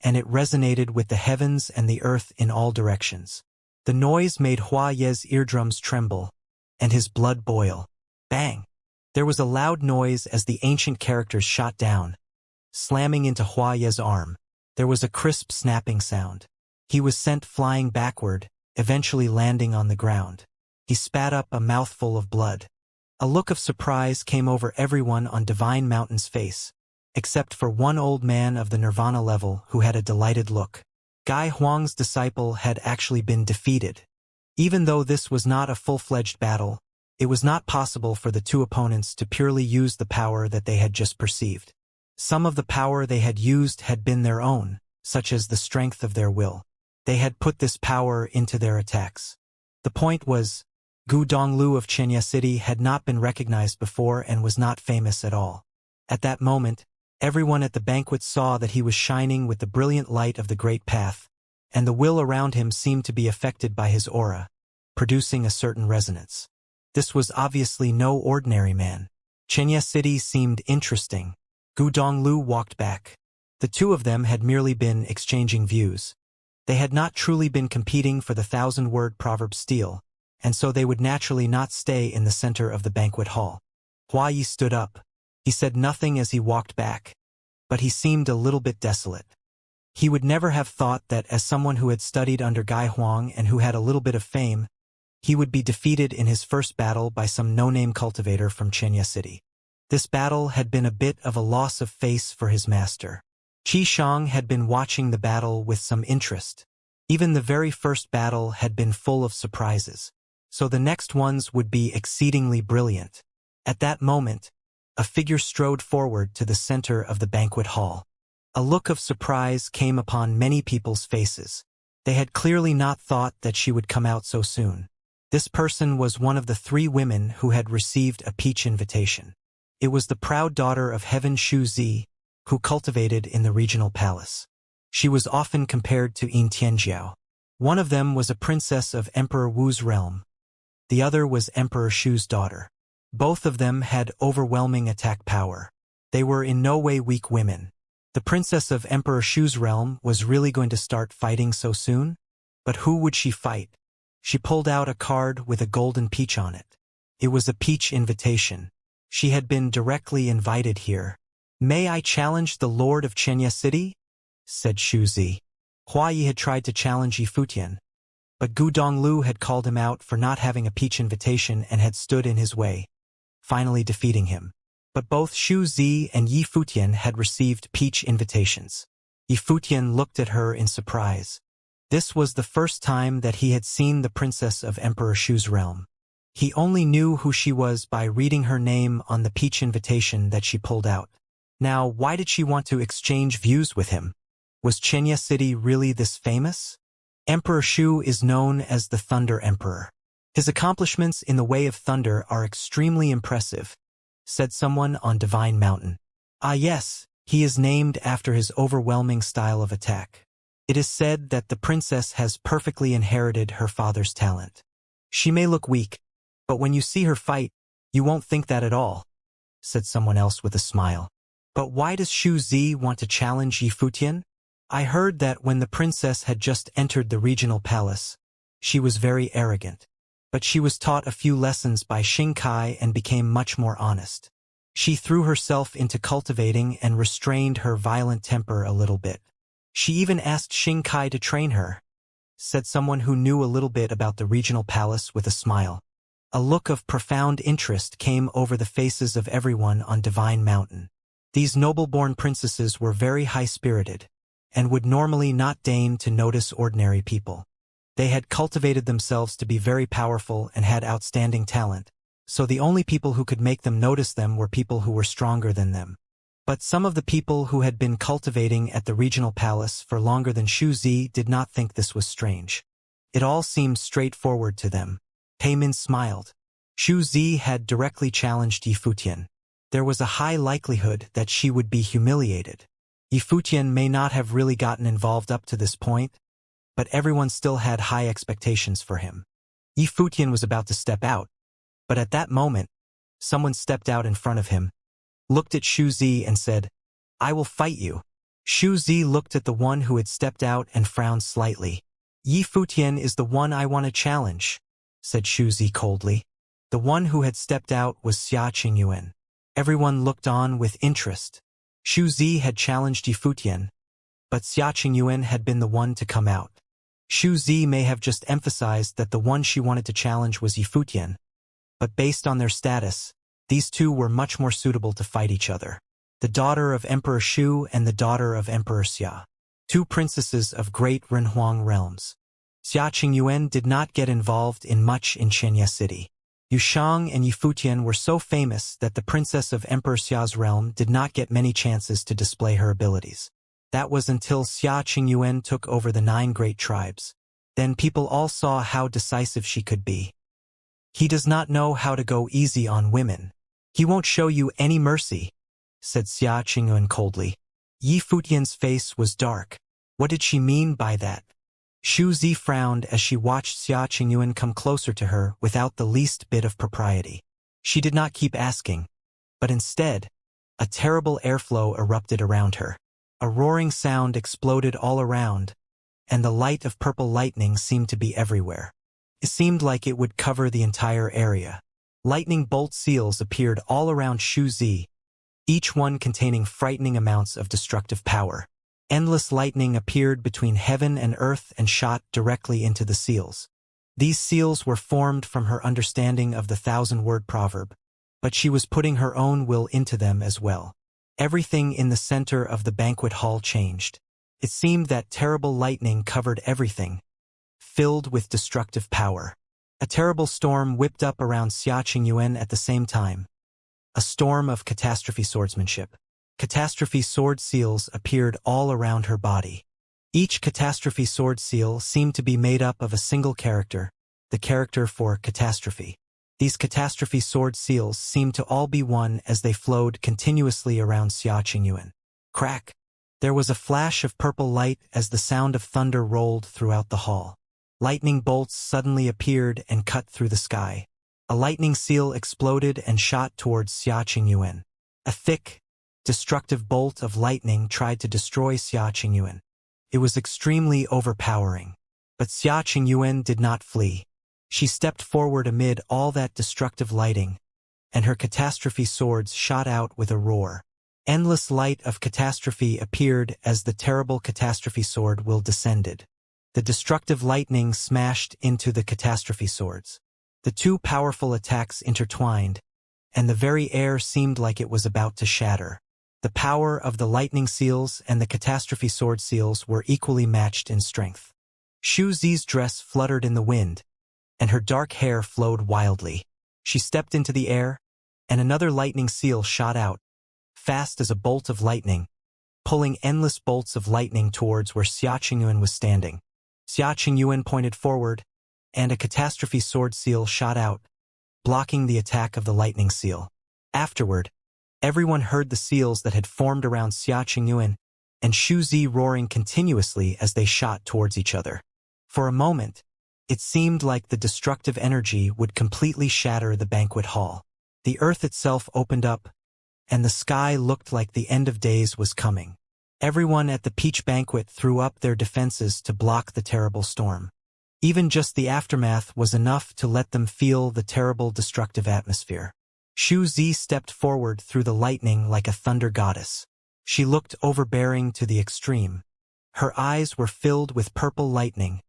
and it resonated with the heavens and the earth in all directions. The noise made Hua Ye's eardrums tremble, and his blood boil. Bang! There was a loud noise as the ancient characters shot down, slamming into Hua Ye's arm. There was a crisp snapping sound. He was sent flying backward, eventually landing on the ground. He spat up a mouthful of blood. A look of surprise came over everyone on Divine Mountain's face, except for one old man of the Nirvana level who had a delighted look. Gai Huang's disciple had actually been defeated. Even though this was not a full-fledged battle, it was not possible for the two opponents to purely use the power that they had just perceived. Some of the power they had used had been their own, such as the strength of their will. They had put this power into their attacks. The point was, Gu Donglu of Xianxia City had not been recognized before and was not famous at all. At that moment, everyone at the banquet saw that he was shining with the brilliant light of the Great Path, and the will around him seemed to be affected by his aura, producing a certain resonance. This was obviously no ordinary man. Xianxia City seemed interesting. Gu Donglu walked back. The two of them had merely been exchanging views. They had not truly been competing for the 1,000-word proverb steal, and so they would naturally not stay in the center of the banquet hall. Hua Yi stood up. He said nothing as he walked back, but he seemed a little bit desolate. He would never have thought that as someone who had studied under Gai Huang and who had a little bit of fame, he would be defeated in his first battle by some no-name cultivator from Xianxia City. This battle had been a bit of a loss of face for his master. Qi Shang had been watching the battle with some interest. Even the very first battle had been full of surprises, so the next ones would be exceedingly brilliant. At that moment, a figure strode forward to the center of the banquet hall. A look of surprise came upon many people's faces. They had clearly not thought that she would come out so soon. This person was one of the 3 women who had received a peach invitation. It was the proud daughter of Heaven Shu Zi, who cultivated in the regional palace. She was often compared to Yin Tianjiao. One of them was a princess of Emperor Wu's realm. The other was Emperor Shu's daughter. Both of them had overwhelming attack power. They were in no way weak women. The princess of Emperor Shu's realm was really going to start fighting so soon? But who would she fight? She pulled out a card with a golden peach on it. It was a peach invitation. She had been directly invited here. "May I challenge the Lord of Xianxia City?" said Shu Zi. Hua Yi had tried to challenge Yi Futian, but Gu Donglu had called him out for not having a peach invitation and had stood in his way, finally defeating him. But both Shu Zi and Yi Futian had received peach invitations. Yi Futian looked at her in surprise. This was the first time that he had seen the princess of Emperor Shu's realm. He only knew who she was by reading her name on the peach invitation that she pulled out. Now, why did she want to exchange views with him? Was Xianxia City really this famous? Emperor Shu is known as the Thunder Emperor. His accomplishments in the way of thunder are extremely impressive, said someone on Divine Mountain. Ah yes, he is named after his overwhelming style of attack. It is said that the princess has perfectly inherited her father's talent. She may look weak, but when you see her fight, you won't think that at all, said someone else with a smile. But why does Shu Zi want to challenge Yi Futian? I heard that when the princess had just entered the regional palace, she was very arrogant. But she was taught a few lessons by Xing Kai and became much more honest. She threw herself into cultivating and restrained her violent temper a little bit. She even asked Xing Kai to train her, said someone who knew a little bit about the regional palace with a smile. A look of profound interest came over the faces of everyone on Divine Mountain. These noble-born princesses were very high-spirited, and would normally not deign to notice ordinary people. They had cultivated themselves to be very powerful and had outstanding talent, so the only people who could make them notice them were people who were stronger than them. But some of the people who had been cultivating at the regional palace for longer than Shu Zi did not think this was strange. It all seemed straightforward to them. Min smiled. Shu Zi had directly challenged Yifutian. There was a high likelihood that she would be humiliated. Yifutian may not have really gotten involved up to this point, but everyone still had high expectations for him. Yifutian was about to step out, but at that moment, someone stepped out in front of him, looked at Shu Zi and said, "I will fight you." Shu Zi looked at the one who had stepped out and frowned slightly. "Yifutian is the one I want to challenge," said Shu Zi coldly. The one who had stepped out was Xia Qingyuan. Everyone looked on with interest. Shu Zi had challenged Yifutian, but Xia Qingyuan had been the one to come out. Shu Zi may have just emphasized that the one she wanted to challenge was Yifutian, but based on their status, these two were much more suitable to fight each other. The daughter of Emperor Shu and the daughter of Emperor Xia, two princesses of great Renhuang realms. Xia Qingyuan did not get involved in much in Xianxia city. Yushang and Yifutian were so famous that the princess of Emperor Xia's realm did not get many chances to display her abilities. That was until Xia Qingyuan took over the 9 great tribes. Then people all saw how decisive she could be. "He does not know how to go easy on women. He won't show you any mercy," said Xia Qingyuan coldly. Yifutian's face was dark. What did she mean by that? Shu Zi frowned as she watched Xia Qingyuan come closer to her without the least bit of propriety. She did not keep asking, but instead, a terrible airflow erupted around her. A roaring sound exploded all around, and the light of purple lightning seemed to be everywhere. It seemed like it would cover the entire area. Lightning bolt seals appeared all around Shu Zi, each one containing frightening amounts of destructive power. Endless lightning appeared between heaven and earth and shot directly into the seals. These seals were formed from her understanding of the 1,000-word proverb, but she was putting her own will into them as well. Everything in the center of the banquet hall changed. It seemed that terrible lightning covered everything, filled with destructive power. A terrible storm whipped up around Xia Qingyuan at the same time. A storm of catastrophe swordsmanship. Catastrophe sword seals appeared all around her body. Each catastrophe sword seal seemed to be made up of a single character, the character for catastrophe. These catastrophe sword seals seemed to all be one as they flowed continuously around Xia Qingyuan. Crack! There was a flash of purple light as the sound of thunder rolled throughout the hall. Lightning bolts suddenly appeared and cut through the sky. A lightning seal exploded and shot towards Xia Qingyuan. A thick, destructive bolt of lightning tried to destroy Xia Qingyuan. It was extremely overpowering. But Xia Qingyuan did not flee. She stepped forward amid all that destructive lighting, and her catastrophe swords shot out with a roar. Endless light of catastrophe appeared as the terrible catastrophe sword will descended. The destructive lightning smashed into the catastrophe swords. The two powerful attacks intertwined, and the very air seemed like it was about to shatter. The power of the lightning seals and the catastrophe sword seals were equally matched in strength. Shu Zi's dress fluttered in the wind, and her dark hair flowed wildly. She stepped into the air, and another lightning seal shot out, fast as a bolt of lightning, pulling endless bolts of lightning towards where Xia Qingyuan was standing. Xia Qingyuan pointed forward, and a catastrophe sword seal shot out, blocking the attack of the lightning seal. Afterward, everyone heard the seals that had formed around Xia Qingyuan and Shu Zi roaring continuously as they shot towards each other. For a moment, it seemed like the destructive energy would completely shatter the banquet hall. The earth itself opened up, and the sky looked like the end of days was coming. Everyone at the peach banquet threw up their defenses to block the terrible storm. Even just the aftermath was enough to let them feel the terrible destructive atmosphere. Shu Zi stepped forward through the lightning like a thunder goddess. She looked overbearing to the extreme. Her eyes were filled with purple lightning,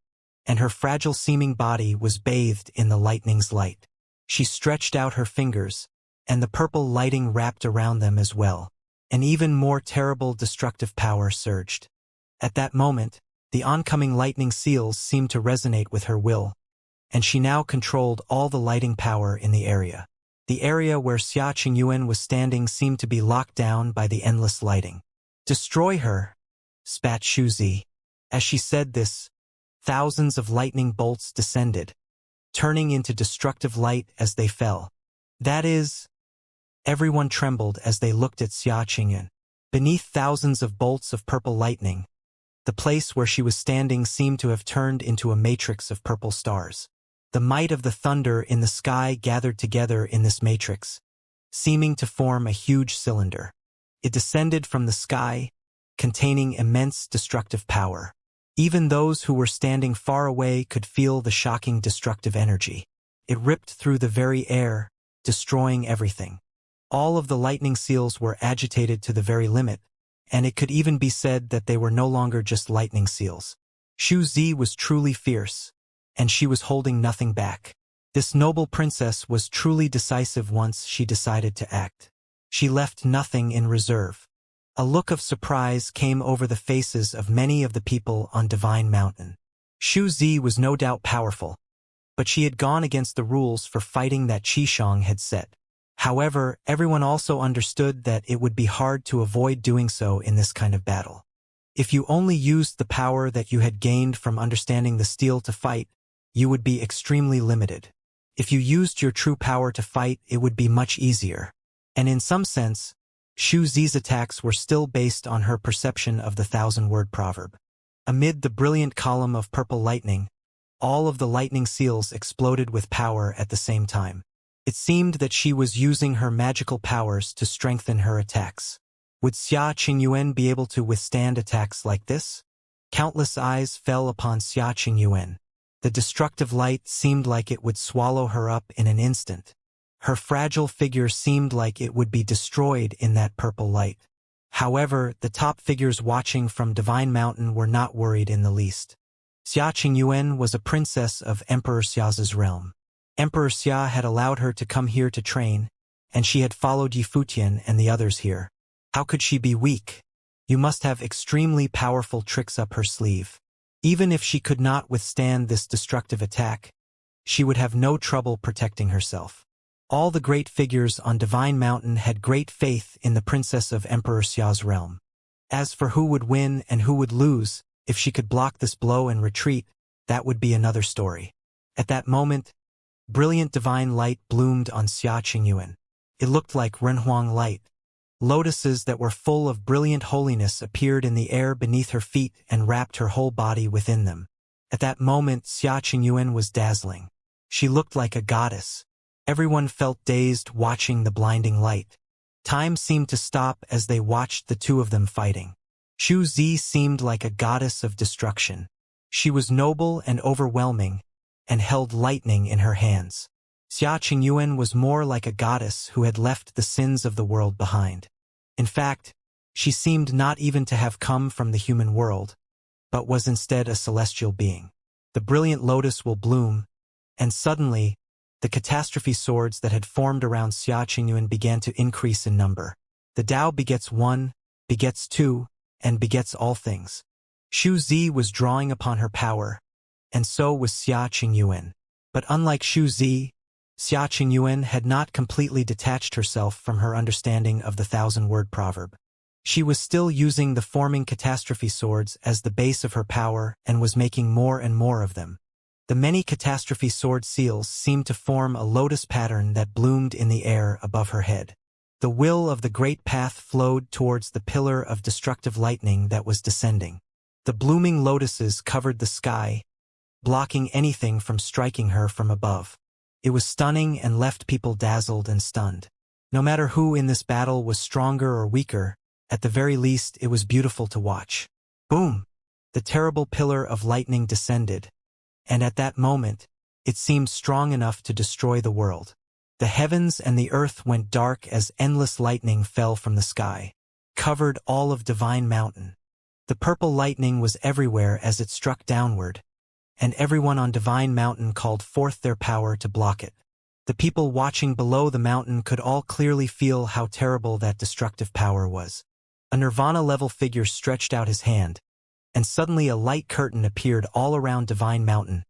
and her fragile-seeming body was bathed in the lightning's light. She stretched out her fingers, and the purple lighting wrapped around them as well. An even more terrible destructive power surged. At that moment, the oncoming lightning seals seemed to resonate with her will, and she now controlled all the lighting power in the area. The area where Xia Qingyuan was standing seemed to be locked down by the endless lighting. "Destroy her," spat Shu Zi. As she said this, thousands of lightning bolts descended, turning into destructive light as they fell. That is, everyone trembled as they looked at Xianxia. Beneath thousands of bolts of purple lightning, the place where she was standing seemed to have turned into a matrix of purple stars. The might of the thunder in the sky gathered together in this matrix, seeming to form a huge cylinder. It descended from the sky, containing immense destructive power. Even those who were standing far away could feel the shocking destructive energy. It ripped through the very air, destroying everything. All of the lightning seals were agitated to the very limit, and it could even be said that they were no longer just lightning seals. Xianxia was truly fierce, and she was holding nothing back. This noble princess was truly decisive once she decided to act. She left nothing in reserve. A look of surprise came over the faces of many of the people on Divine Mountain. Xianxia was no doubt powerful, but she had gone against the rules for fighting that Qishong had set. However, everyone also understood that it would be hard to avoid doing so in this kind of battle. If you only used the power that you had gained from understanding the steel to fight, you would be extremely limited. If you used your true power to fight, it would be much easier. And in some sense, Xianxia's attacks were still based on her perception of the thousand-word proverb. Amid the brilliant column of purple lightning, all of the lightning seals exploded with power at the same time. It seemed that she was using her magical powers to strengthen her attacks. Would Xianxia be able to withstand attacks like this? Countless eyes fell upon Xianxia. The destructive light seemed like it would swallow her up in an instant. Her fragile figure seemed like it would be destroyed in that purple light. However, the top figures watching from Divine Mountain were not worried in the least. Xianxia was a princess of Emperor Xia's realm. Emperor Xia had allowed her to come here to train, and she had followed Yifutian and the others here. How could she be weak? You must have extremely powerful tricks up her sleeve. Even if she could not withstand this destructive attack, she would have no trouble protecting herself. All the great figures on Divine Mountain had great faith in the princess of Emperor Xia's realm. As for who would win and who would lose, if she could block this blow and retreat, that would be another story. At that moment, brilliant divine light bloomed on Xianxia. It looked like Renhuang light. Lotuses that were full of brilliant holiness appeared in the air beneath her feet and wrapped her whole body within them. At that moment, Xianxia was dazzling. She looked like a goddess. Everyone felt dazed watching the blinding light. Time seemed to stop as they watched the two of them fighting. Xianxia seemed like a goddess of destruction. She was noble and overwhelming, and held lightning in her hands. Xianxia was more like a goddess who had left the sins of the world behind. In fact, she seemed not even to have come from the human world, but was instead a celestial being. The brilliant lotus will bloom, and suddenly, the catastrophe swords that had formed around Xianxia began to increase in number. The Tao begets one, begets two, and begets all things. Xianxia was drawing upon her power, and so was Xianxia. But unlike Xianxia, Xianxia had not completely detached herself from her understanding of the thousand-word proverb. She was still using the forming catastrophe swords as the base of her power and was making more and more of them. The many catastrophe sword seals seemed to form a lotus pattern that bloomed in the air above her head. The will of the great path flowed towards the pillar of destructive lightning that was descending. The blooming lotuses covered the sky, blocking anything from striking her from above. It was stunning and left people dazzled and stunned. No matter who in this battle was stronger or weaker, at the very least it was beautiful to watch. Boom! The terrible pillar of lightning descended, and at that moment, it seemed strong enough to destroy the world. The heavens and the earth went dark as endless lightning fell from the sky, covered all of Divine Mountain. The purple lightning was everywhere as it struck downward, and everyone on Divine Mountain called forth their power to block it. The people watching below the mountain could all clearly feel how terrible that destructive power was. A Nirvana-level figure stretched out his hand, and suddenly a light curtain appeared all around Divine Mountain,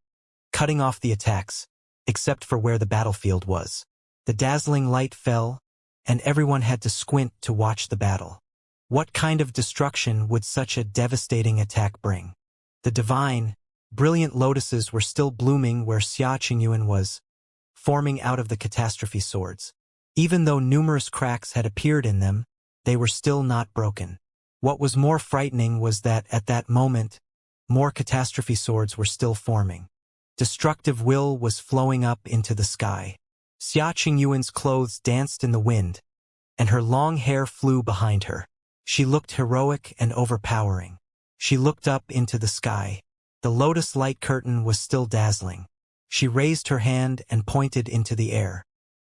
cutting off the attacks, except for where the battlefield was. The dazzling light fell, and everyone had to squint to watch the battle. What kind of destruction would such a devastating attack bring? The divine, Brilliant lotuses were still blooming where Xia Qingyuan was, forming out of the catastrophe swords. Even though numerous cracks had appeared in them, they were still not broken. What was more frightening was that, at that moment, more catastrophe swords were still forming. Destructive will was flowing up into the sky. Xia Qingyuan's clothes danced in the wind, and her long hair flew behind her. She looked heroic and overpowering. She looked up into the sky. The lotus light curtain was still dazzling. She raised her hand and pointed into the air.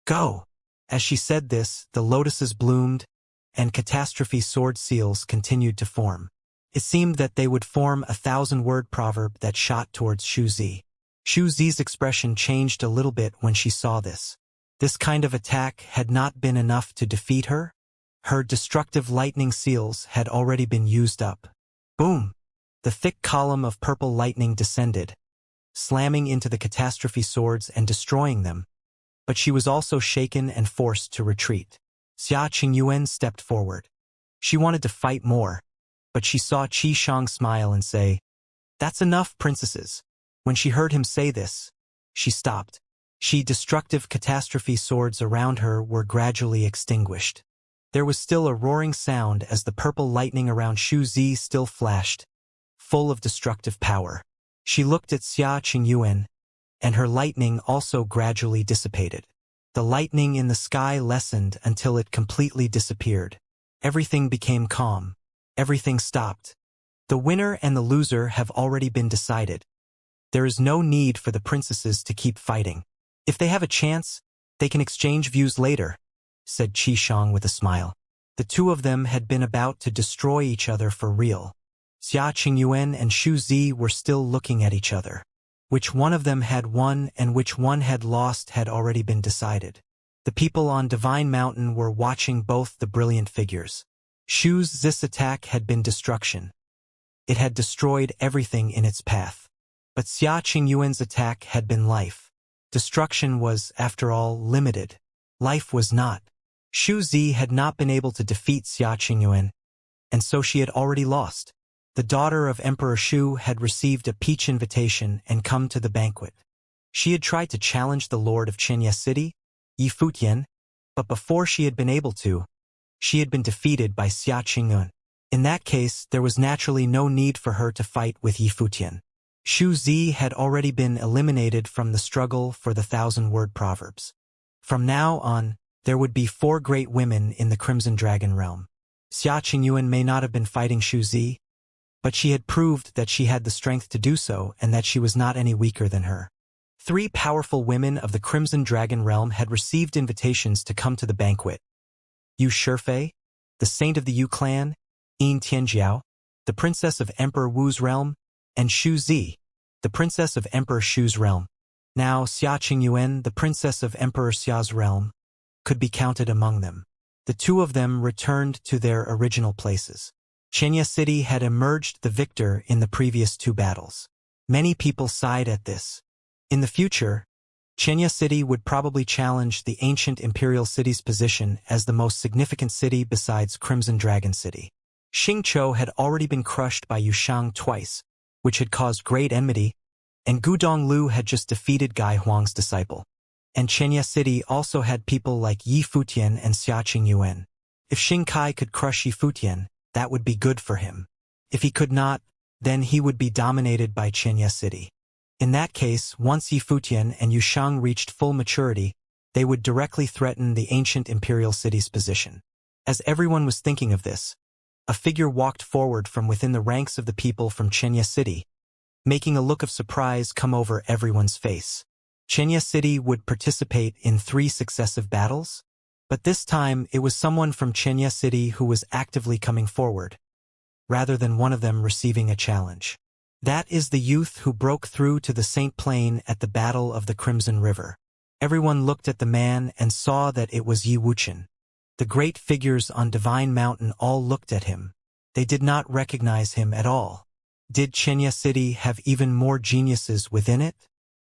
Go! As she said this, the lotuses bloomed, and catastrophe sword seals continued to form. It seemed that they would form a 1,000-word proverb that shot towards Shu Zi. Shu Zi's expression changed a little bit when she saw this. This kind of attack had not been enough to defeat her. Her destructive lightning seals had already been used up. Boom! The thick column of purple lightning descended, slamming into the catastrophe swords and destroying them. But she was also shaken and forced to retreat. Xia Qingyuan stepped forward. She wanted to fight more, but she saw Qi Shang smile and say, "That's enough, princesses." When she heard him say this, she stopped. Destructive catastrophe swords around her were gradually extinguished. There was still a roaring sound as the purple lightning around Shu Zi still flashed, full of destructive power. She looked at Xia Qingyuan, and her lightning also gradually dissipated. The lightning in the sky lessened until it completely disappeared. Everything became calm. Everything stopped. The winner and the loser have already been decided. There is no need for the princesses to keep fighting. If they have a chance, they can exchange views later, said Qi Shang with a smile. The two of them had been about to destroy each other for real. Xia Qingyuan and Shu Zi were still looking at each other. Which one of them had won and which one had lost had already been decided. The people on Divine Mountain were watching both the brilliant figures. Shu Zi's attack had been destruction. It had destroyed everything in its path. But Xia Qingyuan's attack had been life. Destruction was, after all, limited. Life was not. Shu Zi had not been able to defeat Xia Qingyuan, and so she had already lost. The daughter of Emperor Shu had received a peach invitation and come to the banquet. She had tried to challenge the lord of Xianxia City, Yi Futian, but before she had been able to, she had been defeated by Xia Qingyuan. In that case, there was naturally no need for her to fight with Yi Futian. Shu Zi had already been eliminated from the struggle for the 1,000-word proverbs. From now on, there would be 4 great women in the Crimson Dragon realm. Xia Qingyuan may not have been fighting Shu Zi, but she had proved that she had the strength to do so and that she was not any weaker than her. 3 powerful women of the Crimson Dragon realm had received invitations to come to the banquet. Yu Shifei, the saint of the Yu clan, Yin Tianjiao, the princess of Emperor Wu's realm, and Shu Zi, the princess of Emperor Shu's realm. Now Xia Qingyuan, the princess of Emperor Xia's realm, could be counted among them. The two of them returned to their original places. Xianxia City had emerged the victor in the previous 2 battles. Many people sighed at this. In the future, Xianxia City would probably challenge the ancient imperial city's position as the most significant city besides Crimson Dragon City. Xingqiu had already been crushed by Yushang twice, which had caused great enmity, and Gudong Lu had just defeated Gai Huang's disciple. And Xianxia City also had people like Yi Futian and Xia Qingyuan. If Xing Kai could crush Yi Futian, that would be good for him. If he could not, then he would be dominated by Xianxia City. In that case, once Yi Futian and Yushang reached full maturity, they would directly threaten the ancient imperial city's position. As everyone was thinking of this, a figure walked forward from within the ranks of the people from Xianxia City, making a look of surprise come over everyone's face. Xianxia City would participate in 3 successive battles, but this time it was someone from Xianxia City who was actively coming forward, rather than one of them receiving a challenge. That is the youth who broke through to the Saint Plain at the Battle of the Crimson River. Everyone looked at the man and saw that it was Yi Wuchen. The great figures on Divine Mountain all looked at him. They did not recognize him at all. Did Xianxia City have even more geniuses within it?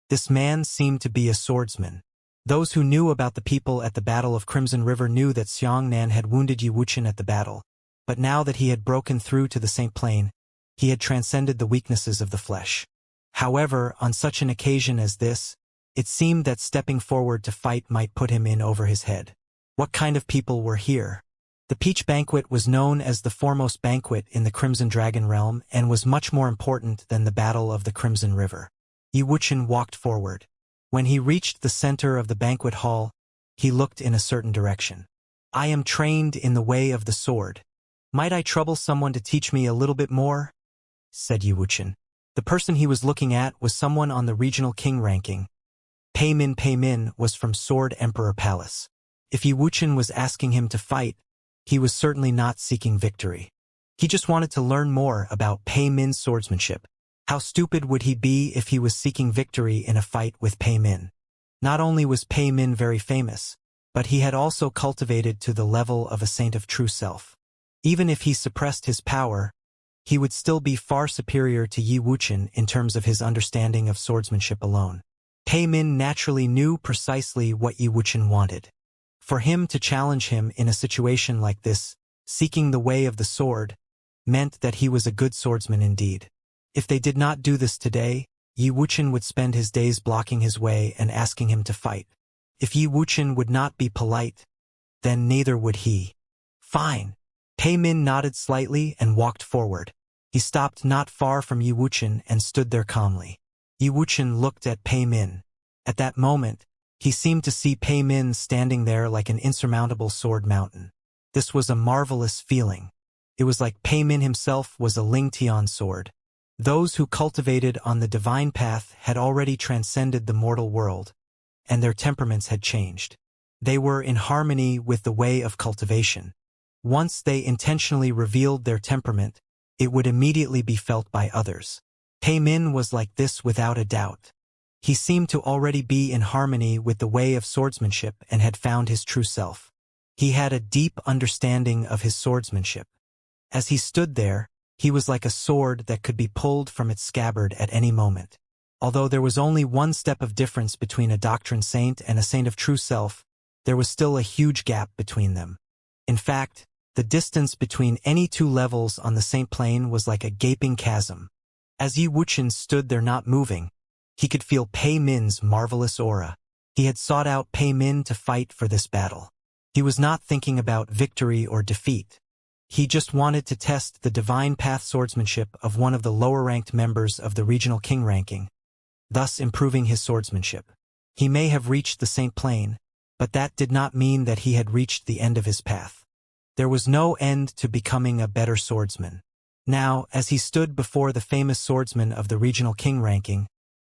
This man seemed to be a swordsman. Those who knew about the people at the Battle of Crimson River knew that Xiangnan had wounded Yi Wuchen at the battle, but now that he had broken through to the Saint Plain, he had transcended the weaknesses of the flesh. However, on such an occasion as this, it seemed that stepping forward to fight might put him in over his head. What kind of people were here? The Peach Banquet was known as the foremost banquet in the Crimson Dragon realm and was much more important than the Battle of the Crimson River. Yi Wuchen walked forward. When he reached the center of the banquet hall, he looked in a certain direction. I am trained in the way of the sword. Might I trouble someone to teach me a little bit more? Said Yi Wuchen. The person he was looking at was someone on the regional king ranking. Pei Min was from Sword Emperor Palace. If Yi Wuchen was asking him to fight, he was certainly not seeking victory. He just wanted to learn more about Pei Min's swordsmanship. How stupid would he be if he was seeking victory in a fight with Pei Min? Not only was Pei Min very famous, but he had also cultivated to the level of a saint of true self. Even if he suppressed his power, he would still be far superior to Yi Wuchen in terms of his understanding of swordsmanship alone. Pei Min naturally knew precisely what Yi Wuchen wanted. For him to challenge him in a situation like this, seeking the way of the sword, meant that he was a good swordsman indeed. If they did not do this today, Yi Wuchen would spend his days blocking his way and asking him to fight. If Yi Wuchen would not be polite, then neither would he. Fine. Pei Min nodded slightly and walked forward. He stopped not far from Yi Wuchen and stood there calmly. Yi Wuchen looked at Pei Min. At that moment, he seemed to see Pei Min standing there like an insurmountable sword mountain. This was a marvelous feeling. It was like Pei Min himself was a Ling Tian sword. Those who cultivated on the divine path had already transcended the mortal world, and their temperaments had changed. They were in harmony with the way of cultivation. Once they intentionally revealed their temperament, it would immediately be felt by others. Pei Min was like this without a doubt. He seemed to already be in harmony with the way of swordsmanship and had found his true self. He had a deep understanding of his swordsmanship. As he stood there, he was like a sword that could be pulled from its scabbard at any moment. Although there was only one step of difference between a doctrine saint and a saint of true self, there was still a huge gap between them. In fact, the distance between any two levels on the saint plane was like a gaping chasm. As Yi Wuchen stood there not moving, he could feel Pei Min's marvelous aura. He had sought out Pei Min to fight for this battle. He was not thinking about victory or defeat. He just wanted to test the divine path swordsmanship of one of the lower-ranked members of the regional king ranking, thus improving his swordsmanship. He may have reached the saint plane, but that did not mean that he had reached the end of his path. There was no end to becoming a better swordsman. Now, as he stood before the famous swordsman of the regional king ranking,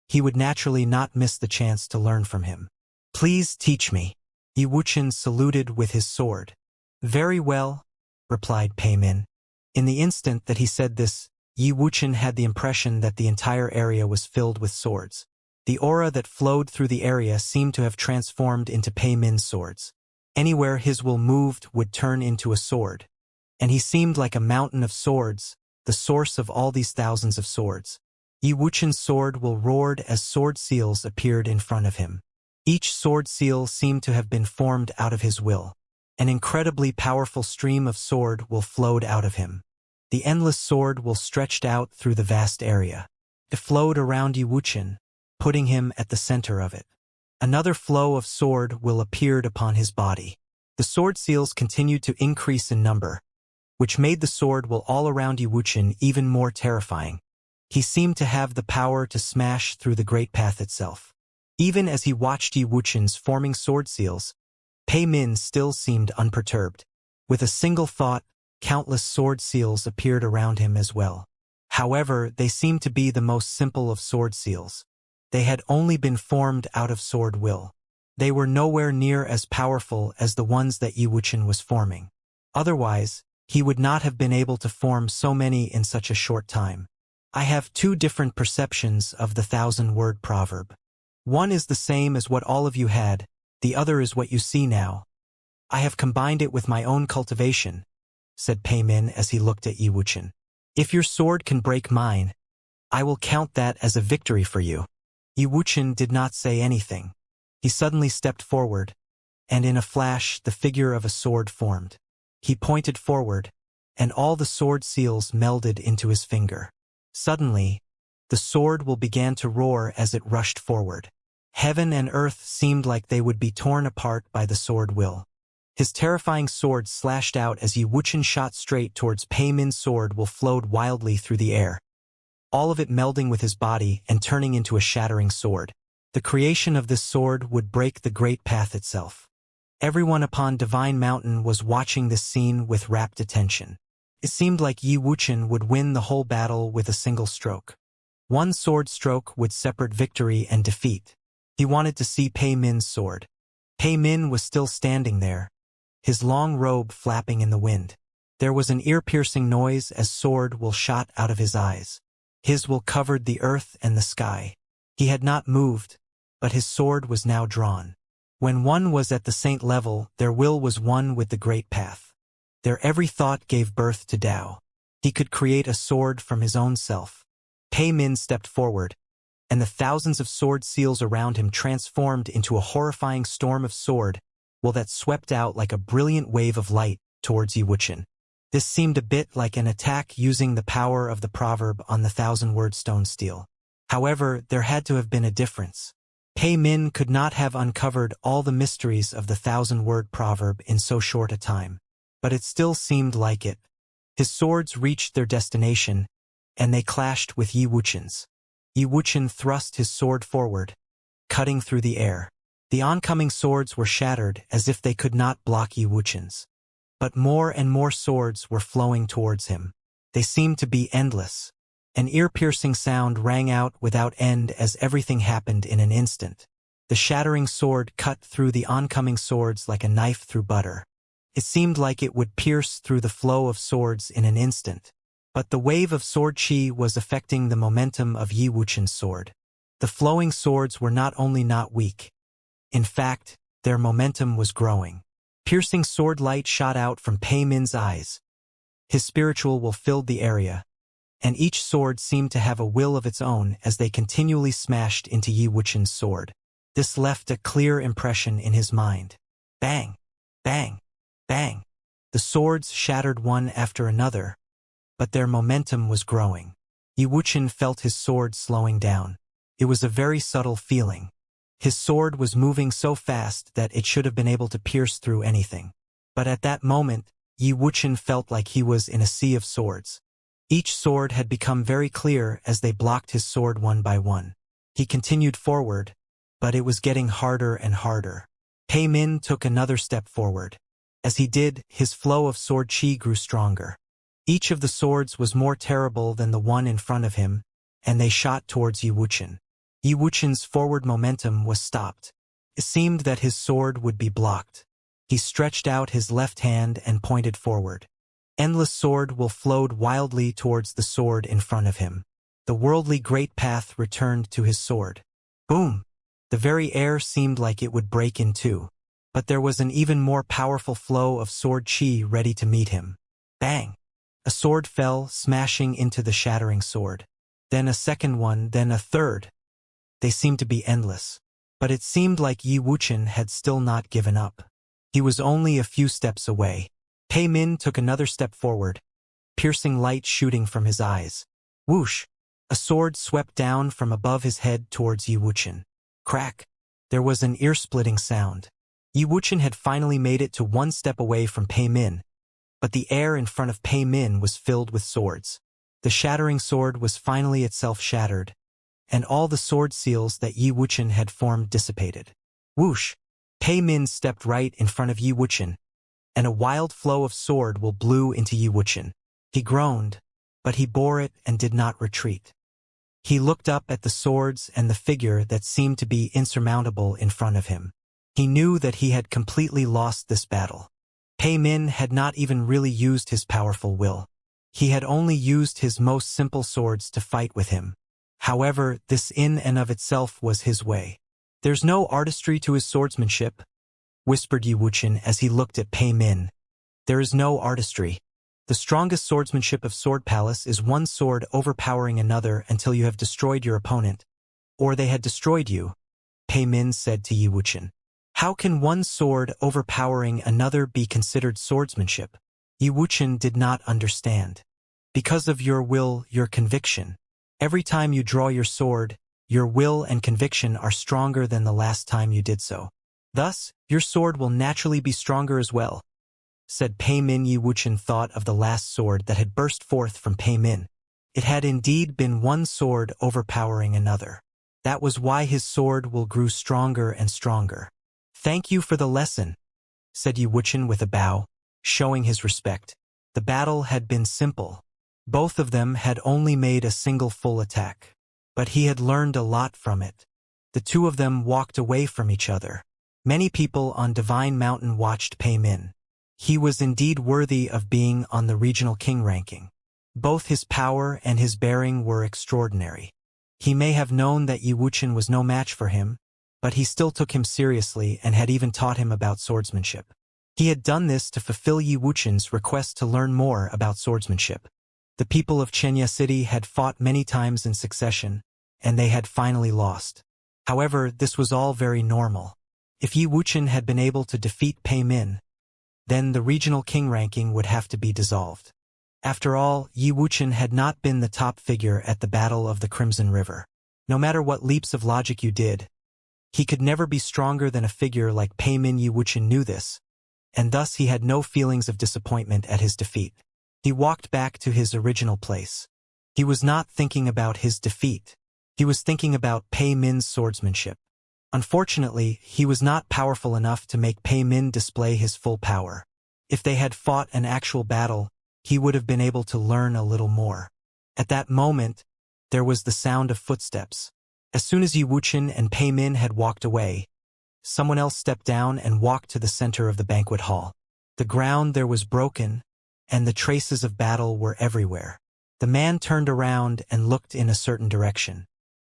he would naturally not miss the chance to learn from him. Please teach me. Yi Wuchen saluted with his sword. Very well, replied Pei Min. In the instant that he said this, Yi Wuchen had the impression that the entire area was filled with swords. The aura that flowed through the area seemed to have transformed into Pei Min's swords. Anywhere his will moved would turn into a sword. And he seemed like a mountain of swords, the source of all these thousands of swords. Yi Wuchen's sword will roared as sword seals appeared in front of him. Each sword seal seemed to have been formed out of his will. An incredibly powerful stream of sword will flowed out of him. The endless sword will stretched out through the vast area. It flowed around Yi Wuchen, putting him at the center of it. Another flow of sword will appeared upon his body. The sword seals continued to increase in number, which made the sword will all around Yi Wuchen even more terrifying. He seemed to have the power to smash through the great path itself. Even as he watched Yi Wuchen's forming sword seals, Pei Min still seemed unperturbed. With a single thought, countless sword seals appeared around him as well. However, they seemed to be the most simple of sword seals. They had only been formed out of sword will. They were nowhere near as powerful as the ones that Yi Wuchen was forming. Otherwise, he would not have been able to form so many in such a short time. I have two different perceptions of the 1,000-word proverb. One is the same as what all of you had, the other is what you see now. I have combined it with my own cultivation, said Pei Min as he looked at Yi Wuchen. If your sword can break mine, I will count that as a victory for you. Yi Wuchen did not say anything. He suddenly stepped forward, and in a flash the figure of a sword formed. He pointed forward, and all the sword seals melded into his finger. Suddenly, The sword will began to roar as it rushed forward. Heaven and earth seemed like they would be torn apart by the sword will. His terrifying sword slashed out as Yi Wuchen shot straight towards Pei Min's sword will flowed wildly through the air, all of it melding with his body and turning into a shattering sword. The creation of this sword would break the great path itself. Everyone upon Divine Mountain was watching this scene with rapt attention. It seemed like Yi Wuchen would win the whole battle with a single stroke. One sword stroke would separate victory and defeat. He wanted to see Pei Min's sword. Pei Min was still standing there, his long robe flapping in the wind. There was an ear-piercing noise as sword will shot out of his eyes. His will covered the earth and the sky. He had not moved, but his sword was now drawn. When one was at the saint level, their will was one with the great path. Their every thought gave birth to Tao. He could create a sword from his own self. Pei Min stepped forward, and the thousands of sword seals around him transformed into a horrifying storm of sword will that swept out like a brilliant wave of light towards Yi Wuchen. This seemed a bit like an attack using the power of the proverb on the 1,000-word stone steel. However, there had to have been a difference. Pei Min could not have uncovered all the mysteries of the 1,000-word proverb in so short a time. But it still seemed like it. His swords reached their destination, and they clashed with Yi Wuchen's. Yi Wuchen thrust his sword forward, cutting through the air. The oncoming swords were shattered as if they could not block Yi Wuchen's. But more and more swords were flowing towards him. They seemed to be endless. An ear-piercing sound rang out without end as everything happened in an instant. The shattering sword cut through the oncoming swords like a knife through butter. It seemed like it would pierce through the flow of swords in an instant. But the wave of sword chi was affecting the momentum of Yi Wuchen's sword. The flowing swords were not only not weak. In fact, their momentum was growing. Piercing sword light shot out from Pei Min's eyes. His spiritual will filled the area, and each sword seemed to have a will of its own as they continually smashed into Yi Wuchen's sword. This left a clear impression in his mind. Bang! Bang! Bang! The swords shattered one after another, but their momentum was growing. Yi Wuchen felt his sword slowing down. It was a very subtle feeling. His sword was moving so fast that it should have been able to pierce through anything. But at that moment, Yi Wuchen felt like he was in a sea of swords. Each sword had become very clear as they blocked his sword one by one. He continued forward, but it was getting harder and harder. Pei Min took another step forward. As he did, his flow of sword chi grew stronger. Each of the swords was more terrible than the one in front of him, and they shot towards Yi Wuchen. Yi Wuchen's forward momentum was stopped. It seemed that his sword would be blocked. He stretched out his left hand and pointed forward. Endless sword will flowed wildly towards the sword in front of him. The worldly great path returned to his sword. Boom! The very air seemed like it would break in two. But there was an even more powerful flow of sword chi ready to meet him. Bang! A sword fell, smashing into the shattering sword. Then a second one, then a third. They seemed to be endless. But it seemed like Yi Wuchen had still not given up. He was only a few steps away. Pei Min took another step forward, piercing light shooting from his eyes. Whoosh! A sword swept down from above his head towards Yi Wuchen. Crack! There was an ear-splitting sound. Yi Wuchen had finally made it to one step away from Pei Min, but the air in front of Pei Min was filled with swords. The shattering sword was finally itself shattered, and all the sword seals that Yi Wuchen had formed dissipated. Whoosh! Pei Min stepped right in front of Yi Wuchen, and a wild flow of sword will blew into Yi Wuchen. He groaned, but he bore it and did not retreat. He looked up at the swords and the figure that seemed to be insurmountable in front of him. He knew that he had completely lost this battle. Pei Min had not even really used his powerful will. He had only used his most simple swords to fight with him. However, this in and of itself was his way. There's no artistry to his swordsmanship, whispered Yi Wuchen as he looked at Pei Min. There is no artistry. The strongest swordsmanship of Sword Palace is one sword overpowering another until you have destroyed your opponent, or they had destroyed you, Pei Min said to Yi Wuchen. How can one sword overpowering another be considered swordsmanship? Yi Wuchen did not understand. Because of your will, your conviction. Every time you draw your sword, your will and conviction are stronger than the last time you did so. Thus, your sword will naturally be stronger as well, said Pei Min. Yi Wuchen thought of the last sword that had burst forth from Pei Min. It had indeed been one sword overpowering another. That was why his sword will grew stronger and stronger. Thank you for the lesson, said Yi Wuchen with a bow, showing his respect. The battle had been simple. Both of them had only made a single full attack. But he had learned a lot from it. The two of them walked away from each other. Many people on Divine Mountain watched Pei Min. He was indeed worthy of being on the regional king ranking. Both his power and his bearing were extraordinary. He may have known that Yi Wuchen was no match for him, but he still took him seriously and had even taught him about swordsmanship. He had done this to fulfill Yi Wuchen's request to learn more about swordsmanship. The people of Xianxia City had fought many times in succession, and they had finally lost. However, this was all very normal. If Yi Wuchen had been able to defeat Pei Min, then the regional king ranking would have to be dissolved. After all, Yi Wuchen had not been the top figure at the Battle of the Crimson River. No matter what leaps of logic you did, he could never be stronger than a figure like Pei Min. Yi Wuchen knew this, and thus he had no feelings of disappointment at his defeat. He walked back to his original place. He was not thinking about his defeat. He was thinking about Pei Min's swordsmanship. Unfortunately, he was not powerful enough to make Pei Min display his full power. If they had fought an actual battle, he would have been able to learn a little more. At that moment, there was the sound of footsteps. As soon as Yi Wuchen and Pei Min had walked away, someone else stepped down and walked to the center of the banquet hall. The ground there was broken, and the traces of battle were everywhere. The man turned around and looked in a certain direction.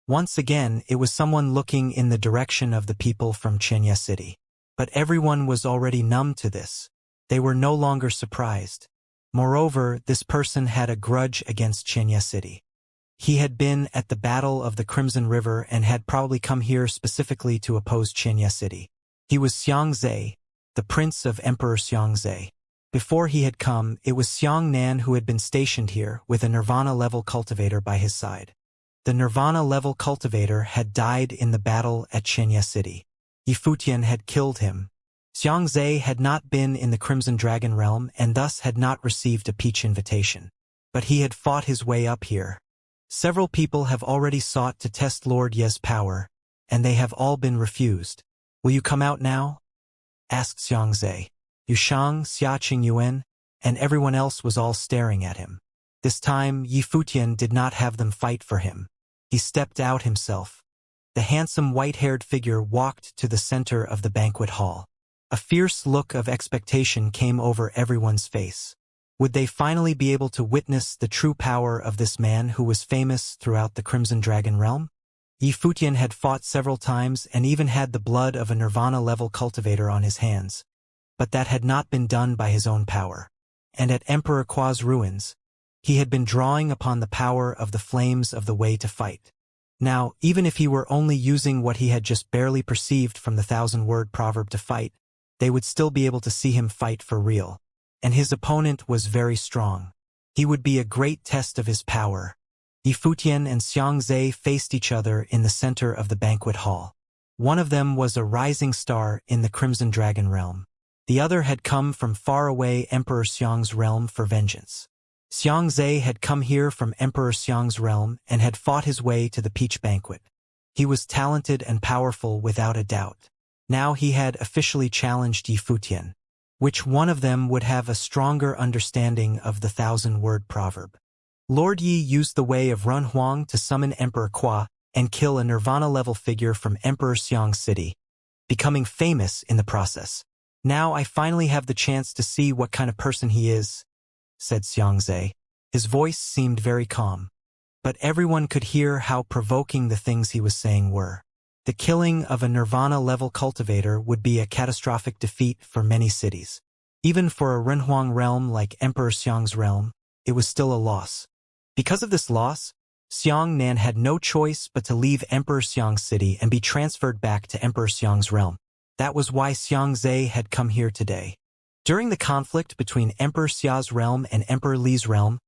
Once again, it was someone looking in the direction of the people from Xianxia City. But everyone was already numb to this. They were no longer surprised. Moreover, this person had a grudge against Xianxia City. He had been at the Battle of the Crimson River and had probably come here specifically to oppose Xianxia City. He was Xianxia, the prince of Emperor Xianxia. Before he had come, it was Xiangnan who had been stationed here with a Nirvana-level cultivator by his side. The Nirvana-level cultivator had died in the battle at Xianxia City. Yi Futian had killed him. Xianxia had not been in the Crimson Dragon realm and thus had not received a peach invitation. But he had fought his way up here. Several people have already sought to test Lord Ye's power, and they have all been refused. Will you come out now? Asked Xianxia. Yushang, Xia Qingyuan, and everyone else was all staring at him. This time, Yi Futian did not have them fight for him. He stepped out himself. The handsome white-haired figure walked to the center of the banquet hall. A fierce look of expectation came over everyone's face. Would they finally be able to witness the true power of this man who was famous throughout the Crimson Dragon realm? Yi Futian had fought several times and even had the blood of a Nirvana-level cultivator on his hands. But that had not been done by his own power. And at Emperor Qua's ruins, he had been drawing upon the power of the flames of the way to fight. Now, even if he were only using what he had just barely perceived from the 1,000-word proverb to fight, they would still be able to see him fight for real. And his opponent was very strong. He would be a great test of his power. Yi Futian and Xianxia faced each other in the center of the banquet hall. One of them was a rising star in the Crimson Dragon realm. The other had come from far-away Emperor Xiang's realm for vengeance. Xianxia had come here from Emperor Xiang's realm and had fought his way to the Peach Banquet. He was talented and powerful without a doubt. Now he had officially challenged Yi Futian. Which one of them would have a stronger understanding of the 1,000-word proverb? Lord Yi used the way of Run Huang to summon Emperor Qua and kill a Nirvana-level figure from Emperor Xiang's city, becoming famous in the process. Now I finally have the chance to see what kind of person he is, said Xianxia. His voice seemed very calm. But everyone could hear how provoking the things he was saying were. The killing of a Nirvana-level cultivator would be a catastrophic defeat for many cities. Even for a Renhuang realm like Emperor Xiang's realm, it was still a loss. Because of this loss, Xiangnan had no choice but to leave Emperor Xiang's city and be transferred back to Emperor Xiang's realm. That was why Xianxia had come here today. During the conflict between Emperor Xia's realm and Emperor Li's realm,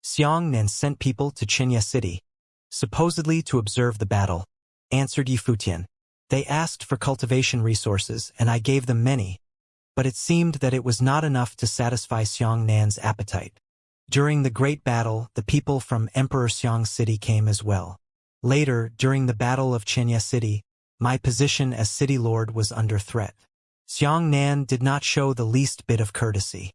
Xiangnan sent people to Xianxia City. supposedly to observe the battle, answered Yifutian. They asked for cultivation resources, and I gave them many, but it seemed that it was not enough to satisfy Xiang Nan's appetite. During the great battle, the people from Emperor Xiang's city came as well. Later, during the Battle of Xianxia City, my position as city lord was under threat. Xiang Nan did not show the least bit of courtesy.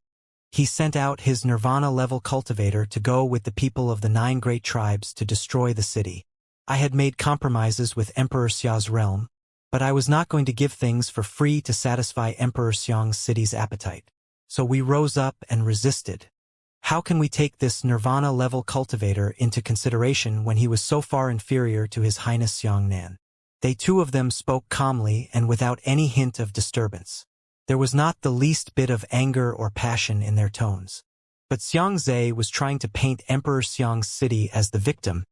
He sent out his Nirvana-level cultivator to go with the people of the 9 great tribes to destroy the city. I had made compromises with Emperor Xia's realm, but I was not going to give things for free to satisfy Emperor Xiang's city's appetite. So we rose up and resisted. How can we take this Nirvana-level cultivator into consideration when he was so far inferior to His Highness Xiang Nan? They two of them spoke calmly and without any hint of disturbance. There was not the least bit of anger or passion in their tones. But Xianxia was trying to paint Emperor Xiang's city as the victim,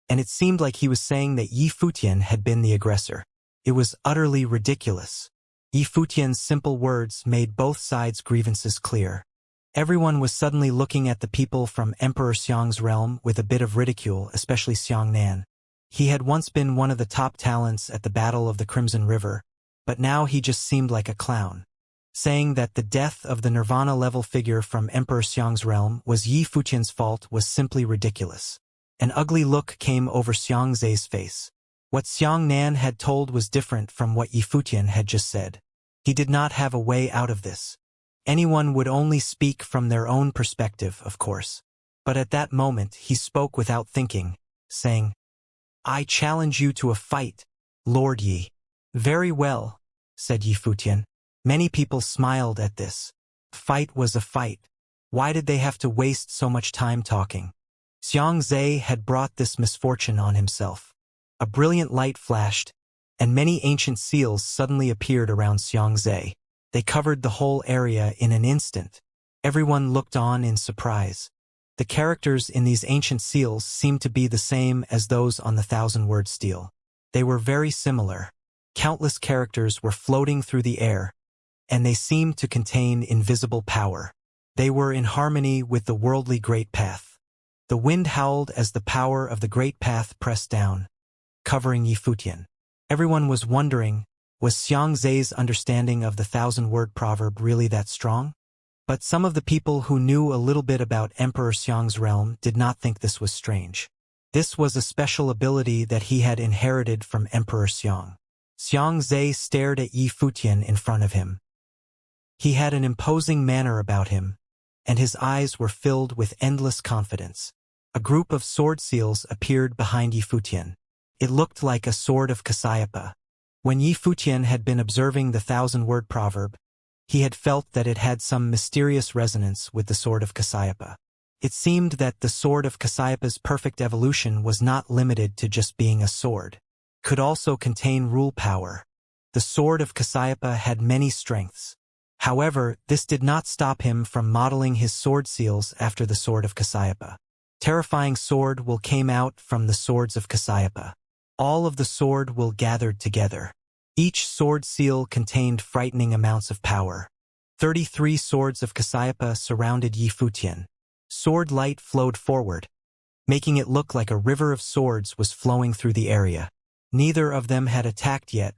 and it seemed like he was saying that Yifutian had been the aggressor. It was utterly ridiculous. Yifutian's simple words made both sides' grievances clear. Everyone was suddenly looking at the people from Emperor Xiang's realm with a bit of ridicule, especially Xiang Nan. He had once been one of the top talents at the Battle of the Crimson River, but now he just seemed like a clown. Saying that the death of the Nirvana-level figure from Emperor Xiang's realm was Yifutian's fault was simply ridiculous. An ugly look came over Xiangxia's face. What Xiang Nan had told was different from what Yifutian had just said. He did not have a way out of this. Anyone would only speak from their own perspective, of course. But at that moment he spoke without thinking, saying, "I challenge you to a fight, Lord Yi." "Very well," said Yifutian. Many people smiled at this. Fight was a fight. Why did they have to waste so much time talking? Xianxia had brought this misfortune on himself. A brilliant light flashed, and many ancient seals suddenly appeared around Xianxia. They covered the whole area in an instant. Everyone looked on in surprise. The characters in these ancient seals seemed to be the same as those on the 1,000-word stele. They were very similar. Countless characters were floating through the air, and they seemed to contain invisible power. They were in harmony with the worldly great path. The wind howled as the power of the great path pressed down, covering Yifutian. Everyone was wondering, was Xiangxia's understanding of the 1,000-word proverb really that strong? But some of the people who knew a little bit about Emperor Xiang's realm did not think this was strange. This was a special ability that he had inherited from Emperor Xiang. Xiangxia stared at Yifutian in front of him. He had an imposing manner about him, and his eyes were filled with endless confidence. A group of sword seals appeared behind Yifutian. It looked like a sword of Cassiopeia. When Yifutian had been observing the 1,000-word proverb, he had felt that it had some mysterious resonance with the sword of Cassiopeia. It seemed that the sword of Cassiopeia's perfect evolution was not limited to just being a sword. It could also contain rule power. The sword of Cassiopeia had many strengths. However, this did not stop him from modeling his sword seals after the sword of Cassiopeia. Terrifying sword will came out from the swords of Cassiopeia. All of the sword will gathered together. Each sword seal contained frightening amounts of power. 33 swords of Cassiopeia surrounded Yifutian. Sword light flowed forward, making it look like a river of swords was flowing through the area. Neither of them had attacked yet,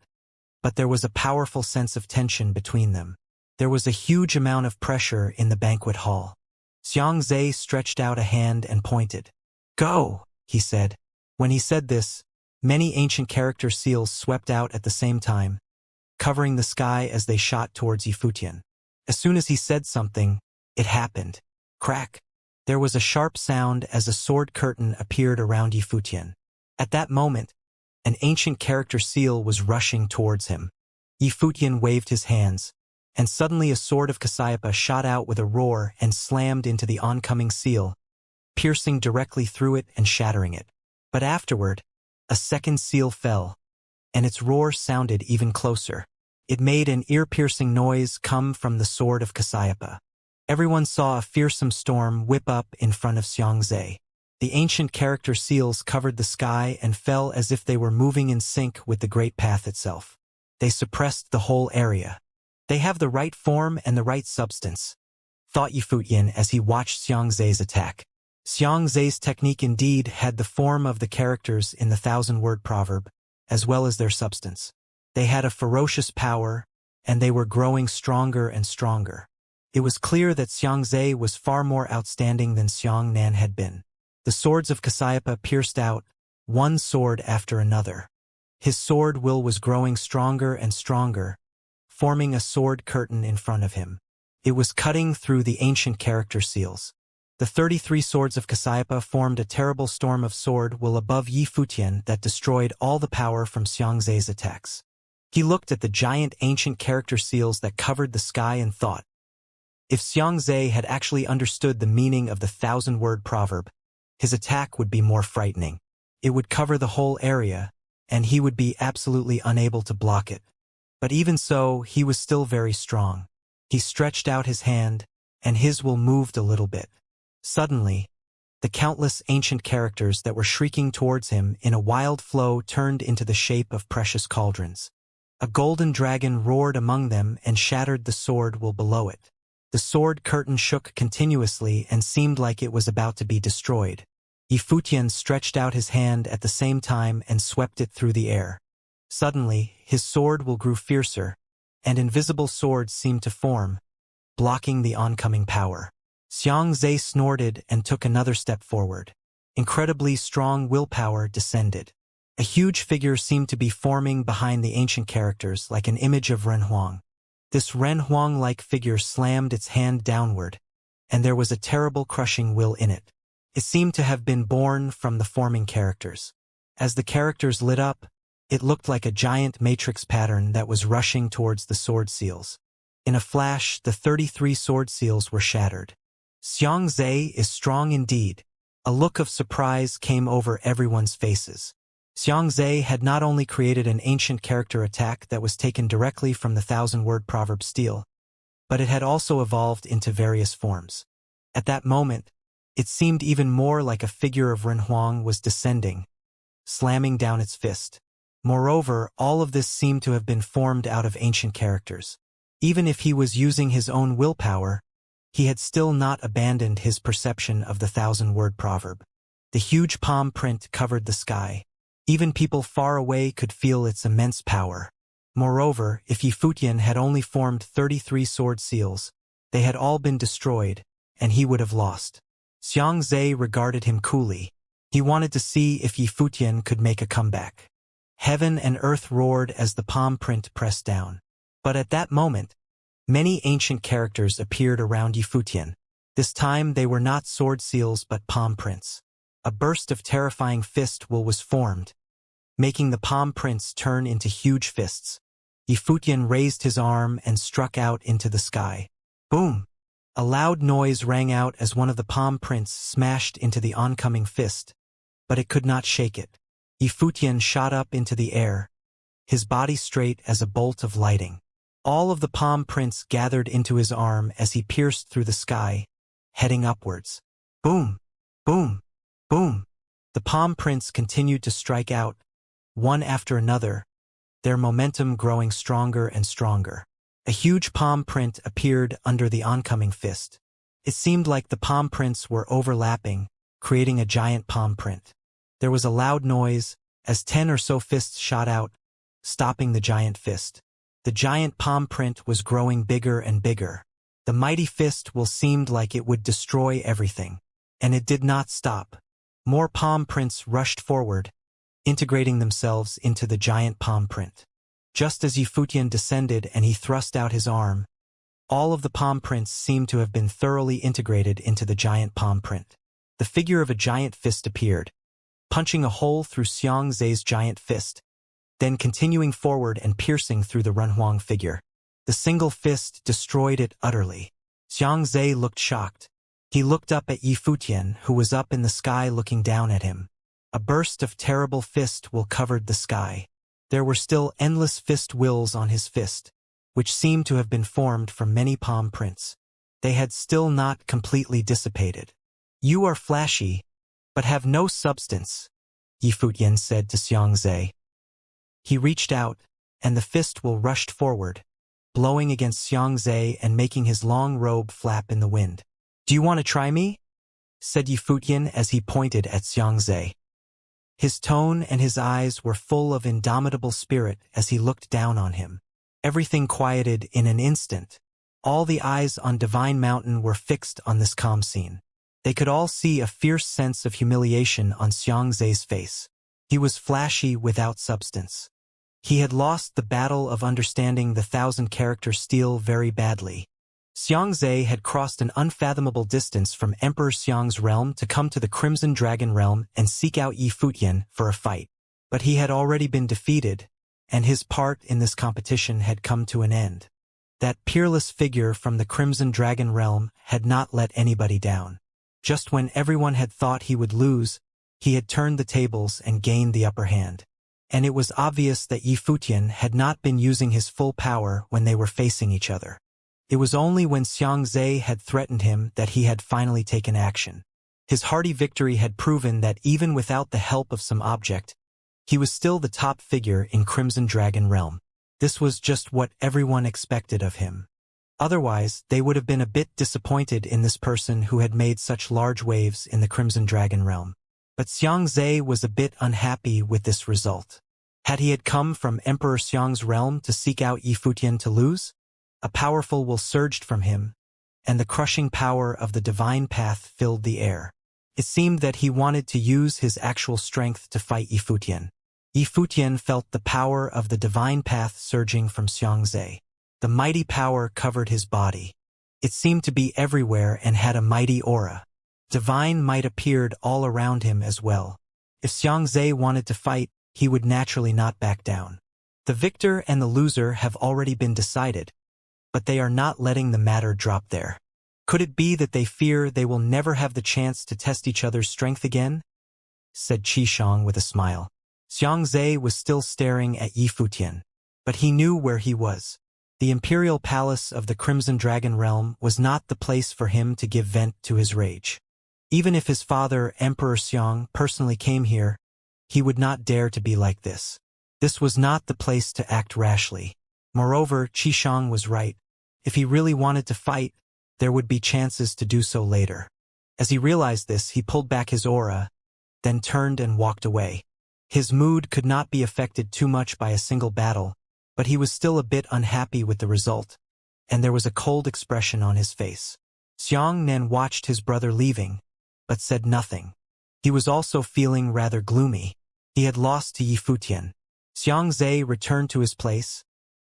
but there was a powerful sense of tension between them. There was a huge amount of pressure in the banquet hall. Xianxia stretched out a hand and pointed. "Go," he said. When he said this, many ancient character seals swept out at the same time, covering the sky as they shot towards Yifutian. As soon as he said something, it happened. Crack! There was a sharp sound as a sword curtain appeared around Yifutian. At that moment, an ancient character seal was rushing towards him. Yifutian waved his hands, and suddenly a sword of Cassiopeia shot out with a roar and slammed into the oncoming seal, piercing directly through it and shattering it. But afterward, a second seal fell, and its roar sounded even closer. It made an ear-piercing noise come from the sword of Cassiopeia. Everyone saw a fearsome storm whip up in front of Xianxia. The ancient character seals covered the sky and fell as if they were moving in sync with the great path itself. They suppressed the whole area. They have the right form and the right substance, thought Yifutian as he watched Xiangxia's attack. Xianxia's technique indeed had the form of the characters in the 1,000-word proverb, as well as their substance. They had a ferocious power, and they were growing stronger and stronger. It was clear that Xianxia was far more outstanding than Xiangnan had been. The swords of Cassiopeia pierced out, one sword after another. His sword will was growing stronger and stronger, forming a sword curtain in front of him. It was cutting through the ancient character seals. The 33 swords of Cassiopeia formed a terrible storm of sword will above Yi Futian that destroyed all the power from Xiangxia's attacks. He looked at the giant ancient character seals that covered the sky and thought, if Xianxia had actually understood the meaning of the 1,000-word proverb, his attack would be more frightening. It would cover the whole area, and he would be absolutely unable to block it. But even so, he was still very strong. He stretched out his hand, and his will moved a little bit. Suddenly, the countless ancient characters that were shrieking towards him in a wild flow turned into the shape of precious cauldrons. A golden dragon roared among them and shattered the sword will below it. The sword curtain shook continuously and seemed like it was about to be destroyed. Yi Futian stretched out his hand at the same time and swept it through the air. Suddenly, his sword will grew fiercer, and invisible swords seemed to form, blocking the oncoming power. Xianxia snorted and took another step forward. Incredibly strong willpower descended. A huge figure seemed to be forming behind the ancient characters like an image of Renhuang. This Renhuang-like figure slammed its hand downward, and there was a terrible crushing will in it. It seemed to have been born from the forming characters. As the characters lit up, it looked like a giant matrix pattern that was rushing towards the sword seals. In a flash, the 33 sword seals were shattered. Xianxia is strong indeed. A look of surprise came over everyone's faces. Xianxia had not only created an ancient character attack that was taken directly from the 1,000-word proverb steel, but it had also evolved into various forms. At that moment, it seemed even more like a figure of Renhuang was descending, slamming down its fist. Moreover, all of this seemed to have been formed out of ancient characters. Even if he was using his own willpower, he had still not abandoned his perception of the 1,000-word proverb. The huge palm print covered the sky. Even people far away could feel its immense power. Moreover, if Yi Futian had only formed 33 sword seals, they had all been destroyed, and he would have lost. Xianxia regarded him coolly. He wanted to see if Yi Futian could make a comeback. Heaven and earth roared as the palm print pressed down. But at that moment, many ancient characters appeared around Yi Futian. This time they were not sword seals but palm prints. A burst of terrifying fist will was formed, making the palm prints turn into huge fists. Yi Futian raised his arm and struck out into the sky. Boom! A loud noise rang out as one of the palm prints smashed into the oncoming fist, but it could not shake it. Yi Futian shot up into the air, his body straight as a bolt of lightning. All of the palm prints gathered into his arm as he pierced through the sky, heading upwards. Boom! Boom! Boom! The palm prints continued to strike out, one after another, their momentum growing stronger and stronger. A huge palm print appeared under the oncoming fist. It seemed like the palm prints were overlapping, creating a giant palm print. There was a loud noise as 10 or so fists shot out, stopping the giant fist. The giant palm print was growing bigger and bigger. The mighty fist will seemed like it would destroy everything. And it did not stop. More palm prints rushed forward, integrating themselves into the giant palm print. Just as Yi Futian descended and he thrust out his arm, all of the palm prints seemed to have been thoroughly integrated into the giant palm print. The figure of a giant fist appeared, punching a hole through Xianxia's giant fist, then continuing forward and piercing through the Renhuang figure. The single fist destroyed it utterly. Xianxia looked shocked. He looked up at Yi Futian, who was up in the sky looking down at him. A burst of terrible fist will covered the sky. There were still endless fist wills on his fist, which seemed to have been formed from many palm prints. They had still not completely dissipated. You are flashy, but have no substance, Yi Futian said to Xianxia. He reached out, and the fist will rushed forward, blowing against Xianxia and making his long robe flap in the wind. Do you want to try me? said Yifutian as he pointed at Xianxia. His tone and his eyes were full of indomitable spirit as he looked down on him. Everything quieted in an instant. All the eyes on Divine Mountain were fixed on this calm scene. They could all see a fierce sense of humiliation on Xianxia's face. He was flashy without substance. He had lost the battle of understanding the 1,000-character stele very badly. Xianxia had crossed an unfathomable distance from Emperor Xiang's realm to come to the Crimson Dragon realm and seek out Yifutian for a fight. But he had already been defeated, and his part in this competition had come to an end. That peerless figure from the Crimson Dragon realm had not let anybody down. Just when everyone had thought he would lose, he had turned the tables and gained the upper hand. And it was obvious that Yifutian had not been using his full power when they were facing each other. It was only when Xianxia had threatened him that he had finally taken action. His hearty victory had proven that even without the help of some object, he was still the top figure in Crimson Dragon realm. This was just what everyone expected of him. Otherwise, they would have been a bit disappointed in this person who had made such large waves in the Crimson Dragon realm. But Xianxia was a bit unhappy with this result. Had he come from Emperor Xiang's realm to seek out Yifutian to lose? A powerful will surged from him, and the crushing power of the divine path filled the air. It seemed that he wanted to use his actual strength to fight Yifutian. Yifutian felt the power of the divine path surging from Xianxia. The mighty power covered his body. It seemed to be everywhere and had a mighty aura. Divine might appeared all around him as well. If Xianxia wanted to fight, he would naturally not back down. The victor and the loser have already been decided, but they are not letting the matter drop there. Could it be that they fear they will never have the chance to test each other's strength again? Said Qishang with a smile. Xianxia was still staring at Yifutian, but he knew where he was. The imperial palace of the Crimson Dragon realm was not the place for him to give vent to his rage. Even if his father, Emperor Xiang, personally came here, he would not dare to be like this. This was not the place to act rashly. Moreover, Qishang was right. If he really wanted to fight, there would be chances to do so later. As he realized this, he pulled back his aura, then turned and walked away. His mood could not be affected too much by a single battle, but he was still a bit unhappy with the result, and there was a cold expression on his face. Xiangnan watched his brother leaving, but said nothing. He was also feeling rather gloomy. He had lost to Yifutian. Xianxia returned to his place,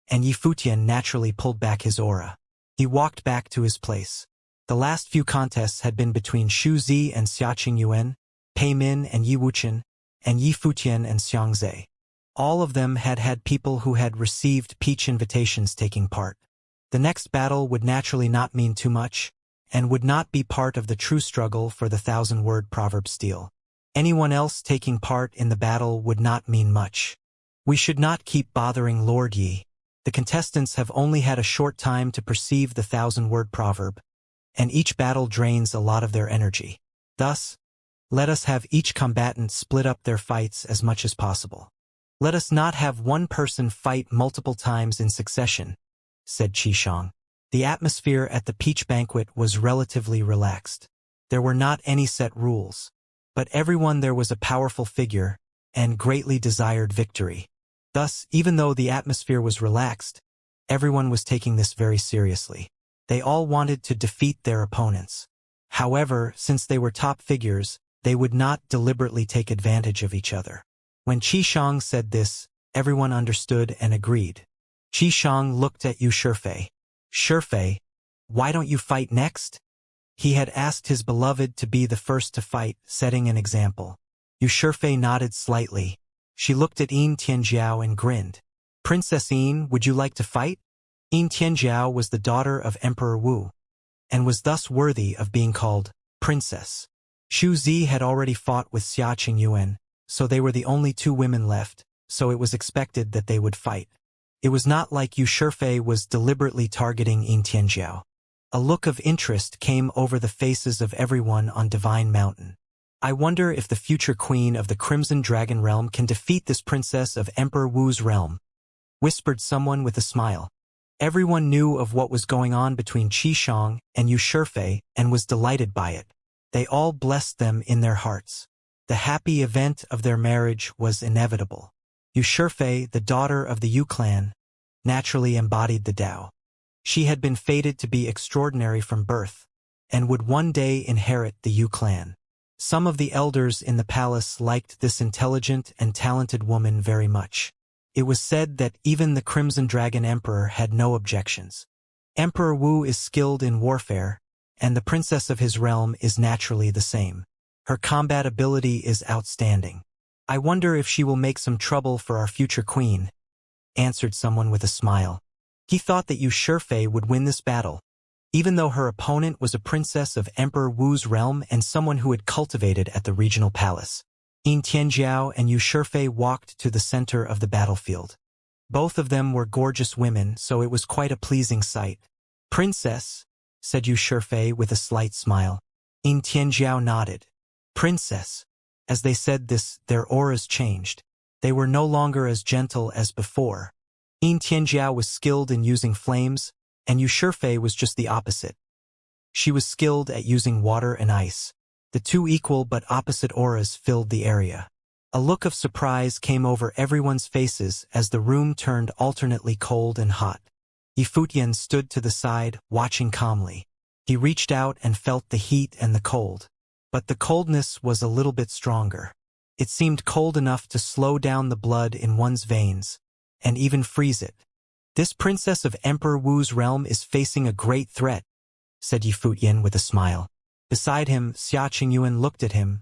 and Yifutian naturally pulled back his aura. He walked back to his place. The last few contests had been between Shu Zi and Xiaqing Yuan, Pei Min and Yi Wuchen, and Yifutian and Xianxia. All of them had had people who had received peach invitations taking part. The next battle would naturally not mean too much, and would not be part of the true struggle for the 1,000-word proverb stele. Anyone else taking part in the battle would not mean much. We should not keep bothering Lord Yi. The contestants have only had a short time to perceive the 1,000-word proverb, and each battle drains a lot of their energy. Thus, let us have each combatant split up their fights as much as possible. Let us not have one person fight multiple times in succession, said Qishang. The atmosphere at the peach banquet was relatively relaxed. There were not any set rules, but everyone there was a powerful figure and greatly desired victory. Thus, even though the atmosphere was relaxed, everyone was taking this very seriously. They all wanted to defeat their opponents. However, since they were top figures, they would not deliberately take advantage of each other. When Qishang said this, everyone understood and agreed. Qishang looked at Yu Shifei. Shifei, why don't you fight next? He had asked his beloved to be the first to fight, setting an example. Yu Shifei nodded slightly. She looked at Yin Tianjiao and grinned. Princess Yin, would you like to fight? Yin Tianjiao was the daughter of Emperor Wu, and was thus worthy of being called princess. Shu Zi had already fought with Xiaqing Yuan, so they were the only two women left, so it was expected that they would fight. It was not like Yu Shifei was deliberately targeting Yin Tianjiao. A look of interest came over the faces of everyone on Divine Mountain. I wonder if the future queen of the Crimson Dragon realm can defeat this princess of Emperor Wu's realm, whispered someone with a smile. Everyone knew of what was going on between Qishang and Yu Shifei and was delighted by it. They all blessed them in their hearts. The happy event of their marriage was inevitable. Yushirfei, the daughter of the Yu clan, naturally embodied the Tao. She had been fated to be extraordinary from birth, and would one day inherit the Yu clan. Some of the elders in the palace liked this intelligent and talented woman very much. It was said that even the Crimson Dragon Emperor had no objections. Emperor Wu is skilled in warfare, and the princess of his realm is naturally the same. Her combat ability is outstanding. I wonder if she will make some trouble for our future queen, answered someone with a smile. He thought that Yushirfei would win this battle, even though her opponent was a princess of Emperor Wu's realm and someone who had cultivated at the regional palace. Yin Tianjiao and Yushirfei walked to the center of the battlefield. Both of them were gorgeous women, so it was quite a pleasing sight. Princess, said Yushirfei with a slight smile. Yin Tianjiao nodded. Princess. As they said this, their auras changed. They were no longer as gentle as before. Yin Tianjiao was skilled in using flames, and Yushirfei was just the opposite. She was skilled at using water and ice. The two equal but opposite auras filled the area. A look of surprise came over everyone's faces as the room turned alternately cold and hot. Yifutian stood to the side, watching calmly. He reached out and felt the heat and the cold. But the coldness was a little bit stronger. It seemed cold enough to slow down the blood in one's veins, and even freeze it. This princess of Emperor Wu's realm is facing a great threat, said Yifutian with a smile. Beside him, Xia Qingyuan looked at him,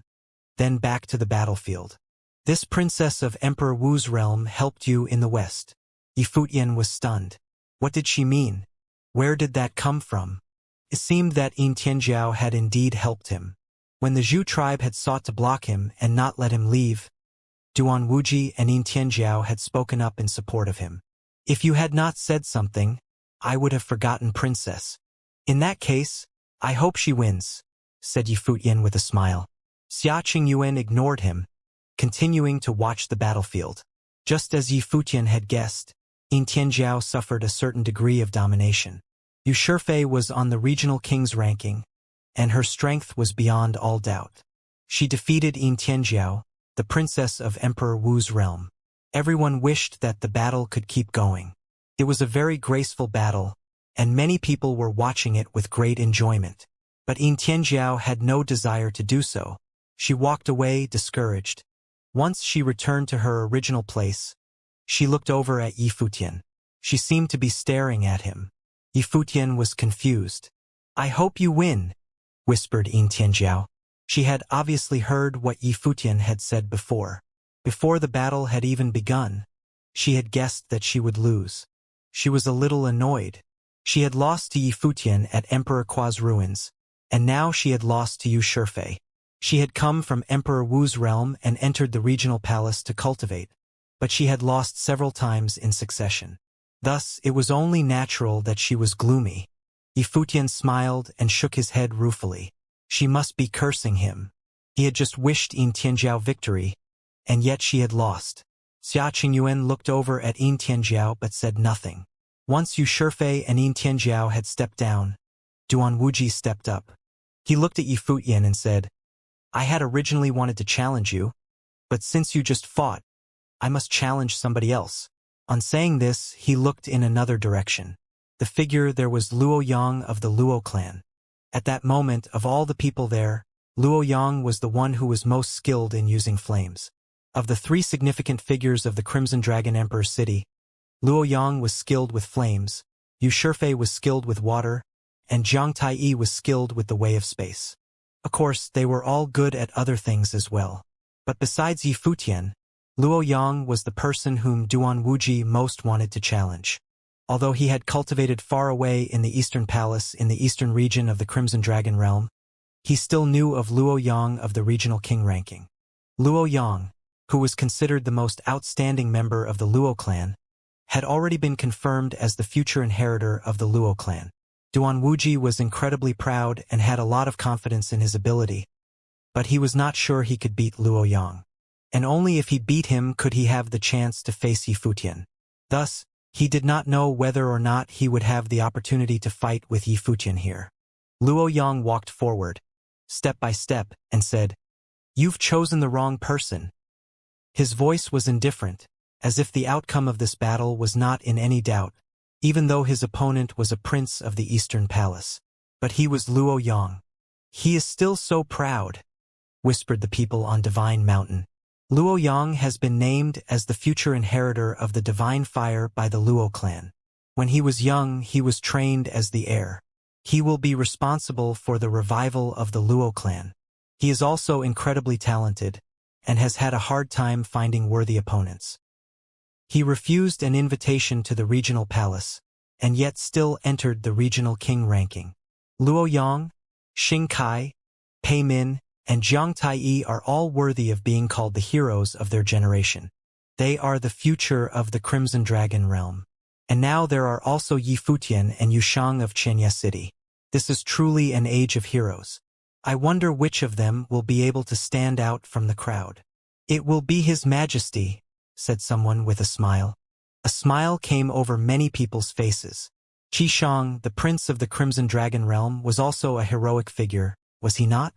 then back to the battlefield. This princess of Emperor Wu's realm helped you in the west. Yifutian was stunned. What did she mean? Where did that come from? It seemed that Yin Tianjiao had indeed helped him. When the Zhu tribe had sought to block him and not let him leave, Duan Wuji and Yin Tianjiao had spoken up in support of him. If you had not said something, I would have forgotten princess. In that case, I hope she wins, said Yifutian with a smile. Xia Qingyuan ignored him, continuing to watch the battlefield. Just as Yifutian had guessed, Yin Tianjiao suffered a certain degree of domination. Yushirfei was on the regional king's ranking, and her strength was beyond all doubt. She defeated Yin Tianjiao, the princess of Emperor Wu's realm. Everyone wished that the battle could keep going. It was a very graceful battle, and many people were watching it with great enjoyment. But Yin Tianjiao had no desire to do so. She walked away discouraged. Once she returned to her original place, she looked over at Yifutian. She seemed to be staring at him. Yifutian was confused. I hope you win, whispered Yin Tianjiao. She had obviously heard what Yifutian had said before. Before the battle had even begun, she had guessed that she would lose. She was a little annoyed. She had lost to Yifutian at Emperor Qua's ruins, and now she had lost to Yushirfei. She had come from Emperor Wu's realm and entered the regional palace to cultivate, but she had lost several times in succession. Thus, it was only natural that she was gloomy. Yifutian smiled and shook his head ruefully. She must be cursing him. He had just wished Yin Tianjiao victory, and yet she had lost. Xia Qingyuan looked over at Yin Tianjiao but said nothing. Once Yushirfei and Yin Tianjiao had stepped down, Duan Wuji stepped up. He looked at Yifutian and said, I had originally wanted to challenge you, but since you just fought, I must challenge somebody else. On saying this, he looked in another direction. The figure there was Luo Yang of the Luo clan. At that moment, of all the people there, Luo Yang was the one who was most skilled in using flames. Of the three significant figures of the Crimson Dragon Emperor's city, Luo Yang was skilled with flames, Yushirfei was skilled with water, and Zhang Taiyi was skilled with the way of space. Of course, they were all good at other things as well. But besides Yifutian, Luo Yang was the person whom Duan Wuji most wanted to challenge. Although he had cultivated far away in the Eastern Palace in the eastern region of the Crimson Dragon Realm, he still knew of Luo Yang of the regional king ranking. Luo Yang, who was considered the most outstanding member of the Luo clan, had already been confirmed as the future inheritor of the Luo clan. Duan Wuji was incredibly proud and had a lot of confidence in his ability, but he was not sure he could beat Luo Yang. And only if he beat him could he have the chance to face Yifutian. Thus, he did not know whether or not he would have the opportunity to fight with Yifutian here. Luo Yang walked forward. step by step, and said, "You've chosen the wrong person." His voice was indifferent, as if the outcome of this battle was not in any doubt, even though his opponent was a prince of the Eastern Palace. But he was Luo Yang. "He is still so proud," whispered the people on Divine Mountain. "Luo Yang has been named as the future inheritor of the Divine Fire by the Luo clan. When he was young, he was trained as the heir. He will be responsible for the revival of the Luo clan. He is also incredibly talented, and has had a hard time finding worthy opponents." He refused an invitation to the regional palace, and yet still entered the regional king ranking. Luo Yang, Xing Kai, Pei Min, and Jiang Taiyi are all worthy of being called the heroes of their generation. They are the future of the Crimson Dragon realm. And now there are also Yi Futian and Yu Shang of Xianxia City. This is truly an age of heroes. I wonder which of them will be able to stand out from the crowd. "It will be His Majesty," said someone with a smile. A smile came over many people's faces. Qi Shang, the prince of the Crimson Dragon realm, was also a heroic figure, was he not?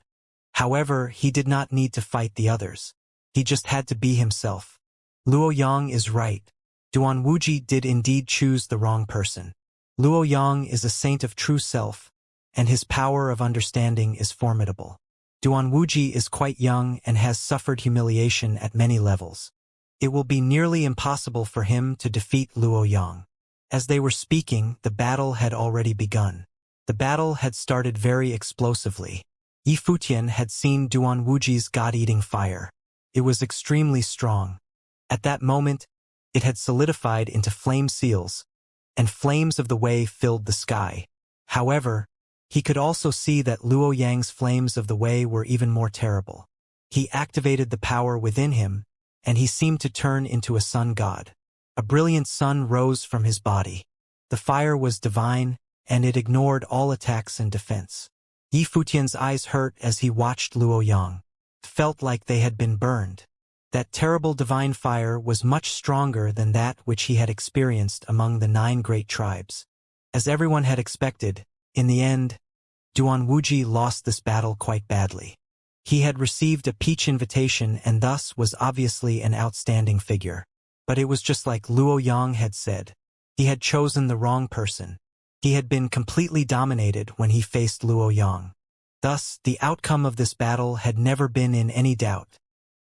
However, he did not need to fight the others. He just had to be himself. Luo Yang is right. Duan Wuji did indeed choose the wrong person. Luo Yang is a saint of true self, and his power of understanding is formidable. Duan Wuji is quite young and has suffered humiliation at many levels. It will be nearly impossible for him to defeat Luo Yang. As they were speaking, the battle had already begun. The battle had started very explosively. Yi Futian had seen Duan Wuji's god-eating fire. It was extremely strong. At that moment, it had solidified into flame seals, and flames of the way filled the sky. However, he could also see that Luo Yang's flames of the way were even more terrible. He activated the power within him, and he seemed to turn into a sun god. A brilliant sun rose from his body. The fire was divine, and it ignored all attacks and defense. Yi Futian's eyes hurt as he watched Luo Yang. Felt like they had been burned. That terrible divine fire was much stronger than that which he had experienced among the 9 great tribes. As everyone had expected, in the end, Duan Wuji lost this battle quite badly. He had received a peach invitation and thus was obviously an outstanding figure. But it was just like Luo Yang had said. He had chosen the wrong person. He had been completely dominated when he faced Luo Yang. Thus, the outcome of this battle had never been in any doubt.